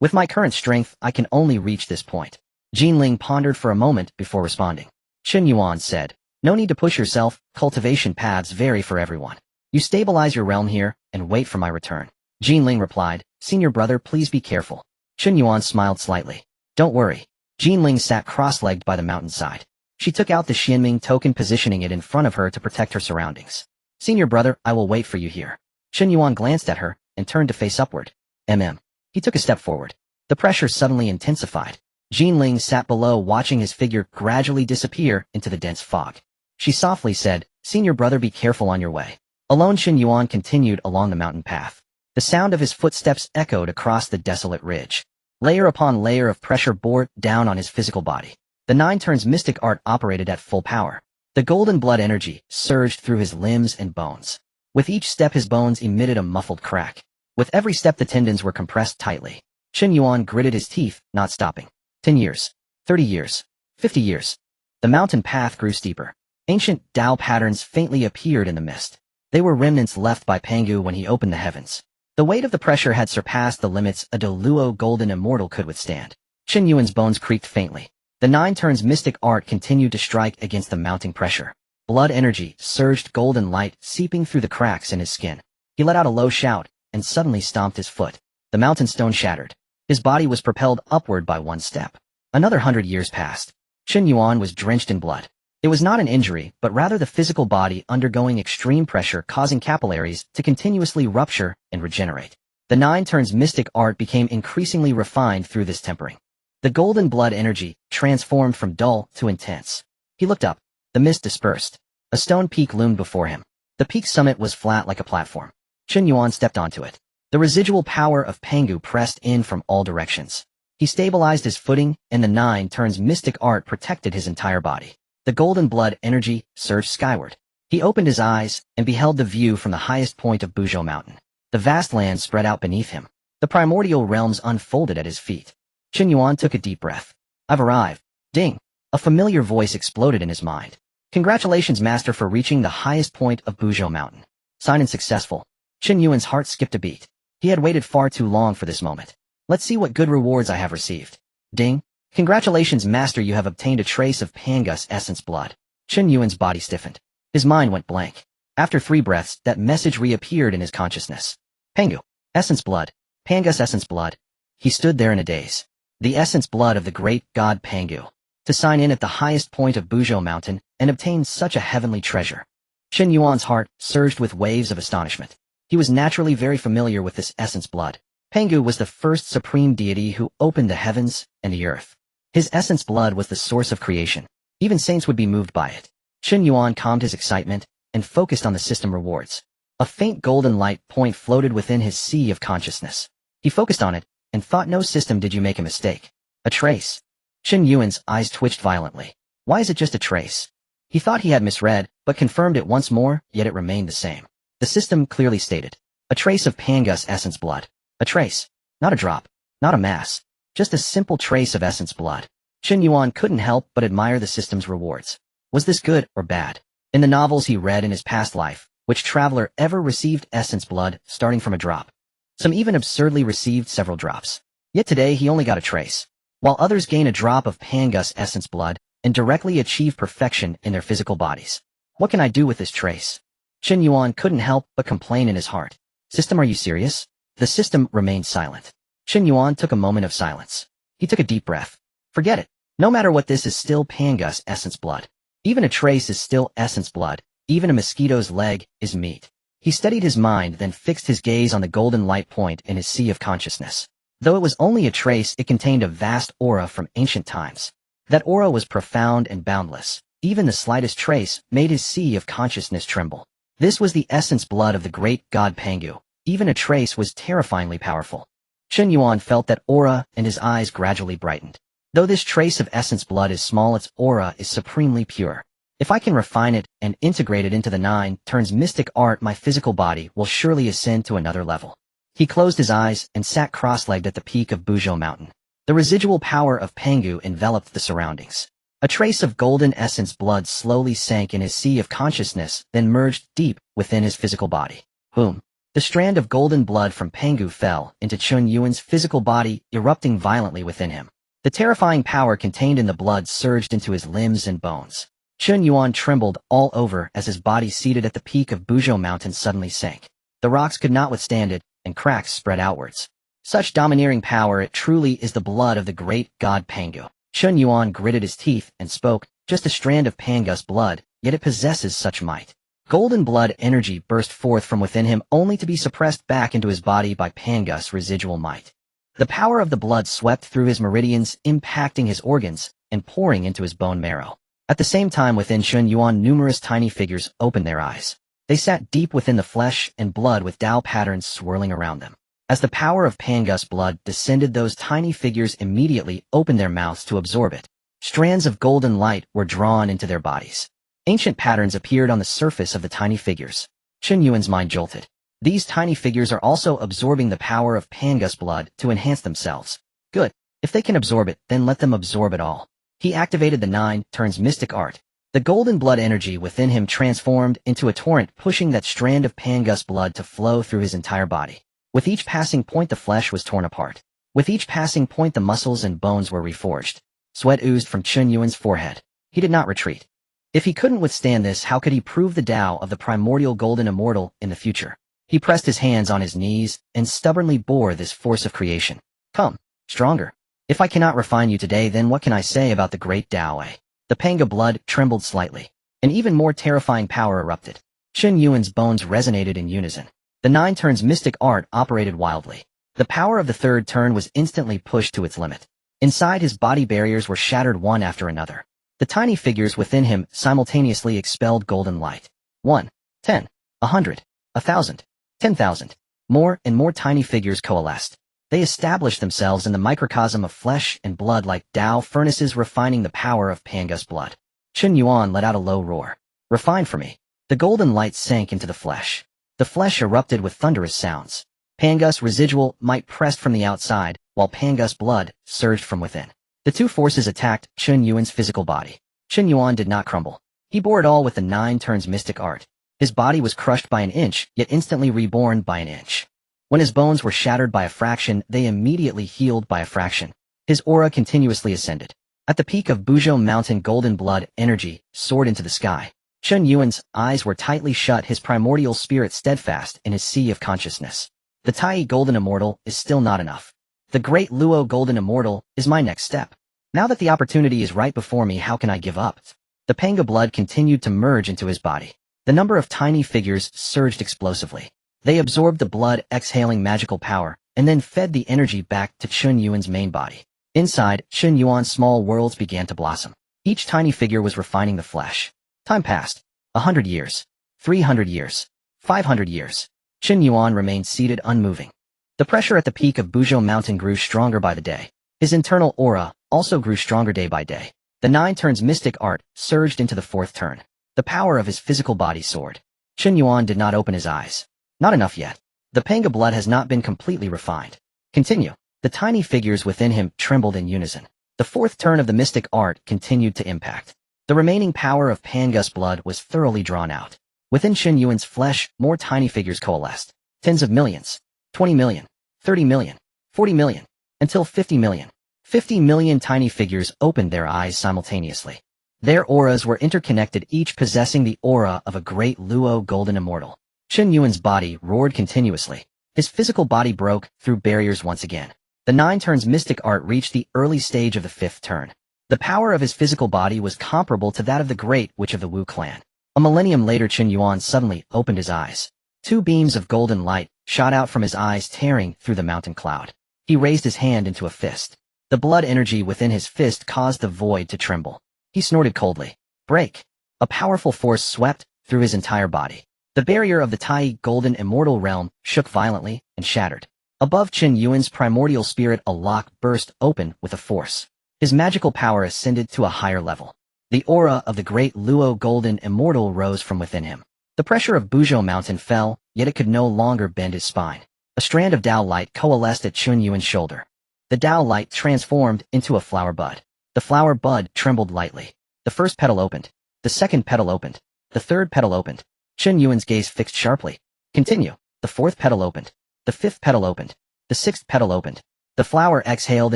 S1: With my current strength, I can only reach this point. Jinling pondered for a moment before responding. Chen Yuan said, no need to push yourself, cultivation paths vary for everyone. You stabilize your realm here, and wait for my return. Jinling replied, Senior brother, please be careful. Chen Yuan smiled slightly. Don't worry. Jinling sat cross-legged by the mountainside. She took out the Xianming token, positioning it in front of her to protect her surroundings. Senior brother, I will wait for you here. Chen Yuan glanced at her, and turned to face upward. He took a step forward. The pressure suddenly intensified. Jinling sat below, watching his figure gradually disappear into the dense fog. She softly said, Senior brother, be careful on your way. Alone, Chen Yuan continued along the mountain path. The sound of his footsteps echoed across the desolate ridge. Layer upon layer of pressure bore down on his physical body. The 9 turns mystic art operated at full power. The golden blood energy surged through his limbs and bones. With each step, his bones emitted a muffled crack. With every step, the tendons were compressed tightly. Chen Yuan gritted his teeth, not stopping. 10 years. 30 years. 50 years. The mountain path grew steeper. Ancient Dao patterns faintly appeared in the mist. They were remnants left by Pangu when he opened the heavens. The weight of the pressure had surpassed the limits a Doluo golden immortal could withstand. Chen Yuan's bones creaked faintly. The 9 turns mystic art continued to strike against the mounting pressure. Blood energy surged, golden light seeping through the cracks in his skin. He let out a low shout, and suddenly stomped his foot. The mountain stone shattered. His body was propelled upward by 1 step. Another 100 years passed. Chen Yuan was drenched in blood. It was not an injury, but rather the physical body undergoing extreme pressure, causing capillaries to continuously rupture and regenerate. The 9 turns mystic art became increasingly refined through this tempering. The golden blood energy transformed from dull to intense. He looked up. The mist dispersed. A stone peak loomed before him. The peak's summit was flat like a platform. Chen Yuan stepped onto it. The residual power of Pangu pressed in from all directions. He stabilized his footing, and the 9 turns mystic art protected his entire body. The golden blood energy surged skyward. He opened his eyes and beheld the view from the highest point of Buzhou Mountain. The vast land spread out beneath him. The primordial realms unfolded at his feet. Chen Yuan took a deep breath. I've arrived. Ding! A familiar voice exploded in his mind. Congratulations, Master, for reaching the highest point of Buzhou Mountain. Sign in successful. Chen Yuan's heart skipped a beat. He had waited far too long for this moment. Let's see what good rewards I have received. Ding! Congratulations, Master, you have obtained a trace of Pangus essence blood. Chen Yuan's body stiffened. His mind went blank. After 3 breaths, that message reappeared in his consciousness. Pangu. Essence blood. Pangus essence blood. He stood there in a daze. The essence blood of the great god Pangu. To sign in at the highest point of Buzhou Mountain and obtain such a heavenly treasure. Chen Yuan's heart surged with waves of astonishment. He was naturally very familiar with this essence blood. Pangu was the first supreme deity who opened the heavens and the earth. His essence blood was the source of creation. Even saints would be moved by it. Chen Yuan calmed his excitement and focused on the system rewards. A faint golden light point floated within his sea of consciousness. He focused on it and thought, no system, did you make a mistake? A trace. Chen Yuan's eyes twitched violently. Why is it just a trace? He thought he had misread, but confirmed it once more, yet it remained the same. The system clearly stated. A trace of Pangus essence blood. A trace. Not a drop. Not a mass. Just a simple trace of essence blood. Chen Yuan couldn't help but admire the system's rewards. Was this good or bad? In the novels he read in his past life, which traveler ever received essence blood starting from a drop? Some even absurdly received several drops. Yet today he only got a trace. While others gain a drop of Pangus essence blood and directly achieve perfection in their physical bodies. What can I do with this trace? Chen Yuan couldn't help but complain in his heart. System, are you serious? The system remained silent. Chen Yuan took a moment of silence. He took a deep breath. Forget it. No matter what, this is still Pangus essence blood. Even a trace is still essence blood. Even a mosquito's leg is meat. He steadied his mind, then fixed his gaze on the golden light point in his sea of consciousness. Though it was only a trace, it contained a vast aura from ancient times. That aura was profound and boundless. Even the slightest trace made his sea of consciousness tremble. This was the essence blood of the great god Pangu. Even a trace was terrifyingly powerful. Chen Yuan felt that aura, and his eyes gradually brightened. Though this trace of essence blood is small, its aura is supremely pure. If I can refine it and integrate it into the 9 turns mystic art, my physical body will surely ascend to another level. He closed his eyes and sat cross-legged at the peak of Buzhou Mountain. The residual power of Pangu enveloped the surroundings. A trace of golden essence blood slowly sank in his sea of consciousness, then merged deep within his physical body. Boom. The strand of golden blood from Pangu fell into Chen Yuan's physical body, erupting violently within him. The terrifying power contained in the blood surged into his limbs and bones. Chen Yuan trembled all over as his body seated at the peak of Buzhou Mountain suddenly sank. The rocks could not withstand it, and cracks spread outwards. Such domineering power, it truly is the blood of the great god Pangu. Chen Yuan gritted his teeth and spoke, just a strand of Pangus blood, yet it possesses such might. Golden blood energy burst forth from within him only to be suppressed back into his body by Pangus' residual might. The power of the blood swept through his meridians, impacting his organs, and pouring into his bone marrow. At the same time within Chen Yuan numerous tiny figures opened their eyes. They sat deep within the flesh and blood with Dao patterns swirling around them. As the power of Pangus blood descended, those tiny figures immediately opened their mouths to absorb it. Strands of golden light were drawn into their bodies. Ancient patterns appeared on the surface of the tiny figures. Chen Yuan's mind jolted. These tiny figures are also absorbing the power of Pangus blood to enhance themselves. Good. If they can absorb it, then let them absorb it all. He activated the 9 turns mystic art. The golden blood energy within him transformed into a torrent, pushing that strand of Pangus blood to flow through his entire body. With each passing point the flesh was torn apart. With each passing point the muscles and bones were reforged. Sweat oozed from Chen Yuan's forehead. He did not retreat. If he couldn't withstand this, how could he prove the Dao of the primordial golden immortal in the future? He pressed his hands on his knees and stubbornly bore this force of creation. Come, stronger. If I cannot refine you today, then what can I say about the great Dao? The Panga blood trembled slightly. An even more terrifying power erupted. Chen Yuan's bones resonated in unison. The 9 turns mystic art operated wildly. The power of the 3rd turn was instantly pushed to its limit. Inside his body barriers were shattered one after another. The tiny figures within him simultaneously expelled golden light. 1, 10, 100, 1,000, 10,000. More and more tiny figures coalesced. They established themselves in the microcosm of flesh and blood like Dao furnaces refining the power of Pangus blood. Chen Yuan let out a low roar. Refine for me. The golden light sank into the flesh. The flesh erupted with thunderous sounds. Pangus residual might pressed from the outside, while Pangus blood surged from within. The two forces attacked Chen Yuan's physical body. Chen Yuan did not crumble. He bore it all with the 9 turns mystic art. His body was crushed by an inch, yet instantly reborn by an inch. When his bones were shattered by a fraction, they immediately healed by a fraction. His aura continuously ascended. At the peak of Buzhou Mountain, golden blood energy soared into the sky. Chen Yuan's eyes were tightly shut, his primordial spirit steadfast in his sea of consciousness. The Tai golden immortal is still not enough. The great Luo golden immortal is my next step. Now that the opportunity is right before me, how can I give up? The Panga blood continued to merge into his body. The number of tiny figures surged explosively. They absorbed the blood, exhaling magical power, and then fed the energy back to Chen Yuan's main body. Inside, Chen Yuan's small worlds began to blossom. Each tiny figure was refining the flesh. Time passed. 100 years. 300 years. 500 years. Chen Yuan remained seated unmoving. The pressure at the peak of Buzhou Mountain grew stronger by the day. His internal aura also grew stronger day by day. The 9 turns mystic art surged into the 4th turn. The power of his physical body soared. Chen Yuan did not open his eyes. Not enough yet. The Panga blood has not been completely refined. Continue. The tiny figures within him trembled in unison. The 4th turn of the mystic art continued to impact. The remaining power of Pangus blood was thoroughly drawn out. Within Chen Yuan's flesh, more tiny figures coalesced. Tens of millions. 20 million. 30 million. 40 million. Until 50 million. 50 million tiny figures opened their eyes simultaneously. Their auras were interconnected, each possessing the aura of a great Luo golden immortal. Chen Yuan's body roared continuously. His physical body broke through barriers once again. The 9 turns mystic art reached the early stage of the 5th turn. The power of his physical body was comparable to that of the great witch of the Wu clan. A millennium later, Chen Yuan suddenly opened his eyes. 2 beams of golden light shot out from his eyes, tearing through the mountain cloud. He raised his hand into a fist. The blood energy within his fist caused the void to tremble. He snorted coldly. Break. A powerful force swept through his entire body. The barrier of the Tai golden immortal realm shook violently and shattered. Above Chen Yuan's primordial spirit, a lock burst open with a force. His magical power ascended to a higher level. The aura of the great Luo golden immortal rose from within him. The pressure of Buzhou Mountain fell, yet it could no longer bend his spine. A strand of Dao light coalesced at Chen Yuan's shoulder. The Dao light transformed into a flower bud. The flower bud trembled lightly. The first petal opened. The second petal opened. The third petal opened. Chen Yuan's gaze fixed sharply. Continue. The fourth petal opened. The fifth petal opened. The sixth petal opened. The flower exhaled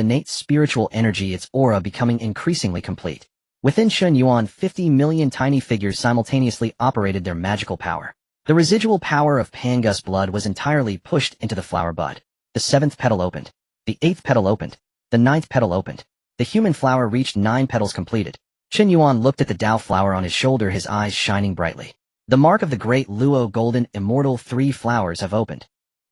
S1: innate spiritual energy, its aura becoming increasingly complete. Within Chen Yuan, 50 million tiny figures simultaneously operated their magical power. The residual power of Pangus blood was entirely pushed into the flower bud. The seventh petal opened. The eighth petal opened. The ninth petal opened. The human flower reached 9 petals completed. Chen Yuan looked at the Dao flower on his shoulder, his eyes shining brightly. The mark of the great Luo golden immortal. 3 flowers have opened.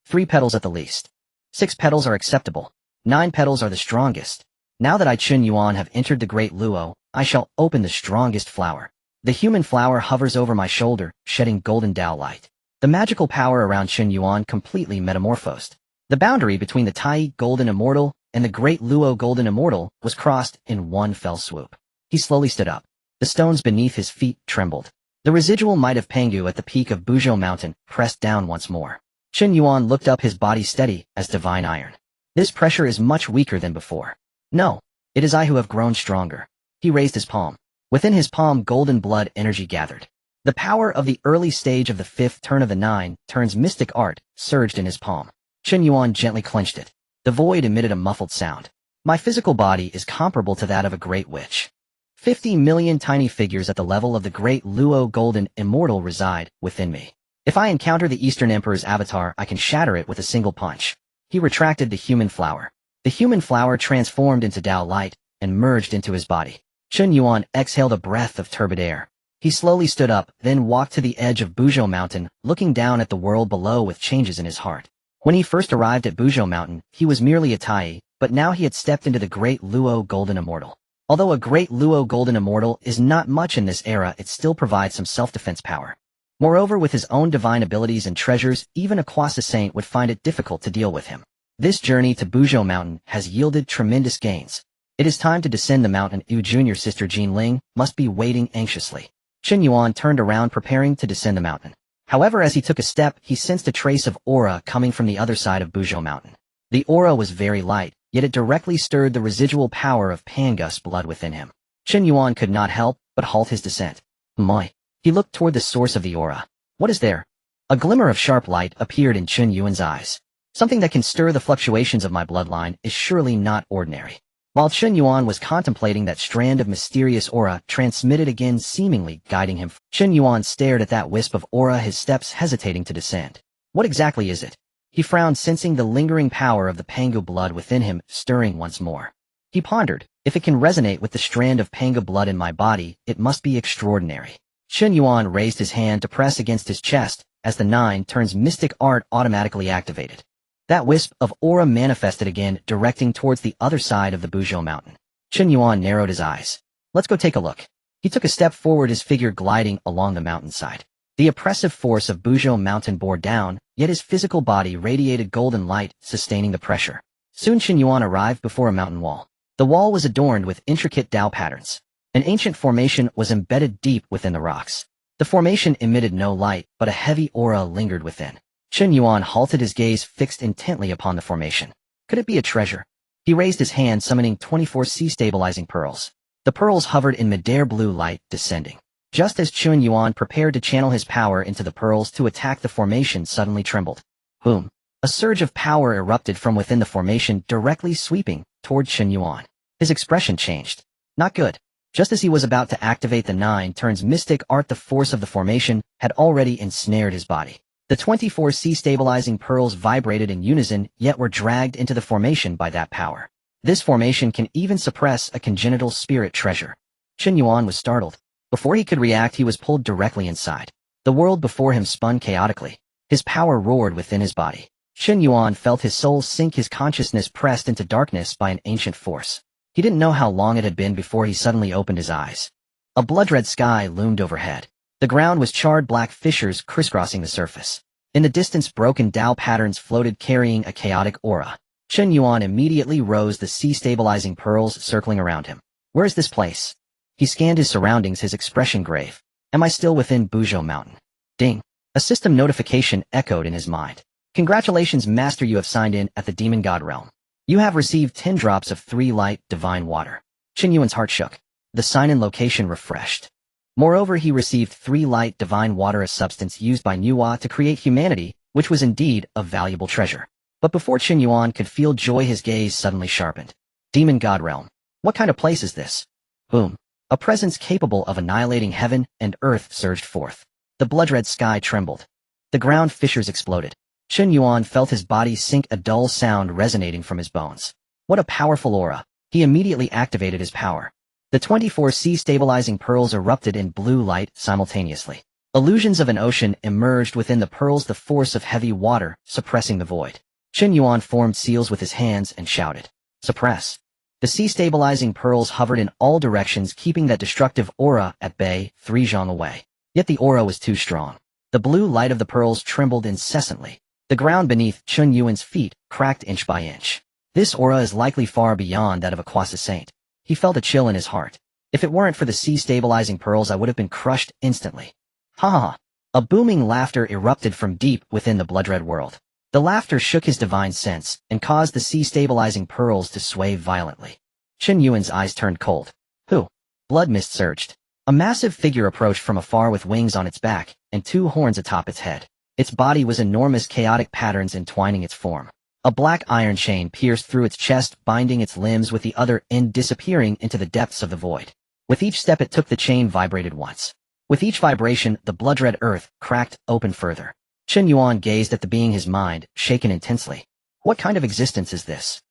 S1: 3 petals at the least. 6 petals are acceptable. 9 petals are the strongest. Now that I Chen Yuan have entered the great Luo, I shall open the strongest flower. The human flower hovers over my shoulder, shedding golden Dao light. The magical power around Chen Yuan completely metamorphosed. The boundary between the Tai golden immortal and the great Luo golden immortal was crossed in one fell swoop. He slowly stood up. The stones beneath his feet trembled. The residual might of Pangu at the peak of Buzhou Mountain pressed down once more. Chen Yuan looked up, his body steady as divine iron. This pressure is much weaker than before. No, it is I who have grown stronger. He raised his palm. Within his palm, golden blood energy gathered. The power of the early stage of the 5th turn of the 9 turns mystic art surged in his palm. Chen Yuan gently clenched it. The void emitted a muffled sound. My physical body is comparable to that of a great witch. 50 million tiny figures at the level of the great Luo golden immortal reside within me. If I encounter the Eastern Emperor's avatar, I can shatter it with a single punch. He retracted the human flower. The human flower transformed into Dao light and merged into his body. Chen Yuan exhaled a breath of turbid air. He slowly stood up, then walked to the edge of Buzhou Mountain, looking down at the world below with changes in his heart. When he first arrived at Buzhou Mountain, he was merely a Tai, but now he had stepped into the great Luo golden immortal. Although a great Luo golden immortal is not much in this era, it still provides some self-defense power. Moreover, with his own divine abilities and treasures, even a Kwasa saint would find it difficult to deal with him. This journey to Buzhou Mountain has yielded tremendous gains. It is time to descend the mountain. Yu Junior sister Jin Ling must be waiting anxiously. Chen Yuan turned around, preparing to descend the mountain. However, as he took a step, he sensed a trace of aura coming from the other side of Buzhou Mountain. The aura was very light, yet it directly stirred the residual power of Pangus blood within him. Chen Yuan could not help but halt his descent. Moi. He looked toward the source of the aura. What is there? A glimmer of sharp light appeared in Chen Yuan's eyes. Something that can stir the fluctuations of my bloodline is surely not ordinary. While Chen Yuan was contemplating, that strand of mysterious aura transmitted again, seemingly guiding him. Chen Yuan stared at that wisp of aura, his steps hesitating to descend. What exactly is it? He frowned, sensing the lingering power of the Pangu blood within him stirring once more. He pondered, if it can resonate with the strand of Pangu blood in my body, it must be extraordinary. Chen Yuan raised his hand to press against his chest, as the 9 turns mystic art automatically activated. That wisp of aura manifested again, directing towards the other side of the Buzhou Mountain. Chen Yuan narrowed his eyes. Let's go take a look. He took a step forward, his figure gliding along the mountainside. The oppressive force of Buzhou Mountain bore down, yet his physical body radiated golden light, sustaining the pressure. Soon Chen Yuan arrived before a mountain wall. The wall was adorned with intricate Dao patterns. An ancient formation was embedded deep within the rocks. The formation emitted no light, but a heavy aura lingered within. Chen Yuan halted, his gaze fixed intently upon the formation. Could it be a treasure? He raised his hand, summoning 24 sea-stabilizing pearls. The pearls hovered in midair, blue light descending. Just as Chen Yuan prepared to channel his power into the pearls to attack, the formation suddenly trembled. Boom! A surge of power erupted from within the formation, directly sweeping toward Chen Yuan. His expression changed. Not good. Just as he was about to activate the 9 turns mystic art, the force of the formation had already ensnared his body. The 24 sea-stabilizing pearls vibrated in unison, yet were dragged into the formation by that power. This formation can even suppress a congenital spirit treasure. Chen Yuan was startled. Before he could react, he was pulled directly inside. The world before him spun chaotically. His power roared within his body. Chen Yuan felt his soul sink, his consciousness pressed into darkness by an ancient force. He didn't know how long it had been before he suddenly opened his eyes. A blood-red sky loomed overhead. The ground was charred, black fissures crisscrossing the surface. In the distance, broken Dao patterns floated, carrying a chaotic aura. Chen Yuan immediately rose, the sea-stabilizing pearls circling around him. Where is this place? He scanned his surroundings, his expression grave. Am I still within Buzhou Mountain? Ding! A system notification echoed in his mind. Congratulations, Master, you have signed in at the Demon God Realm. You have received 10 drops of 3 light divine water. Chen Yuan's heart shook. The sign-in location refreshed. Moreover, he received 3 light divine water, a substance used by Nuwa to create humanity, which was indeed a valuable treasure. But before Chen Yuan could feel joy, his gaze suddenly sharpened. Demon God Realm. What kind of place is this? Boom. A presence capable of annihilating heaven and earth surged forth. The blood-red sky trembled. The ground fissures exploded. Chen Yuan felt his body sink, a dull sound resonating from his bones. What a powerful aura. He immediately activated his power. The 24 sea stabilizing pearls erupted in blue light simultaneously. Illusions of an ocean emerged within the pearls, the force of heavy water, suppressing the void. Chen Yuan formed seals with his hands and shouted, "Suppress." The sea stabilizing pearls hovered in all directions, keeping that destructive aura at bay, 3 zhang away. Yet the aura was too strong. The blue light of the pearls trembled incessantly. The ground beneath Chen Yuan's feet cracked inch by inch. This aura is likely far beyond that of a quasi saint. He felt a chill in his heart. If it weren't for the sea stabilizing pearls, I would have been crushed instantly. Ha ha ha. A booming laughter erupted from deep within the blood-red world. The laughter shook his divine sense and caused the sea-stabilizing pearls to sway violently. Chen Yuan's eyes turned cold. Who? Blood mist surged. A massive figure approached from afar with wings on its back and 2 horns atop its head. Its body was enormous, chaotic patterns entwining its form. A black iron chain pierced through its chest, binding its limbs with the other end, disappearing into the depths of the void. With each step it took, the chain vibrated once. With each vibration, the blood-red earth cracked open further. Chen Yuan gazed at the being, his mind shaken intensely. What kind of existence is this?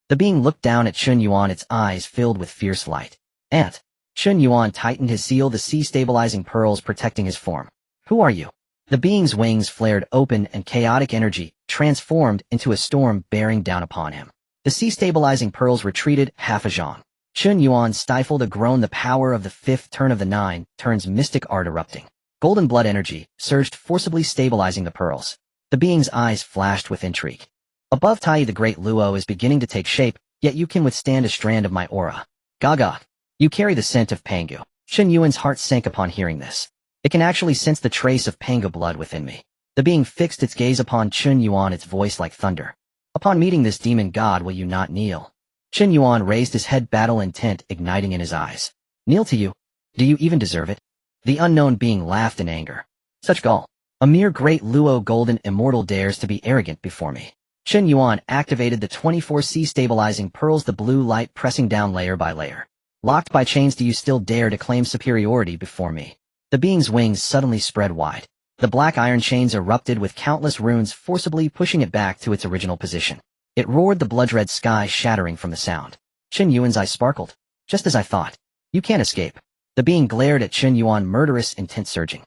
S1: The being looked down at Chen Yuan, its eyes filled with fierce light. Ant. Chen Yuan tightened his seal, the sea-stabilizing pearls protecting his form. Who are you? The being's wings flared open and chaotic energy transformed into a storm bearing down upon him. The sea-stabilizing pearls retreated half a zhang. Chen Yuan stifled a groan, the power of the 5th turn of the 9 turns mystic art erupting. Golden blood energy surged, forcibly stabilizing the pearls. The being's eyes flashed with intrigue. Above Tai, the great Luo is beginning to take shape, yet you can withstand a strand of my aura. Gaga. You carry the scent of Pangu. Chen Yuan's heart sank upon hearing this. It can actually sense the trace of Pangu blood within me. The being fixed its gaze upon Chen Yuan, its voice like thunder. Upon meeting this demon god, will you not kneel? Chen Yuan raised his head, battle intent igniting in his eyes. Kneel to you? Do you even deserve it? The unknown being laughed in anger. Such gall. A mere great Luo golden immortal dares to be arrogant before me. Chen Yuan activated the 24 sea stabilizing pearls, the blue light pressing down layer by layer. Locked by chains, do you still dare to claim superiority before me? The being's wings suddenly spread wide. The black iron chains erupted with countless runes forcibly pushing it back to its original position. It roared, the blood-red sky shattering from the sound. Chen Yuan's eyes sparkled. Just as I thought. You can't escape. The being glared at Chen Yuan, murderous intent surging.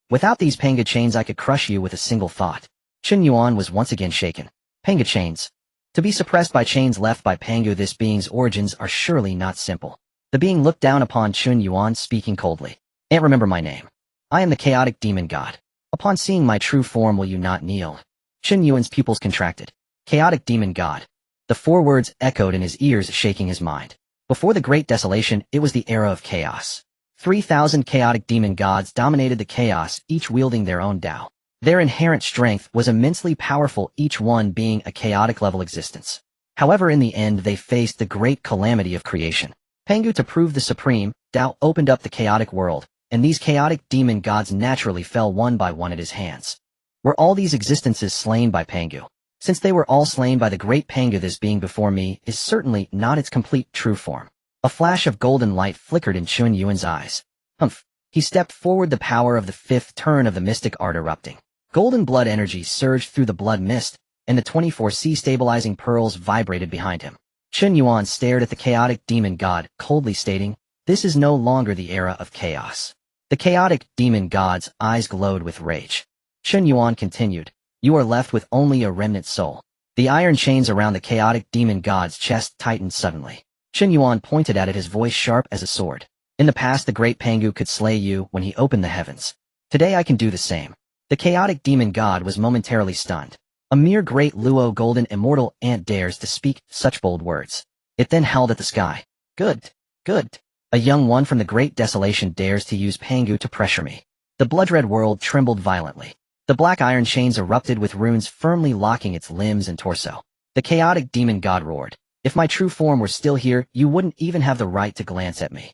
S1: Without these Panga chains, I could crush you with a single thought. Chen Yuan was once again shaken. Panga chains. To be suppressed by chains left by Pangu, this being's origins are surely not simple. The being looked down upon Chen Yuan, speaking coldly. Can't remember my name. I am the chaotic demon god. Upon seeing my true form, will you not kneel? Chen Yuan's pupils contracted. Chaotic demon god. The 4 words echoed in his ears, shaking his mind. Before the Great Desolation, it was the era of chaos. 3,000 chaotic demon gods dominated the chaos, each wielding their own Dao. Their inherent strength was immensely powerful, each one being a chaotic-level existence. However, in the end, they faced the great calamity of creation. Pangu, to prove the supreme, Dao opened up the chaotic world, and these chaotic demon gods naturally fell one by one at his hands. Were all these existences slain by Pangu? Since they were all slain by the great Pangu, this being before me is certainly not its complete true form. A flash of golden light flickered in Chen Yuan's eyes. Humph. He stepped forward, the power of the 5th turn of the mystic art erupting. Golden blood energy surged through the blood mist, and the 24 sea stabilizing pearls vibrated behind him. Chen Yuan stared at the chaotic demon god, coldly stating, this is no longer the era of chaos. The chaotic demon god's eyes glowed with rage. Chen Yuan continued, you are left with only a remnant soul. The iron chains around the chaotic demon god's chest tightened suddenly. Chen Yuan pointed at it, his voice sharp as a sword. In the past, the great Pangu could slay you when he opened the heavens. Today I can do the same. The chaotic demon god was momentarily stunned. A mere great Luo golden immortal ant dares to speak such bold words. It then howled at the sky. Good. Good. A young one from the Great Desolation dares to use Pangu to pressure me. The blood-red world trembled violently. The black iron chains erupted with runes firmly locking its limbs and torso. The chaotic demon god roared. If my true form were still here, you wouldn't even have the right to glance at me.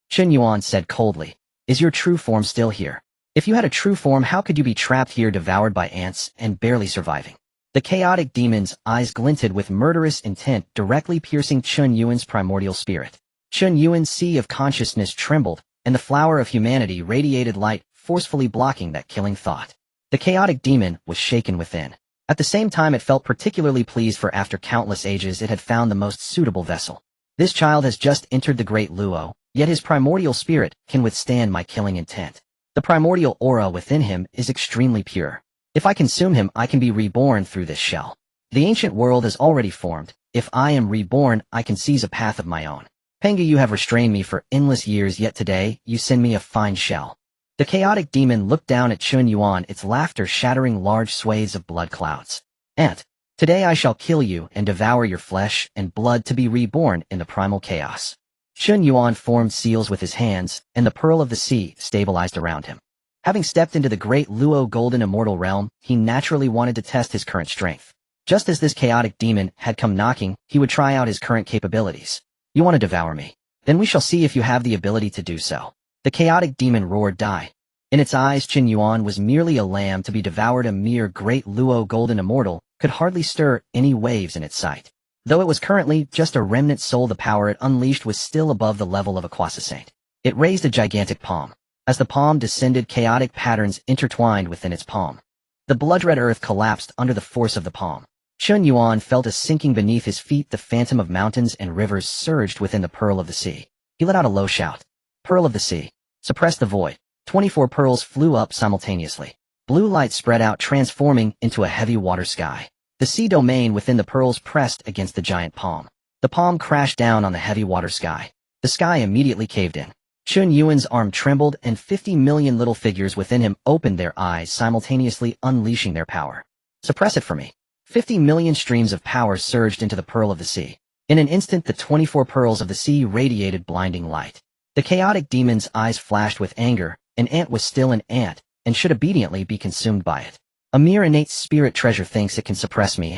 S1: Chen Yuan said coldly, is your true form still here? If you had a true form, how could you be trapped here devoured by ants and barely surviving? The chaotic demon's eyes glinted with murderous intent, directly piercing Chen Yuan's primordial spirit. Chen Yuan's sea of consciousness trembled, and the flower of humanity radiated light, forcefully blocking that killing thought. The chaotic demon was shaken within. At the same time, it felt particularly pleased, for after countless ages it had found the most suitable vessel. This child has just entered the great Luo, yet his primordial spirit can withstand my killing intent. The primordial aura within him is extremely pure. If I consume him, I can be reborn through this shell. The ancient world is already formed. If I am reborn, I can seize a path of my own. Pengu, you have restrained me for endless years, yet today you send me a fine shell. The chaotic demon looked down at Chen Yuan, its laughter shattering large swathes of blood clouds. "Ant, today I shall kill you and devour your flesh and blood to be reborn in the primal chaos." Chen Yuan formed seals with his hands, and the pearl of the sea stabilized around him. Having stepped into the great Luo golden immortal realm, he naturally wanted to test his current strength. Just as this chaotic demon had come knocking, he would try out his current capabilities. "You want to devour me? Then we shall see if you have the ability to do so." The chaotic demon roared, "Die." In its eyes, Chen Yuan was merely a lamb to be devoured. A mere great Luo golden immortal could hardly stir any waves in its sight. Though it was currently just a remnant soul, the power it unleashed was still above the level of a quasi-saint. It raised a gigantic palm. As the palm descended, chaotic patterns intertwined within its palm. The blood-red earth collapsed under the force of the palm. Chen Yuan felt a sinking beneath his feet. The phantom of mountains and rivers surged within the pearl of the sea. He let out a low shout. "Pearl of the sea, suppress the void." 24 pearls flew up simultaneously. Blue light spread out, transforming into a heavy water sky. The sea domain within the pearls pressed against the giant palm. The palm crashed down on the heavy water sky. The sky immediately caved in. Chen Yuan's arm trembled, and 50 million little figures within him opened their eyes, simultaneously unleashing their power. "Suppress it for me." 50 million streams of power surged into the pearl of the sea. In an instant, the 24 pearls of the sea radiated blinding light. The chaotic demon's eyes flashed with anger. An ant was still an ant, and should obediently be consumed by it. A mere innate spirit treasure thinks it can suppress me.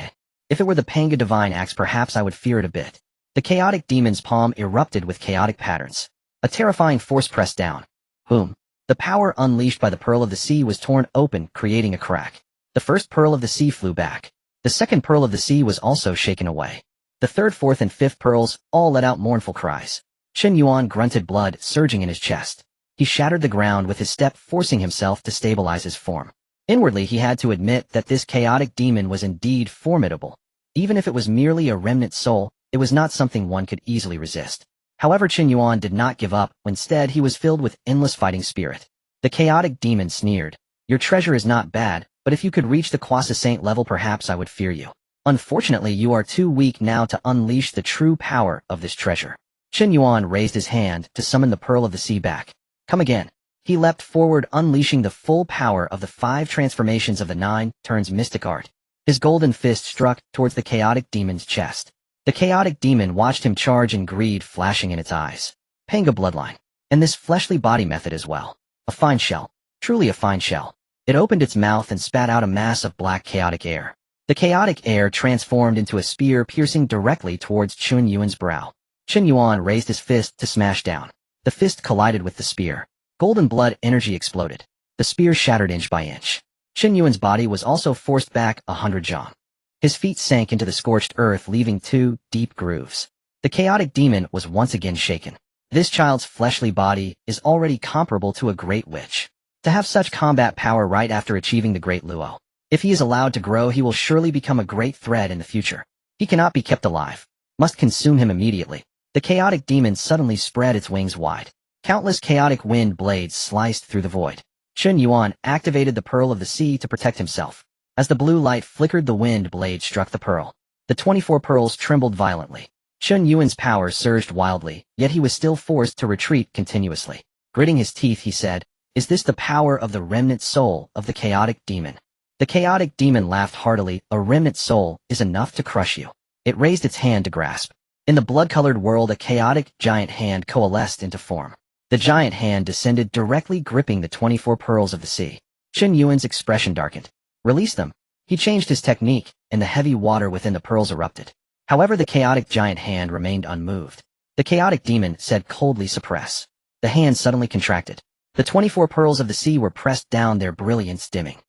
S1: If it were the Panga divine axe, perhaps I would fear it a bit. The chaotic demon's palm erupted with chaotic patterns. A terrifying force pressed down. Boom. The power unleashed by the pearl of the sea was torn open, creating a crack. The first pearl of the sea flew back. The second pearl of the sea was also shaken away. The third, fourth, and fifth pearls all let out mournful cries. Chen Yuan grunted, blood surging in his chest. He shattered the ground with his step, forcing himself to stabilize his form. Inwardly, he had to admit that this chaotic demon was indeed formidable. Even if it was merely a remnant soul, it was not something one could easily resist. However, Chen Yuan did not give up. Instead, he was filled with endless fighting spirit. The chaotic demon sneered. "Your treasure is not bad, but if you could reach the quasi-saint level, perhaps I would fear you. Unfortunately, you are too weak now to unleash the true power of this treasure." Chen Yuan raised his hand to summon the pearl of the sea back. "Come again." He leapt forward, unleashing the full power of the 5 transformations of the 9 turns mystic art. His golden fist struck towards the chaotic demon's chest. The chaotic demon watched him charge, in greed flashing in its eyes. Panga bloodline. And this fleshly body method as well. A fine shell. Truly a fine shell. It opened its mouth and spat out a mass of black chaotic air. The chaotic air transformed into a spear, piercing directly towards Chen Yuan's brow. Chen Yuan raised his fist to smash down. The fist collided with the spear. Golden blood energy exploded. The spear shattered inch by inch. Chen Yuan's body was also forced back 100 jong. His feet sank into the scorched earth, leaving 2 deep grooves. The chaotic demon was once again shaken. This child's fleshly body is already comparable to a great witch. To have such combat power right after achieving the great Luo. If he is allowed to grow, he will surely become a great threat in the future. He cannot be kept alive. Must consume him immediately. The chaotic demon suddenly spread its wings wide. Countless chaotic wind blades sliced through the void. Chen Yuan activated the pearl of the sea to protect himself. As the blue light flickered, the wind blade struck the pearl. The 24 pearls trembled violently. Chen Yuan's power surged wildly, yet he was still forced to retreat continuously. Gritting his teeth, he said, "Is this the power of the remnant soul of the chaotic demon?" The chaotic demon laughed heartily. "A remnant soul is enough to crush you." It raised its hand to grasp. In the blood-colored world, a chaotic giant hand coalesced into form. The giant hand descended directly, gripping the 24 pearls of the sea. Chen Yuan's expression darkened. "Release them." He changed his technique, and the heavy water within the pearls erupted. However, the chaotic giant hand remained unmoved. The chaotic demon said coldly, "Suppress." The hand suddenly contracted. The 24 pearls of the sea were pressed down, their brilliance dimming.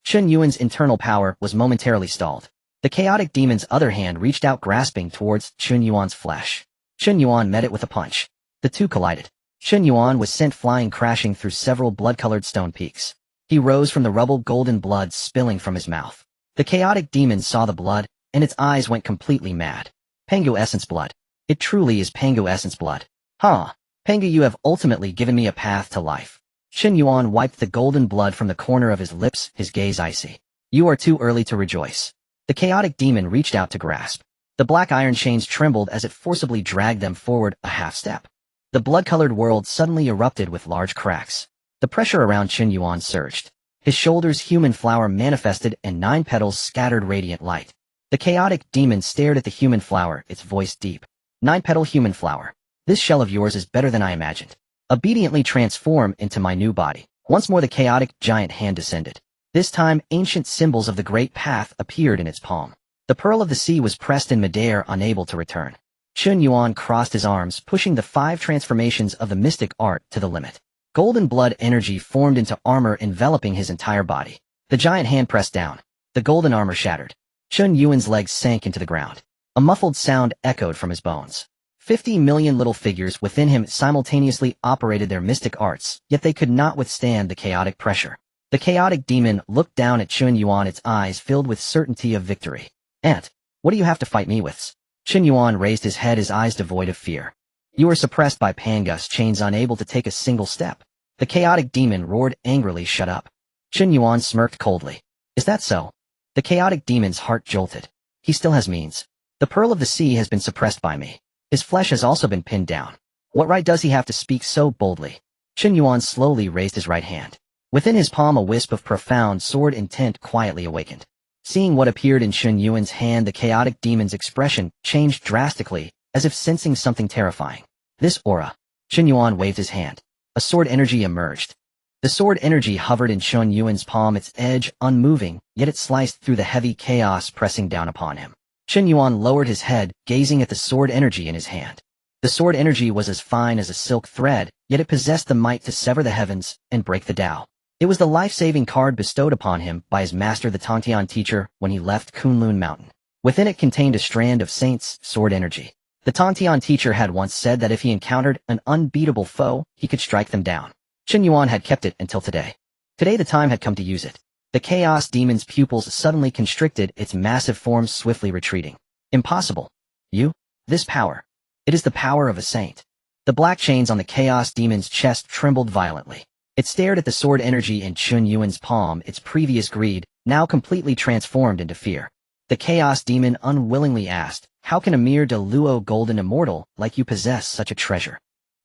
S1: Chen Yuan's internal power was momentarily stalled. The chaotic demon's other hand reached out, grasping towards Chen Yuan's flesh. Chen Yuan met it with a punch. The two collided. Chen Yuan was sent flying, crashing through several blood-colored stone peaks. He rose from the rubble, golden blood spilling from his mouth. The chaotic demon saw the blood, and its eyes went completely mad. Pangu essence blood. It truly is Pangu essence blood. Huh. Pangu, you have ultimately given me a path to life. Chen Yuan wiped the golden blood from the corner of his lips, his gaze icy. You are too early to rejoice. The chaotic demon reached out to grasp. The black iron chains trembled as it forcibly dragged them forward a half step. The blood-colored world suddenly erupted with large cracks. The pressure around Chen Yuan surged. His shoulders' human flower manifested, and 9 petals scattered radiant light. The chaotic demon stared at the human flower, its voice deep. 9-petal human flower. This shell of yours is better than I imagined. Obediently transform into my new body. Once more the chaotic giant hand descended. This time, ancient symbols of the great path appeared in its palm. The pearl of the sea was pressed in midair, unable to return. Chen Yuan crossed his arms, pushing the 5 transformations of the mystic art to the limit. Golden blood energy formed into armor, enveloping his entire body. The giant hand pressed down. The golden armor shattered. Chen Yuan's legs sank into the ground. A muffled sound echoed from his bones. 50 million little figures within him simultaneously operated their mystic arts, yet they could not withstand the chaotic pressure. The chaotic demon looked down at Chen Yuan, its eyes filled with certainty of victory. Ant, what do you have to fight me with? Chen Yuan raised his head, his eyes devoid of fear. You are suppressed by Pangu's chains, unable to take a single step. The chaotic demon roared angrily. Shut up. Chen Yuan smirked coldly. Is that so? The chaotic demon's heart jolted. He still has means. The pearl of the sea has been suppressed by me. His flesh has also been pinned down. What right does he have to speak so boldly? Chen Yuan slowly raised his right hand. Within his palm a wisp of profound sword intent quietly awakened. Seeing what appeared in Chen Yuan's hand, the chaotic demon's expression changed drastically, as if sensing something terrifying. This aura. Chen Yuan waved his hand. A sword energy emerged. The sword energy hovered in Chen Yuan's palm, its edge unmoving, yet it sliced through the heavy chaos pressing down upon him. Chen Yuan lowered his head, gazing at the sword energy in his hand. The sword energy was as fine as a silk thread, yet it possessed the might to sever the heavens and break the Tao. It was the life-saving card bestowed upon him by his master, the Tongtian teacher, when he left Kunlun Mountain. Within it contained a strand of saints' sword energy. The Tongtian teacher had once said that if he encountered an unbeatable foe, he could strike them down. Chen Yuan had kept it until today. Today the time had come to use it. The chaos demon's pupils suddenly constricted, its massive form swiftly retreating. Impossible. You? This power. It is the power of a saint. The black chains on the chaos demon's chest trembled violently. It stared at the sword energy in Chen Yuan's palm, its previous greed, now completely transformed into fear. The chaos demon unwillingly asked, how can a mere Deluo golden immortal like you possess such a treasure?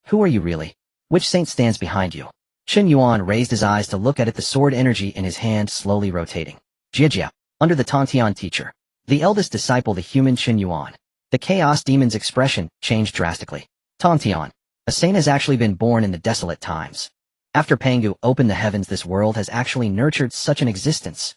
S1: Who are you really? Which saint stands behind you? Chen Yuan raised his eyes to look at it, the sword energy in his hand slowly rotating. Jiejiao, under the Tongtian teacher. The eldest disciple, the human Chen Yuan. The chaos demon's expression changed drastically. Tongtian, a saint has actually been born in the desolate times. After Pangu opened the heavens, this world has actually nurtured such an existence.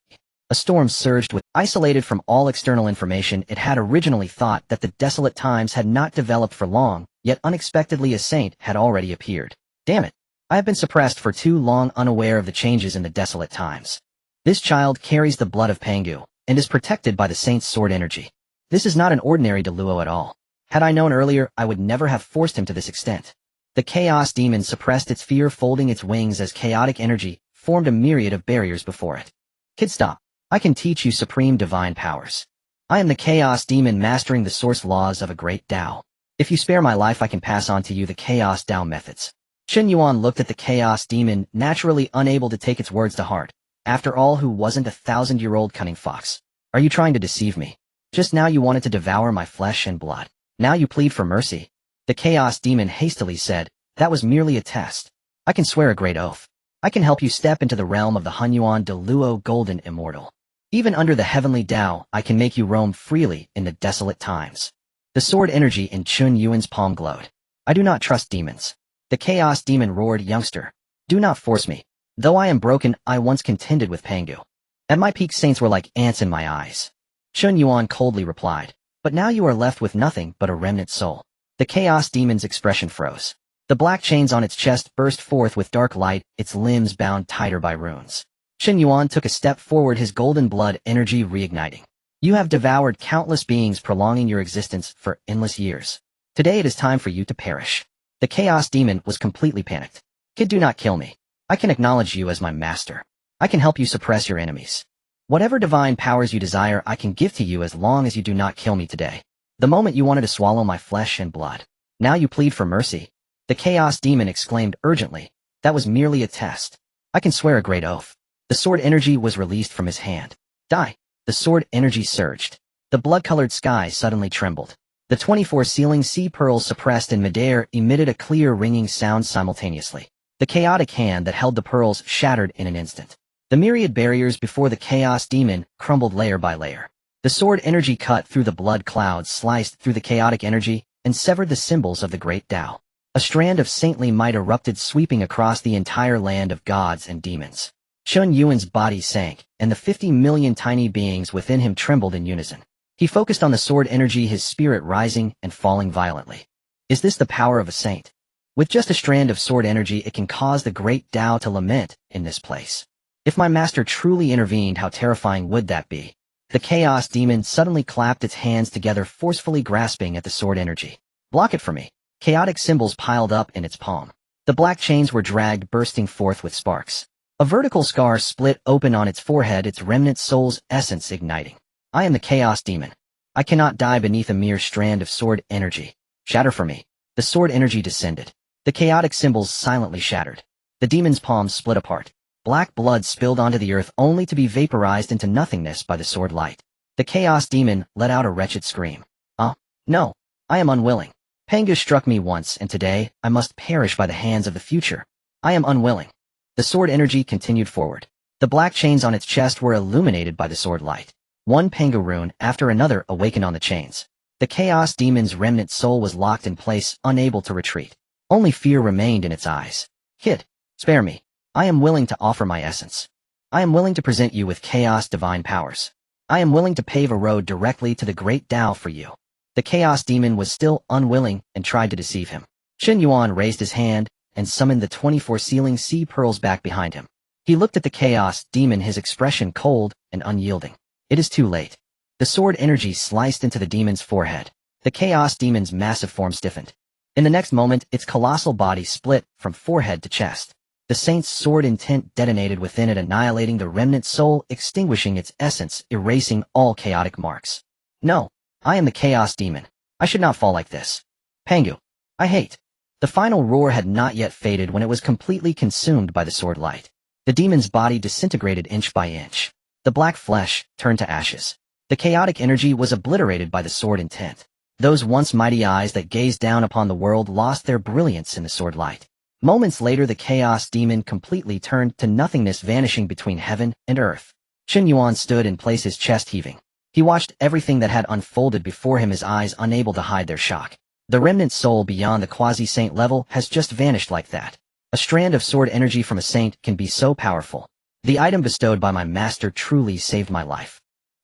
S1: A storm surged with, isolated from all external information. It had originally thought that the desolate times had not developed for long, yet unexpectedly a saint had already appeared. Damn it. I have been suppressed for too long, unaware of the changes in the desolate times. This child carries the blood of Pangu, and is protected by the saint's sword energy. This is not an ordinary Deluo at all. Had I known earlier, I would never have forced him to this extent. The chaos demon suppressed its fear, folding its wings as chaotic energy formed a myriad of barriers before it. Kid, stop. I can teach you supreme divine powers. I am the chaos demon mastering the source laws of a great Tao. If you spare my life, I can pass on to you the chaos Tao methods. Chen Yuan looked at the chaos demon, naturally unable to take its words to heart. After all, who wasn't a 1,000-year-old cunning fox? Are you trying to deceive me? Just now you wanted to devour my flesh and blood. Now you plead for mercy. The chaos demon hastily said, that was merely a test. I can swear a great oath. I can help you step into the realm of the Honghuang Deluo Golden Immortal. Even under the heavenly Tao, I can make you roam freely in the desolate times. The sword energy in Chen Yuan's palm glowed. I do not trust demons. The chaos demon roared, youngster. Do not force me. Though I am broken, I once contended with Pangu. At my peak, saints were like ants in my eyes. Chen Yuan coldly replied, but now you are left with nothing but a remnant soul. The chaos demon's expression froze. The black chains on its chest burst forth with dark light, its limbs bound tighter by runes. Chen Yuan took a step forward, his golden blood energy reigniting. You have devoured countless beings, prolonging your existence for endless years. Today it is time for you to perish. The Chaos Demon was completely panicked. Kid, do not kill me. I can acknowledge you as my master. I can help you suppress your enemies. Whatever divine powers you desire, I can give to you as long as you do not kill me today. The moment you wanted to swallow my flesh and blood. Now you plead for mercy. The Chaos Demon exclaimed urgently. That was merely a test. I can swear a great oath. The sword energy was released from his hand. Die. The sword energy surged. The blood-colored sky suddenly trembled. The 24 ceiling sea pearls suppressed in midair emitted a clear ringing sound simultaneously. The chaotic hand that held the pearls shattered in an instant. The myriad barriers before the Chaos Demon crumbled layer by layer. The sword energy cut through the blood clouds, sliced through the chaotic energy, and severed the symbols of the great Tao. A strand of saintly might erupted, sweeping across the entire land of gods and demons. Chen Yuan's body sank, and the 50 million tiny beings within him trembled in unison. He focused on the sword energy, his spirit rising and falling violently. Is this the power of a saint? With just a strand of sword energy, it can cause the great Tao to lament in this place. If my master truly intervened, how terrifying would that be? The Chaos Demon suddenly clapped its hands together, forcefully grasping at the sword energy. Block it for me. Chaotic symbols piled up in its palm. The black chains were dragged, bursting forth with sparks. A vertical scar split open on its forehead, its remnant soul's essence igniting. I am the Chaos Demon. I cannot die beneath a mere strand of sword energy. Shatter for me. The sword energy descended. The chaotic symbols silently shattered. The demon's palms split apart. Black blood spilled onto the earth, only to be vaporized into nothingness by the sword light. The Chaos Demon let out a wretched scream. No. I am unwilling. Pangu struck me once, and today I must perish by the hands of the future. I am unwilling. The sword energy continued forward. The black chains on its chest were illuminated by the sword light. One Pangu rune after another awakened on the chains. The Chaos Demon's remnant soul was locked in place, unable to retreat. Only fear remained in its eyes. Kid, spare me. I am willing to offer my essence. I am willing to present you with chaos divine powers. I am willing to pave a road directly to the great Tao for you. The Chaos Demon was still unwilling and tried to deceive him. Chen Yuan raised his hand and summoned the 24 ceiling sea pearls back behind him. He looked at the Chaos Demon, his expression cold and unyielding. It is too late. The sword energy sliced into the demon's forehead. The Chaos Demon's massive form stiffened. In the next moment, its colossal body split from forehead to chest. The saint's sword intent detonated within it, annihilating the remnant soul, extinguishing its essence, erasing all chaotic marks. No, I am the Chaos Demon. I should not fall like this. Pangu, I hate. The final roar had not yet faded when it was completely consumed by the sword light. The demon's body disintegrated inch by inch. The black flesh turned to ashes. The chaotic energy was obliterated by the sword intent. Those once mighty eyes that gazed down upon the world lost their brilliance in the sword light. Moments later, the Chaos Demon completely turned to nothingness, vanishing between heaven and earth. Chen Yuan stood in place, his chest heaving. He watched everything that had unfolded before him, his eyes unable to hide their shock. The remnant soul beyond the quasi-saint level has just vanished like that. A strand of sword energy from a saint can be so powerful. The item bestowed by my master truly saved my life.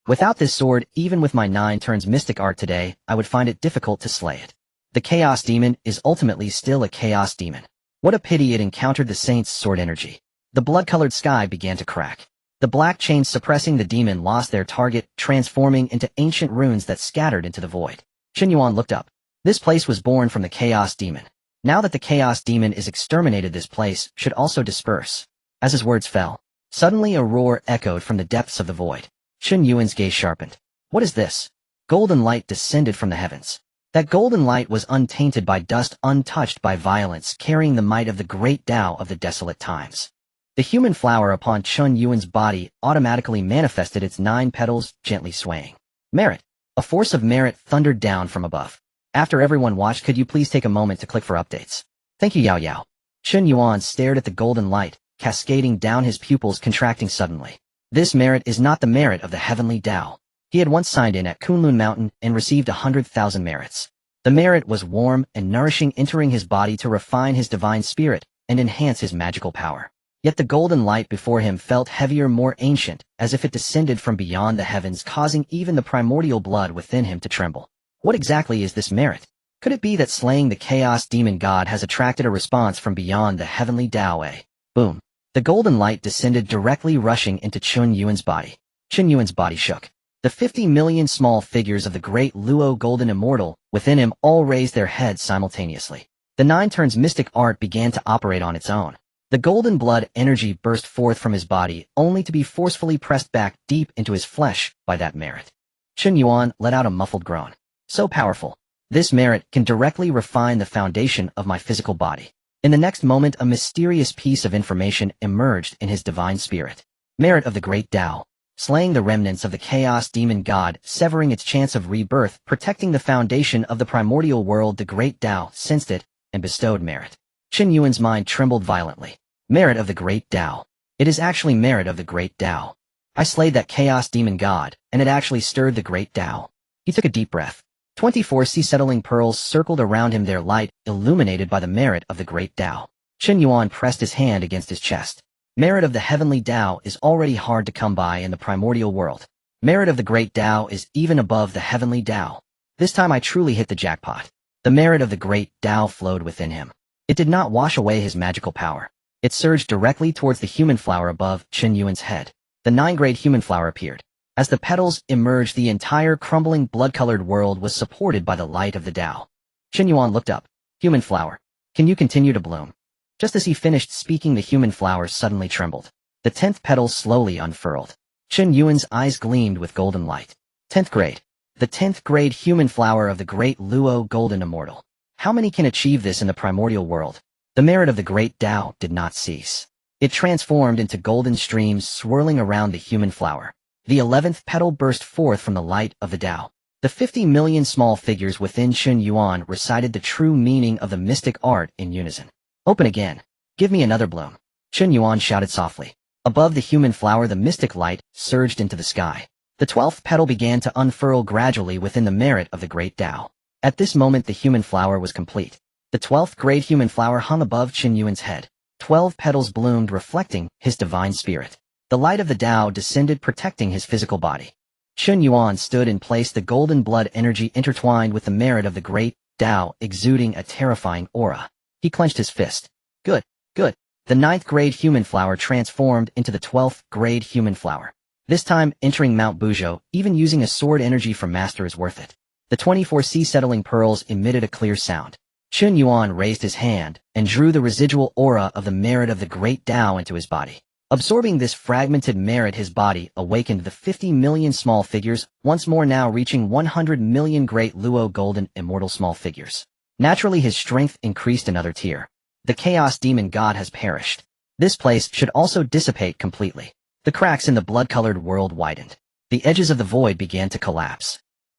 S1: Without this sword, even with my 9 turns mystic art today, I would find it difficult to slay it. The Chaos Demon is ultimately still a Chaos Demon. What a pity it encountered the saint's sword energy. The blood-colored sky began to crack. The black chains suppressing the demon lost their target, transforming into ancient runes that scattered into the void. Chen Yuan looked up. This place was born from the Chaos Demon. Now that the Chaos Demon is exterminated, this place should also disperse. As his words fell, suddenly a roar echoed from the depths of the void. Chen Yuan's gaze sharpened. What is this? Golden light descended from the heavens. That golden light was untainted by dust, untouched by violence, carrying the might of the great Tao of the desolate times. The human flower upon Chen Yuan's body automatically manifested, its 9 petals gently swaying. Merit. A force of merit thundered down from above. After everyone watched, could you please take a moment to click for updates? Thank you, Yao Yao. Chen Yuan stared at the golden light, cascading down, his pupils contracting suddenly. This merit is not the merit of the Heavenly Tao. He had once signed in at Kunlun Mountain and received 100,000 merits. The merit was warm and nourishing, entering his body to refine his divine spirit and enhance his magical power. Yet the golden light before him felt heavier, more ancient, as if it descended from beyond the heavens, causing even the primordial blood within him to tremble. What exactly is this merit? Could it be that slaying the chaos demon god has attracted a response from beyond the heavenly Dao? Boom. The golden light descended directly rushing into Chen Yuan's body. Chen Yuan's body shook. The 50 million small figures of the great Luo golden immortal within him all raised their heads simultaneously. The nine turns mystic art began to operate on its own. The golden blood energy burst forth from his body, only to be forcefully pressed back deep into his flesh by that merit. Chen Yuan let out a muffled groan. So powerful. This merit can directly refine the foundation of my physical body. In the next moment, a mysterious piece of information emerged in his divine spirit. Merit of the great Dao. Slaying the remnants of the chaos demon god, severing its chance of rebirth, protecting the foundation of the primordial world. The great Dao sensed it and bestowed merit. Chen Yuan's mind trembled violently. Merit of the great Dao. It is actually merit of the great Dao. I slayed that chaos demon god, and it actually stirred the great Dao. He took a deep breath. 24 sea-settling pearls circled around him, their light illuminated by the merit of the great Dao. Chen Yuan pressed his hand against his chest. Merit of the heavenly Dao is already hard to come by in the primordial world. Merit of the great Dao is even above the heavenly Dao. This time I truly hit the jackpot. The merit of the great Dao flowed within him. It did not wash away his magical power. It surged directly towards the human flower above Chen Yuan's head. The 9-grade human flower appeared. As the petals emerged, the entire crumbling blood-colored world was supported by the light of the Dao. Chen Yuan looked up. Human flower, can you continue to bloom? Just as he finished speaking, the human flower suddenly trembled. The 10th petal slowly unfurled. Chen Yuan's eyes gleamed with golden light. 10th grade. The 10th grade human flower of the great Luo golden immortal. How many can achieve this in the primordial world? The merit of the great Dao did not cease. It transformed into golden streams swirling around the human flower. The 11th petal burst forth from the light of the Dao. The 50 million small figures within Chen Yuan recited the true meaning of the mystic art in unison. Open again. Give me another bloom. Chen Yuan shouted softly. Above the human flower, the mystic light surged into the sky. The 12th petal began to unfurl gradually within the merit of the great Dao. At this moment, the human flower was complete. The 12th grade human flower hung above Chen Yuan's head. 12 petals bloomed, reflecting his divine spirit. The light of the Dao descended, protecting his physical body. Chen Yuan stood in place, the golden blood energy intertwined with the merit of the great Dao, exuding a terrifying aura. He clenched his fist. Good, good. The 9th grade human flower transformed into the 12th grade human flower. This time, entering Mount Buzhou, even using a sword energy from Master is worth it. The 24 sea-settling pearls emitted a clear sound. Chen Yuan raised his hand and drew the residual aura of the merit of the great Dao into his body. Absorbing this fragmented merit, his body awakened the 50 million small figures, once more now reaching 100 million great Luo golden immortal small figures. Naturally, his strength increased another tier. The chaos demon god has perished. This place should also dissipate completely. The cracks in the blood-colored world widened. The edges of the void began to collapse.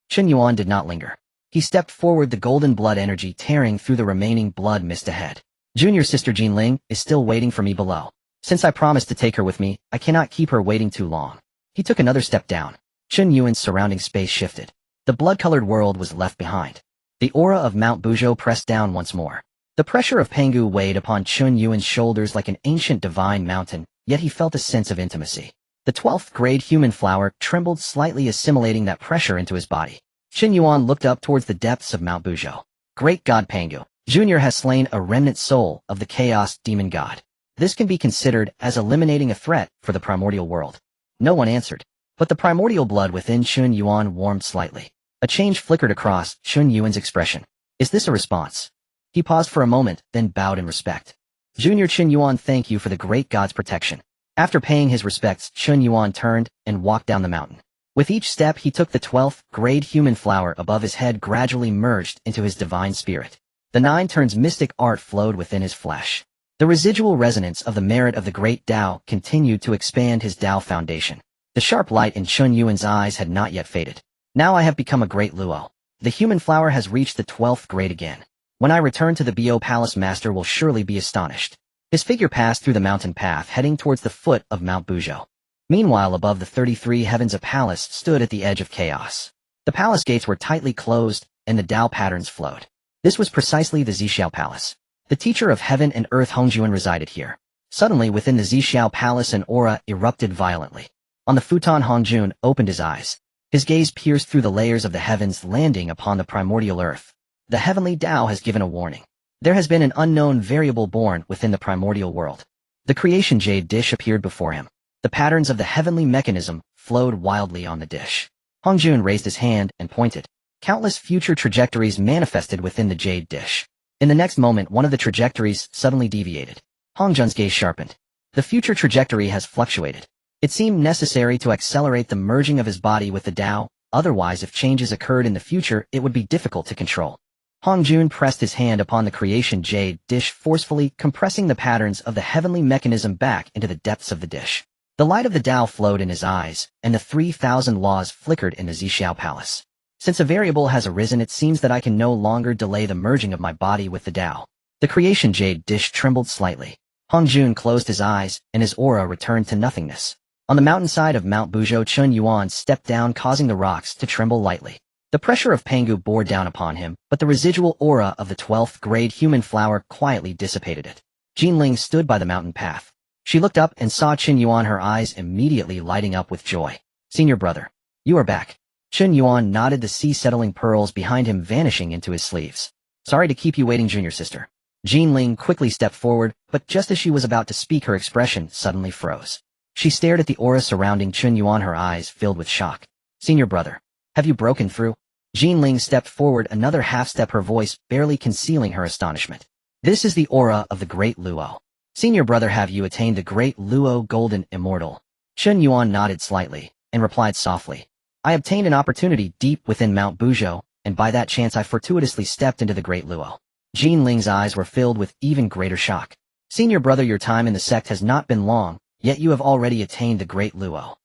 S1: Chen Yuan did not linger. He stepped forward, the golden blood energy tearing through the remaining blood mist ahead. Junior sister Jinling is still waiting for me below. Since I promised to take her with me, I cannot keep her waiting too long. He took another step down. Chen Yuan's surrounding space shifted. The blood-colored world was left behind. The aura of Mount Buzhou pressed down once more. The pressure of Pangu weighed upon Chen Yuan's shoulders like an ancient divine mountain, yet he felt a sense of intimacy. The 12th grade human flower trembled slightly, assimilating that pressure into his body. Chen Yuan looked up towards the depths of Mount Buzhou. Great God Pangu, Junior has slain a remnant soul of the chaos demon god. This can be considered as eliminating a threat for the primordial world. No one answered, but the primordial blood within Chen Yuan warmed slightly. A change flickered across Chen Yuan's expression. Is this a response? He paused for a moment, then bowed in respect. Junior Chen Yuan, thank you for the great god's protection. After paying his respects, Chen Yuan turned and walked down the mountain. With each step he took, the 12th grade human flower above his head gradually merged into his divine spirit. The 9 turns mystic art flowed within his flesh. The residual resonance of the merit of the great Dao continued to expand his Dao foundation. The sharp light in Chen Yuan's eyes had not yet faded. Now I have become a great Luo. The human flower has reached the 12th grade again. When I return to the Bo Palace, Master will surely be astonished. His figure passed through the mountain path, heading towards the foot of Mount Buzhou. Meanwhile, above the 33 heavens, a palace stood at the edge of chaos. The palace gates were tightly closed, and the Dao patterns flowed. This was precisely the Zhixiao Palace. The teacher of heaven and earth Hongjun resided here. Suddenly, within the Zhixiao Palace, an aura erupted violently. On the futon, Hongjun opened his eyes. His gaze pierced through the layers of the heavens, landing upon the primordial earth. The heavenly Dao has given a warning. There has been an unknown variable born within the primordial world. The creation jade dish appeared before him. The patterns of the heavenly mechanism flowed wildly on the dish. Hongjun raised his hand and pointed. Countless future trajectories manifested within the jade dish. In the next moment, one of the trajectories suddenly deviated. Hongjun's gaze sharpened. The future trajectory has fluctuated. It seemed necessary to accelerate the merging of his body with the Dao, otherwise if changes occurred in the future it would be difficult to control. Hongjun pressed his hand upon the creation jade dish forcefully, compressing the patterns of the heavenly mechanism back into the depths of the dish. The light of the Dao flowed in his eyes, and the 3,000 laws flickered in the Zhixiao palace. Since a variable has arisen, it seems that I can no longer delay the merging of my body with the Dao. The creation jade dish trembled slightly. Hongjun closed his eyes, and his aura returned to nothingness. On the mountainside of Mount Buzhou, Chen Yuan stepped down, causing the rocks to tremble lightly. The pressure of Pangu bore down upon him, but the residual aura of the 12th grade human flower quietly dissipated it. Jinling stood by the mountain path. She looked up and saw Chen Yuan, her eyes immediately lighting up with joy. "Senior brother, you are back." Chen Yuan nodded, the sea-settling pearls behind him vanishing into his sleeves. "Sorry to keep you waiting, junior sister." Jinling quickly stepped forward, but just as she was about to speak, her expression suddenly froze. She stared at the aura surrounding Chen Yuan, her eyes filled with shock. "Senior brother, have you broken through?" Jinling stepped forward another half-step, her voice barely concealing her astonishment. "This is the aura of the Great Luo. Senior brother, have you attained the Great Luo Golden Immortal?" Chen Yuan nodded slightly, and replied softly. "I obtained an opportunity deep within Mount Buzhou, and by that chance I fortuitously stepped into the Great Luo." Jinling's eyes were filled with even greater shock. "Senior brother, your time in the sect has not been long, yet you have already attained the Great Luo.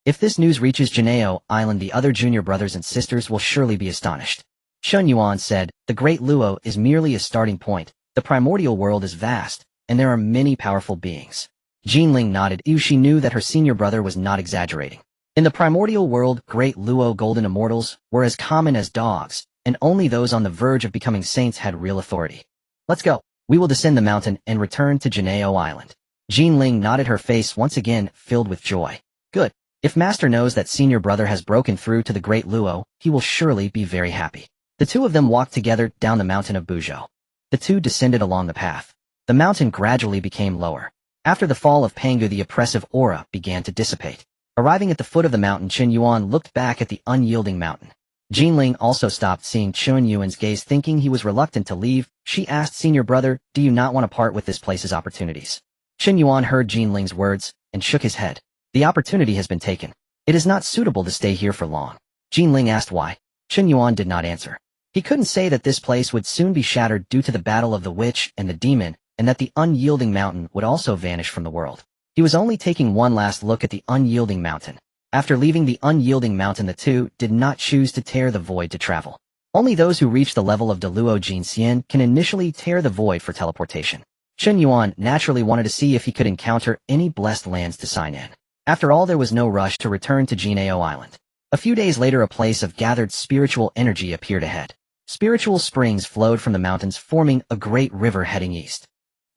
S1: If this news reaches Jiejiao Island, the other junior brothers and sisters will surely be astonished." Chen Yuan said, "The Great Luo is merely a starting point. The primordial world is vast, and there are many powerful beings." Jinling nodded. She knew that her senior brother was not exaggerating. In the primordial world, Great Luo Golden Immortals were as common as dogs, and only those on the verge of becoming saints had real authority. "Let's go. We will descend the mountain and return to Jiejiao Island." Jinling nodded, her face once again filled with joy. "Good. If Master knows that senior brother has broken through to the Great Luo, he will surely be very happy." The two of them walked together down the mountain of Buzhou. The two descended along the path. The mountain gradually became lower. After the fall of Pangu, the oppressive aura began to dissipate. Arriving at the foot of the mountain, Chen Yuan looked back at the unyielding mountain. Jinling also stopped, seeing Chen Yuan's gaze, thinking he was reluctant to leave. She asked, "Senior brother, do you not want to part with this place's opportunities?" Chen Yuan heard Jinling's words and shook his head. "The opportunity has been taken. It is not suitable to stay here for long." Jinling asked why. Chen Yuan did not answer. He couldn't say that this place would soon be shattered due to the battle of the witch and the demon, and that the unyielding mountain would also vanish from the world. He was only taking one last look at the unyielding mountain. After leaving the unyielding mountain, the two did not choose to tear the void to travel. Only those who reach the level of Deluo Jinxian can initially tear the void for teleportation. Chen Yuan naturally wanted to see if he could encounter any blessed lands to sign in. After all, there was no rush to return to Jiejiao Island. A few days later, a place of gathered spiritual energy appeared ahead. Spiritual springs flowed from the mountains, forming a great river heading east.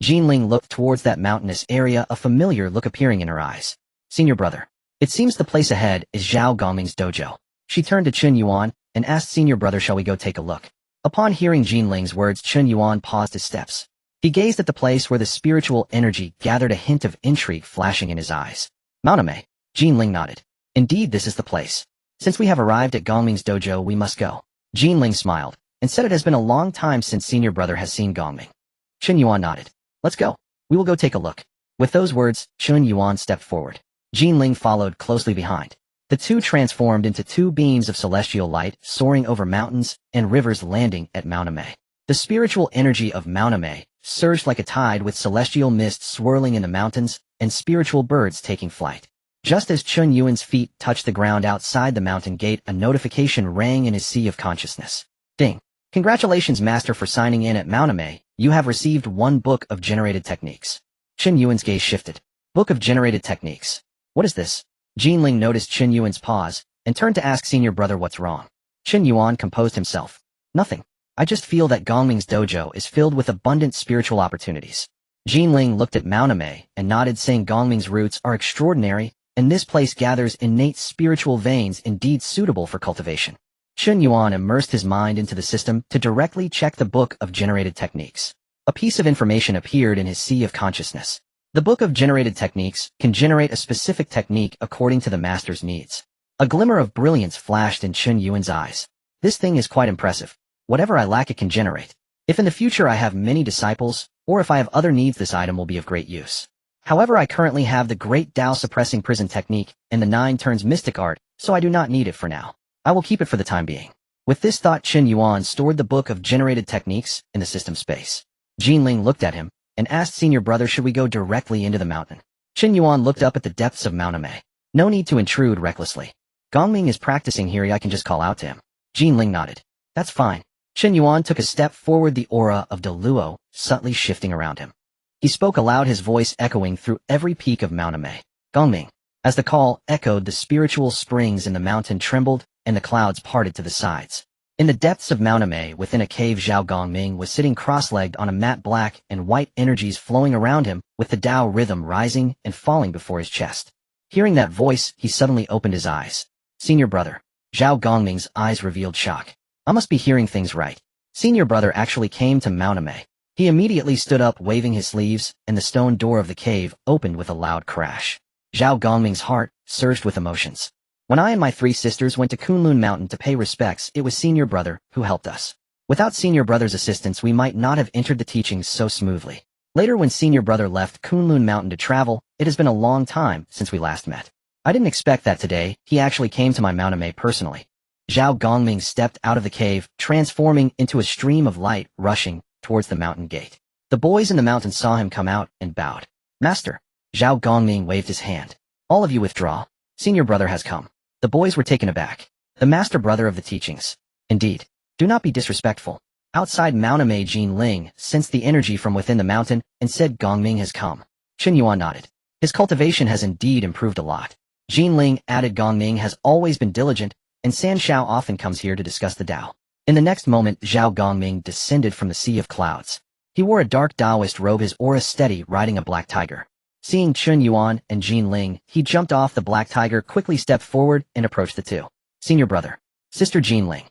S1: Jinling looked towards that mountainous area, a familiar look appearing in her eyes. "Senior brother, it seems the place ahead is Zhao Gongming's dojo." She turned to Chen Yuan and asked, "Senior brother, shall we go take a look?" Upon hearing Jinling's words, Chen Yuan paused his steps. He gazed at the place where the spiritual energy gathered, a hint of intrigue flashing in his eyes. "Mauname." Jinling nodded. "Indeed, this is the place. Since we have arrived at Gongming's dojo, we must go." Jinling smiled and said, "It has been a long time since senior brother has seen Gongming." Chen Yuan nodded. "Let's go. We will go take a look." With those words, Chen Yuan stepped forward. Jinling followed closely behind. The two transformed into two beams of celestial light, soaring over mountains and rivers, landing at Mauname. The spiritual energy of Mauname surged like a tide, with celestial mist swirling in the mountains and spiritual birds taking flight. Just as Chen Yuan's feet touched the ground outside the mountain gate, a notification rang in his sea of consciousness. "Ding! Congratulations, Master, for signing in at Mauname. You have received 1 book of generated techniques." Chen Yuan's gaze shifted. "Book of generated techniques? What is this?" Jinling noticed Chen Yuan's pause and turned to ask, "Senior brother, what's wrong?" Chen Yuan composed himself. "Nothing. I just feel that Gongming's dojo is filled with abundant spiritual opportunities." Jinling looked at Mauname and nodded, saying, "Gongming's roots are extraordinary, and this place gathers innate spiritual veins indeed suitable for cultivation." Chen Yuan immersed his mind into the system to directly check the Book of Generated Techniques. A piece of information appeared in his sea of consciousness. The Book of Generated Techniques can generate a specific technique according to the master's needs. A glimmer of brilliance flashed in Chen Yuan's eyes. This thing is quite impressive. Whatever I lack it can generate. If in the future I have many disciples, or if I have other needs, this item will be of great use. However, I currently have the Great Dao Suppressing Prison Technique and the 9 Turns Mystic Art, so I do not need it for now. I will keep it for the time being. With this thought, Chen Yuan stored the Book of Generated Techniques in the system space. Jinling looked at him and asked, Senior Brother, should we go directly into the mountain? Chen Yuan looked up at the depths of Mount Ame. No need to intrude recklessly. Gongming is practicing here, I can just call out to him. Jinling nodded. That's fine. Chen Yuan took a step forward, the aura of Deluo subtly shifting around him. He spoke aloud, his voice echoing through every peak of Mount Ame. Gongming. As the call echoed, the spiritual springs in the mountain trembled, and the clouds parted to the sides. In the depths of Mount Ame, within a cave, Zhao Gongming was sitting cross-legged on a mat, black and white energies flowing around him, with the Dao rhythm rising and falling before his chest. Hearing that voice, he suddenly opened his eyes. Senior Brother. Zhao Gongming's eyes revealed shock. I must be hearing things right. Senior Brother actually came to Mount Ame. He immediately stood up, waving his sleeves, and the stone door of the cave opened with a loud crash. Zhao Gongming's heart surged with emotions. When I and my 3 sisters went to Kunlun Mountain to pay respects, it was Senior Brother who helped us. Without Senior Brother's assistance, we might not have entered the teachings so smoothly. Later, when Senior Brother left Kunlun Mountain to travel, it has been a long time since we last met. I didn't expect that today he actually came to my Mount Ame personally. Zhao Gongming stepped out of the cave, transforming into a stream of light rushing towards the mountain gate. The boys in the mountain saw him come out and bowed. Master. Zhao Gongming waved his hand. All of you withdraw. Senior Brother has come. The boys were taken aback. The Master Brother of the teachings. Indeed. Do not be disrespectful. Outside Mount Ame, Jinling sensed the energy from within the mountain and said, Gongming has come. Chen Yuan nodded. His cultivation has indeed improved a lot. Jinling added, Gongming has always been diligent, and San Shao often comes here to discuss the Dao. In the next moment, Zhao Gongming descended from the sea of clouds. He wore a dark Taoist robe, his aura steady, riding a black tiger. Seeing Chen Yuan and Jinling, he jumped off the black tiger, quickly stepped forward, and approached the 2. Senior Brother. Sister Jinling.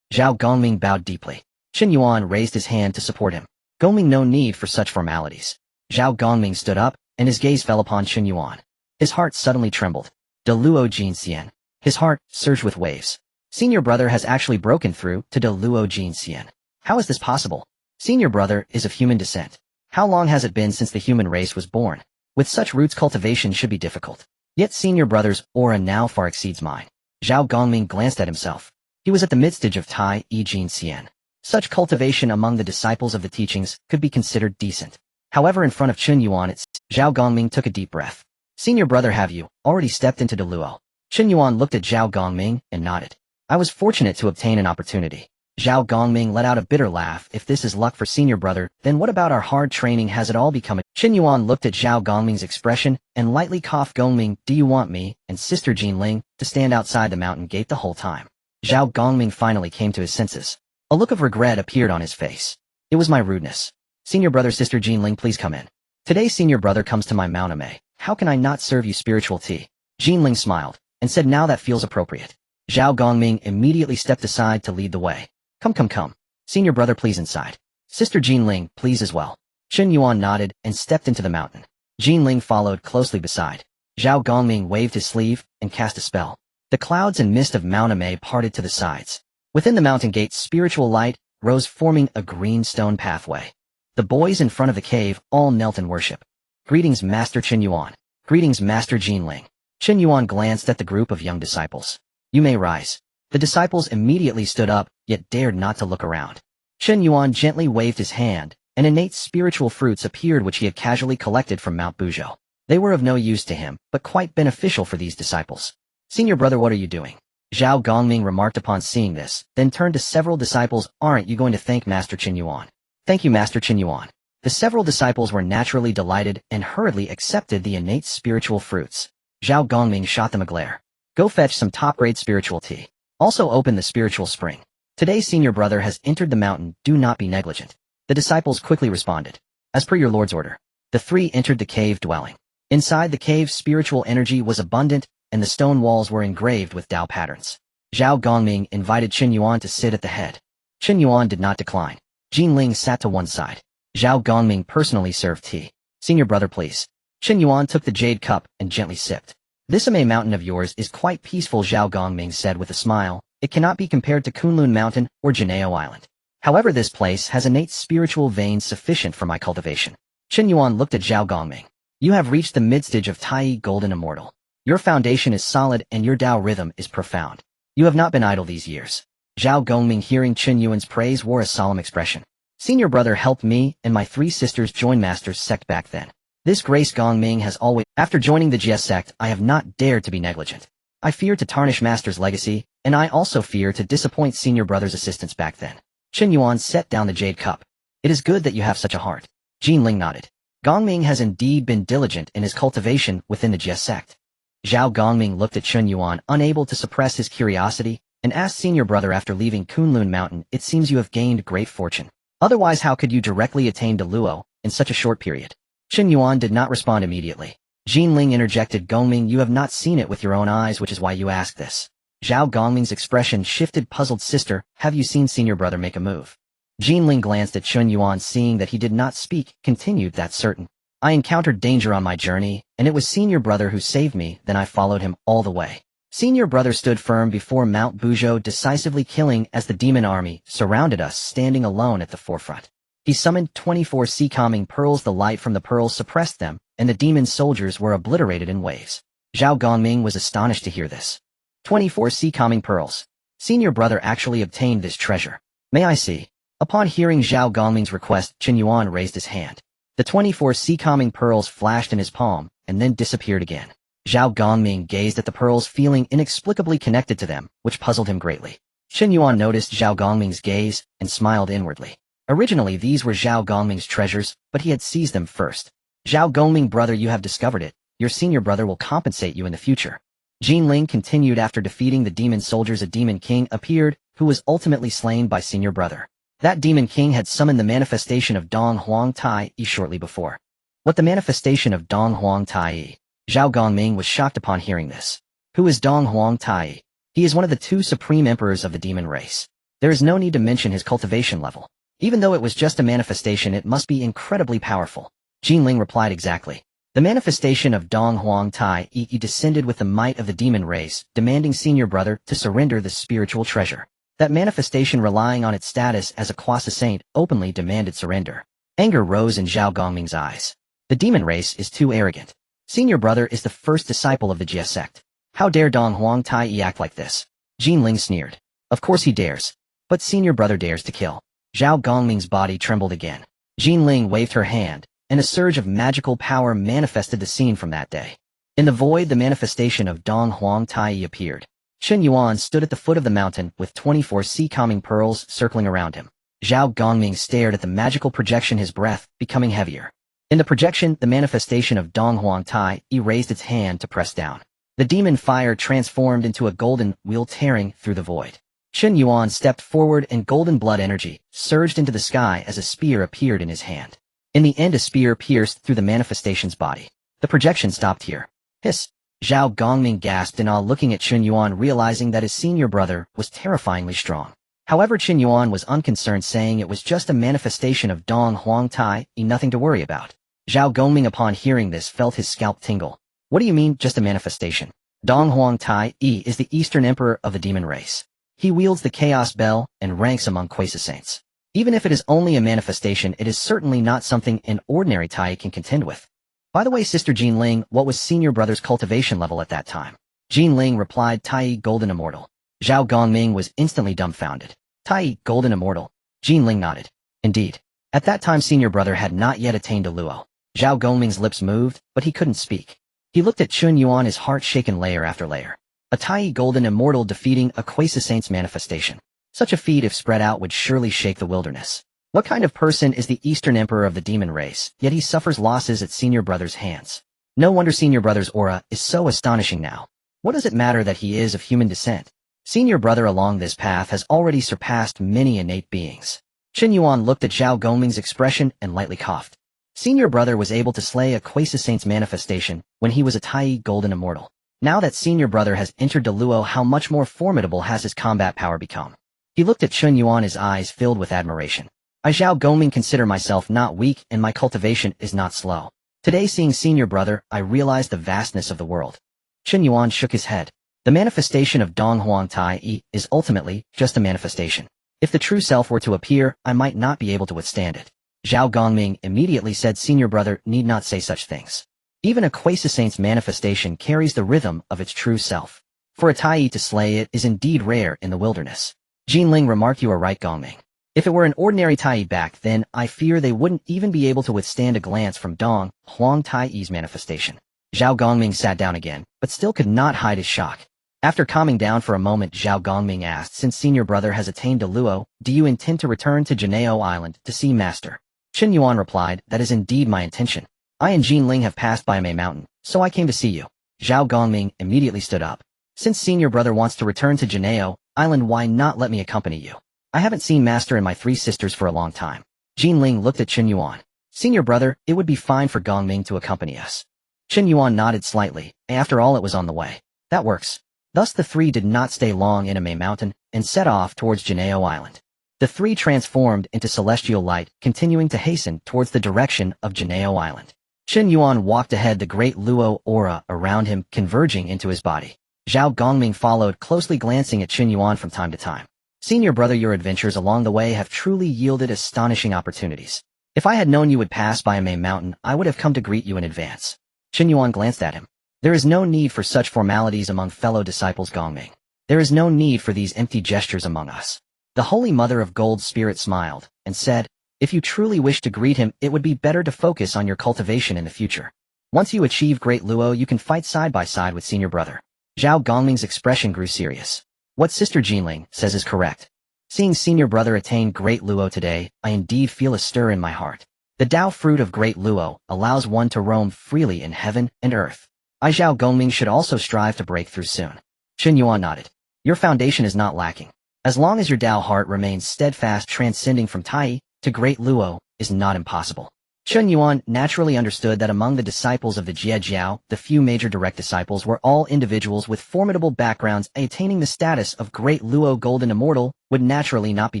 S1: Zhao Gongming bowed deeply. Chen Yuan raised his hand to support him. Gongming, no need for such formalities. Zhao Gongming stood up, and his gaze fell upon Chen Yuan. His heart suddenly trembled. Deluo Jinxian. His heart surged with waves. Senior Brother has actually broken through to Deluo Jinxian. How is this possible? Senior Brother is of human descent. How long has it been since the human race was born? With such roots, cultivation should be difficult. Yet Senior Brother's aura now far exceeds mine. Zhao Gongming glanced at himself. He was at the midstage of Tai E Jinxian. Such cultivation among the disciples of the teachings could be considered decent. However, in front of Chen Yuan, Zhao Gongming took a deep breath. Senior Brother, have you already stepped into Deluo? Chen Yuan looked at Zhao Gongming and nodded. I was fortunate to obtain an opportunity. Zhao Gongming let out a bitter laugh. If this is luck for Senior Brother, then what about our hard training? Has it all become a... Chen Yuan looked at Zhao Gongming's expression and lightly coughed. Gongming, do you want me and Sister Jinling to stand outside the mountain gate the whole time? Zhao Gongming finally came to his senses. A look of regret appeared on his face. It was my rudeness. Senior Brother, Sister Jinling, please come in. Today Senior Brother comes to my Mount Ame. How can I not serve you spiritual tea? Jinling smiled and said, now that feels appropriate. Zhao Gongming immediately stepped aside to lead the way. Come. Senior Brother, please inside. Sister Jinling, please as well. Chen Yuan nodded and stepped into the mountain. Jinling followed closely beside. Zhao Gongming waved his sleeve and cast a spell. The clouds and mist of Mount Ame parted to the sides. Within the mountain gate, spiritual light rose, forming a green stone pathway. The boys in front of the cave all knelt in worship. Greetings, Master Chen Yuan. Greetings, Master Jinling. Chen Yuan glanced at the group of young disciples. You may rise. The disciples immediately stood up, yet dared not to look around. Chen Yuan gently waved his hand, and innate spiritual fruits appeared which he had casually collected from Mount Buzhou. They were of no use to him, but quite beneficial for these disciples. Senior Brother, what are you doing? Zhao Gongming remarked upon seeing this, then turned to several disciples. Aren't you going to thank Master Chen Yuan? Thank you, Master Chen Yuan. The several disciples were naturally delighted and hurriedly accepted the innate spiritual fruits. Zhao Gongming shot them a glare. Go fetch some top-grade spiritual tea. Also open the spiritual spring. Today Senior Brother has entered the mountain, do not be negligent. The disciples quickly responded. As per your Lord's order. The 3 entered the cave dwelling. Inside the cave, spiritual energy was abundant, and the stone walls were engraved with Dao patterns. Zhao Gongming invited Chen Yuan to sit at the head. Chen Yuan did not decline. Jinling sat to one side. Zhao Gongming personally served tea. Senior brother, please. Chen Yuan took the jade cup and gently sipped. This Amei mountain of yours is quite peaceful, Zhao Gongming said with a smile. It cannot be compared to Kunlun Mountain or Jiejiao Island. However, this place has innate spiritual veins sufficient for my cultivation. Chen Yuan looked at Zhao Gongming. You have reached the midstage of Tai Golden Immortal. Your foundation is solid and your Dao rhythm is profound. You have not been idle these years. Zhao Gongming, hearing Chen Yuan's praise, wore a solemn expression. Senior brother helped me and my 3 sisters join Master's sect back then. This grace Gongming has always— After joining the Jie sect, I have not dared to be negligent. I fear to tarnish Master's legacy, and I also fear to disappoint senior brother's assistance back then. Chen Yuan set down the jade cup. It is good that you have such a heart. Jinling nodded. Gongming has indeed been diligent in his cultivation within the Jie sect. Zhao Gongming looked at Chen Yuan, unable to suppress his curiosity, and asked senior brother, after leaving Kunlun Mountain, it seems you have gained great fortune. Otherwise, how could you directly attain to Luo in such a short period? Chen Yuan did not respond immediately. Jinling interjected, Gongming, you have not seen it with your own eyes, which is why you ask this. Zhao Gongming's expression shifted. Puzzled, sister, have you seen senior brother make a move? Jinling glanced at Chen Yuan, seeing that he did not speak, continued, that's certain. I encountered danger on my journey, and it was senior brother who saved me, then I followed him all the way. Senior brother stood firm before Mount Buzhou, decisively killing as the demon army surrounded us, standing alone at the forefront. He summoned 24 sea calming pearls. The light from the pearls suppressed them, and the demon soldiers were obliterated in waves. Zhao Gongming was astonished to hear this. 24 sea calming pearls. Senior brother actually obtained this treasure. May I see? Upon hearing Zhao Gongming's request, Chen Yuan raised his hand. The 24 sea calming pearls flashed in his palm, and then disappeared again. Zhao Gongming gazed at the pearls, feeling inexplicably connected to them, which puzzled him greatly. Chen Yuan noticed Zhao Gongming's gaze, and smiled inwardly. Originally these were Zhao Gongming's treasures, but he had seized them first. Zhao Gongming, brother, you have discovered it. Your senior brother will compensate you in the future. Jinling continued. After defeating the demon soldiers, a demon king appeared, who was ultimately slain by senior brother. That demon king had summoned the manifestation of Donghuang Tai shortly before. What, the manifestation of Donghuang Tai? Zhao Gongming was shocked upon hearing this. Who is Donghuang Tai? He is one of the 2 supreme emperors of the demon race. There is no need to mention his cultivation level. Even though it was just a manifestation, it must be incredibly powerful. Jinling replied, exactly. The manifestation of Donghuang Tai descended with the might of the demon race, demanding senior brother to surrender the spiritual treasure. That manifestation, relying on its status as a quasi-saint, openly demanded surrender. Anger rose in Zhao Gongming's eyes. The demon race is too arrogant. Senior brother is the first disciple of the Jie sect. How dare Donghuang Tai act like this? Jinling sneered. Of course he dares. But senior brother dares to kill. Zhao Gongming's body trembled again. Jinling waved her hand, and a surge of magical power manifested the scene from that day. In the void, the manifestation of Donghuang Tai appeared. Chen Yuan stood at the foot of the mountain with 24 sea calming pearls circling around him. Zhao Gongming stared at the magical projection, his breath becoming heavier. In the projection, the manifestation of Donghuang Tai raised its hand to press down. The demon fire transformed into a golden wheel tearing through the void. Chen Yuan stepped forward, and golden blood energy surged into the sky as a spear appeared in his hand. In the end, a spear pierced through the manifestation's body. The projection stopped here. Hiss! Zhao Gongming gasped in awe, looking at Chen Yuan, realizing that his senior brother was terrifyingly strong. However, Chen Yuan was unconcerned, saying it was just a manifestation of Donghuang Tai, nothing to worry about. Zhao Gongming, upon hearing this, felt his scalp tingle. What do you mean, just a manifestation? Donghuang Tai is the Eastern Emperor of the demon race. He wields the Chaos Bell and ranks among quasi-saints. Even if it is only a manifestation, it is certainly not something an ordinary Tai can contend with. By the way, Sister Jinling, what was senior brother's cultivation level at that time? Jinling replied, Tai Golden Immortal. Zhao Gongming was instantly dumbfounded. Tai Golden Immortal. Jinling nodded. Indeed. At that time, senior brother had not yet attained to Luo. Zhao Gongming's lips moved, but he couldn't speak. He looked at Chen Yuan, his heart shaken layer after layer. A Tai Golden Immortal defeating a quasi-saint's manifestation. Such a feat, if spread out, would surely shake the wilderness. What kind of person is the Eastern Emperor of the demon race, yet he suffers losses at senior brother's hands? No wonder senior brother's aura is so astonishing now. What does it matter that he is of human descent? Senior brother along this path has already surpassed many innate beings. Chen Yuan looked at Zhao Gongming's expression and lightly coughed. Senior brother was able to slay a quasi-saint's manifestation when he was a Tai Golden Immortal. Now that senior brother has entered Deluo, how much more formidable has his combat power become? He looked at Chen Yuan, his eyes filled with admiration. I Zhao Gongming consider myself not weak and my cultivation is not slow. Today seeing senior brother, I realized the vastness of the world. Chen Yuan shook his head. The manifestation of Donghuang Tai is ultimately just a manifestation. If the true self were to appear, I might not be able to withstand it. Zhao Gongming immediately said senior brother need not say such things. Even a quasi-saint's manifestation carries the rhythm of its true self. For a Tai to slay it is indeed rare in the wilderness. Jinling remarked, you are right, Gongming. If it were an ordinary Tai back then, I fear they wouldn't even be able to withstand a glance from Dong Huang Tai's manifestation. Zhao Gongming sat down again, but still could not hide his shock. After calming down for a moment, Zhao Gongming asked, since senior brother has attained Deluo, do you intend to return to Jiejiao Island to see master? Chen Yuan replied, that is indeed my intention. I and Jinling have passed by Mei Mountain, so I came to see you. Zhao Gongming immediately stood up. Since senior brother wants to return to Jiejiao Island, why not let me accompany you? I haven't seen master and my three sisters for a long time. Jinling looked at Chen Yuan. Senior brother, it would be fine for Gongming to accompany us. Chen Yuan nodded slightly. After all, it was on the way. That works. Thus the three did not stay long in Mei Mountain and set off towards Jiejiao Island. The three transformed into celestial light, continuing to hasten towards the direction of Jiejiao Island. Chen Yuan walked ahead, the great Luo aura around him converging into his body. Zhao Gongming followed, closely glancing at Chen Yuan from time to time. Senior brother, your adventures along the way have truly yielded astonishing opportunities. If I had known you would pass by Mei Mountain, I would have come to greet you in advance. Chen Yuan glanced at him. There is no need for such formalities among fellow disciples, Gongming. There is no need for these empty gestures among us. The Holy Mother of Gold Spirit smiled and said, if you truly wish to greet him, it would be better to focus on your cultivation in the future. Once you achieve Great Luo, you can fight side by side with senior brother. Zhao Gongming's expression grew serious. What Sister Jinling says is correct. Seeing senior brother attain Great Luo today, I indeed feel a stir in my heart. The Dao fruit of Great Luo allows one to roam freely in heaven and earth. I Zhao Gongming should also strive to break through soon. Chen Yuan nodded. Your foundation is not lacking. As long as your Dao heart remains steadfast, transcending from Tai to Great Luo is not impossible. Chen Yuan naturally understood that among the disciples of the Jiejiao, the few major direct disciples were all individuals with formidable backgrounds. Attaining the status of Great Luo Golden Immortal would naturally not be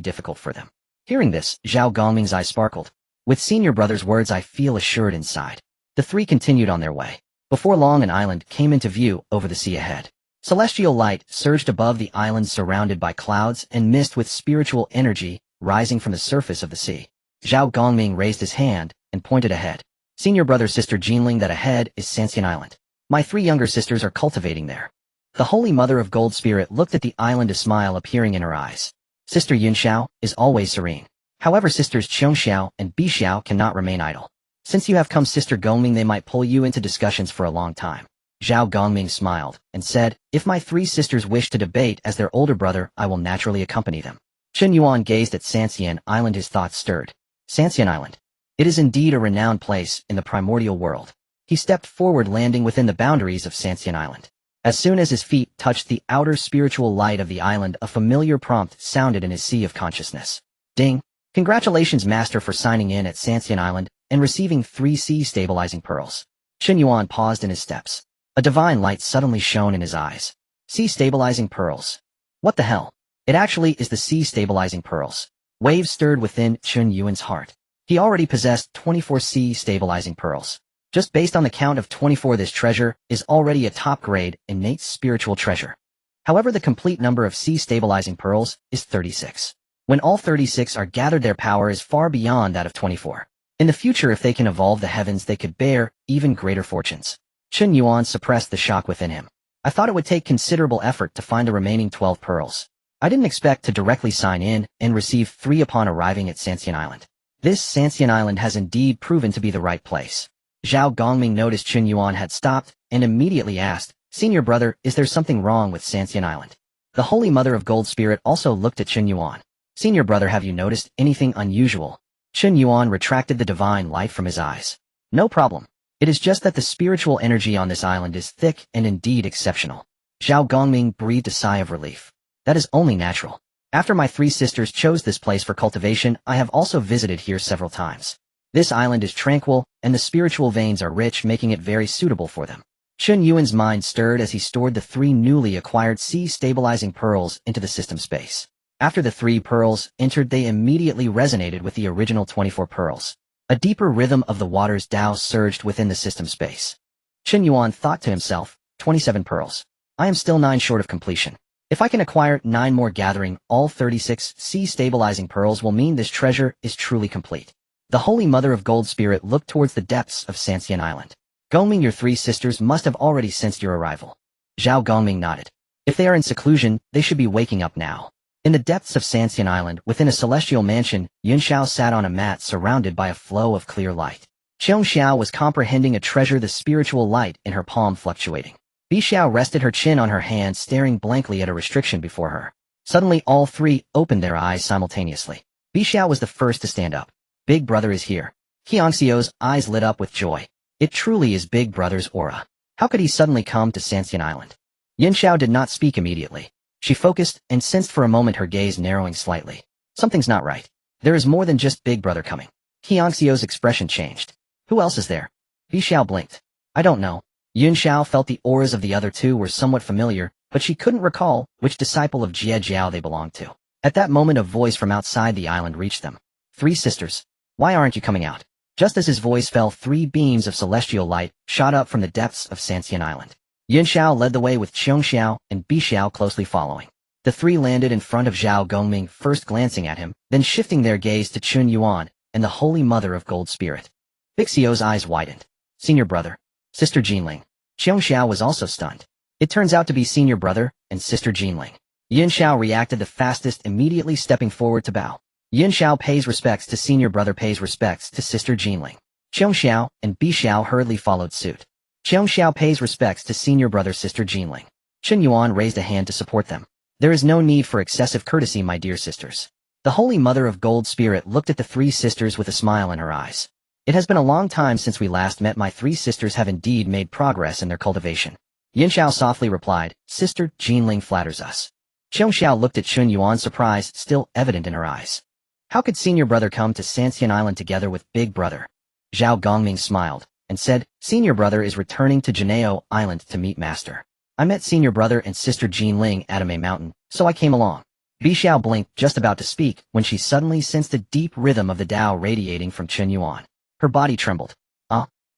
S1: difficult for them. Hearing this, Zhao Gongming's eyes sparkled. With senior brother's words, I feel assured inside. The three continued on their way. Before long, an island came into view over the sea ahead. Celestial light surged above the island, surrounded by clouds and mist with spiritual energy rising from the surface of the sea. Zhao Gongming raised his hand and pointed ahead. Senior brother, sister Jinling, that ahead is Sanxian Island. My three younger sisters are cultivating there. The Holy Mother of Gold Spirit looked at the island, a smile appearing in her eyes. Sister Yunxiao is always serene. However, sisters Qiongxiao and Bixiao cannot remain idle. Since you have come, sister Gongming, they might pull you into discussions for a long time. Zhao Gongming smiled and said, if my three sisters wish to debate as their older brother, I will naturally accompany them. Chen Yuan gazed at Sanxian Island, his thoughts stirred. Sanxian Island. It is indeed a renowned place in the primordial world. He stepped forward, landing within the boundaries of Sanxian Island. As soon as his feet touched the outer spiritual light of the island, a familiar prompt sounded in his sea of consciousness. Ding! Congratulations, master, for signing in at Sanxian Island and receiving 3 sea stabilizing pearls. Chen Yuan paused in his steps. A divine light suddenly shone in his eyes. Sea stabilizing pearls. What the hell? It actually is the sea stabilizing pearls. Waves stirred within Chen Yuan's heart. He already possessed 24 sea stabilizing pearls. Just based on the count of 24, this treasure is already a top-grade innate spiritual treasure. However, the complete number of sea stabilizing pearls is 36. When all 36 are gathered, their power is far beyond that of 24. In the future, if they can evolve the heavens, they could bear even greater fortunes. Chen Yuan suppressed the shock within him. I thought it would take considerable effort to find the remaining 12 pearls. I didn't expect to directly sign in and receive 3 upon arriving at Sanxian Island. This Sanxian Island has indeed proven to be the right place. Zhao Gongming noticed Chen Yuan had stopped and immediately asked, Senior brother, is there something wrong with Sanxian Island? The Holy Mother of Gold Spirit also looked at Chen Yuan. Senior brother, have you noticed anything unusual? Chen Yuan retracted the divine light from his eyes. No problem. It is just that the spiritual energy on this island is thick and indeed exceptional. Zhao Gongming breathed a sigh of relief. That is only natural. After my 3 sisters chose this place for cultivation, I have also visited here several times. This island is tranquil, and the spiritual veins are rich, making it very suitable for them. Chen Yuan's mind stirred as he stored the 3 newly acquired sea-stabilizing pearls into the system space. After the 3 pearls entered, they immediately resonated with the original 24 pearls. A deeper rhythm of the water's Dao surged within the system space. Chen Yuan thought to himself, 27 pearls. I am still 9 short of completion. If I can acquire 9 more, gathering all 36 sea-stabilizing pearls will mean this treasure is truly complete. The Holy Mother of Gold Spirit looked towards the depths of Sanxian Island. Gongming, your 3 sisters must have already sensed your arrival. Zhao Gongming nodded. If they are in seclusion, they should be waking up now. In the depths of Sanxian Island, within a celestial mansion, Yunxiao sat on a mat surrounded by a flow of clear light. Xiao was comprehending a treasure, the spiritual light in her palm fluctuating. Bixiao rested her chin on her hand, staring blankly at a restriction before her. Suddenly all 3 opened their eyes simultaneously. Bixiao was the first to stand up. Big Brother is here. Qiangxiu's eyes lit up with joy. It truly is Big Brother's aura. How could he suddenly come to Sanxian Island? Yunxiao did not speak immediately. She focused and sensed for a moment her gaze narrowing slightly. Something's not right. There is more than just Big Brother coming. Qiangxiu's expression changed. Who else is there? Bixiao blinked. I don't know. Yunxiao felt the auras of the other 2 were somewhat familiar, but she couldn't recall which disciple of Jiejiao they belonged to. At that moment, a voice from outside the island reached them. 3 sisters. Why aren't you coming out? Just as his voice fell, 3 beams of celestial light shot up from the depths of Sanxian Island. Yunxiao led the way with Qiangxiao and Bixiao closely following. The 3 landed in front of Zhao Gongming, first glancing at him, then shifting their gaze to Chen Yuan and the Holy Mother of Gold Spirit. Bixio's eyes widened. Senior Brother. Sister Jinling. Qiangxiao was also stunned. It turns out to be Senior Brother and Sister Jinling. Yunxiao reacted the fastest, immediately stepping forward to bow. Yunxiao pays respects to Senior Brother, pays respects to Sister Jinling. Qiangxiao and Bixiao hurriedly followed suit. Qiangxiao pays respects to Senior Brother, Sister Jinling. Chen Yuan raised a hand to support them. There is no need for excessive courtesy, my dear sisters. The Holy Mother of Gold Spirit looked at the 3 sisters with a smile in her eyes. It has been a long time since we last met. My 3 sisters have indeed made progress in their cultivation. Yunxiao softly replied, Sister Jinling flatters us. Qiangxiao looked at Chen Yuan, surprise still evident in her eyes. How could Senior Brother come to Sanxian Island together with Big Brother? Zhao Gongming smiled and said, Senior Brother is returning to Jiejiao Island to meet Master. I met Senior Brother and Sister Jinling at a mountain, so I came along. Bixiao blinked, just about to speak, when she suddenly sensed the deep rhythm of the Dao radiating from Chen Yuan. Her body trembled.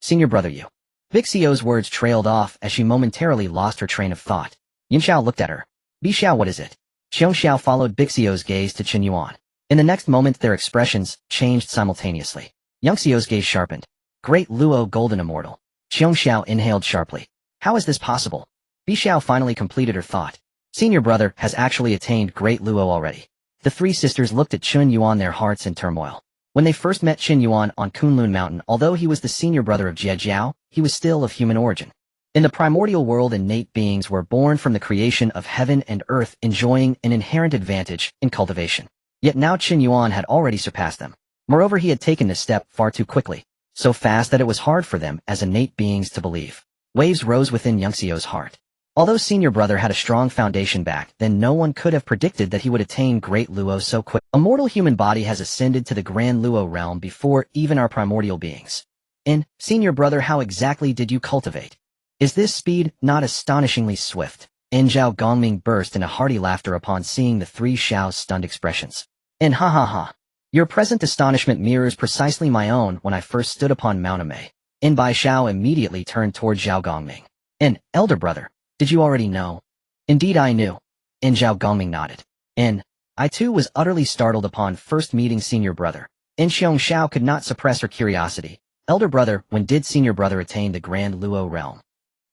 S1: Senior Brother, you. Bixio's words trailed off as she momentarily lost her train of thought. Yunxiao looked at her. Bixiao, what is it? Qiangxiao followed Bixio's gaze to Chen Yuan. In the next moment, their expressions changed simultaneously. Yunxiao's gaze sharpened. Great Luo Golden Immortal. Qiangxiao inhaled sharply. How is this possible? Bixiao finally completed her thought. Senior Brother has actually attained Great Luo already. The 3 sisters looked at Chen Yuan, their hearts in turmoil. When they first met Chen Yuan on Kunlun Mountain, although he was the Senior Brother of Jiejiao, he was still of human origin. In the primordial world, innate beings were born from the creation of heaven and earth, enjoying an inherent advantage in cultivation. Yet now Chen Yuan had already surpassed them. Moreover, he had taken this step far too quickly, so fast that it was hard for them as innate beings to believe. Waves rose within Yunxiao's heart. Although Senior Brother had a strong foundation back then, no one could have predicted that he would attain Great Luo so quick. A mortal human body has ascended to the Grand Luo realm before even our primordial beings. And, Senior Brother, how exactly did you cultivate? Is this speed not astonishingly swift? And Zhao Gongming burst into hearty laughter upon seeing the 3 Xiao's stunned expressions. And ha ha ha. Your present astonishment mirrors precisely my own when I first stood upon Mount Amei. And Bai Xiao immediately turned toward Zhao Gongming. And, Elder Brother, did you already know? Indeed I knew. And Zhao Gongming nodded. And, I too was utterly startled upon first meeting Senior Brother. And Xiao could not suppress her curiosity. Elder Brother, when did Senior Brother attain the Grand Luo realm?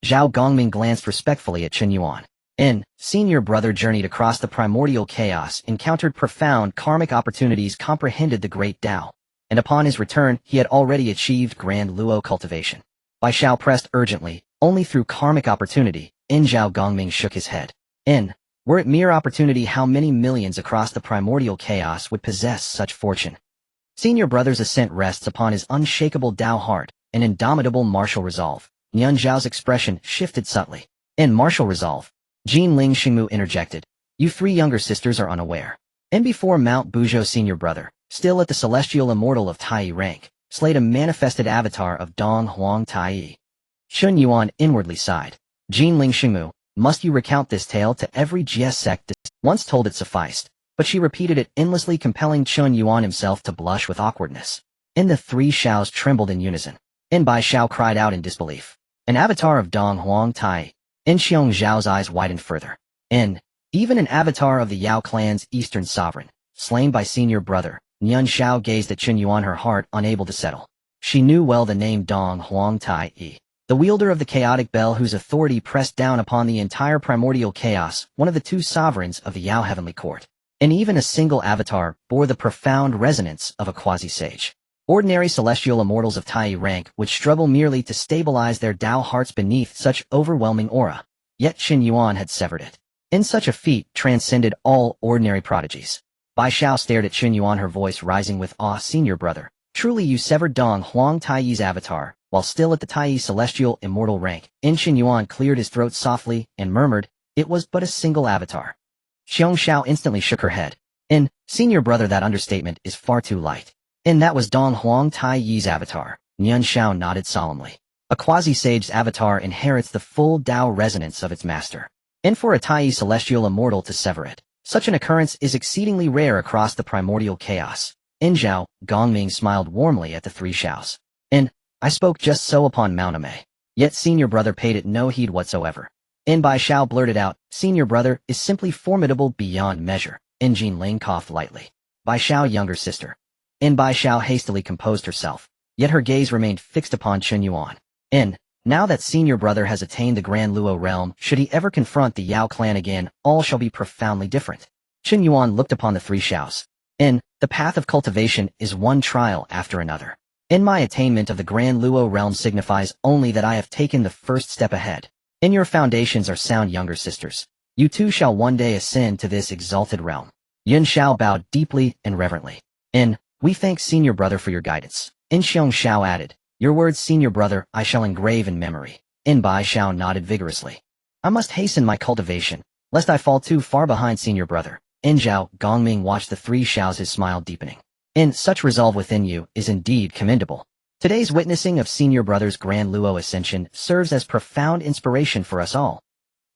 S1: Zhao Gongming glanced respectfully at Chen Yuan. And, Senior Brother journeyed across the primordial chaos, encountered profound karmic opportunities, comprehended the great Dao. And upon his return, he had already achieved Grand Luo cultivation. Bai Xiao pressed urgently, only through karmic opportunity. And Zhao Gongming shook his head. Were it mere opportunity, how many millions across the primordial chaos would possess such fortune? Senior Brother's ascent rests upon his unshakable Dao heart, an indomitable martial resolve. Nian Zhao's expression shifted subtly. In martial resolve, Jinling Xingmu interjected. You 3 younger sisters are unaware. And before Mount Buzhou, Senior Brother, still at the celestial immortal of Tai rank, slayed a manifested avatar of Dong Huang Tai. Chen Yuan inwardly sighed. Jinling Xingmu, must you recount this tale to every GS sect? Once told it sufficed, but she repeated it endlessly, compelling Chen Yuan himself to blush with awkwardness. The three Xiaos trembled in unison. Bai Xiao cried out in disbelief. An avatar of Dong Huang Tai. Xiong Zhao's eyes widened further. Even an avatar of the Yao clan's eastern sovereign, slain by senior brother, Nian Xiao gazed at Chen Yuan, her heart unable to settle. She knew well the name Dong Huang Tai, the wielder of the chaotic bell whose authority pressed down upon the entire primordial chaos, one of the two sovereigns of the Yao heavenly court. Even a single avatar bore the profound resonance of a quasi-sage. Ordinary celestial immortals of Tai rank would struggle merely to stabilize their Dao hearts beneath such overwhelming aura. Yet Chen Yuan had severed it. Such a feat transcended all ordinary prodigies. Bai Xiao stared at Chen Yuan, her voice rising with awe. Senior brother, truly you severed Dong Huang Tai's avatar, while still at the Tai celestial immortal rank. Chen Yuan cleared his throat softly and murmured, it was but a single avatar. Xiong Xiao instantly shook her head. Senior brother, that understatement is far too light. That was Dong Huang Tai's avatar. Nian Xiao nodded solemnly. A quasi-sage's avatar inherits the full Dao resonance of its master. For a Tai celestial immortal to sever it, such an occurrence is exceedingly rare across the primordial chaos. Zhao Gongming smiled warmly at the three Xiaos. I spoke just so upon Mount Amei. Yet senior brother paid it no heed whatsoever. Bai Xiao blurted out, senior brother is simply formidable beyond measure. Jin Ling coughed lightly. Bai Xiao, younger sister. Bai Xiao hastily composed herself, yet her gaze remained fixed upon Chen Yuan. Now that senior brother has attained the Grand Luo realm, should he ever confront the Yao clan again, all shall be profoundly different. Chen Yuan looked upon the three Xiaos. The path of cultivation is one trial after another. My attainment of the Grand Luo realm signifies only that I have taken the first step ahead. Your foundations are sound, younger sisters. You too shall one day ascend to this exalted realm. Yun Xiao bowed deeply and reverently. We thank senior brother for your guidance. Xiong Xiao added, your words, senior brother, I shall engrave in memory. Bai Xiao nodded vigorously. I must hasten my cultivation, lest I fall too far behind senior brother. Zhao Gongming watched the three Xiaos, his smile deepening. Such resolve within you is indeed commendable. Today's witnessing of senior brother's Grand Luo ascension serves as profound inspiration for us all.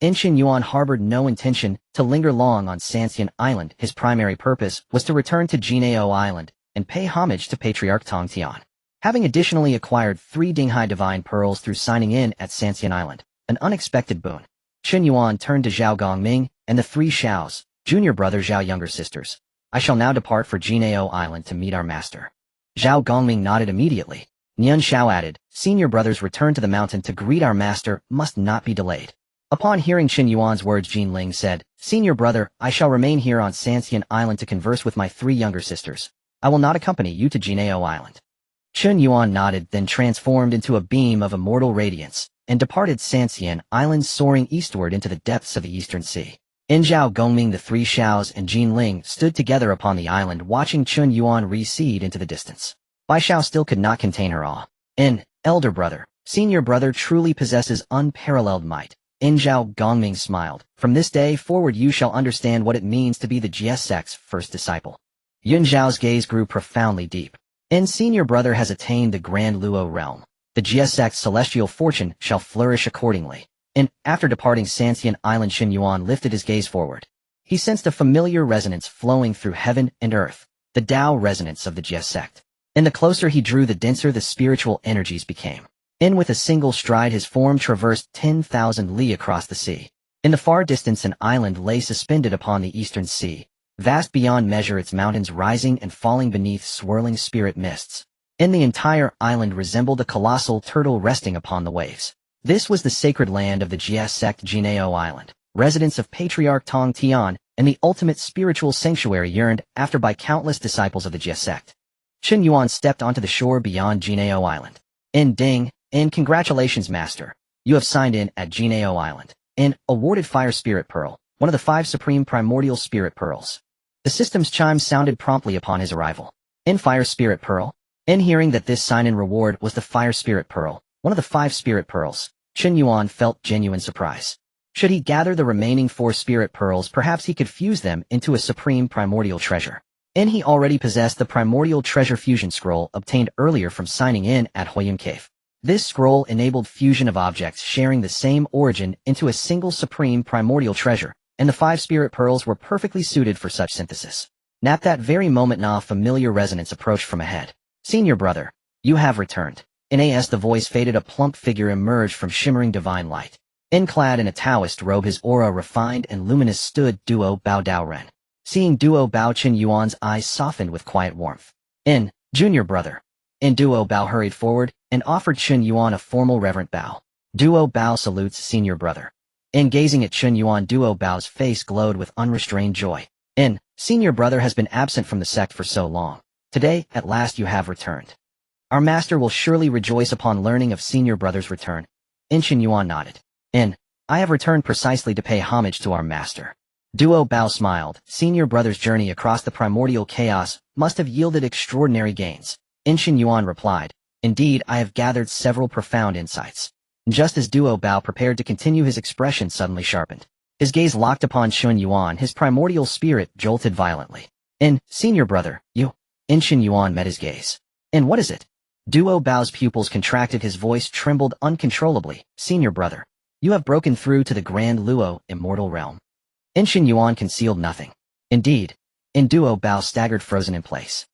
S1: Chen Yuan harbored no intention to linger long on Sanxian Island. His primary purpose was to return to Jiejiao Island and pay homage to Patriarch Tongtian. Having additionally acquired 3 Dinghai divine pearls through signing in at Sanxian Island, an unexpected boon, Chen Yuan turned to Zhao Gongming and the 3 Xiaos, junior brother Zhao, younger sisters. I shall now depart for Jiejiao Island to meet our master. Zhao Gongming nodded immediately. Nian Xiao added, senior brother's return to the mountain to greet our master must not be delayed. Upon hearing Chen Yuan's words, Jin Ling said, senior brother, I shall remain here on Sanxian Island to converse with my 3 younger sisters. I will not accompany you to Jiejiao Island. Chen Yuan nodded, then transformed into a beam of immortal radiance, and departed Sanxian Island, soaring eastward into the depths of the eastern sea. Zhao Gongming, the 3 Xiaos, and Jin Ling stood together upon the island, watching Chen Yuan recede into the distance. Bai Xiao still could not contain her awe. Elder brother, senior brother truly possesses unparalleled might. Zhao Gongming smiled. From this day forward you shall understand what it means to be the GS sect's first disciple. Yun Zhao's gaze grew profoundly deep. Senior brother has attained the Grand Luo realm. The GS sect's celestial fortune shall flourish accordingly. After departing Sanxian Island, Chen Yuan lifted his gaze forward. He sensed a familiar resonance flowing through heaven and earth, the Dao resonance of the GS sect. The closer he drew, the denser the spiritual energies became. With a single stride his form traversed 10,000 li across the sea. In the far distance an island lay suspended upon the eastern sea, vast beyond measure, its mountains rising and falling beneath swirling spirit mists. The entire island resembled a colossal turtle resting upon the waves. This was the sacred land of the GS sect, Jiejiao Island, residence of Patriarch Tongtian, and the ultimate spiritual sanctuary yearned after by countless disciples of the GS sect. Chen Yuan stepped onto the shore beyond Jiejiao Island. Ding, congratulations master. You have signed in at Jiejiao Island. Awarded Fire Spirit Pearl, one of the 5 supreme primordial spirit pearls. The system's chime sounded promptly upon his arrival. Fire Spirit Pearl. Hearing that this sign-in reward was the Fire Spirit Pearl, one of the 5 spirit pearls, Chen Yuan felt genuine surprise. Should he gather the remaining 4 spirit pearls, perhaps he could fuse them into a supreme primordial treasure. He already possessed the primordial treasure fusion scroll obtained earlier from signing in at Huayun Cave. This scroll enabled fusion of objects sharing the same origin into a single supreme primordial treasure, and the 5 spirit pearls were perfectly suited for such synthesis. At that very moment, a familiar resonance approached from ahead. "Senior brother, you have returned." As the voice faded, a plump figure emerged from shimmering divine light. Clad in a Taoist robe, his aura refined and luminous, stood Duo Bao Dao Ren. Seeing Duo Bao, Chen Yuan's eyes softened with quiet warmth. Junior brother." Duo Bao hurried forward and offered Chen Yuan a formal reverent bow. Duo Bao salutes senior brother. Gazing at Chen Yuan, Duo Bao's face glowed with unrestrained joy. Senior brother has been absent from the sect for so long. Today, at last you have returned. Our master will surely rejoice upon learning of senior brother's return." Chen Yuan nodded. "I have returned precisely to pay homage to our master." Duo Bao smiled. Senior brother's journey across the primordial chaos must have yielded extraordinary gains. Chen Yuan replied, "Indeed, I have gathered several profound insights." Just as Duo Bao prepared to continue, his expression suddenly sharpened. His gaze locked upon Chen Yuan, his primordial spirit jolted violently. Senior brother, you." Chen Yuan met his gaze. What is it?" Duo Bao's pupils contracted, his voice trembled uncontrollably. "Senior brother, you have broken through to the Grand Luo immortal realm." Chen Yuan concealed nothing. "Indeed." Duo Bao staggered, frozen in place.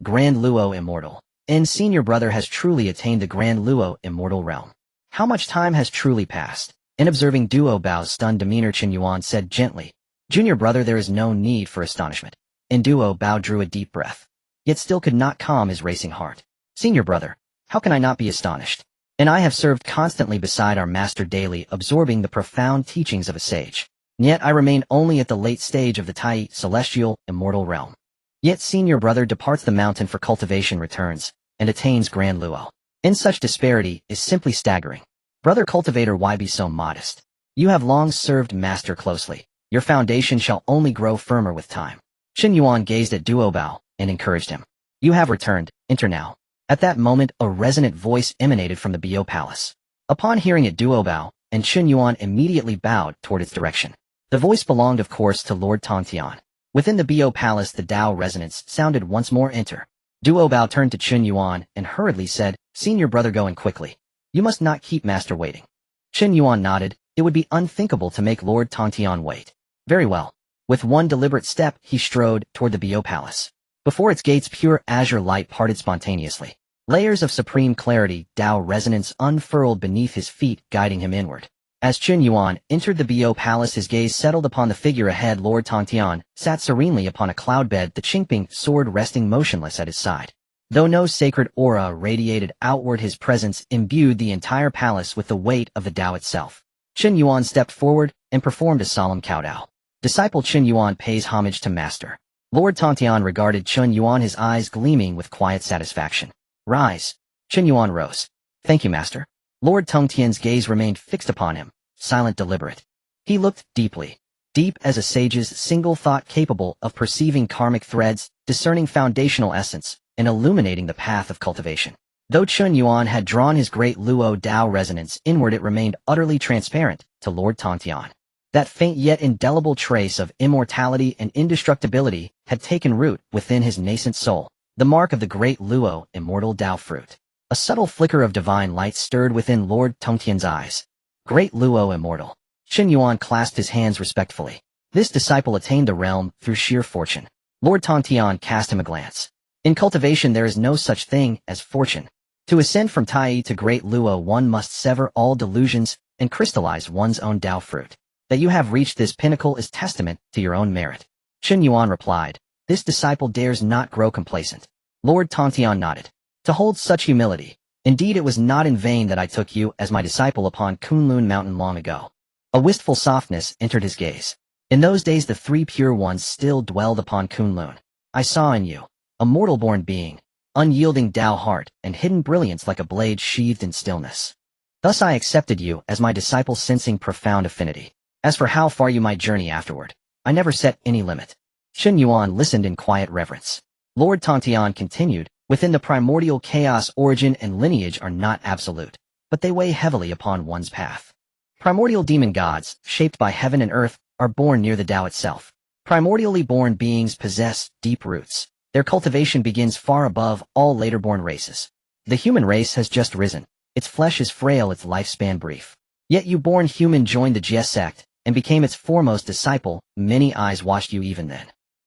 S1: Grand Luo immortal." Senior brother has truly attained the Grand Luo immortal realm. How much time has truly passed? Observing Duo Bao's stunned demeanor, Chen Yuan said gently, "Junior brother, there is no need for astonishment." Duo Bao drew a deep breath, yet still could not calm his racing heart. "Senior brother, how can I not be astonished? I have served constantly beside our master daily, absorbing the profound teachings of a sage. Yet I remain only at the late stage of the Tai celestial immortal realm. Yet senior brother departs the mountain for cultivation, returns, and attains Grand Luo. Such disparity is simply staggering. Brother cultivator, why be so modest? You have long served master closely. Your foundation shall only grow firmer with time." Chen Yuan gazed at Duo Bao and encouraged him. "You have returned, enter now." At that moment, a resonant voice emanated from the Bio Palace. Upon hearing it, Duo Bao and Chen Yuan immediately bowed toward its direction. The voice belonged, of course, to Lord Tongtian. Within the Bio Palace, the Dao resonance sounded once more, "Enter." Duo Bao turned to Chen Yuan and hurriedly said, "Senior brother, go in quickly. You must not keep master waiting." Chen Yuan nodded. It would be unthinkable to make Lord Tongtian wait. Very well. With one deliberate step, he strode toward the Bio Palace. Before its gates, pure azure light parted spontaneously. Layers of supreme clarity, Dao resonance unfurled beneath his feet, guiding him inward. As Chen Yuan entered the Bio Palace, his gaze settled upon the figure ahead. Lord Tongtian sat serenely upon a cloud bed, the Qingping sword resting motionless at his side. Though no sacred aura radiated outward, his presence imbued the entire palace with the weight of the Dao itself. Chen Yuan stepped forward and performed a solemn kowtow. Disciple Chen Yuan pays homage to master. Lord Tongtian regarded Chen Yuan, his eyes gleaming with quiet satisfaction. "Rise." Chen Yuan rose. "Thank you, master." Lord Tongtian's gaze remained fixed upon him, silent, deliberate. He looked deeply, deep as a sage's single thought, capable of perceiving karmic threads, discerning foundational essence, and illuminating the path of cultivation. Though Chen Yuan had drawn his great Luo Dao resonance inward, it remained utterly transparent to Lord Tongtian. That faint yet indelible trace of immortality and indestructibility had taken root within his nascent soul, the mark of the great Luo immortal Dao fruit. A subtle flicker of divine light stirred within Lord Tongtian's eyes. Great Luo immortal. Chen Yuan clasped his hands respectfully. This disciple attained the realm through sheer fortune. Lord Tongtian cast him a glance. In cultivation there is no such thing as fortune. To ascend from Tai to great Luo, one must sever all delusions and crystallize one's own Dao fruit. That you have reached this pinnacle is testament to your own merit. Chen Yuan replied, "This disciple dares not grow complacent." Lord Tongtian nodded. "To hold such humility. Indeed, it was not in vain that I took you as my disciple upon Kunlun Mountain long ago." A wistful softness entered his gaze. In those days the 3 pure ones still dwelled upon Kunlun. "I saw in you a mortal-born being, unyielding Dao heart, and hidden brilliance like a blade sheathed in stillness. Thus I accepted you as my disciple, sensing profound affinity. As for how far you might journey afterward, I never set any limit." Chen Yuan listened in quiet reverence. Lord Tongtian continued, "Within the primordial chaos, origin and lineage are not absolute, but they weigh heavily upon one's path. Primordial demon gods, shaped by heaven and earth, are born near the Dao itself. Primordially born beings possess deep roots. Their cultivation begins far above all later-born races. The human race has just risen. Its flesh is frail, its lifespan brief. Yet you born human joined the Jie sect, and became its foremost disciple. Many eyes watched you even then.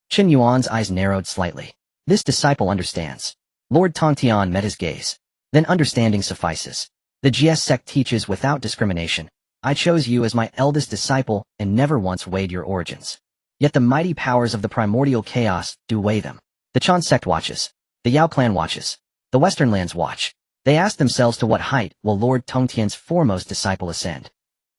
S1: Chen Yuan's eyes narrowed slightly. This disciple understands. Lord Tongtian met his gaze. Then understanding suffices. The Jie sect teaches without discrimination. I chose you as my eldest disciple and never once weighed your origins. Yet the mighty powers of the primordial chaos do weigh them. The Chan sect watches. The Yao clan watches. The Western lands watch. They ask themselves to what height will Lord Tongtian's foremost disciple ascend.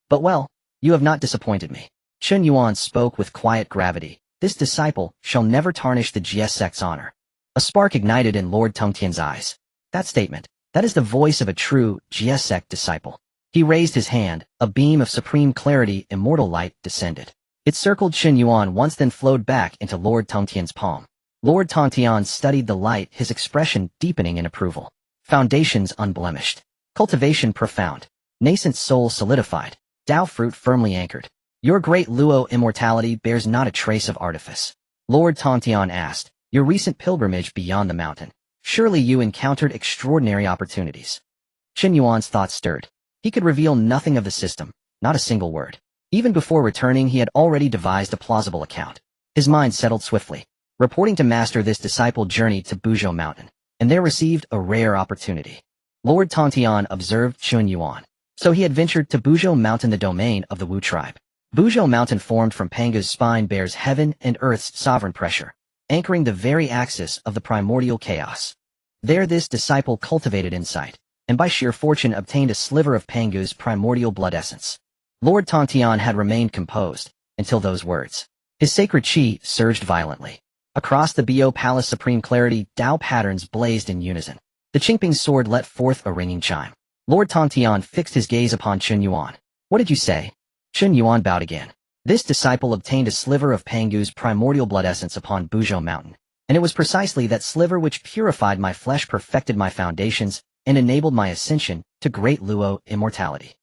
S1: But well, you have not disappointed me. Chen Yuan spoke with quiet gravity. This disciple shall never tarnish the Jie sect's honor. A spark ignited in Lord Tongtian's eyes. That statement, that is the voice of a true Jie sect disciple. He raised his hand, a beam of supreme clarity, immortal light, descended. It circled Chen Yuan once, then flowed back into Lord Tongtian's palm. Lord Tongtian studied the light, his expression deepening in approval. Foundations unblemished. Cultivation profound. Nascent soul solidified. Dao fruit firmly anchored. Your great Luo immortality bears not a trace of artifice. Lord Tongtian asked, your recent pilgrimage beyond the mountain. Surely you encountered extraordinary opportunities. Chen Yuan's thoughts stirred. He could reveal nothing of the system, not a single word. Even before returning, he had already devised a plausible account. His mind settled swiftly. Reporting to Master, this disciple journeyed to Buzhou Mountain, and there received a rare opportunity. Lord Tongtian observed Chen Yuan. So he had ventured to Buzhou Mountain, the domain of the Wu tribe. Buzhou Mountain, formed from Panga's spine, bears heaven and earth's sovereign pressure, anchoring the very axis of the primordial chaos. There this disciple cultivated insight, and by sheer fortune obtained a sliver of Panga's primordial blood essence. Lord Tongtian had remained composed until those words. His sacred chi surged violently. Across the Bo Palace, supreme clarity, Dao patterns blazed in unison. The Qingping's sword let forth a ringing chime. Lord Tongtian fixed his gaze upon Chen Yuan. What did you say? Chen Yuan bowed again. This disciple obtained a sliver of Pangu's primordial blood essence upon Buzhou Mountain, and it was precisely that sliver which purified my flesh, perfected my foundations, and enabled my ascension to great Luo immortality.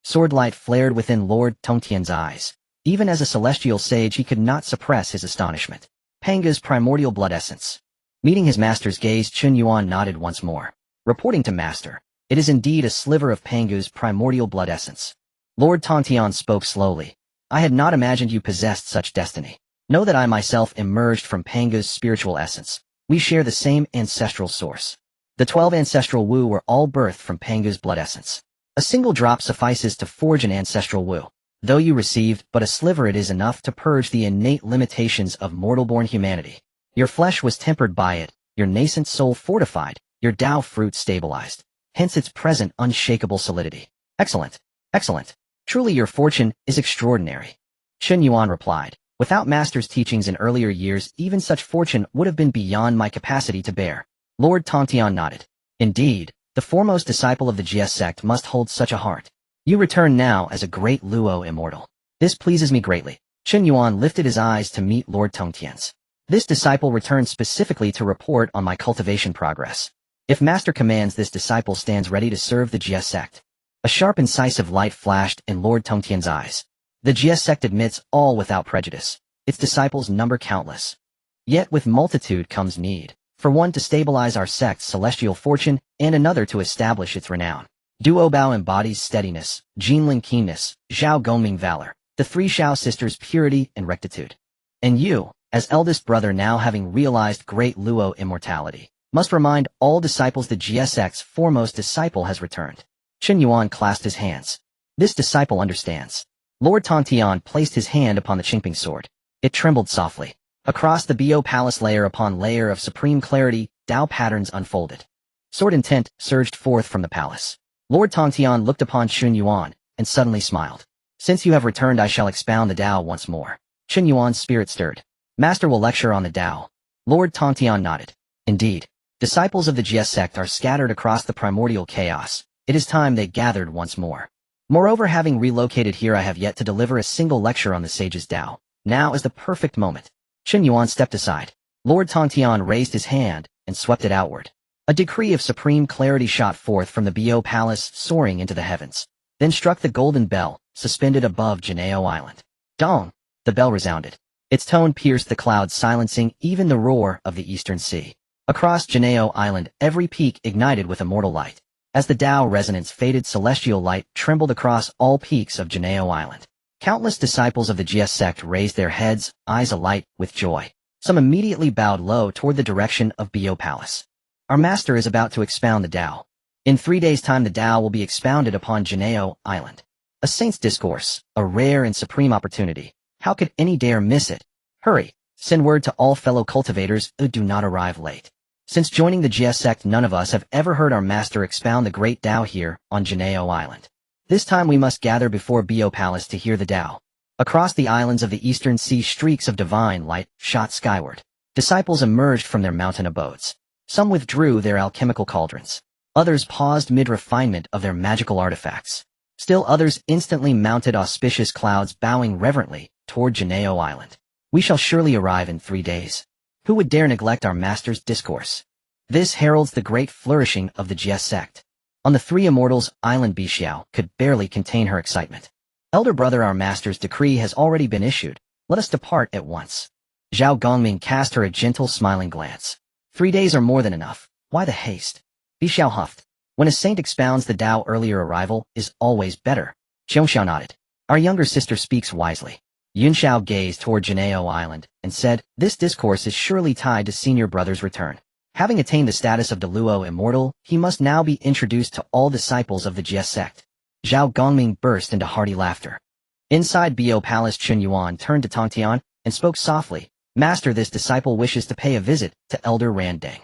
S1: Swordlight flared within Lord Tongtian's eyes. Even as a celestial sage, he could not suppress his astonishment. Panga's primordial blood essence. Meeting his master's gaze, Chen Yuan nodded once more. Reporting to Master, it is indeed a sliver of Pangu's primordial blood essence. Lord Tongtian spoke slowly. I had not imagined you possessed such destiny. Know that I myself emerged from Panga's spiritual essence. We share the same ancestral source. The 12 ancestral Wu were all birthed from Panga's blood essence. A single drop suffices to forge an ancestral Wu. Though you received but a sliver, it is enough to purge the innate limitations of mortal-born humanity. Your flesh was tempered by it, your nascent soul fortified, your Dao fruit stabilized. Hence its present unshakable solidity. Excellent. Excellent. Truly your fortune is extraordinary. Chen Yuan replied. Without Master's teachings in earlier years, even such fortune would have been beyond my capacity to bear. Lord Tongtian nodded. Indeed, the foremost disciple of the Jie sect must hold such a heart. You return now as a great Luo immortal. This pleases me greatly. Chen Yuan lifted his eyes to meet Lord Tongtian's. This disciple returned specifically to report on my cultivation progress. If Master commands, this disciple stands ready to serve the Jie sect. A sharp, incisive light flashed in Lord Tongtian's eyes. The Jie sect admits all without prejudice. Its disciples number countless. Yet with multitude comes need. For one to stabilize our sect's celestial fortune, and another to establish its renown. Duo Bao embodies steadiness, Jinling keenness, Zhao Gongming valor, the three Shao sisters purity and rectitude. And you, as eldest brother, now having realized great Luo immortality, must remind all disciples the Jie sect's foremost disciple has returned. Chen Yuan clasped his hands. This disciple understands. Lord Tongtian placed his hand upon the Qingping sword. It trembled softly. Across the Bo Palace, layer upon layer of supreme clarity, Dao patterns unfolded. Sword intent surged forth from the palace. Lord Tongtian looked upon Chen Yuan, and suddenly smiled. Since you have returned, I shall expound the Dao once more. Chen Yuan's spirit stirred. Master will lecture on the Dao. Lord Tongtian nodded. Indeed, disciples of the Jie sect are scattered across the primordial chaos. It is time they gathered once more. Moreover, having relocated here, I have yet to deliver a single lecture on the sage's Dao. Now is the perfect moment. Chen Yuan stepped aside. Lord Tongtian raised his hand and swept it outward. A decree of supreme clarity shot forth from the Bo Palace, soaring into the heavens. Then struck the golden bell, suspended above Jiejiao Island. Dong! The bell resounded. Its tone pierced the clouds, silencing even the roar of the eastern sea. Across Jiejiao Island, every peak ignited with immortal light. As the Dao resonance faded, celestial light trembled across all peaks of Jiejiao Island. Countless disciples of the Jie sect raised their heads, eyes alight with joy. Some immediately bowed low toward the direction of Bio Palace. Our master is about to expound the Dao. In 3 days' time the Dao will be expounded upon Jiejiao Island. A saint's discourse, a rare and supreme opportunity. How could any dare miss it? Hurry, send word to all fellow cultivators who do not arrive late. Since joining the Jie sect, none of us have ever heard our master expound the great Dao here on Jiejiao Island. This time we must gather before Bio Palace to hear the Dao. Across the islands of the eastern sea, streaks of divine light shot skyward. Disciples emerged from their mountain abodes. Some withdrew their alchemical cauldrons. Others paused mid-refinement of their magical artifacts. Still others instantly mounted auspicious clouds, bowing reverently toward Jiejiao Island. We shall surely arrive in 3 days. Who would dare neglect our master's discourse? This heralds the great flourishing of the Jie sect. On the 3 immortals, Island Bixiao could barely contain her excitement. Elder brother, our master's decree has already been issued. Let us depart at once. Zhao Gongming cast her a gentle, smiling glance. 3 days are more than enough. Why the haste? Bixiao huffed. When a saint expounds the Dao, earlier arrival is always better. Xiongxiao nodded. Our younger sister speaks wisely. Yunxiao gazed toward Jiejiao Island and said, this discourse is surely tied to senior brother's return. Having attained the status of Dao Immortal, he must now be introduced to all disciples of the Jie sect. Zhao Gongming burst into hearty laughter. Inside Bio Palace, Chen Yuan turned to Tongtian and spoke softly. Master, this disciple wishes to pay a visit to Elder Randang.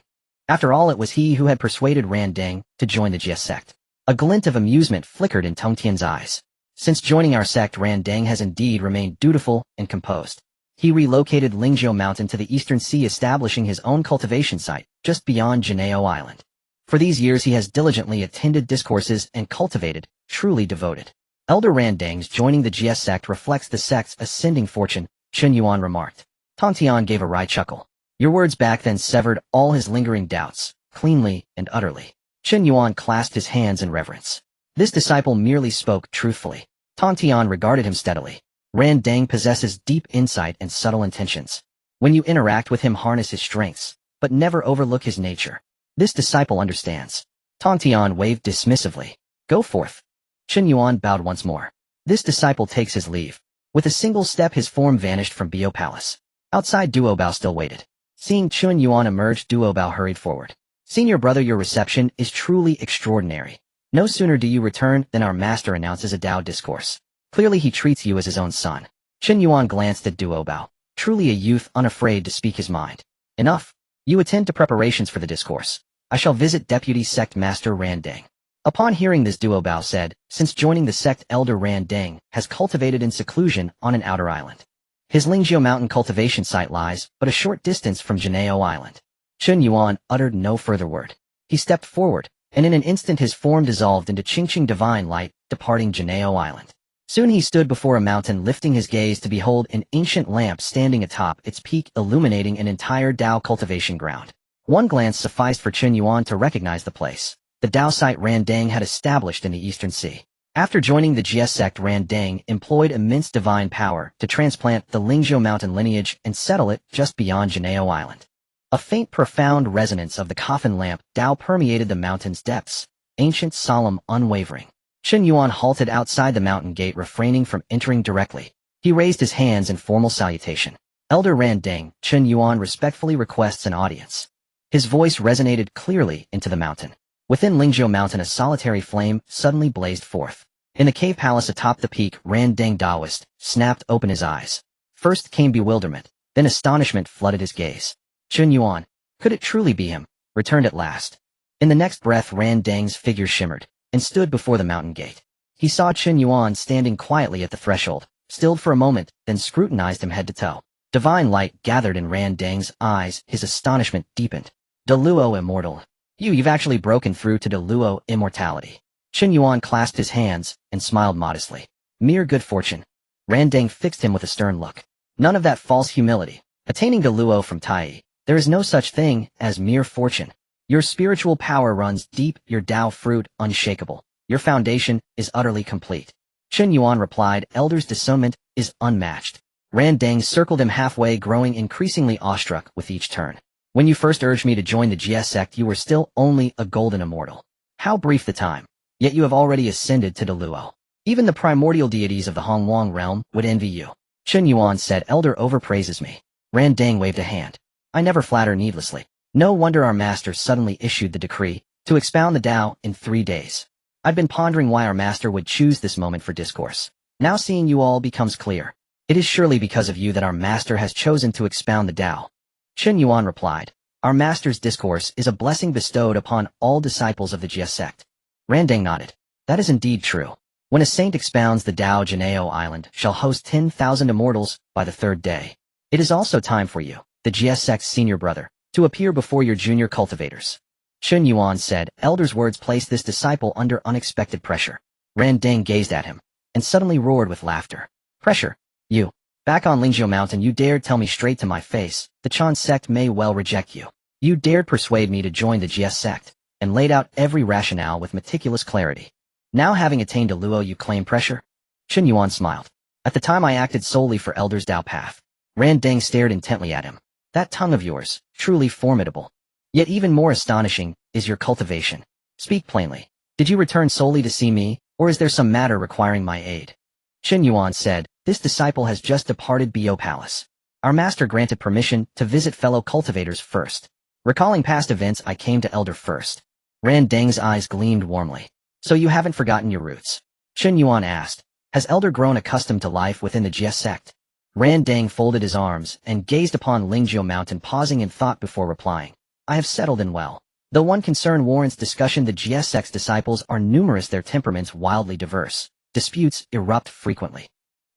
S1: After all, it was he who had persuaded Randang to join the Jie sect. A glint of amusement flickered in Tongtian's eyes. Since joining our sect, Randang has indeed remained dutiful and composed. He relocated Lingzhou Mountain to the eastern sea, establishing his own cultivation site just beyond Jiejiao Island. For these years he has diligently attended discourses and cultivated, truly devoted. Elder Randang's joining the Jie sect reflects the sect's ascending fortune, Chen Yuan remarked. Tongtian gave a wry chuckle. Your words back then severed all his lingering doubts, cleanly and utterly. Chen Yuan clasped his hands in reverence. This disciple merely spoke truthfully. Tongtian regarded him steadily. Randang possesses deep insight and subtle intentions. When you interact with him, harness his strengths, but never overlook his nature. This disciple understands. Tongtian waved dismissively. Go forth. Chen Yuan bowed once more. This disciple takes his leave. With a single step his form vanished from Bio Palace. Outside, Duobao still waited. Seeing Chen Yuan emerge, Duobao hurried forward. Senior brother, your reception is truly extraordinary. No sooner do you return than our master announces a Dao discourse. Clearly he treats you as his own son. Chen Yuan glanced at Duobao. Truly a youth unafraid to speak his mind. Enough. You attend to preparations for the discourse. I shall visit Deputy Sect Master Randang. Upon hearing this, Duobao said, since joining the sect, Elder Randang has cultivated in seclusion on an outer island. His Lingzhou Mountain cultivation site lies but a short distance from Jiejiao Island. Chen Yuan uttered no further word. He stepped forward, and in an instant his form dissolved into Qingqing divine light, departing Jiejiao Island. Soon he stood before a mountain, lifting his gaze to behold an ancient lamp standing atop its peak, illuminating an entire Dao cultivation ground. One glance sufficed for Chen Yuan to recognize the place. The Dao site Randang had established in the Eastern Sea. After joining the Jie sect, Randang employed immense divine power to transplant the Lingzhou Mountain lineage and settle it just beyond Jiejiao Island. A faint, profound resonance of the coffin lamp Dao permeated the mountain's depths, ancient, solemn, unwavering. Chen Yuan halted outside the mountain gate, refraining from entering directly. He raised his hands in formal salutation. Elder Randang, Chen Yuan respectfully requests an audience. His voice resonated clearly into the mountain. Within Lingzhou Mountain, a solitary flame suddenly blazed forth. In the cave palace atop the peak, Randang Daoist snapped open his eyes. First came bewilderment, then astonishment flooded his gaze. Chen Yuan, could it truly be him, returned at last. In the next breath, Randang's figure shimmered and stood before the mountain gate. He saw Chen Yuan standing quietly at the threshold, stilled for a moment, then scrutinized him head to toe. Divine light gathered in Randang's eyes, his astonishment deepened. Dao Immortal. You've actually broken through to Dao Immortality. Chen Yuan clasped his hands and smiled modestly. Mere good fortune. Randang fixed him with a stern look. None of that false humility. Attaining Dao from Tai, there is no such thing as mere fortune. Your spiritual power runs deep, your Dao fruit unshakable. Your foundation is utterly complete. Chen Yuan replied, Elder's discernment is unmatched. Randang circled him halfway, growing increasingly awestruck with each turn. When you first urged me to join the Jie sect, you were still only a golden immortal. How brief the time. Yet you have already ascended to the Luo. Even the primordial deities of the Honghuang realm would envy you. Chen Yuan said, Elder overpraises me. Ran Deng waved a hand. I never flatter needlessly. No wonder our master suddenly issued the decree to expound the Tao in 3 days. I'd been pondering why our master would choose this moment for discourse. Now seeing you all becomes clear. It is surely because of you that our master has chosen to expound the Tao. Chen Yuan replied, Our master's discourse is a blessing bestowed upon all disciples of the Jiejiao sect. Ran Deng nodded. That is indeed true. When a saint expounds the Dao, Jiejiao island shall host 10,000 immortals by the 3rd day. It is also time for you, the Jiejiao sect's senior brother, to appear before your junior cultivators. Chen Yuan said, Elder's words placed this disciple under unexpected pressure. Ran Deng gazed at him, and suddenly roared with laughter. Pressure? You. Back on Lingjiao Mountain you dared tell me straight to my face, the Chan sect may well reject you. You dared persuade me to join the Jiejiao sect, and laid out every rationale with meticulous clarity. Now having attained a Luo you claim pressure? Chen Yuan smiled. At the time I acted solely for Elder's Dao path. Ran Deng stared intently at him. That tongue of yours, truly formidable. Yet even more astonishing is your cultivation. Speak plainly. Did you return solely to see me, or is there some matter requiring my aid? Chen Yuan said, This disciple has just departed Bo Palace. Our master granted permission to visit fellow cultivators first. Recalling past events I came to Elder first. Ran Deng's eyes gleamed warmly. So you haven't forgotten your roots? Chen Yuan asked. Has Elder grown accustomed to life within the Jiejiao sect? Ran Deng folded his arms and gazed upon Lingjiao Mountain, pausing in thought before replying. I have settled in well. Though one concern warrants discussion, the Jiejiao sect's disciples are numerous, their temperaments wildly diverse. Disputes erupt frequently.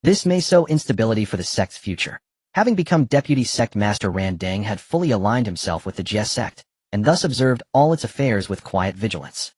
S1: This may sow instability for the sect's future. Having become deputy sect master, Ran Deng had fully aligned himself with the Jiejiao sect, and thus observed all its affairs with quiet vigilance.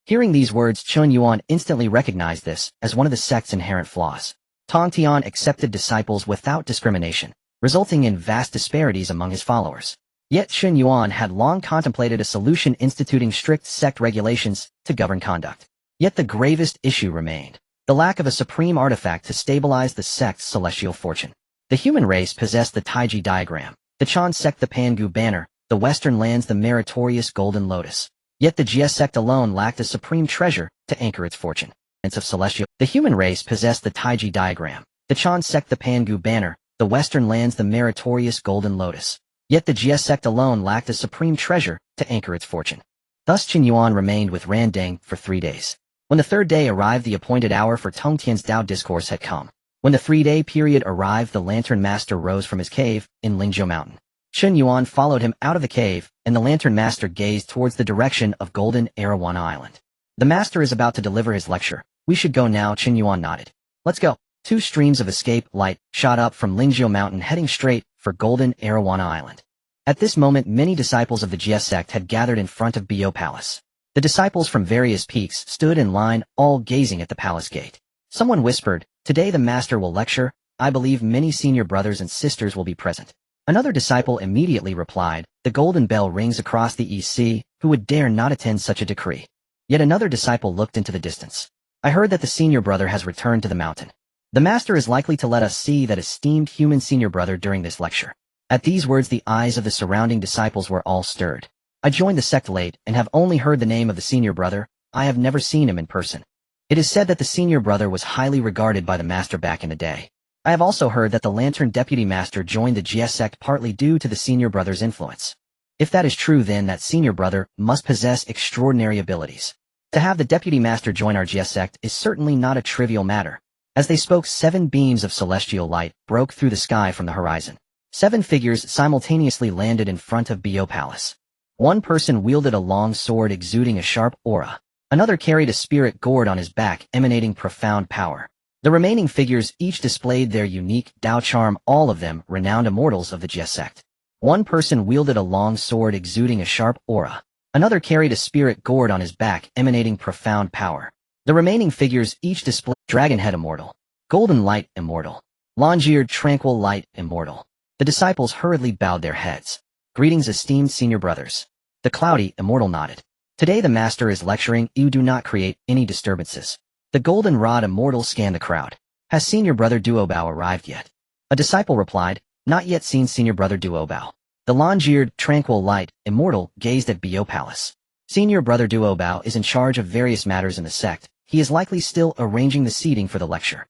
S1: Hearing these words, Chen Yuan instantly recognized this as one of the sect's inherent flaws. Tongtian accepted disciples without discrimination, resulting in vast disparities among his followers. Yet Chen Yuan had long contemplated a solution instituting strict sect regulations to govern conduct. Yet the gravest issue remained: the lack of a supreme artifact to stabilize the sect's celestial fortune. The human race possessed the Taiji diagram, the Chan sect the Pangu banner, the Western lands the meritorious Golden Lotus. Yet the Jiejiao sect alone lacked a supreme treasure to anchor its fortune. Of celestial. The human race possessed the Taiji diagram, the Chan sect the Pangu banner, the Western lands the meritorious Golden Lotus. Yet the Jiejiao sect alone lacked a supreme treasure to anchor its fortune. Thus Chen Yuan remained with Ran Deng for 3 days. When the 3rd day arrived, the appointed hour for Tongtian's Dao discourse had come. When the 3-day period arrived, the Lantern Master rose from his cave in Lingjiao Mountain. Chen Yuan followed him out of the cave, and the Lantern Master gazed towards the direction of Golden Arawana Island. The Master is about to deliver his lecture. We should go now, Chen Yuan nodded. Let's go. 2 streams of escape light shot up from Lingjiao Mountain, heading straight for Golden Arawana Island. At this moment many disciples of the Jiejiao sect had gathered in front of Bo Palace. The disciples from various peaks stood in line, all gazing at the palace gate. Someone whispered, Today the Master will lecture. I believe many senior brothers and sisters will be present. Another disciple immediately replied, The golden bell rings across the East Sea. Who would dare not attend such a decree? Yet another disciple looked into the distance. I heard that the senior brother has returned to the mountain. The Master is likely to let us see that esteemed human senior brother during this lecture. At these words the eyes of the surrounding disciples were all stirred. I joined the sect late and have only heard the name of the senior brother. I have never seen him in person. It is said that the senior brother was highly regarded by the Master back in the day. I have also heard that the Lantern Deputy Master joined the Jiejiao sect partly due to the senior brother's influence. If that is true, then that senior brother must possess extraordinary abilities. To have the Deputy Master join our Jiejiao sect is certainly not a trivial matter. As they spoke, 7 beams of celestial light broke through the sky from the horizon. 7 figures simultaneously landed in front of Bo Palace. One person wielded a long sword exuding a sharp aura. Another carried a spirit gourd on his back emanating profound power. The remaining figures each displayed their unique Dao charm, all of them renowned immortals of the Jiejiao sect. One person wielded a long sword exuding a sharp aura. Another carried a spirit gourd on his back emanating profound power. The remaining figures each displayed Dragonhead Immortal, Golden Light Immortal, Long-eared Tranquil Light Immortal. The disciples hurriedly bowed their heads. Greetings, esteemed senior brothers. The Cloudy Immortal nodded. Today the Master is lecturing. You do not create any disturbances. The Golden Rod Immortal scanned the crowd. Has senior brother Duobao arrived yet? A disciple replied, Not yet seen senior brother Duobao. The Long-eared Tranquil Light Immortal gazed at Bo Palace. Senior Brother Duo Bao is in charge of various matters in the sect. He is likely still arranging the seating for the lecture.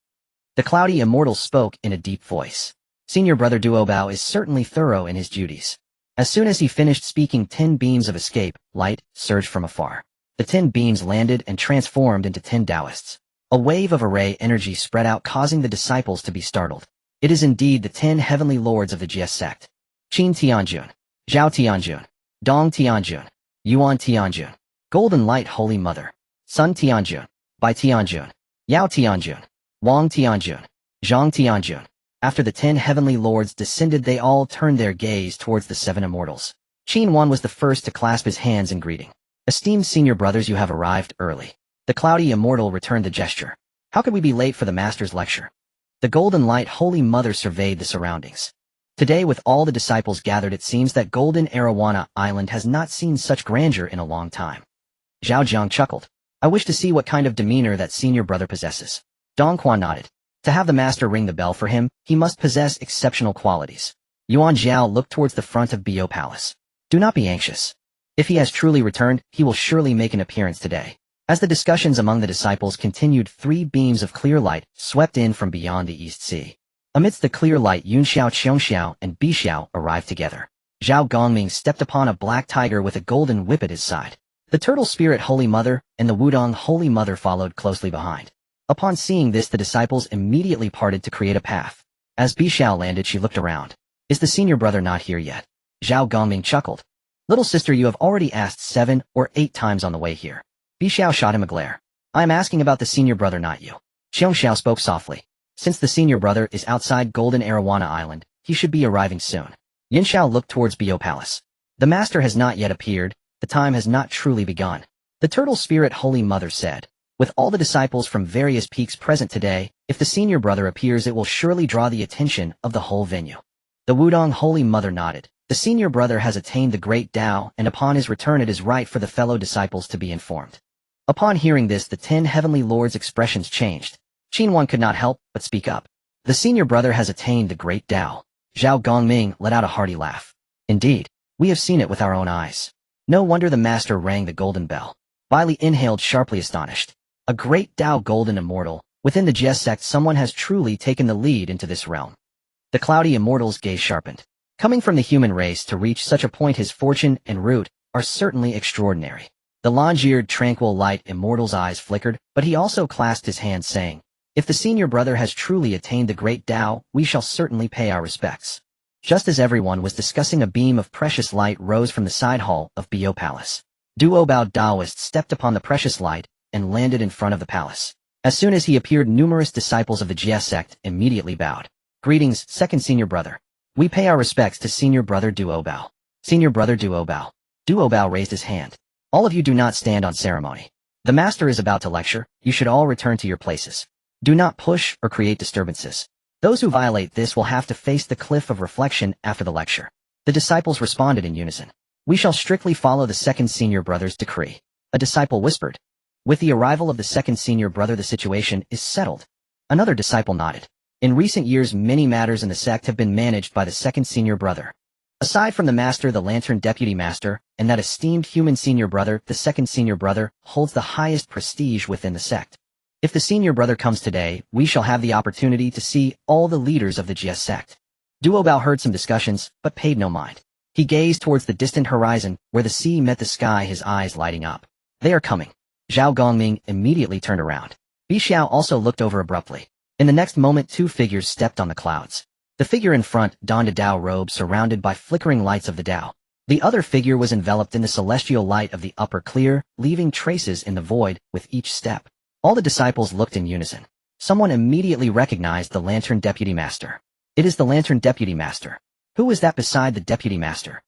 S1: The cloudy immortal spoke in a deep voice. Senior Brother Duo Bao is certainly thorough in his duties. As soon as he finished speaking, 10 beams of escape, light, surged from afar. The 10 beams landed and transformed into 10 Taoists. A wave of array energy spread out, causing the disciples to be startled. It is indeed the 10 heavenly lords of the Jie sect. Qin Tianjun, Zhao Tianjun, Dong Tianjun, Yuan Tianjun, Golden Light Holy Mother, Sun Tianjun, Bai Tianjun, Yao Tianjun, Wang Tianjun, Zhang Tianjun. After the 10 heavenly lords descended, they all turned their gaze towards the 7 immortals. Chen Yuan was the first to clasp his hands in greeting. Esteemed senior brothers, you have arrived early. The cloudy immortal returned the gesture. How could we be late for the master's lecture? The Golden Light Holy Mother surveyed the surroundings. Today, with all the disciples gathered, it seems that Golden Arowana Island has not seen such grandeur in a long time. Zhao Jiang chuckled. I wish to see what kind of demeanor that senior brother possesses. Dong Quan nodded. To have the master ring the bell for him, he must possess exceptional qualities. Yuan Jiao looked towards the front of Bio Palace. Do not be anxious. If he has truly returned, he will surely make an appearance today. As the discussions among the disciples continued, 3 beams of clear light swept in from beyond the East Sea. Amidst the clear light, Yunxiao, Qiongxiao, and Bixiao arrived together. Zhao Gongming stepped upon a black tiger with a golden whip at his side. The Turtle Spirit Holy Mother and the Wudong Holy Mother followed closely behind. Upon seeing this, the disciples immediately parted to create a path. As Bixiao landed, she looked around. Is the senior brother not here yet? Zhao Gongming chuckled. Little sister, you have already asked 7 or 8 times on the way here. Bixiao shot him a glare. I am asking about the senior brother, not you. Qiongxiao spoke softly. Since the senior brother is outside Golden Arowana Island, he should be arriving soon. Yinxiao looked towards Bio Palace. The master has not yet appeared. The time has not truly begun. The Turtle Spirit Holy Mother said. With all the disciples from various peaks present today, if the senior brother appears, it will surely draw the attention of the whole venue. The Wudong Holy Mother nodded. The senior brother has attained the great Tao, and upon his return it is right for the fellow disciples to be informed. Upon hearing this, the 10 heavenly lords' expressions changed. Chen Yuan could not help but speak up. The senior brother has attained the great Tao. Zhao Gongming let out a hearty laugh. Indeed, we have seen it with our own eyes. No wonder the master rang the golden bell. Bailey inhaled sharply, astonished. A great Tao golden immortal. Within the Jie sect, someone has truly taken the lead into this realm. The cloudy immortal's gaze sharpened. Coming from the human race to reach such a point, his fortune and route are certainly extraordinary. The long-eared, tranquil light immortal's eyes flickered, but he also clasped his hands, saying, if the senior brother has truly attained the great Tao, we shall certainly pay our respects. Just as everyone was discussing, a beam of precious light rose from the side hall of Bio Palace. Duo Bao Daoist stepped upon the precious light and landed in front of the palace. As soon as he appeared, numerous disciples of the Jie sect immediately bowed. Greetings, second senior brother. We pay our respects to senior brother Duo Bao. Senior brother Duo Bao. Duo Bao raised his hand. All of you do not stand on ceremony. The master is about to lecture. You should all return to your places. Do not push or create disturbances. Those who violate this will have to face the cliff of reflection after the lecture. The disciples responded in unison. We shall strictly follow the second senior brother's decree. A disciple whispered. With the arrival of the second senior brother, the situation is settled. Another disciple nodded. In recent years, many matters in the sect have been managed by the second senior brother. Aside from the master, the lantern deputy master, and that esteemed human senior brother, the second senior brother holds the highest prestige within the sect. If the senior brother comes today, we shall have the opportunity to see all the leaders of the Jie sect. Duo Bao heard some discussions, but paid no mind. He gazed towards the distant horizon, where the sea met the sky, his eyes lighting up. They are coming. Zhao Gongming immediately turned around. Bixiao also looked over abruptly. In the next moment, 2 figures stepped on the clouds. The figure in front donned a Dao robe surrounded by flickering lights of the Dao. The other figure was enveloped in the celestial light of the upper clear, leaving traces in the void with each step. All the disciples looked in unison. Someone immediately recognized the Lantern Deputy Master. It is the Lantern Deputy Master. Who is that beside the Deputy Master?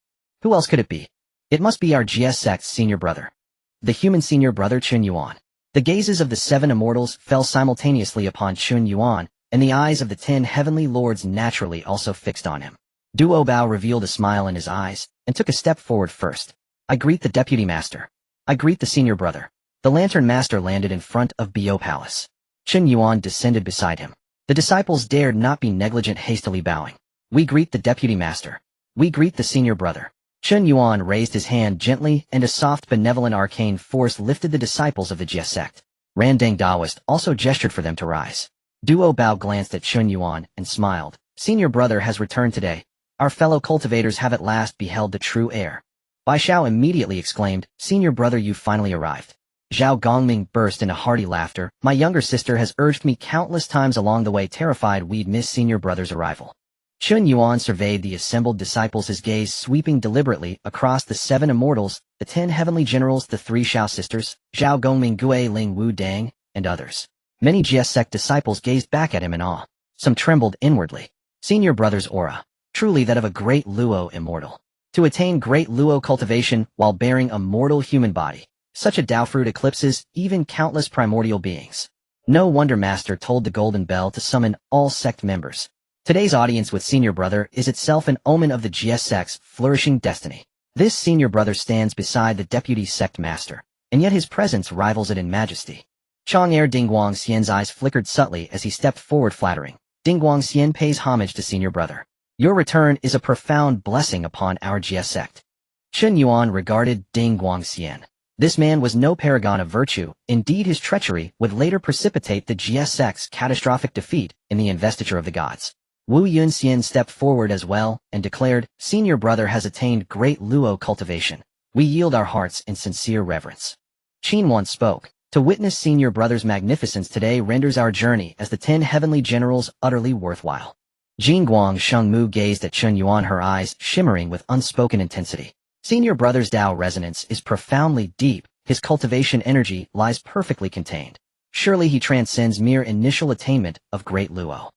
S1: Who else could it be? It must be our Jie sect's senior brother. The human senior brother Chen Yuan. The gazes of the 7 immortals fell simultaneously upon Chen Yuan, and the eyes of the 10 heavenly lords naturally also fixed on him. Duo Bao revealed a smile in his eyes, and took a step forward first. I greet the Deputy Master. I greet the senior brother. The Lantern Master landed in front of Bio Palace. Chen Yuan descended beside him. The disciples dared not be negligent, hastily bowing. We greet the Deputy Master. We greet the senior brother. Chen Yuan raised his hand gently, and a soft benevolent arcane force lifted the disciples of the Jie sect. Randang Daoist also gestured for them to rise. Duo Bao glanced at Chen Yuan and smiled. Senior brother has returned today. Our fellow cultivators have at last beheld the true heir. Bai Xiao immediately exclaimed, Senior brother, you finally arrived. Zhao Gongming burst into hearty laughter. My younger sister has urged me countless times along the way, terrified we'd miss senior brother's arrival. Chen Yuan surveyed the assembled disciples, his gaze sweeping deliberately across the 7 immortals, the 10 heavenly generals, the 3 Xiao sisters, Zhao Gongming, Gui Ling, Wu Dang, and others. Many Jie sect disciples gazed back at him in awe. Some trembled inwardly. Senior brother's aura, truly that of a great Luo immortal. To attain great Luo cultivation while bearing a mortal human body, such a Dao fruit eclipses even countless primordial beings. No wonder Master told the Golden Bell to summon all sect members. Today's audience with Senior Brother is itself an omen of the Jie sect's flourishing destiny. This Senior Brother stands beside the Deputy Sect Master, and yet his presence rivals it in majesty. Chang'er Dingguang Xian's eyes flickered subtly as he stepped forward, flattering. Dingguang Xian pays homage to Senior Brother. Your return is a profound blessing upon our Jie sect. Chen Yuan regarded Dingguang Xian. This man was no paragon of virtue. Indeed, his treachery would later precipitate the Jie sect's catastrophic defeat in the investiture of the gods. Wu Yunxian stepped forward as well and declared, Senior brother has attained great Luo cultivation. We yield our hearts in sincere reverence. Qin once spoke. To witness Senior brother's magnificence today renders our journey as the 10 heavenly generals utterly worthwhile. Jingguang Shengmu gazed at Chen Yuan, her eyes shimmering with unspoken intensity. Senior brother's Dao resonance is profoundly deep. His cultivation energy lies perfectly contained. Surely he transcends mere initial attainment of great Luo.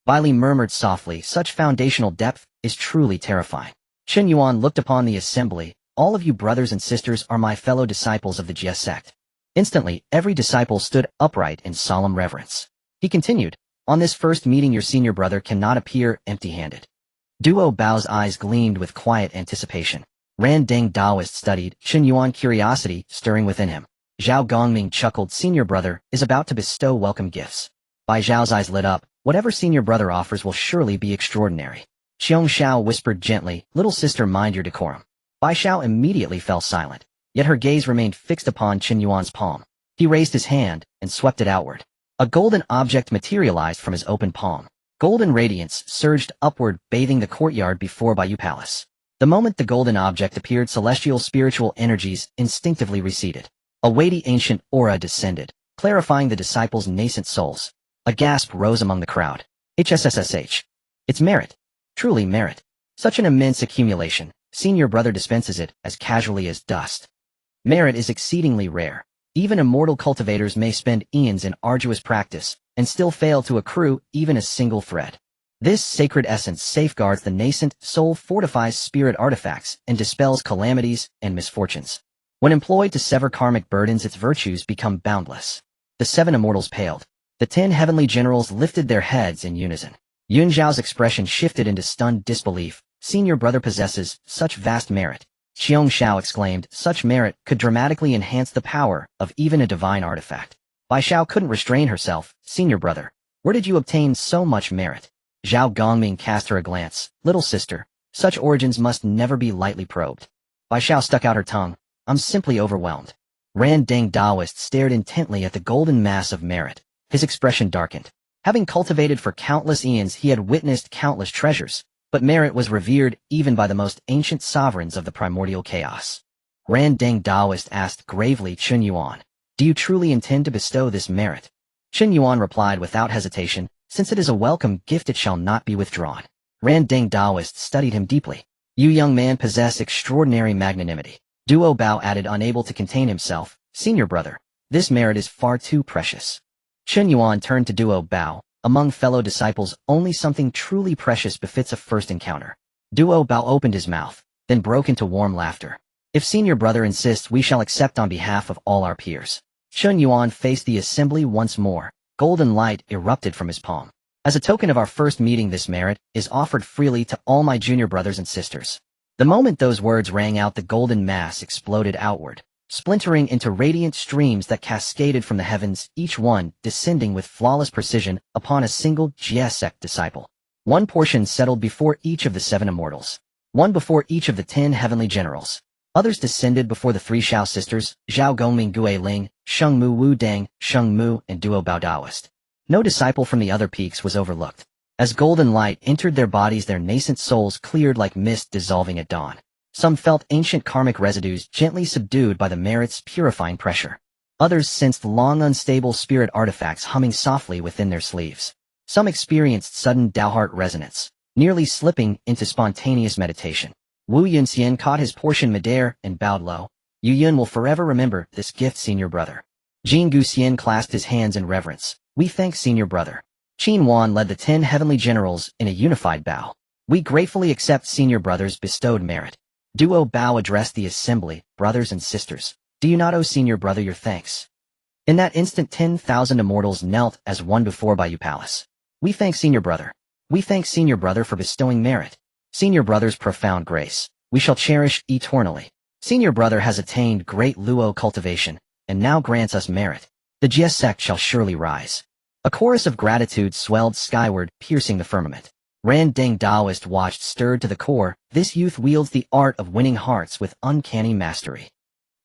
S1: Bailey murmured softly, such foundational depth is truly terrifying. Chen Yuan looked upon the assembly. All of you brothers and sisters are my fellow disciples of the Jie sect. Instantly, every disciple stood upright in solemn reverence. He continued, on this first meeting your senior brother cannot appear empty-handed. Duo Bao's eyes gleamed with quiet anticipation. Randang Daoist studied, Chen Yuan curiosity stirring within him. Zhao Gongming chuckled, Senior brother is about to bestow welcome gifts. Bai Zhao's eyes lit up. Whatever Senior brother offers will surely be extraordinary. Xiong Xiao whispered gently, little sister, mind your decorum. Bai Xiao immediately fell silent, yet her gaze remained fixed upon Chen Yuan's palm. He raised his hand and swept it outward. A golden object materialized from his open palm. Golden radiance surged upward, bathing the courtyard before Baiyu Palace. The moment the golden object appeared, celestial spiritual energies instinctively receded. A weighty ancient aura descended, clarifying the disciples' nascent souls. A gasp rose among the crowd. HSSSH. It's merit. Truly merit. Such an immense accumulation. Senior brother dispenses it as casually as dust. Merit is exceedingly rare. Even immortal cultivators may spend eons in arduous practice and still fail to accrue even a single thread. This sacred essence safeguards the nascent soul, fortifies spirit artifacts, and dispels calamities and misfortunes. When employed to sever karmic burdens, its virtues become boundless. The 7 immortals paled. The 10 heavenly generals lifted their heads in unison. Yun Zhao's expression shifted into stunned disbelief. Senior brother possesses such vast merit. Xiong Xiao exclaimed, such merit could dramatically enhance the power of even a divine artifact. Bai Xiao couldn't restrain herself. Senior brother, where did you obtain so much merit? Zhao Gongming cast her a glance. Little sister, such origins must never be lightly probed. Bai Xiao stuck out her tongue. I'm simply overwhelmed. Randang Daoist stared intently at the golden mass of merit. His expression darkened. Having cultivated for countless eons, he had witnessed countless treasures, but merit was revered even by the most ancient sovereigns of the primordial chaos. Randang Daoist asked gravely, Chen Yuan, do you truly intend to bestow this merit? Chen Yuan replied without hesitation, since it is a welcome gift it shall not be withdrawn. Randang Daoist studied him deeply. You young man possess extraordinary magnanimity. Duo Bao added, unable to contain himself, Senior brother, this merit is far too precious. Chen Yuan turned to Duo Bao. Among fellow disciples, only something truly precious befits a first encounter. Duo Bao opened his mouth, then broke into warm laughter. If Senior brother insists, we shall accept on behalf of all our peers. Chen Yuan faced the assembly once more. Golden light erupted from his palm. As a token of our first meeting, this merit is offered freely to all my junior brothers and sisters. The moment those words rang out, the golden mass exploded outward, splintering into radiant streams that cascaded from the heavens, each one descending with flawless precision upon a single Jie sect disciple. One portion settled before each of the 7 immortals. one before each of the 10 heavenly generals. Others descended before the 3 Xiao sisters, Zhao Gongming Gue Ling, Sheng Mu Wu Dang, Sheng Mu, and Duo Bao Daoist. No disciple from the other peaks was overlooked. As golden light entered their bodies, their nascent souls cleared like mist dissolving at dawn. Some felt ancient karmic residues gently subdued by the merit's purifying pressure. Others sensed long unstable spirit artifacts humming softly within their sleeves. Some experienced sudden Daoheart resonance, nearly slipping into spontaneous meditation. Wu Yunxian caught his portion midair and bowed low. Yu Yun will forever remember this gift, senior brother. Jin Guxian clasped his hands in reverence. We thank senior brother. Chen Yuan led the 10 heavenly generals in a unified bow. We gratefully accept senior brother's bestowed merit. Duo Bao addressed the assembly, brothers and sisters. Do you not owe senior brother your thanks? In that instant 10,000 immortals knelt as one before Bayou Palace. We thank senior brother. We thank senior brother for bestowing merit. Senior brother's profound grace, we shall cherish eternally. Senior brother has attained great Luo cultivation, and now grants us merit. The Jie sect shall surely rise. A chorus of gratitude swelled skyward, piercing the firmament. Ran Deng Daoist watched stirred to the core. This youth wields the art of winning hearts with uncanny mastery.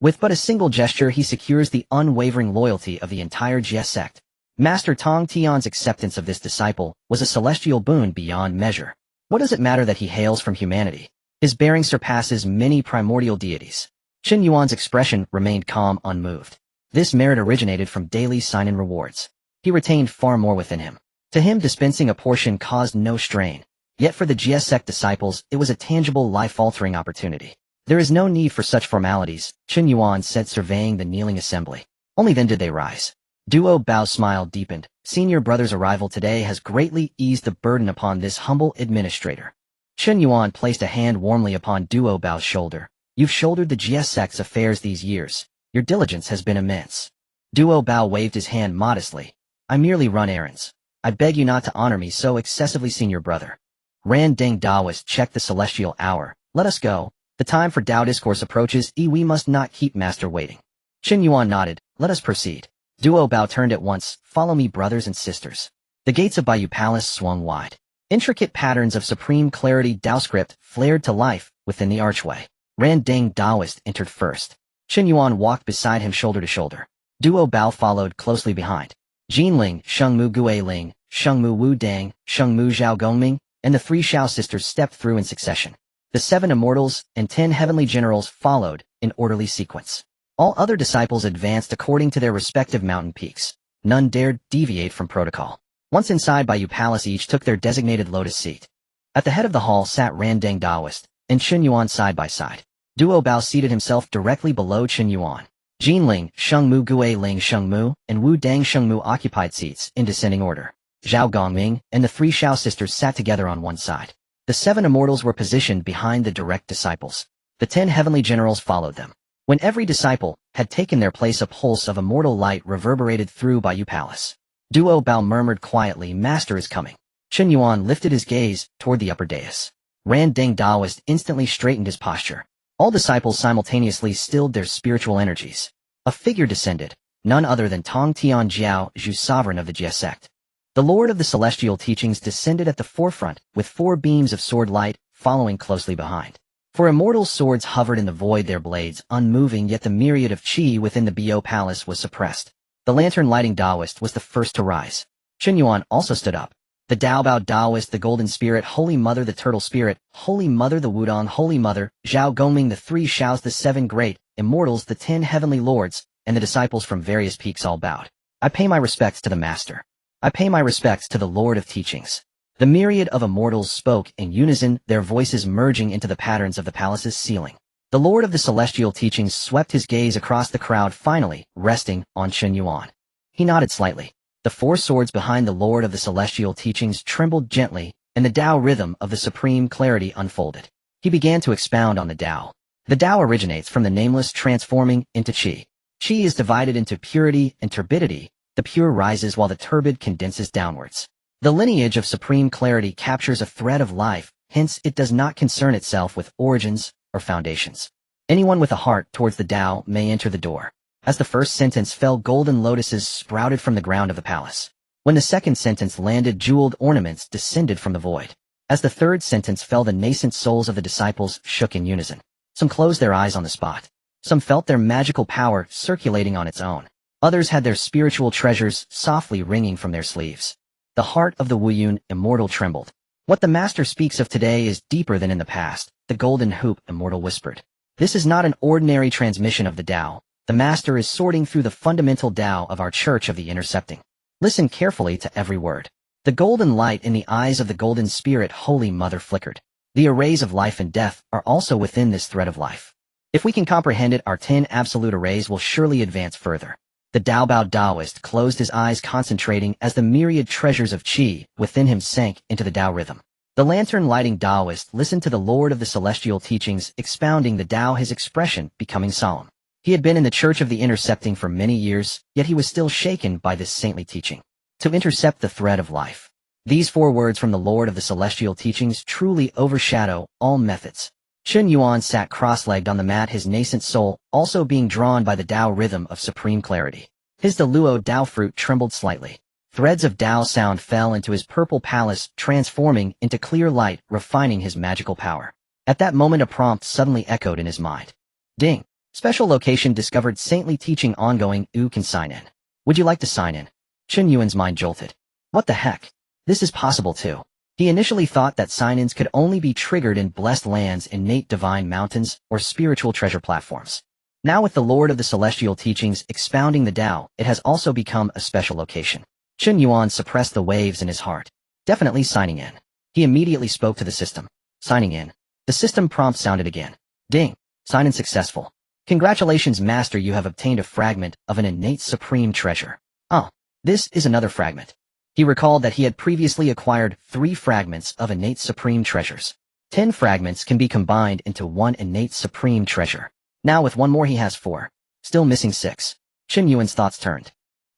S1: With but a single gesture he secures the unwavering loyalty of the entire Jie sect. Master Tongtian's acceptance of this disciple was a celestial boon beyond measure. What does it matter that he hails from humanity? His bearing surpasses many primordial deities. Chen Yuan's expression remained calm, unmoved. This merit originated from daily sign-in rewards. He retained far more within him. To him, dispensing a portion caused no strain. Yet for the Jie sect disciples, it was a tangible, life-altering opportunity. There is no need for such formalities, Chen Yuan said, surveying the kneeling assembly. Only then did they rise. Duo Bao's smile deepened. Senior brother's arrival today has greatly eased the burden upon this humble administrator. Chen Yuan placed a hand warmly upon Duo Bao's shoulder. You've shouldered the Jie sect's affairs these years. Your diligence has been immense. Duo Bao waved his hand modestly. I merely run errands. I beg you not to honor me so excessively, senior brother. Ran Deng Daoist checked the celestial hour. Let us go. The time for Dao discourse approaches. We must not keep master waiting. Chen Yuan nodded. Let us proceed. Duo Bao turned at once. Follow me, brothers and sisters. The gates of Bayou Palace swung wide. Intricate patterns of supreme clarity Dao script flared to life within the archway. Ran Deng Daoist entered first. Chen Yuan walked beside him shoulder to shoulder. Duo Bao followed closely behind. Jinling, Sheng Mu Gue Ling, Sheng Mu Wu Dang, Sheng Mu Zhao Gongming, and the 3 Xiao sisters stepped through in succession. The 7 immortals and 10 heavenly generals followed in orderly sequence. All other disciples advanced according to their respective mountain peaks. None dared deviate from protocol. Once inside Bayou Palace, each took their designated lotus seat. At the head of the hall sat Ran Deng Daoist and Chen Yuan side by side. Duo Bao seated himself directly below Chen Yuan. Jinling, Sheng Mu Gue Ling Sheng Mu, and Wu Dang Sheng Mu occupied seats in descending order. Zhao Gongming and the 3 Xiao sisters sat together on one side. The 7 immortals were positioned behind the direct disciples. The 10 heavenly generals followed them. When every disciple had taken their place, a pulse of immortal light reverberated through Bayou Palace. Duo Bao murmured quietly, Master is coming. Chen Yuan lifted his gaze toward the upper dais. Ran Deng Daoist instantly straightened his posture. All disciples simultaneously stilled their spiritual energies. A figure descended, none other than Tongtian Jiao Zhu, sovereign of the Jie sect. The Lord of the Celestial Teachings descended at the forefront, with 4 beams of sword light following closely behind. For immortal swords hovered in the void, their blades unmoving, yet the myriad of qi within the Bio Palace was suppressed. The lantern-lighting Daoist was the first to rise. Chen Yuan also stood up. The Dao Bao Daoist, the Golden Spirit, Holy Mother, the Turtle Spirit, Holy Mother, the Wudong, Holy Mother, Zhao Gongming, the 3 Xiaos, the 7 great immortals, the 10 heavenly lords, and the disciples from various peaks all bowed. I pay my respects to the Master. I pay my respects to the Lord of Teachings. The myriad of immortals spoke in unison, their voices merging into the patterns of the palace's ceiling. The Lord of the Celestial Teachings swept his gaze across the crowd, finally resting on Chen Yuan. He nodded slightly. The 4 swords behind the Lord of the Celestial Teachings trembled gently, and the Dao rhythm of the supreme clarity unfolded. He began to expound on the Dao. The Dao originates from the nameless, transforming into qi. Qi is divided into purity and turbidity. The pure rises while the turbid condenses downwards. The lineage of supreme clarity captures a thread of life, hence it does not concern itself with origins or foundations. Anyone with a heart towards the Dao may enter the door. As the first sentence fell, golden lotuses sprouted from the ground of the palace. When the second sentence landed, jeweled ornaments descended from the void. As the third sentence fell, the nascent souls of the disciples shook in unison. Some closed their eyes on the spot. Some felt their magical power circulating on its own. Others had their spiritual treasures softly ringing from their sleeves. The heart of the Heavenly Immortal trembled. What the Master speaks of today is deeper than in the past, the Golden Hoop Immortal whispered. This is not an ordinary transmission of the Tao. The Master is sorting through the fundamental Tao of our Church of the Intercepting. Listen carefully to every word. The golden light in the eyes of the Golden Spirit Holy Mother flickered. The arrays of life and death are also within this thread of life. If we can comprehend it, our 10 absolute arrays will surely advance further. The Daobao Taoist closed his eyes, concentrating as the myriad treasures of Qi within him sank into the Tao rhythm. The lantern-lighting Taoist listened to the Lord of the Celestial Teachings expounding the Tao, his expression becoming solemn. He had been in the Church of the Intercepting for many years, yet he was still shaken by this saintly teaching. To intercept the thread of life. These 4 words from the Lord of the Celestial Teachings truly overshadow all methods. Chen Yuan sat cross-legged on the mat, his nascent soul also being drawn by the Tao rhythm of supreme clarity. His Deluo Tao fruit trembled slightly. Threads of Tao sound fell into his purple palace, transforming into clear light, refining his magical power. At that moment, a prompt suddenly echoed in his mind. Ding! Special location discovered. Saintly teaching ongoing. You can sign in. Would you like to sign in? Chen Yuan's mind jolted. What the heck? This is possible too. He initially thought that sign-ins could only be triggered in blessed lands, innate divine mountains, or spiritual treasure platforms. Now with the Lord of the Celestial Teachings expounding the Tao, it has also become a special location. Chen Yuan suppressed the waves in his heart. Definitely signing in. He immediately spoke to the system. Signing in. The system prompt sounded again. Ding. Sign-in successful. Congratulations, Master, you have obtained a fragment of an innate supreme treasure. Oh, this is another fragment. He recalled that he had previously acquired 3 fragments of innate supreme treasures. 10 fragments can be combined into 1 innate supreme treasure. Now with 1 more he has 4. Still missing 6. Chen Yuan's thoughts turned.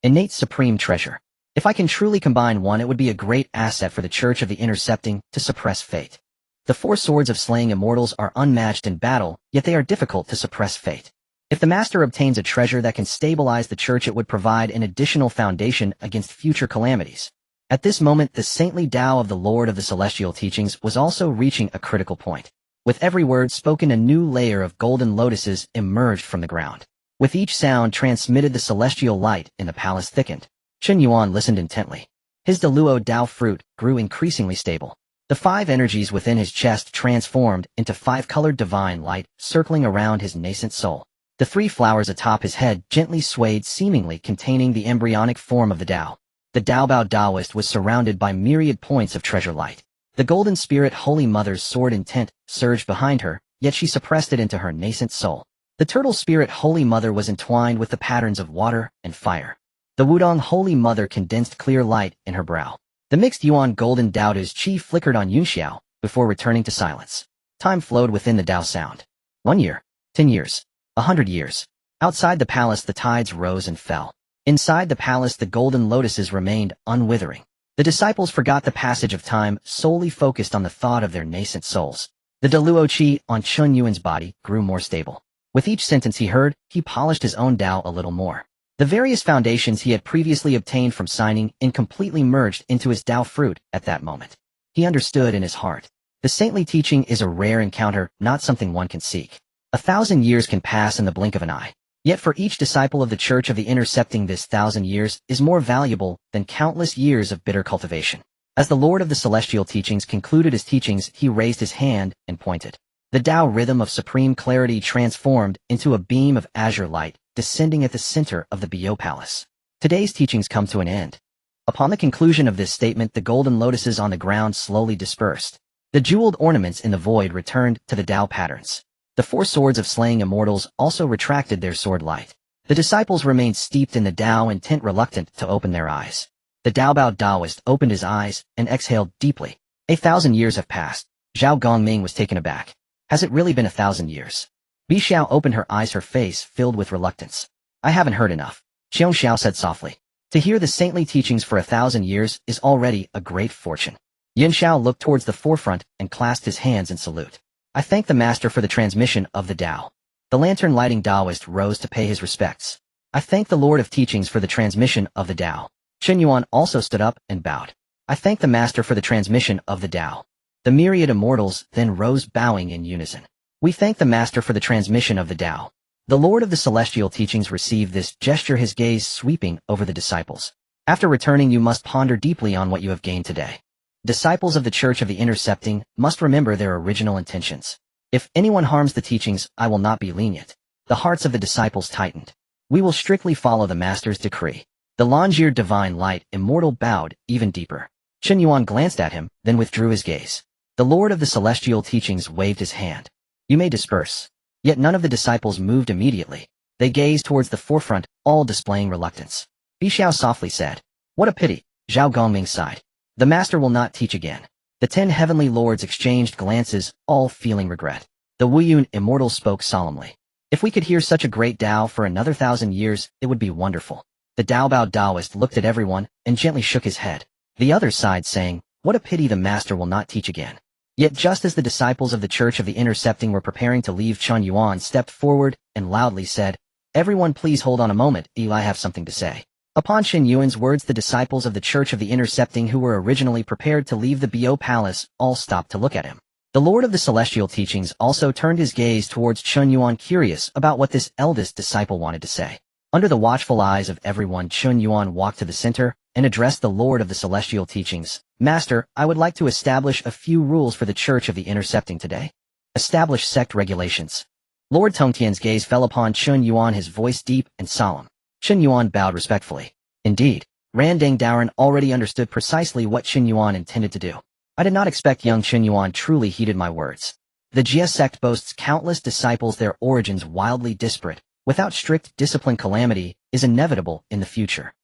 S1: Innate supreme treasure. If I can truly combine 1, it would be a great asset for the Church of the Intercepting to suppress fate. The 4 swords of slaying immortals are unmatched in battle, yet they are difficult to suppress fate. If the Master obtains a treasure that can stabilize the Church, it would provide an additional foundation against future calamities. At this moment, the saintly Tao of the Lord of the Celestial Teachings was also reaching a critical point. With every word spoken, a new layer of golden lotuses emerged from the ground. With each sound transmitted, the celestial light in the palace thickened. Chen Yuan listened intently. His Deluo Tao fruit grew increasingly stable. The 5 energies within his chest transformed into 5-colored divine light circling around his nascent soul. The 3 flowers atop his head gently swayed, seemingly containing the embryonic form of the Tao. The Daobao Taoist was surrounded by myriad points of treasure light. The Golden Spirit Holy Mother's sword intent surged behind her, yet she suppressed it into her nascent soul. The Turtle Spirit Holy Mother was entwined with the patterns of water and fire. The Wudong Holy Mother condensed clear light in her brow. The mixed Yuan Golden Daoda's Qi flickered on Yunxiao before returning to silence. Time flowed within the Tao sound. 1 year, 10 years, 100 years. Outside the palace, the tides rose and fell. Inside the palace, the golden lotuses remained unwithering. The disciples forgot the passage of time, solely focused on the thought of their nascent souls. The Deluo Qi on Chen Yuan's body grew more stable. With each sentence he heard, he polished his own Tao a little more. The various foundations he had previously obtained from signing in completely merged into his Tao fruit at that moment. He understood in his heart. The saintly teaching is a rare encounter, not something one can seek. 1,000 years can pass in the blink of an eye. Yet for each disciple of the Church of the Intercepting, this 1,000 years is more valuable than countless years of bitter cultivation. As the Lord of the Celestial Teachings concluded his teachings, he raised his hand and pointed. The Tao rhythm of supreme clarity transformed into a beam of azure light, descending at the center of the Bio Palace. Today's teachings come to an end. Upon the conclusion of this statement, the golden lotuses on the ground slowly dispersed. The jeweled ornaments in the void returned to the Tao patterns. The 4 swords of slaying immortals also retracted their sword light. The disciples remained steeped in the Tao, intent, reluctant to open their eyes. The Daobao Taoist opened his eyes and exhaled deeply. 1,000 years have passed. Zhao Gongming was taken aback. Has it really been 1,000 years? Bi Xiao opened her eyes, her face filled with reluctance. I haven't heard enough. Xiong Xiao said softly. To hear the saintly teachings for 1,000 years is already a great fortune. Yin Xiao looked towards the forefront and clasped his hands in salute. I thank the Master for the transmission of the Tao. The lantern-lighting Taoist rose to pay his respects. I thank the Lord of Teachings for the transmission of the Tao. Chen Yuan also stood up and bowed. I thank the Master for the transmission of the Tao. The myriad immortals then rose bowing in unison. We thank the Master for the transmission of the Tao. The Lord of the Celestial Teachings received this gesture, his gaze sweeping over the disciples. After returning, you must ponder deeply on what you have gained today. Disciples of the Church of the Intercepting must remember their original intentions. If anyone harms the teachings, I will not be lenient. The hearts of the disciples tightened. We will strictly follow the Master's decree. The long-eared divine light immortal bowed even deeper. Chen Yuan glanced at him, then withdrew his gaze. The Lord of the Celestial Teachings waved his hand. You may disperse. Yet none of the disciples moved immediately. They gazed towards the forefront, all displaying reluctance. Bixiao softly said, "What a pity." Zhao Gongming sighed. The Master will not teach again. The 10 heavenly lords exchanged glances, all feeling regret. The Wuyun immortal spoke solemnly. If we could hear such a great Tao for another 1,000 years, it would be wonderful. The Daobao Taoist looked at everyone and gently shook his head. The others sighed, saying, "What a pity the Master will not teach again." Yet just as the disciples of the Church of the Intercepting were preparing to leave, Chen Yuan stepped forward and loudly said, "Everyone please hold on a moment, I have something to say." Upon Chen Yuan's words, the disciples of the Church of the Intercepting who were originally prepared to leave the Bo Palace all stopped to look at him. The Lord of the Celestial Teachings also turned his gaze towards Chen Yuan, curious about what this eldest disciple wanted to say. Under the watchful eyes of everyone, Chen Yuan walked to the center and addressed the Lord of the Celestial Teachings. "Master, I would like to establish a few rules for the Church of the Intercepting today. Establish sect regulations." Lord Tongtian's gaze fell upon Chen Yuan, his voice deep and solemn. Chen Yuan bowed respectfully. Indeed, Randang Daoren already understood precisely what Chen Yuan intended to do. I did not expect young Chen Yuan truly heeded my words. The Jia sect boasts countless disciples, their origins wildly disparate. Without strict discipline, calamity is inevitable in the future.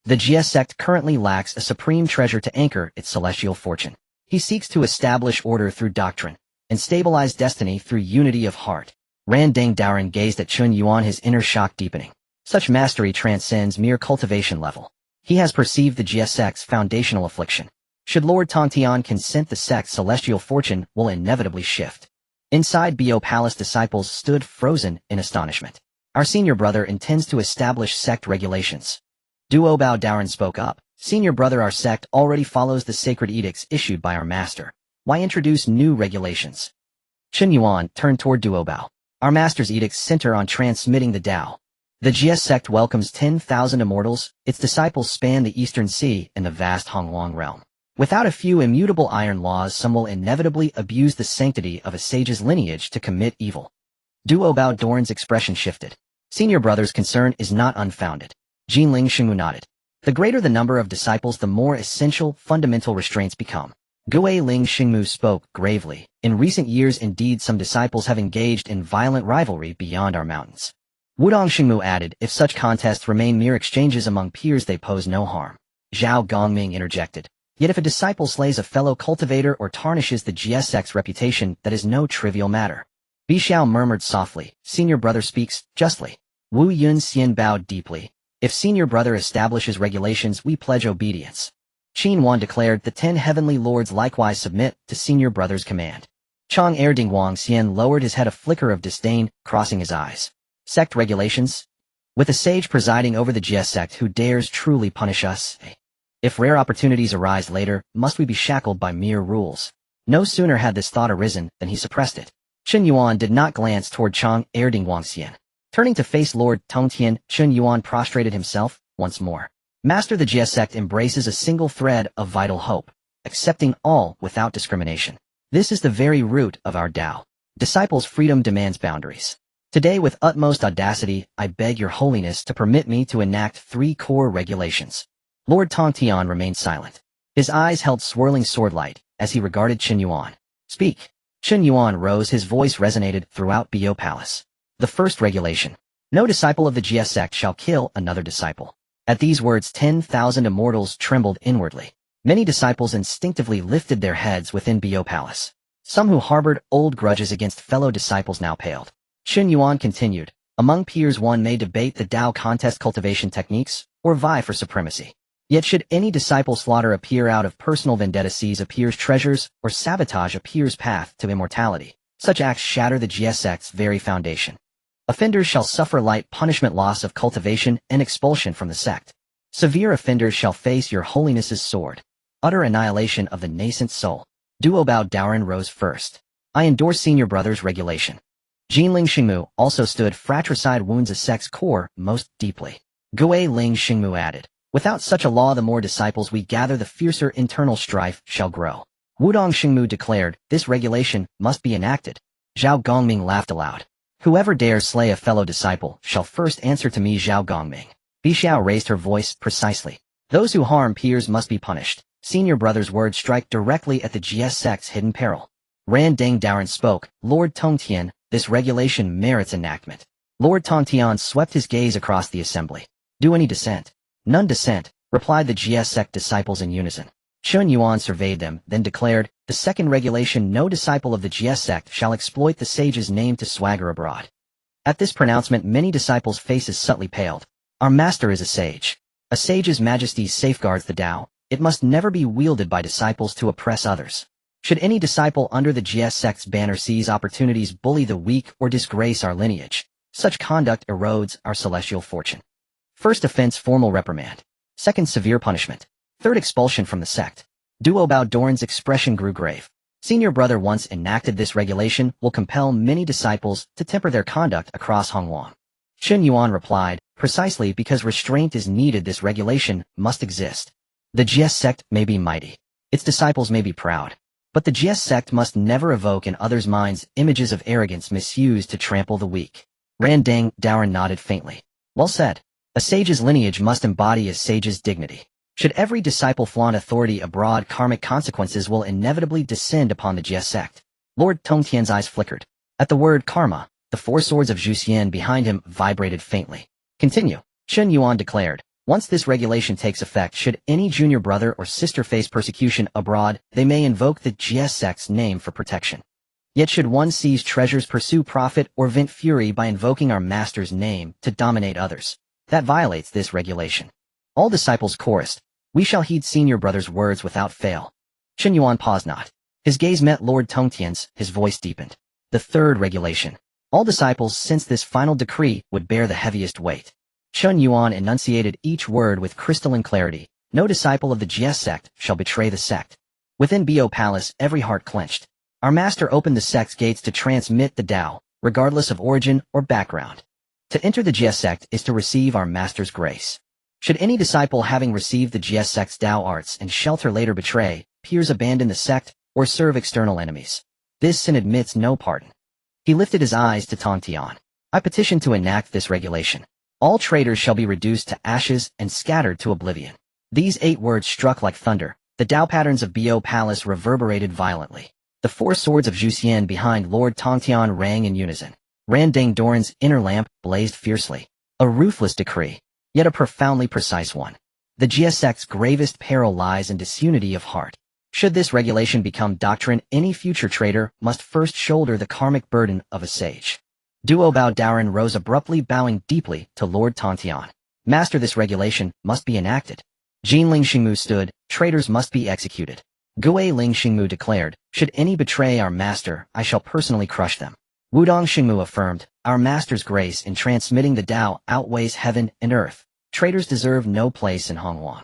S1: The Jia sect currently lacks a supreme treasure to anchor its celestial fortune. He seeks to establish order through doctrine and stabilize destiny through unity of heart. Randang Daoren gazed at Chen Yuan, his inner shock deepening. Such mastery transcends mere cultivation level. He has perceived the Jia sect's foundational affliction. Should Lord Tongtian consent, the sect's celestial fortune will inevitably shift. Inside Bo Palace, disciples stood frozen in astonishment. Our senior brother intends to establish sect regulations. Duobao Daoren spoke up. Senior brother, our sect already follows the sacred edicts issued by our master. Why introduce new regulations? Chen Yuan turned toward Duobao. Our master's edicts center on transmitting the Tao. The Jia sect welcomes 10,000 immortals. Its disciples span the Eastern Sea and the vast Honghuang realm. Without a few immutable iron laws, some will inevitably abuse the sanctity of a sage's lineage to commit evil. Duobao Daoren's expression shifted. Senior brother's concern is not unfounded. Jinling Xingmu nodded. The greater the number of disciples, the more essential fundamental restraints become. Gue Ling Xingmu spoke gravely. In recent years, indeed, some disciples have engaged in violent rivalry beyond our mountains. Wudong Xingmu added, if such contests remain mere exchanges among peers, they pose no harm. Zhao Gongming interjected. Yet if a disciple slays a fellow cultivator or tarnishes the Jia sect's reputation, that is no trivial matter. Bixiao murmured softly, senior brother speaks justly. Wu Yun Xian bowed deeply. If senior brother establishes regulations, we pledge obedience. Qin Wan declared, the 10 heavenly lords likewise submit to senior brother's command. Chong Erding Wang Xian lowered his head, a flicker of disdain crossing his eyes. Sect regulations? With a sage presiding over the Jia sect, who dares truly punish us? If rare opportunities arise later, must we be shackled by mere rules? No sooner had this thought arisen than he suppressed it. Chen Yuan did not glance toward Chong Erding Wang Xian. Turning to face Lord Tongtian, Chen Yuan prostrated himself once more. Master, the Jia sect embraces a single thread of vital hope, accepting all without discrimination. This is the very root of our Tao. Disciples' freedom demands boundaries. Today, with utmost audacity, I beg your holiness to permit me to enact 3 core regulations. Lord Tongtian remained silent. His eyes held swirling swordlight as he regarded Chen Yuan. Speak. Chen Yuan rose, his voice resonated throughout Bo Palace. The first regulation. No disciple of the Jia sect shall kill another disciple. At these words, 10,000 immortals trembled inwardly. Many disciples instinctively lifted their heads within Bo Palace. Some who harbored old grudges against fellow disciples now paled. Chen Yuan continued, among peers one may debate the Tao contest cultivation techniques, or vie for supremacy. Yet should any disciple slaughter a peer out of personal vendetta, seize a peer's treasures, or sabotage a peer's path to immortality, such acts shatter the Jia sect's very foundation. Offenders shall suffer light punishment, loss of cultivation, and expulsion from the sect. Severe offenders shall face your holiness's sword, utter annihilation of the nascent soul. Duo Bao Daoren rose first. I endorse Senior Brother's regulation. Jinling Xingmu also stood fratricide wounds a sect's core most deeply. Gui Ling Xingmu added, without such a law the more disciples we gather the fiercer internal strife shall grow. Wudong Xingmu declared, this regulation must be enacted. Zhao Gongming laughed aloud. Whoever dares slay a fellow disciple shall first answer to me. Zhao Gongming. Bixiao raised her voice precisely. Those who harm peers must be punished. Senior Brother's words strike directly at the GS sect's hidden peril. Ran Deng Daoren spoke, Lord Tongtian, this regulation merits enactment. Lord Tongtian swept his gaze across the assembly. Do any dissent? None dissent, replied the GS sect disciples in unison. Chen Yuan surveyed them, then declared, the second regulation, no disciple of the GS sect shall exploit the sage's name to swagger abroad. At this pronouncement many disciples' faces subtly paled. Our master is a sage. A sage's majesty safeguards the Tao. It must never be wielded by disciples to oppress others. Should any disciple under the GS sect's banner seize opportunities, bully the weak, or disgrace our lineage, such conduct erodes our celestial fortune. First offense, formal reprimand. Second, severe punishment. Third, expulsion from the sect. Duo Bao Doran's expression grew grave. Senior Brother once enacted this regulation will compel many disciples to temper their conduct across Honghuang. Chen Yuan replied, precisely because restraint is needed this regulation must exist. The GS sect may be mighty. Its disciples may be proud. But the GS sect must never evoke in others' minds images of arrogance misused to trample the weak. Ran Deng Daoren nodded faintly. Well said. A sage's lineage must embody a sage's dignity. Should every disciple flaunt authority abroad, karmic consequences will inevitably descend upon the GS sect. Lord Tongtian's eyes flickered. At the word karma, the four swords of Zhuxian behind him vibrated faintly. Continue. Chen Yuan declared. Once this regulation takes effect, should any junior brother or sister face persecution abroad, they may invoke the GS sect's name for protection. Yet should one seize treasures, pursue profit, or vent fury by invoking our master's name to dominate others, that violates this regulation. All disciples chorused. We shall heed Senior Brother's words without fail. Chen Yuan paused not. His gaze met Lord Tongtian's, his voice deepened. The third regulation. All disciples since this final decree would bear the heaviest weight. Chen Yuan enunciated each word with crystalline clarity. No disciple of the GS sect shall betray the sect. Within Bo Palace, every heart clenched. Our master opened the sect's gates to transmit the Tao, regardless of origin or background. To enter the GS sect is to receive our master's grace. Should any disciple having received the GS sect's Tao arts and shelter later betray, peers abandon the sect, or serve external enemies, this sin admits no pardon. He lifted his eyes to Tongtian. I petition to enact this regulation. All traitors shall be reduced to ashes and scattered to oblivion. These 8 words struck like thunder. The Tao patterns of Bo Palace reverberated violently. The 4 swords of Zhuxian behind Lord Tongtian rang in unison. Ran Deng Doran's inner lamp blazed fiercely. A ruthless decree, yet a profoundly precise one. The GS sect's gravest peril lies in disunity of heart. Should this regulation become doctrine, any future traitor must first shoulder the karmic burden of a sage. Duo Bao Daoren rose abruptly, bowing deeply to Lord Tongtian. Master, this regulation must be enacted. Jinling Xingmu stood, traitors must be executed. Gui Ling Xingmu declared, should any betray our master, I shall personally crush them. Wudong Xingmu affirmed, our master's grace in transmitting the Tao outweighs heaven and earth. Traitors deserve no place in Honghuang.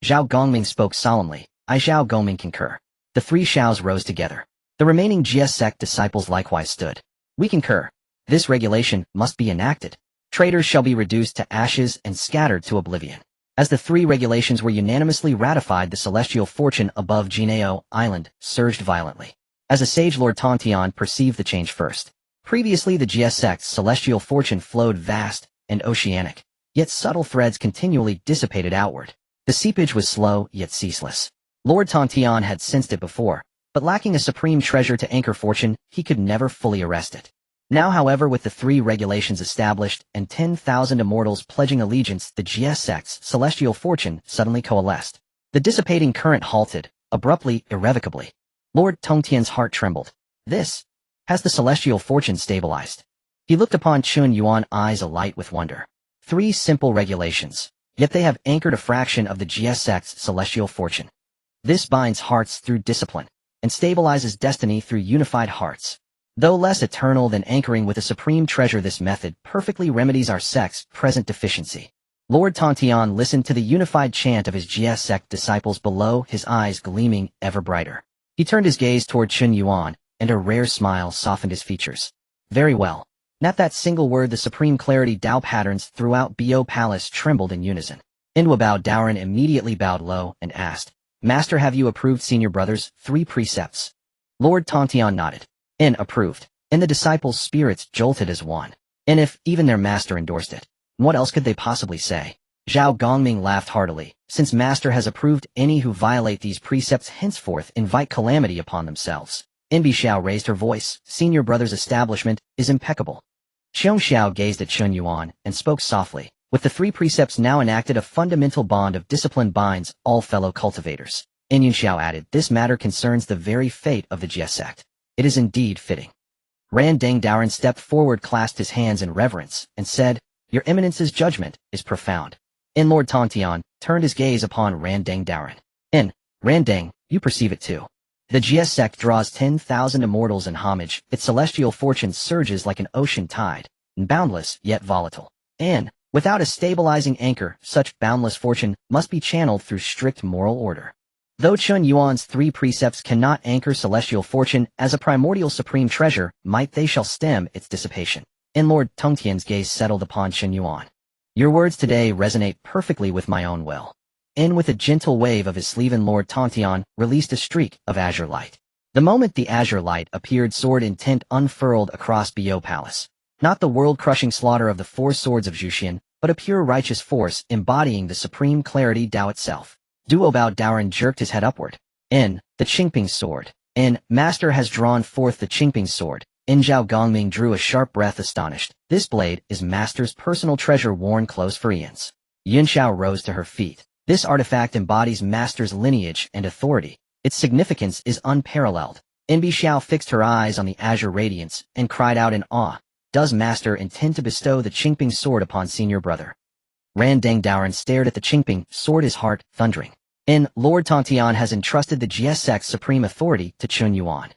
S1: Zhao Gongming spoke solemnly. I Zhao Gongming concur. The 3 Xiaos rose together. The remaining GS sect disciples likewise stood. We concur. This regulation must be enacted. Traitors shall be reduced to ashes and scattered to oblivion. As the 3 regulations were unanimously ratified, the celestial fortune above Jiejiao Island surged violently. As a sage, Lord Tongtian perceived the change first. Previously the GS sect's celestial fortune flowed vast and oceanic, yet subtle threads continually dissipated outward. The seepage was slow yet ceaseless. Lord Tongtian had sensed it before, but lacking a supreme treasure to anchor fortune, he could never fully arrest it. Now, however, with the 3 regulations established and 10,000 immortals pledging allegiance, the GS sect's celestial fortune suddenly coalesced. The dissipating current halted, abruptly, irrevocably. Lord Tongtian's heart trembled. This has the celestial fortune stabilized. He looked upon Chen Yuan, eyes alight with wonder. 3 simple regulations, yet they have anchored a fraction of the GS sect's celestial fortune. This binds hearts through discipline, and stabilizes destiny through unified hearts. Though less eternal than anchoring with a supreme treasure, this method perfectly remedies our sect's present deficiency. Lord Tongtian listened to the unified chant of his GS sect disciples below, his eyes gleaming ever brighter. He turned his gaze toward Chen Yuan, and a rare smile softened his features. Very well. At that single word, the supreme clarity Dao patterns throughout Bo Palace trembled in unison. Inwabao Daoran immediately bowed low and asked, Master, have you approved Senior Brother's 3 precepts? Lord Tongtian nodded. Approved. And the disciples' spirits jolted as one. And if even their master endorsed it, what else could they possibly say? Zhao Gongming laughed heartily. Since Master has approved, any who violate these precepts henceforth invite calamity upon themselves. Bi Xiao raised her voice. Senior Brother's establishment is impeccable. Xiong Xiao gazed at Chen Yuan and spoke softly. With the 3 precepts now enacted, a fundamental bond of discipline binds all fellow cultivators. Yun Xiao added, this matter concerns the very fate of the Jie sect. It is indeed fitting. Ran Deng Daoran stepped forward, clasped his hands in reverence, and said, Your Eminence's judgment is profound. Lord Tongtian turned his gaze upon Ran Deng Daoran. Ran Deng, you perceive it too. The Jie sect draws 10,000 immortals in homage. Its celestial fortune surges like an ocean tide, boundless yet volatile. Without a stabilizing anchor, such boundless fortune must be channeled through strict moral order. Though Chen Yuan's 3 precepts cannot anchor celestial fortune as a primordial supreme treasure, might they shall stem its dissipation. Lord Tongtian's gaze settled upon Chen Yuan. Your words today resonate perfectly with my own will. With a gentle wave of his sleeve, Lord Tongtian released a streak of azure light. The moment the azure light appeared, sword intent unfurled across Bo Palace. Not the world-crushing slaughter of the 4 swords of Zhuxian, but a pure righteous force embodying the supreme clarity Dao itself. Duobao Daoran jerked his head upward. The Qingping sword. Master has drawn forth the Qingping sword. Zhao Gongming drew a sharp breath, astonished. This blade is Master's personal treasure, worn close for eons. Yun Xiao rose to her feet. This artifact embodies Master's lineage and authority. Its significance is unparalleled. Bi Xiao fixed her eyes on the azure radiance and cried out in awe. Does Master intend to bestow the Qingping sword upon Senior Brother? Ran Deng Daoran stared at the Qingping sword, his heart thundering. Lord Tongtian has entrusted the Jie sect's supreme authority to Chen Yuan.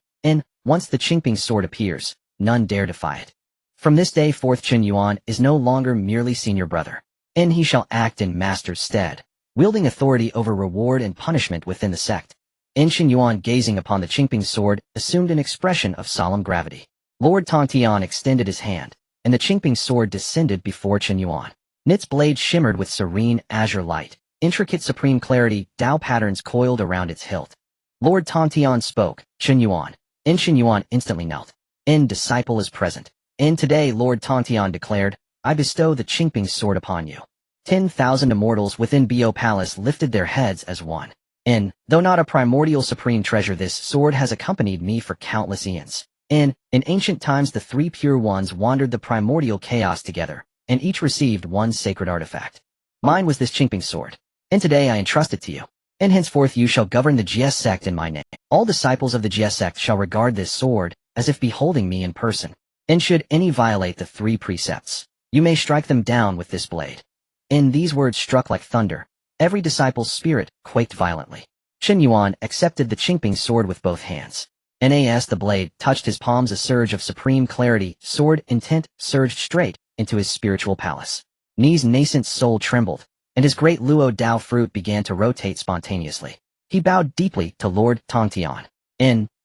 S1: Once the Qingping sword appears, none dare defy it. From this day forth, Chen Yuan is no longer merely Senior Brother. He shall act in Master's stead, wielding authority over reward and punishment within the sect. Chen Yuan, gazing upon the Qingping sword, assumed an expression of solemn gravity. Lord Tongtian extended his hand, and the Qingping sword descended before Chen Yuan. Its blade shimmered with serene azure light. Intricate supreme clarity Dao patterns coiled around its hilt. Lord Tongtian spoke. Chen Yuan. Chen Yuan instantly knelt. Disciple is present. Today, Lord Tongtian declared, I bestow the Qingping sword upon you. 10,000 immortals within Bo Palace lifted their heads as one. Though not a primordial supreme treasure, this sword has accompanied me for countless eons. In ancient times, the 3 pure ones wandered the primordial chaos together, and each received one sacred artifact. Mine was this Qingping sword. Today I entrust it to you. Henceforth you shall govern the Jie sect in my name. All disciples of the Jie sect shall regard this sword as if beholding me in person. Should any violate the 3 precepts, you may strike them down with this blade. These words struck like thunder. Every disciple's spirit quaked violently. Chen Yuan accepted the Qingping sword with both hands. As the blade touched his palms, a surge of supreme clarity, sword intent, surged straight into his spiritual palace. Ni's nascent soul trembled, and his great Luo Dao fruit began to rotate spontaneously. He bowed deeply to Lord Tongtian.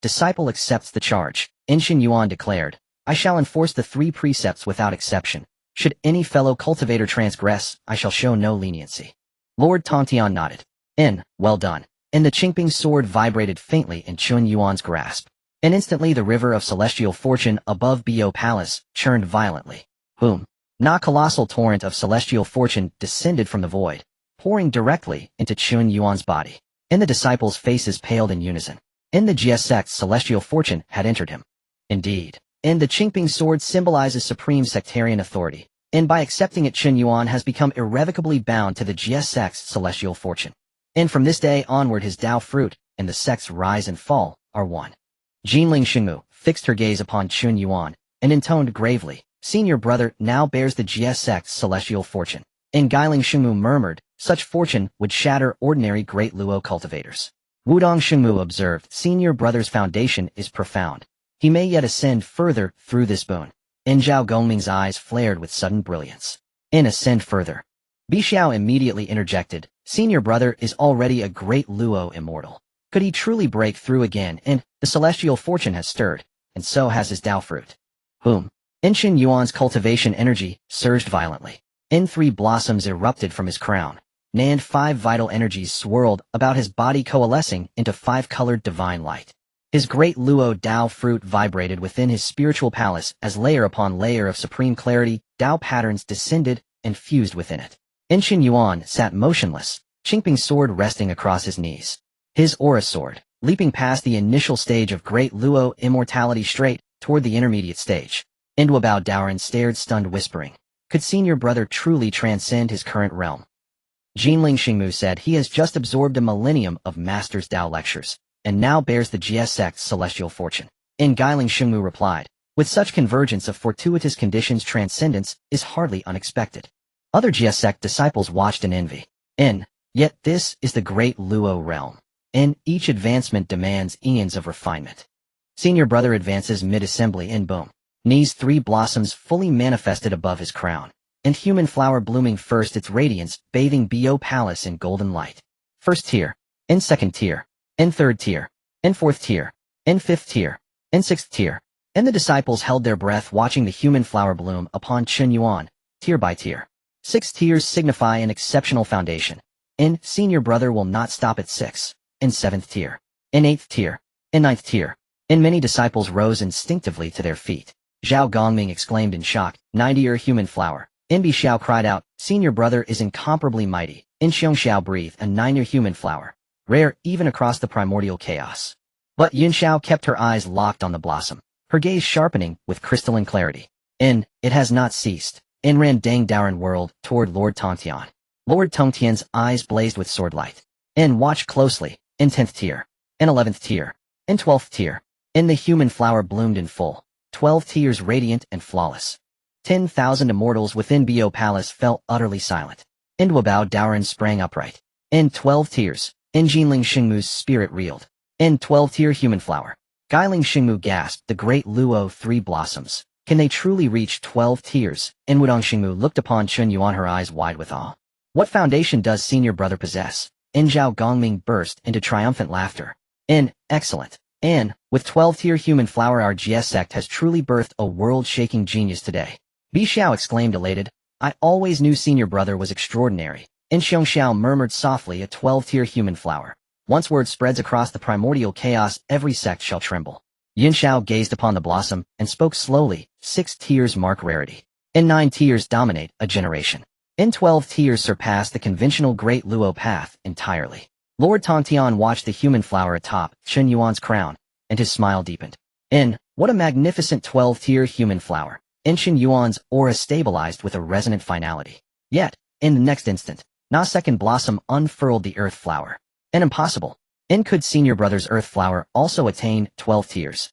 S1: Disciple accepts the charge. Chen Yuan declared, I shall enforce the 3 precepts without exception. Should any fellow cultivator transgress, I shall show no leniency. Lord Tongtian nodded. Well done. The Qingping sword vibrated faintly in Chen Yuan's grasp. Instantly the river of celestial fortune above Bo Palace churned violently. Boom. A colossal torrent of celestial fortune descended from the void, pouring directly into Chen Yuan's body. The disciples' faces paled in unison. The Jie sect's celestial fortune had entered him. Indeed. The Qingping sword symbolizes supreme sectarian authority. By accepting it, Chen Yuan has become irrevocably bound to the Jie sect's celestial fortune. From this day onward his Dao fruit and the sect's rise and fall are one. Jinling Xingmu fixed her gaze upon Chen Yuan and intoned gravely, Senior Brother now bears the Jie sect's celestial fortune. Guiling Xingmu murmured, such fortune would shatter ordinary great Luo cultivators. Wudong Xingmu observed, Senior Brother's foundation is profound. He may yet ascend further through this boon. Zhao Gongming's eyes flared with sudden brilliance. Ascend further. Bi Xiao immediately interjected, Senior Brother is already a great Luo immortal. Could he truly break through again? And the celestial fortune has stirred, and so has his Dao fruit. Boom. Chen Yuan's cultivation energy surged violently. 3 blossoms erupted from his crown, and 5 vital energies swirled about his body, coalescing into 5-colored divine light. His great Luo Dao fruit vibrated within his spiritual palace as layer upon layer of supreme clarity, Dao patterns descended and fused within it. Chen Yuan sat motionless, Qingping's sword resting across his knees. His aura soared, leaping past the initial stage of great Luo immortality straight toward the intermediate stage. Bao Daoran stared stunned, whispering, "Could senior brother truly transcend his current realm?" Jinling Xingmu said he has just absorbed a millennium of Master's Dao lectures, and now bears the Jie Sect's celestial fortune. Guiling Xingmu replied, "With such convergence of fortuitous conditions, transcendence is hardly unexpected." Other Jie Sect disciples watched in envy. Yet this is the great Luo realm. Each advancement demands eons of refinement. Senior brother advances mid-assembly, and boom. Knees 3 blossoms fully manifested above his crown, and human flower blooming first, its radiance bathing Bo Palace in golden light. First tier, second tier, third tier, fourth tier, fifth tier, sixth tier. The disciples held their breath watching the human flower bloom upon Chen Yuan, tier by tier. 6 tiers signify an exceptional foundation. Senior brother will not stop at 6. 7th tier. 8th tier. 9th tier. Many disciples rose instinctively to their feet. Zhao Gongming exclaimed in shock, 90-year human flower. Bi Xiao cried out, "Senior brother is incomparably mighty." Xiong Xiao breathed, a 9-year human flower. Rare even across the primordial chaos. But Yin Xiao kept her eyes locked on the blossom, her gaze sharpening with crystalline clarity. It has not ceased. Ran Dang Daoran whirled toward Lord Tongtian. Lord Tongtian's eyes blazed with sword light. Watched closely. 10th tier. 11th tier. 12th tier. The human flower bloomed in full. 12 tiers radiant and flawless. 10,000 immortals within Bo Palace fell utterly silent. Bao Daoran sprang upright. 12 tiers. Jinling Xingmu's spirit reeled. 12-tier human flower. Guiling Xingmu gasped, "The great Luo 3 blossoms. Can they truly reach 12 tiers?" Wudong Xingmu looked upon Chen Yuan, her eyes wide with awe. "What foundation does senior brother possess?" Zhao Gongming burst into triumphant laughter. Excellent. With 12-tier human flower, our Jie Sect has truly birthed a world-shaking genius today. Bi Xiao exclaimed elated, "I always knew senior brother was extraordinary." Xiong Xiao murmured softly, "A 12-tier human flower. Once word spreads across the primordial chaos, every sect shall tremble." Yin Xiao gazed upon the blossom and spoke slowly, 6 tiers mark rarity. 9 tiers dominate a generation. 12 tiers surpass the conventional great Luo path entirely. Lord Tongtian watched the human flower atop Chen Yuan's crown, and his smile deepened. What a magnificent 12-tier human flower. Chen Yuan's aura stabilized with a resonant finality. Yet, in the next instant, Na second blossom unfurled the earth flower. Impossible. Could senior brother's earth flower also attain 12 tiers?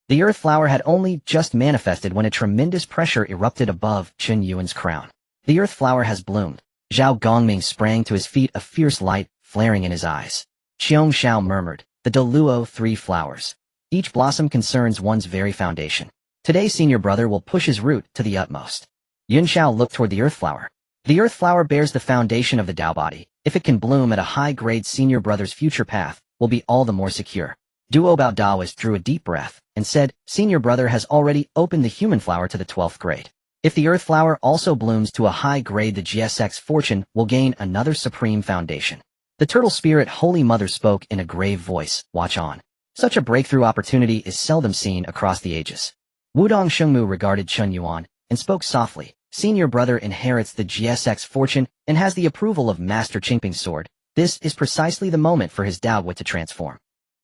S1: The earth flower had only just manifested when a tremendous pressure erupted above Chen Yuan's crown. The earth flower has bloomed. Zhao Gongming sprang to his feet, a fierce light flaring in his eyes. Xiong Xiao murmured, "The Luo 3 flowers. Each blossom concerns one's very foundation. Today senior brother will push his root to the utmost." Yun Xiao looked toward the earth flower. The earth flower bears the foundation of the Dao body. If it can bloom at a high grade, senior brother's future path will be all the more secure. Duo Bao Daoist drew a deep breath and said, "Senior brother has already opened the human flower to the 12th grade. If the earth flower also blooms to a high grade, the Jie Sect's fortune will gain another supreme foundation." The turtle spirit Holy Mother spoke in a grave voice, "Watch on. Such a breakthrough opportunity is seldom seen across the ages." Wudong Shengmu regarded Chen Yuan and spoke softly, "Senior brother inherits the Jie Sect's fortune and has the approval of Master Qingping's sword. This is precisely the moment for his Dao wit to transform."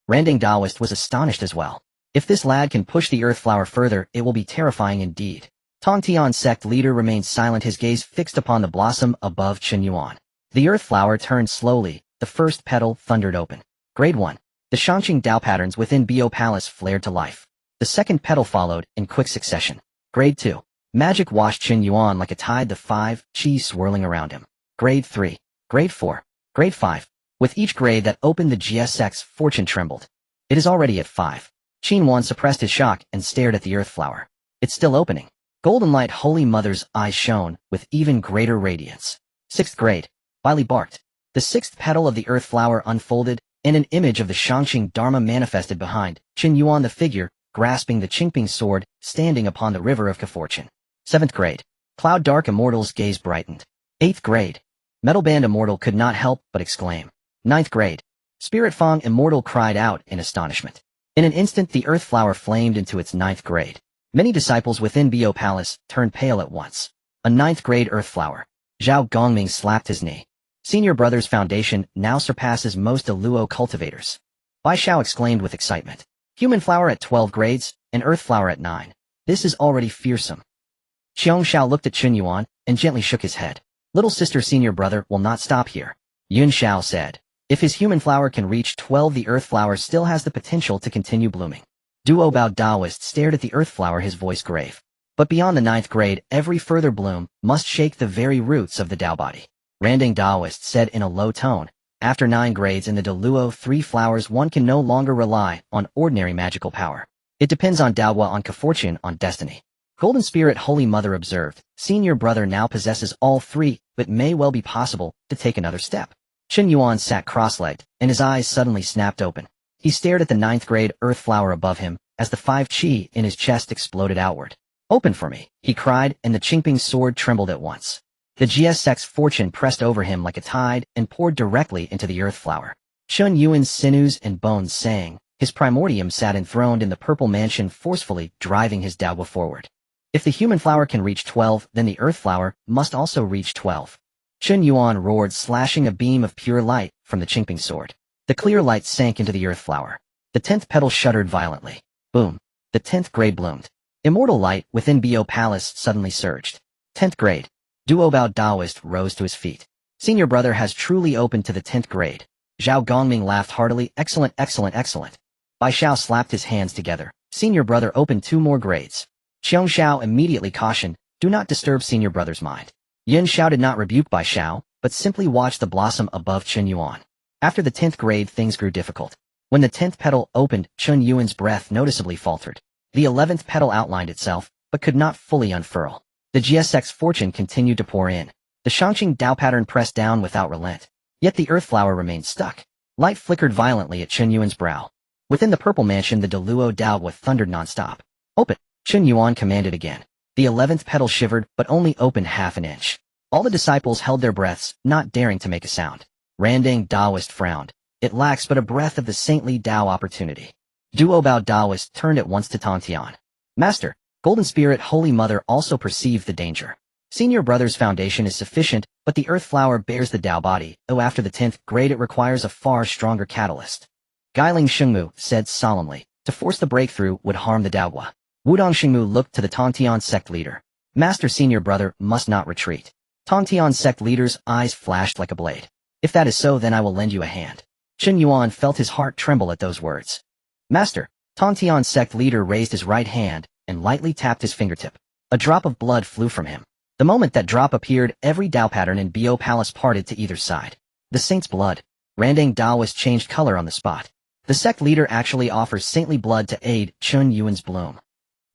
S1: Randing Daoist was astonished as well. If this lad can push the earth flower further, it will be terrifying indeed. Tongtian sect leader remained silent, his gaze fixed upon the blossom above Chen Yuan. The earth flower turned slowly, the first petal thundered open. Grade 1. The Shangqing Dao patterns within Bo Palace flared to life. The second petal followed in quick succession. Grade 2. Magic washed Chen Yuan like a tide, the 5 chi swirling around him. Grade 3. Grade 4. Grade 5. With each grade that opened, the Jie Sect's fortune trembled. It is already at 5. Qin Wan suppressed his shock and stared at the earth flower. It's still opening. Golden light Holy Mother's eyes shone with even greater radiance. 6th grade. Biley barked. The 6th petal of the earth flower unfolded, and an image of the Shangqing Dharma manifested behind Chen Yuan, the figure, grasping the Qingping sword, standing upon the river of Fortune. 7th grade. Cloud Dark Immortal's gaze brightened. 8th grade. Metalband Immortal could not help but exclaim. 9th grade. Spirit Fang Immortal cried out in astonishment. In an instant the earth flower flamed into its 9th grade. Many disciples within Bo Palace turned pale at once. A 9th grade earth flower. Zhao Gongming slapped his knee. Senior Brother's foundation now surpasses most Luo cultivators. Bai Xiao exclaimed with excitement. Human flower at 12 grades, and earth flower at 9. This is already fearsome. Xiong Xiao looked at Chen Yuan and gently shook his head. Little sister Senior Brother will not stop here. Yun Xiao said. If his human flower can reach 12, the earth flower still has the potential to continue blooming. Duo Bao Daoist stared at the earth flower, his voice grave. But beyond the 9th grade, every further bloom must shake the very roots of the Dao body. Randing Daoist said in a low tone. After 9 grades in the Deluo 3 flowers, one can no longer rely on ordinary magical power. It depends on Daohua, on fortune, on destiny. Golden Spirit Holy Mother observed. Senior Brother now possesses all 3, but may well be possible to take another step. Chen Yuan sat cross-legged, and his eyes suddenly snapped open. He stared at the 9th grade earth flower above him, as the 5 qi in his chest exploded outward. Open for me, he cried, and the Qingping sword trembled at once. The GS Sect's fortune pressed over him like a tide and poured directly into the earth flower. Chen Yuan's sinews and bones sang. His primordium sat enthroned in the purple mansion, forcefully driving his Daohua forward. If the human flower can reach 12, then the earth flower must also reach 12. Chen Yuan roared, slashing a beam of pure light from the Qingping sword. The clear light sank into the earth flower. The 10th petal shuddered violently. Boom. The 10th grade bloomed. Immortal light within Bo Palace suddenly surged. 10th grade. Duo Bao Daoist rose to his feet. Senior Brother has truly opened to the 10th grade. Zhao Gongming laughed heartily. Excellent, excellent, excellent. Bai Xiao slapped his hands together. Senior Brother opened 2 more grades. Xiong Xiao immediately cautioned, do not disturb Senior Brother's mind. Yin Xiao did not rebuke Bai Xiao, but simply watched the blossom above Chen Yuan. After the 10th grade, things grew difficult. When the 10th petal opened, Chen Yuan's breath noticeably faltered. The 11th petal outlined itself, but could not fully unfurl. The GSX fortune continued to pour in. The Shangqing Dao pattern pressed down without relent. Yet the earth flower remained stuck. Light flickered violently at Chen Yuan's brow. Within the purple mansion, the Deluo Daohua thundered nonstop. Open! Chen Yuan commanded again. The 11th petal shivered, but only opened half an inch. All the disciples held their breaths, not daring to make a sound. Randang Daoist frowned. It lacks but a breath of the saintly Dao opportunity. Duo Bao Daoist turned at once to Tongtian. Master, Golden Spirit Holy Mother also perceived the danger. Senior Brother's foundation is sufficient, but the earth flower bears the Dao body, though after the 10th grade it requires a far stronger catalyst. Guiling Shengmu said solemnly, to force the breakthrough would harm the Daohua. Wudong Shengmu looked to the Tongtian sect leader. Master Senior Brother must not retreat. Tongtian sect leader's eyes flashed like a blade. If that is so, then I will lend you a hand. Chen Yuan felt his heart tremble at those words. Master, Tongtian sect leader raised his right hand and lightly tapped his fingertip. A drop of blood flew from him. The moment that drop appeared, every Dao pattern in Bo Palace parted to either side. The saint's blood. Randang Daoist changed color on the spot. The sect leader actually offers saintly blood to aid Chen Yuan's bloom.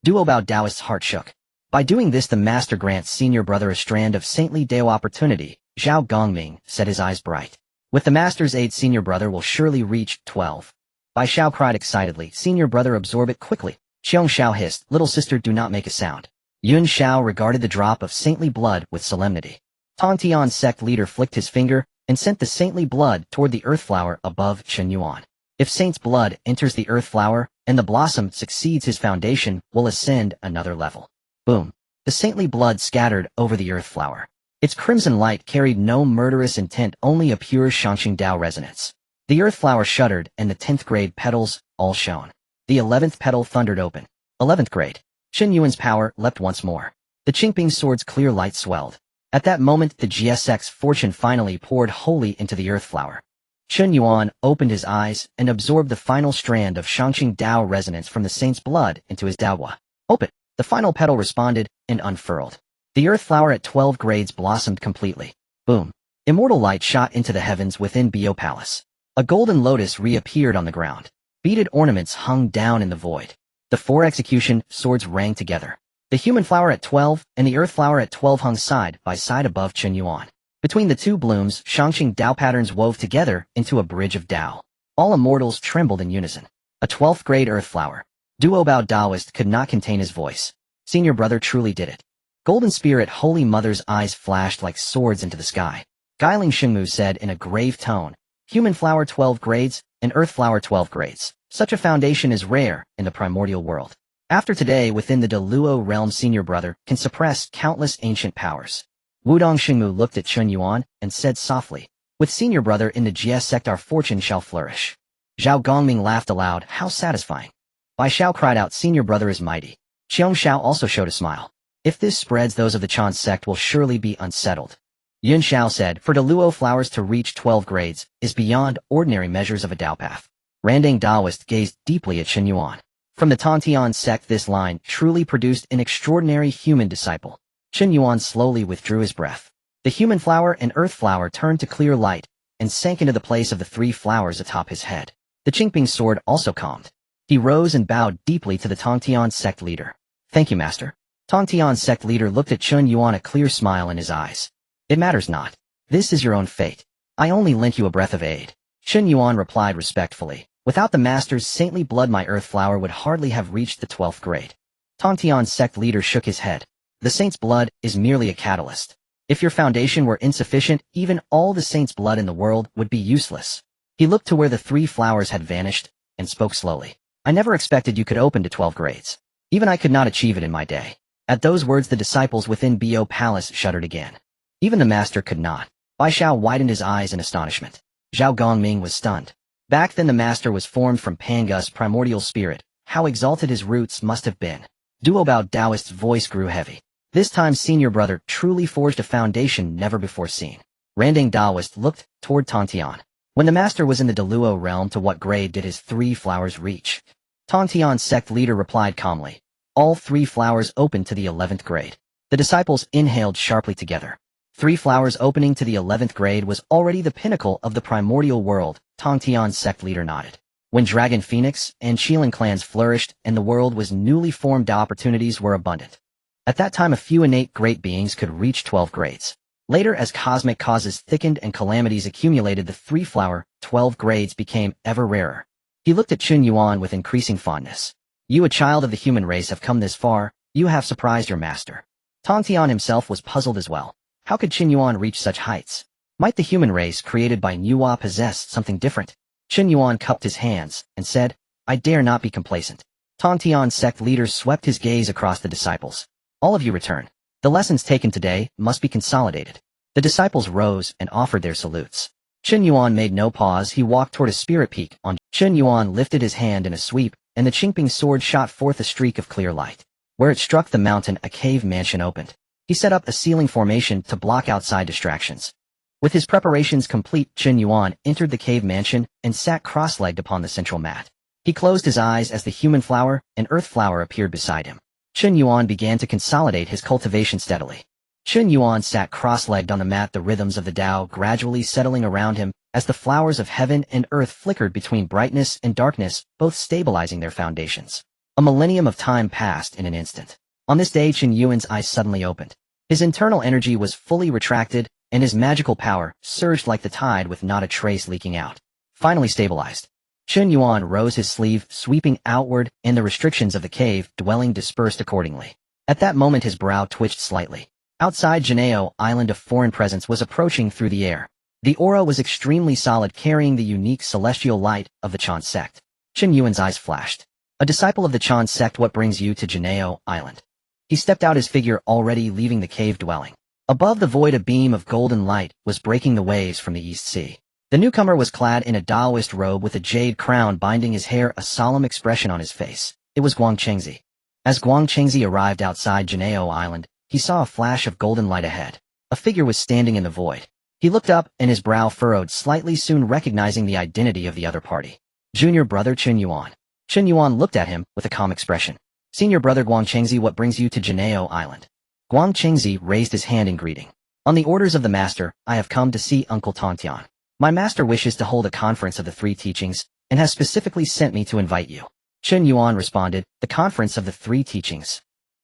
S1: Duo Bao Daoist's heart shook. By doing this, the master grants Senior Brother a strand of saintly Dao opportunity. Zhao Gongming set his eyes bright. With the master's aid, Senior Brother will surely reach 12. Bai Xiao cried excitedly. Senior Brother, absorb it quickly. Xiong Xiao hissed. Little sister, do not make a sound. Yun Xiao regarded the drop of saintly blood with solemnity. Tongtian sect leader flicked his finger and sent the saintly blood toward the earth flower above Chen Yuan. If saint's blood enters the earth flower and the blossom succeeds his foundation, will ascend another level. Boom. The saintly blood scattered over the earth flower. Its crimson light carried no murderous intent, only a pure Shangqing Dao resonance. The earth flower shuddered and the 10th grade petals all shone. The 11th petal thundered open. 11th grade. Chen Yuan's power leapt once more. The Qingping sword's clear light swelled. At that moment, the GSX fortune finally poured wholly into the earth flower. Chen Yuan opened his eyes and absorbed the final strand of Shangqing Dao resonance from the saint's blood into his Daohua. Open! The final petal responded and unfurled. The earth flower at 12 grades blossomed completely. Boom. Immortal light shot into the heavens within Bo Palace. A golden lotus reappeared on the ground. Beaded ornaments hung down in the void. The 4 execution swords rang together. The human flower at 12 and the earth flower at 12 hung side by side above Chen Yuan. Between the 2 blooms, Shangqing Dao patterns wove together into a bridge of Dao. All immortals trembled in unison. A 12th grade earth flower. Duo Bao Daoist could not contain his voice. Senior brother truly did it. Golden Spirit Holy Mother's eyes flashed like swords into the sky. Guiling Shengmu said in a grave tone, Human flower 12 grades, and earth flower 12 grades. Such a foundation is rare in the primordial world. After today, within the Deluo realm, senior brother can suppress countless ancient powers. Wudong Shengmu looked at Chen Yuan and said softly, With senior brother in the Jie sect our fortune shall flourish. Zhao Gongming laughed aloud, how satisfying. Bai Xiao cried out, senior brother is mighty. Qiong Xiao also showed a smile. If this spreads, those of the Chan sect will surely be unsettled. Yun Xiao said, for Deluo flowers to reach 12 grades is beyond ordinary measures of a Dao path. Randang Daoist gazed deeply at Chen Yuan. From the Tongtian sect, this line truly produced an extraordinary human disciple. Chen Yuan slowly withdrew his breath. The human flower and earth flower turned to clear light and sank into the place of the 3 flowers atop his head. The Qingping sword also calmed. He rose and bowed deeply to the Tongtian sect leader. Thank you, master. Tongtian sect leader looked at Chen Yuan, a clear smile in his eyes. It matters not. This is your own fate. I only lent you a breath of aid. Chen Yuan replied respectfully. Without the master's saintly blood, my earth flower would hardly have reached the 12th grade. Tongtian sect leader shook his head. The saint's blood is merely a catalyst. If your foundation were insufficient, even all the saint's blood in the world would be useless. He looked to where the 3 flowers had vanished and spoke slowly. I never expected you could open to 12 grades. Even I could not achieve it in my day. At those words, the disciples within Bo Palace shuddered again. Even the master could not. Bai Xiao widened his eyes in astonishment. Zhao Gongming was stunned. Back then the master was formed from Panga's primordial spirit. How exalted his roots must have been. Duo Bao Daoist's voice grew heavy. This time senior brother truly forged a foundation never before seen. Randang Daoist looked toward Tongtian. When the master was in the Deluo realm, to what grade did his 3 flowers reach? Tongtian sect leader replied calmly. All 3 flowers opened to the 11th grade. The disciples inhaled sharply together. 3 flowers opening to the 11th grade was already the pinnacle of the primordial world. Tongtian sect leader nodded. When Dragon Phoenix and Qilin clans flourished and the world was newly formed, opportunities were abundant. At that time, a few innate great beings could reach 12 grades. Later, as cosmic causes thickened and calamities accumulated, the 3 flower, 12 grades became ever rarer. He looked at Chen Yuan with increasing fondness. You, a child of the human race, have come this far. You have surprised your master. Tongtian himself was puzzled as well. How could Chen Yuan reach such heights? Might the human race created by Nuwa possess something different? Chen Yuan cupped his hands and said, I dare not be complacent. Tongtian sect leader swept his gaze across the disciples. All of you return. The lessons taken today must be consolidated. The disciples rose and offered their salutes. Chen Yuan made no pause. He walked toward a spirit peak. Chen Yuan lifted his hand in a sweep, and the Qingping sword shot forth a streak of clear light. Where it struck the mountain, a cave mansion opened. He set up a ceiling formation to block outside distractions. With his preparations complete, Chen Yuan entered the cave mansion and sat cross-legged upon the central mat. He closed his eyes as the human flower and earth flower appeared beside him. Chen Yuan began to consolidate his cultivation steadily. Chen Yuan sat cross-legged on the mat, the rhythms of the Tao gradually settling around him as the flowers of heaven and earth flickered between brightness and darkness, both stabilizing their foundations. A millennium of time passed in an instant. On this day, Chen Yuan's eyes suddenly opened. His internal energy was fully retracted, and his magical power surged like the tide with not a trace leaking out. Finally stabilized. Chen Yuan rose his sleeve, sweeping outward, and the restrictions of the cave dwelling dispersed accordingly. At that moment his brow twitched slightly. Outside Jiejiao, island of foreign presence was approaching through the air. The aura was extremely solid, carrying the unique celestial light of the Chan sect. Chen Yuan's eyes flashed. A disciple of the Chan sect, what brings you to Jiejiao Island? He stepped out, his figure already leaving the cave dwelling. Above the void, a beam of golden light was breaking the waves from the East Sea. The newcomer was clad in a Daoist robe with a jade crown binding his hair, a solemn expression on his face. It was Guang Chengzi. As Guang Chengzi arrived outside Jiejiao Island, he saw a flash of golden light ahead. A figure was standing in the void. He looked up, and his brow furrowed slightly, soon recognizing the identity of the other party. Junior brother Chen Yuan. Chen Yuan looked at him with a calm expression. Senior brother Guang Chengzi, what brings you to Jiejiao Island? Guang Chengzi raised his hand in greeting. On the orders of the master, I have come to see Uncle Tongtian. My master wishes to hold a conference of the 3 teachings, and has specifically sent me to invite you. Chen Yuan responded, the conference of the 3 teachings.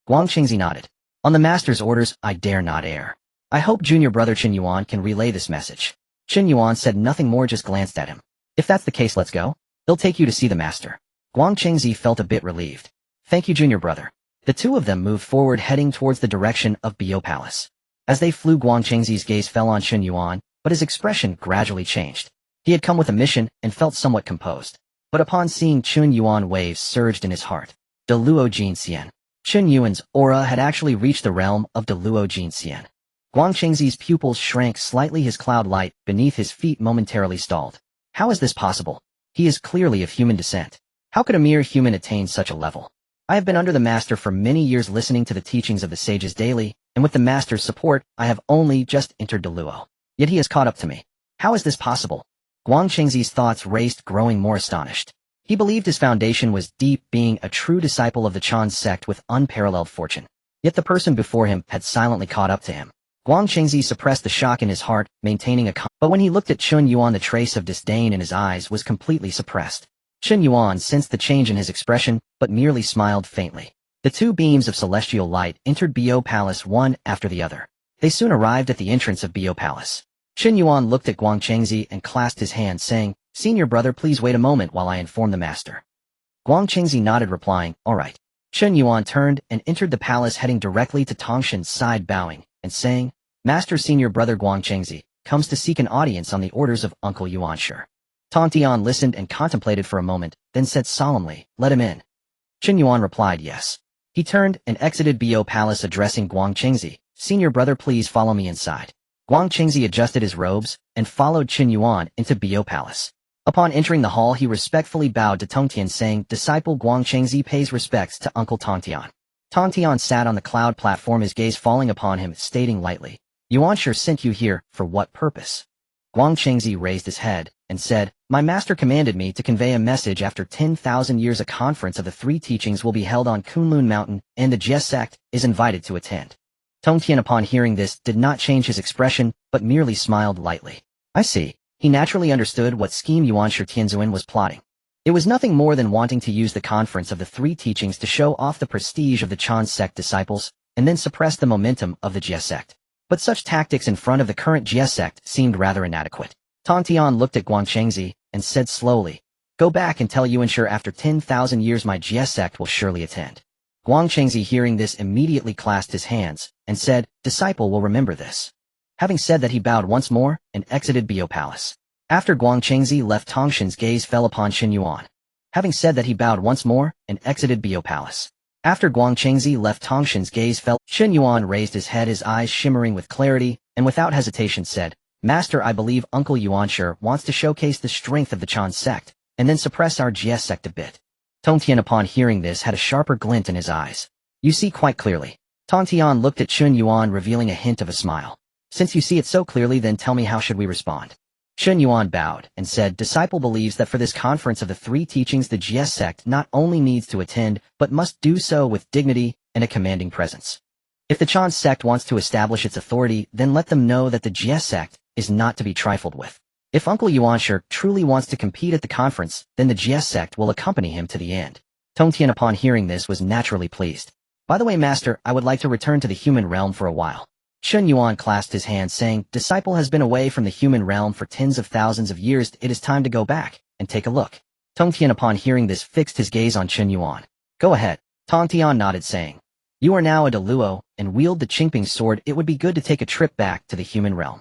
S1: Guang Chengzi nodded. On the master's orders, I dare not err. I hope junior brother Chen Yuan can relay this message. Chen Yuan said nothing more, just glanced at him. If that's the case, let's go. They'll take you to see the master. Guang Chengzi felt a bit relieved. Thank you, junior brother. The two of them moved forward, heading towards the direction of Bio Palace. As they flew, Guang Chengzi's gaze fell on Chen Yuan, but his expression gradually changed. He had come with a mission and felt somewhat composed. But upon seeing Chen Yuan, waves surged in his heart. Deluo Jinxian. Chen Yuan's aura had actually reached the realm of Deluo Jinxian. Guang Chengzi's pupils shrank slightly, his cloud light beneath his feet momentarily stalled. How is this possible? He is clearly of human descent. How could a mere human attain such a level? I have been under the master for many years, listening to the teachings of the sages daily, and with the master's support, I have only just entered Deluo. Yet he has caught up to me. How is this possible? Guang Chengzi's thoughts raced, growing more astonished. He believed his foundation was deep, being a true disciple of the Chen sect with unparalleled fortune. Yet the person before him had silently caught up to him. Guang Chengzi suppressed the shock in his heart, maintaining a calm. But when he looked at Chen Yuan, the trace of disdain in his eyes was completely suppressed. Chen Yuan sensed the change in his expression, but merely smiled faintly. The two beams of celestial light entered Bio Palace one after the other. They soon arrived at the entrance of Bio Palace. Chen Yuan looked at Guang Chengzi and clasped his hand, saying, "Senior brother, please wait a moment while I inform the master." Guang Chengzi nodded, replying, "All right." Chen Yuan turned and entered the palace, heading directly to Tongtian's side, bowing and saying, "Master, senior brother Guang Chengzi comes to seek an audience on the orders of Uncle Yuan." Sure. Tongtian listened and contemplated for a moment, then said solemnly, "Let him in." Chen Yuan replied, "Yes." He turned and exited Bio Palace, addressing Guang Chengzi, "Senior brother, please follow me inside." Guang Chengzi adjusted his robes and followed Chen Yuan into Bio Palace. Upon entering the hall, he respectfully bowed to Tongtian, saying, "Disciple Guang Chengzi pays respects to Uncle Tongtian." Tongtian sat on the cloud platform, his gaze falling upon him, stating lightly, "Yuan sure sent you here, for what purpose?" Guang Chengzi raised his head and said, "My master commanded me to convey a message. After 10,000 years, a conference of the three teachings will be held on Kunlun Mountain, and the Jie sect is invited to attend." Tongtian, upon hearing this, did not change his expression, but merely smiled lightly. "I see." He naturally understood what scheme Yuan Shi Tianzuan was plotting. It was nothing more than wanting to use the conference of the three teachings to show off the prestige of the Chen sect disciples, and then suppress the momentum of the Jie sect. But such tactics in front of the current Jie sect seemed rather inadequate. Tongtian looked at Guang Chengzi and said slowly, "Go back and tell Yuan Shi after 10,000 years my Jie sect will surely attend." Guang Chengzi, hearing this, immediately clasped his hands and said, "Disciple will remember this." Having said that, he bowed once more and exited Bio Palace. After Guang Chengzi left, Tongtian's gaze fell upon Chen Yuan. Having said that, he bowed once more and exited Bio Palace. After Guang Chengzi left, Tongtian's gaze fell. Chen Yuan raised his head, his eyes shimmering with clarity, and without hesitation said, "Master, I believe Uncle Yuan Shi wants to showcase the strength of the Chen sect, and then suppress our Jie sect a bit." Tongtian, upon hearing this, had a sharper glint in his eyes. "You see quite clearly." Tongtian looked at Chen Yuan, revealing a hint of a smile. "Since you see it so clearly, then tell me, how should we respond?" Chen Yuan bowed and said, "Disciple believes that for this conference of the three teachings, the Jie sect not only needs to attend, but must do so with dignity and a commanding presence. If the Chen sect wants to establish its authority, then let them know that the Jie sect is not to be trifled with. If Uncle Yuan Shi truly wants to compete at the conference, then the Jie sect will accompany him to the end." Tongtian, upon hearing this, was naturally pleased. "By the way, master, I would like to return to the human realm for a while." Chen Yuan clasped his hands, saying, "Disciple has been away from the human realm for tens of thousands of years. It is time to go back and take a look." Tongtian, upon hearing this, fixed his gaze on Chen Yuan. "Go ahead." Tongtian nodded, saying, "You are now a Deluo and wield the Qingping sword. It would be good to take a trip back to the human realm."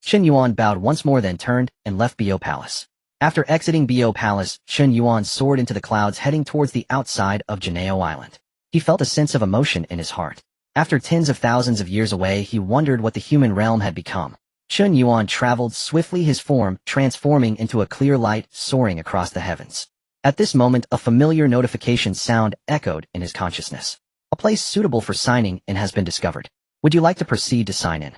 S1: Chen Yuan bowed once more, then turned and left Bio Palace. After exiting Bio Palace, Chen Yuan soared into the clouds, heading towards the outside of Jiejiao Island. He felt a sense of emotion in his heart. After tens of thousands of years away, he wondered what the human realm had become. Chen Yuan traveled swiftly, his form transforming into a clear light, soaring across the heavens. At this moment, a familiar notification sound echoed in his consciousness. "A place suitable for signing in has been discovered. Would you like to proceed to sign in?"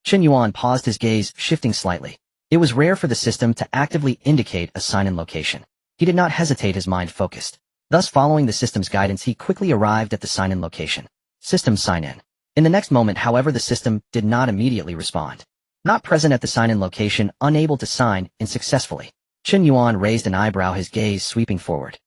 S1: Chen Yuan paused, his gaze shifting slightly. It was rare for the system to actively indicate a sign-in location. He did not hesitate, his mind focused. Thus, following the system's guidance, he quickly arrived at the sign-in location. System sign-in. In the next moment, however, the system did not immediately respond. Not present at the sign-in location, unable to sign in successfully. Chen Yuan raised an eyebrow, his gaze sweeping forward.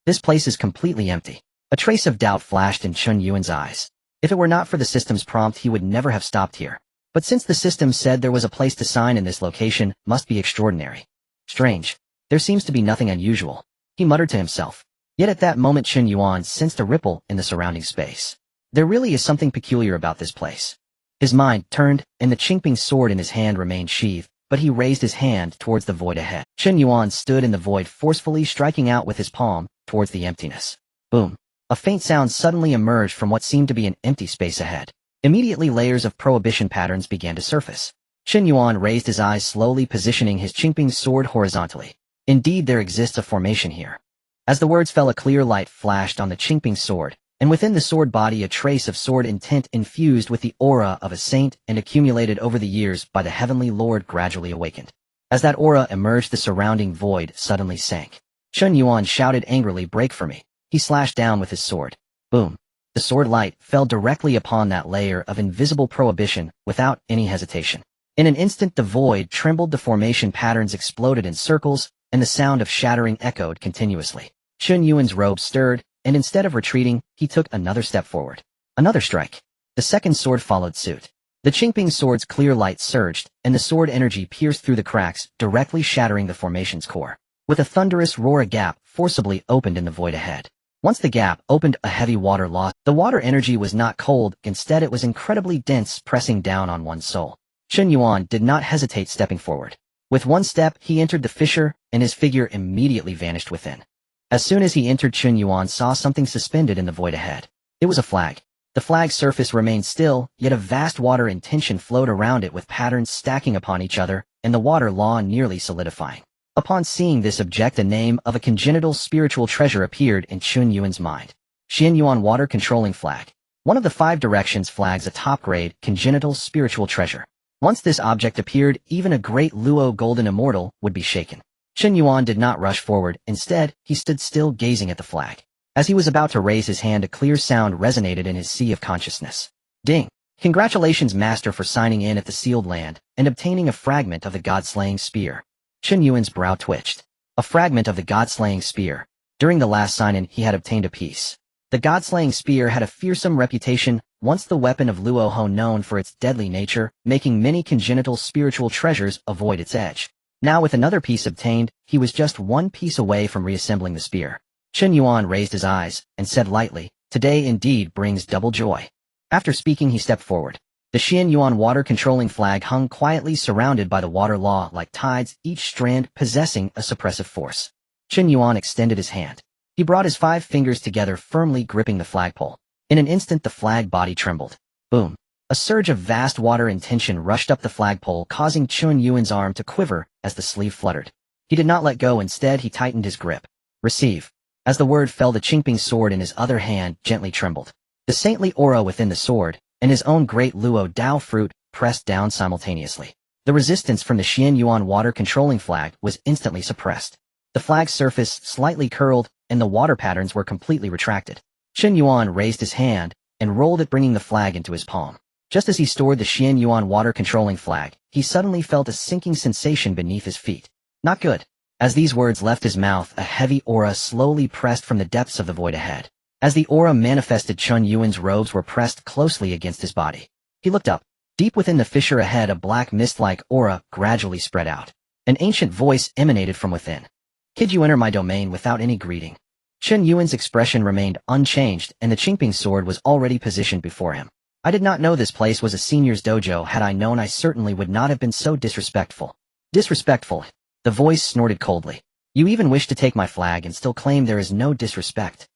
S1: This place is completely empty. A trace of doubt flashed in Chen Yuan's eyes. If it were not for the system's prompt, he would never have stopped here. But since the system said there was a place to sign in this location, must be extraordinary. Strange. There seems to be nothing unusual, he muttered to himself. Yet at that moment Chen Yuan sensed a ripple in the surrounding space. There really is something peculiar about this place. His mind turned, and the Qingping sword in his hand remained sheathed, but he raised his hand towards the void ahead. Chen Yuan stood in the void, forcefully striking out with his palm towards the emptiness. Boom. A faint sound suddenly emerged from what seemed to be an empty space ahead. Immediately layers of prohibition patterns began to surface. Chen Yuan raised his eyes, slowly positioning his Qingping sword horizontally. Indeed, there exists a formation here. As the words fell, a clear light flashed on the Qingping sword, and within the sword body a trace of sword intent infused with the aura of a saint and accumulated over the years by the Heavenly Lord gradually awakened. As that aura emerged, the surrounding void suddenly sank. Chen Yuan shouted angrily, "Break for me." He slashed down with his sword. Boom. The sword light fell directly upon that layer of invisible prohibition without any hesitation. In an instant the void trembled, the formation patterns exploded in circles, and the sound of shattering echoed continuously. Chen Yuan's robe stirred, and instead of retreating, he took another step forward. Another strike. The second sword followed suit. The Qingping sword's clear light surged, and the sword energy pierced through the cracks, directly shattering the formation's core. With a thunderous roar, a gap forcibly opened in the void ahead. Once the gap opened, a heavy water lost. The water energy was not cold, instead it was incredibly dense, pressing down on one's soul. Chen Yuan did not hesitate, stepping forward. With one step, he entered the fissure, and his figure immediately vanished within. As soon as he entered, Chen Yuan saw something suspended in the void ahead. It was a flag. The flag's surface remained still, yet a vast water intention flowed around it with patterns stacking upon each other, and the water law nearly solidifying. Upon seeing this object, a name of a congenital spiritual treasure appeared in Chen Yuan's mind. Xian Yuan Water Controlling Flag. One of the 5 directions flags, a top-grade, congenital spiritual treasure. Once this object appeared, even a great Luo golden immortal would be shaken. Chen Yuan did not rush forward, instead, he stood still gazing at the flag. As he was about to raise his hand, a clear sound resonated in his sea of consciousness. Ding! Congratulations, Master, for signing in at the sealed land, and obtaining a fragment of the god-slaying spear. Chen Yuan's brow twitched. A fragment of the god-slaying spear. During the last sign-in, he had obtained a piece. The god-slaying spear had a fearsome reputation, once the weapon of Luo Ho, known for its deadly nature, making many congenital spiritual treasures avoid its edge. Now with another piece obtained, he was just one piece away from reassembling the spear. Chen Yuan raised his eyes, and said lightly, "Today indeed brings double joy." After speaking, he stepped forward. The Xian Yuan water controlling flag hung quietly, surrounded by the water law like tides, each strand possessing a suppressive force. Chen Yuan extended his hand. He brought his 5 fingers together, firmly gripping the flagpole. In an instant the flag body trembled. Boom. A surge of vast water intention rushed up the flagpole, causing Chen Yuan's arm to quiver as the sleeve fluttered. He did not let go, instead he tightened his grip. Receive. As the word fell, the Qingping sword in his other hand gently trembled. The saintly aura within the sword, and his own great Luo Dao fruit, pressed down simultaneously. The resistance from the Xian Yuan water controlling flag was instantly suppressed. The flag's surface slightly curled, and the water patterns were completely retracted. Chen Yuan raised his hand, and rolled it, bringing the flag into his palm. Just as he stored the Xian Yuan water controlling flag, he suddenly felt a sinking sensation beneath his feet. Not good. As these words left his mouth, a heavy aura slowly pressed from the depths of the void ahead. As the aura manifested, Chen Yuan's robes were pressed closely against his body. He looked up. Deep within the fissure ahead, a black mist-like aura gradually spread out. An ancient voice emanated from within. "Could you enter my domain without any greeting?" Chen Yuan's expression remained unchanged, and the Qingping sword was already positioned before him. "I did not know this place was a senior's dojo. Had I known, I certainly would not have been so disrespectful." "Disrespectful?" The voice snorted coldly. "You even wish to take my flag and still claim there is no disrespect?"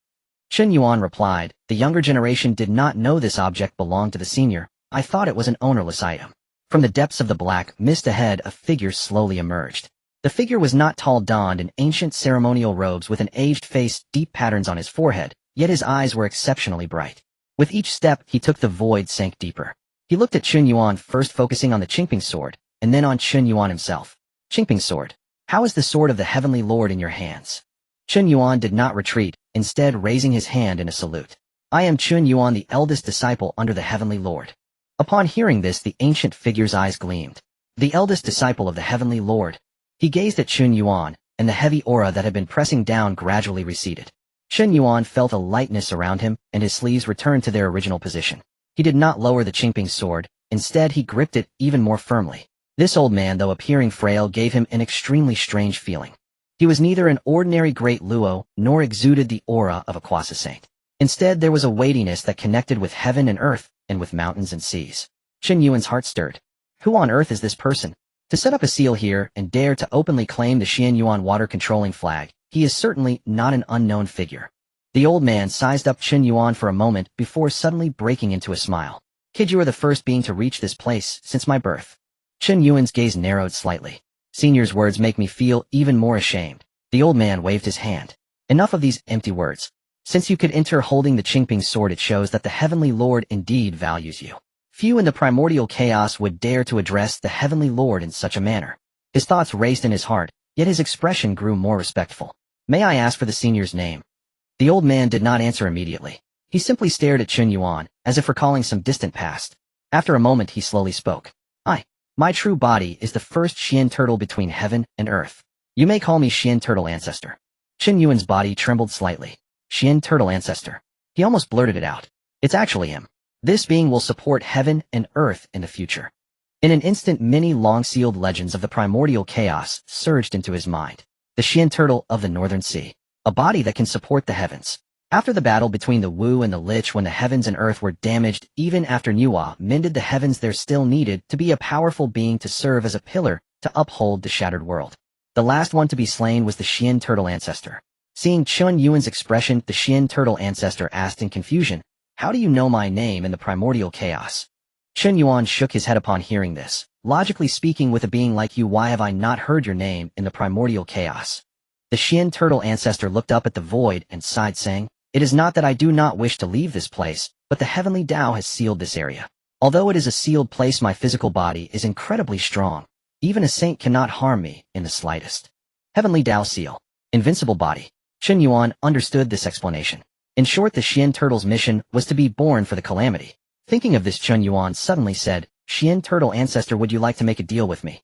S1: Chen Yuan replied, "The younger generation did not know this object belonged to the senior. I thought it was an ownerless item." From the depths of the black mist ahead, a figure slowly emerged. The figure was not tall, donned in ancient ceremonial robes with an aged face, deep patterns on his forehead, yet his eyes were exceptionally bright. With each step he took, the void sank deeper. He looked at Chen Yuan, first focusing on the Qingping sword, and then on Chen Yuan himself. "Qingping sword. How is the sword of the Heavenly Lord in your hands?" Chen Yuan did not retreat, instead raising his hand in a salute. "I am Chen Yuan, the eldest disciple under the Heavenly Lord." Upon hearing this, the ancient figure's eyes gleamed. The eldest disciple of the Heavenly Lord. He gazed at Chen Yuan, and the heavy aura that had been pressing down gradually receded. Chen Yuan felt a lightness around him, and his sleeves returned to their original position. He did not lower the Qingping sword, instead he gripped it even more firmly. This old man, though appearing frail, gave him an extremely strange feeling. He was neither an ordinary great Luo nor exuded the aura of a quasi-saint. Instead, there was a weightiness that connected with heaven and earth and with mountains and seas. Chen Yuan's heart stirred. Who on earth is this person? To set up a seal here and dare to openly claim the Chen Yuan water-controlling flag, he is certainly not an unknown figure. The old man sized up Chen Yuan for a moment before suddenly breaking into a smile. Kid, you are the first being to reach this place since my birth. Chen Yuan's gaze narrowed slightly. Senior's words make me feel even more ashamed. The old man waved his hand. Enough of these empty words. Since you could enter holding the Qingping sword, it shows that the Heavenly Lord indeed values you. Few in the primordial chaos would dare to address the Heavenly Lord in such a manner. His thoughts raced in his heart, yet his expression grew more respectful. May I ask for the senior's name? The old man did not answer immediately. He simply stared at Chen Yuan, as if recalling some distant past. After a moment he slowly spoke. My true body is the first Xian turtle between heaven and earth. You may call me Xian Turtle Ancestor. Chen Yuan's body trembled slightly. Xian Turtle Ancestor. He almost blurted it out. It's actually him. This being will support heaven and earth in the future. In an instant, many long-sealed legends of the primordial chaos surged into his mind. The Xian Turtle of the Northern Sea. A body that can support the heavens. After the battle between the Wu and the Lich, when the heavens and earth were damaged, even after Nuwa mended the heavens, there still needed to be a powerful being to serve as a pillar to uphold the shattered world. The last one to be slain was the Xian Turtle Ancestor. Seeing Chen Yuan's expression, the Xian Turtle Ancestor asked in confusion, "How do you know my name in the primordial chaos?" Chen Yuan shook his head upon hearing this. Logically speaking, with a being like you, why have I not heard your name in the primordial chaos? The Xian Turtle Ancestor looked up at the void and sighed, saying, "It is not that I do not wish to leave this place, but the heavenly Tao has sealed this area. Although it is a sealed place, my physical body is incredibly strong. Even a saint cannot harm me in the slightest." Heavenly Tao seal. Invincible body. Chen Yuan understood this explanation. In short, the Xian Turtle's mission was to be born for the calamity. Thinking of this, Chen Yuan suddenly said, "Xian Turtle Ancestor, would you like to make a deal with me?"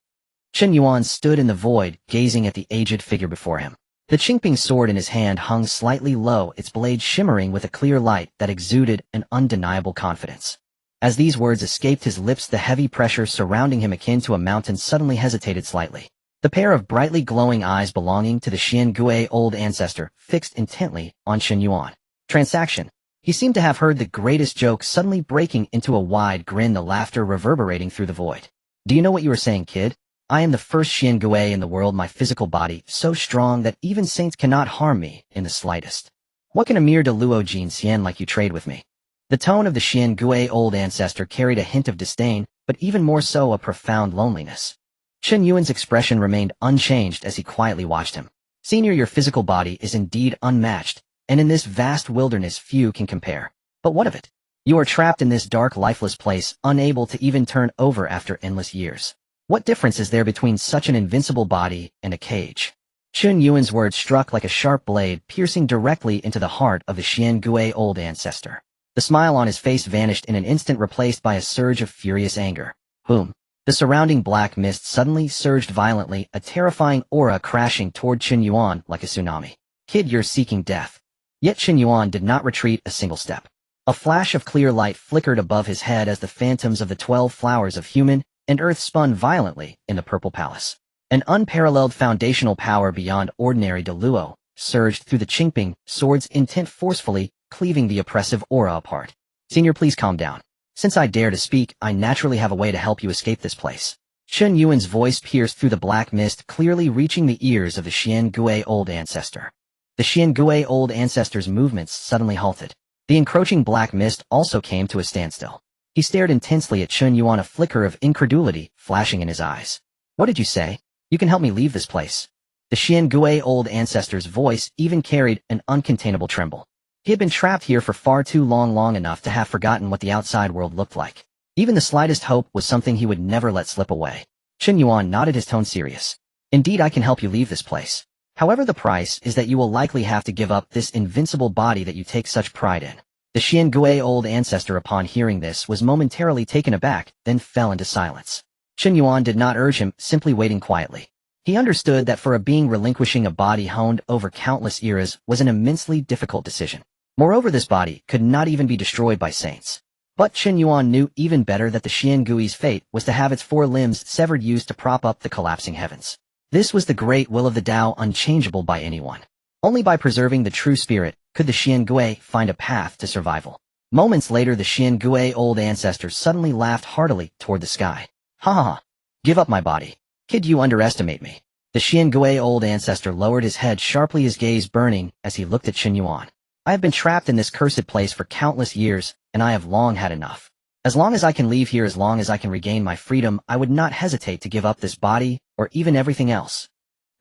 S1: Chen Yuan stood in the void, gazing at the aged figure before him. The Qingping sword in his hand hung slightly low, its blade shimmering with a clear light that exuded an undeniable confidence. As these words escaped his lips, the heavy pressure surrounding him, akin to a mountain, suddenly hesitated slightly. The pair of brightly glowing eyes belonging to the Xian Gui old ancestor fixed intently on Chen Yuan. Transaction. He seemed to have heard the greatest joke, suddenly breaking into a wide grin, the laughter reverberating through the void. "Do you know what you were saying, kid? I am the first Xian Gui in the world, my physical body so strong that even saints cannot harm me in the slightest. What can a mere Deluo Jin Xian like you trade with me?" The tone of the Xian Gui old ancestor carried a hint of disdain, but even more so a profound loneliness. Chen Yuan's expression remained unchanged as he quietly watched him. "Senior, your physical body is indeed unmatched, and in this vast wilderness few can compare. But what of it? You are trapped in this dark, lifeless place, unable to even turn over after endless years. What difference is there between such an invincible body and a cage?" Chen Yuan's words struck like a sharp blade, piercing directly into the heart of the Xian Gui old ancestor. The smile on his face vanished in an instant, replaced by a surge of furious anger. Boom. The surrounding black mist suddenly surged violently, a terrifying aura crashing toward Chen Yuan like a tsunami. "Kid, you're seeking death." Yet Chen Yuan did not retreat a single step. A flash of clear light flickered above his head as the phantoms of the 12 flowers of human and earth spun violently in the purple palace. An unparalleled foundational power beyond ordinary Deluo surged through the Qingping sword's intent, forcefully cleaving the oppressive aura apart. "Senior, please calm down. Since I dare to speak, I naturally have a way to help you escape this place." Chen Yuan's voice pierced through the black mist, clearly reaching the ears of the Xian Gui old ancestor. The Xian Gui old ancestor's movements suddenly halted. The encroaching black mist also came to a standstill. He stared intensely at Chen Yuan, a flicker of incredulity flashing in his eyes. "What did you say? You can help me leave this place." The Xian Gui old ancestor's voice even carried an uncontainable tremble. He had been trapped here for far too long enough to have forgotten what the outside world looked like. Even the slightest hope was something he would never let slip away. Chen Yuan nodded, his tone serious. "Indeed, I can help you leave this place. However, the price is that you will likely have to give up this invincible body that you take such pride in." The Xian Gui old ancestor, upon hearing this, was momentarily taken aback, then fell into silence. Chen Yuan did not urge him, simply waiting quietly. He understood that for a being, relinquishing a body honed over countless eras was an immensely difficult decision. Moreover, this body could not even be destroyed by saints. But Chen Yuan knew even better that the Xian Gui's fate was to have its 4 limbs severed, used to prop up the collapsing heavens. This was the great will of the Tao, unchangeable by anyone. Only by preserving the true spirit could the Xian Gui find a path to survival. Moments later, the Xian Gui old ancestor suddenly laughed heartily toward the sky. Ha ha ha. Give up my body. Kid, you underestimate me. The Xian Gui old ancestor lowered his head sharply, his gaze burning as he looked at Chen Yuan. I have been trapped in this cursed place for countless years, and I have long had enough. As long as I can leave here, as long as I can regain my freedom, I would not hesitate to give up this body, or even everything else.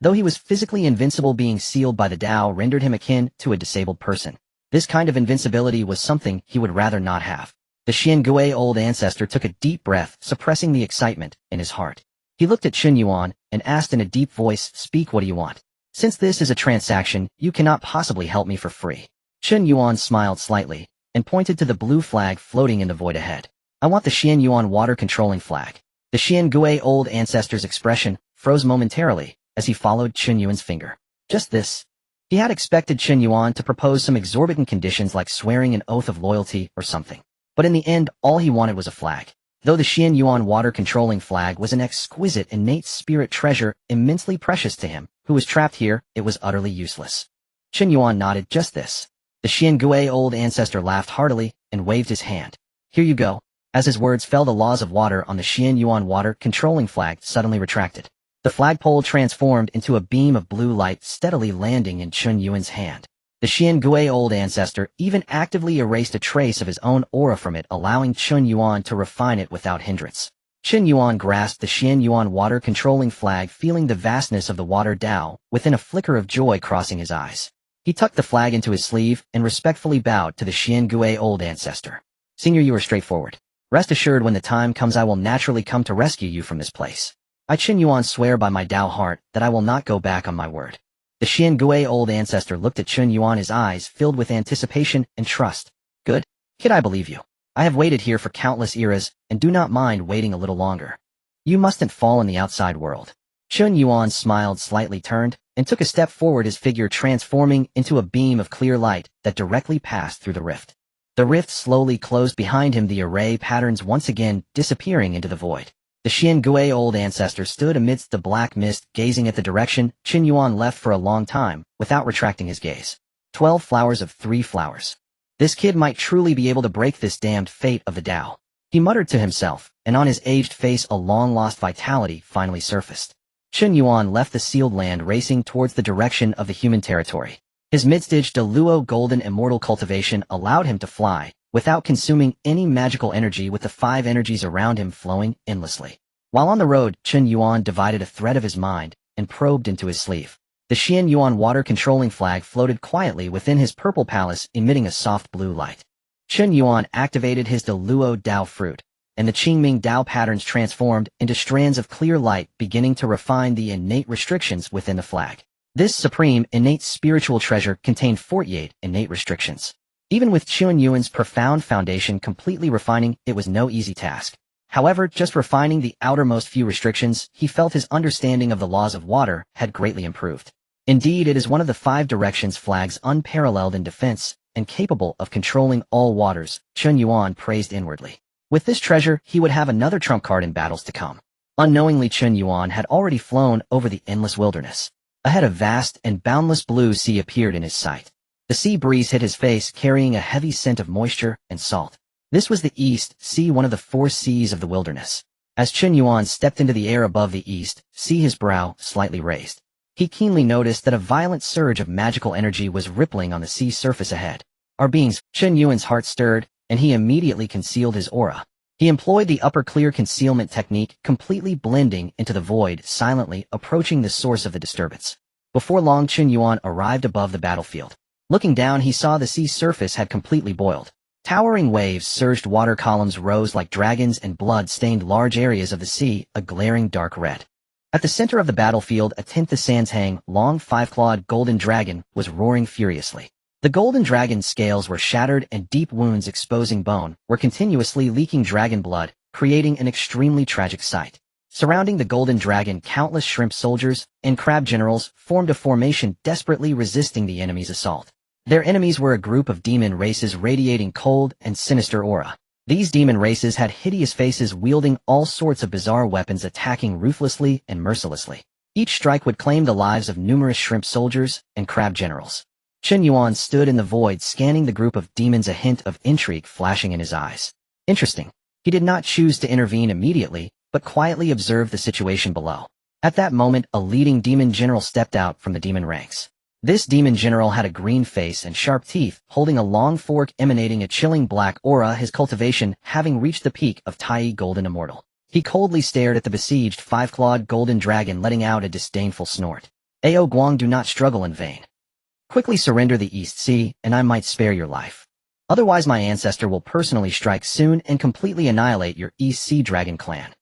S1: Though he was physically invincible, being sealed by the Tao rendered him akin to a disabled person. This kind of invincibility was something he would rather not have. The Xian Gui old ancestor took a deep breath, suppressing the excitement in his heart. He looked at Chen Yuan and asked in a deep voice, "Speak, what do you want? Since this is a transaction, you cannot possibly help me for free." Chen Yuan smiled slightly and pointed to the blue flag floating in the void ahead. "I want the Xian Yuan water-controlling flag." The Xian Gui old ancestor's expression froze momentarily as he followed Chen Yuan's finger. Just this. He had expected Chen Yuan to propose some exorbitant conditions like swearing an oath of loyalty or something. But in the end, all he wanted was a flag. Though the Xian Yuan water-controlling flag was an exquisite innate spirit treasure immensely precious to him, who was trapped here, it was utterly useless. Chen Yuan nodded. Just this. The Xian Gui old ancestor laughed heartily and waved his hand. "Here you go." As his words fell, the laws of water on the Xian Yuan water-controlling flag suddenly retracted. The flagpole transformed into a beam of blue light, steadily landing in Chen Yuan's hand. The Xian Gui old ancestor even actively erased a trace of his own aura from it, allowing Chen Yuan to refine it without hindrance. Chen Yuan grasped the Xian Yuan water-controlling flag, feeling the vastness of the water Tao within, a flicker of joy crossing his eyes. He tucked the flag into his sleeve and respectfully bowed to the Xian Gui old ancestor. "Senior, you are straightforward. Rest assured, when the time comes, I will naturally come to rescue you from this place. I, Chen Yuan, swear by my Tao heart that I will not go back on my word." The Xian Gui old ancestor looked at Chen Yuan, his eyes filled with anticipation and trust. "Good. Kid, I believe you. I have waited here for countless eras, and do not mind waiting a little longer. You mustn't fall in the outside world." Chen Yuan smiled slightly, turned, and took a step forward, his figure transforming into a beam of clear light that directly passed through the rift. The rift slowly closed behind him, the array patterns once again disappearing into the void. The Xian Gui old ancestor stood amidst the black mist, gazing at the direction Chen Yuan left for a long time, without retracting his gaze. 12 flowers of 3 flowers. This kid might truly be able to break this damned fate of the Tao. He muttered to himself, and on his aged face a long-lost vitality finally surfaced. Chen Yuan left the sealed land, racing towards the direction of the human territory. His mid-stage Deluo golden immortal cultivation allowed him to fly, without consuming any magical energy, with the 5 energies around him flowing endlessly. While on the road, Chen Yuan divided a thread of his mind and probed into his sleeve. The Xian Yuan water-controlling flag floated quietly within his purple palace, emitting a soft blue light. Chen Yuan activated his Deluo Dao fruit, and the Qingming Dao patterns transformed into strands of clear light, beginning to refine the innate restrictions within the flag. This supreme innate spiritual treasure contained 48 innate restrictions. Even with Chen Yuan's profound foundation completely refining, it was no easy task. However, just refining the outermost few restrictions, he felt his understanding of the laws of water had greatly improved. Indeed, it is one of the 5 directions flags, unparalleled in defense and capable of controlling all waters, Chen Yuan praised inwardly. With this treasure, he would have another trump card in battles to come. Unknowingly, Chen Yuan had already flown over the endless wilderness. Ahead, a vast and boundless blue sea appeared in his sight. The sea breeze hit his face, carrying a heavy scent of moisture and salt. This was the East Sea, one of the 4 seas of the wilderness. As Chen Yuan stepped into the air above the East Sea, his brow slightly raised. He keenly noticed that a violent surge of magical energy was rippling on the sea surface ahead. Our beings, Chen Yuan's heart stirred, and he immediately concealed his aura. He employed the upper clear concealment technique, completely blending into the void, silently approaching the source of the disturbance. Before long, Chen Yuan arrived above the battlefield. Looking down, he saw the sea's surface had completely boiled. Towering waves surged, water columns rose like dragons, and blood stained large areas of the sea a glaring dark red. At the center of the battlefield, atop the sands hang long 5-clawed golden dragon was roaring furiously. The golden dragon's scales were shattered, and deep wounds exposing bone were continuously leaking dragon blood, creating an extremely tragic sight. Surrounding the golden dragon, countless shrimp soldiers and crab generals formed a formation, desperately resisting the enemy's assault. Their enemies were a group of demon races radiating cold and sinister aura. These demon races had hideous faces, wielding all sorts of bizarre weapons, attacking ruthlessly and mercilessly. Each strike would claim the lives of numerous shrimp soldiers and crab generals. Chen Yuan stood in the void scanning the group of demons, a hint of intrigue flashing in his eyes. Interesting. He did not choose to intervene immediately, but quietly observed the situation below. At that moment, a leading demon general stepped out from the demon ranks. This demon general had a green face and sharp teeth, holding a long fork emanating a chilling black aura, his cultivation having reached the peak of Tai Golden Immortal. He coldly stared at the besieged five-clawed golden dragon, letting out a disdainful snort. Ao Guang, do not struggle in vain. Quickly surrender the East Sea, and I might spare your life. Otherwise my ancestor will personally strike soon and completely annihilate your East Sea Dragon clan.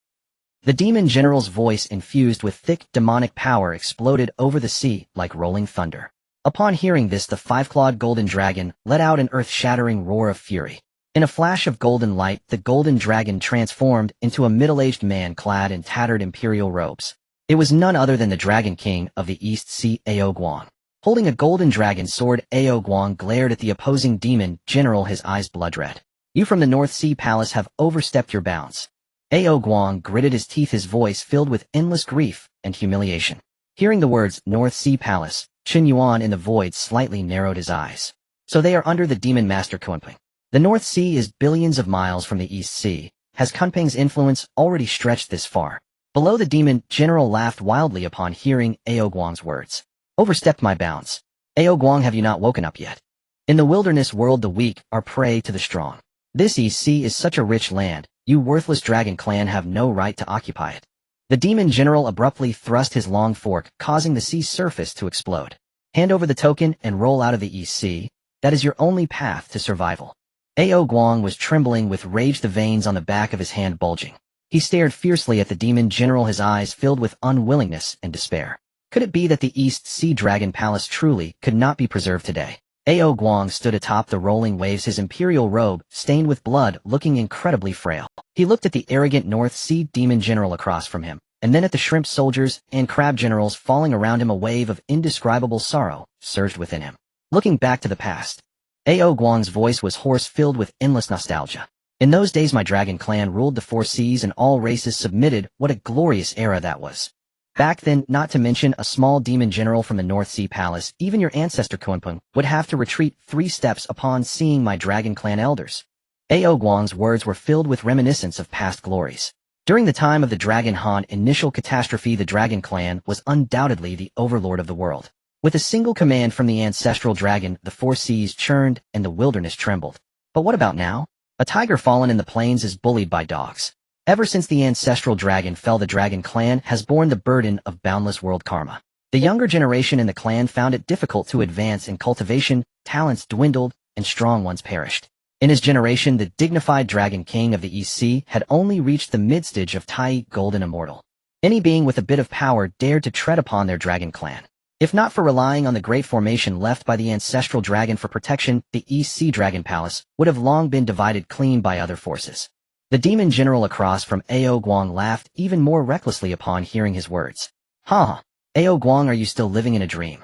S1: The demon general's voice, infused with thick demonic power, exploded over the sea like rolling thunder. Upon hearing this, the five-clawed golden dragon let out an earth-shattering roar of fury. In a flash of golden light, the golden dragon transformed into a middle-aged man clad in tattered imperial robes. It was none other than the Dragon King of the East Sea, Ao Guang. Holding a golden dragon sword, Ao Guang glared at the opposing demon general, his eyes blood red. You from the North Sea Palace have overstepped your bounds. Ao Guang gritted his teeth, his voice filled with endless grief and humiliation. Hearing the words North Sea Palace, Chen Yuan in the void slightly narrowed his eyes. So they are under the demon master Kunpeng. The North Sea is billions of miles from the East Sea. Has Kunpeng's influence already stretched this far? Below, the demon general laughed wildly upon hearing Ao Guang's words. Overstepped my bounds. Ao Guang, have you not woken up yet? In the wilderness world, the weak are prey to the strong. This East Sea is such a rich land. You worthless dragon clan have no right to occupy it. The demon general abruptly thrust his long fork, causing the sea's surface to explode. Hand over the token and roll out of the East Sea. That is your only path to survival. Ao Guang was trembling with rage, the veins on the back of his hand bulging. He stared fiercely at the demon general, his eyes filled with unwillingness and despair. Could it be that the East Sea Dragon Palace truly could not be preserved today? Ao Guang stood atop the rolling waves, his imperial robe stained with blood, looking incredibly frail. He looked at the arrogant North Sea demon general across from him, and then at the shrimp soldiers and crab generals falling around him. A wave of indescribable sorrow surged within him. Looking back to the past, Ao Guang's voice was hoarse, filled with endless nostalgia. In those days my dragon clan ruled the four seas and all races submitted. What a glorious era that was. Back then, not to mention a small demon general from the North Sea Palace, even your ancestor Kunpeng would have to retreat 3 steps upon seeing my dragon clan elders. Ao Guang's words were filled with reminiscence of past glories. During the time of the Dragon Han initial catastrophe, the dragon clan was undoubtedly the overlord of the world. With a single command from the ancestral dragon, the 4 seas churned and the wilderness trembled. But what about now? A tiger fallen in the plains is bullied by dogs. Ever since the ancestral dragon fell, the dragon clan has borne the burden of boundless world karma. The younger generation in the clan found it difficult to advance in cultivation, talents dwindled, and strong ones perished. In his generation, the dignified Dragon King of the East Sea had only reached the mid-stage of Tai Golden Immortal. Any being with a bit of power dared to tread upon their dragon clan. If not for relying on the great formation left by the ancestral dragon for protection, the East Sea Dragon Palace would have long been divided clean by other forces. The demon general across from Ao Guang laughed even more recklessly upon hearing his words. Ha! Ao Guang, are you still living in a dream?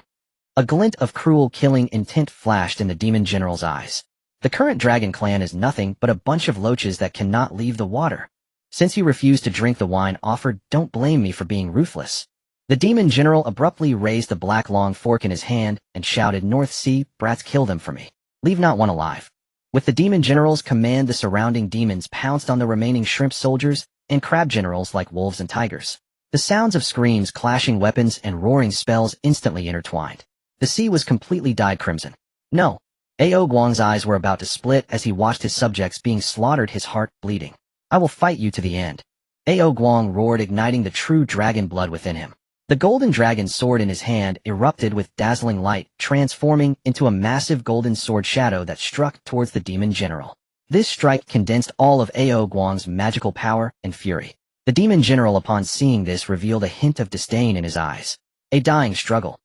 S1: A glint of cruel killing intent flashed in the demon general's eyes. The current dragon clan is nothing but a bunch of loaches that cannot leave the water. Since you refuse to drink the wine offered, don't blame me for being ruthless. The demon general abruptly raised the black long fork in his hand and shouted, North Sea brats, kill them for me. Leave not one alive. With the demon general's command, the surrounding demons pounced on the remaining shrimp soldiers and crab generals like wolves and tigers. The sounds of screams, clashing weapons, and roaring spells instantly intertwined. The sea was completely dyed crimson. No. Ao Guang's eyes were about to split as he watched his subjects being slaughtered, his heart bleeding. I will fight you to the end. Ao Guang roared, igniting the true dragon blood within him. The golden dragon sword in his hand erupted with dazzling light, transforming into a massive golden sword shadow that struck towards the demon general. This strike condensed all of Ao Guang's magical power and fury. The demon general, upon seeing this, revealed a hint of disdain in his eyes. A dying struggle.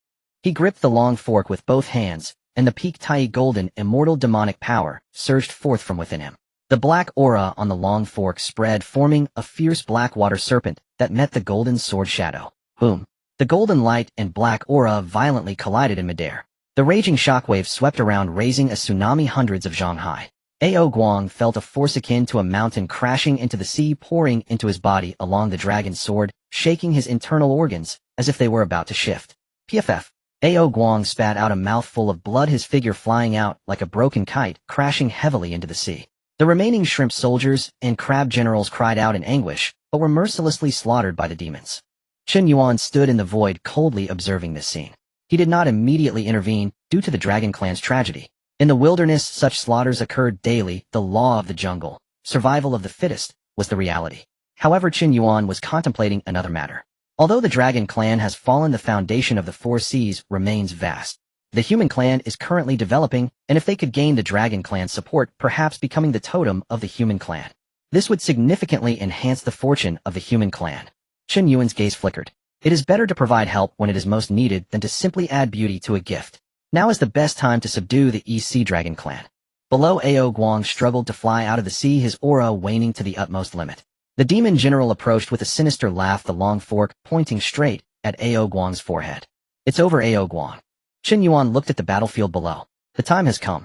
S1: He gripped the long fork with both hands, and the peak Tai Golden Immortal demonic power surged forth from within him. The black aura on the long fork spread, forming a fierce black water serpent that met the golden sword shadow. Boom. The golden light and black aura violently collided in midair. The raging shockwave swept around, raising a tsunami hundreds of zhang high. Ao Guang felt a force akin to a mountain crashing into the sea, pouring into his body along the dragon's sword, shaking his internal organs as if they were about to shift. PFF. Ao Guang spat out a mouthful of blood, his figure flying out like a broken kite, crashing heavily into the sea. The remaining shrimp soldiers and crab generals cried out in anguish, but were mercilessly slaughtered by the demons. Chen Yuan stood in the void, coldly observing this scene. He did not immediately intervene, due to the Dragon Clan's tragedy. In the wilderness, such slaughters occurred daily. The law of the jungle, survival of the fittest, was the reality. However, Chen Yuan was contemplating another matter. Although the Dragon Clan has fallen, the foundation of the Four Seas remains vast. The Human Clan is currently developing, and if they could gain the Dragon Clan's support, perhaps becoming the totem of the Human Clan. This would significantly enhance the fortune of the Human Clan. Chen Yuan's gaze flickered. It is better to provide help when it is most needed than to simply add beauty to a gift. Now is the best time to subdue the East Sea Dragon Clan. Below, Ao Guang struggled to fly out of the sea, his aura waning to the utmost limit. The demon general approached with a sinister laugh, the long fork pointing straight at Ao Guang's forehead. It's over, Ao Guang. Chen Yuan looked at the battlefield below. The time has come.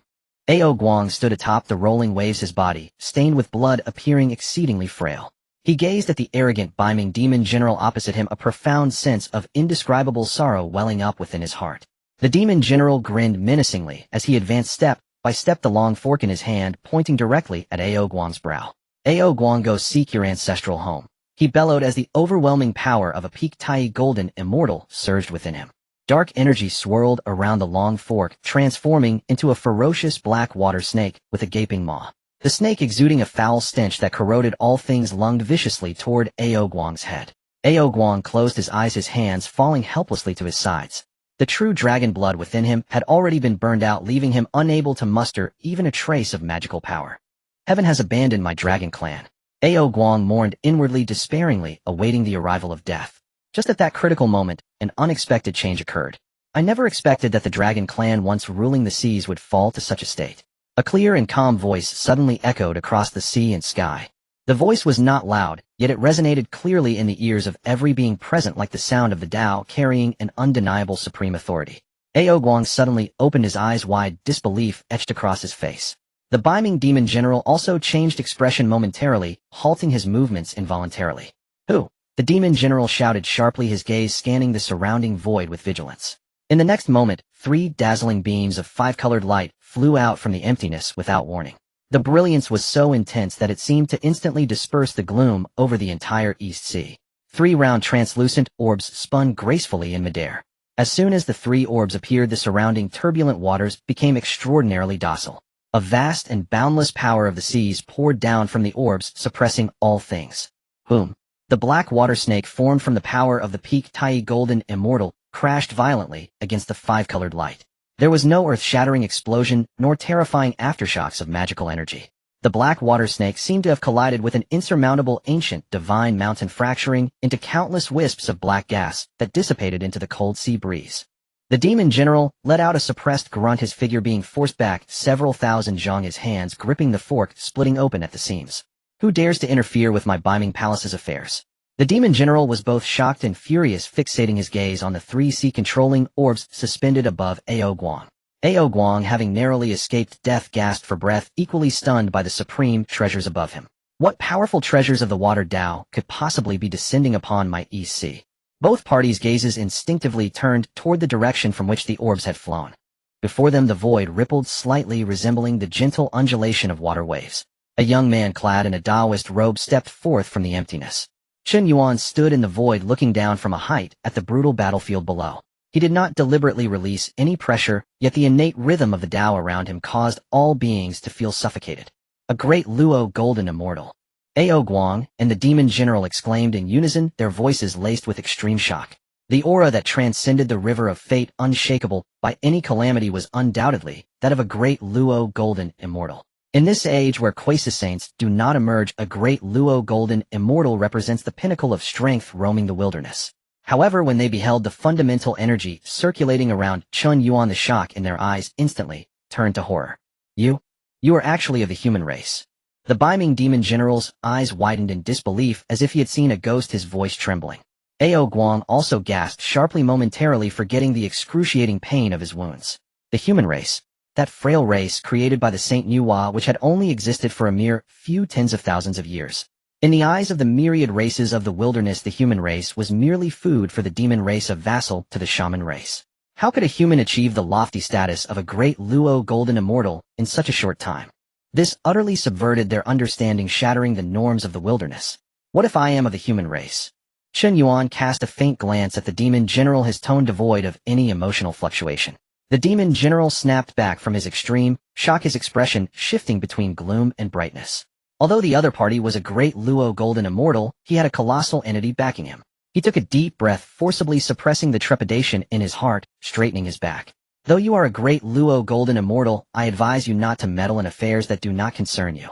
S1: Ao Guang stood atop the rolling waves, his body, stained with blood, appearing exceedingly frail. He gazed at the arrogant, beaming demon general opposite him, a profound sense of indescribable sorrow welling up within his heart. The demon general grinned menacingly as he advanced step by step, the long fork in his hand pointing directly at Ao Guang's brow. Ao Guang, go seek your ancestral home. He bellowed as the overwhelming power of a peak Tai golden immortal surged within him. Dark energy swirled around the long fork, transforming into a ferocious black water snake with a gaping maw. The snake, exuding a foul stench that corroded all things, lunged viciously toward Ao Guang's head. Ao Guang closed his eyes, his hands falling helplessly to his sides. The true dragon blood within him had already been burned out, leaving him unable to muster even a trace of magical power. Heaven has abandoned my Dragon Clan. Ao Guang mourned inwardly, despairingly, awaiting the arrival of death. Just at that critical moment, an unexpected change occurred. I never expected that the Dragon Clan, once ruling the seas, would fall to such a state. A clear and calm voice suddenly echoed across the sea and sky. The voice was not loud, yet it resonated clearly in the ears of every being present, like the sound of the Dao carrying an undeniable supreme authority. Ao Guang suddenly opened his eyes wide, disbelief etched across his face. The beaming demon general also changed expression momentarily, halting his movements involuntarily. Who? The demon general shouted sharply, his gaze scanning the surrounding void with vigilance. In the next moment, 3 dazzling beams of 5-colored light flew out from the emptiness without warning. The brilliance was so intense that it seemed to instantly disperse the gloom over the entire East Sea. 3 round translucent orbs spun gracefully in midair. As soon as the 3 orbs appeared, the surrounding turbulent waters became extraordinarily docile. A vast and boundless power of the seas poured down from the orbs, suppressing all things. Boom. The black water snake, formed from the power of the peak Tai golden immortal, crashed violently against the 5-colored light. There was no earth-shattering explosion, nor terrifying aftershocks of magical energy. The black water snake seemed to have collided with an insurmountable ancient divine mountain, fracturing into countless wisps of black gas that dissipated into the cold sea breeze. The demon general let out a suppressed grunt, his figure being forced back several thousand zhang, his hands gripping the fork, splitting open at the seams. Who dares to interfere with my beaming palace's affairs? The demon general was both shocked and furious, fixating his gaze on the 3 sea-controlling orbs suspended above Ao Guang. Ao Guang, having narrowly escaped death, gasped for breath, equally stunned by the supreme treasures above him. What powerful treasures of the water Dao could possibly be descending upon my East Sea? Both parties' gazes instinctively turned toward the direction from which the orbs had flown. Before them, the void rippled slightly, resembling the gentle undulation of water waves. A young man clad in a Taoist robe stepped forth from the emptiness. Chen Yuan stood in the void, looking down from a height at the brutal battlefield below. He did not deliberately release any pressure, yet the innate rhythm of the Dao around him caused all beings to feel suffocated. A great Luo golden immortal. Ao Guang and the demon general exclaimed in unison, their voices laced with extreme shock. The aura that transcended the river of fate, unshakable by any calamity, was undoubtedly that of a great Luo golden immortal. In this age where quasi-saints do not emerge, a great Luo golden immortal represents the pinnacle of strength roaming the wilderness. However, when they beheld the fundamental energy circulating around Chen Yuan, the shock in their eyes instantly turned to horror. You are actually of the human race. The beaming demon general's eyes widened in disbelief, as if he had seen a ghost, his voice trembling. Ao Guang also gasped sharply, momentarily forgetting the excruciating pain of his wounds. The human race. That frail race created by the Saint Nuwa, which had only existed for a mere few tens of thousands of years. In the eyes of the myriad races of the wilderness, the human race was merely food for the demon race of vassal to the shaman race. How could a human achieve the lofty status of a great Luo golden immortal in such a short time? This utterly subverted their understanding, shattering the norms of the wilderness. What if I am of the human race? Chen Yuan cast a faint glance at the demon general, his tone devoid of any emotional fluctuation. The demon general snapped back from his extreme shock, his expression shifting between gloom and brightness. Although the other party was a great Luo golden immortal, he had a colossal entity backing him. He took a deep breath, forcibly suppressing the trepidation in his heart, straightening his back. Though you are a great Luo golden immortal, I advise you not to meddle in affairs that do not concern you.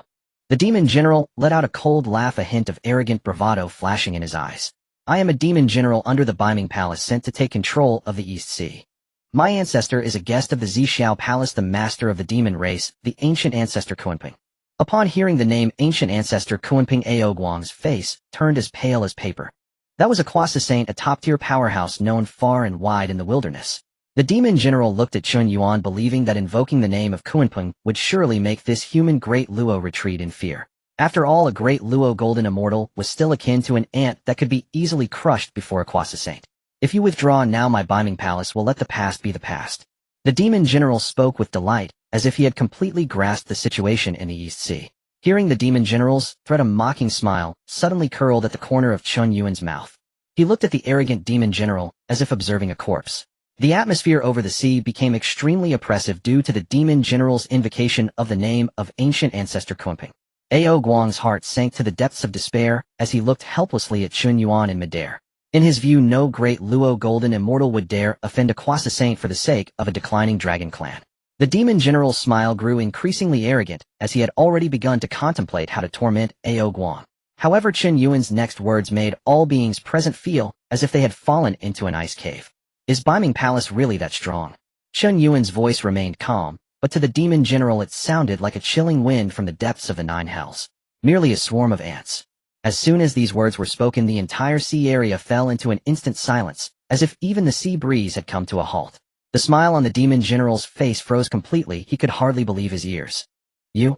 S1: The demon general let out a cold laugh, a hint of arrogant bravado flashing in his eyes. I am a demon general under the Biming Palace, sent to take control of the East Sea. My ancestor is a guest of the Zixiao Palace, the master of the demon race, the ancient ancestor Kunping. Upon hearing the name ancient ancestor Kunping, Aoguang's face turned as pale as paper. That was a Kwasa saint, a top-tier powerhouse known far and wide in the wilderness. The demon general looked at Chen Yuan, believing that invoking the name of Kunping would surely make this human great Luo retreat in fear. After all, a great Luo golden immortal was still akin to an ant that could be easily crushed before a Kwasa saint. If you withdraw now, my Biming Palace will let the past be the past. The demon general spoke with delight, as if he had completely grasped the situation in the East Sea. Hearing the demon general's threat, a mocking smile suddenly curled at the corner of Chen Yuan's mouth. He looked at the arrogant demon general, as if observing a corpse. The atmosphere over the sea became extremely oppressive due to the demon general's invocation of the name of ancient ancestor Kunping. Ao Guang's heart sank to the depths of despair as he looked helplessly at Chen Yuan in midair. In his view, no great Luo golden immortal would dare offend a Kwasa saint for the sake of a declining dragon clan. The demon general's smile grew increasingly arrogant as he had already begun to contemplate how to torment Ao Guang. However, Chen Yuan's next words made all beings present feel as if they had fallen into an ice cave. Is Biming Palace really that strong? Chen Yuan's voice remained calm, but to the demon general it sounded like a chilling wind from the depths of the nine hells. Merely a swarm of ants. As soon as these words were spoken, the entire sea area fell into an instant silence, as if even the sea breeze had come to a halt. The smile on the demon general's face froze completely. He could hardly believe his ears. You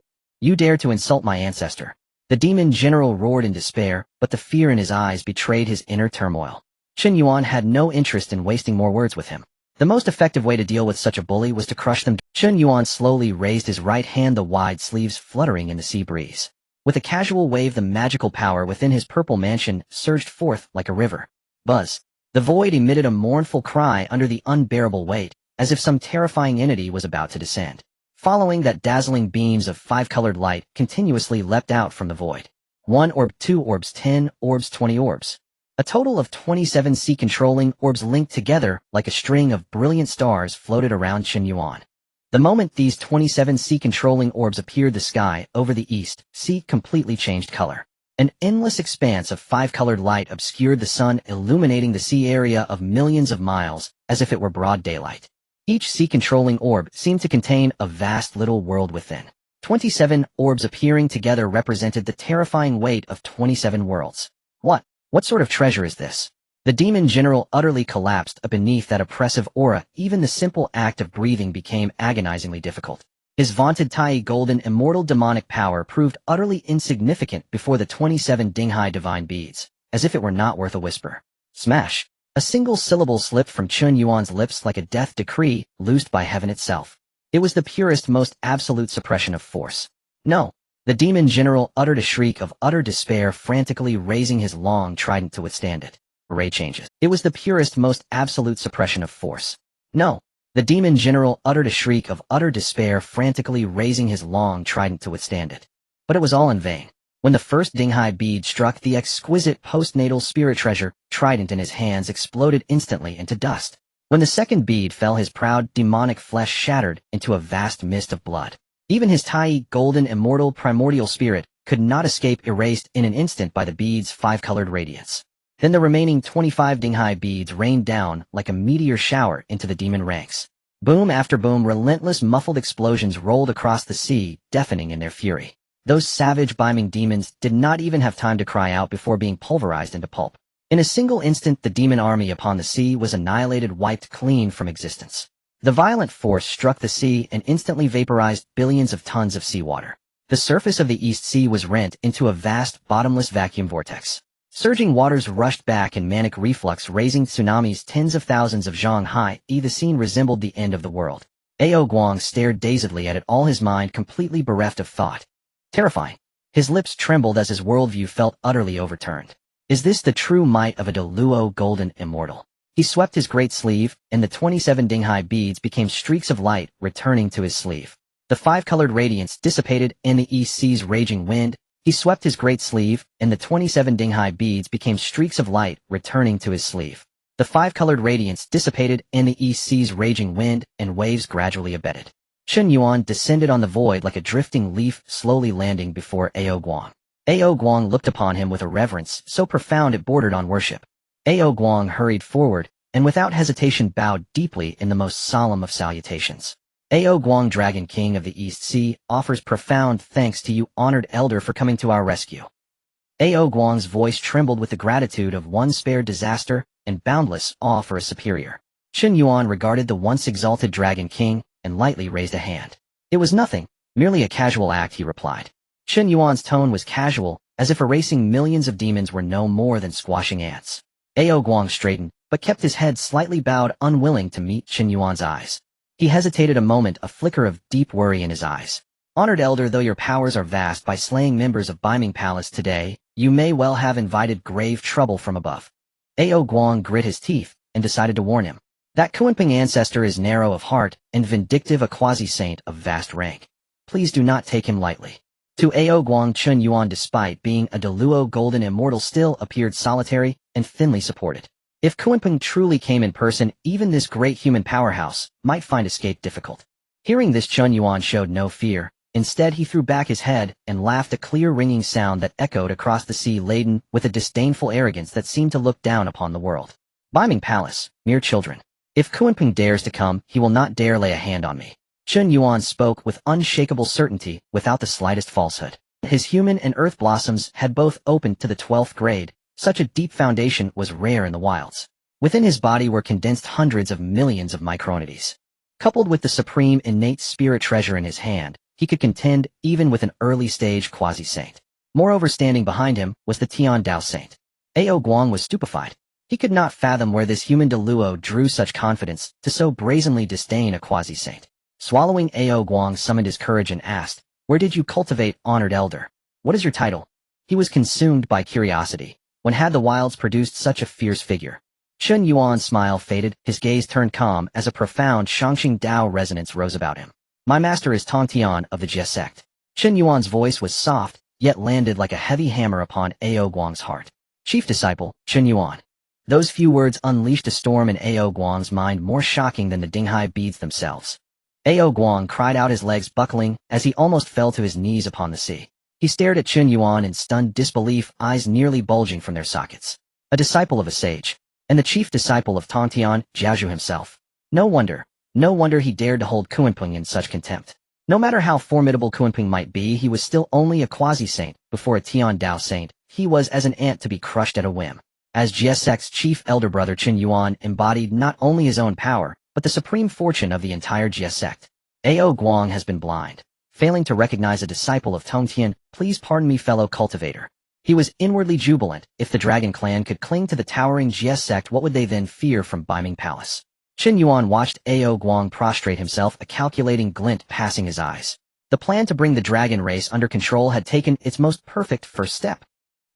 S1: dare to insult my ancestor. The demon general roared in despair, but the fear in his eyes betrayed his inner turmoil. Chen Yuan had no interest in wasting more words with him. The most effective way to deal with such a bully was to crush them. Chen Yuan slowly raised his right hand, the wide sleeves fluttering in the sea breeze. With a casual wave, the magical power within his purple mansion surged forth like a river. Buzz. The void emitted a mournful cry under the unbearable weight, as if some terrifying entity was about to descend. Following that, dazzling beams of five-colored light continuously leapt out from the void. 1 orb, 2 orbs, 10 orbs, 20 orbs. A total of 27 sea-controlling orbs linked together like a string of brilliant stars floated around Chen Yuan. The moment these 27 sea-controlling orbs appeared, the sky over the east sea completely changed color. An endless expanse of five-colored light obscured the sun, illuminating the sea area of millions of miles as if it were broad daylight. Each sea-controlling orb seemed to contain a vast little world within. 27 orbs appearing together represented the terrifying weight of 27 worlds. What sort of treasure is this? The demon general utterly collapsed beneath that oppressive aura. Even the simple act of breathing became agonizingly difficult. His vaunted Tai golden immortal demonic power proved utterly insignificant before the 27 Dinghai divine beads, as if it were not worth a whisper. Smash! A single syllable slipped from Chen Yuan's lips like a death decree loosed by heaven itself. It was the purest, most absolute suppression of force. No! The demon general uttered a shriek of utter despair, frantically raising his long trident to withstand it. Array changes. It was the purest, most absolute suppression of force. No! The demon general uttered a shriek of utter despair, frantically raising his long trident to withstand it. But it was all in vain. When the first Dinghai bead struck, the exquisite postnatal spirit treasure trident in his hands exploded instantly into dust. When the second bead fell, his proud, demonic flesh shattered into a vast mist of blood. Even his Tai golden immortal primordial spirit could not escape, erased in an instant by the bead's five-colored radiance. Then the remaining 25 Dinghai beads rained down like a meteor shower into the demon ranks. Boom after boom, relentless muffled explosions rolled across the sea, deafening in their fury. Those savage Biming demons did not even have time to cry out before being pulverized into pulp. In a single instant, the demon army upon the sea was annihilated, wiped clean from existence. The violent force struck the sea and instantly vaporized billions of tons of seawater. The surface of the East Sea was rent into a vast, bottomless vacuum vortex. Surging waters rushed back in manic reflux, raising tsunamis tens of thousands of zhang high. The scene resembled the end of the world. Ao Guang stared dazedly at it, all his mind completely bereft of thought. Terrifying. His lips trembled as his worldview felt utterly overturned. Is this the true might of a Deluo golden immortal? He swept his great sleeve, and the 27 Dinghai beads became streaks of light, returning to his sleeve. The five-colored radiance dissipated in the East Sea's raging wind. He swept his great sleeve, and the 27 Dinghai beads became streaks of light, returning to his sleeve. The five-colored radiance dissipated in the East Sea's raging wind, and waves gradually abated. Chen Yuan descended on the void like a drifting leaf, slowly landing before Ao Guang. Ao Guang looked upon him with a reverence so profound it bordered on worship. Ao Guang hurried forward, and without hesitation bowed deeply in the most solemn of salutations. Ao Guang, Dragon King of the East Sea, offers profound thanks to you, honored elder, for coming to our rescue. Ao Guang's voice trembled with the gratitude of one spared disaster and boundless awe for a superior. Chen Yuan regarded the once exalted Dragon King and lightly raised a hand. It was nothing, merely a casual act, he replied. Chen Yuan's tone was casual, as if erasing millions of demons were no more than squashing ants. Ao Guang straightened, but kept his head slightly bowed, unwilling to meet Chen Yuan's eyes. He hesitated a moment, a flicker of deep worry in his eyes. Honored elder, though your powers are vast, by slaying members of Biming Palace today, you may well have invited grave trouble from above. Ao Guang grit his teeth and decided to warn him. That Kunping ancestor is narrow of heart and vindictive, a quasi-saint of vast rank. Please do not take him lightly. To Ao Guang, Chen Yuan, despite being a Deluo golden immortal, still appeared solitary and thinly supported. If Kunping truly came in person, even this great human powerhouse might find escape difficult. Hearing this, Chen Yuan showed no fear. Instead, he threw back his head and laughed, a clear ringing sound that echoed across the sea, laden with a disdainful arrogance that seemed to look down upon the world. Biming Palace, mere children. If Kunping dares to come, he will not dare lay a hand on me. Chen Yuan spoke with unshakable certainty, without the slightest falsehood. His human and earth blossoms had both opened to the 12th grade. Such a deep foundation was rare in the wilds. Within his body were condensed hundreds of millions of microentities. Coupled with the supreme innate spirit treasure in his hand, he could contend even with an early-stage quasi-saint. Moreover, standing behind him was the Tian Dao Saint. Ao Guang was stupefied. He could not fathom where this human Deluo drew such confidence to so brazenly disdain a quasi-saint. Swallowing, Ao Guang summoned his courage and asked, "Where did you cultivate, honored elder? What is your title?" He was consumed by curiosity. When had the wilds produced such a fierce figure? Chen Yuan's smile faded, his gaze turned calm as a profound Shangxing Dao resonance rose about him. My master is Tongtian of the Jie Sect. Chen Yuan's voice was soft, yet landed like a heavy hammer upon Ao Guang's heart. Chief disciple, Chen Yuan. Those few words unleashed a storm in Ao Guang's mind, more shocking than the Dinghai beads themselves. Ao Guang cried out, his legs buckling, as he almost fell to his knees upon the sea. He stared at Chen Yuan in stunned disbelief, eyes nearly bulging from their sockets. A disciple of a sage, and the chief disciple of Tongtian, Jiaozhu himself. No wonder he dared to hold Kunping in such contempt. No matter how formidable Kunping might be, he was still only a quasi-saint. Before a Tian Dao saint, he was as an ant to be crushed at a whim. As Jie Sect's chief elder brother, Chen Yuan embodied not only his own power, but the supreme fortune of the entire Jie Sect. Ao Guang has been blind, failing to recognize a disciple of Tongtian. Please pardon me, fellow cultivator. He was inwardly jubilant. If the Dragon Clan could cling to the towering Jie Sect, what would they then fear from Biming Palace? Chen Yuan watched Ao Guang prostrate himself, a calculating glint passing his eyes. The plan to bring the dragon race under control had taken its most perfect first step.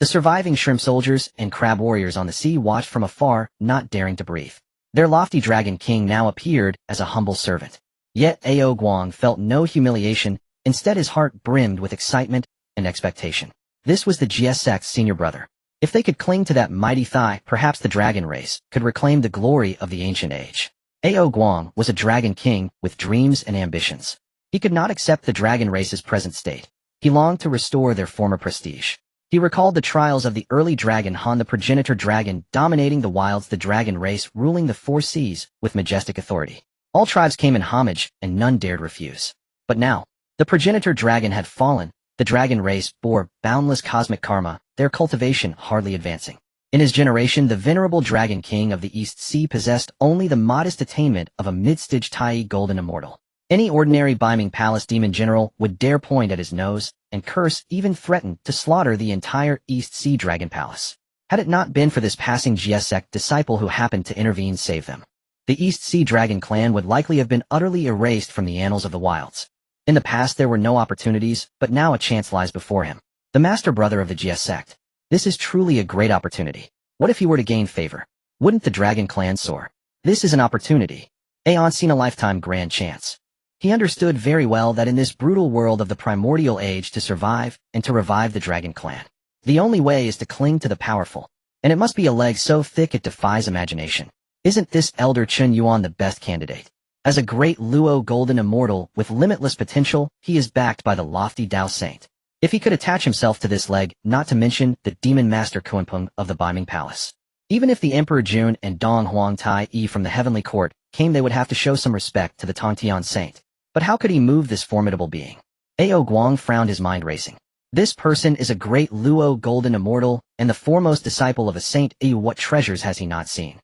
S1: The surviving shrimp soldiers and crab warriors on the sea watched from afar, not daring to breathe. Their lofty Dragon King now appeared as a humble servant. Yet Ao Guang felt no humiliation. Instead, his heart brimmed with excitement and expectation. This was the Jie Sect's senior brother. If they could cling to that mighty thigh, perhaps the dragon race could reclaim the glory of the ancient age. Ao Guang was a Dragon King with dreams and ambitions. He could not accept the dragon race's present state. He longed to restore their former prestige. He recalled the trials of the early Dragon Han, the progenitor dragon, dominating the wilds, the dragon race ruling the four seas with majestic authority. All tribes came in homage, and none dared refuse. But now, the progenitor dragon had fallen. The dragon race bore boundless cosmic karma, their cultivation hardly advancing. In his generation, the venerable Dragon King of the East Sea possessed only the modest attainment of a mid-stage Tai golden immortal. Any ordinary Biming Palace demon general would dare point at his nose and curse, even threaten to slaughter the entire East Sea Dragon Palace. Had it not been for this passing Jiejiao sect disciple who happened to intervene save them, the East Sea Dragon clan would likely have been utterly erased from the annals of the wilds. In the past there were no opportunities, but now a chance lies before him. The master brother of the Jiejiao sect. This is truly a great opportunity. What if he were to gain favor? Wouldn't the Dragon clan soar? This is an opportunity. A once-in-a-lifetime grand chance. He understood very well that in this brutal world of the primordial age to survive and to revive the Dragon clan, the only way is to cling to the powerful. And it must be a leg so thick it defies imagination. Isn't this elder Chen Yuan the best candidate? As a great Luo golden immortal with limitless potential, he is backed by the lofty Dao Saint. If he could attach himself to this leg, not to mention the demon master Kuanpeng of the Biming Palace. Even if the Emperor Jun and Dong Huang Tai Yi from the Heavenly Court came, they would have to show some respect to the Tongtian Saint. But how could he move this formidable being? Ao Guang frowned, his mind racing. This person is a great Luo golden immortal and the foremost disciple of a saint. What treasures has he not seen?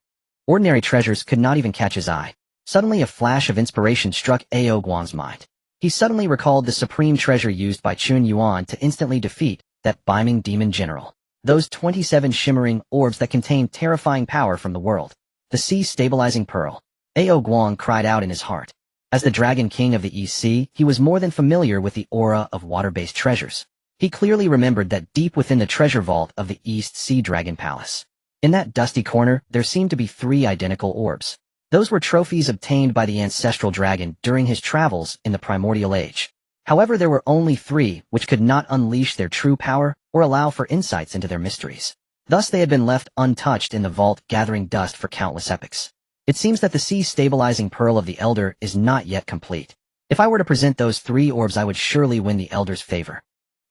S1: Ordinary treasures could not even catch his eye. Suddenly a flash of inspiration struck Ao Guang's mind. He suddenly recalled the supreme treasure used by Chen Yuan to instantly defeat that Biming demon general. Those 27 shimmering orbs that contained terrifying power from the world. The sea stabilizing pearl. Ao Guang cried out in his heart. As the Dragon King of the East Sea, he was more than familiar with the aura of water-based treasures. He clearly remembered that deep within the treasure vault of the East Sea Dragon Palace, in that dusty corner, there seemed to be 3 identical orbs. Those were trophies obtained by the ancestral dragon during his travels in the primordial age. However, there were only 3 which could not unleash their true power or allow for insights into their mysteries. Thus they had been left untouched in the vault, gathering dust for countless epochs. It seems that the sea-stabilizing pearl of the Elder is not yet complete. If I were to present those 3 orbs, I would surely win the Elder's favor.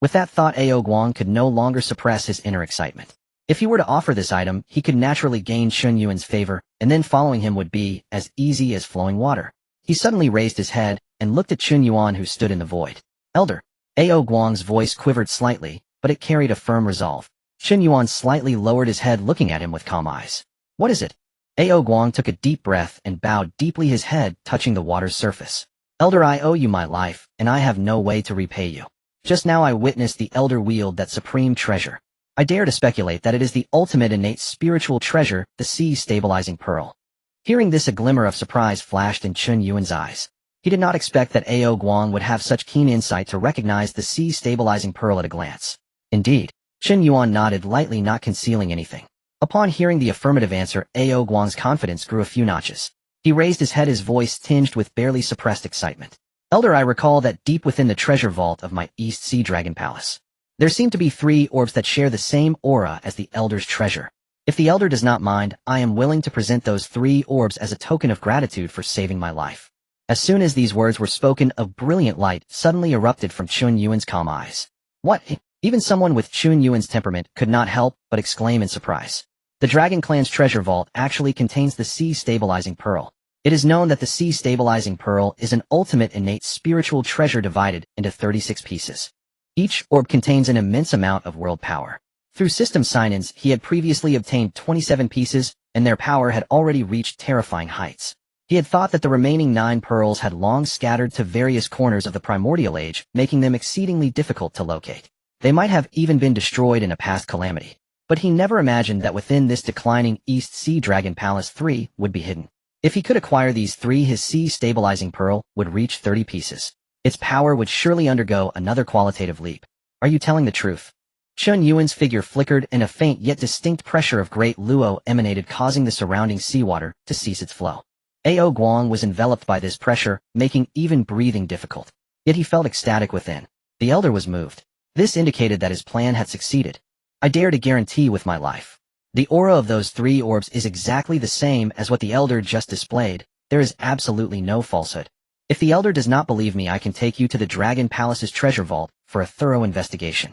S1: With that thought, Ao Guang could no longer suppress his inner excitement. If he were to offer this item, he could naturally gain Chen Yuan's favor, and then following him would be as easy as flowing water. He suddenly raised his head and looked at Chen Yuan, who stood in the void. Elder. Ao Guang's voice quivered slightly, but it carried a firm resolve. Chen Yuan slightly lowered his head, looking at him with calm eyes. What is it? Ao Guang took a deep breath and bowed deeply, his head touching the water's surface. Elder, I owe you my life, and I have no way to repay you. Just now I witnessed the Elder wield that supreme treasure. I dare to speculate that it is the ultimate innate spiritual treasure, the sea-stabilizing pearl. Hearing this, a glimmer of surprise flashed in Chen Yuan's eyes. He did not expect that Ao Guang would have such keen insight to recognize the sea-stabilizing pearl at a glance. Indeed, Chen Yuan nodded lightly, not concealing anything. Upon hearing the affirmative answer, Ao Guang's confidence grew a few notches. He raised his head, his voice tinged with barely suppressed excitement. Elder, I recall that deep within the treasure vault of my East Sea Dragon Palace, there seem to be 3 orbs that share the same aura as the Elder's treasure. If the Elder does not mind, I am willing to present those 3 orbs as a token of gratitude for saving my life. As soon as these words were spoken, a brilliant light suddenly erupted from Chen Yuan's calm eyes. What? Even someone with Chen Yuan's temperament could not help but exclaim in surprise. The Dragon Clan's treasure vault actually contains the sea-stabilizing pearl. It is known that the sea-stabilizing pearl is an ultimate innate spiritual treasure divided into 36 pieces. Each orb contains an immense amount of world power. Through system sign-ins, he had previously obtained 27 pieces, and their power had already reached terrifying heights. He had thought that the remaining 9 pearls had long scattered to various corners of the primordial age, making them exceedingly difficult to locate. They might have even been destroyed in a past calamity. But he never imagined that within this declining East Sea Dragon Palace 3 would be hidden. If he could acquire these 3, his sea-stabilizing pearl would reach 30 pieces. Its power would surely undergo another qualitative leap. Are you telling the truth? Chen Yuan's figure flickered, and a faint yet distinct pressure of great Luo emanated, causing the surrounding seawater to cease its flow. Ao Guang was enveloped by this pressure, making even breathing difficult. Yet he felt ecstatic within. The Elder was moved. This indicated that his plan had succeeded. I dare to guarantee with my life. The aura of those 3 orbs is exactly the same as what the Elder just displayed. There is absolutely no falsehood. If the Elder does not believe me, I can take you to the Dragon Palace's treasure vault for a thorough investigation.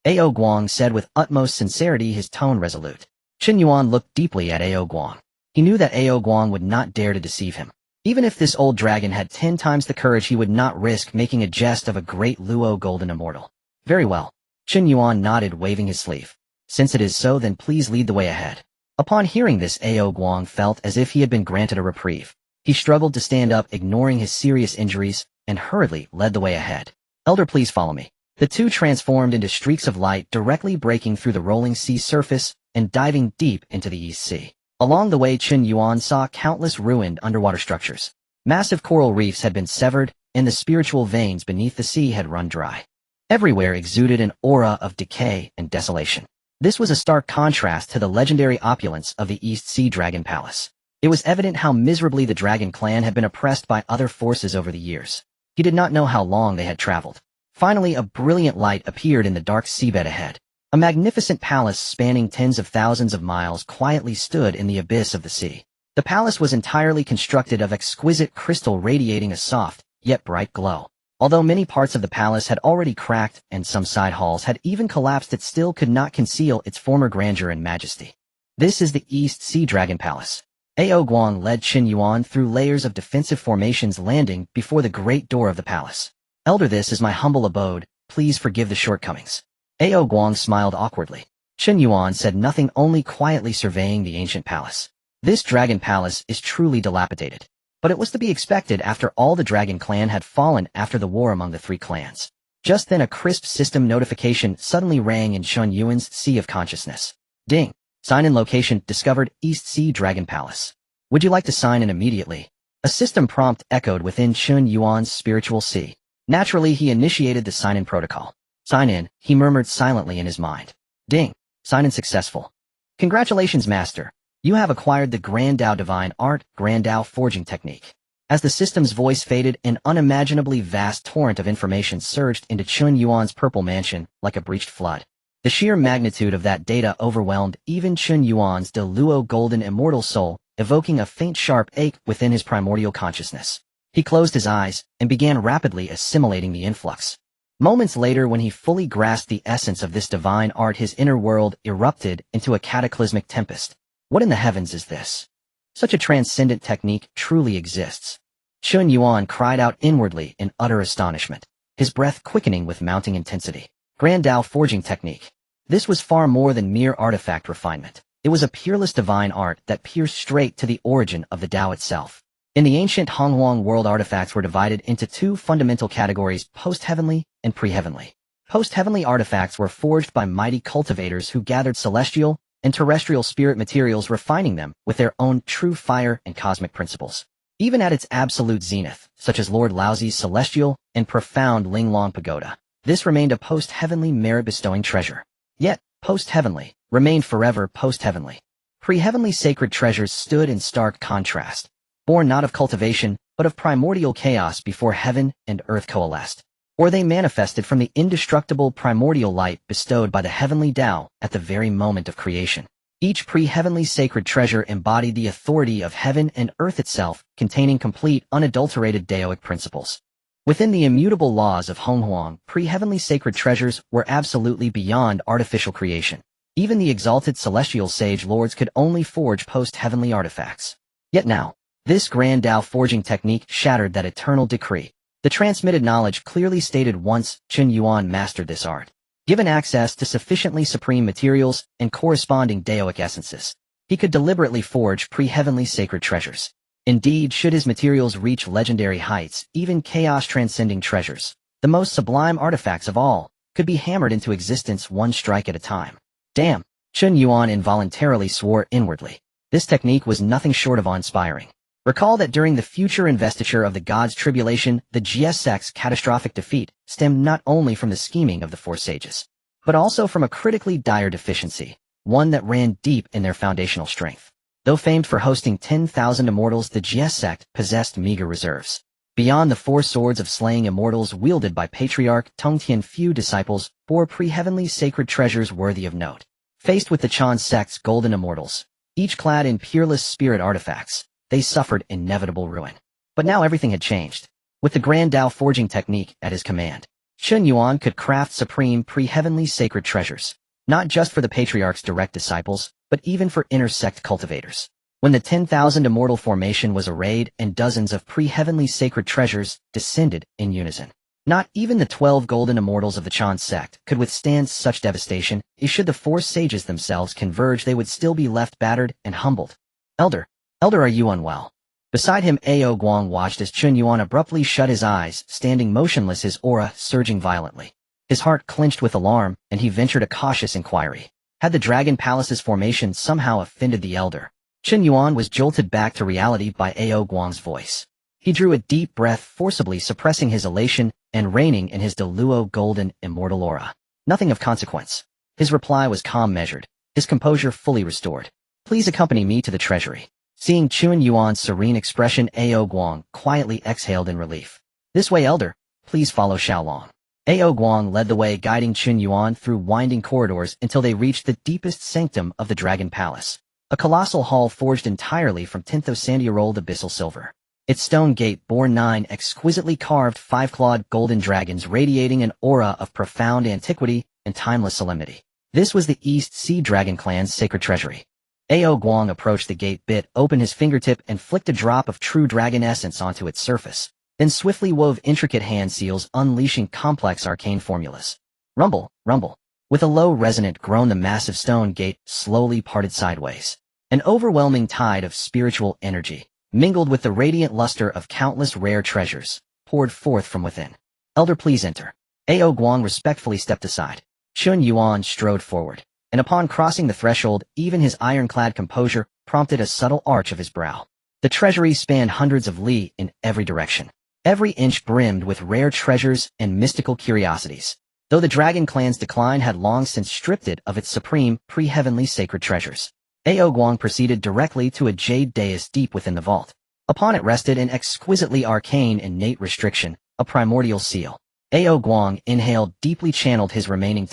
S1: Ao Guang said with utmost sincerity, his tone resolute. Chen Yuan looked deeply at Ao Guang. He knew that Ao Guang would not dare to deceive him. Even if this old dragon had 10 times the courage, he would not risk making a jest of a great Luo golden immortal. Very well. Chen Yuan nodded, waving his sleeve. Since it is so, then please lead the way ahead. Upon hearing this, Ao Guang felt as if he had been granted a reprieve. He struggled to stand up, ignoring his serious injuries, and hurriedly led the way ahead. Elder, please follow me. The two transformed into streaks of light, directly breaking through the rolling sea surface and diving deep into the East Sea. Along the way, Chen Yuan saw countless ruined underwater structures. Massive coral reefs had been severed, and the spiritual veins beneath the sea had run dry. Everywhere exuded an aura of decay and desolation. This was a stark contrast to the legendary opulence of the East Sea Dragon Palace. It was evident how miserably the Dragon Clan had been oppressed by other forces over the years. He did not know how long they had traveled. Finally, a brilliant light appeared in the dark seabed ahead. A magnificent palace spanning tens of thousands of miles quietly stood in the abyss of the sea. The palace was entirely constructed of exquisite crystal radiating a soft, yet bright glow. Although many parts of the palace had already cracked and some side halls had even collapsed, it still could not conceal its former grandeur and majesty. This is the East Sea Dragon Palace. Guang led Chen Yuan through layers of defensive formations, landing before the great door of the palace. Elder, this is my humble abode, please forgive the shortcomings. Guang smiled awkwardly. Chen Yuan said nothing, only quietly surveying the ancient palace. This dragon palace is truly dilapidated. But it was to be expected after all the Dragon Clan had fallen after the war among the three clans. Just then a crisp system notification suddenly rang in Chen Yuan's sea of consciousness. Ding! Sign-in location discovered, East Sea Dragon Palace. Would you like to sign in immediately? A system prompt echoed within Chen Yuan's spiritual sea. Naturally, he initiated the sign-in protocol. Sign in, he murmured silently in his mind. Ding! Sign-in successful. Congratulations, Master. You have acquired the Grand Dao Divine Art, Grand Dao Forging Technique. As the system's voice faded, an unimaginably vast torrent of information surged into Chen Yuan's purple mansion like a breached flood. The sheer magnitude of that data overwhelmed even Chen Yuan's Deluo golden immortal soul, evoking a faint sharp ache within his primordial consciousness. He closed his eyes and began rapidly assimilating the influx. Moments later, when he fully grasped the essence of this divine art, his inner world erupted into a cataclysmic tempest. What in the heavens is this? Such a transcendent technique truly exists. Chen Yuan cried out inwardly in utter astonishment, his breath quickening with mounting intensity. Grand Dao Forging Technique. This was far more than mere artifact refinement. It was a peerless divine art that pierced straight to the origin of the Dao itself. In the ancient Honghuang world, artifacts were divided into two fundamental categories, post-heavenly and pre-heavenly. Post-heavenly artifacts were forged by mighty cultivators who gathered celestial and terrestrial spirit materials, refining them with their own true fire and cosmic principles. Even at its absolute zenith, such as Lord Laozi's celestial and profound Linglong Pagoda, this remained a post-heavenly merit-bestowing treasure. Yet, post-heavenly remained forever post-heavenly. Pre-heavenly sacred treasures stood in stark contrast, born not of cultivation, but of primordial chaos before heaven and earth coalesced. Or they manifested from the indestructible primordial light bestowed by the heavenly Dao at the very moment of creation. Each pre-heavenly sacred treasure embodied the authority of heaven and earth itself, containing complete, unadulterated Daoic principles. Within the immutable laws of Honghuang, pre-heavenly sacred treasures were absolutely beyond artificial creation. Even the exalted celestial sage lords could only forge post-heavenly artifacts. Yet now, this Grand Dao forging technique shattered that eternal decree. The transmitted knowledge clearly stated once Chen Yuan mastered this art. Given access to sufficiently supreme materials and corresponding Daoic essences, he could deliberately forge pre-heavenly sacred treasures. Indeed, should his materials reach legendary heights, even chaos-transcending treasures, the most sublime artifacts of all, could be hammered into existence one strike at a time. Damn! Chen Yuan involuntarily swore inwardly. This technique was nothing short of awe-inspiring. Recall that during the future investiture of the gods' tribulation, the Jiejiao sect's catastrophic defeat stemmed not only from the scheming of the four sages, but also from a critically dire deficiency, one that ran deep in their foundational strength. Though famed for hosting 10,000 immortals, the Jiejiao sect possessed meager reserves. Beyond the four swords of slaying immortals wielded by Patriarch Tongtian, few disciples bore pre-heavenly sacred treasures worthy of note. Faced with the Chan sect's golden immortals, each clad in peerless spirit artifacts, they suffered inevitable ruin. But now everything had changed. With the Grand Dao forging technique at his command, Chen Yuan could craft supreme pre-heavenly sacred treasures, not just for the Patriarch's direct disciples, but even for inner sect cultivators. When the 10,000 immortal formation was arrayed and dozens of pre-heavenly sacred treasures descended in unison, not even the 12 golden immortals of the Chan sect could withstand such devastation. Should the four sages themselves converge, they would still be left battered and humbled. Elder, are you unwell? Beside him, Ao Guang watched as Chen Yuan abruptly shut his eyes, standing motionless, his aura surging violently. His heart clenched with alarm, and he ventured a cautious inquiry. Had the Dragon Palace's formation somehow offended the Elder? Chen Yuan was jolted back to reality by Ao Guang's voice. He drew a deep breath, forcibly suppressing his elation and reigning in his Deluo golden immortal aura. Nothing of consequence. His reply was calm, measured, his composure fully restored. Please accompany me to the treasury. Seeing Chen Yuan's serene expression, Ao Guang quietly exhaled in relief. This way, Elder. Please follow Xiaolong. Ao Guang led the way, guiding Chen Yuan through winding corridors until they reached the deepest sanctum of the Dragon Palace. A colossal hall forged entirely from Tintho Sandiarolled abyssal silver. Its stone gate bore 9 exquisitely carved 5-clawed golden dragons radiating an aura of profound antiquity and timeless solemnity. This was the East Sea Dragon Clan's sacred treasury. Ao Guang approached the gate, bit open his fingertip and flicked a drop of true dragon essence onto its surface, then swiftly wove intricate hand seals, unleashing complex arcane formulas. Rumble, rumble. With a low resonant groan, the massive stone gate slowly parted sideways. An overwhelming tide of spiritual energy, mingled with the radiant luster of countless rare treasures, poured forth from within. Elder, please enter. Ao Guang respectfully stepped aside. Chen Yuan strode forward, and upon crossing the threshold, even his ironclad composure prompted a subtle arch of his brow. The treasury spanned hundreds of li in every direction. Every inch brimmed with rare treasures and mystical curiosities, though the Dragon Clan's decline had long since stripped it of its supreme, pre-heavenly sacred treasures. Ao Guang proceeded directly to a jade dais deep within the vault. Upon it rested an exquisitely arcane innate restriction, a primordial seal. Ao Guang inhaled, deeply channeled his remaining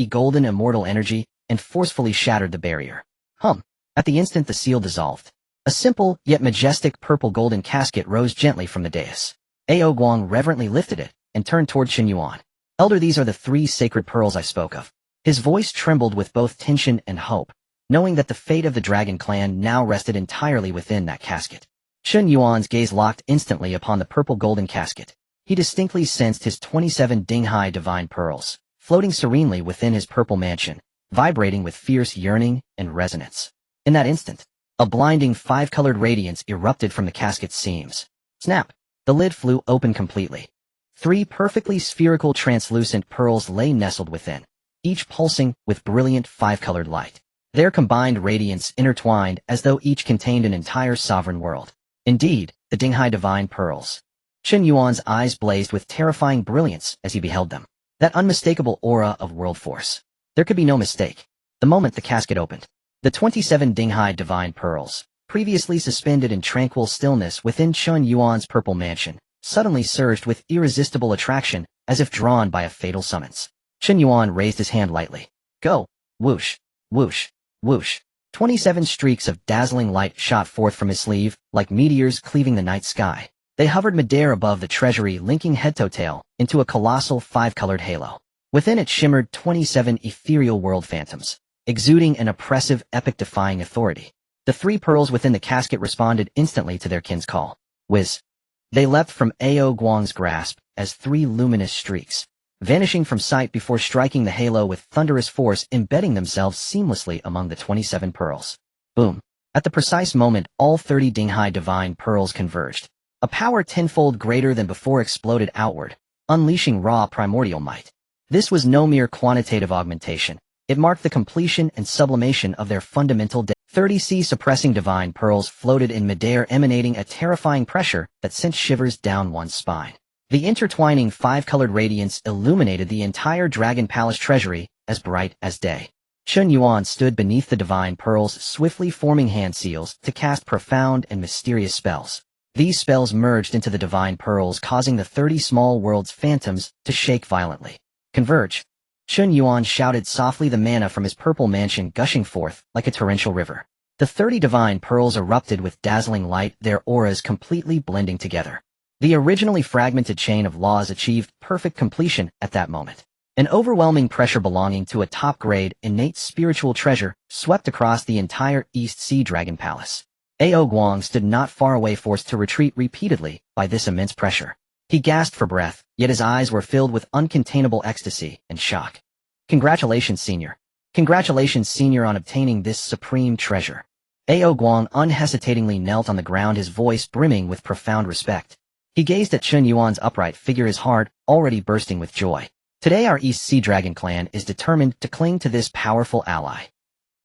S1: golden immortal energy, and forcefully shattered the barrier. At the instant the seal dissolved. A simple, yet majestic purple-golden casket rose gently from the dais. Ao Guang reverently lifted it, and turned toward Chen Yuan. Elder, these are the 3 sacred pearls I spoke of. His voice trembled with both tension and hope, knowing that the fate of the Dragon Clan now rested entirely within that casket. Chen Yuan's gaze locked instantly upon the purple-golden casket. He distinctly sensed his 27 Dinghai divine pearls, floating serenely within his purple mansion, vibrating with fierce yearning and resonance. In that instant, a blinding 5-colored radiance erupted from the casket's seams. Snap! The lid flew open completely. 3 perfectly spherical translucent pearls lay nestled within, each pulsing with brilliant 5-colored light. Their combined radiance intertwined as though each contained an entire sovereign world. Indeed, the Dinghai divine pearls. Chen Yuan's eyes blazed with terrifying brilliance as he beheld them. That unmistakable aura of world force. There could be no mistake. The moment the casket opened, the 27 Dinghai divine pearls, previously suspended in tranquil stillness within Chen Yuan's purple mansion, suddenly surged with irresistible attraction as if drawn by a fatal summons. Chen Yuan raised his hand lightly. Go! Whoosh! Whoosh! Whoosh! 27 streaks of dazzling light shot forth from his sleeve, like meteors cleaving the night sky. They hovered midair above the treasury, linking head to tail into a colossal 5-colored halo. Within it shimmered 27 ethereal world phantoms, exuding an oppressive, epic-defying authority. The 3 pearls within the casket responded instantly to their kin's call. Whiz! They leapt from Ao Guang's grasp as 3 luminous streaks, vanishing from sight before striking the halo with thunderous force, embedding themselves seamlessly among the 27 pearls. Boom! At the precise moment, all 30 Dinghai divine pearls converged. A power tenfold greater than before exploded outward, unleashing raw primordial might. This was no mere quantitative augmentation. It marked the completion and sublimation of their fundamental 30C suppressing divine pearls floated in midair, emanating a terrifying pressure that sent shivers down one's spine. The intertwining 5-colored radiance illuminated the entire Dragon Palace treasury, as bright as day. Chen Yuan stood beneath the divine pearls, swiftly forming hand seals to cast profound and mysterious spells. These spells merged into the divine pearls, causing the 30 small world's phantoms to shake violently. Converge! Chen Yuan shouted softly, the mana from his purple mansion gushing forth like a torrential river. The 30 divine pearls erupted with dazzling light, their auras completely blending together. The originally fragmented chain of laws achieved perfect completion at that moment. An overwhelming pressure belonging to a top-grade, innate spiritual treasure swept across the entire East Sea Dragon Palace. Ao Guang stood not far away, forced to retreat repeatedly by this immense pressure. He gasped for breath, yet his eyes were filled with uncontainable ecstasy and shock. Congratulations, Senior. Congratulations, Senior, on obtaining this supreme treasure. Ao Guang unhesitatingly knelt on the ground, his voice brimming with profound respect. He gazed at Chen Yuan's upright figure, his heart already bursting with joy. Today our East Sea Dragon clan is determined to cling to this powerful ally.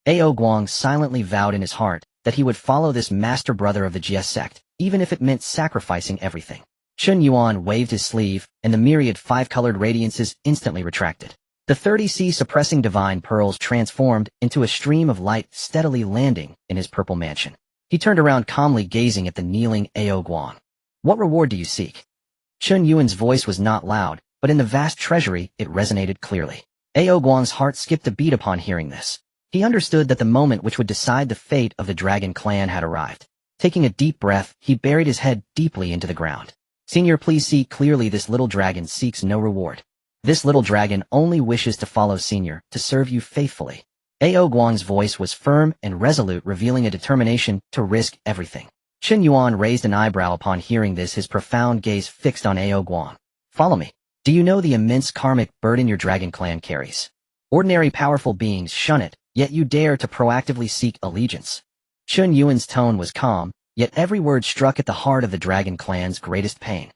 S1: Ao Guang silently vowed in his heart that he would follow this master brother of the Jiejiao sect, even if it meant sacrificing everything. Chen Yuan waved his sleeve, and the myriad five-colored radiances instantly retracted. The 30C suppressing divine pearls transformed into a stream of light, steadily landing in his purple mansion. He turned around, calmly gazing at the kneeling Ao Guang. "What reward do you seek?" Chen Yuan's voice was not loud, but in the vast treasury it resonated clearly. Ao Guang's heart skipped a beat upon hearing this. He understood that the moment which would decide the fate of the Dragon clan had arrived. Taking a deep breath, he buried his head deeply into the ground. "Senior, please see clearly, this little dragon seeks no reward. This little dragon only wishes to follow Senior, to serve you faithfully." Ao Guang's voice was firm and resolute, revealing a determination to risk everything. Chen Yuan raised an eyebrow upon hearing this, his profound gaze fixed on Ao Guang. "Follow me. Do you know the immense karmic burden your Dragon clan carries? Ordinary powerful beings shun it, yet you dare to proactively seek allegiance." Chen Yuan's tone was calm, yet every word struck at the heart of the Dragon clan's greatest pain.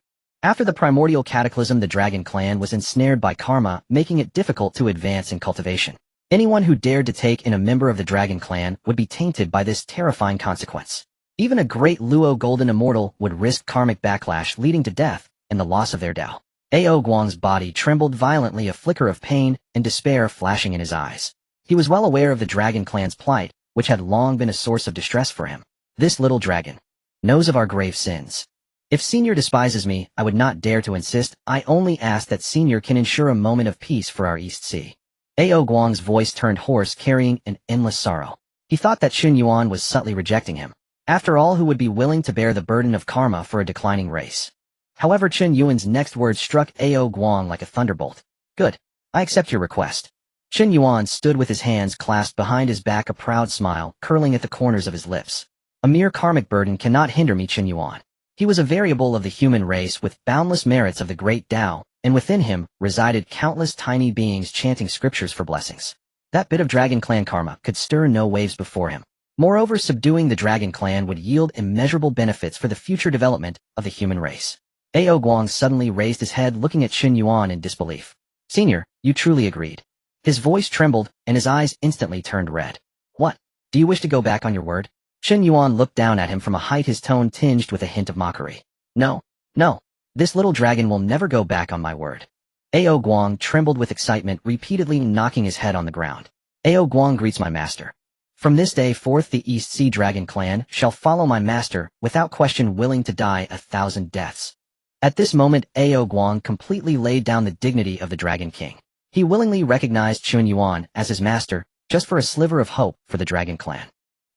S1: After the primordial cataclysm, the Dragon clan was ensnared by karma, making it difficult to advance in cultivation. Anyone who dared to take in a member of the Dragon clan would be tainted by this terrifying consequence. Even a great Luo golden immortal would risk karmic backlash, leading to death and the loss of their Dao. Ao Guang's body trembled violently, a flicker of pain and despair flashing in his eyes. He was well aware of the Dragon clan's plight, which had long been a source of distress for him. "This little dragon knows of our grave sins. If Senior despises me, I would not dare to insist. I only ask that Senior can ensure a moment of peace for our East Sea." Ao Guang's voice turned hoarse, carrying an endless sorrow. He thought that Chen Yuan was subtly rejecting him. After all, who would be willing to bear the burden of karma for a declining race? However, Chen Yuan's next words struck Ao Guang like a thunderbolt. "Good. I accept your request." Chen Yuan stood with his hands clasped behind his back, a proud smile curling at the corners of his lips. "A mere karmic burden cannot hinder me, Chen Yuan." He was a variable of the human race with boundless merits of the great Dao, and within him resided countless tiny beings chanting scriptures for blessings. That bit of Dragon clan karma could stir no waves before him. Moreover, subduing the Dragon clan would yield immeasurable benefits for the future development of the human race. Ao Guang suddenly raised his head, looking at Chen Yuan in disbelief. "Senior, you truly agreed?" His voice trembled, and his eyes instantly turned red. "What? Do you wish to go back on your word?" Chen Yuan looked down at him from a height, his tone tinged with a hint of mockery. No. This little dragon will never go back on my word." Ao Guang trembled with excitement, repeatedly knocking his head on the ground. "Ao Guang greets my master. From this day forth the East Sea Dragon clan shall follow my master, without question, willing to die 1,000 deaths." At this moment, Ao Guang completely laid down the dignity of the Dragon King. He willingly recognized Chen Yuan as his master, just for a sliver of hope for the Dragon clan.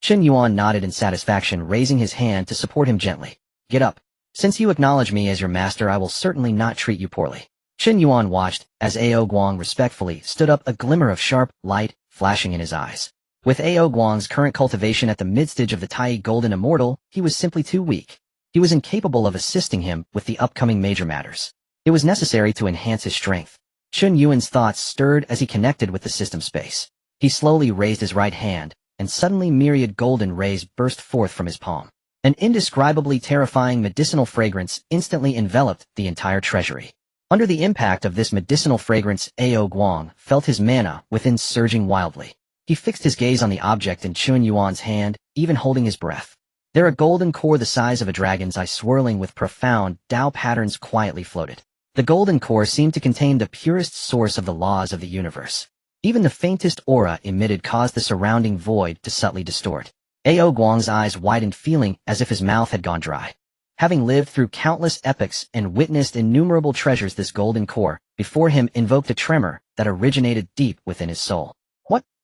S1: Chen Yuan nodded in satisfaction, raising his hand to support him gently. "Get up. Since you acknowledge me as your master, I will certainly not treat you poorly." Chen Yuan watched as Ao Guang respectfully stood up, a glimmer of sharp light flashing in his eyes. With Ao Guang's current cultivation at the midstage of the Tai Golden Immortal, he was simply too weak. He was incapable of assisting him with the upcoming major matters. It was necessary to enhance his strength. Chen Yuan's thoughts stirred as he connected with the system space. He slowly raised his right hand, and suddenly myriad golden rays burst forth from his palm. An indescribably terrifying medicinal fragrance instantly enveloped the entire treasury. Under the impact of this medicinal fragrance, Ao Guang felt his mana within surging wildly. He fixed his gaze on the object in Chen Yuan's hand, even holding his breath. There, a golden core the size of a dragon's eye swirling with profound Dao patterns quietly floated. The golden core seemed to contain the purest source of the laws of the universe. Even the faintest aura emitted caused the surrounding void to subtly distort. Ao Guang's eyes widened, feeling as if his mouth had gone dry. Having lived through countless epochs and witnessed innumerable treasures, this golden core before him invoked a tremor that originated deep within his soul.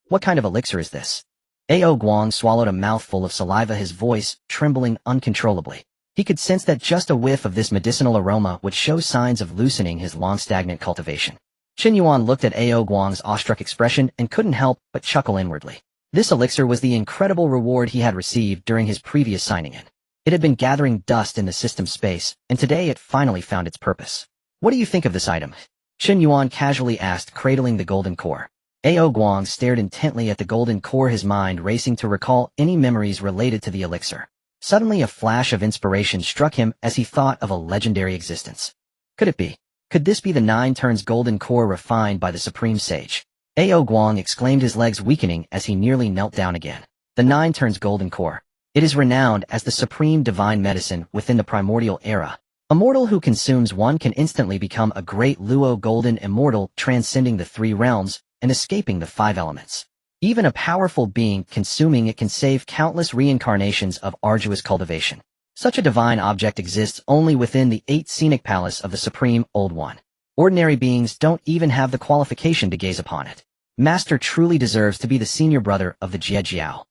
S1: What kind of elixir is this?" Ao Guang swallowed a mouthful of saliva, his voice trembling uncontrollably. He could sense that just a whiff of this medicinal aroma would show signs of loosening his long-stagnant cultivation. Chen Yuan looked at Ao Guang's awestruck expression and couldn't help but chuckle inwardly. This elixir was the incredible reward he had received during his previous signing in. It had been gathering dust in the system space, and today it finally found its purpose. "What do you think of this item?" Chen Yuan casually asked, cradling the golden core. Ao Guang stared intently at the golden core, his mind racing to recall any memories related to the elixir. Suddenly a flash of inspiration struck him as he thought of a legendary existence. Could it be? Could this be the 9 turns golden core refined by the Supreme Sage? Ao Guang exclaimed, his legs weakening as he nearly knelt down again. The 9 turns golden core. It is renowned as the supreme divine medicine within the primordial era. A mortal who consumes one can instantly become a great Luo golden immortal, transcending the 3 realms and escaping the 5 elements. Even a powerful being consuming it can save countless reincarnations of arduous cultivation. Such a divine object exists only within the 8 scenic palace of the Supreme Old One. Ordinary beings don't even have the qualification to gaze upon it. Master truly deserves to be the senior brother of the Jiejiao.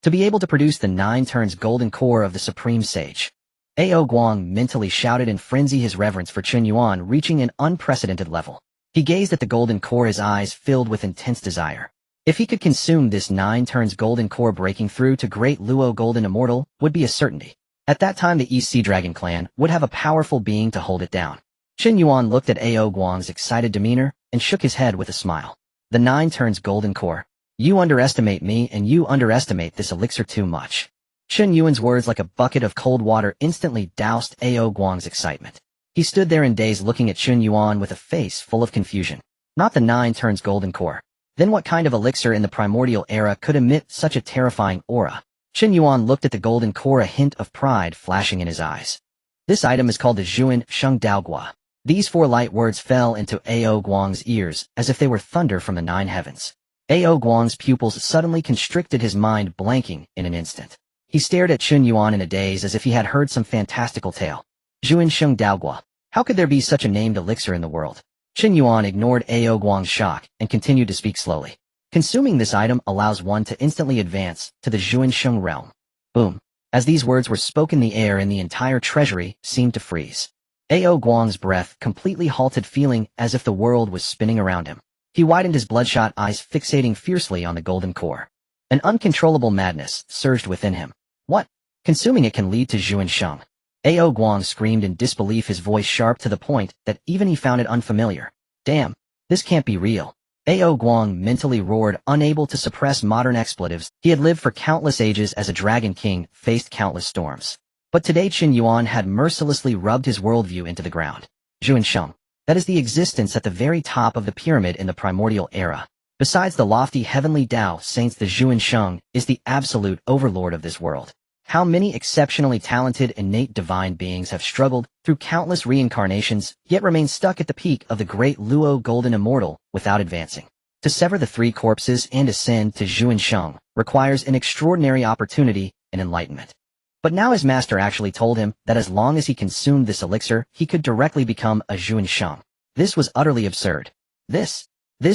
S1: To be able to produce the 9 turns golden core of the Supreme Sage. Ao Guang mentally shouted in frenzy, his reverence for Chen Yuan reaching an unprecedented level. He gazed at the golden core, his eyes filled with intense desire. If he could consume this 9 turns golden core, breaking through to great Luo golden immortal would be a certainty. At that time the East Sea Dragon clan would have a powerful being to hold it down. Chen Yuan looked at Ao Guang's excited demeanor and shook his head with a smile. The 9 turns golden core. You underestimate me and you underestimate this elixir too much. Chen Yuan's words like a bucket of cold water instantly doused Ao Guang's excitement. He stood there in daze looking at Chen Yuan with a face full of confusion. Not the 9 turns golden core. Then what kind of elixir in the primordial era could emit such a terrifying aura? Chen Yuan looked at the golden core, a hint of pride flashing in his eyes. This item is called the Zhuan Sheng Daogua. These 4 light words fell into Ao Guang's ears as if they were thunder from the 9 heavens. Ao Guang's pupils suddenly constricted, his mind blanking in an instant. He stared at Chen Yuan in a daze as if he had heard some fantastical tale. Zhuan Sheng Daogua. How could there be such a named elixir in the world? Chen Yuan ignored Ao Guang's shock and continued to speak slowly. Consuming this item allows one to instantly advance to the Zhuan Sheng realm. Boom. As these words were spoken, the air in the entire treasury seemed to freeze. Ao Guang's breath completely halted, feeling as if the world was spinning around him. He widened his bloodshot eyes, fixating fiercely on the golden core. An uncontrollable madness surged within him. What? Consuming it can lead to Zhuan Sheng. Ao Guang screamed in disbelief, his voice sharp to the point that even he found it unfamiliar. Damn, this can't be real. Ao Guang mentally roared, unable to suppress modern expletives. He had lived for countless ages as a dragon king, faced countless storms. But today Chen Yuan had mercilessly rubbed his worldview into the ground. Zhuan Sheng. That is the existence at the very top of the pyramid in the primordial era. Besides the lofty heavenly Dao saints, the Zhuan Sheng is the absolute overlord of this world. How many exceptionally talented innate divine beings have struggled through countless reincarnations, yet remain stuck at the peak of the great Luo golden immortal without advancing. To sever the 3 corpses and ascend to Zhuan Sheng requires an extraordinary opportunity and enlightenment. But now his master actually told him that as long as he consumed this elixir, he could directly become a Zhuan Sheng. This was utterly absurd. This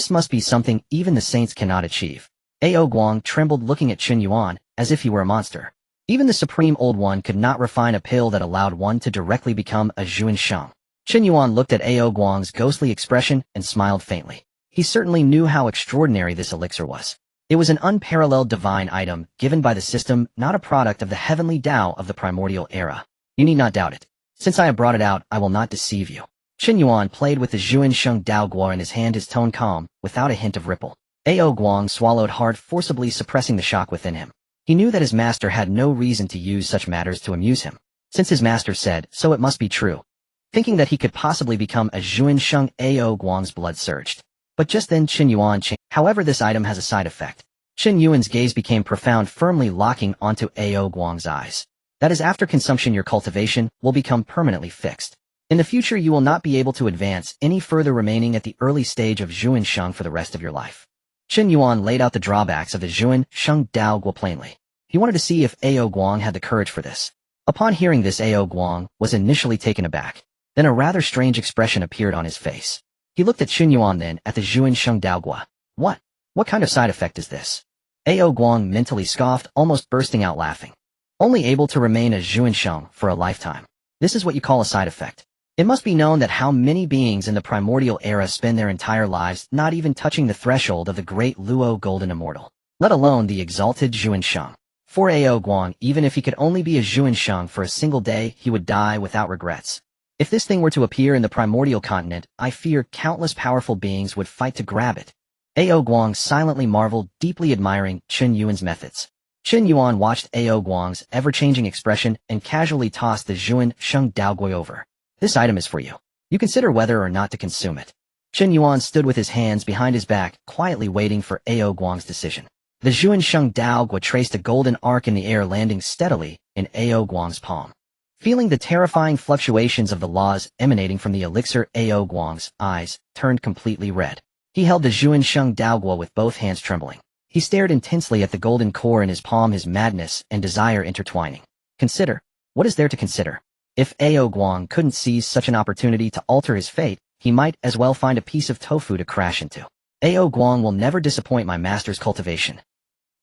S1: must be something even the saints cannot achieve. Ao Guang trembled, looking at Chen Yuan as if he were a monster. Even the Supreme Old One could not refine a pill that allowed one to directly become a Zhuan Sheng. Chen Yuan looked at Ao Guang's ghostly expression and smiled faintly. He certainly knew how extraordinary this elixir was. It was an unparalleled divine item given by the system, not a product of the heavenly Dao of the primordial era. You need not doubt it. Since I have brought it out, I will not deceive you. Chen Yuan played with the Zhuan Sheng Daogua in his hand, his tone calm, without a hint of ripple. Ao Guang swallowed hard, forcibly suppressing the shock within him. He knew that his master had no reason to use such matters to amuse him. Since his master said so, it must be true. Thinking that he could possibly become a Zhuan Sheng, Ao Guang's blood surged. But just then Chen Yuan changed. However, this item has a side effect. Chen Yuan's gaze became profound, firmly locking onto Ao Guang's eyes. That is, after consumption your cultivation will become permanently fixed. In the future you will not be able to advance any further, remaining at the early stage of Zhuan Sheng for the rest of your life. Chen Yuan laid out the drawbacks of the Zhuan Sheng Daogua plainly. He wanted to see if Ao Guang had the courage for this. Upon hearing this, Ao Guang was initially taken aback. Then a rather strange expression appeared on his face. He looked at Chen Yuan, then at the Zhuan Sheng Daogua. What? What kind of side effect is this? Ao Guang mentally scoffed, almost bursting out laughing. Only able to remain a Zhuan Sheng for a lifetime. This is what you call a side effect. It must be known that how many beings in the primordial era spend their entire lives not even touching the threshold of the great Luo golden immortal, let alone the exalted Zhuan Sheng. For Ao Guang, even if he could only be a Zhuan Sheng for a single day, he would die without regrets. If this thing were to appear in the primordial continent, I fear countless powerful beings would fight to grab it. Ao Guang silently marveled, deeply admiring Chen Yuan's methods. Chen Yuan watched Ao Guang's ever-changing expression and casually tossed the Zhuan Sheng Daogui over. This item is for you. You consider whether or not to consume it. Chen Yuan stood with his hands behind his back, quietly waiting for Ao Guang's decision. The Zhuan Sheng Daogui traced a golden arc in the air, landing steadily in Ao Guang's palm. Feeling the terrifying fluctuations of the laws emanating from the elixir, Ao Guang's eyes turned completely red. He held the Zhuan Sheng Daogui with both hands trembling. He stared intensely at the golden core in his palm, his madness and desire intertwining. Consider. What is there to consider? If Ao Guang couldn't seize such an opportunity to alter his fate, he might as well find a piece of tofu to crash into. Ao Guang will never disappoint my master's cultivation.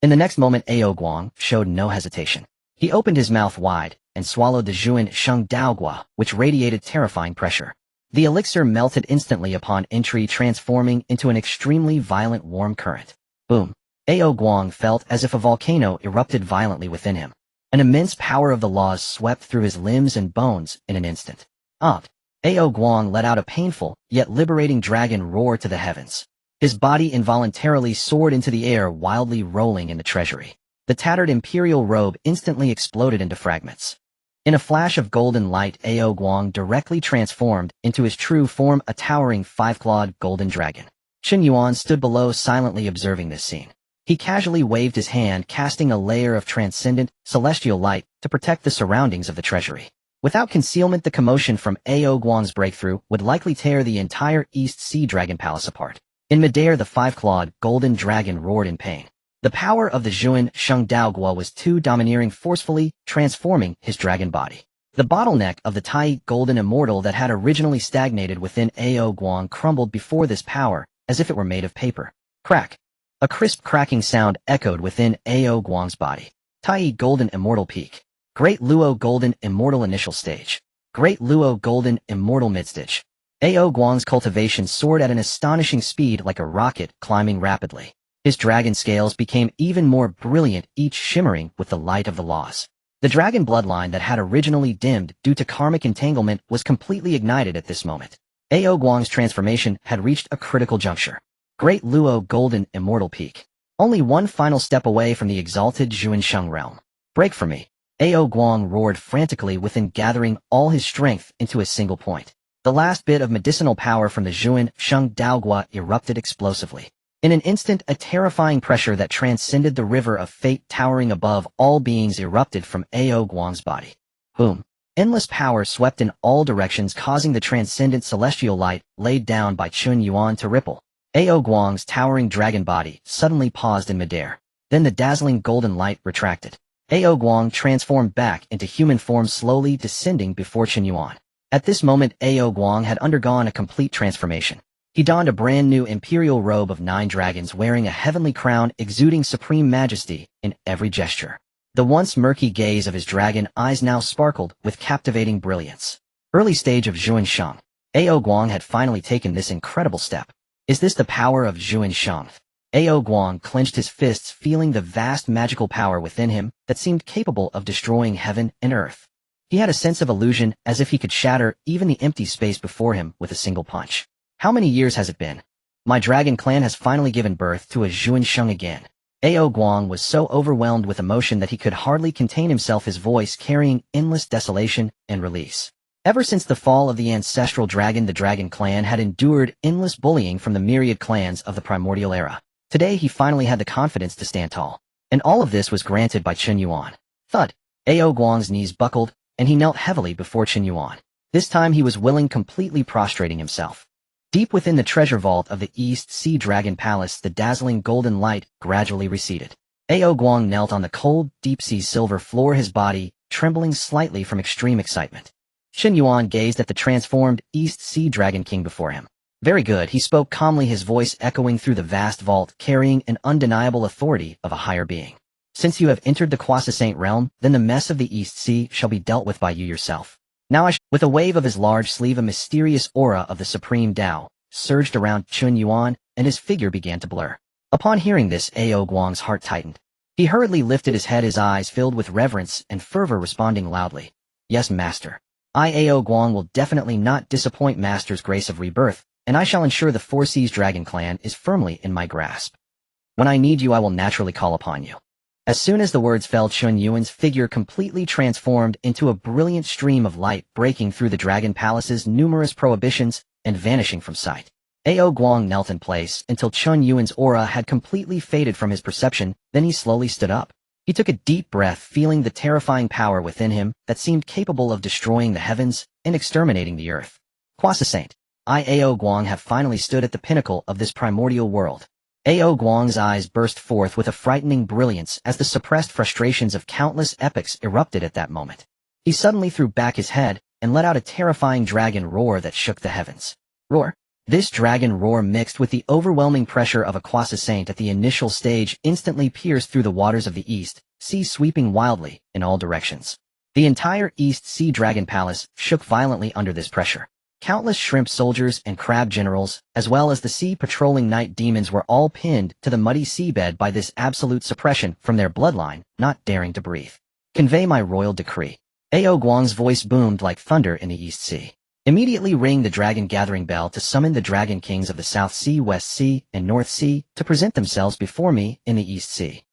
S1: In the next moment, Ao Guang showed no hesitation. He opened his mouth wide and swallowed the Zhuan Sheng Daogui, which radiated terrifying pressure. The elixir melted instantly upon entry, transforming into an extremely violent warm current. Boom. Ao Guang felt as if a volcano erupted violently within him. An immense power of the laws swept through his limbs and bones in an instant. Ao Guang let out a painful, yet liberating dragon roar to the heavens. His body involuntarily soared into the air, wildly rolling in the treasury. The tattered imperial robe instantly exploded into fragments. In a flash of golden light, Ao Guang directly transformed into his true form, a towering five-clawed golden dragon. Chen Yuan stood below, silently observing this scene. He casually waved his hand, casting a layer of transcendent, celestial light to protect the surroundings of the treasury. Without concealment, the commotion from Ao Guang's breakthrough would likely tear the entire East Sea Dragon Palace apart. In midair, the five-clawed golden dragon roared in pain. The power of the Zhuan Sheng Daogui was too domineering, forcefully transforming his dragon body. The bottleneck of the Tai golden immortal that had originally stagnated within Ao Guang crumbled before this power, as if it were made of paper. Crack! A crisp cracking sound echoed within Ao Guang's body. Tai golden immortal peak. Great Luo golden immortal initial stage. Great Luo golden immortal midstage. Ao Guang's cultivation soared at an astonishing speed, like a rocket climbing rapidly. His dragon scales became even more brilliant, each shimmering with the light of the laws. The dragon bloodline that had originally dimmed due to karmic entanglement was completely ignited at this moment. Ao Guang's transformation had reached a critical juncture. Great Luo golden immortal peak. Only one final step away from the exalted Zhuan Sheng realm. Break for me. Ao Guang roared frantically within, gathering all his strength into a single point. The last bit of medicinal power from the Zhuan Sheng Daogui erupted explosively. In an instant, a terrifying pressure that transcended the river of fate towering above all beings erupted from Ao Guang's body. Boom. Endless power swept in all directions, causing the transcendent celestial light laid down by Chen Yuan to ripple. Ao Guang's towering dragon body suddenly paused in midair. Then the dazzling golden light retracted. Ao Guang transformed back into human form, slowly descending before Chen Yuan. At this moment, Ao Guang had undergone a complete transformation. He donned a brand new imperial robe of 9 dragons, wearing a heavenly crown, exuding supreme majesty in every gesture. The once murky gaze of his dragon eyes now sparkled with captivating brilliance. Early stage of Zhuan Sheng. Ao Guang had finally taken this incredible step. Is this the power of Zhuan Sheng? Ao Guang clenched his fists, feeling the vast magical power within him that seemed capable of destroying heaven and earth. He had a sense of illusion, as if he could shatter even the empty space before him with a single punch. How many years has it been? My dragon clan has finally given birth to a Zhuan Sheng again. Ao Guang was so overwhelmed with emotion that he could hardly contain himself, his voice carrying endless desolation and release. Ever since the fall of the ancestral dragon, the dragon clan had endured endless bullying from the myriad clans of the primordial era. Today he finally had the confidence to stand tall. And all of this was granted by Chen Yuan. Thud! Ao Guang's knees buckled, and he knelt heavily before Chen Yuan. This time he was willing, completely prostrating himself. Deep within the treasure vault of the East Sea Dragon Palace, the dazzling golden light gradually receded. Ao Guang knelt on the cold, deep-sea silver floor, his body trembling slightly from extreme excitement. Chen Yuan gazed at the transformed East Sea Dragon King before him. Very good, he spoke calmly, his voice echoing through the vast vault, carrying an undeniable authority of a higher being. Since you have entered the Quasi-Saint realm, then the mess of the East Sea shall be dealt with by you yourself. Now with a wave of his large sleeve, a mysterious aura of the supreme Dao surged around Chen Yuan, and his figure began to blur. Upon hearing this, Ao Guang's heart tightened. He hurriedly lifted his head, his eyes filled with reverence and fervor, responding loudly. Yes, master. Ao Guang will definitely not disappoint master's grace of rebirth, and I shall ensure the Four Seas Dragon Clan is firmly in my grasp. When I need you, I will naturally call upon you. As soon as the words fell, Chen Yuan's figure completely transformed into a brilliant stream of light, breaking through the Dragon Palace's numerous prohibitions and vanishing from sight. Ao Guang knelt in place until Chen Yuan's aura had completely faded from his perception, then he slowly stood up. He took a deep breath, feeling the terrifying power within him that seemed capable of destroying the heavens and exterminating the earth. Quasi-Saint, I Ao Guang have finally stood at the pinnacle of this primordial world. Ao Guang's eyes burst forth with a frightening brilliance as the suppressed frustrations of countless epochs erupted at that moment. He suddenly threw back his head and let out a terrifying dragon roar that shook the heavens. Roar. This dragon roar mixed with the overwhelming pressure of a quasi-saint at the initial stage instantly pierced through the waters of the East Sea, sweeping wildly in all directions. The entire East Sea Dragon Palace shook violently under this pressure. Countless shrimp soldiers and crab generals, as well as the sea-patrolling night demons, were all pinned to the muddy seabed by this absolute suppression from their bloodline, not daring to breathe. Convey my royal decree. Ao Guang's voice boomed like thunder in the East Sea. Immediately ring the dragon gathering bell to summon the dragon kings of the South Sea, West Sea, and North Sea to present themselves before me in the East Sea.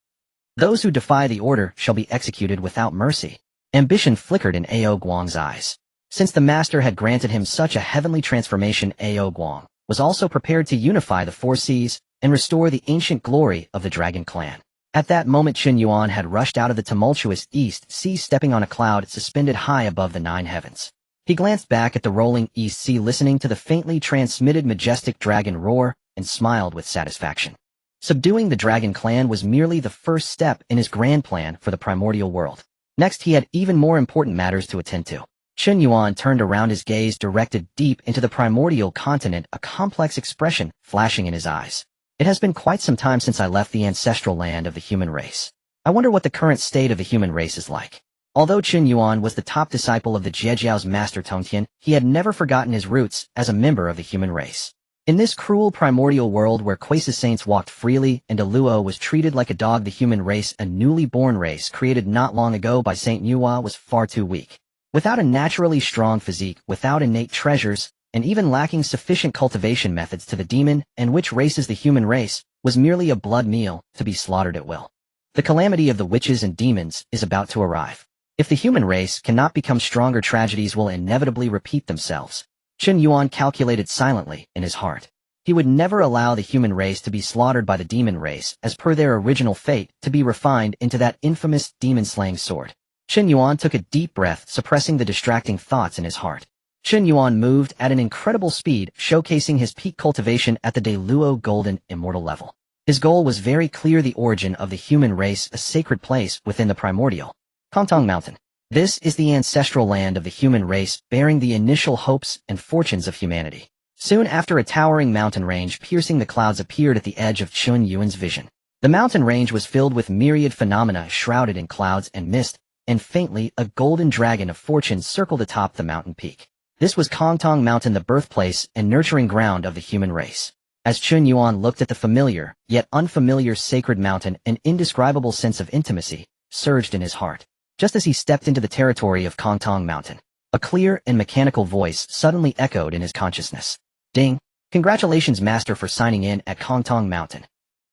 S1: Those who defy the order shall be executed without mercy. Ambition flickered in Ao Guang's eyes. Since the master had granted him such a heavenly transformation, Ao Guang was also prepared to unify the Four Seas and restore the ancient glory of the Dragon Clan. At that moment, Chen Yuan had rushed out of the tumultuous East Sea, stepping on a cloud suspended high above the nine heavens. He glanced back at the rolling East Sea, listening to the faintly transmitted majestic dragon roar, and smiled with satisfaction. Subduing the Dragon Clan was merely the first step in his grand plan for the primordial world. Next, he had even more important matters to attend to. Chen Yuan turned around, his gaze directed deep into the primordial continent, a complex expression flashing in his eyes. It has been quite some time since I left the ancestral land of the human race. I wonder what the current state of the human race is like. Although Chen Yuan was the top disciple of the Jiejiao's master Tongtian, he had never forgotten his roots as a member of the human race. In this cruel primordial world where quasi-saints walked freely and a Luo was treated like a dog, the human race, a newly born race created not long ago by Saint Yuan, was far too weak. Without a naturally strong physique, without innate treasures, and even lacking sufficient cultivation methods to the demon, and which races the human race, was merely a blood meal to be slaughtered at will. The calamity of the witches and demons is about to arrive. If the human race cannot become stronger, tragedies will inevitably repeat themselves. Chen Yuan calculated silently in his heart. He would never allow the human race to be slaughtered by the demon race, as per their original fate, to be refined into that infamous demon-slaying sword. Chen Yuan took a deep breath, suppressing the distracting thoughts in his heart. Chen Yuan moved at an incredible speed, showcasing his peak cultivation at the Luo Golden Immortal level. His goal was very clear: the origin of the human race, a sacred place within the primordial Honghuang Mountain. This is the ancestral land of the human race, bearing the initial hopes and fortunes of humanity. Soon after, a towering mountain range piercing the clouds appeared at the edge of Chen Yuan's vision. The mountain range was filled with myriad phenomena shrouded in clouds and mist, and faintly, a golden dragon of fortune circled atop the mountain peak. This was Honghuang Mountain, the birthplace and nurturing ground of the human race. As Chen Yuan looked at the familiar, yet unfamiliar sacred mountain, an indescribable sense of intimacy surged in his heart. Just as he stepped into the territory of Honghuang Mountain, a clear and mechanical voice suddenly echoed in his consciousness. Ding! Congratulations, Master, for signing in at Honghuang Mountain.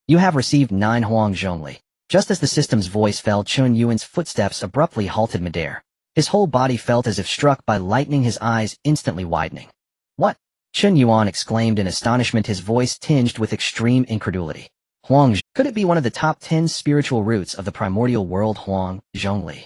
S1: You have received 9 Hongjun only. Just as the system's voice fell, Chen Yuan's footsteps abruptly halted midair. His whole body felt as if struck by lightning, his eyes instantly widening. What? Chen Yuan exclaimed in astonishment, his voice tinged with extreme incredulity. Hongjun. Could it be one of the top 10 spiritual roots of the primordial world, Hongjun?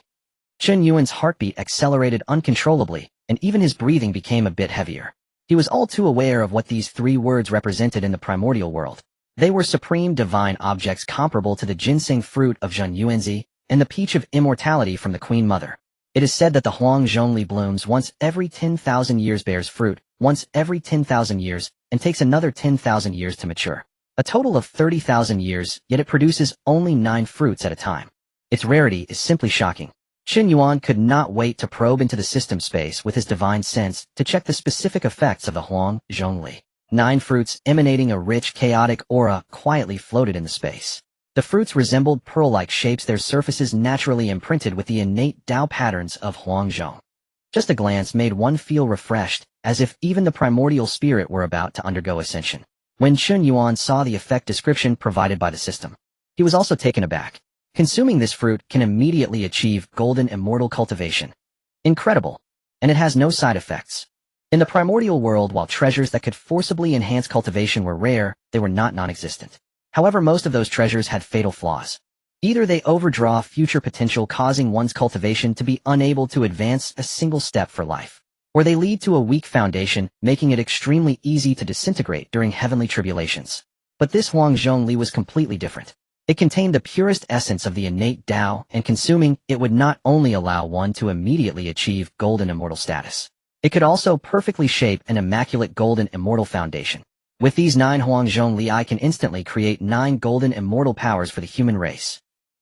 S1: Chen Yuan's heartbeat accelerated uncontrollably, and even his breathing became a bit heavier. He was all too aware of what these 3 words represented in the primordial world. They were supreme divine objects comparable to the ginseng fruit of Zhen Yuanzi and the peach of immortality from the Queen Mother. It is said that the Hongjun blooms once every 10,000 years, bears fruit once every 10,000 years, and takes another 10,000 years to mature. A total of 30,000 years, yet it produces only 9 fruits at a time. Its rarity is simply shocking. Chen Yuan could not wait to probe into the system space with his divine sense to check the specific effects of the Hongjun. 9 fruits emanating a rich, chaotic aura quietly floated in the space. The fruits resembled pearl-like shapes, their surfaces naturally imprinted with the innate Dao patterns of Hongjun. Just a glance made one feel refreshed, as if even the primordial spirit were about to undergo ascension. When Chen Yuan saw the effect description provided by the system, he was also taken aback. Consuming this fruit can immediately achieve golden immortal cultivation. Incredible. And it has no side effects. In the primordial world, while treasures that could forcibly enhance cultivation were rare, they were not non-existent. However, most of those treasures had fatal flaws. Either they overdraw future potential, causing one's cultivation to be unable to advance a single step for life, or they lead to a weak foundation, making it extremely easy to disintegrate during heavenly tribulations. But this Hongjun Li was completely different. It contained the purest essence of the innate Dao, and consuming it would not only allow one to immediately achieve golden immortal status, it could also perfectly shape an immaculate golden immortal foundation. With these 9 Hongjun Li, I can instantly create 9 golden immortal powers for the human race.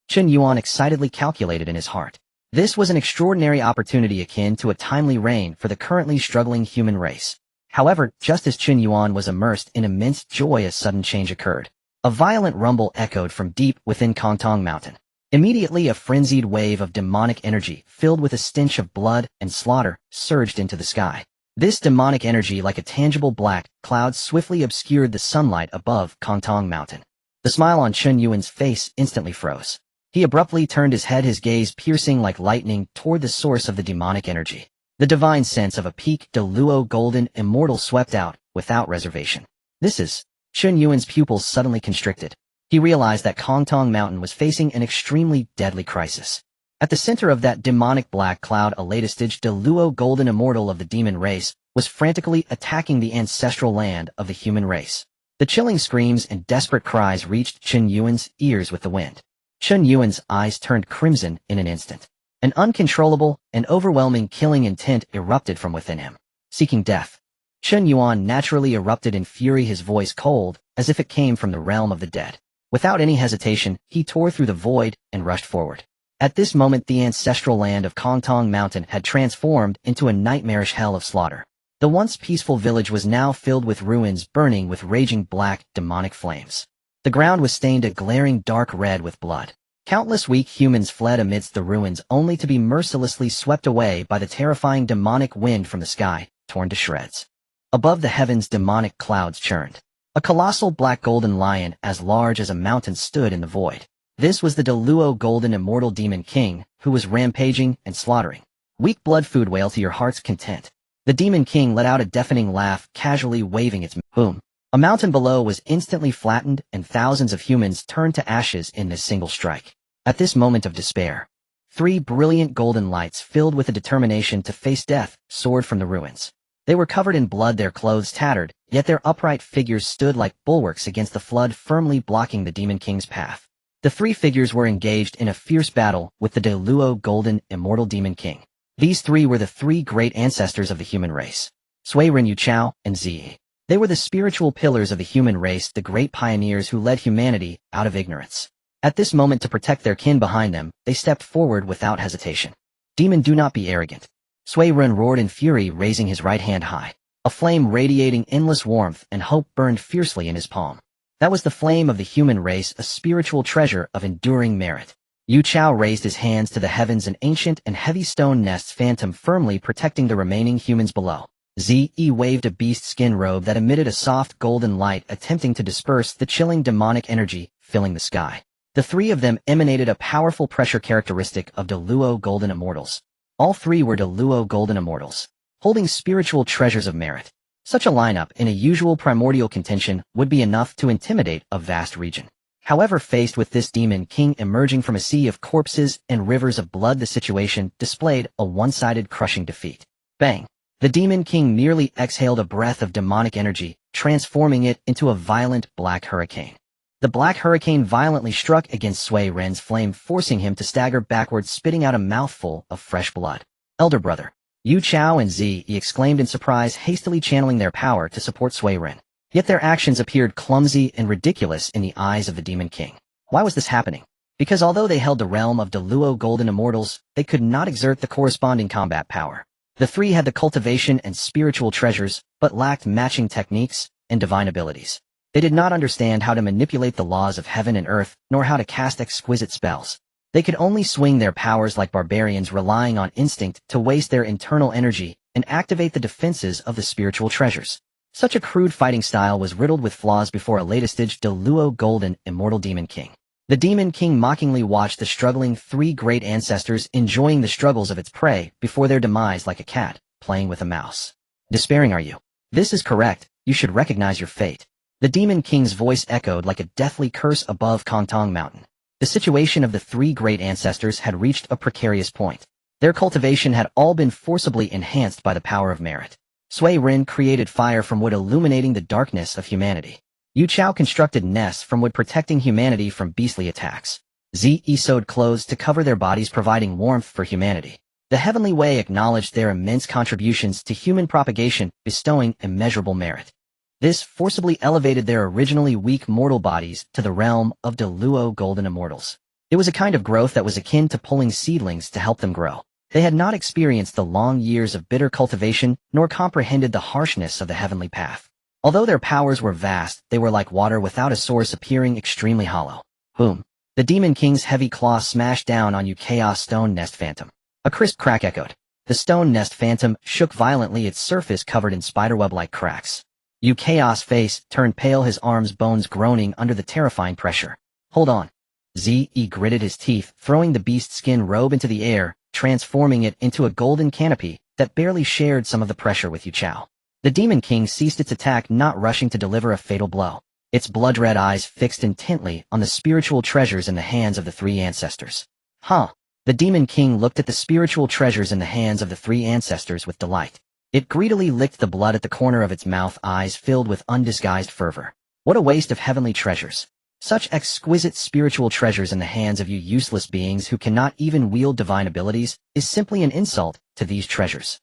S1: Chen Yuan excitedly calculated in his heart. This was an extraordinary opportunity akin to a timely rain for the currently struggling human race. However, just as Chen Yuan was immersed in immense joy, a sudden change occurred. A violent rumble echoed from deep within Kongtong Mountain. Immediately, a frenzied wave of demonic energy, filled with a stench of blood and slaughter, surged into the sky. This demonic energy, like a tangible black cloud, swiftly obscured the sunlight above Kongtong Mountain. The smile on Chen Yuan's face instantly froze. He abruptly turned his head, his gaze piercing like lightning toward the source of the demonic energy. The divine sense of a peak de luo golden immortal swept out, without reservation. This is... Chen Yuan's pupils suddenly constricted. He realized that Kongtong Mountain was facing an extremely deadly crisis. At the center of that demonic black cloud, a latest de luo golden immortal of the demon race was frantically attacking the ancestral land of the human race. The chilling screams and desperate cries reached Chen Yuan's ears with the wind. Chen Yuan's eyes turned crimson in an instant. An uncontrollable and overwhelming killing intent erupted from within him, seeking death. Chen Yuan naturally erupted in fury, his voice cold, as if it came from the realm of the dead. Without any hesitation, he tore through the void and rushed forward. At this moment, the ancestral land of Kongtong Mountain had transformed into a nightmarish hell of slaughter. The once peaceful village was now filled with ruins burning with raging black, demonic flames. The ground was stained a glaring dark red with blood. Countless weak humans fled amidst the ruins, only to be mercilessly swept away by the terrifying demonic wind from the sky, torn to shreds. Above the heavens, demonic clouds churned. A colossal black golden lion as large as a mountain stood in the void. This was the de luo golden immortal demon king, who was rampaging and slaughtering. Weak blood food, wail to your heart's content. The demon king let out a deafening laugh, casually waving its boom. A mountain below was instantly flattened, and thousands of humans turned to ashes in this single strike. At this moment of despair, 3 brilliant golden lights, filled with a determination to face death, soared from the ruins. They were covered in blood, their clothes tattered, yet their upright figures stood like bulwarks against the flood, firmly blocking the Demon King's path. The 3 figures were engaged in a fierce battle with the de luo golden immortal Demon King. These 3 were the 3 great ancestors of the human race, Sui Ren Yu Chao and Zi. They were the spiritual pillars of the human race, the great pioneers who led humanity out of ignorance. At this moment, to protect their kin behind them, they stepped forward without hesitation. Demon, do not be arrogant. Sui Ren roared in fury, raising his right hand high. A flame radiating endless warmth and hope burned fiercely in his palm. That was the flame of the human race, a spiritual treasure of enduring merit. Yu Chao raised his hands to the heavens, an ancient and heavy stone nest phantom firmly protecting the remaining humans below. Zi waved a beast skin robe that emitted a soft golden light, attempting to disperse the chilling demonic energy filling the sky. The 3 of them emanated a powerful pressure characteristic of de luo golden immortals. All 3 were de luo golden immortals, holding spiritual treasures of merit. Such a lineup in a usual primordial contention would be enough to intimidate a vast region. However, faced with this demon king emerging from a sea of corpses and rivers of blood, the situation displayed a one-sided crushing defeat. Bang! The demon king merely exhaled a breath of demonic energy, transforming it into a violent black hurricane. The black hurricane violently struck against Sui Ren's flame, forcing him to stagger backwards, spitting out a mouthful of fresh blood. Elder brother, Yu Chao and Zi exclaimed in surprise, hastily channeling their power to support Sui Ren. Yet their actions appeared clumsy and ridiculous in the eyes of the Demon King. Why was this happening? Because although they held the realm of de luo golden immortals, they could not exert the corresponding combat power. The 3 had the cultivation and spiritual treasures, but lacked matching techniques and divine abilities. They did not understand how to manipulate the laws of heaven and earth, nor how to cast exquisite spells. They could only swing their powers like barbarians, relying on instinct to waste their internal energy and activate the defenses of the spiritual treasures. Such a crude fighting style was riddled with flaws before a latest de Luo Golden Immortal Demon King. The Demon King mockingly watched the struggling three great ancestors enjoying the struggles of its prey before their demise like a cat playing with a mouse. Despairing are you? This is correct, you should recognize your fate. The Demon King's voice echoed like a deathly curse above Kongtong Mountain. The situation of the three great ancestors had reached a precarious point. Their cultivation had all been forcibly enhanced by the power of merit. Sui Ren created fire from wood, illuminating the darkness of humanity. Yu Chao constructed nests from wood, protecting humanity from beastly attacks. Zi sewed clothes to cover their bodies, providing warmth for humanity. The Heavenly Way acknowledged their immense contributions to human propagation, bestowing immeasurable merit. This forcibly elevated their originally weak mortal bodies to the realm of de Luo Golden Immortals. It was a kind of growth that was akin to pulling seedlings to help them grow. They had not experienced the long years of bitter cultivation, nor comprehended the harshness of the heavenly path. Although their powers were vast, they were like water without a source, appearing extremely hollow. Boom! The Demon King's heavy claw smashed down on Yu Chaos Stone Nest Phantom. A crisp crack echoed. The Stone Nest Phantom shook violently, its surface covered in spiderweb-like cracks. Yu Chaos' face turned pale, his arms' bones groaning under the terrifying pressure. Hold on. Zi gritted his teeth, throwing the beast's skin robe into the air, transforming it into a golden canopy that barely shared some of the pressure with Yu Chao. The Demon King ceased its attack, not rushing to deliver a fatal blow. Its blood-red eyes fixed intently on the spiritual treasures in the hands of the three ancestors. Huh. The Demon King looked at the spiritual treasures in the hands of the three ancestors with delight. It greedily licked the blood at the corner of its mouth, eyes filled with undisguised fervor. What a waste of heavenly treasures. Such exquisite spiritual treasures in the hands of you useless beings who cannot even wield divine abilities is simply an insult to these treasures.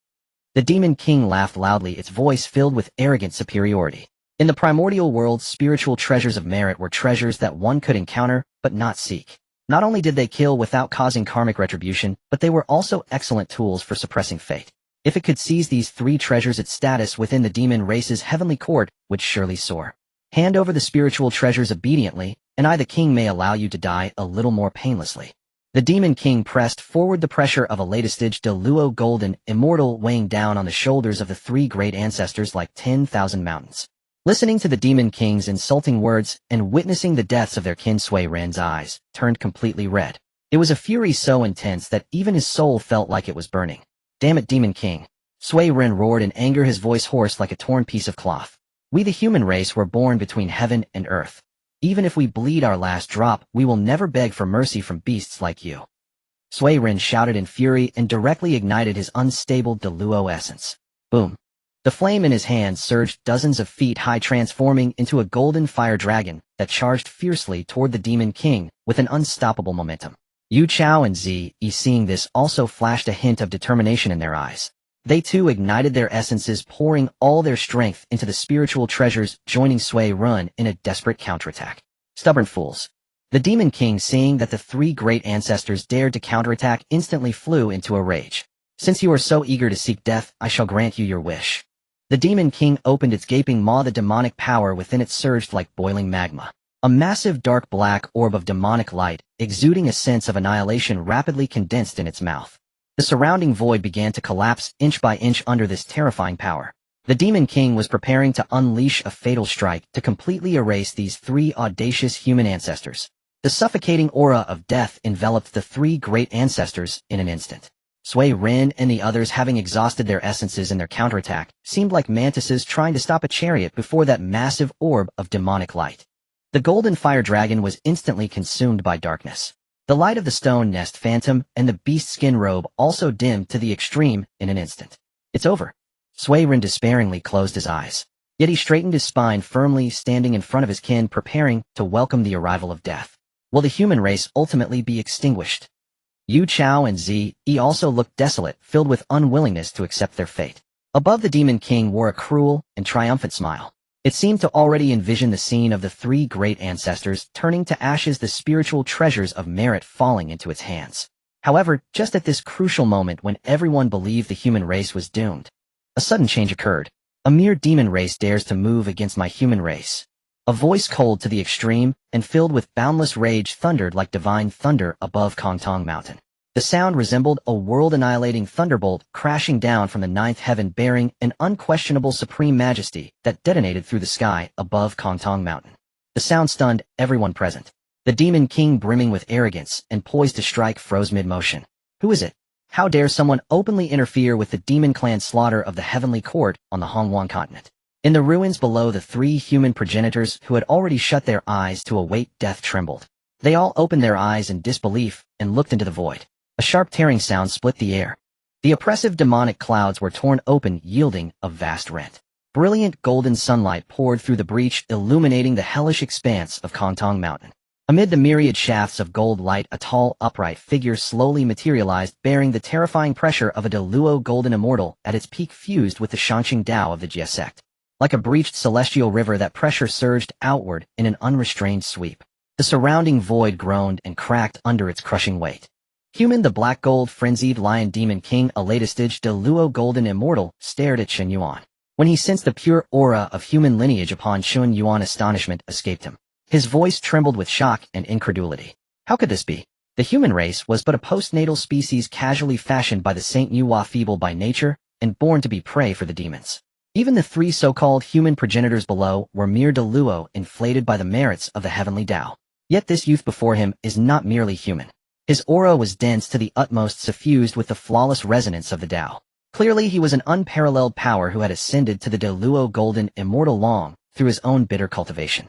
S1: The Demon King laughed loudly, its voice filled with arrogant superiority. In the primordial world, spiritual treasures of merit were treasures that one could encounter but not seek. Not only did they kill without causing karmic retribution, but they were also excellent tools for suppressing fate. If it could seize these three treasures, its status within the demon race's heavenly court would surely soar. Hand over the spiritual treasures obediently, and I, the king, may allow you to die a little more painlessly. The Demon King pressed forward, the pressure of a latest de Luo Golden Immortal weighing down on the shoulders of the three great ancestors like 10,000 mountains. Listening to the Demon King's insulting words and witnessing the deaths of their kin, Sui Ren's eyes turned completely red. It was a fury so intense that even his soul felt like it was burning. Damn it, Demon King! Sui Ren roared in anger, his voice hoarse like a torn piece of cloth. We, the human race, were born between heaven and earth. Even if we bleed our last drop, we will never beg for mercy from beasts like you. Sui Ren shouted in fury and directly ignited his unstable de Luo essence. Boom! The flame in his hand surged dozens of feet high, transforming into a golden fire dragon that charged fiercely toward the Demon King with an unstoppable momentum. Yu Chao and Zi, seeing this, also flashed a hint of determination in their eyes. They too ignited their essences, pouring all their strength into the spiritual treasures, joining Sui Ren in a desperate counterattack. Stubborn fools. The Demon King, seeing that the three great ancestors dared to counterattack, instantly flew into a rage. Since you are so eager to seek death, I shall grant you your wish. The Demon King opened its gaping maw, the demonic power within it surged like boiling magma. A massive dark black orb of demonic light, exuding a sense of annihilation, rapidly condensed in its mouth. The surrounding void began to collapse inch by inch under this terrifying power. The Demon King was preparing to unleash a fatal strike to completely erase these three audacious human ancestors. The suffocating aura of death enveloped the three great ancestors in an instant. Sui Ren and the others, having exhausted their essences in their counterattack, seemed like mantises trying to stop a chariot before that massive orb of demonic light. The golden fire dragon was instantly consumed by darkness. The light of the stone nest phantom and the beast skin robe also dimmed to the extreme in an instant. It's over. Sui Ren despairingly closed his eyes. Yet he straightened his spine firmly, standing in front of his kin, preparing to welcome the arrival of death. Will the human race ultimately be extinguished? Yu Chao and Zi also looked desolate, filled with unwillingness to accept their fate. Above, the Demon King wore a cruel and triumphant smile. It seemed to already envision the scene of the three great ancestors turning to ashes, the spiritual treasures of merit falling into its hands. However, just at this crucial moment when everyone believed the human race was doomed, a sudden change occurred. A mere demon race dares to move against my human race. A voice cold to the extreme and filled with boundless rage thundered like divine thunder above Honghuang Mountain. The sound resembled a world-annihilating thunderbolt crashing down from the ninth heaven bearing an unquestionable supreme majesty that detonated through the sky above Honghuang Mountain. The sound stunned everyone present. The Demon King, brimming with arrogance and poised to strike, froze mid-motion. Who is it? How dare someone openly interfere with the Demon Clan slaughter of the Heavenly Court on the Honghuang continent? In the ruins below, the three human progenitors who had already shut their eyes to await death trembled. They all opened their eyes in disbelief and looked into the void. A sharp tearing sound split the air. The oppressive demonic clouds were torn open, yielding a vast rent. Brilliant golden sunlight poured through the breach, illuminating the hellish expanse of Honghuang Mountain. Amid the myriad shafts of gold light, a tall, upright figure slowly materialized, bearing the terrifying pressure of a Deluo golden immortal at its peak, fused with the Shangqing Dao of the Jie sect. Like a breached celestial river, that pressure surged outward in an unrestrained sweep. The surrounding void groaned and cracked under its crushing weight. Human, the black gold frenzied lion Demon King, a latestage Deluo golden immortal, stared at Chen Yuan. When he sensed the pure aura of human lineage upon Chen Yuan, astonishment escaped him. His voice trembled with shock and incredulity. How could this be? The human race was but a postnatal species casually fashioned by the Saint Yuan, feeble by nature and born to be prey for the demons. Even the three so-called human progenitors below were mere Deluo, inflated by the merits of the Heavenly Dao. Yet this youth before him is not merely human. His aura was dense to the utmost, suffused with the flawless resonance of the Dao. Clearly he was an unparalleled power who had ascended to the Deluo golden immortal long through his own bitter cultivation.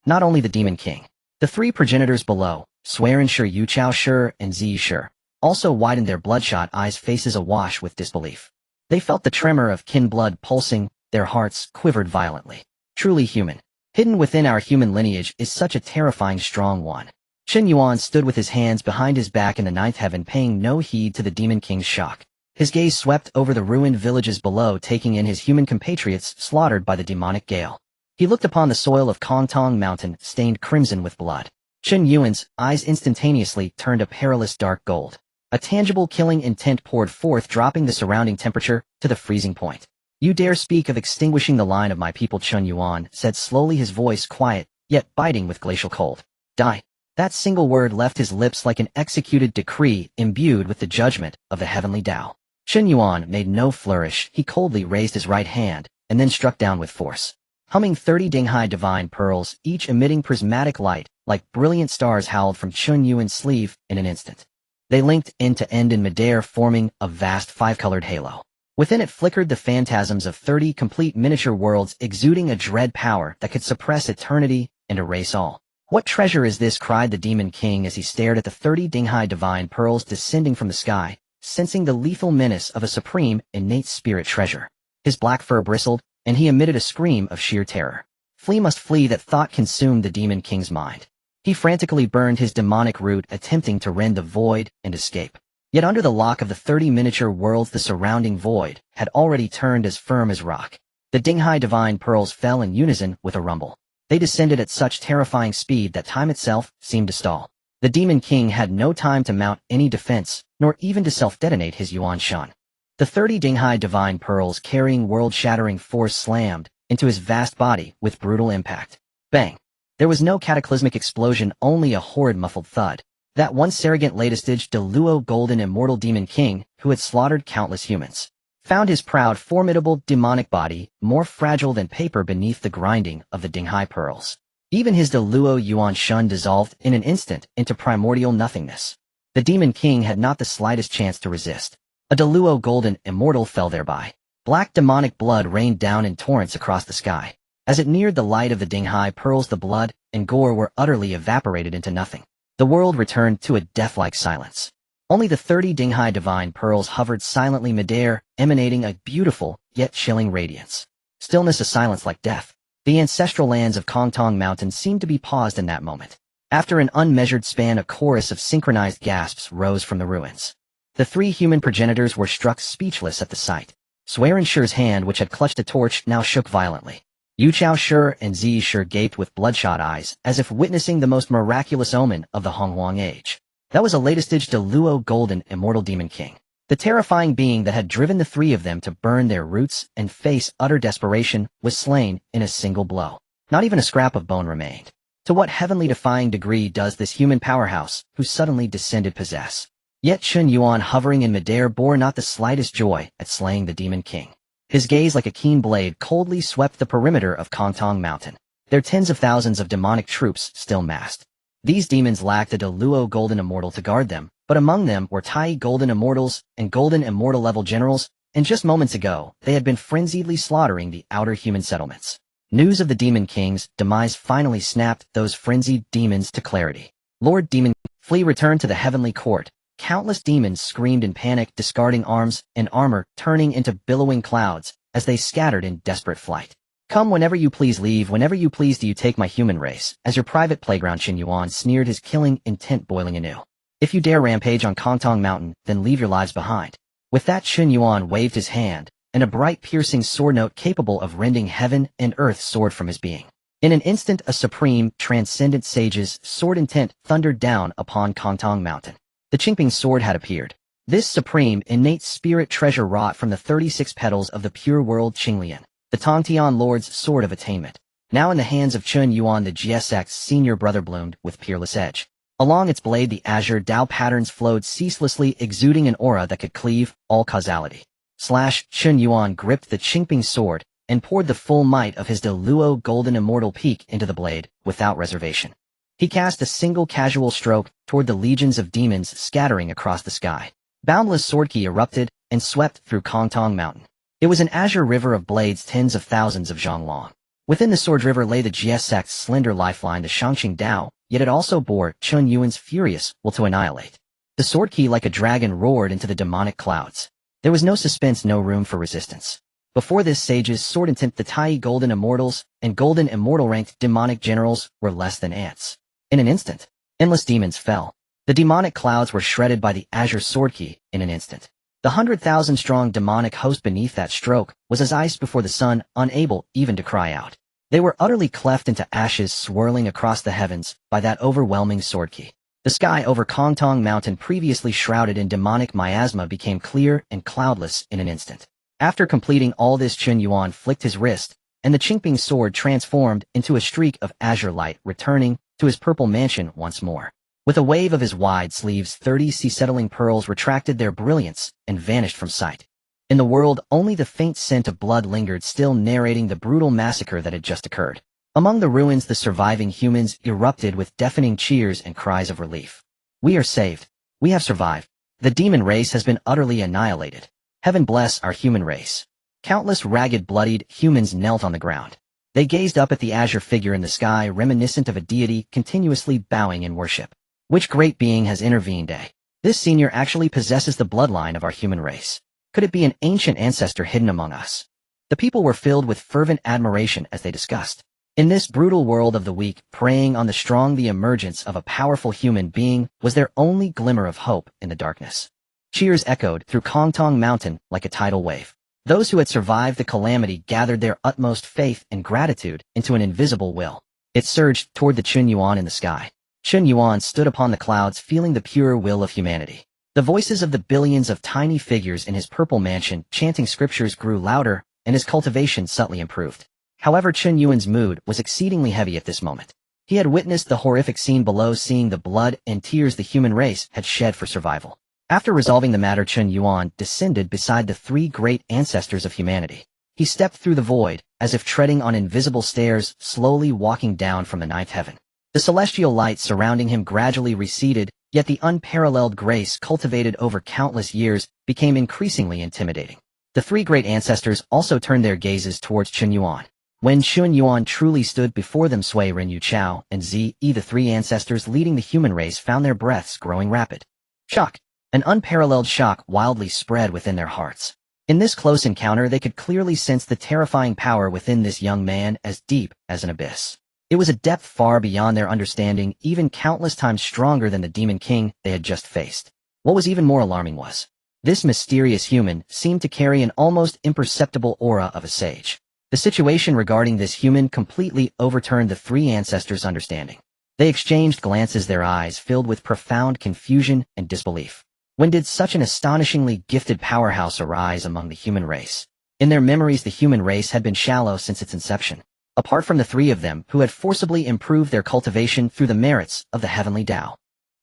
S1: Not only the Demon King. The three progenitors below, Swearin Shi, Yuchao Shi, and Zi Shi, also widened their bloodshot eyes, faces awash with disbelief. They felt the tremor of kin blood pulsing, their hearts quivered violently. Truly human. Hidden within our human lineage is such a terrifying strong one. Chen Yuan stood with his hands behind his back in the ninth heaven, paying no heed to the Demon King's shock. His gaze swept over the ruined villages below, taking in his human compatriots slaughtered by the demonic gale. He looked upon the soil of Honghuang Mountain, stained crimson with blood. Chen Yuan's eyes instantaneously turned a perilous dark gold. A tangible killing intent poured forth, dropping the surrounding temperature to the freezing point. You dare speak of extinguishing the line of my people? Chen Yuan said slowly, his voice quiet, yet biting with glacial cold. Die. That single word left his lips like an executed decree imbued with the judgment of the Heavenly Dao. Chen Yuan made no flourish. He coldly raised his right hand and then struck down with force. Humming 30 Dinghai divine pearls, each emitting prismatic light, like brilliant stars, howled from Chen Yuan's sleeve in an instant. They linked end to end in midair, forming a vast five-colored halo. Within it flickered the phantasms of 30 complete miniature worlds, exuding a dread power that could suppress eternity and erase all. What treasure is this? Cried the Demon King as he stared at the 30 Dinghai divine pearls descending from the sky, sensing the lethal menace of a supreme, innate spirit treasure. His black fur bristled, and he emitted a scream of sheer terror. Flee must flee, that thought consumed the Demon King's mind. He frantically burned his demonic root, attempting to rend the void and escape. Yet under the lock of the 30 miniature worlds, the surrounding void had already turned as firm as rock. The Dinghai divine pearls fell in unison with a rumble. They descended at such terrifying speed that time itself seemed to stall. The Demon King had no time to mount any defense, nor even to self-detonate his Yuan Shan. The 30 Dinghai divine pearls, carrying world-shattering force, slammed into his vast body with brutal impact. Bang! There was no cataclysmic explosion, only a horrid muffled thud. That once arrogant latestage Deluo golden immortal Demon King, who had slaughtered countless humans, found his proud, formidable, demonic body more fragile than paper beneath the grinding of the Dinghai pearls. Even his Deluo Yuan Shun dissolved in an instant into primordial nothingness. The Demon King had not the slightest chance to resist. A Deluo golden immortal fell thereby. Black demonic blood rained down in torrents across the sky. As it neared the light of the Dinghai pearls, the blood and gore were utterly evaporated into nothing. The world returned to a death-like silence. Only the 30 Dinghai divine pearls hovered silently midair, emanating a beautiful, yet chilling radiance. Stillness, a silence like death. The ancestral lands of Honghuang Mountain seemed to be paused in that moment. After an unmeasured span, a chorus of synchronized gasps rose from the ruins. The three human progenitors were struck speechless at the sight. Swearin Shi's hand, which had clutched a torch, now shook violently. Yuchao Shi and Zi Shi gaped with bloodshot eyes, as if witnessing the most miraculous omen of the Honghuang age. That was a latestage Deluo golden immortal Demon King. The terrifying being that had driven the three of them to burn their roots and face utter desperation was slain in a single blow. Not even a scrap of bone remained. To what heavenly defying degree does this human powerhouse, who suddenly descended, possess? Yet Chen Yuan, hovering in midair, bore not the slightest joy at slaying the Demon King. His gaze, like a keen blade, coldly swept the perimeter of Honghuang Mountain. There tens of thousands of demonic troops still massed. These demons lacked a Deluo Golden Immortal to guard them, but among them were Tai Golden Immortals and Golden Immortal level generals, and just moments ago, they had been frenziedly slaughtering the outer human settlements. News of the Demon King's demise finally snapped those frenzied demons to clarity. Lord Demon, flee, return to the heavenly court. Countless demons screamed in panic, discarding arms and armor, turning into billowing clouds as they scattered in desperate flight. Come whenever you please, leave whenever you please. Do you take my human race as your private playground? Chen Yuan sneered, his killing intent boiling anew. If you dare rampage on Honghuang Mountain, then leave your lives behind. With that, Chen Yuan waved his hand, and a bright piercing sword note capable of rending heaven and earth soared from his being. In an instant, a supreme, transcendent sage's sword intent thundered down upon Honghuang Mountain. The Qingping sword had appeared. This supreme, innate spirit treasure wrought from the 36 petals of the pure world Qinglian, the Tongtian Lord's sword of attainment. Now in the hands of Chen Yuan, the Jie Sect's senior brother, bloomed with peerless edge. Along its blade, the azure Dao patterns flowed ceaselessly, exuding an aura that could cleave all causality. Chen Yuan gripped the Qingping sword and poured the full might of his Deluo Golden Immortal peak into the blade, without reservation. He cast a single casual stroke toward the legions of demons scattering across the sky. Boundless sword ki erupted and swept through Honghuang Mountain. It was an azure river of blades, tens of thousands of zhang long. Within the sword river lay the Jie Sect's slender lifeline, the Shangqing Dao, yet it also bore Chen Yuan's furious will to annihilate. The sword ki, like a dragon, roared into the demonic clouds. There was no suspense, no room for resistance. Before this sage's sword intent, the Tai Golden Immortals and Golden Immortal ranked demonic generals were less than ants. In an instant, endless demons fell. The demonic clouds were shredded by the azure sword ki in an instant. The 100,000-strong demonic host beneath that stroke was as ice before the sun, unable even to cry out. They were utterly cleft into ashes, swirling across the heavens by that overwhelming sword ki. The sky over Honghuang Mountain, previously shrouded in demonic miasma, became clear and cloudless in an instant. After completing all this, Chen Yuan flicked his wrist, and the Qingping sword transformed into a streak of azure light, returning to his purple mansion once more. With a wave of his wide sleeves, 30 sea-settling pearls retracted their brilliance and vanished from sight. In the world, only the faint scent of blood lingered, still narrating the brutal massacre that had just occurred. Among the ruins, the surviving humans erupted with deafening cheers and cries of relief. We are saved. We have survived. The demon race has been utterly annihilated. Heaven bless our human race. Countless ragged, bloodied humans knelt on the ground. They gazed up at the azure figure in the sky, reminiscent of a deity, continuously bowing in worship. Which great being has intervened, eh? This senior actually possesses the bloodline of our human race. Could it be an ancient ancestor hidden among us? The people were filled with fervent admiration as they discussed. In this brutal world of the weak, preying on the strong, the emergence of a powerful human being was their only glimmer of hope in the darkness. Cheers echoed through Honghuang Mountain like a tidal wave. Those who had survived the calamity gathered their utmost faith and gratitude into an invisible will. It surged toward the Chen Yuan in the sky. Chen Yuan stood upon the clouds, feeling the pure will of humanity. The voices of the billions of tiny figures in his purple mansion chanting scriptures grew louder, and his cultivation subtly improved. However, Chen Yuan's mood was exceedingly heavy at this moment. He had witnessed the horrific scene below, seeing the blood and tears the human race had shed for survival. After resolving the matter, Chen Yuan descended beside the three great ancestors of humanity. He stepped through the void, as if treading on invisible stairs, slowly walking down from the ninth heaven. The celestial light surrounding him gradually receded, yet the unparalleled grace cultivated over countless years became increasingly intimidating. The three great ancestors also turned their gazes towards Chen Yuan. When Chen Yuan truly stood before them, Sui Ren Yu Chao and Zi, the three ancestors leading the human race, found their breaths growing rapid. Shock. An unparalleled shock wildly spread within their hearts. In this close encounter, they could clearly sense the terrifying power within this young man, as deep as an abyss. It was a depth far beyond their understanding, even countless times stronger than the Demon King they had just faced. What was even more alarming was, this mysterious human seemed to carry an almost imperceptible aura of a sage. The situation regarding this human completely overturned the three ancestors' understanding. They exchanged glances, their eyes filled with profound confusion and disbelief. When did such an astonishingly gifted powerhouse arise among the human race? In their memories, the human race had been shallow since its inception. apart from the three of them who had forcibly improved their cultivation through the merits of the heavenly Dao.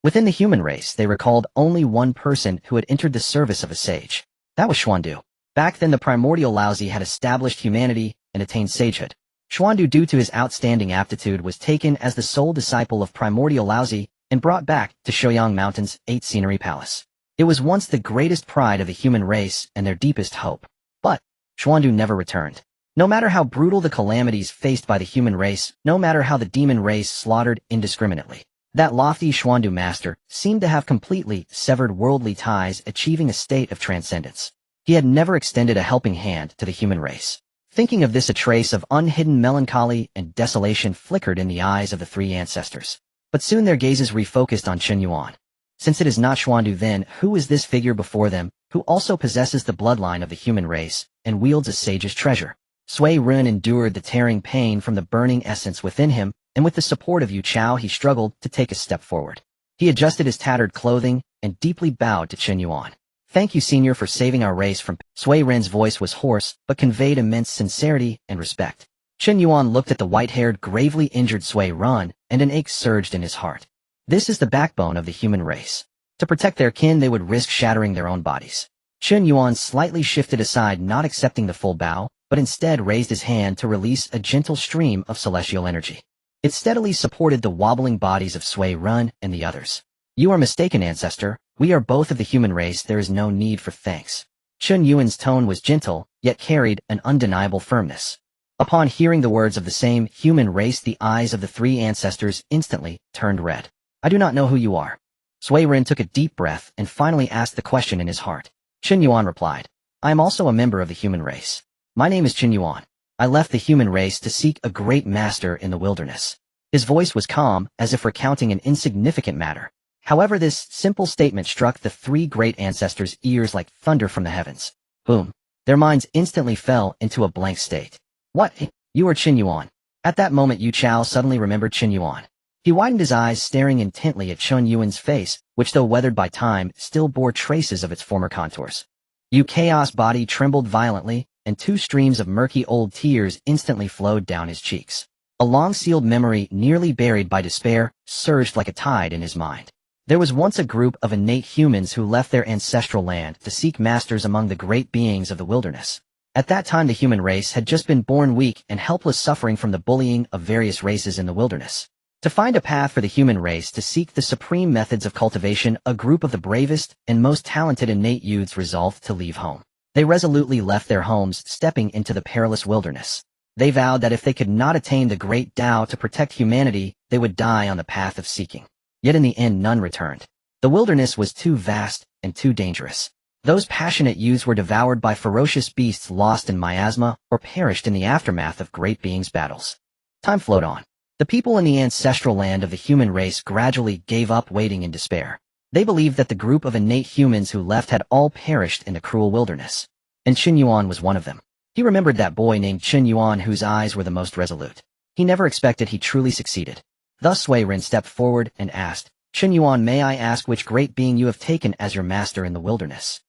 S1: Within the human race, they recalled only one person who had entered the service of a sage. That was Xuandu. Back then, the primordial Laozi had established humanity and attained sagehood. Xuandu, due to his outstanding aptitude, was taken as the sole disciple of primordial Laozi and brought back to Shouyang Mountain's 8th Scenery Palace. It was once the greatest pride of the human race and their deepest hope. But Xuandu never returned. No matter how brutal the calamities faced by the human race, no matter how the demon race slaughtered indiscriminately, that lofty Xuandu master seemed to have completely severed worldly ties, achieving a state of transcendence. He had never extended a helping hand to the human race. Thinking of this, a trace of unhidden melancholy and desolation flickered in the eyes of the three ancestors. But soon their gazes refocused on Chen Yuan. Since it is not Xuandu, then who is this figure before them, who also possesses the bloodline of the human race and wields a sage's treasure? Sui Ren endured the tearing pain from the burning essence within him, and with the support of Yu Chao he struggled to take a step forward. He adjusted his tattered clothing and deeply bowed to Chen Yuan. "Thank you, senior, for saving our race from—" Sui Ren's voice was hoarse, but conveyed immense sincerity and respect. Chen Yuan looked at the white-haired, gravely injured Sui Ren, and an ache surged in his heart. This is the backbone of the human race. To protect their kin, they would risk shattering their own bodies. Chen Yuan slightly shifted aside, not accepting the full bow, but instead raised his hand to release a gentle stream of celestial energy. It steadily supported the wobbling bodies of Sui Ren and the others. "You are mistaken, ancestor. We are both of the human race. There is no need for thanks." Chen Yuan's tone was gentle, yet carried an undeniable firmness. Upon hearing the words of the same human race, the eyes of the three ancestors instantly turned red. "I do not know who you are." Sui Ren took a deep breath and finally asked the question in his heart. Chen Yuan replied, "I am also a member of the human race. My name is Chen Yuan. I left the human race to seek a great master in the wilderness." His voice was calm, as if recounting an insignificant matter. However, this simple statement struck the three great ancestors' ears like thunder from the heavens. Boom. Their minds instantly fell into a blank state. "What? You are Chen Yuan?" At that moment, Yu Chao suddenly remembered Chen Yuan. He widened his eyes, staring intently at Chen Yuan's face, which, though weathered by time, still bore traces of its former contours. Yu Chaos' body trembled violently, and two streams of murky old tears instantly flowed down his cheeks. A long-sealed memory, nearly buried by despair, surged like a tide in his mind. There was once a group of innate humans who left their ancestral land to seek masters among the great beings of the wilderness. At that time, the human race had just been born weak and helpless, suffering from the bullying of various races in the wilderness. To find a path for the human race to seek the supreme methods of cultivation, a group of the bravest and most talented innate youths resolved to leave home. They resolutely left their homes, stepping into the perilous wilderness. They vowed that if they could not attain the great Dao to protect humanity, they would die on the path of seeking. Yet in the end, none returned. The wilderness was too vast and too dangerous. Those passionate youths were devoured by ferocious beasts, lost in miasma, or perished in the aftermath of great beings' battles. Time flowed on. The people in the ancestral land of the human race gradually gave up, waiting in despair. They believed that the group of innate humans who left had all perished in the cruel wilderness. And Chen Yuan was one of them. He remembered that boy named Chen Yuan whose eyes were the most resolute. He never expected he truly succeeded. Thus Sui Ren stepped forward and asked, "Chen Yuan, may I ask which great being you have taken as your master in the wilderness?"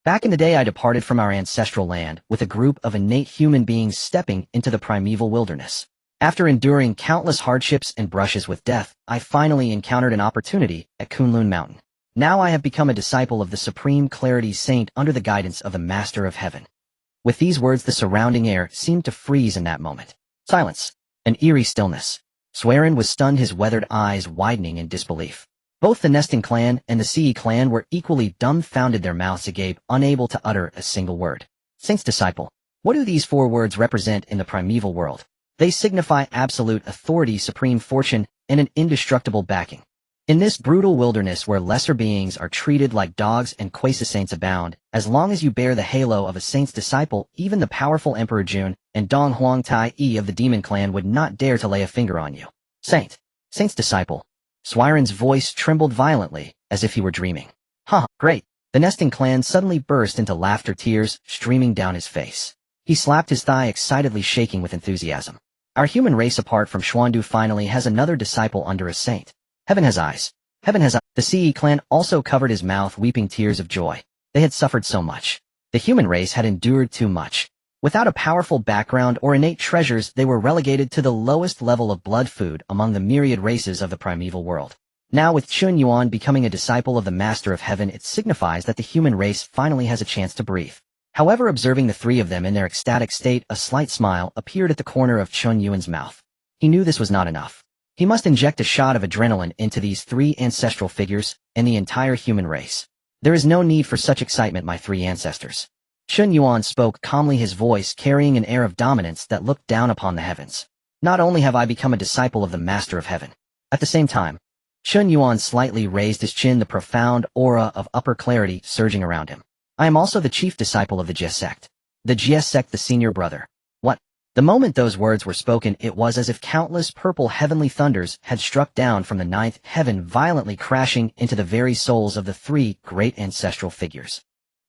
S1: "Back in the day, I departed from our ancestral land with a group of innate human beings, stepping into the primeval wilderness. After enduring countless hardships and brushes with death, I finally encountered an opportunity at Kunlun Mountain. Now I have become a disciple of the Supreme Clarity Saint under the guidance of the Master of Heaven." With these words, the surrounding air seemed to freeze in that moment. Silence. An eerie stillness. Sui Ren was stunned, his weathered eyes widening in disbelief. Both the Nesting clan and the Ce clan were equally dumbfounded, their mouths agape, unable to utter a single word. Saint's disciple. What do these four words represent in the primeval world? They signify absolute authority, supreme fortune, and an indestructible backing. In this brutal wilderness where lesser beings are treated like dogs and quasi-saints abound, as long as you bear the halo of a saint's disciple, even the powerful Emperor Jun and Dong Huang Tai of the Demon Clan would not dare to lay a finger on you. Saint's disciple. Sui Ren's voice trembled violently, as if he were dreaming. "Huh, great." The Nesting clan suddenly burst into laughter, tears streaming down his face. He slapped his thigh, excitedly shaking with enthusiasm. "Our human race, apart from Xuandu, finally has another disciple under a saint. Heaven has eyes. Heaven has eyes." The Ce clan also covered his mouth, weeping tears of joy. They had suffered so much. The human race had endured too much. Without a powerful background or innate treasures, they were relegated to the lowest level of blood food among the myriad races of the primeval world. Now with Chen Yuan becoming a disciple of the Master of Heaven, it signifies that the human race finally has a chance to breathe. However, observing the three of them in their ecstatic state, a slight smile appeared at the corner of Chen Yuan's mouth. He knew this was not enough. He must inject a shot of adrenaline into these three ancestral figures and the entire human race. There is no need for such excitement, my three ancestors. Chen Yuan spoke calmly, his voice carrying an air of dominance that looked down upon the heavens. Not only have I become a disciple of the Master of Heaven. At the same time, Chen Yuan slightly raised his chin, the profound aura of upper clarity surging around him. I am also the chief disciple of the Jie Sect. The Jie Sect, the senior brother. What? The moment those words were spoken, it was as if countless purple heavenly thunders had struck down from the ninth heaven, violently crashing into the very souls of the three great ancestral figures.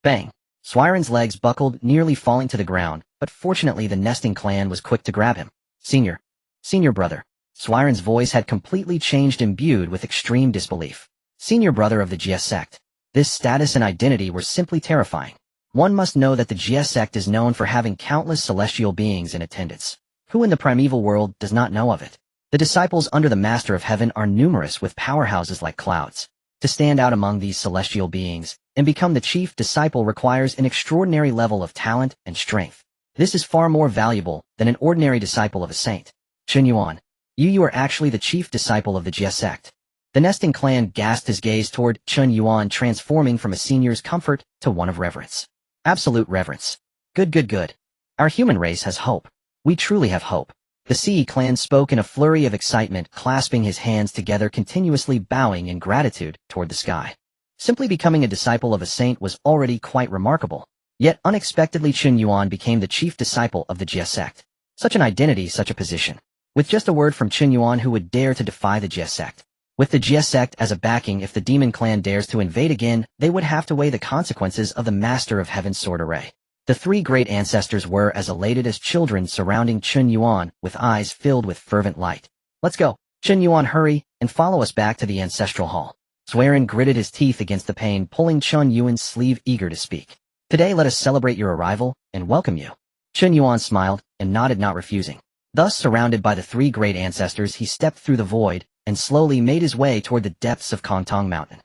S1: Bang! Swiren's legs buckled, nearly falling to the ground, but fortunately the nesting clan was quick to grab him. Senior brother. Swiren's voice had completely changed, imbued with extreme disbelief. Senior brother of the Jie Sect. This status and identity were simply terrifying. One must know that the Jie Sect is known for having countless celestial beings in attendance. Who in the primeval world does not know of it? The disciples under the Master of Heaven are numerous, with powerhouses like clouds. To stand out among these celestial beings and become the chief disciple requires an extraordinary level of talent and strength. This is far more valuable than an ordinary disciple of a saint. Chen Yuan, you are actually the chief disciple of the Jie Sect. The nesting clan gasped, his gaze toward Chen Yuan transforming from a senior's comfort to one of reverence. Absolute reverence. Good. Our human race has hope. We truly have hope. The Ce clan spoke in a flurry of excitement, clasping his hands together, continuously bowing in gratitude toward the sky. Simply becoming a disciple of a saint was already quite remarkable. Yet unexpectedly Chen Yuan became the chief disciple of the Jie Sect. Such an identity, such a position. With just a word from Chen Yuan, who would dare to defy the Jie Sect? With the Jie Sect as a backing, if the demon clan dares to invade again, they would have to weigh the consequences of the Master of Heaven's sword array. The three great ancestors were as elated as children surrounding Chen Yuan with eyes filled with fervent light. Let's go. Chen Yuan, hurry, and follow us back to the ancestral hall. Swearin gritted his teeth against the pain, pulling Chen Yuan's sleeve, eager to speak. Today let us celebrate your arrival and welcome you. Chen Yuan smiled and nodded, not refusing. Thus, surrounded by the three great ancestors, he stepped through the void and slowly made his way toward the depths of Honghuang Mountain.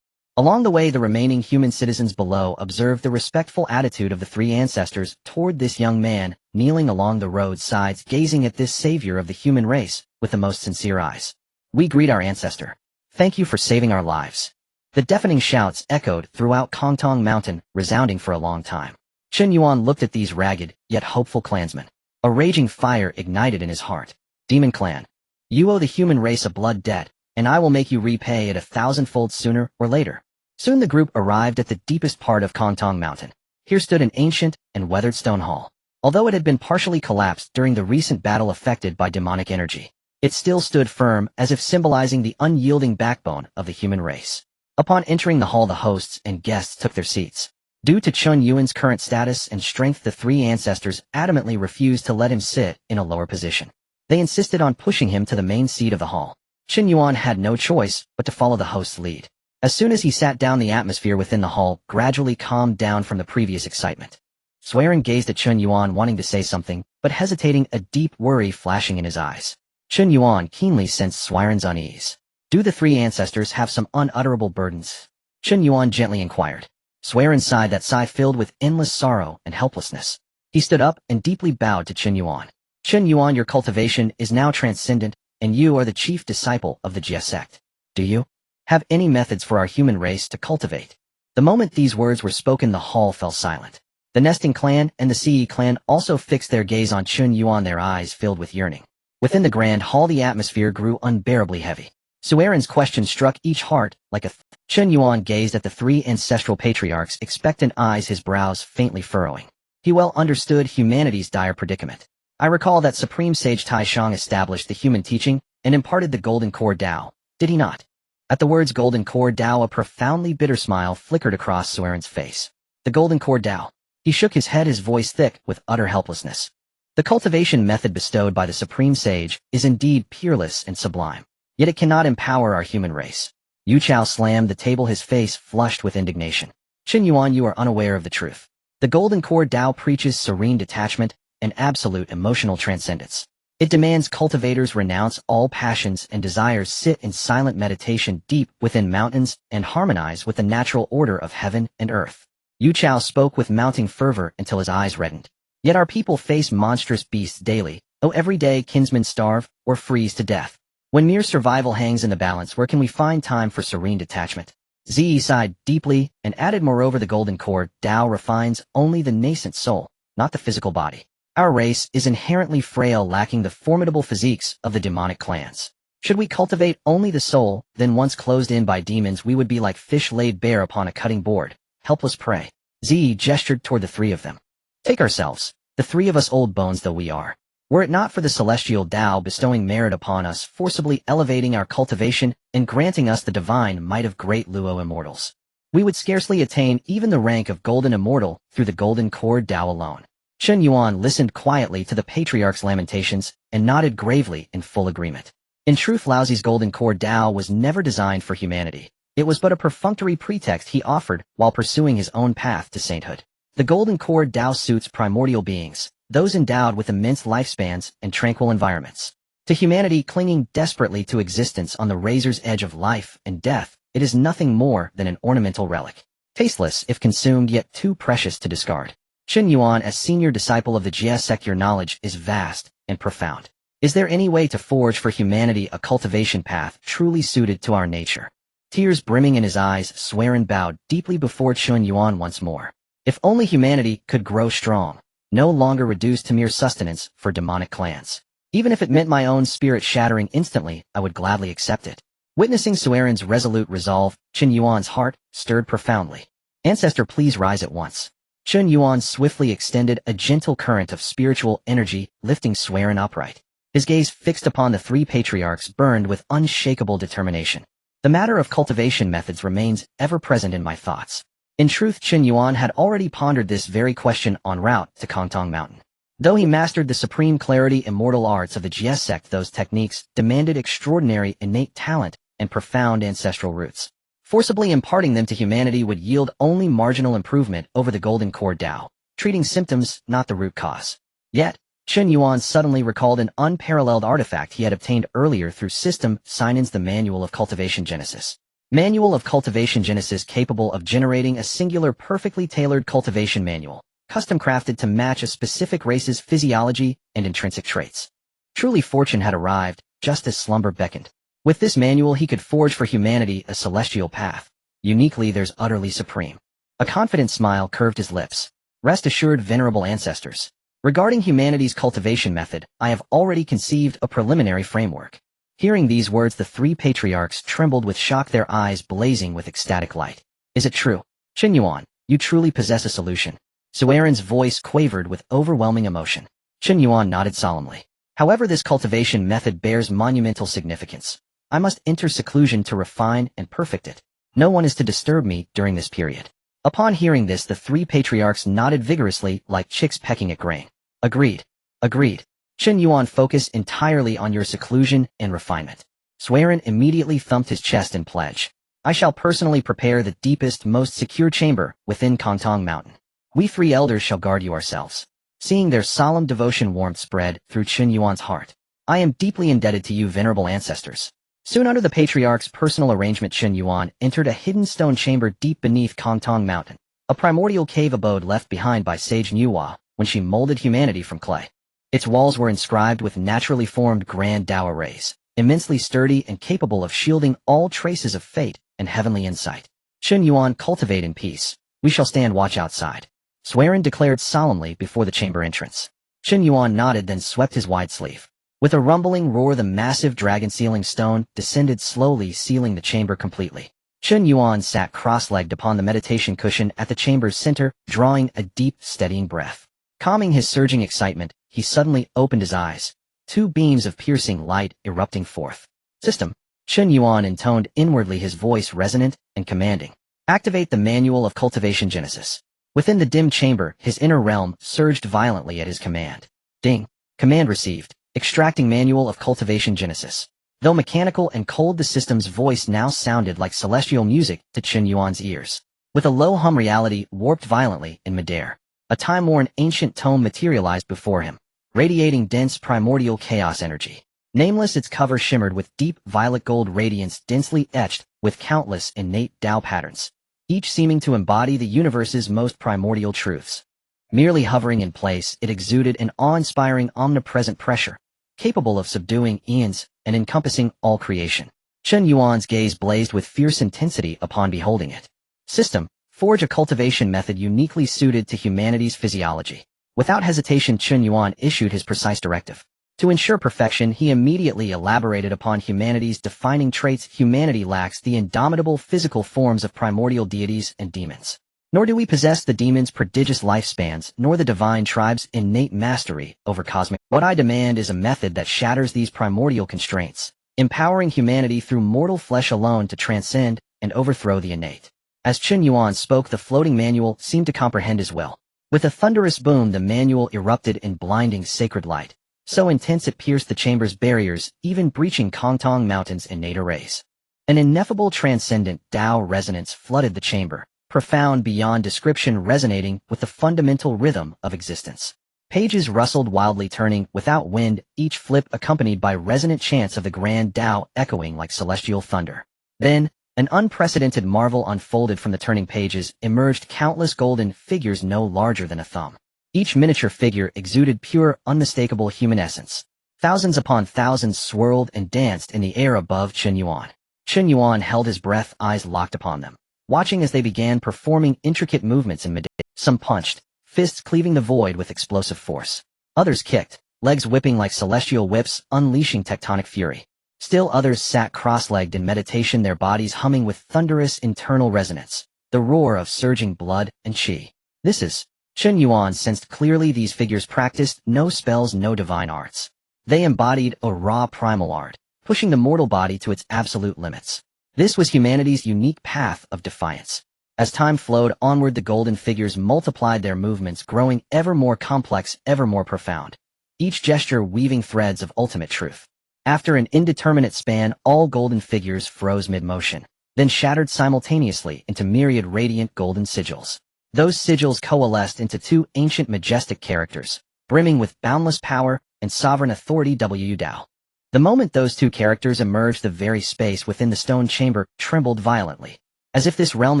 S1: Along the way, the remaining human citizens below observed the respectful attitude of the three ancestors toward this young man, kneeling along the road's sides, gazing at this savior of the human race with the most sincere eyes. We greet our ancestor. Thank you for saving our lives. The deafening shouts echoed throughout Honghuang Mountain, resounding for a long time. Chen Yuan looked at these ragged, yet hopeful clansmen. A raging fire ignited in his heart. Demon clan, you owe the human race a blood debt, and I will make you repay it 1,000-fold sooner or later. Soon the group arrived at the deepest part of Honghuang Mountain. Here stood an ancient and weathered stone hall. Although it had been partially collapsed during the recent battle affected by demonic energy, it still stood firm, as if symbolizing the unyielding backbone of the human race. Upon entering the hall, the hosts and guests took their seats. Due to Chen Yuan's current status and strength, the three ancestors adamantly refused to let him sit in a lower position. They insisted on pushing him to the main seat of the hall. Chen Yuan had no choice but to follow the host's lead. As soon as he sat down, the atmosphere within the hall gradually calmed down from the previous excitement. Swearin gazed at Chen Yuan, wanting to say something, but hesitating, a deep worry flashing in his eyes. Chen Yuan keenly sensed Swearin's unease. Do the three ancestors have some unutterable burdens? Chen Yuan gently inquired. Swearin sighed, that sigh filled with endless sorrow and helplessness. He stood up and deeply bowed to Chen Yuan. Chen Yuan, your cultivation is now transcendent, and you are the chief disciple of the Jie Sect. Do you have any methods for our human race to cultivate? The moment these words were spoken, the hall fell silent. The nesting clan and the Ce clan also fixed their gaze on Chen Yuan, their eyes filled with yearning. Within the grand hall, the atmosphere grew unbearably heavy. Swearin's question struck each heart like a Chen Yuan gazed at the three ancestral patriarchs, expectant eyes, his brows faintly furrowing. He well understood humanity's dire predicament. I recall that Supreme Sage Taishang established the human teaching and imparted the Golden Core Dao, did he not? At the words Golden Core Dao, a profoundly bitter smile flickered across Swearin's face. The Golden Core Dao. He shook his head, his voice thick with utter helplessness. The cultivation method bestowed by the Supreme Sage is indeed peerless and sublime, yet it cannot empower our human race. Yu Chao slammed the table, his face flushed with indignation. Chen Yuan, you are unaware of the truth. The Golden Core Dao preaches serene detachment and absolute emotional transcendence. It demands cultivators renounce all passions and desires, sit in silent meditation deep within mountains, and harmonize with the natural order of heaven and earth. Yu Chao spoke with mounting fervor until his eyes reddened. Yet our people face monstrous beasts daily. Oh, every day kinsmen starve or freeze to death. When mere survival hangs in the balance, where can we find time for serene detachment? Zi sighed deeply and added, moreover, the golden core Dao refines only the nascent soul, not the physical body. Our race is inherently frail, lacking the formidable physiques of the demonic clans. Should we cultivate only the soul, then once closed in by demons we would be like fish laid bare upon a cutting board, helpless prey. Zi gestured toward the three of them. Take ourselves, the three of us, old bones though we are. Were it not for the celestial Dao bestowing merit upon us, forcibly elevating our cultivation and granting us the divine might of great Luo immortals, we would scarcely attain even the rank of golden immortal through the golden core Dao alone. Chen Yuan listened quietly to the patriarch's lamentations and nodded gravely in full agreement. In truth, Lao Zi's golden core Dao was never designed for humanity. It was but a perfunctory pretext he offered while pursuing his own path to sainthood. The golden core Dao suits primordial beings, those endowed with immense lifespans and tranquil environments. To humanity clinging desperately to existence on the razor's edge of life and death, it is nothing more than an ornamental relic. Tasteless if consumed, yet too precious to discard. Chen Yuan, as senior disciple of the Jie sect, your knowledge is vast and profound. Is there any way to forge for humanity a cultivation path truly suited to our nature? Tears brimming in his eyes, Xueren bowed deeply before Chen Yuan once more. If only humanity could grow strong, no longer reduced to mere sustenance for demonic clans. Even if it meant my own spirit shattering instantly, I would gladly accept it. Witnessing Xueren's resolute resolve, Chen Yuan's heart stirred profoundly. Ancestor, please rise at once. Chen Yuan swiftly extended a gentle current of spiritual energy, lifting Xueren upright. His gaze fixed upon the three patriarchs burned with unshakable determination. The matter of cultivation methods remains ever present in my thoughts. In truth, Chen Yuan had already pondered this very question en route to Kongtong Mountain. Though he mastered the supreme clarity immortal arts of the Jie sect, those techniques demanded extraordinary innate talent and profound ancestral roots. Forcibly imparting them to humanity would yield only marginal improvement over the golden core Dao, treating symptoms, not the root cause. Yet, Chen Yuan suddenly recalled an unparalleled artifact he had obtained earlier through System Sinan's The Manual of Cultivation Genesis. Manual of Cultivation Genesis, capable of generating a singular perfectly tailored cultivation manual, custom crafted to match a specific race's physiology and intrinsic traits. Truly, fortune had arrived, just as slumber beckoned. With this manual he could forge for humanity a celestial path. Uniquely theirs, utterly supreme. A confident smile curved his lips. Rest assured, venerable ancestors. Regarding humanity's cultivation method, I have already conceived a preliminary framework. Hearing these words, the three patriarchs trembled with shock, their eyes blazing with ecstatic light. Is it true? Chen Yuan, you truly possess a solution. Xueren's voice quavered with overwhelming emotion. Chen Yuan nodded solemnly. However, this cultivation method bears monumental significance. I must enter seclusion to refine and perfect it. No one is to disturb me during this period. Upon hearing this, the three patriarchs nodded vigorously like chicks pecking at grain. Agreed. Agreed. Chen Yuan, focus entirely on your seclusion and refinement. Xueren immediately thumped his chest in pledge. I shall personally prepare the deepest, most secure chamber within Kongtong Mountain. We three elders shall guard you ourselves. Seeing their solemn devotion, warmth spread through Chen Yuan's heart. I am deeply indebted to you, venerable ancestors. Soon under the patriarch's personal arrangement, Chen Yuan entered a hidden stone chamber deep beneath Kongtong Mountain, a primordial cave abode left behind by Sage Nuwa when she molded humanity from clay. Its walls were inscribed with naturally formed grand Dao arrays, immensely sturdy and capable of shielding all traces of fate and heavenly insight. Chen Yuan, cultivate in peace. We shall stand watch outside. Xueren declared solemnly before the chamber entrance. Chen Yuan nodded, then swept his wide sleeve. With a rumbling roar, the massive dragon sealing stone descended slowly, sealing the chamber completely. Chen Yuan sat cross-legged upon the meditation cushion at the chamber's center, drawing a deep, steadying breath. Calming his surging excitement, he suddenly opened his eyes, two beams of piercing light erupting forth. System. Chen Yuan intoned inwardly, his voice resonant and commanding. Activate the Manual of Cultivation Genesis. Within the dim chamber, his inner realm surged violently at his command. Ding. Command received. Extracting Manual of Cultivation Genesis. Though mechanical and cold, the system's voice now sounded like celestial music to Chen Yuan's ears. With a low hum, reality warped violently in midair. A time-worn ancient tome materialized before him, radiating dense primordial chaos energy. Nameless, its cover shimmered with deep violet gold radiance densely etched with countless innate Dao patterns, each seeming to embody the universe's most primordial truths. Merely hovering in place, it exuded an awe-inspiring omnipresent pressure, capable of subduing eons and encompassing all creation. Chen Yuan's gaze blazed with fierce intensity upon beholding it. System: forge a cultivation method uniquely suited to humanity's physiology. Without hesitation, Chen Yuan issued his precise directive. To ensure perfection, he immediately elaborated upon humanity's defining traits. Humanity lacks the indomitable physical forms of primordial deities and demons. Nor do we possess the demons' prodigious lifespans, nor the divine tribe's innate mastery over cosmic. What I demand is a method that shatters these primordial constraints, empowering humanity through mortal flesh alone to transcend and overthrow the innate. As Chen Yuan spoke, the floating manual seemed to comprehend his will. With a thunderous boom, the manual erupted in blinding sacred light, so intense it pierced the chamber's barriers, even breaching Honghuang Mountain's innate arrays. An ineffable transcendent Dao resonance flooded the chamber, profound beyond description, resonating with the fundamental rhythm of existence. Pages rustled wildly, turning without wind, each flip accompanied by resonant chants of the grand Dao echoing like celestial thunder. Then, an unprecedented marvel unfolded from the turning pages. Emerged countless golden figures no larger than a thumb. Each miniature figure exuded pure, unmistakable human essence. Thousands upon thousands swirled and danced in the air above Chen Yuan. Chen Yuan held his breath, eyes locked upon them, watching as they began performing intricate movements in mid. Some punched, fists cleaving the void with explosive force. Others kicked, legs whipping like celestial whips, unleashing tectonic fury. Still others sat cross-legged in meditation, their bodies humming with thunderous internal resonance, the roar of surging blood and qi. This is... Chen Yuan sensed clearly these figures practiced no spells, no divine arts. They embodied a raw primal art, pushing the mortal body to its absolute limits. This was humanity's unique path of defiance. As time flowed onward, the golden figures multiplied their movements, growing ever more complex, ever more profound, each gesture weaving threads of ultimate truth. After an indeterminate span, all golden figures froze mid-motion, then shattered simultaneously into myriad radiant golden sigils. Those sigils coalesced into two ancient majestic characters, brimming with boundless power and sovereign authority. Wu Dao. The moment those two characters emerged, the very space within the stone chamber trembled violently, as if this realm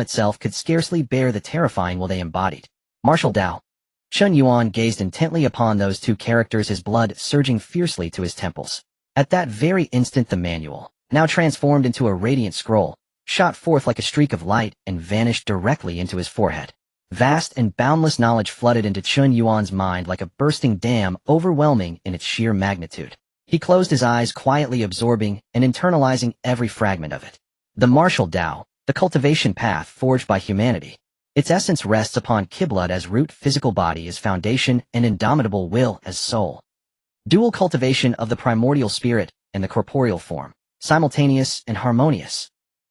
S1: itself could scarcely bear the terrifying will they embodied. Martial Dao. Chen Yuan gazed intently upon those two characters, his blood surging fiercely to his temples. At that very instant, the manual, now transformed into a radiant scroll, shot forth like a streak of light and vanished directly into his forehead. Vast and boundless knowledge flooded into Chen Yuan's mind like a bursting dam, overwhelming in its sheer magnitude. He closed his eyes, quietly absorbing and internalizing every fragment of it. The martial Dao, the cultivation path forged by humanity. Its essence rests upon Qibla as root, physical body as foundation, and indomitable will as soul. Dual cultivation of the primordial spirit and the corporeal form, simultaneous and harmonious.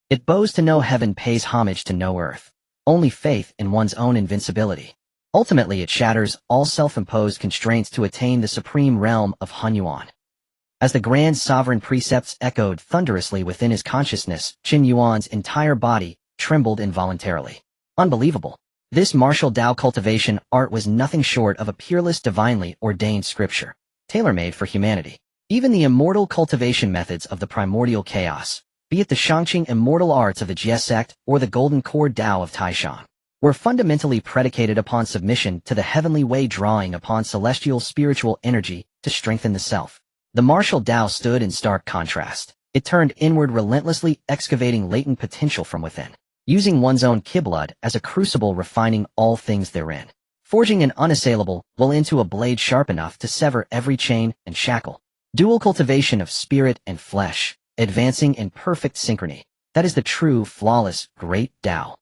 S1: It bows to no heaven, pays homage to no earth. Only faith in one's own invincibility. Ultimately, it shatters all self-imposed constraints to attain the supreme realm of Honghuang. As the grand sovereign precepts echoed thunderously within his consciousness, Chen Yuan's entire body trembled involuntarily. Unbelievable. This martial Dao cultivation art was nothing short of a peerless, divinely ordained scripture, tailor-made for humanity. Even the immortal cultivation methods of the primordial chaos, be it the Shangqing immortal arts of the Jie sect or the golden core Dao of Taishan, were fundamentally predicated upon submission to the heavenly way, drawing upon celestial spiritual energy to strengthen the self. The martial Dao stood in stark contrast. It turned inward, relentlessly excavating latent potential from within, using one's own Qibla as a crucible, refining all things therein, forging an unassailable will into a blade sharp enough to sever every chain and shackle. Dual cultivation of spirit and flesh, advancing in perfect synchrony. That is the true, flawless, great Dao.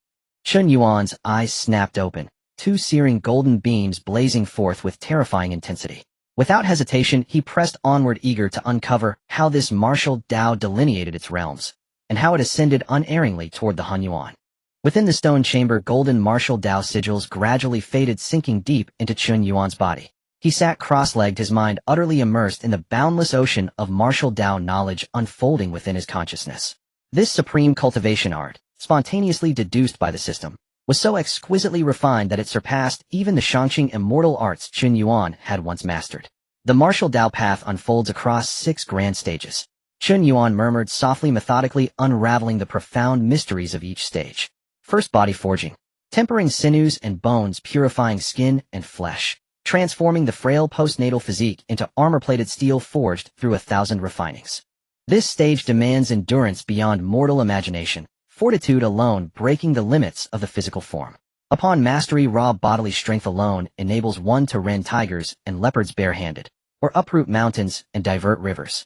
S1: Chen Yuan's eyes snapped open, two searing golden beams blazing forth with terrifying intensity. Without hesitation, he pressed onward, eager to uncover how this martial Dao delineated its realms, and how it ascended unerringly toward the Honghuang. Within the stone chamber, golden martial Dao sigils gradually faded, sinking deep into Chen Yuan's body. He sat cross-legged, his mind utterly immersed in the boundless ocean of martial Dao knowledge unfolding within his consciousness. This supreme cultivation art, spontaneously deduced by the system, was so exquisitely refined that it surpassed even the Shangqing immortal arts Chen Yuan had once mastered. The martial Dao path unfolds across 6 grand stages. Chen Yuan murmured softly, methodically unraveling the profound mysteries of each stage. First, body forging. Tempering sinews and bones, purifying skin and flesh. Transforming the frail postnatal physique into armor-plated steel forged through 1,000 refinings. This stage demands endurance beyond mortal imagination, fortitude alone breaking the limits of the physical form. Upon mastery, raw bodily strength alone enables one to rend tigers and leopards barehanded, or uproot mountains and divert rivers.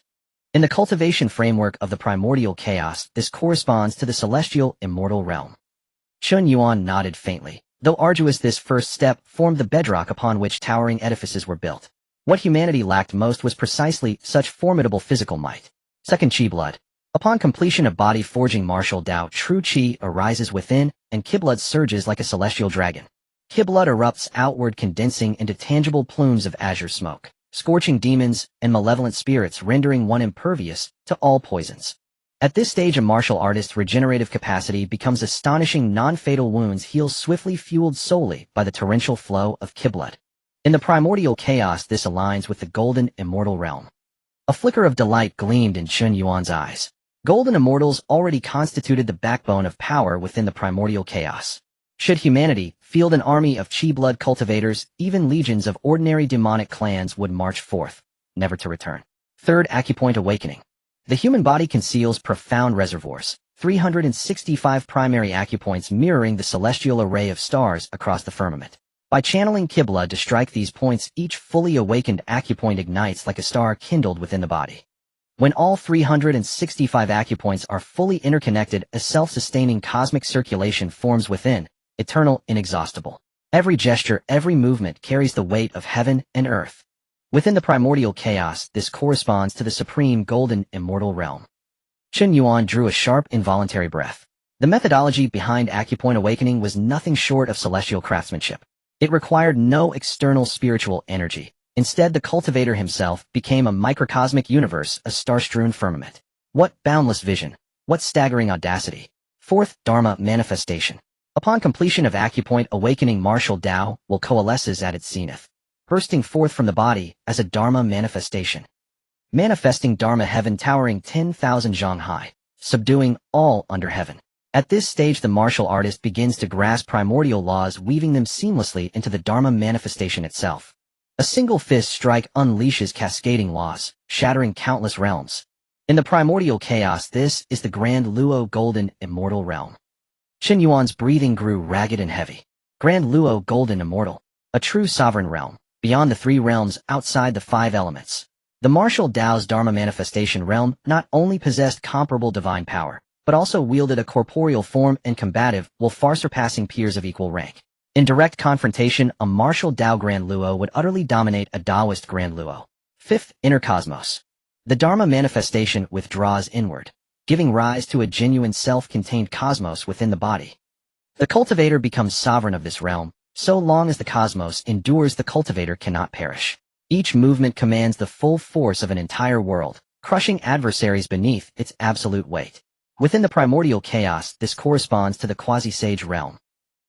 S1: In the cultivation framework of the primordial chaos, this corresponds to the celestial immortal realm. Chen Yuan nodded faintly. Though arduous, this first step formed the bedrock upon which towering edifices were built. What humanity lacked most was precisely such formidable physical might. Second, Qi blood. Upon completion of body forging martial Dao, true Qi arises within, and Qi blood surges like a celestial dragon. Qi blood erupts outward, condensing into tangible plumes of azure smoke, scorching demons and malevolent spirits, rendering one impervious to all poisons. At this stage, a martial artist's regenerative capacity becomes astonishing. Non-fatal wounds heal swiftly, fueled solely by the torrential flow of Qi blood. In the primordial chaos, this aligns with the golden immortal realm. A flicker of delight gleamed in Chen Yuan's eyes. Golden immortals already constituted the backbone of power within the primordial chaos. Should humanity field an army of Qi blood cultivators, even legions of ordinary demonic clans would march forth, never to return. Third, acupoint awakening. The human body conceals profound reservoirs, 365 primary acupoints mirroring the celestial array of stars across the firmament. By channeling Qi blood to strike these points, each fully awakened acupoint ignites like a star kindled within the body. When all 365 acupoints are fully interconnected, a self-sustaining cosmic circulation forms within, eternal, inexhaustible. Every gesture, every movement carries the weight of heaven and earth. Within the primordial chaos, this corresponds to the supreme golden immortal realm. Chen Yuan drew a sharp, involuntary breath. The methodology behind acupoint awakening was nothing short of celestial craftsmanship. It required no external spiritual energy. Instead, the cultivator himself became a microcosmic universe, a star-strewn firmament. What boundless vision! What staggering audacity! Fourth, Dharma manifestation. Upon completion of acupoint awakening, martial Dao will coalesces at its zenith, bursting forth from the body as a Dharma manifestation. Manifesting Dharma heaven towering 10,000 zhang high, subduing all under heaven. At this stage, the martial artist begins to grasp primordial laws, weaving them seamlessly into the Dharma manifestation itself. A single fist strike unleashes cascading laws, shattering countless realms. In the primordial chaos, this is the Grand Luo golden immortal realm. Chen Yuan's breathing grew ragged and heavy. Grand Luo golden immortal, a true sovereign realm, beyond the 3 realms, outside the 5 elements. The martial Dao's Dharma manifestation realm not only possessed comparable divine power, but also wielded a corporeal form and combative, while far surpassing peers of equal rank. In direct confrontation, a martial Dao Grand Luo would utterly dominate a Daoist Grand Luo. Fifth, inner cosmos. The Dharma manifestation withdraws inward, giving rise to a genuine self-contained cosmos within the body. The cultivator becomes sovereign of this realm. So long as the cosmos endures, the cultivator cannot perish. Each movement commands the full force of an entire world, crushing adversaries beneath its absolute weight. Within the primordial chaos, this corresponds to the quasi-sage realm.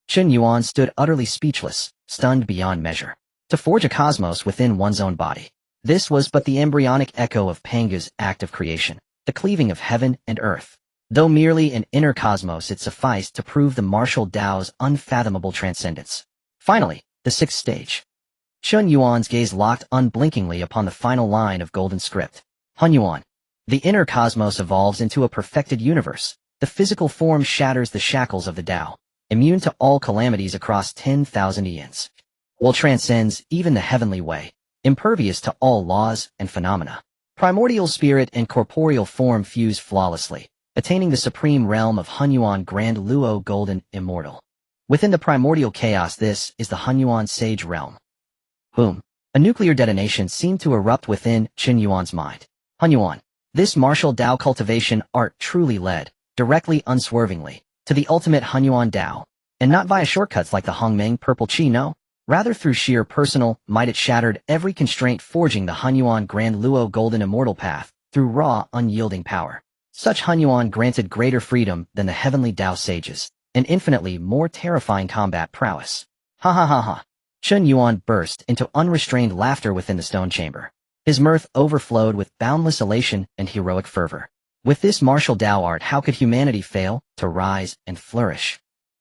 S1: Chen Yuan stood utterly speechless, stunned beyond measure. To forge a cosmos within one's own body. This was but the embryonic echo of Panga's act of creation, the cleaving of heaven and earth. Though merely an inner cosmos, it sufficed to prove the martial Dao's unfathomable transcendence. Finally, the 6th stage. Chen Yuan's gaze locked unblinkingly upon the final line of golden script. Honghuang. The inner cosmos evolves into a perfected universe. The physical form shatters the shackles of the Dao, immune to all calamities across 10,000 eons, while transcends even the heavenly way, impervious to all laws and phenomena. Primordial spirit and corporeal form fuse flawlessly, attaining the supreme realm of Honghuang Grand Luo Golden Immortal. Within the primordial chaos, this is the Honghuang Sage realm. Boom! A nuclear detonation seemed to erupt within Chen Yuan's mind. Honghuang. This martial Dao cultivation art truly led, directly unswervingly, to the ultimate Honghuang Dao, and not via shortcuts like the Hongmeng Purple Qi, no. Rather through sheer personal might, it shattered every constraint, forging the Honghuang Grand Luo Golden Immortal path through raw, unyielding power. Such Honghuang granted greater freedom than the heavenly Dao sages, and infinitely more terrifying combat prowess. Ha ha ha ha. Chen Yuan burst into unrestrained laughter within the stone chamber. His mirth overflowed with boundless elation and heroic fervor. With this martial Dao art, how could humanity fail to rise and flourish?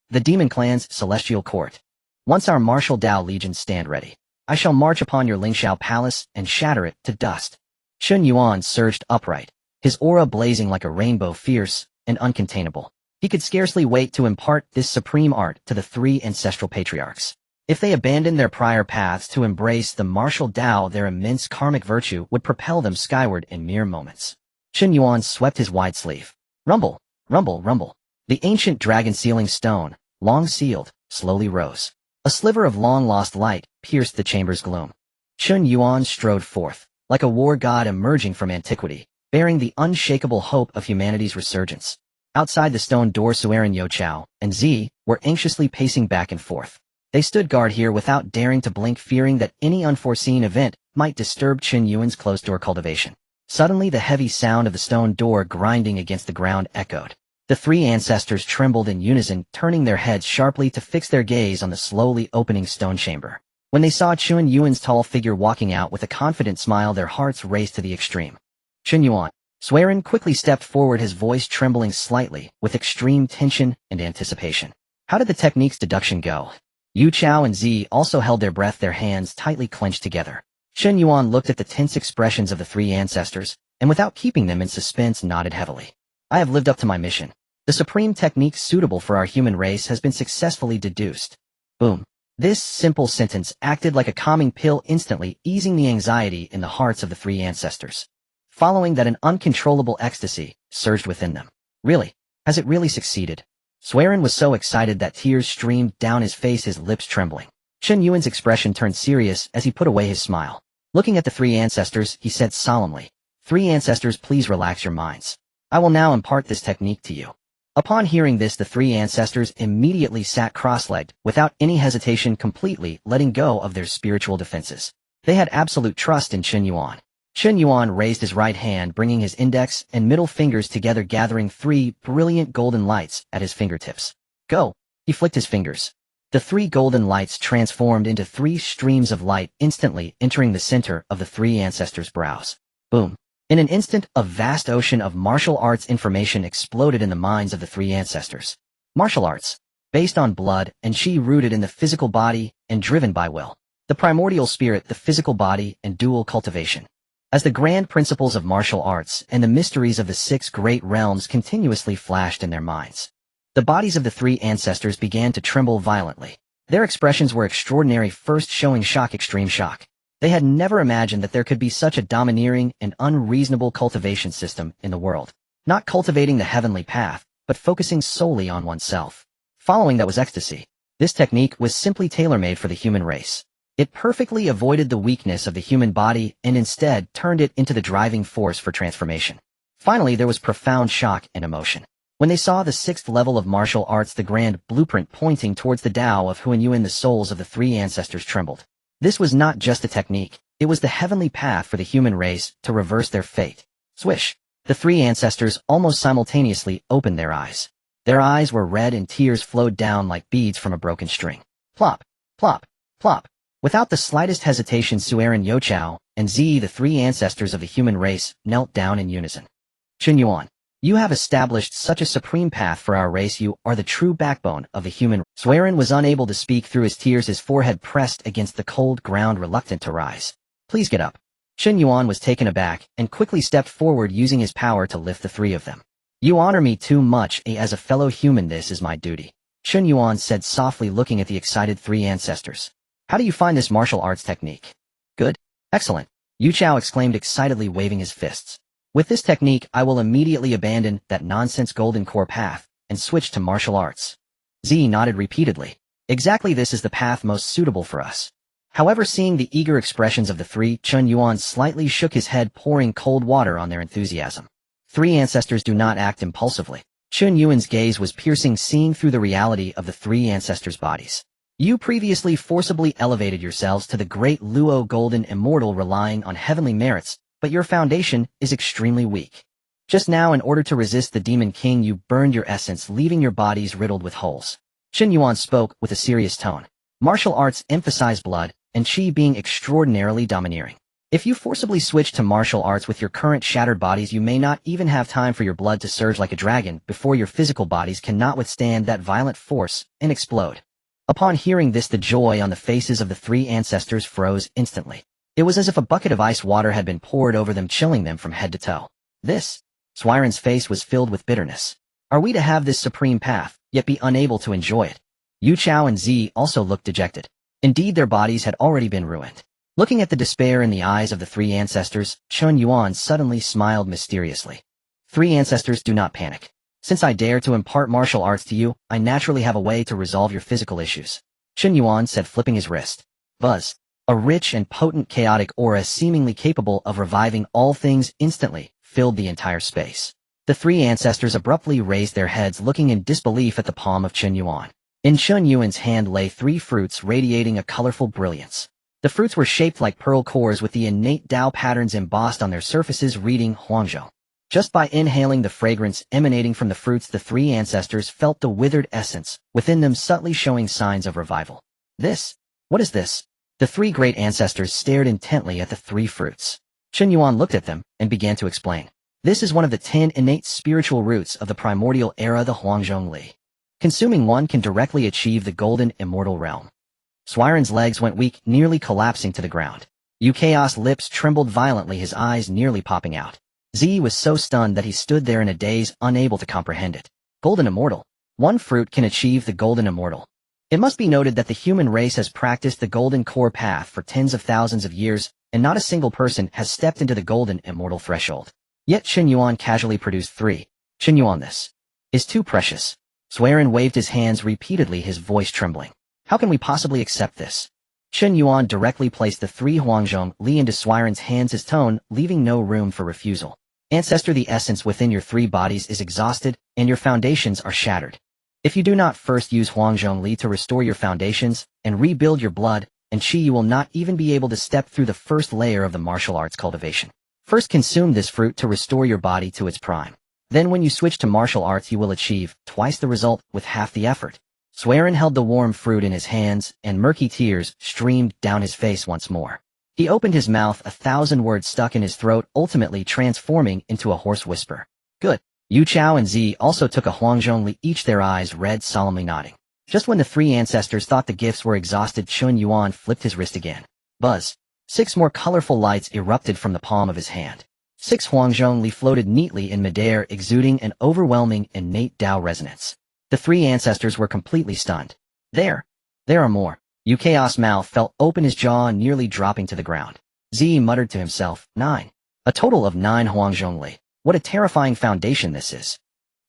S1: The Demon Clan's celestial court. Once our martial Dao legions stand ready, I shall march upon your Lingxiao palace and shatter it to dust. Chen Yuan surged upright, his aura blazing like a rainbow, fierce and uncontainable. He could scarcely wait to impart this supreme art to the three ancestral patriarchs. If they abandoned their prior paths to embrace the martial Dao, their immense karmic virtue would propel them skyward in mere moments. Chen Yuan swept his wide sleeve. Rumble, rumble, rumble. The ancient dragon sealing stone, long sealed, slowly rose. A sliver of long-lost light pierced the chamber's gloom. Chen Yuan strode forth, like a war god emerging from antiquity, bearing the unshakable hope of humanity's resurgence. Outside the stone door, Suerin Yochao and Zi were anxiously pacing back and forth. They stood guard here without daring to blink, fearing that any unforeseen event might disturb Chen Yuan's closed-door cultivation. Suddenly, the heavy sound of the stone door grinding against the ground echoed. The three ancestors trembled in unison, turning their heads sharply to fix their gaze on the slowly opening stone chamber. When they saw Chen Yuan's tall figure walking out with a confident smile, their hearts raced to the extreme. Chen Yuan. Suerin quickly stepped forward, his voice trembling slightly with extreme tension and anticipation. How did the technique's deduction go? Yu Chao and Zi also held their breath, their hands tightly clenched together. Chen Yuan looked at the tense expressions of the three ancestors, and without keeping them in suspense, nodded heavily. I have lived up to my mission. The supreme technique suitable for our human race has been successfully deduced. Boom. This simple sentence acted like a calming pill, instantly easing the anxiety in the hearts of the three ancestors. Following that, an uncontrollable ecstasy surged within them. Really? Has it really succeeded? Suerin was so excited that tears streamed down his face, his lips trembling. Chen Yuan's expression turned serious as he put away his smile. Looking at the three ancestors, he said solemnly, "Three ancestors, please relax your minds. I will now impart this technique to you." Upon hearing this, the three ancestors immediately sat cross-legged, without any hesitation, completely letting go of their spiritual defenses. They had absolute trust in Chen Yuan. Chen Yuan raised his right hand, bringing his index and middle fingers together, gathering three brilliant golden lights at his fingertips. Go! He flicked his fingers. The three golden lights transformed into three streams of light, instantly entering the center of the three ancestors' brows. Boom! In an instant, a vast ocean of martial arts information exploded in the minds of the three ancestors. Martial arts, based on blood and chi, rooted in the physical body and driven by will. The primordial spirit, the physical body, and dual cultivation. As the grand principles of martial arts and the mysteries of the six great realms continuously flashed in their minds, the bodies of the three ancestors began to tremble violently. Their expressions were extraordinary, first showing shock, extreme shock. They had never imagined that there could be such a domineering and unreasonable cultivation system in the world. Not cultivating the heavenly path, but focusing solely on oneself. Following that was ecstasy. This technique was simply tailor-made for the human race. It perfectly avoided the weakness of the human body and instead turned it into the driving force for transformation. Finally, there was profound shock and emotion. When they saw the sixth level of martial arts, the grand blueprint pointing towards the Tao of Hongjun, the souls of the three ancestors trembled. This was not just a technique, it was the heavenly path for the human race to reverse their fate. Swish! The three ancestors almost simultaneously opened their eyes. Their eyes were red and tears flowed down like beads from a broken string. Plop! Plop! Plop! Without the slightest hesitation, Suerin Yochao and Zi, the three ancestors of the human race, knelt down in unison. Chen Yuan, you have established such a supreme path for our race. You are the true backbone of the human. Suerin was unable to speak through his tears, his forehead pressed against the cold ground, reluctant to rise. Please get up. Chen Yuan was taken aback and quickly stepped forward, using his power to lift the three of them. You honor me too much. As a fellow human, this is my duty. Chen Yuan said softly, looking at the excited three ancestors. How do you find this martial arts technique? Good. Excellent. Yu Chao exclaimed excitedly, waving his fists. With this technique, I will immediately abandon that nonsense golden core path and switch to martial arts. Zi nodded repeatedly. Exactly, this is the path most suitable for us. However, seeing the eager expressions of the three, Chen Yuan slightly shook his head, pouring cold water on their enthusiasm. Three ancestors do not act impulsively. Chen Yuan's gaze was piercing, seeing through the reality of the three ancestors' bodies. You previously forcibly elevated yourselves to the great Luo golden immortal, relying on heavenly merits, but your foundation is extremely weak. Just now, in order to resist the Demon King, you burned your essence, leaving your bodies riddled with holes. Chen Yuan spoke with a serious tone. Martial arts emphasize blood, and qi being extraordinarily domineering. If you forcibly switch to martial arts with your current shattered bodies, you may not even have time for your blood to surge like a dragon before your physical bodies cannot withstand that violent force and explode. Upon hearing this, the joy on the faces of the three ancestors froze instantly. It was as if a bucket of ice water had been poured over them, chilling them from head to toe. Swiren's face was filled with bitterness. Are we to have this supreme path, yet be unable to enjoy it? Yu Chao and Zi also looked dejected. Indeed, their bodies had already been ruined. Looking at the despair in the eyes of the three ancestors, Chen Yuan suddenly smiled mysteriously. Three ancestors, do not panic. Since I dare to impart martial arts to you, I naturally have a way to resolve your physical issues. Chen Yuan said, flipping his wrist. Buzz. A rich and potent chaotic aura seemingly capable of reviving all things instantly filled the entire space. The three ancestors abruptly raised their heads, looking in disbelief at the palm of Chen Yuan. In Chen Yuan's hand lay 3 fruits radiating a colorful brilliance. The fruits were shaped like pearl cores with the innate Dao patterns embossed on their surfaces reading Hongjun. Just by inhaling the fragrance emanating from the fruits, the three ancestors felt the withered essence within them subtly showing signs of revival. What is this? The 3 great ancestors stared intently at the 3 fruits. Chen Yuan looked at them and began to explain. This is one of the 10 innate spiritual roots of the primordial era, the Hongjun Li. Consuming one can directly achieve the golden immortal realm. Swiren's legs went weak, nearly collapsing to the ground. Yu Chaos' lips trembled violently, his eyes nearly popping out. Zi was so stunned that he stood there in a daze, unable to comprehend it. Golden immortal. 1 fruit can achieve the golden immortal. It must be noted that the human race has practiced the golden core path for tens of thousands of years, and not a single person has stepped into the golden immortal threshold. Yet Chen Yuan casually produced 3. Chen Yuan, this is too precious. Swiren waved his hands repeatedly, his voice trembling. How can we possibly accept this? Chen Yuan directly placed the 3 Hongjun Li into Swiren's hands, his tone leaving no room for refusal. Ancestor, the essence within your 3 bodies is exhausted, and your foundations are shattered. If you do not first use Hongjun Li to restore your foundations and rebuild your blood and qi, you will not even be able to step through the first layer of the martial arts cultivation. First consume this fruit to restore your body to its prime. Then when you switch to martial arts, you will achieve twice the result with half the effort. Swiren held the warm fruit in his hands, and murky tears streamed down his face once more. He opened his mouth, 1,000 words stuck in his throat, ultimately transforming into a hoarse whisper. Good. Yu Chao and Zi also took a Hongjun Li, each their eyes red, solemnly nodding. Just when the 3 ancestors thought the gifts were exhausted, Chen Yuan flipped his wrist again. Buzz. 6 more colorful lights erupted from the palm of his hand. 6 Hongjun Li floated neatly in midair, exuding an overwhelming innate Dao resonance. The 3 ancestors were completely stunned. There are more. Yu Chaos' mouth fell open, his jaw nearly dropping to the ground. Zi muttered to himself, 9. A total of 9 Hongjun Li. What a terrifying foundation this is.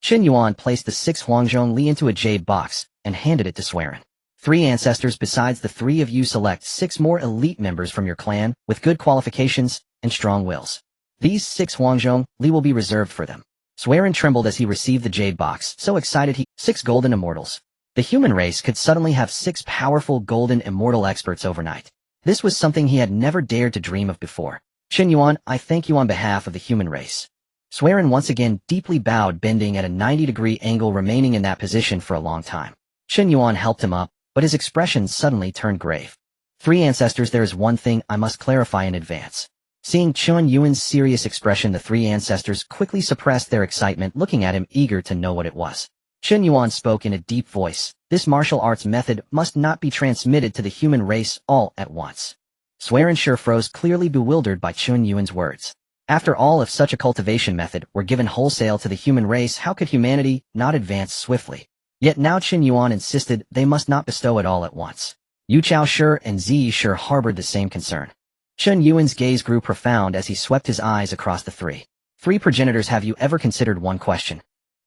S1: Chen Yuan placed the 6 Hongjun Li into a jade box and handed it to Swiren. 3 ancestors besides the 3 of you, select 6 more elite members from your clan with good qualifications and strong wills. These 6 Hongjun Li will be reserved for them. Swiren trembled as he received the jade box, so excited 6 golden immortals. The human race could suddenly have 6 powerful golden immortal experts overnight. This was something he had never dared to dream of before. Chen Yuan, I thank you on behalf of the human race. Swiren once again deeply bowed, bending at a 90-degree angle, remaining in that position for a long time. Chen Yuan helped him up, but his expression suddenly turned grave. 3 ancestors, there is one thing I must clarify in advance. Seeing Chen Yuan's serious expression, the 3 ancestors quickly suppressed their excitement, looking at him, eager to know what it was. Chen Yuan spoke in a deep voice. This martial arts method must not be transmitted to the human race all at once. Swiren sure froze, clearly bewildered by Chen Yuan's words. After all, if such a cultivation method were given wholesale to the human race, how could humanity not advance swiftly? Yet now Chen Yuan insisted they must not bestow it all at once. Yu Chao sure and Zi sure harbored the same concern. Chen Yuan's gaze grew profound as he swept his eyes across the 3 progenitors. Have you ever considered one question?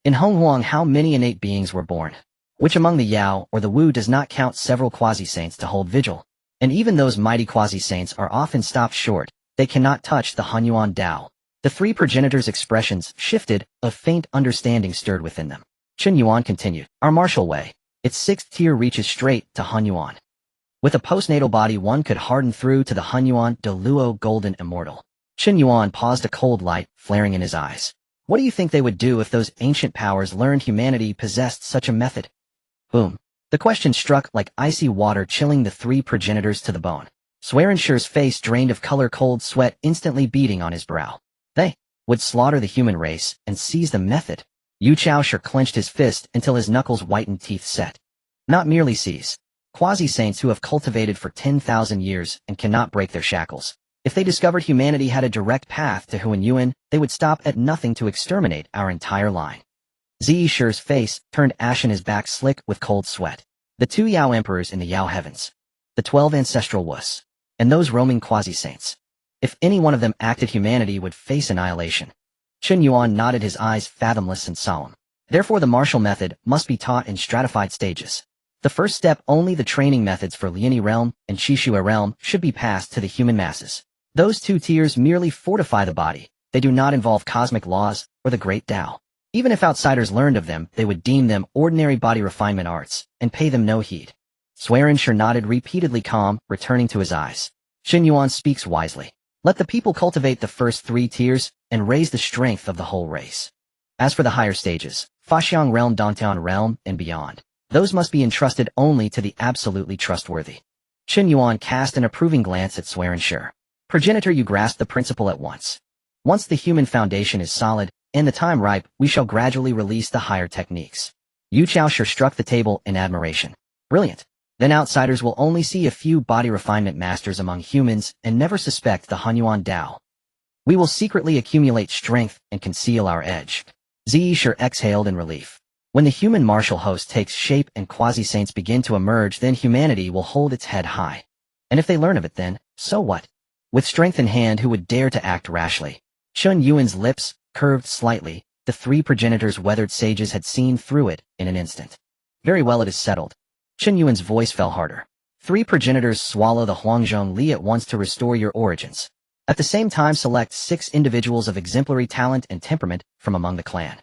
S1: In Honghuang, how many innate beings were born? Which among the Yao or the Wu does not count several quasi-saints to hold vigil? And even those mighty quasi-saints are often stopped short. They cannot touch the Hanyuan Dao. The 3 progenitors' expressions shifted, a faint understanding stirred within them. Chen Yuan continued, our martial way, its 6th tier reaches straight to Hanyuan. With a postnatal body, one could harden through to the Hanyuan de Luo golden immortal. Chen Yuan paused, a cold light flaring in his eyes. What do you think they would do if those ancient powers learned humanity possessed such a method? Boom. The question struck like icy water, chilling the three progenitors to the bone. Swearensure's face drained of color, cold sweat instantly beading on his brow. They would slaughter the human race and seize the method. Yuchaosher clenched his fist until his knuckles whitened, teeth set. Not merely seize. Quasi-saints who have cultivated for 10,000 years and cannot break their shackles. If they discovered humanity had a direct path to Honghuang Yuan, they would stop at nothing to exterminate our entire line. Zishi's face turned ashen, his back slick with cold sweat. The 2 Yao emperors in the Yao heavens. The 12 ancestral Wus. And those roaming quasi-saints. If any one of them acted, humanity would face annihilation. Chen Yuan nodded, his eyes fathomless and solemn. Therefore the martial method must be taught in stratified stages. The first step, only the training methods for Liani realm and Qishua realm should be passed to the human masses. Those 2 tiers merely fortify the body. They do not involve cosmic laws or the great Tao. Even if outsiders learned of them, they would deem them ordinary body refinement arts and pay them no heed. Swearenshire nodded repeatedly, calm, returning to his eyes. Chen Yuan speaks wisely. Let the people cultivate the first 3 tiers and raise the strength of the whole race. As for the higher stages, Faxiang realm, Dongtian realm, and beyond, those must be entrusted only to the absolutely trustworthy. Chen Yuan cast an approving glance at Swearenshire. Progenitor, you grasp the principle at once. Once the human foundation is solid, and the time ripe, we shall gradually release the higher techniques. Yuchaosher struck the table in admiration. Brilliant. Then outsiders will only see a few body refinement masters among humans and never suspect the Honghuang Dao. We will secretly accumulate strength and conceal our edge. Zisher exhaled in relief. When the human martial host takes shape and quasi-saints begin to emerge, then humanity will hold its head high. And if they learn of it, then, so what? With strength in hand, who would dare to act rashly? Chen Yuan's lips curved slightly. The 3 progenitors' weathered sages had seen through it in an instant. Very well, it is settled. Chen Yuan's voice fell harder. 3 progenitors, swallow the Hongjun Li at once to restore your origins. At the same time, select 6 individuals of exemplary talent and temperament from among the clan.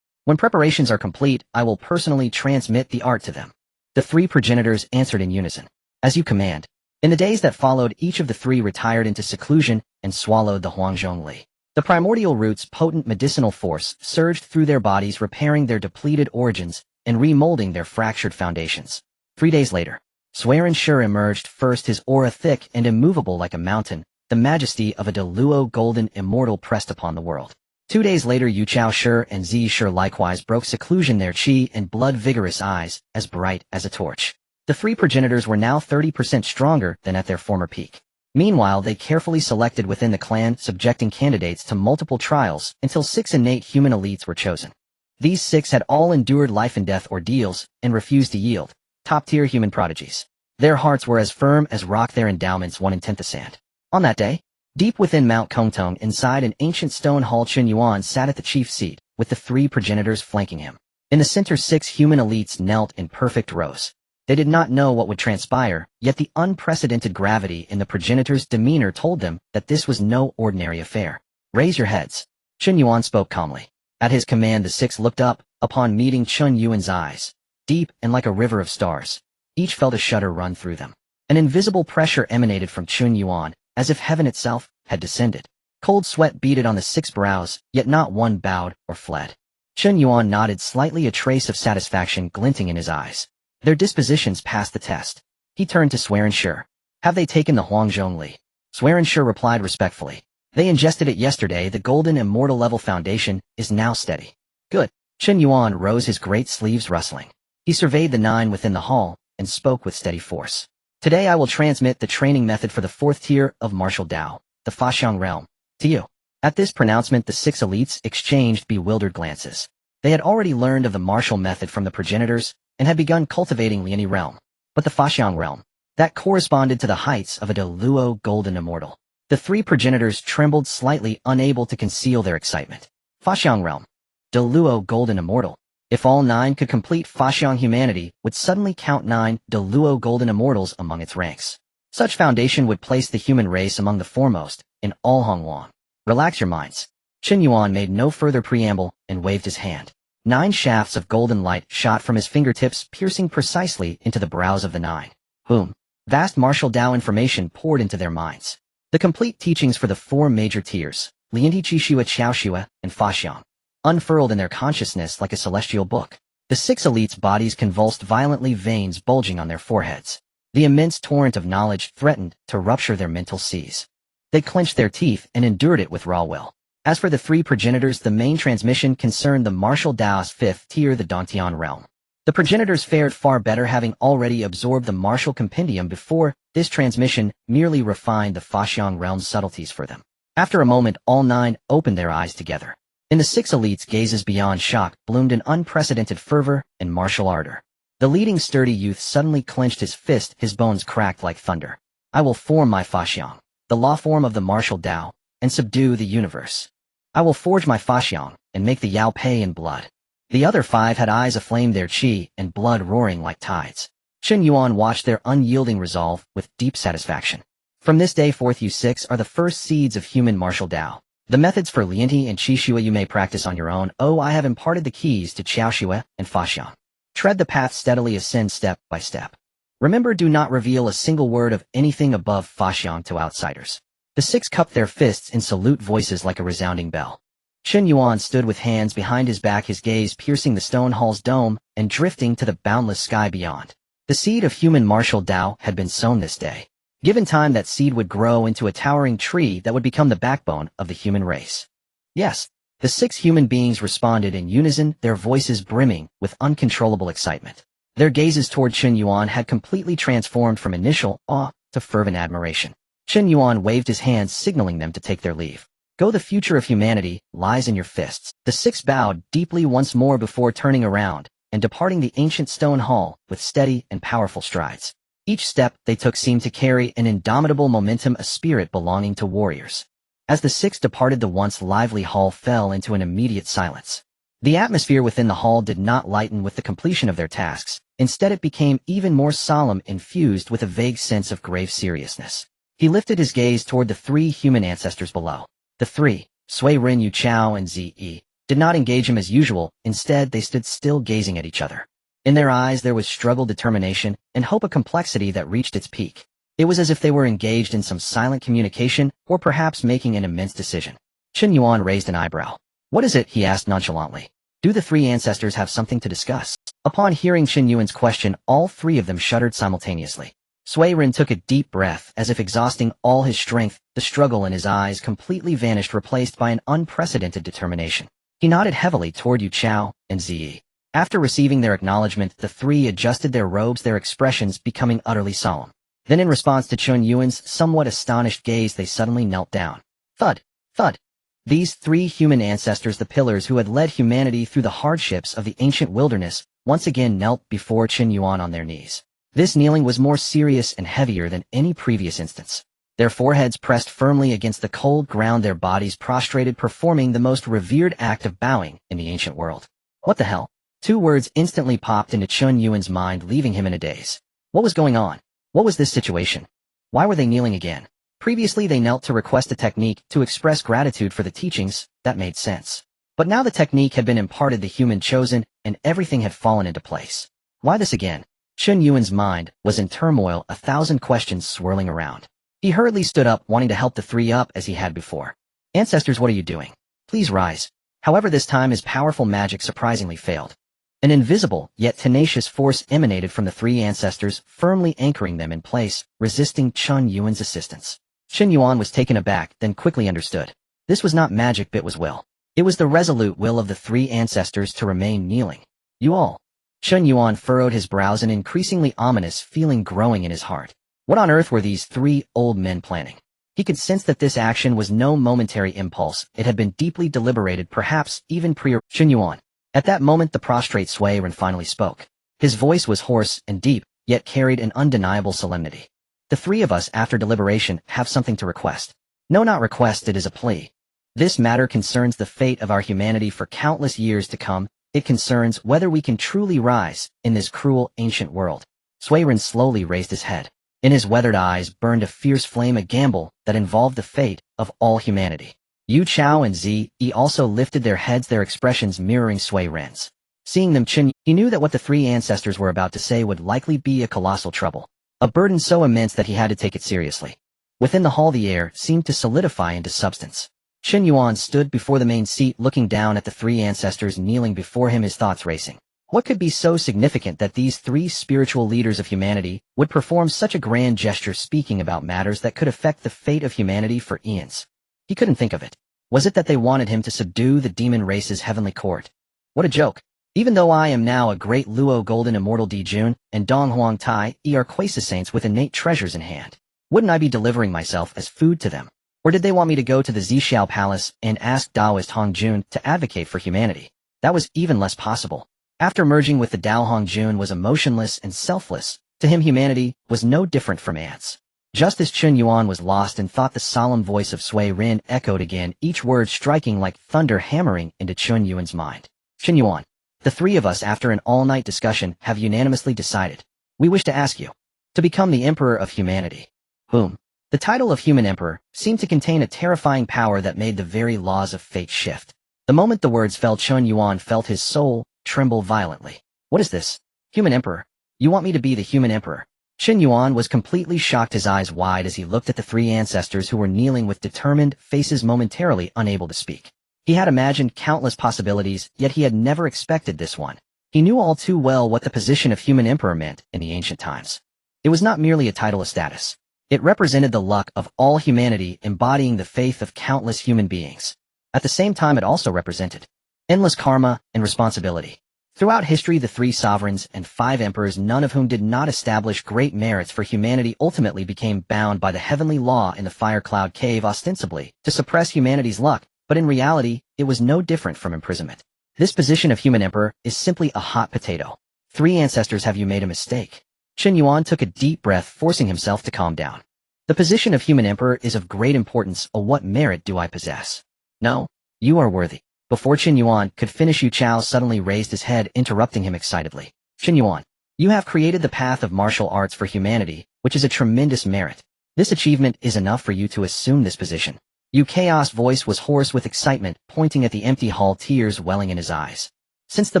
S1: When preparations are complete, I will personally transmit the art to them. The 3 progenitors answered in unison. As you command. In the days that followed, each of the 3 retired into seclusion and swallowed the Hongjun Li. The primordial root's potent medicinal force surged through their bodies, repairing their depleted origins and remolding their fractured foundations. 3 days later, Swearenshire emerged first, his aura thick and immovable like a mountain, the majesty of a Deluo golden immortal pressed upon the world. 2 days later, Yuchaosher and Zisher likewise broke seclusion, their chi and blood vigorous eyes as bright as a torch. The 3 progenitors were now 30% stronger than at their former peak. Meanwhile, they carefully selected within the clan, subjecting candidates to multiple trials until 6 innate human elites were chosen. These 6 had all endured life and death ordeals and refused to yield. Top-tier human prodigies. Their hearts were as firm as rock, their endowments 1/10 the sand. On that day, deep within Mount Kongtong, inside an ancient stone hall, Chen Yuan sat at the chief seat, with the 3 progenitors flanking him. In the center, 6 human elites knelt in perfect rows. They did not know what would transpire, yet the unprecedented gravity in the progenitor's demeanor told them that this was no ordinary affair. Raise your heads. Chen Yuan spoke calmly. At his command, the 6 looked up, upon meeting Chen Yuan's eyes. Deep and like a river of stars. Each felt a shudder run through them. An invisible pressure emanated from Chen Yuan, as if heaven itself had descended. Cold sweat beaded on the 6 brows, yet not one bowed or fled. Chen Yuan nodded slightly, a trace of satisfaction glinting in his eyes. Their dispositions passed the test. He turned to Swearenshire. Have they taken the Hongjun Li? Swearenshire replied respectfully. They ingested it yesterday. The golden immortal level foundation is now steady. Good. Chen Yuan rose, his great sleeves rustling. He surveyed the 9 within the hall and spoke with steady force. Today I will transmit the training method for the 4th tier of martial Dao, the Faxiang realm, to you. At this pronouncement, the 6 elites exchanged bewildered glances. They had already learned of the martial method from the progenitors and had begun cultivating Liani realm. But the Faxiang realm, that corresponded to the heights of a Deluo golden immortal. The 3 progenitors trembled slightly, unable to conceal their excitement. Faxiang realm. Deluo golden immortal. If all 9 could complete, Faxiang humanity would suddenly count 9 Deluo golden immortals among its ranks. Such foundation would place the human race among the foremost in all Honghuang. Relax your minds. Chen Yuan made no further preamble and waved his hand. 9 shafts of golden light shot from his fingertips, piercing precisely into the brows of the 9. Boom. Vast martial Dao information poured into their minds. The complete teachings for the 4 major tiers, Lianti Qishua, Qiaoshua, and Faxiang. unfurled in their consciousness like a celestial book. The 6 elites' bodies convulsed violently, veins bulging on their foreheads. The immense torrent of knowledge threatened to rupture their mental seas. They clenched their teeth and endured it with raw will. As for the 3 progenitors, the main transmission concerned the martial Dao's 5th tier, the Tongtian realm. The progenitors fared far better, having already absorbed the martial compendium before. This transmission merely refined the Faxiang realm's subtleties for them. After a moment, all 9 opened their eyes together. In the 6 elites' gazes beyond shock bloomed an unprecedented fervor and martial ardor. The leading sturdy youth suddenly clenched his fist, his bones cracked like thunder. I will form my Faxiang, the law form of the martial Dao, and subdue the universe. I will forge my Faxiang and make the Yao pay in blood. The other 5 had eyes aflame, their qi and blood roaring like tides. Chen Yuan watched their unyielding resolve with deep satisfaction. From this day forth, you 6 are the first seeds of human martial Dao. The methods for Lianti and Qixue you may practice on your own. Oh, I have imparted the keys to Qiaoxue and Faxiang. Tread the path steadily, ascend step by step. Remember, do not reveal a single word of anything above Faxiang to outsiders. The 6 cupped their fists in salute, voices like a resounding bell. Chen Yuan stood with hands behind his back, his gaze piercing the stone hall's dome and drifting to the boundless sky beyond. The seed of human martial Dao had been sown this day. Given time, that seed would grow into a towering tree that would become the backbone of the human race. Yes, the 6 human beings responded in unison, their voices brimming with uncontrollable excitement. Their gazes toward Chen Yuan had completely transformed from initial awe to fervent admiration. Chen Yuan waved his hands, signaling them to take their leave. Go, the future of humanity lies in your fists. The 6 bowed deeply once more before turning around and departing the ancient stone hall with steady and powerful strides. Each step they took seemed to carry an indomitable momentum, a spirit belonging to warriors. As the 6 departed, the once lively hall fell into an immediate silence. The atmosphere within the hall did not lighten with the completion of their tasks. Instead, it became even more solemn, infused with a vague sense of grave seriousness. He lifted his gaze toward the 3 human ancestors below. The 3, Sui Ren, Yu Chao, and Zi, did not engage him as usual. Instead, they stood still, gazing at each other. In their eyes there was struggle, determination, and hope, a complexity that reached its peak. It was as if they were engaged in some silent communication, or perhaps making an immense decision. Chen Yuan raised an eyebrow. What is it? He asked nonchalantly. Do the 3 ancestors have something to discuss? Upon hearing Chen Yuan's question, all 3 of them shuddered simultaneously. Sui Ren took a deep breath, as if exhausting all his strength. The struggle in his eyes completely vanished, replaced by an unprecedented determination. He nodded heavily toward Yu Chao and Zi. After receiving their acknowledgement, the 3 adjusted their robes, their expressions becoming utterly solemn. Then, in response to Chen Yuan's somewhat astonished gaze, they suddenly knelt down. Thud, thud. These 3 human ancestors, the pillars who had led humanity through the hardships of the ancient wilderness, once again knelt before Chen Yuan on their knees. This kneeling was more serious and heavier than any previous instance. Their foreheads pressed firmly against the cold ground, their bodies prostrated, performing the most revered act of bowing in the ancient world. What the hell? 2 words instantly popped into Chen Yuan's mind, leaving him in a daze. What was going on? What was this situation? Why were they kneeling again? Previously they knelt to request a technique to express gratitude for the teachings. That made sense. But now the technique had been imparted, the human chosen, and everything had fallen into place. Why this again? Chen Yuan's mind was in turmoil, 1,000 questions swirling around. He hurriedly stood up, wanting to help the 3 up as he had before. Ancestors, what are you doing? Please rise. However, this time his powerful magic surprisingly failed. An invisible, yet tenacious force emanated from the 3 ancestors, firmly anchoring them in place, resisting Chen Yuan's assistance. Chen Yuan was taken aback, then quickly understood. This was not magic, it was will. It was the resolute will of the 3 ancestors to remain kneeling. You all. Chen Yuan furrowed his brows, an increasingly ominous feeling growing in his heart. What on earth were these 3 old men planning? He could sense that this action was no momentary impulse. It had been deeply deliberated, perhaps even Chen Yuan. At that moment the prostrate Sui Ren finally spoke. His voice was hoarse and deep, yet carried an undeniable solemnity. The 3 of us, after deliberation, have something to request. No, not request, it is a plea. This matter concerns the fate of our humanity for countless years to come. It concerns whether we can truly rise in this cruel ancient world. Sui Ren slowly raised his head. In his weathered eyes burned a fierce flame, a gamble that involved the fate of all humanity. Yu Chao and Zi also lifted their heads, their expressions mirroring Sui Ren's. Seeing them, he knew that what the 3 ancestors were about to say would likely be a colossal trouble. A burden so immense that he had to take it seriously. Within the hall the air seemed to solidify into substance. Chen Yuan stood before the main seat looking down at the three ancestors kneeling before him, his thoughts racing. What could be so significant that these three spiritual leaders of humanity would perform such a grand gesture speaking about matters that could affect the fate of humanity for eons? He couldn't think of it. Was it that they wanted him to subdue the demon race's heavenly court? What a joke. Even though I am now a great Luo golden immortal Dijun and Donghuang Tai are quasi-saints with innate treasures in hand, wouldn't I be delivering myself as food to them? Or did they want me to go to the Zixiao Palace and ask Taoist Hongjun to advocate for humanity? That was even less possible. After merging with the Dao, Hongjun was emotionless and selfless. To him humanity was no different from ants. Just as Chen Yuan was lost in thought, the solemn voice of Sui Rin echoed again, each word striking like thunder hammering into Chen Yuan's mind. Chen Yuan, the three of us after an all-night discussion have unanimously decided. We wish to ask you to become the Emperor of Humanity. Boom. The title of Human Emperor seemed to contain a terrifying power that made the very laws of fate shift. The moment the words fell, Chen Yuan felt his soul tremble violently. What is this? Human Emperor? You want me to be the Human Emperor? Chen Yuan was completely shocked, his eyes wide as he looked at the three ancestors who were kneeling with determined faces, momentarily unable to speak. He had imagined countless possibilities, yet he had never expected this one. He knew all too well what the position of Human Emperor meant in the ancient times. It was not merely a title of status. It represented the luck of all humanity, embodying the faith of countless human beings. At the same time, it also represented endless karma and responsibility. Throughout history, the three sovereigns and five emperors, none of whom did not establish great merits for humanity, ultimately became bound by the heavenly law in the Fire Cloud Cave, ostensibly to suppress humanity's luck, but in reality, it was no different from imprisonment. This position of Human Emperor is simply a hot potato. Three ancestors, have you made a mistake? Chen Yuan took a deep breath, forcing himself to calm down. The position of Human Emperor is of great importance. What merit do I possess? No, you are worthy. Before Chen Yuan could finish, Yu Chao suddenly raised his head, interrupting him excitedly. Chen Yuan, you have created the path of martial arts for humanity, which is a tremendous merit. This achievement is enough for you to assume this position. Yu Chaos' voice was hoarse with excitement, pointing at the empty hall, tears welling in his eyes. Since the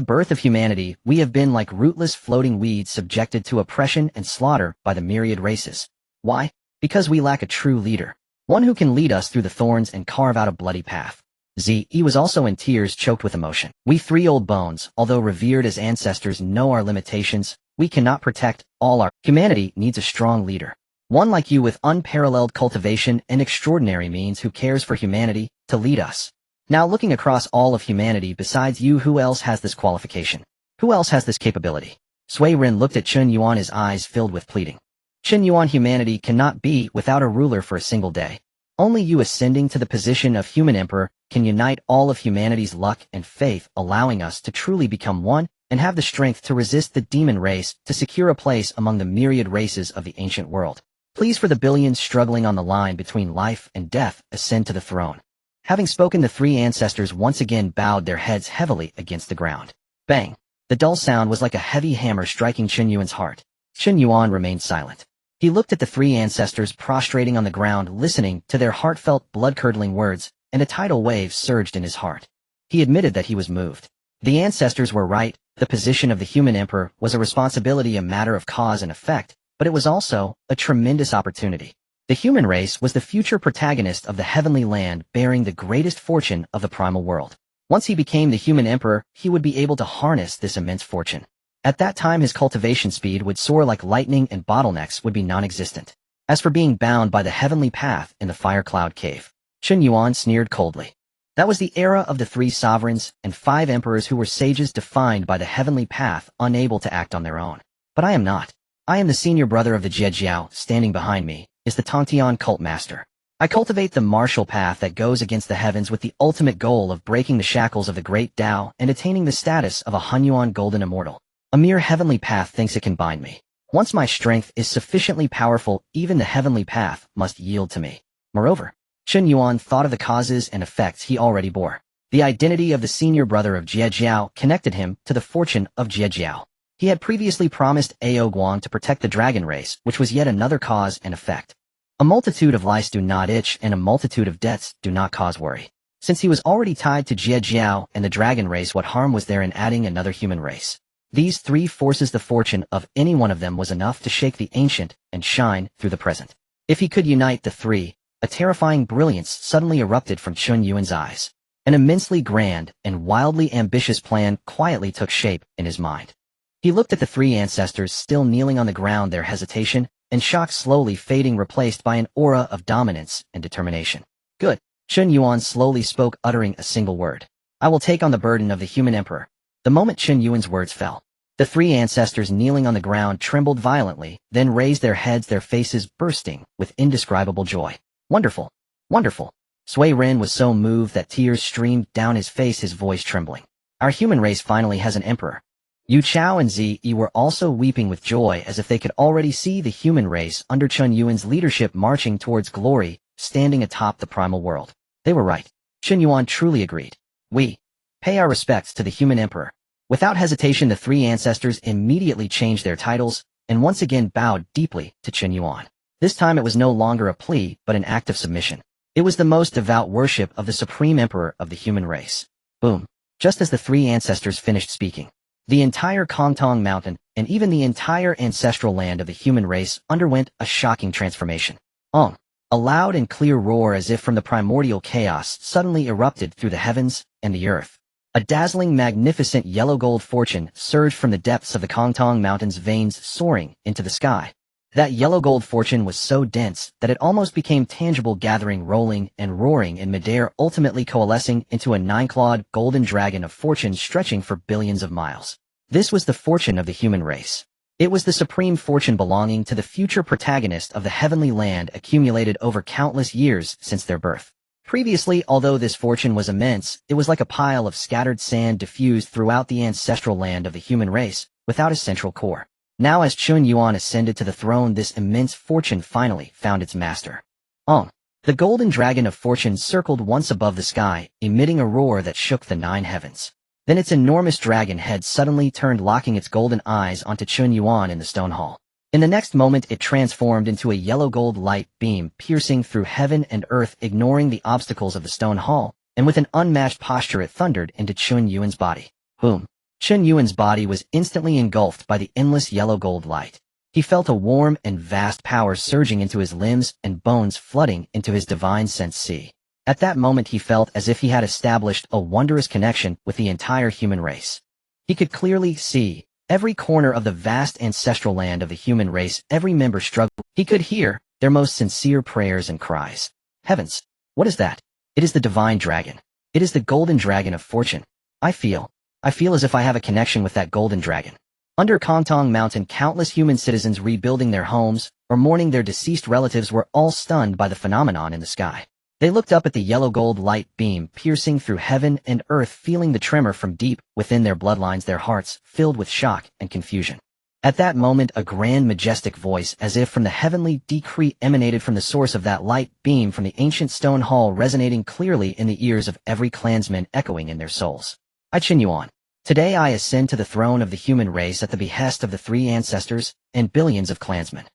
S1: birth of humanity, we have been like rootless floating weeds, subjected to oppression and slaughter by the myriad races. Why? Because we lack a true leader. One who can lead us through the thorns and carve out a bloody path. Zi was also in tears, choked with emotion. We three old bones, although revered as ancestors, know our limitations. We cannot protect all our humanity needs a strong leader. One like you with unparalleled cultivation and extraordinary means, who cares for humanity, to lead us. Now, looking across all of humanity besides you, who else has this qualification? Who else has this capability? Sui Rin looked at Chen Yuan, his eyes filled with pleading. Chen Yuan, humanity cannot be without a ruler for a single day. Only you ascending to the position of Human Emperor can unite all of humanity's luck and faith, allowing us to truly become one and have the strength to resist the demon race, to secure a place among the myriad races of the ancient world. Please, for the billions struggling on the line between life and death, ascend to the throne. Having spoken, the three ancestors once again bowed their heads heavily against the ground. Bang! The dull sound was like a heavy hammer striking Chen Yuan's heart. Chen Yuan remained silent. He looked at the three ancestors prostrating on the ground, listening to their heartfelt, blood-curdling words, and a tidal wave surged in his heart. He admitted that he was moved. The ancestors were right. The position of the Human Emperor was a responsibility, a matter of cause and effect, but it was also a tremendous opportunity. The human race was the future protagonist of the heavenly land, bearing the greatest fortune of the primal world. Once he became the Human Emperor, he would be able to harness this immense fortune. At that time, his cultivation speed would soar like lightning and bottlenecks would be non-existent. As for being bound by the heavenly path in the Fire Cloud Cave, Chen Yuan sneered coldly. That was the era of the three sovereigns and five emperors who were sages defined by the heavenly path, unable to act on their own. But I am not. I am the senior brother of the Jiejiao. Standing behind me is the Tongtian cult master. I cultivate the martial path that goes against the heavens, with the ultimate goal of breaking the shackles of the great Dao and attaining the status of a Honghuang golden immortal. A mere heavenly path thinks it can bind me. Once my strength is sufficiently powerful, even the heavenly path must yield to me. Moreover, Chen Yuan thought of the causes and effects he already bore. The identity of the senior brother of Jiejiao connected him to the fortune of Jiejiao. He had previously promised Guang to protect the dragon race, which was yet another cause and effect. A multitude of lice do not itch, and a multitude of debts do not cause worry. Since he was already tied to Jiejiao and the dragon race, what harm was there in adding another human race? These three forces, the fortune of any one of them was enough to shake the ancient and shine through the present. If he could unite the three, a terrifying brilliance suddenly erupted from Chen Yuan's eyes. An immensely grand and wildly ambitious plan quietly took shape in his mind. He looked at the three ancestors still kneeling on the ground, their hesitation and shock slowly fading, replaced by an aura of dominance and determination. Good. Chen Yuan slowly spoke, uttering a single word. I will take on the burden of the human emperor. The moment Chen Yuan's words fell, the three ancestors kneeling on the ground trembled violently, then raised their heads, their faces bursting with indescribable joy. Wonderful! Wonderful! Sui Ren was so moved that tears streamed down his face, his voice trembling. Our human race finally has an emperor. Yu Chao and Zi were also weeping with joy, as if they could already see the human race under Chen Yuan's leadership marching towards glory, standing atop the primal world. They were right. Chen Yuan truly agreed. We pay our respects to the human emperor. Without hesitation, the three ancestors immediately changed their titles and once again bowed deeply to Chen Yuan. This time it was no longer a plea, but an act of submission. It was the most devout worship of the supreme emperor of the human race. Boom. Just as the three ancestors finished speaking, the entire Kongtong Mountain and even the entire ancestral land of the human race underwent a shocking transformation. A loud and clear roar, as if from the primordial chaos, suddenly erupted through the heavens and the earth. A dazzling, magnificent yellow-gold fortune surged from the depths of the Kongtong Mountain's veins, soaring into the sky. That yellow-gold fortune was so dense that it almost became tangible, gathering, rolling, and roaring in midair, ultimately coalescing into a nine-clawed golden dragon of fortune stretching for billions of miles. This was the fortune of the human race. It was the supreme fortune belonging to the future protagonist of the heavenly land, accumulated over countless years since their birth. Previously, although this fortune was immense, it was like a pile of scattered sand diffused throughout the ancestral land of the human race, without a central core. Now as Chen Yuan ascended to the throne, this immense fortune finally found its master. The golden dragon of fortune circled once above the sky, emitting a roar that shook the nine heavens. Then its enormous dragon head suddenly turned, locking its golden eyes onto Chen Yuan in the stone hall. In the next moment it transformed into a yellow-gold light beam piercing through heaven and earth, ignoring the obstacles of the stone hall, and with an unmatched posture it thundered into Chen Yuan's body. Boom! Chen Yuan's body was instantly engulfed by the endless yellow-gold light. He felt a warm and vast power surging into his limbs and bones, flooding into his divine sense C. At that moment he felt as if he had established a wondrous connection with the entire human race. He could clearly see every corner of the vast ancestral land of the human race, every member struggled. He could hear their most sincere prayers and cries. Heavens! What is that? It is the divine dragon. It is the golden dragon of fortune. I feel as if I have a connection with that golden dragon. Under Kongtong Mountain, countless human citizens rebuilding their homes or mourning their deceased relatives were all stunned by the phenomenon in the sky. They looked up at the yellow-gold light beam piercing through heaven and earth, feeling the tremor from deep within their bloodlines, their hearts filled with shock and confusion. At that moment, a grand, majestic voice, as if from the heavenly decree, emanated from the source of that light beam, from the ancient stone hall, resonating clearly in the ears of every clansman, echoing in their souls. I, Chen Yuan, today I ascend to the throne of the human race at the behest of the three ancestors and billions of clansmen.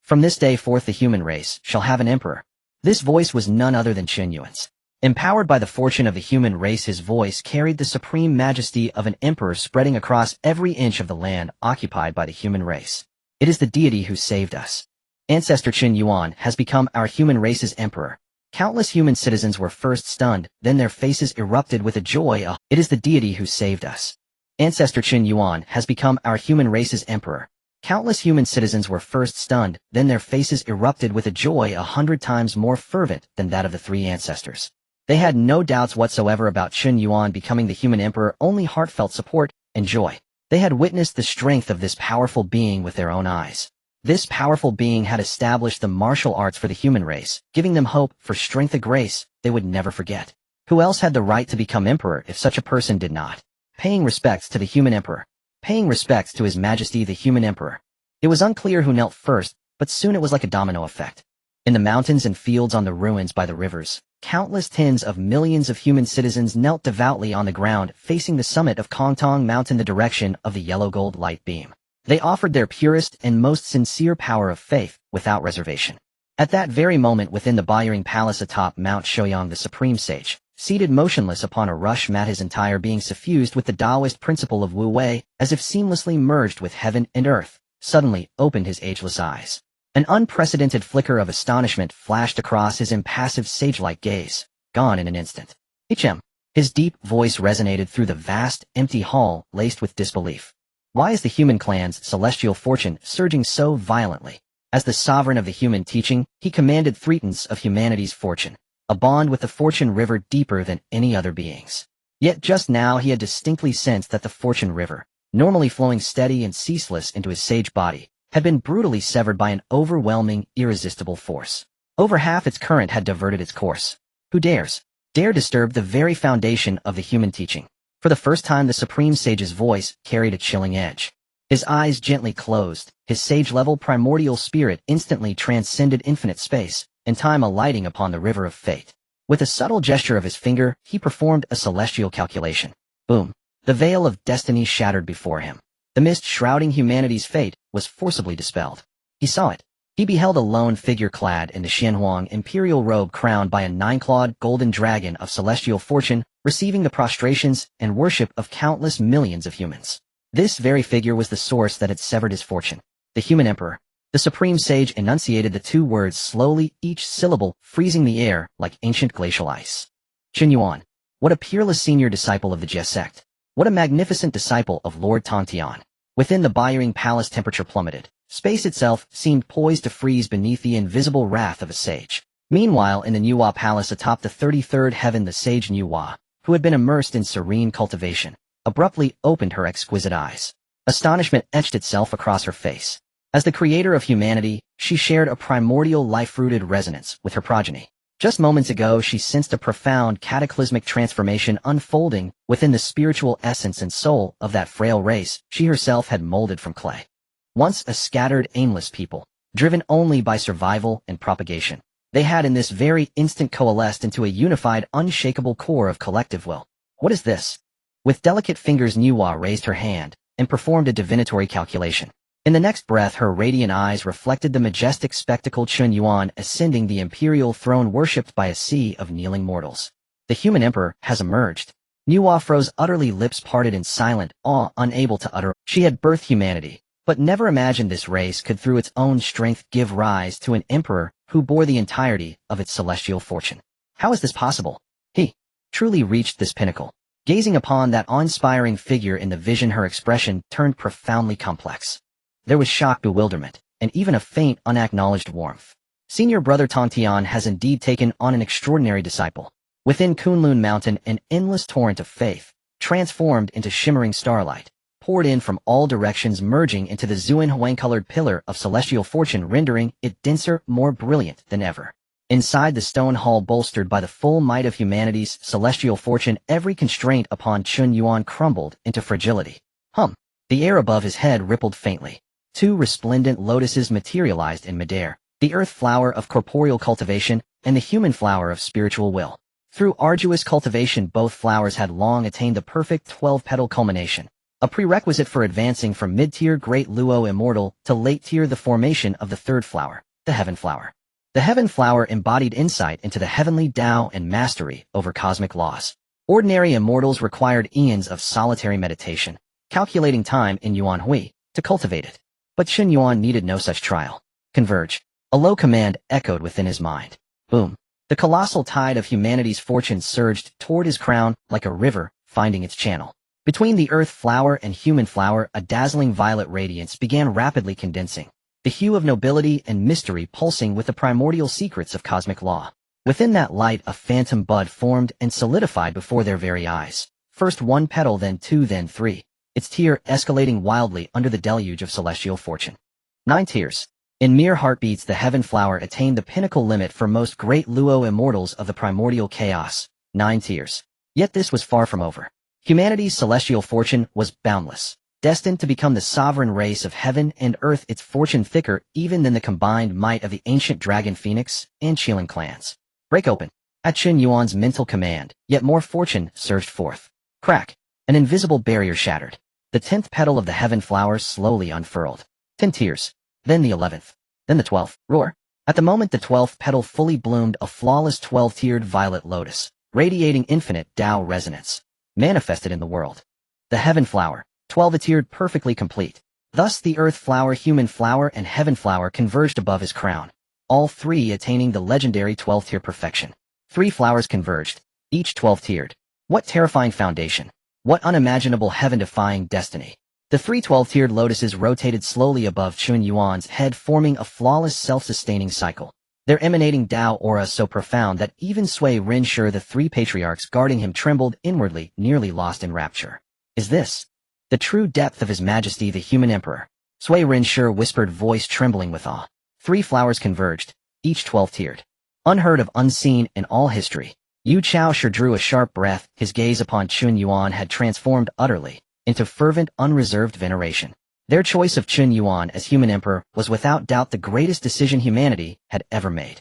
S1: From this day forth the human race shall have an emperor. This voice was none other than Chen Yuan's. Empowered by the fortune of the human race, his voice carried the supreme majesty of an emperor, spreading across every inch of the land occupied by the human race. It is the deity who saved us. Ancestor Chen Yuan has become our human race's emperor. Countless human citizens were first stunned, then their faces erupted with a joy. It is the deity who saved us. Ancestor Chen Yuan has become our human race's emperor. Countless human citizens were first stunned, then their faces erupted with a joy 100 times more fervent than that of the three ancestors. They had no doubts whatsoever about Chen Yuan becoming the human emperor, only heartfelt support and joy. They had witnessed the strength of this powerful being with their own eyes. This powerful being had established the martial arts for the human race, giving them hope for strength, a grace they would never forget. Who else had the right to become emperor if such a person did not? Paying respects to the human emperor. Paying respects to His Majesty the human emperor. It was unclear who knelt first, but soon it was like a domino effect. In the mountains and fields, on the ruins by the rivers, countless tens of millions of human citizens knelt devoutly on the ground, facing the summit of Kongtong Mountain, the direction of the yellow-gold light beam. They offered their purest and most sincere power of faith, without reservation. At that very moment, within the Buyering Palace atop Mount Shouyang, the supreme sage, seated motionless upon a rush mat, his entire being suffused with the Taoist principle of Wu Wei, as if seamlessly merged with heaven and earth, suddenly opened his ageless eyes. An unprecedented flicker of astonishment flashed across his impassive sage-like gaze, gone in an instant. HM. His deep voice resonated through the vast, empty hall laced with disbelief. Why is the human clan's celestial fortune surging so violently? As the sovereign of the human teaching, he commanded three-tenths of humanity's fortune, a bond with the fortune river deeper than any other being's. Yet just now he had distinctly sensed that the fortune river, normally flowing steady and ceaseless into his sage body, had been brutally severed by an overwhelming, irresistible force. Over half its current had diverted its course. Who dare disturb the very foundation of the human teaching? For the first time, the Supreme Sage's voice carried a chilling edge. His eyes gently closed, his sage-level primordial spirit instantly transcended infinite space and time, alighting upon the river of fate. With a subtle gesture of his finger, he performed a celestial calculation. Boom! The veil of destiny shattered before him. The mist shrouding humanity's fate was forcibly dispelled. He saw it. He beheld a lone figure clad in the Honghuang imperial robe, crowned by a nine-clawed golden dragon of celestial fortune, receiving the prostrations and worship of countless millions of humans. This very figure was the source that had severed his fortune. The human emperor. The supreme sage enunciated the two words slowly, each syllable freezing the air like ancient glacial ice. Chen Yuan. What a peerless senior disciple of the Jie sect. What a magnificent disciple of Lord Tongtian. Within the Byring Palace, temperature plummeted. Space itself seemed poised to freeze beneath the invisible wrath of a sage. Meanwhile, in the Nuwa Palace atop the 33rd heaven, the sage Nuwa, who had been immersed in serene cultivation, abruptly opened her exquisite eyes. Astonishment etched itself across her face. As the creator of humanity, she shared a primordial life-rooted resonance with her progeny. Just moments ago, she sensed a profound cataclysmic transformation unfolding within the spiritual essence and soul of that frail race she herself had molded from clay. Once a scattered, aimless people, driven only by survival and propagation, they had in this very instant coalesced into a unified, unshakable core of collective will. What is this? With delicate fingers, Nuwa raised her hand and performed a divinatory calculation. In the next breath, her radiant eyes reflected the majestic spectacle, Chen Yuan ascending the imperial throne, worshipped by a sea of kneeling mortals. The human emperor has emerged. Nuwa froze, utterly, lips parted in silent awe, unable to utter. She had birthed humanity, but never imagined this race could through its own strength give rise to an emperor who bore the entirety of its celestial fortune. How is this possible? He truly reached this pinnacle. Gazing upon that awe-inspiring figure in the vision, her expression turned profoundly complex. There was shock, bewilderment, and even a faint, unacknowledged warmth. Senior brother Tongtian has indeed taken on an extraordinary disciple. Within Kunlun Mountain, an endless torrent of faith, transformed into shimmering starlight, poured in from all directions, merging into the Zuan Huang-colored pillar of celestial fortune, rendering it denser, more brilliant than ever. Inside the stone hall, bolstered by the full might of humanity's celestial fortune, every constraint upon Chen Yuan crumbled into fragility. The air above his head rippled faintly. Two resplendent lotuses materialized in midair, the earth flower of corporeal cultivation and the human flower of spiritual will. Through arduous cultivation, both flowers had long attained the perfect 12-petal culmination, a prerequisite for advancing from mid-tier great Luo immortal to late-tier, the formation of the third flower, the heaven flower. The heaven flower embodied insight into the heavenly Tao and mastery over cosmic laws. Ordinary immortals required eons of solitary meditation, calculating time in Yuan Hui, to cultivate it. But Chen Yuan needed no such trial. Converge. A low command echoed within his mind. Boom. The colossal tide of humanity's fortune surged toward his crown like a river finding its channel. Between the earth flower and human flower, a dazzling violet radiance began rapidly condensing, the hue of nobility and mystery pulsing with the primordial secrets of cosmic law. Within that light, a phantom bud formed and solidified before their very eyes. First one petal, then two, then three, its tier escalating wildly under the deluge of celestial fortune. 9 tiers. In mere heartbeats, the heaven flower attained the pinnacle limit for most great Luo immortals of the primordial chaos. 9 tiers. Yet this was far from over. Humanity's celestial fortune was boundless, destined to become the sovereign race of heaven and earth, its fortune thicker even than the combined might of the ancient dragon phoenix and Lich clans. Break open. At Chen Yuan's mental command, yet more fortune surged forth. Crack. An invisible barrier shattered. The 10th petal of the heaven flower slowly unfurled. 10 tiers. Then the 11th. Then the 12th. Roar. At the moment the 12th petal fully bloomed, a flawless 12-tiered violet lotus, radiating infinite Tao resonance, manifested in the world. The heaven flower, 12-tiered, perfectly complete. Thus the Earth Flower, Human Flower, and Heaven Flower converged above his crown, all three attaining the legendary 12th-tier perfection. 3 flowers converged, each 12-tiered. What terrifying foundation! What unimaginable heaven-defying destiny! The 3 12-tiered lotuses rotated slowly above Chen Yuan's head, forming a flawless self-sustaining cycle. Their emanating Dao aura so profound that even Sui Rinshi, the 3 patriarchs guarding him, trembled inwardly, nearly lost in rapture. Is this the true depth of His Majesty the Human Emperor? Sui Rinshi whispered, voice trembling with awe. 3 flowers converged, each 12-tiered. Unheard of, unseen in all history. Yu Chaoshi drew a sharp breath. His gaze upon Chen Yuan had transformed utterly into fervent, unreserved veneration. Their choice of Chen Yuan as Human Emperor was without doubt the greatest decision humanity had ever made.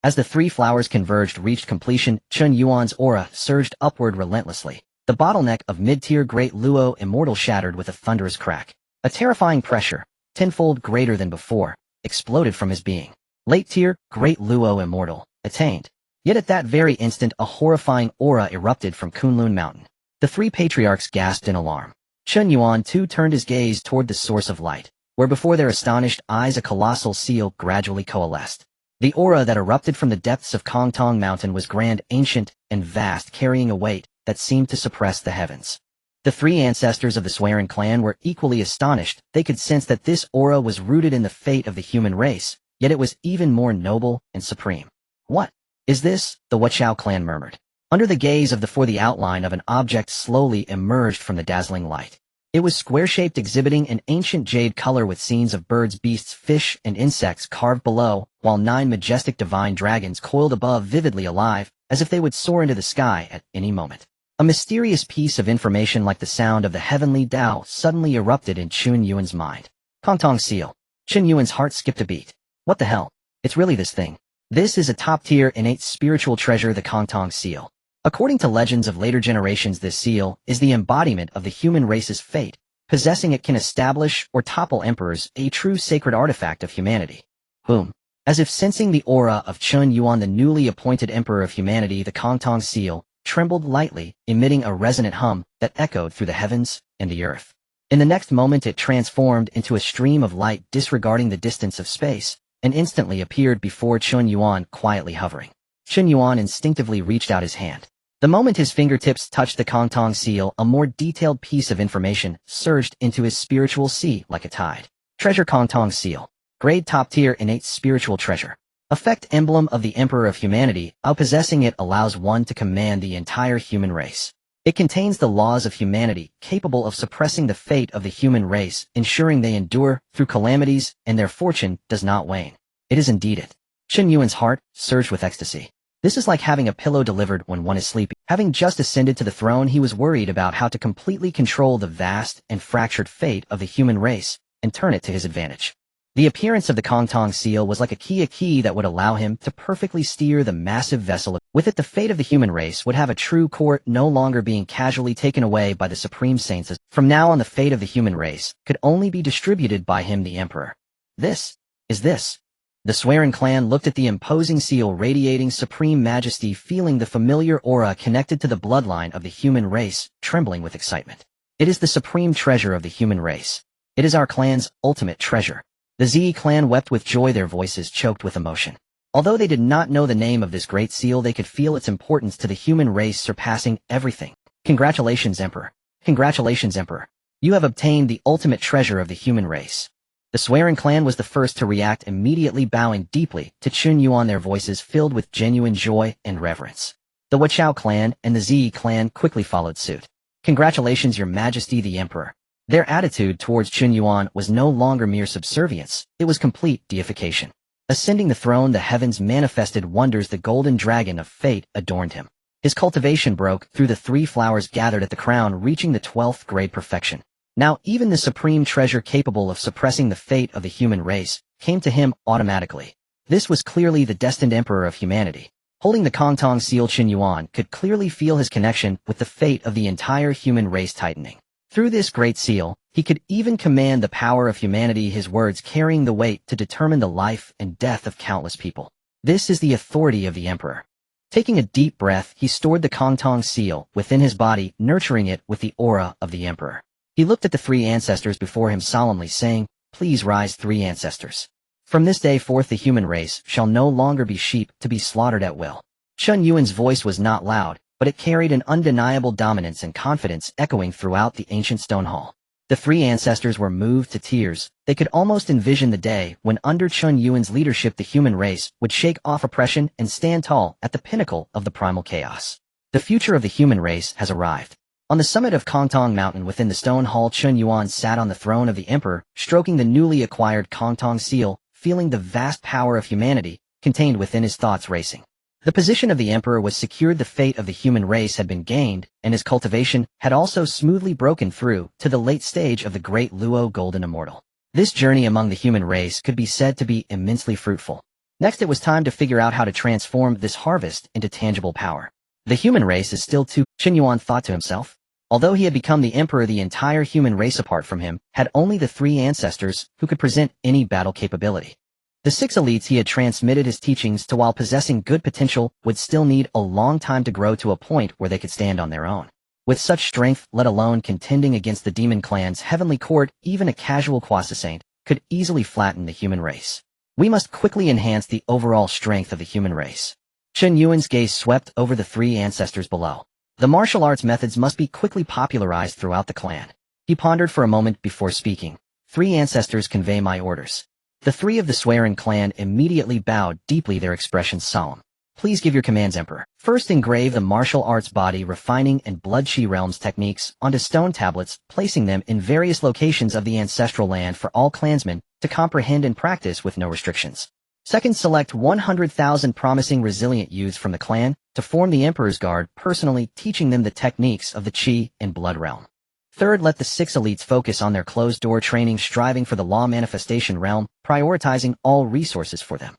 S1: As the 3 flowers converged, reached completion, Chen Yuan's aura surged upward relentlessly. The bottleneck of mid-tier Great Luo Immortal shattered with a thunderous crack. A terrifying pressure, tenfold greater than before, exploded from his being. Late-tier Great Luo Immortal attained. Yet at that very instant a horrifying aura erupted from Kunlun Mountain. The 3 patriarchs gasped in alarm. Chen Yuan too turned his gaze toward the source of light, where before their astonished eyes a colossal seal gradually coalesced. The aura that erupted from the depths of Honghuang Mountain was grand, ancient, and vast, carrying a weight that seemed to suppress the heavens. The 3 ancestors of the Swearing clan were equally astonished. They could sense that this aura was rooted in the fate of the human race, yet it was even more noble and supreme. What is this? The Wachao clan murmured. Under the gaze of the outline of an object slowly emerged from the dazzling light. It was square-shaped, exhibiting an ancient jade color with scenes of birds, beasts, fish, and insects carved below, while 9 majestic divine dragons coiled above, vividly alive, as if they would soar into the sky at any moment. A mysterious piece of information like the sound of the heavenly Dao suddenly erupted in Chen Yuan's mind. Hongtong seal. Chen Yuan's heart skipped a beat. What the hell? It's really this thing. This is a top-tier innate spiritual treasure, the Hongtong seal. According to legends of later generations, this seal is the embodiment of the human race's fate. Possessing it can establish or topple emperors, a true sacred artifact of humanity. Boom. As if sensing the aura of Chen Yuan, the newly appointed emperor of humanity, the Hongtong seal trembled lightly, emitting a resonant hum that echoed through the heavens and the earth. In the next moment it transformed into a stream of light, disregarding the distance of space, and instantly appeared before Chen Yuan, quietly hovering. Chen Yuan instinctively reached out his hand. The moment his fingertips touched the Hongtong seal, a more detailed piece of information surged into his spiritual sea like a tide. Treasure, Hongtong seal. Grade top-tier innate spiritual treasure. Effect, emblem of the Emperor of Humanity. Possessing it allows one to command the entire human race. It contains the laws of humanity, capable of suppressing the fate of the human race, ensuring they endure through calamities and their fortune does not wane. It is indeed it. Chen Yuan's heart surged with ecstasy. This is like having a pillow delivered when one is sleeping. Having just ascended to the throne, he was worried about how to completely control the vast and fractured fate of the human race and turn it to his advantage. The appearance of the Hongtong seal was like a key that would allow him to perfectly steer the massive vessel. With it, the fate of the human race would have a true court, no longer being casually taken away by the supreme saints. From now on, the fate of the human race could only be distributed by him, the emperor. This. The Swearing clan looked at the imposing seal, radiating supreme majesty, feeling the familiar aura connected to the bloodline of the human race, trembling with excitement. It is the supreme treasure of the human race. It is our clan's ultimate treasure. The Zi clan wept with joy, their voices choked with emotion. Although they did not know the name of this great seal, they could feel its importance to the human race, surpassing everything. Congratulations, Emperor. Congratulations, Emperor. You have obtained the ultimate treasure of the human race. The Swearing clan was the first to react, immediately bowing deeply to Chen Yuan, their voices filled with genuine joy and reverence. The Wachao clan and the Zi clan quickly followed suit. Congratulations, Your Majesty the Emperor. Their attitude towards Chen Yuan was no longer mere subservience, it was complete deification. Ascending the throne, the heavens manifested wonders. The golden dragon of fate adorned him. His cultivation broke through the 3 flowers gathered at the crown, reaching the 12th grade perfection. Now even the supreme treasure capable of suppressing the fate of the human race came to him automatically. This was clearly the destined emperor of humanity. Holding the Hongtong seal, Chen Yuan could clearly feel his connection with the fate of the entire human race tightening. Through this great seal, he could even command the power of humanity, his words carrying the weight to determine the life and death of countless people. This is the authority of the emperor. Taking a deep breath, he stored the Hongtong seal within his body, nurturing it with the aura of the emperor. He looked at the three ancestors before him solemnly saying, "Please rise, three ancestors. From this day forth the human race shall no longer be sheep to be slaughtered at will." Chen Yuan's voice was not loud, but it carried an undeniable dominance and confidence echoing throughout the ancient stone hall. The three ancestors were moved to tears. They could almost envision the day when under Chen Yuan's leadership the human race would shake off oppression and stand tall at the pinnacle of the primal chaos. The future of the human race has arrived. On the summit of Kongtong Mountain within the stone hall, Chen Yuan sat on the throne of the emperor, stroking the newly acquired Kongtong seal, feeling the vast power of humanity contained within his thoughts racing. The position of the emperor was secured, the fate of the human race had been gained, and his cultivation had also smoothly broken through to the late stage of the great Luo Golden Immortal. This journey among the human race could be said to be immensely fruitful. Next it was time to figure out how to transform this harvest into tangible power. The human race is still too, Chen Yuan thought to himself. Although he had become the emperor, the entire human race apart from him had only the three ancestors who could present any battle capability. The six elites he had transmitted his teachings to, while possessing good potential, would still need a long time to grow to a point where they could stand on their own. With such strength, let alone contending against the demon clan's heavenly court, even a casual quasi-saint could easily flatten the human race. We must quickly enhance the overall strength of the human race. Chen Yuan's gaze swept over the three ancestors below. The martial arts methods must be quickly popularized throughout the clan. He pondered for a moment before speaking. Three ancestors, convey my orders. The three of the Swearing clan immediately bowed deeply, their expressions solemn. Please give your commands, Emperor. First, engrave the martial arts body refining and blood chi realms techniques onto stone tablets, placing them in various locations of the ancestral land for all clansmen to comprehend and practice with no restrictions. Second, select 100,000 promising resilient youths from the clan to form the Emperor's Guard, personally teaching them the techniques of the chi and blood realm. Third, let the six elites focus on their closed-door training, striving for the law manifestation realm, prioritizing all resources for them.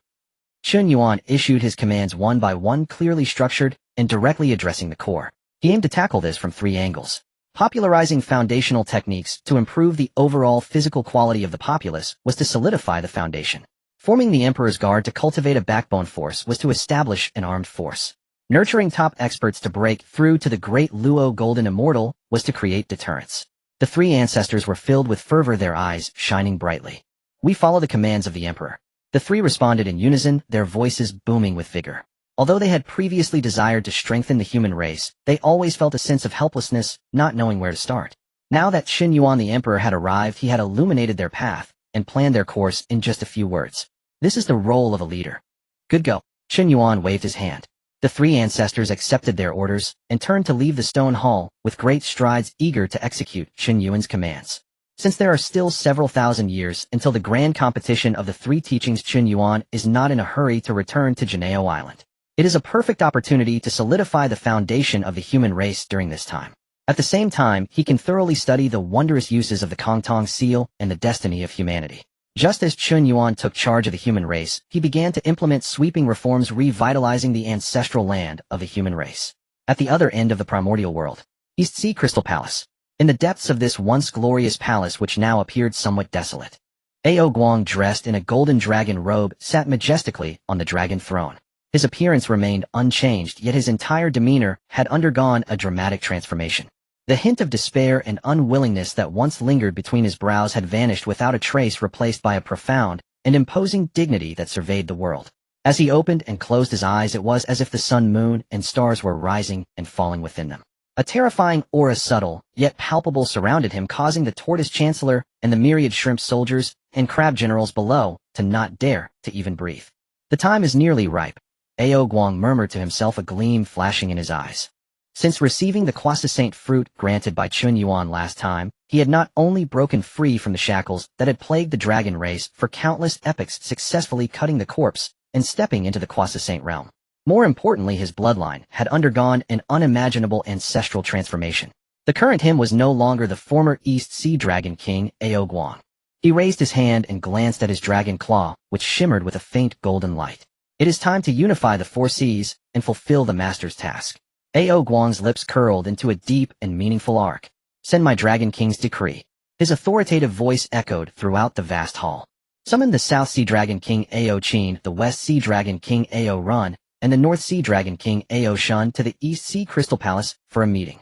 S1: Chen Yuan issued his commands one by one, clearly structured and directly addressing the core. He aimed to tackle this from three angles. Popularizing foundational techniques to improve the overall physical quality of the populace was to solidify the foundation. Forming the Emperor's Guard to cultivate a backbone force was to establish an armed force. Nurturing top experts to break through to the great Luo Golden Immortal was to create deterrence. The three ancestors were filled with fervor, their eyes shining brightly. We follow the commands of the Emperor. The three responded in unison, their voices booming with vigor. Although they had previously desired to strengthen the human race, they always felt a sense of helplessness, not knowing where to start. Now that Chen Yuan the Emperor had arrived, he had illuminated their path and planned their course in just a few words. This is the role of a leader. Good go. Chen Yuan waved his hand. The three ancestors accepted their orders and turned to leave the stone hall with great strides, eager to execute Chen Yuan's commands. Since there are still several thousand years until the grand competition of the three teachings, Chen Yuan is not in a hurry to return to Jiejiao Island. It is a perfect opportunity to solidify the foundation of the human race during this time. At the same time, he can thoroughly study the wondrous uses of the Kongtong seal and the destiny of humanity. Just as Chen Yuan took charge of the human race, he began to implement sweeping reforms, revitalizing the ancestral land of the human race. At the other end of the primordial world, East Sea Crystal Palace. In the depths of this once glorious palace, which now appeared somewhat desolate, Ao Guang, dressed in a golden dragon robe, sat majestically on the dragon throne. His appearance remained unchanged, yet his entire demeanor had undergone a dramatic transformation. The hint of despair and unwillingness that once lingered between his brows had vanished without a trace, replaced by a profound and imposing dignity that surveyed the world. As he opened and closed his eyes, it was as if the sun, moon, and stars were rising and falling within them. A terrifying aura, subtle yet palpable, surrounded him, causing the tortoise chancellor and the myriad shrimp soldiers and crab generals below to not dare to even breathe. The time is nearly ripe, Ao Guang murmured to himself, a gleam flashing in his eyes. Since receiving the quasi-saint fruit granted by Chen Yuan last time, he had not only broken free from the shackles that had plagued the dragon race for countless epochs, successfully cutting the corpse and stepping into the quasi-saint realm. More importantly, his bloodline had undergone an unimaginable ancestral transformation. The current him was no longer the former East Sea Dragon King, Ao Guang. He raised his hand and glanced at his dragon claw, which shimmered with a faint golden light. It is time to unify the four seas and fulfill the master's task. Ao Guang's lips curled into a deep and meaningful arc. Send my Dragon King's decree. His authoritative voice echoed throughout the vast hall. Summon the South Sea Dragon King Ao Qin, the West Sea Dragon King Ao Run, and the North Sea Dragon King Ao Shun to the East Sea Crystal Palace for a meeting.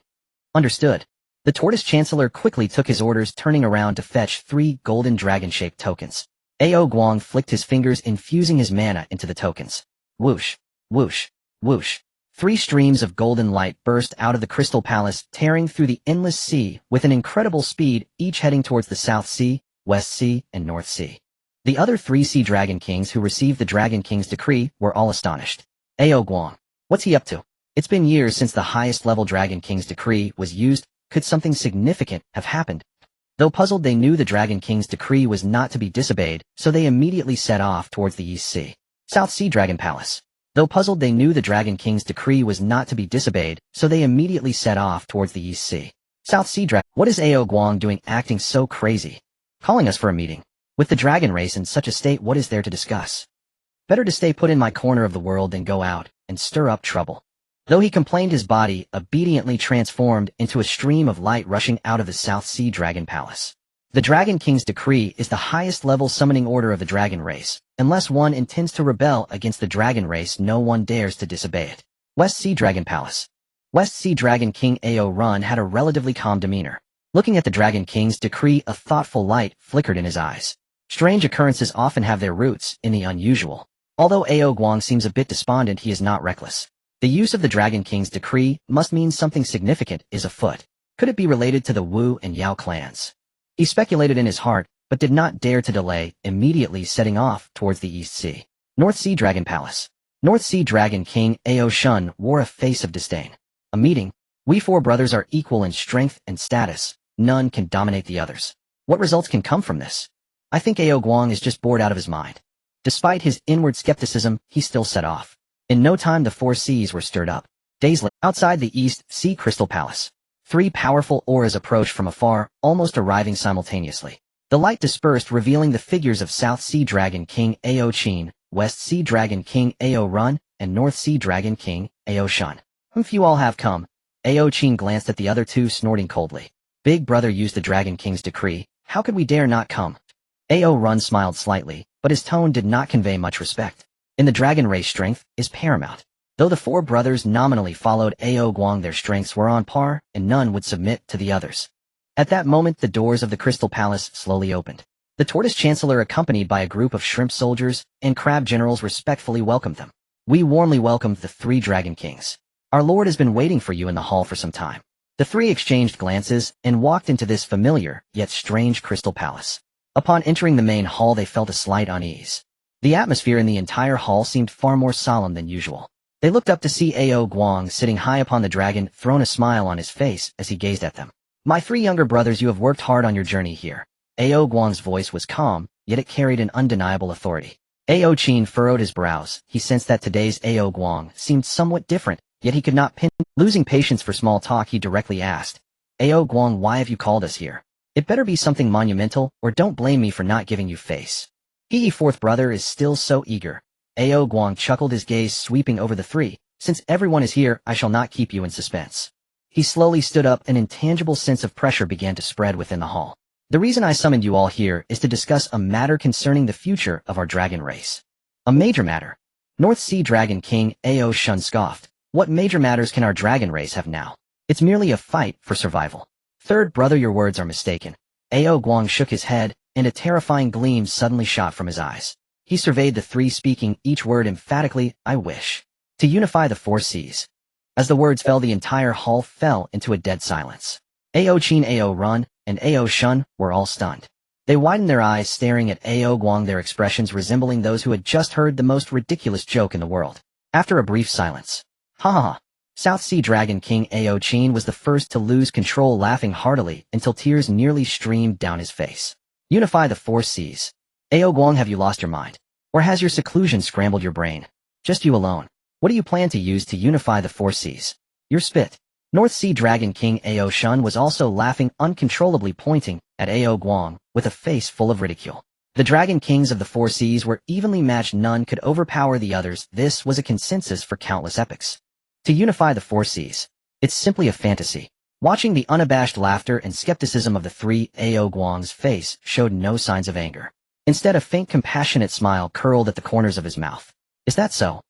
S1: Understood. The Tortoise Chancellor quickly took his orders, turning around to fetch 3 golden dragon-shaped tokens. Ao Guang flicked his fingers, infusing his mana into the tokens. Whoosh, whoosh, whoosh. 3 streams of golden light burst out of the Crystal Palace, tearing through the endless sea with an incredible speed, each heading towards the South Sea, West Sea, and North Sea. The other 3 Sea Dragon Kings who received the Dragon King's decree were all astonished. Ao Guang, what's he up to? It's been years since the highest level Dragon King's decree was used. Could something significant have happened? Though puzzled, they knew the Dragon King's decree was not to be disobeyed, so they immediately set off towards the East Sea. South Sea Dragon Palace. Though puzzled, they knew the Dragon King's decree was not to be disobeyed, so they immediately set off towards the East Sea. South Sea Dragon. What is Ao Guang doing acting so crazy? Calling us for a meeting. With the dragon race in such a state, what is there to discuss? Better to stay put in my corner of the world than go out and stir up trouble. Though he complained, his body obediently transformed into a stream of light rushing out of the South Sea Dragon Palace. The Dragon King's decree is the highest level summoning order of the dragon race. Unless one intends to rebel against the dragon race, no one dares to disobey it. West Sea Dragon Palace. West Sea Dragon King Ao Run had a relatively calm demeanor. Looking at the Dragon King's decree, a thoughtful light flickered in his eyes. Strange occurrences often have their roots in the unusual. Although Ao Guang seems a bit despondent, he is not reckless. The use of the Dragon King's decree must mean something significant is afoot. Could it be related to the Wu and Yao clans? He speculated in his heart, but did not dare to delay, immediately setting off towards the East Sea. North Sea Dragon Palace. North Sea Dragon King Ao Shun wore a face of disdain. A meeting? We 4 brothers are equal in strength and status. None can dominate the others. What results can come from this? I think Ao Guang is just bored out of his mind. Despite his inward skepticism, he still set off. In no time, the 4 seas were stirred up. Days later, outside the East Sea Crystal Palace, 3 powerful auras approached from afar, almost arriving simultaneously. The light dispersed, revealing the figures of South Sea Dragon King Ao Qin, West Sea Dragon King Ao Run, and North Sea Dragon King Ao Shun. Few all have come. Ao Qin glanced at the other 2, snorting coldly. Big brother used the Dragon King's decree. How could we dare not come? Ao Run smiled slightly, but his tone did not convey much respect. In the dragon race, strength is paramount. Though the 4 brothers nominally followed Ao Guang, their strengths were on par, and none would submit to the others. At that moment, the doors of the Crystal Palace slowly opened. The Tortoise Chancellor, accompanied by a group of shrimp soldiers and crab generals, respectfully welcomed them. We warmly welcomed the 3 Dragon Kings. Our lord has been waiting for you in the hall for some time. The 3 exchanged glances and walked into this familiar, yet strange Crystal Palace. Upon entering the main hall, they felt a slight unease. The atmosphere in the entire hall seemed far more solemn than usual. They looked up to see Ao Guang sitting high upon the dragon throne, a smile on his face as he gazed at them. My 3 younger brothers, you have worked hard on your journey here. Ao Guang's voice was calm, yet it carried an undeniable authority. Ao Qin furrowed his brows. He sensed that today's Ao Guang seemed somewhat different, yet he could not pin. Losing patience for small talk, he directly asked, Ao Guang, why have you called us here? It better be something monumental, or don't blame me for not giving you face. He 4th brother is still so eager. Ao Guang chuckled, his gaze sweeping over the 3. Since everyone is here, I shall not keep you in suspense. He slowly stood up. An intangible sense of pressure began to spread within the hall. The reason I summoned you all here is to discuss a matter concerning the future of our dragon race. A major matter. North Sea Dragon King Ao Shun scoffed. What major matters can our dragon race have now? It's merely a fight for survival. 3rd brother, your words are mistaken. Ao Guang shook his head, and a terrifying gleam suddenly shot from his eyes. He surveyed the 3, speaking each word emphatically. I wish to unify the 4 seas. As the words fell, the entire hall fell into a dead silence. Ao Qin, Ao Run, and Ao Shun were all stunned. They widened their eyes, staring at Ao Guang, their expressions resembling those who had just heard the most ridiculous joke in the world. After a brief silence, ha ha ha. South Sea Dragon King Ao Qin was the first to lose control, laughing heartily until tears nearly streamed down his face. Unify the 4 seas. Ao Guang, have you lost your mind? Or has your seclusion scrambled your brain? Just you alone. What do you plan to use to unify the 4 seas? Your spit. North Sea Dragon King Ao Shun was also laughing uncontrollably, pointing at Ao Guang with a face full of ridicule. The Dragon Kings of the 4 seas were evenly matched. None could overpower the others. This was a consensus for countless epochs. To unify the 4 seas. It's simply a fantasy. Watching the unabashed laughter and skepticism of the 3, Ao Guang's face showed no signs of anger. Instead, a faint compassionate smile curled at the corners of his mouth. Is that so?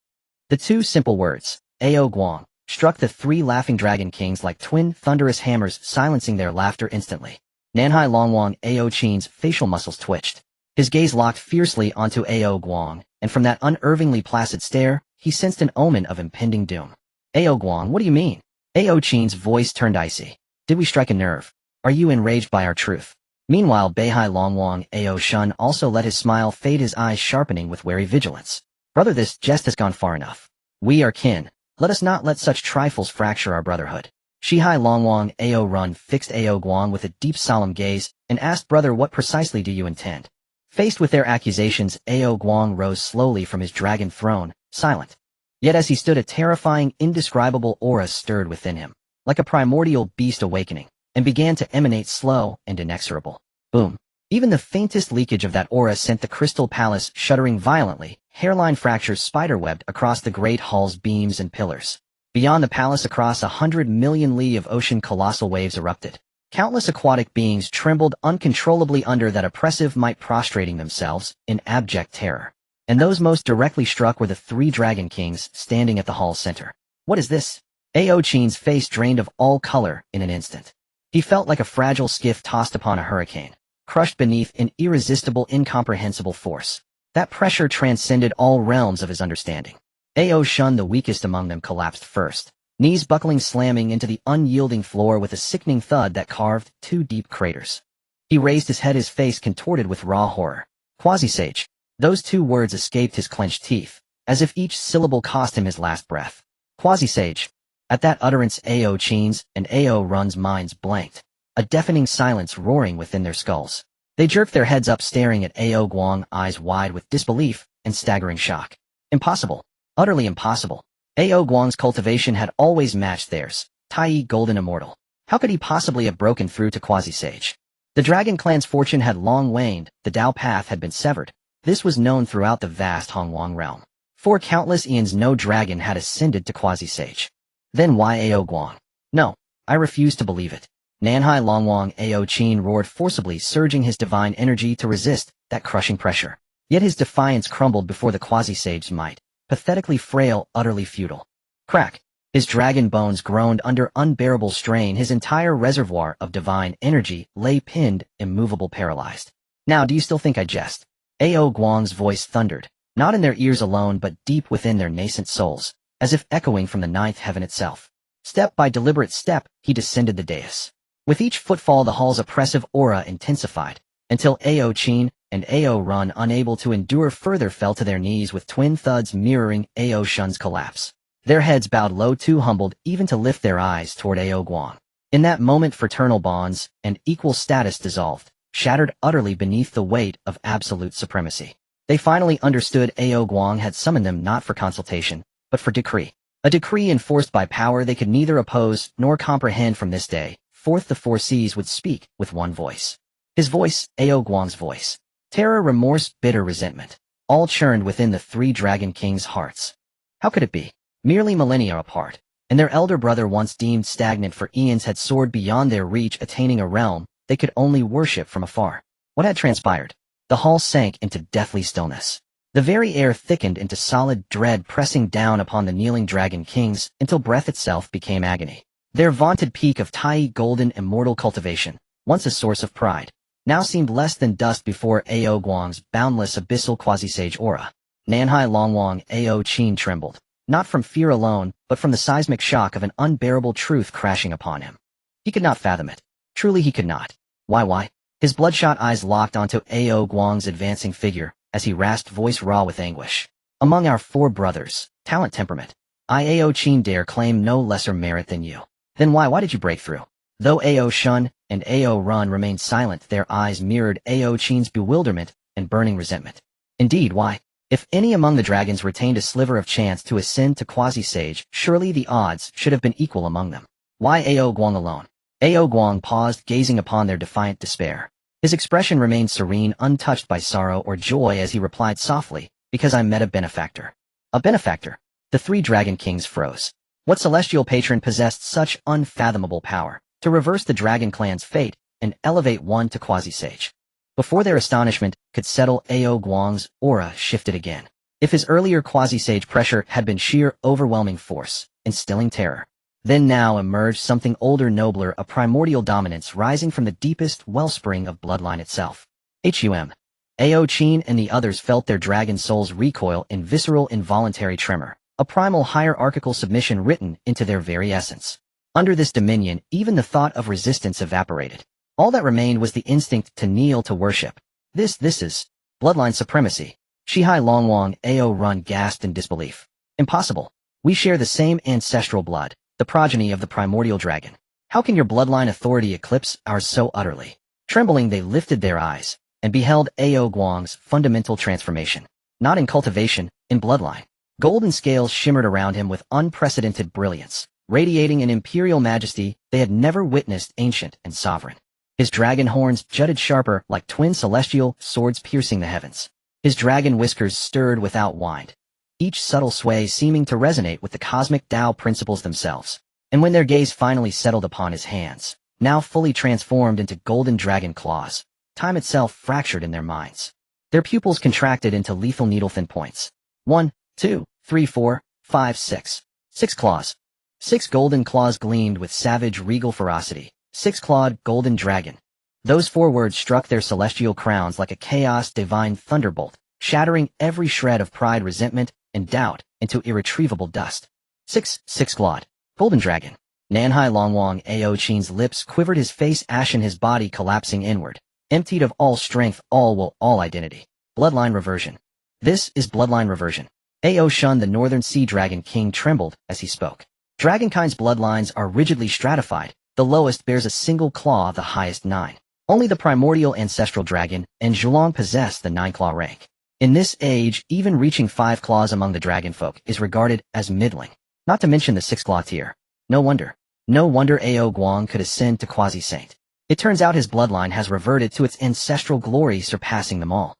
S1: The 2 simple words, Ao Guang, struck the three laughing dragon kings like twin thunderous hammers, silencing their laughter instantly. Nanhai Longwang Ao Qin's facial muscles twitched. His gaze locked fiercely onto Ao Guang, and from that unervingly placid stare, he sensed an omen of impending doom. Ao Guang, what do you mean? Ao Qin's voice turned icy. Did we strike a nerve? Are you enraged by our truth? Meanwhile, Beihai Longwang Ao Shun also let his smile fade, his eyes sharpening with wary vigilance. Brother, this jest has gone far enough. We are kin. Let us not let such trifles fracture our brotherhood. Shihai Longwang Ao Run fixed Ao Guang with a deep solemn gaze and asked, brother, what precisely do you intend? Faced with their accusations, Ao Guang rose slowly from his dragon throne, silent. Yet as he stood, a terrifying, indescribable aura stirred within him, like a primordial beast awakening, and began to emanate slow and inexorable. Boom. Even the faintest leakage of that aura sent the crystal palace shuddering violently, hairline fractures spiderwebbed across the great hall's beams and pillars. Beyond the palace, across 100 million li of ocean, colossal waves erupted. Countless aquatic beings trembled uncontrollably under that oppressive might, prostrating themselves in abject terror. And those most directly struck were the three dragon kings standing at the hall's center. What is this? Ao Qin's face drained of all color in an instant. He felt like a fragile skiff tossed upon a hurricane, crushed beneath an irresistible, incomprehensible force. That pressure transcended all realms of his understanding. Ao Shun, the weakest among them, collapsed first, knees buckling, slamming into the unyielding floor with a sickening thud that carved two deep craters. He raised his head, his face contorted with raw horror. Quasi-sage. Those two words escaped his clenched teeth, as if each syllable cost him his last breath. Quasi-sage. At that utterance, Ao Qin's and Ao Run's minds blanked, a deafening silence roaring within their skulls. They jerked their heads up, staring at Ao Guang, eyes wide with disbelief and staggering shock. Impossible. Utterly impossible. Ao Guang's cultivation had always matched theirs. Tai golden immortal. How could he possibly have broken through to quasi-sage? The dragon clan's fortune had long waned, the Dao path had been severed. This was known throughout the vast Honghuang realm. For countless eons no dragon had ascended to quasi-sage. Then why Ao Guang? No, I refuse to believe it. Nanhai Longwang Ao Qin roared forcibly, surging his divine energy to resist that crushing pressure. Yet his defiance crumbled before the quasi-sage's might. Pathetically frail, utterly futile. Crack. His dragon bones groaned under unbearable strain. His entire reservoir of divine energy lay pinned, immovable, paralyzed. Now, do you still think I jest? Ao Guang's voice thundered, not in their ears alone but deep within their nascent souls, as if echoing from the ninth heaven itself. Step by deliberate step, he descended the dais. With each footfall, the hall's oppressive aura intensified, until Ao Qin and Ao Run, unable to endure further, fell to their knees with twin thuds mirroring Ao Shun's collapse. Their heads bowed low, too humbled even to lift their eyes toward Ao Guang. In that moment, fraternal bonds and equal status dissolved, shattered utterly beneath the weight of absolute supremacy. They finally understood Ao Guang had summoned them not for consultation, but for decree. A decree enforced by power they could neither oppose nor comprehend. From this day forth, the four seas would speak with one voice. His voice, Ao Guang's voice. Terror, remorse, bitter resentment, all churned within the three dragon kings' hearts. How could it be? Merely millennia apart, and their elder brother, once deemed stagnant for eons, had soared beyond their reach, attaining a realm they could only worship from afar. What had transpired? The hall sank into deathly stillness. The very air thickened into solid dread, pressing down upon the kneeling dragon kings until breath itself became agony. Their vaunted peak of Tai golden immortal cultivation, once a source of pride, now seemed less than dust before Ao Guang's boundless abyssal quasi-sage aura. Nanhai Longwang Ao Qin trembled, not from fear alone, but from the seismic shock of an unbearable truth crashing upon him. He could not fathom it. Truly he could not. Why? His bloodshot eyes locked onto Ao Guang's advancing figure as he rasped, voice raw with anguish. Among our four brothers, talent, temperament, I, Ao Qin, dare claim no lesser merit than you. Then why did you break through? Though Ao Shun and Ao Run remained silent, their eyes mirrored Ao Qin's bewilderment and burning resentment. Indeed, why? If any among the dragons retained a sliver of chance to ascend to quasi-sage, surely the odds should have been equal among them. Why Ao Guang alone? Ao Guang paused, gazing upon their defiant despair. His expression remained serene, untouched by sorrow or joy, as he replied softly, because I met a benefactor. A benefactor? The three dragon kings froze. What celestial patron possessed such unfathomable power to reverse the dragon clan's fate and elevate one to quasi-sage? Before their astonishment could settle, Ao Guang's aura shifted again. If his earlier quasi-sage pressure had been sheer, overwhelming force, instilling terror. Then now emerged something older, nobler, a primordial dominance rising from the deepest wellspring of bloodline itself. Ao Qin and the others felt their dragon souls recoil in visceral, involuntary tremor, a primal hierarchical submission written into their very essence. Under this dominion, even the thought of resistance evaporated. All that remained was the instinct to kneel, to worship. This is bloodline supremacy. Shihai Longwang Ao Run gasped in disbelief. Impossible. We share the same ancestral blood, the progeny of the primordial dragon. How can your bloodline authority eclipse ours so utterly? Trembling, they lifted their eyes and beheld Ao Guang's fundamental transformation. Not in cultivation, in bloodline. Golden scales shimmered around him with unprecedented brilliance, radiating an imperial majesty they had never witnessed, ancient and sovereign. His dragon horns jutted sharper like twin celestial swords piercing the heavens. His dragon whiskers stirred without wind, each subtle sway seeming to resonate with the cosmic Dao principles themselves. And when their gaze finally settled upon his hands, now fully transformed into golden dragon claws, time itself fractured in their minds. Their pupils contracted into lethal needle-thin points. 1, 2, 3, 4, 5, 6. 6 claws. 6 golden claws gleamed with savage, regal ferocity. 6-clawed golden dragon. Those 4 words struck their celestial crowns like a chaos divine thunderbolt, shattering every shred of pride, resentment, and doubt into irretrievable dust. 6-clawed golden dragon. Nanhai Longwang Ao Qin's lips quivered, his face ashen, his body collapsing inward, emptied of all strength, all will, all identity. Bloodline reversion. This is bloodline reversion. Ao Shun, the northern sea dragon king, trembled as he spoke. Dragonkind's bloodlines are rigidly stratified. The lowest bears a single claw, the highest 9. Only the primordial ancestral dragon and Zhulong possess the 9-claw rank. In this age, even reaching 5 claws among the dragonfolk is regarded as middling, not to mention the 6-claw tier. No wonder Ao Guang could ascend to quasi-saint. It turns out his bloodline has reverted to its ancestral glory, surpassing them all.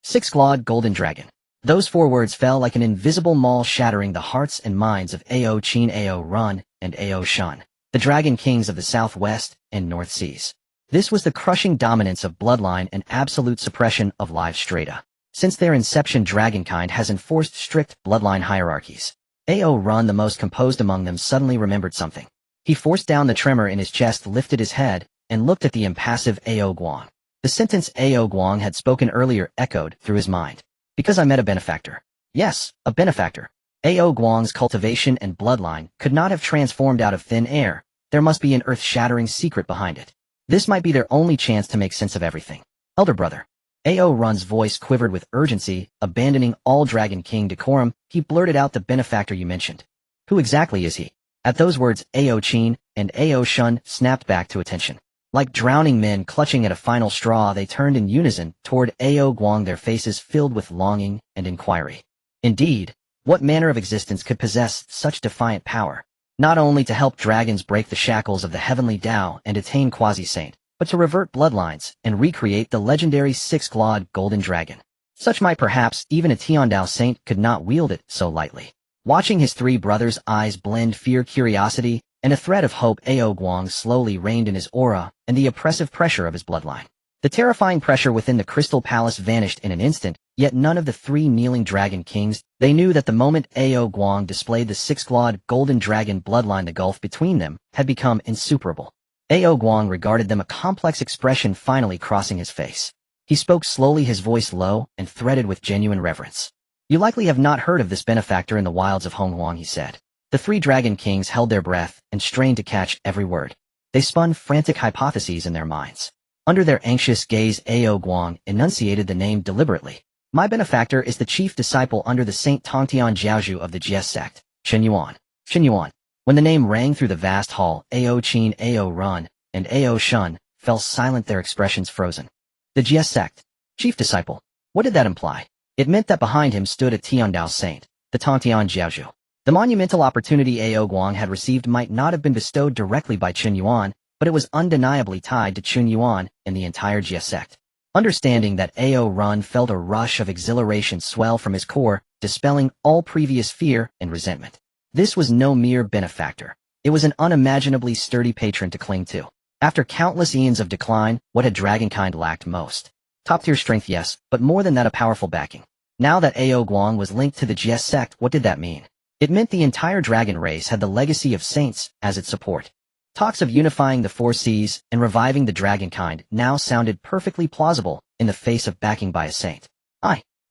S1: 6-clawed golden dragon. Those 4 words fell like an invisible maul, shattering the hearts and minds of Ao Qin, Ao Run, and Ao Shun, the dragon kings of the southwest and north seas. This was the crushing dominance of bloodline and absolute suppression of live strata. Since their inception, dragonkind has enforced strict bloodline hierarchies. Ao Run, the most composed among them, suddenly remembered something. He forced down the tremor in his chest, lifted his head, and looked at the impassive Ao Guang. The sentence Ao Guang had spoken earlier echoed through his mind. Because I met a benefactor. Yes, a benefactor. Ao Guang's cultivation and bloodline could not have transformed out of thin air. There must be an earth-shattering secret behind it. This might be their only chance to make sense of everything. Elder brother. Ao Run's voice quivered with urgency, abandoning all Dragon King decorum. He blurted out, the benefactor you mentioned. Who exactly is he? At those words, Ao Qin and Ao Shun snapped back to attention. Like drowning men clutching at a final straw, they turned in unison toward Ao Guang, their faces filled with longing and inquiry. Indeed, what manner of existence could possess such defiant power? Not only to help dragons break the shackles of the heavenly Dao and attain quasi-saint, but to revert bloodlines and recreate the legendary 6-clawed golden dragon. Such might perhaps even a Tiandao saint could not wield it so lightly. Watching his 3 brothers' eyes blend fear, curiosity, and a thread of hope, Ao Guang slowly reigned in his aura and the oppressive pressure of his bloodline. The terrifying pressure within the Crystal Palace vanished in an instant, yet none of the 3 kneeling dragon kings. They knew that the moment Ao Guang displayed the 6-clawed golden dragon bloodline, the gulf between them had become insuperable. Ao Guang regarded them, a complex expression finally crossing his face. He spoke slowly, his voice low and threaded with genuine reverence. You likely have not heard of this benefactor in the wilds of Honghuang, he said. The 3 dragon kings held their breath and strained to catch every word. They spun frantic hypotheses in their minds. Under their anxious gaze, Ao Guang enunciated the name deliberately. My benefactor is the chief disciple under the Saint Tongtian Jiaozhu of the Jiejiao sect, Chen Yuan. Chen Yuan. When the name rang through the vast hall, Ao Qin, Ao Run, and Ao Shun fell silent, their expressions frozen. The Jiejiao sect. Chief disciple. What did that imply? It meant that behind him stood a Tiandao saint, the Tongtian Jiaozhu. The monumental opportunity Ao Guang had received might not have been bestowed directly by Chen Yuan, but it was undeniably tied to Chen Yuan and the entire Jiejiao sect. Understanding that, Ao Run felt a rush of exhilaration swell from his core, dispelling all previous fear and resentment. This was no mere benefactor. It was an unimaginably sturdy patron to cling to. After countless eons of decline, what had dragonkind lacked most? Top-tier strength, yes, but more than that, a powerful backing. Now that Ao Guang was linked to the Jiejiao sect, what did that mean? It meant the entire dragon race had the legacy of saints as its support. Talks of unifying the four seas and reviving the dragonkind now sounded perfectly plausible in the face of backing by a saint.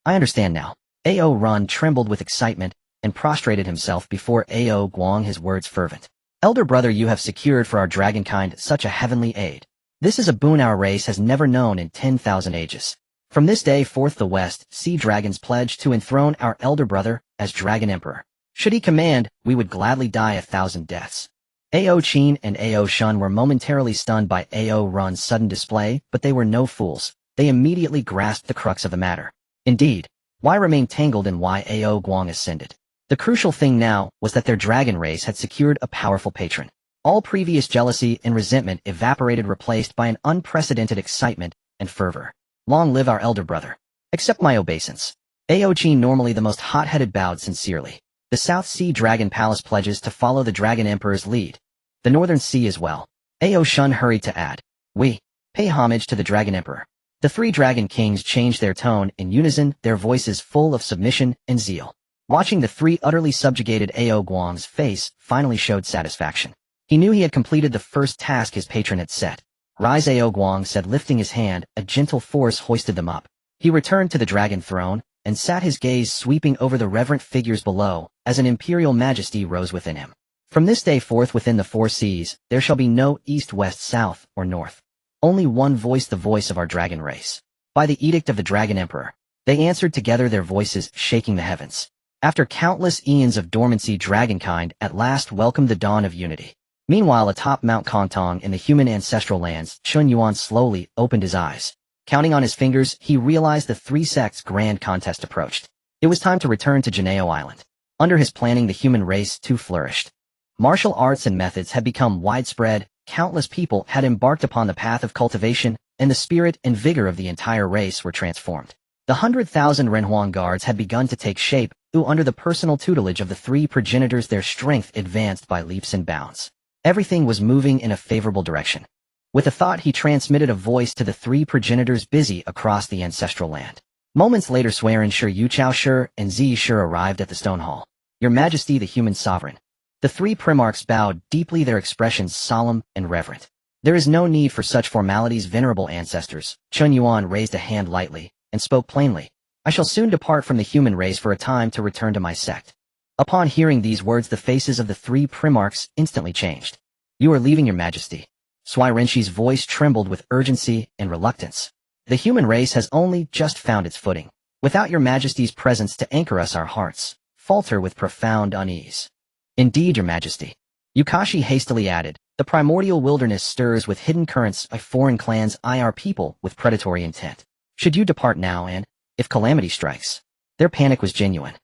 S1: I understand now. Ao Run trembled with excitement and prostrated himself before Ao Guang, his words fervent. Elder brother, you have secured for our dragonkind such a heavenly aid. This is a boon our race has never known in 10,000 ages. From this day forth the West Sea Dragons pledge to enthrone our elder brother as Dragon Emperor. Should he command, we would gladly die 1,000 deaths. Ao Qin and Ao Shun were momentarily stunned by Ao Run's sudden display, but they were no fools. They immediately grasped the crux of the matter. Indeed, why remain tangled in why Ao Guang ascended? The crucial thing now was that their dragon race had secured a powerful patron. All previous jealousy and resentment evaporated, replaced by an unprecedented excitement and fervor. Long live our elder brother. Accept my obeisance. Ao Qin, normally the most hot-headed, bowed sincerely. The South Sea Dragon Palace pledges to follow the Dragon Emperor's lead. The Northern Sea as well. Ao Shun hurried to add. We pay homage to the Dragon Emperor. The three Dragon Kings changed their tone in unison, their voices full of submission and zeal. Watching the three utterly subjugated, Ao Guang's face finally showed satisfaction. He knew he had completed the first task his patron had set. Rise, Ao Guang said, lifting his hand. A gentle force hoisted them up. He returned to the dragon throne and sat, his gaze sweeping over the reverent figures below as an imperial majesty rose within him. From this day forth within the four seas, there shall be no east, west, south, or north. Only one voice, the voice of our dragon race. By the edict of the Dragon Emperor, they answered together, their voices shaking the heavens. After countless eons of dormancy, dragonkind at last welcomed the dawn of unity. Meanwhile, atop Mount Kongtong in the human ancestral lands, Chen Yuan slowly opened his eyes. Counting on his fingers, he realized the three sects' grand contest approached. It was time to return to Jiejiao Island. Under his planning, the human race too flourished. Martial arts and methods had become widespread, countless people had embarked upon the path of cultivation, and the spirit and vigor of the entire race were transformed. The 100,000 Renhuang guards had begun to take shape, who under the personal tutelage of the three progenitors their strength advanced by leaps and bounds. Everything was moving in a favorable direction. With a thought, he transmitted a voice to the three progenitors busy across the ancestral land. Moments later, Swearin Shi, Yuchao Shi, and Zi Shi arrived at the stone hall. Your Majesty, the human sovereign. The three primarchs bowed deeply, their expressions solemn and reverent. There is no need for such formalities, venerable ancestors. Chen Yuan raised a hand lightly and spoke plainly. I shall soon depart from the human race for a time to return to my sect. Upon hearing these words, the faces of the three primarchs instantly changed. You are leaving, Your Majesty. Swearin Shi's voice trembled with urgency and reluctance. The human race has only just found its footing. Without Your Majesty's presence to anchor us, our hearts falter with profound unease. Indeed, Your Majesty. Yukashi hastily added, the primordial wilderness stirs with hidden currents of foreign clans, our people with predatory intent. Should you depart now and, if calamity strikes? Their panic was genuine.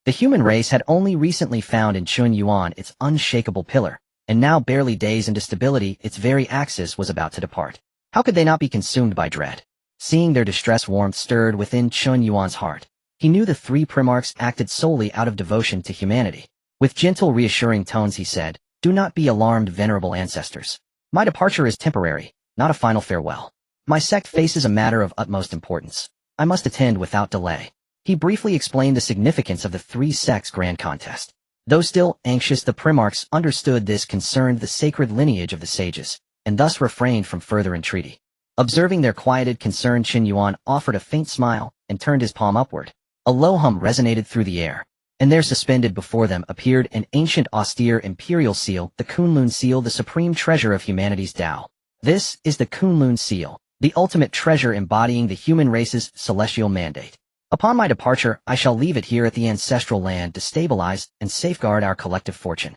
S1: The human race had only recently found in Chen Yuan its unshakable pillar, and now, barely days into stability, its very axis was about to depart. How could they not be consumed by dread? Seeing their distress, warmth stirred within Chen Yuan's heart. He knew the three primarchs acted solely out of devotion to humanity. With gentle, reassuring tones he said, do not be alarmed, venerable ancestors. My departure is temporary, not a final farewell. My sect faces a matter of utmost importance. I must attend without delay. He briefly explained the significance of the three sects' grand contest. Though still anxious, the primarchs understood this concerned the sacred lineage of the sages, and thus refrained from further entreaty. Observing their quieted concern, Chen Yuan offered a faint smile and turned his palm upward. A low hum resonated through the air, and there, suspended before them, appeared an ancient, austere imperial seal, the Kunlun seal, the supreme treasure of humanity's Tao. This is the Kunlun seal, the ultimate treasure embodying the human race's celestial mandate. Upon my departure, I shall leave it here at the ancestral land to stabilize and safeguard our collective fortune.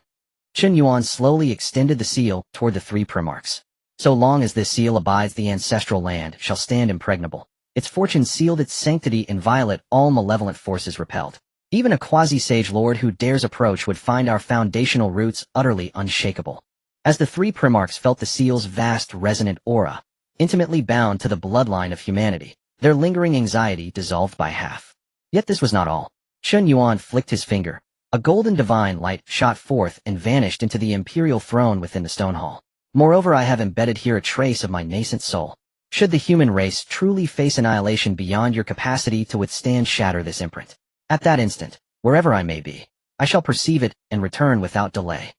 S1: Chen Yuan slowly extended the seal toward the three primarchs. So long as this seal abides, the ancestral land shall stand impregnable. Its fortune sealed, its sanctity inviolate, all malevolent forces repelled. Even a quasi-sage lord who dares approach would find our foundational roots utterly unshakable. As the three primarchs felt the seal's vast resonant aura, intimately bound to the bloodline of humanity, their lingering anxiety dissolved by half. Yet this was not all. Chen Yuan flicked his finger. A golden divine light shot forth and vanished into the imperial throne within the stone hall. Moreover, I have embedded here a trace of my nascent soul. Should the human race truly face annihilation beyond your capacity to withstand, shatter this imprint. At that instant, wherever I may be, I shall perceive it and return without delay.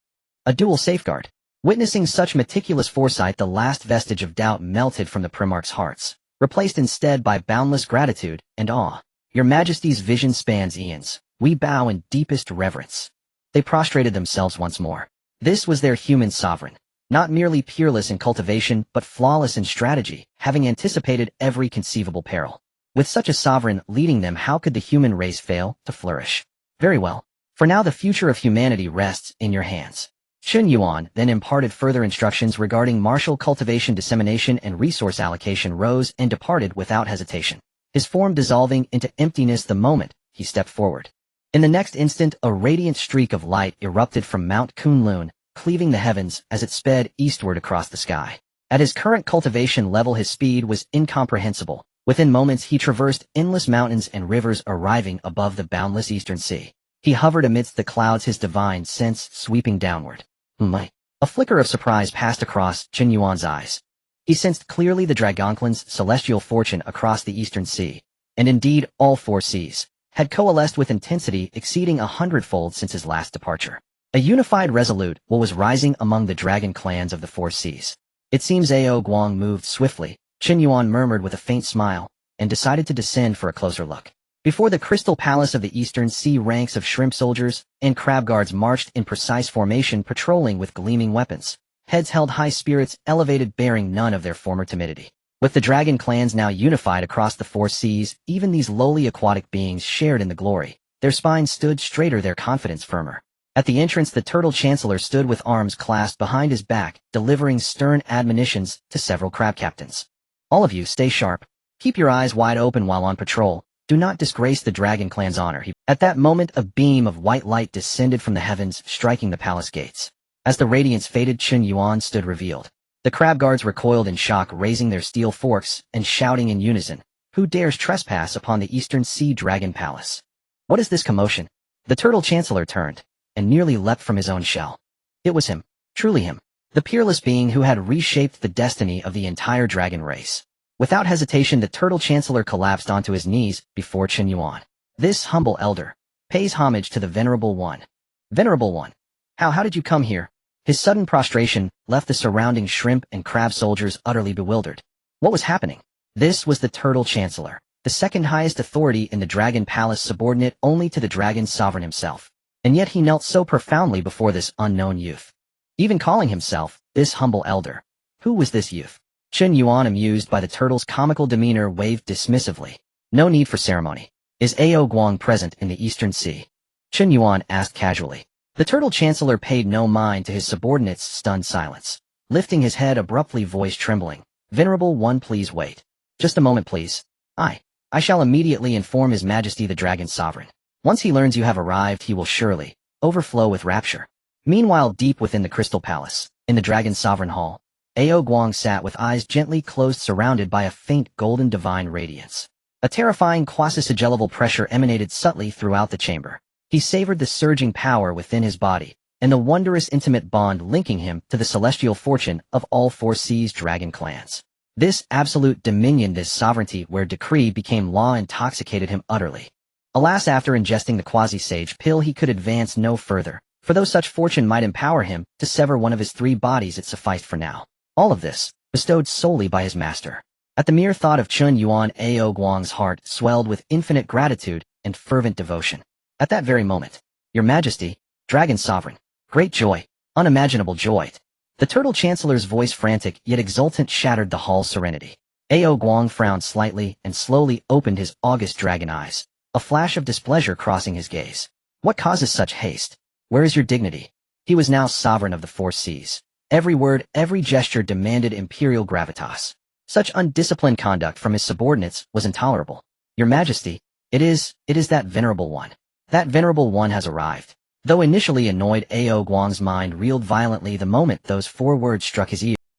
S1: A dual safeguard. Witnessing such meticulous foresight, the last vestige of doubt melted from the primarchs' hearts, replaced instead by boundless gratitude and awe. Your Majesty's vision spans eons. We bow in deepest reverence. They prostrated themselves once more. This was their human sovereign, not merely peerless in cultivation but flawless in strategy, having anticipated every conceivable peril. With such a sovereign leading them, how could the human race fail to flourish? Very well. For now the future of humanity rests in your hands. Chen Yuan then imparted further instructions regarding martial cultivation, dissemination, and resource allocation, rose and departed without hesitation, his form dissolving into emptiness the moment he stepped forward. In the next instant, a radiant streak of light erupted from Mount Kunlun, cleaving the heavens as it sped eastward across the sky. At his current cultivation level, his speed was incomprehensible. Within moments, he traversed endless mountains and rivers, arriving above the boundless eastern sea. He hovered amidst the clouds, his divine sense sweeping downward. A flicker of surprise passed across Chen Yuan's eyes. He sensed clearly the Dragonclan's celestial fortune across the eastern sea, and indeed all four seas, had coalesced with intensity exceeding 100-fold since his last departure. A unified resolute will was rising among the dragon clans of the four seas. It seems Ao Guang moved swiftly, Chen Yuan murmured with a faint smile, and decided to descend for a closer look. Before the crystal palace of the eastern sea, ranks of shrimp soldiers and crab guards marched in precise formation, patrolling with gleaming weapons, heads held high, spirits elevated, bearing none of their former timidity. With the dragon clans now unified across the four seas, even these lowly aquatic beings shared in the glory. Their spines stood straighter, their confidence firmer. At the entrance, the turtle chancellor stood with arms clasped behind his back, delivering stern admonitions to several crab captains. All of you, stay sharp. Keep your eyes wide open while on patrol. Do not disgrace the dragon clan's honor. At that moment, a beam of white light descended from the heavens, striking the palace gates. As the radiance faded, Chen Yuan stood revealed. The crab guards recoiled in shock, raising their steel forks and shouting in unison, "Who dares trespass upon the eastern sea dragon palace? What is this commotion?" The turtle chancellor turned and nearly leapt from his own shell. It was him, truly him, the peerless being who had reshaped the destiny of the entire dragon race. Without hesitation, the turtle chancellor collapsed onto his knees before Chen Yuan. "This humble elder pays homage to the venerable one." "Venerable one? How did you come here?" His sudden prostration left the surrounding shrimp and crab soldiers utterly bewildered. What was happening? This was the turtle chancellor, the second highest authority in the dragon palace, subordinate only to the dragon sovereign himself. And yet he knelt so profoundly before this unknown youth, even calling himself this humble elder. Who was this youth? Chen Yuan, amused by the turtle's comical demeanor, waved dismissively. "No need for ceremony. Is Ao Guang present in the eastern sea?" Chen Yuan asked casually. The turtle chancellor paid no mind to his subordinate's stunned silence. Lifting his head abruptly, voice trembling, "Venerable one, please wait. Just a moment, please. I shall immediately inform His Majesty the Dragon Sovereign. Once he learns you have arrived, he will surely overflow with rapture." Meanwhile, deep within the Crystal Palace, in the Dragon Sovereign Hall, Ao Guang sat with eyes gently closed, surrounded by a faint golden divine radiance. A terrifying quasi-sigillable pressure emanated subtly throughout the chamber. He savored the surging power within his body, and the wondrous intimate bond linking him to the celestial fortune of all four seas dragon clans. This absolute dominion, this sovereignty where decree became law, intoxicated him utterly. Alas, after ingesting the quasi-sage pill, he could advance no further, for though such fortune might empower him to sever one of his three bodies, it sufficed for now. All of this, bestowed solely by his master. At the mere thought of Chen Yuan, Ao Guang's heart swelled with infinite gratitude and fervent devotion. At that very moment, "Your Majesty, Dragon Sovereign." Great joy, unimaginable joy. The turtle chancellor's voice, frantic yet exultant, shattered the hall's serenity. Ao Guang frowned slightly and slowly opened his august dragon eyes, a flash of displeasure crossing his gaze. "What causes such haste? Where is your dignity?" He was now sovereign of the four seas. Every word, every gesture demanded imperial gravitas. Such undisciplined conduct from his subordinates was intolerable. "Your Majesty, it is that venerable one. That venerable one has arrived." Though initially annoyed, Ao Guang's mind reeled violently the moment those four words struck his ear.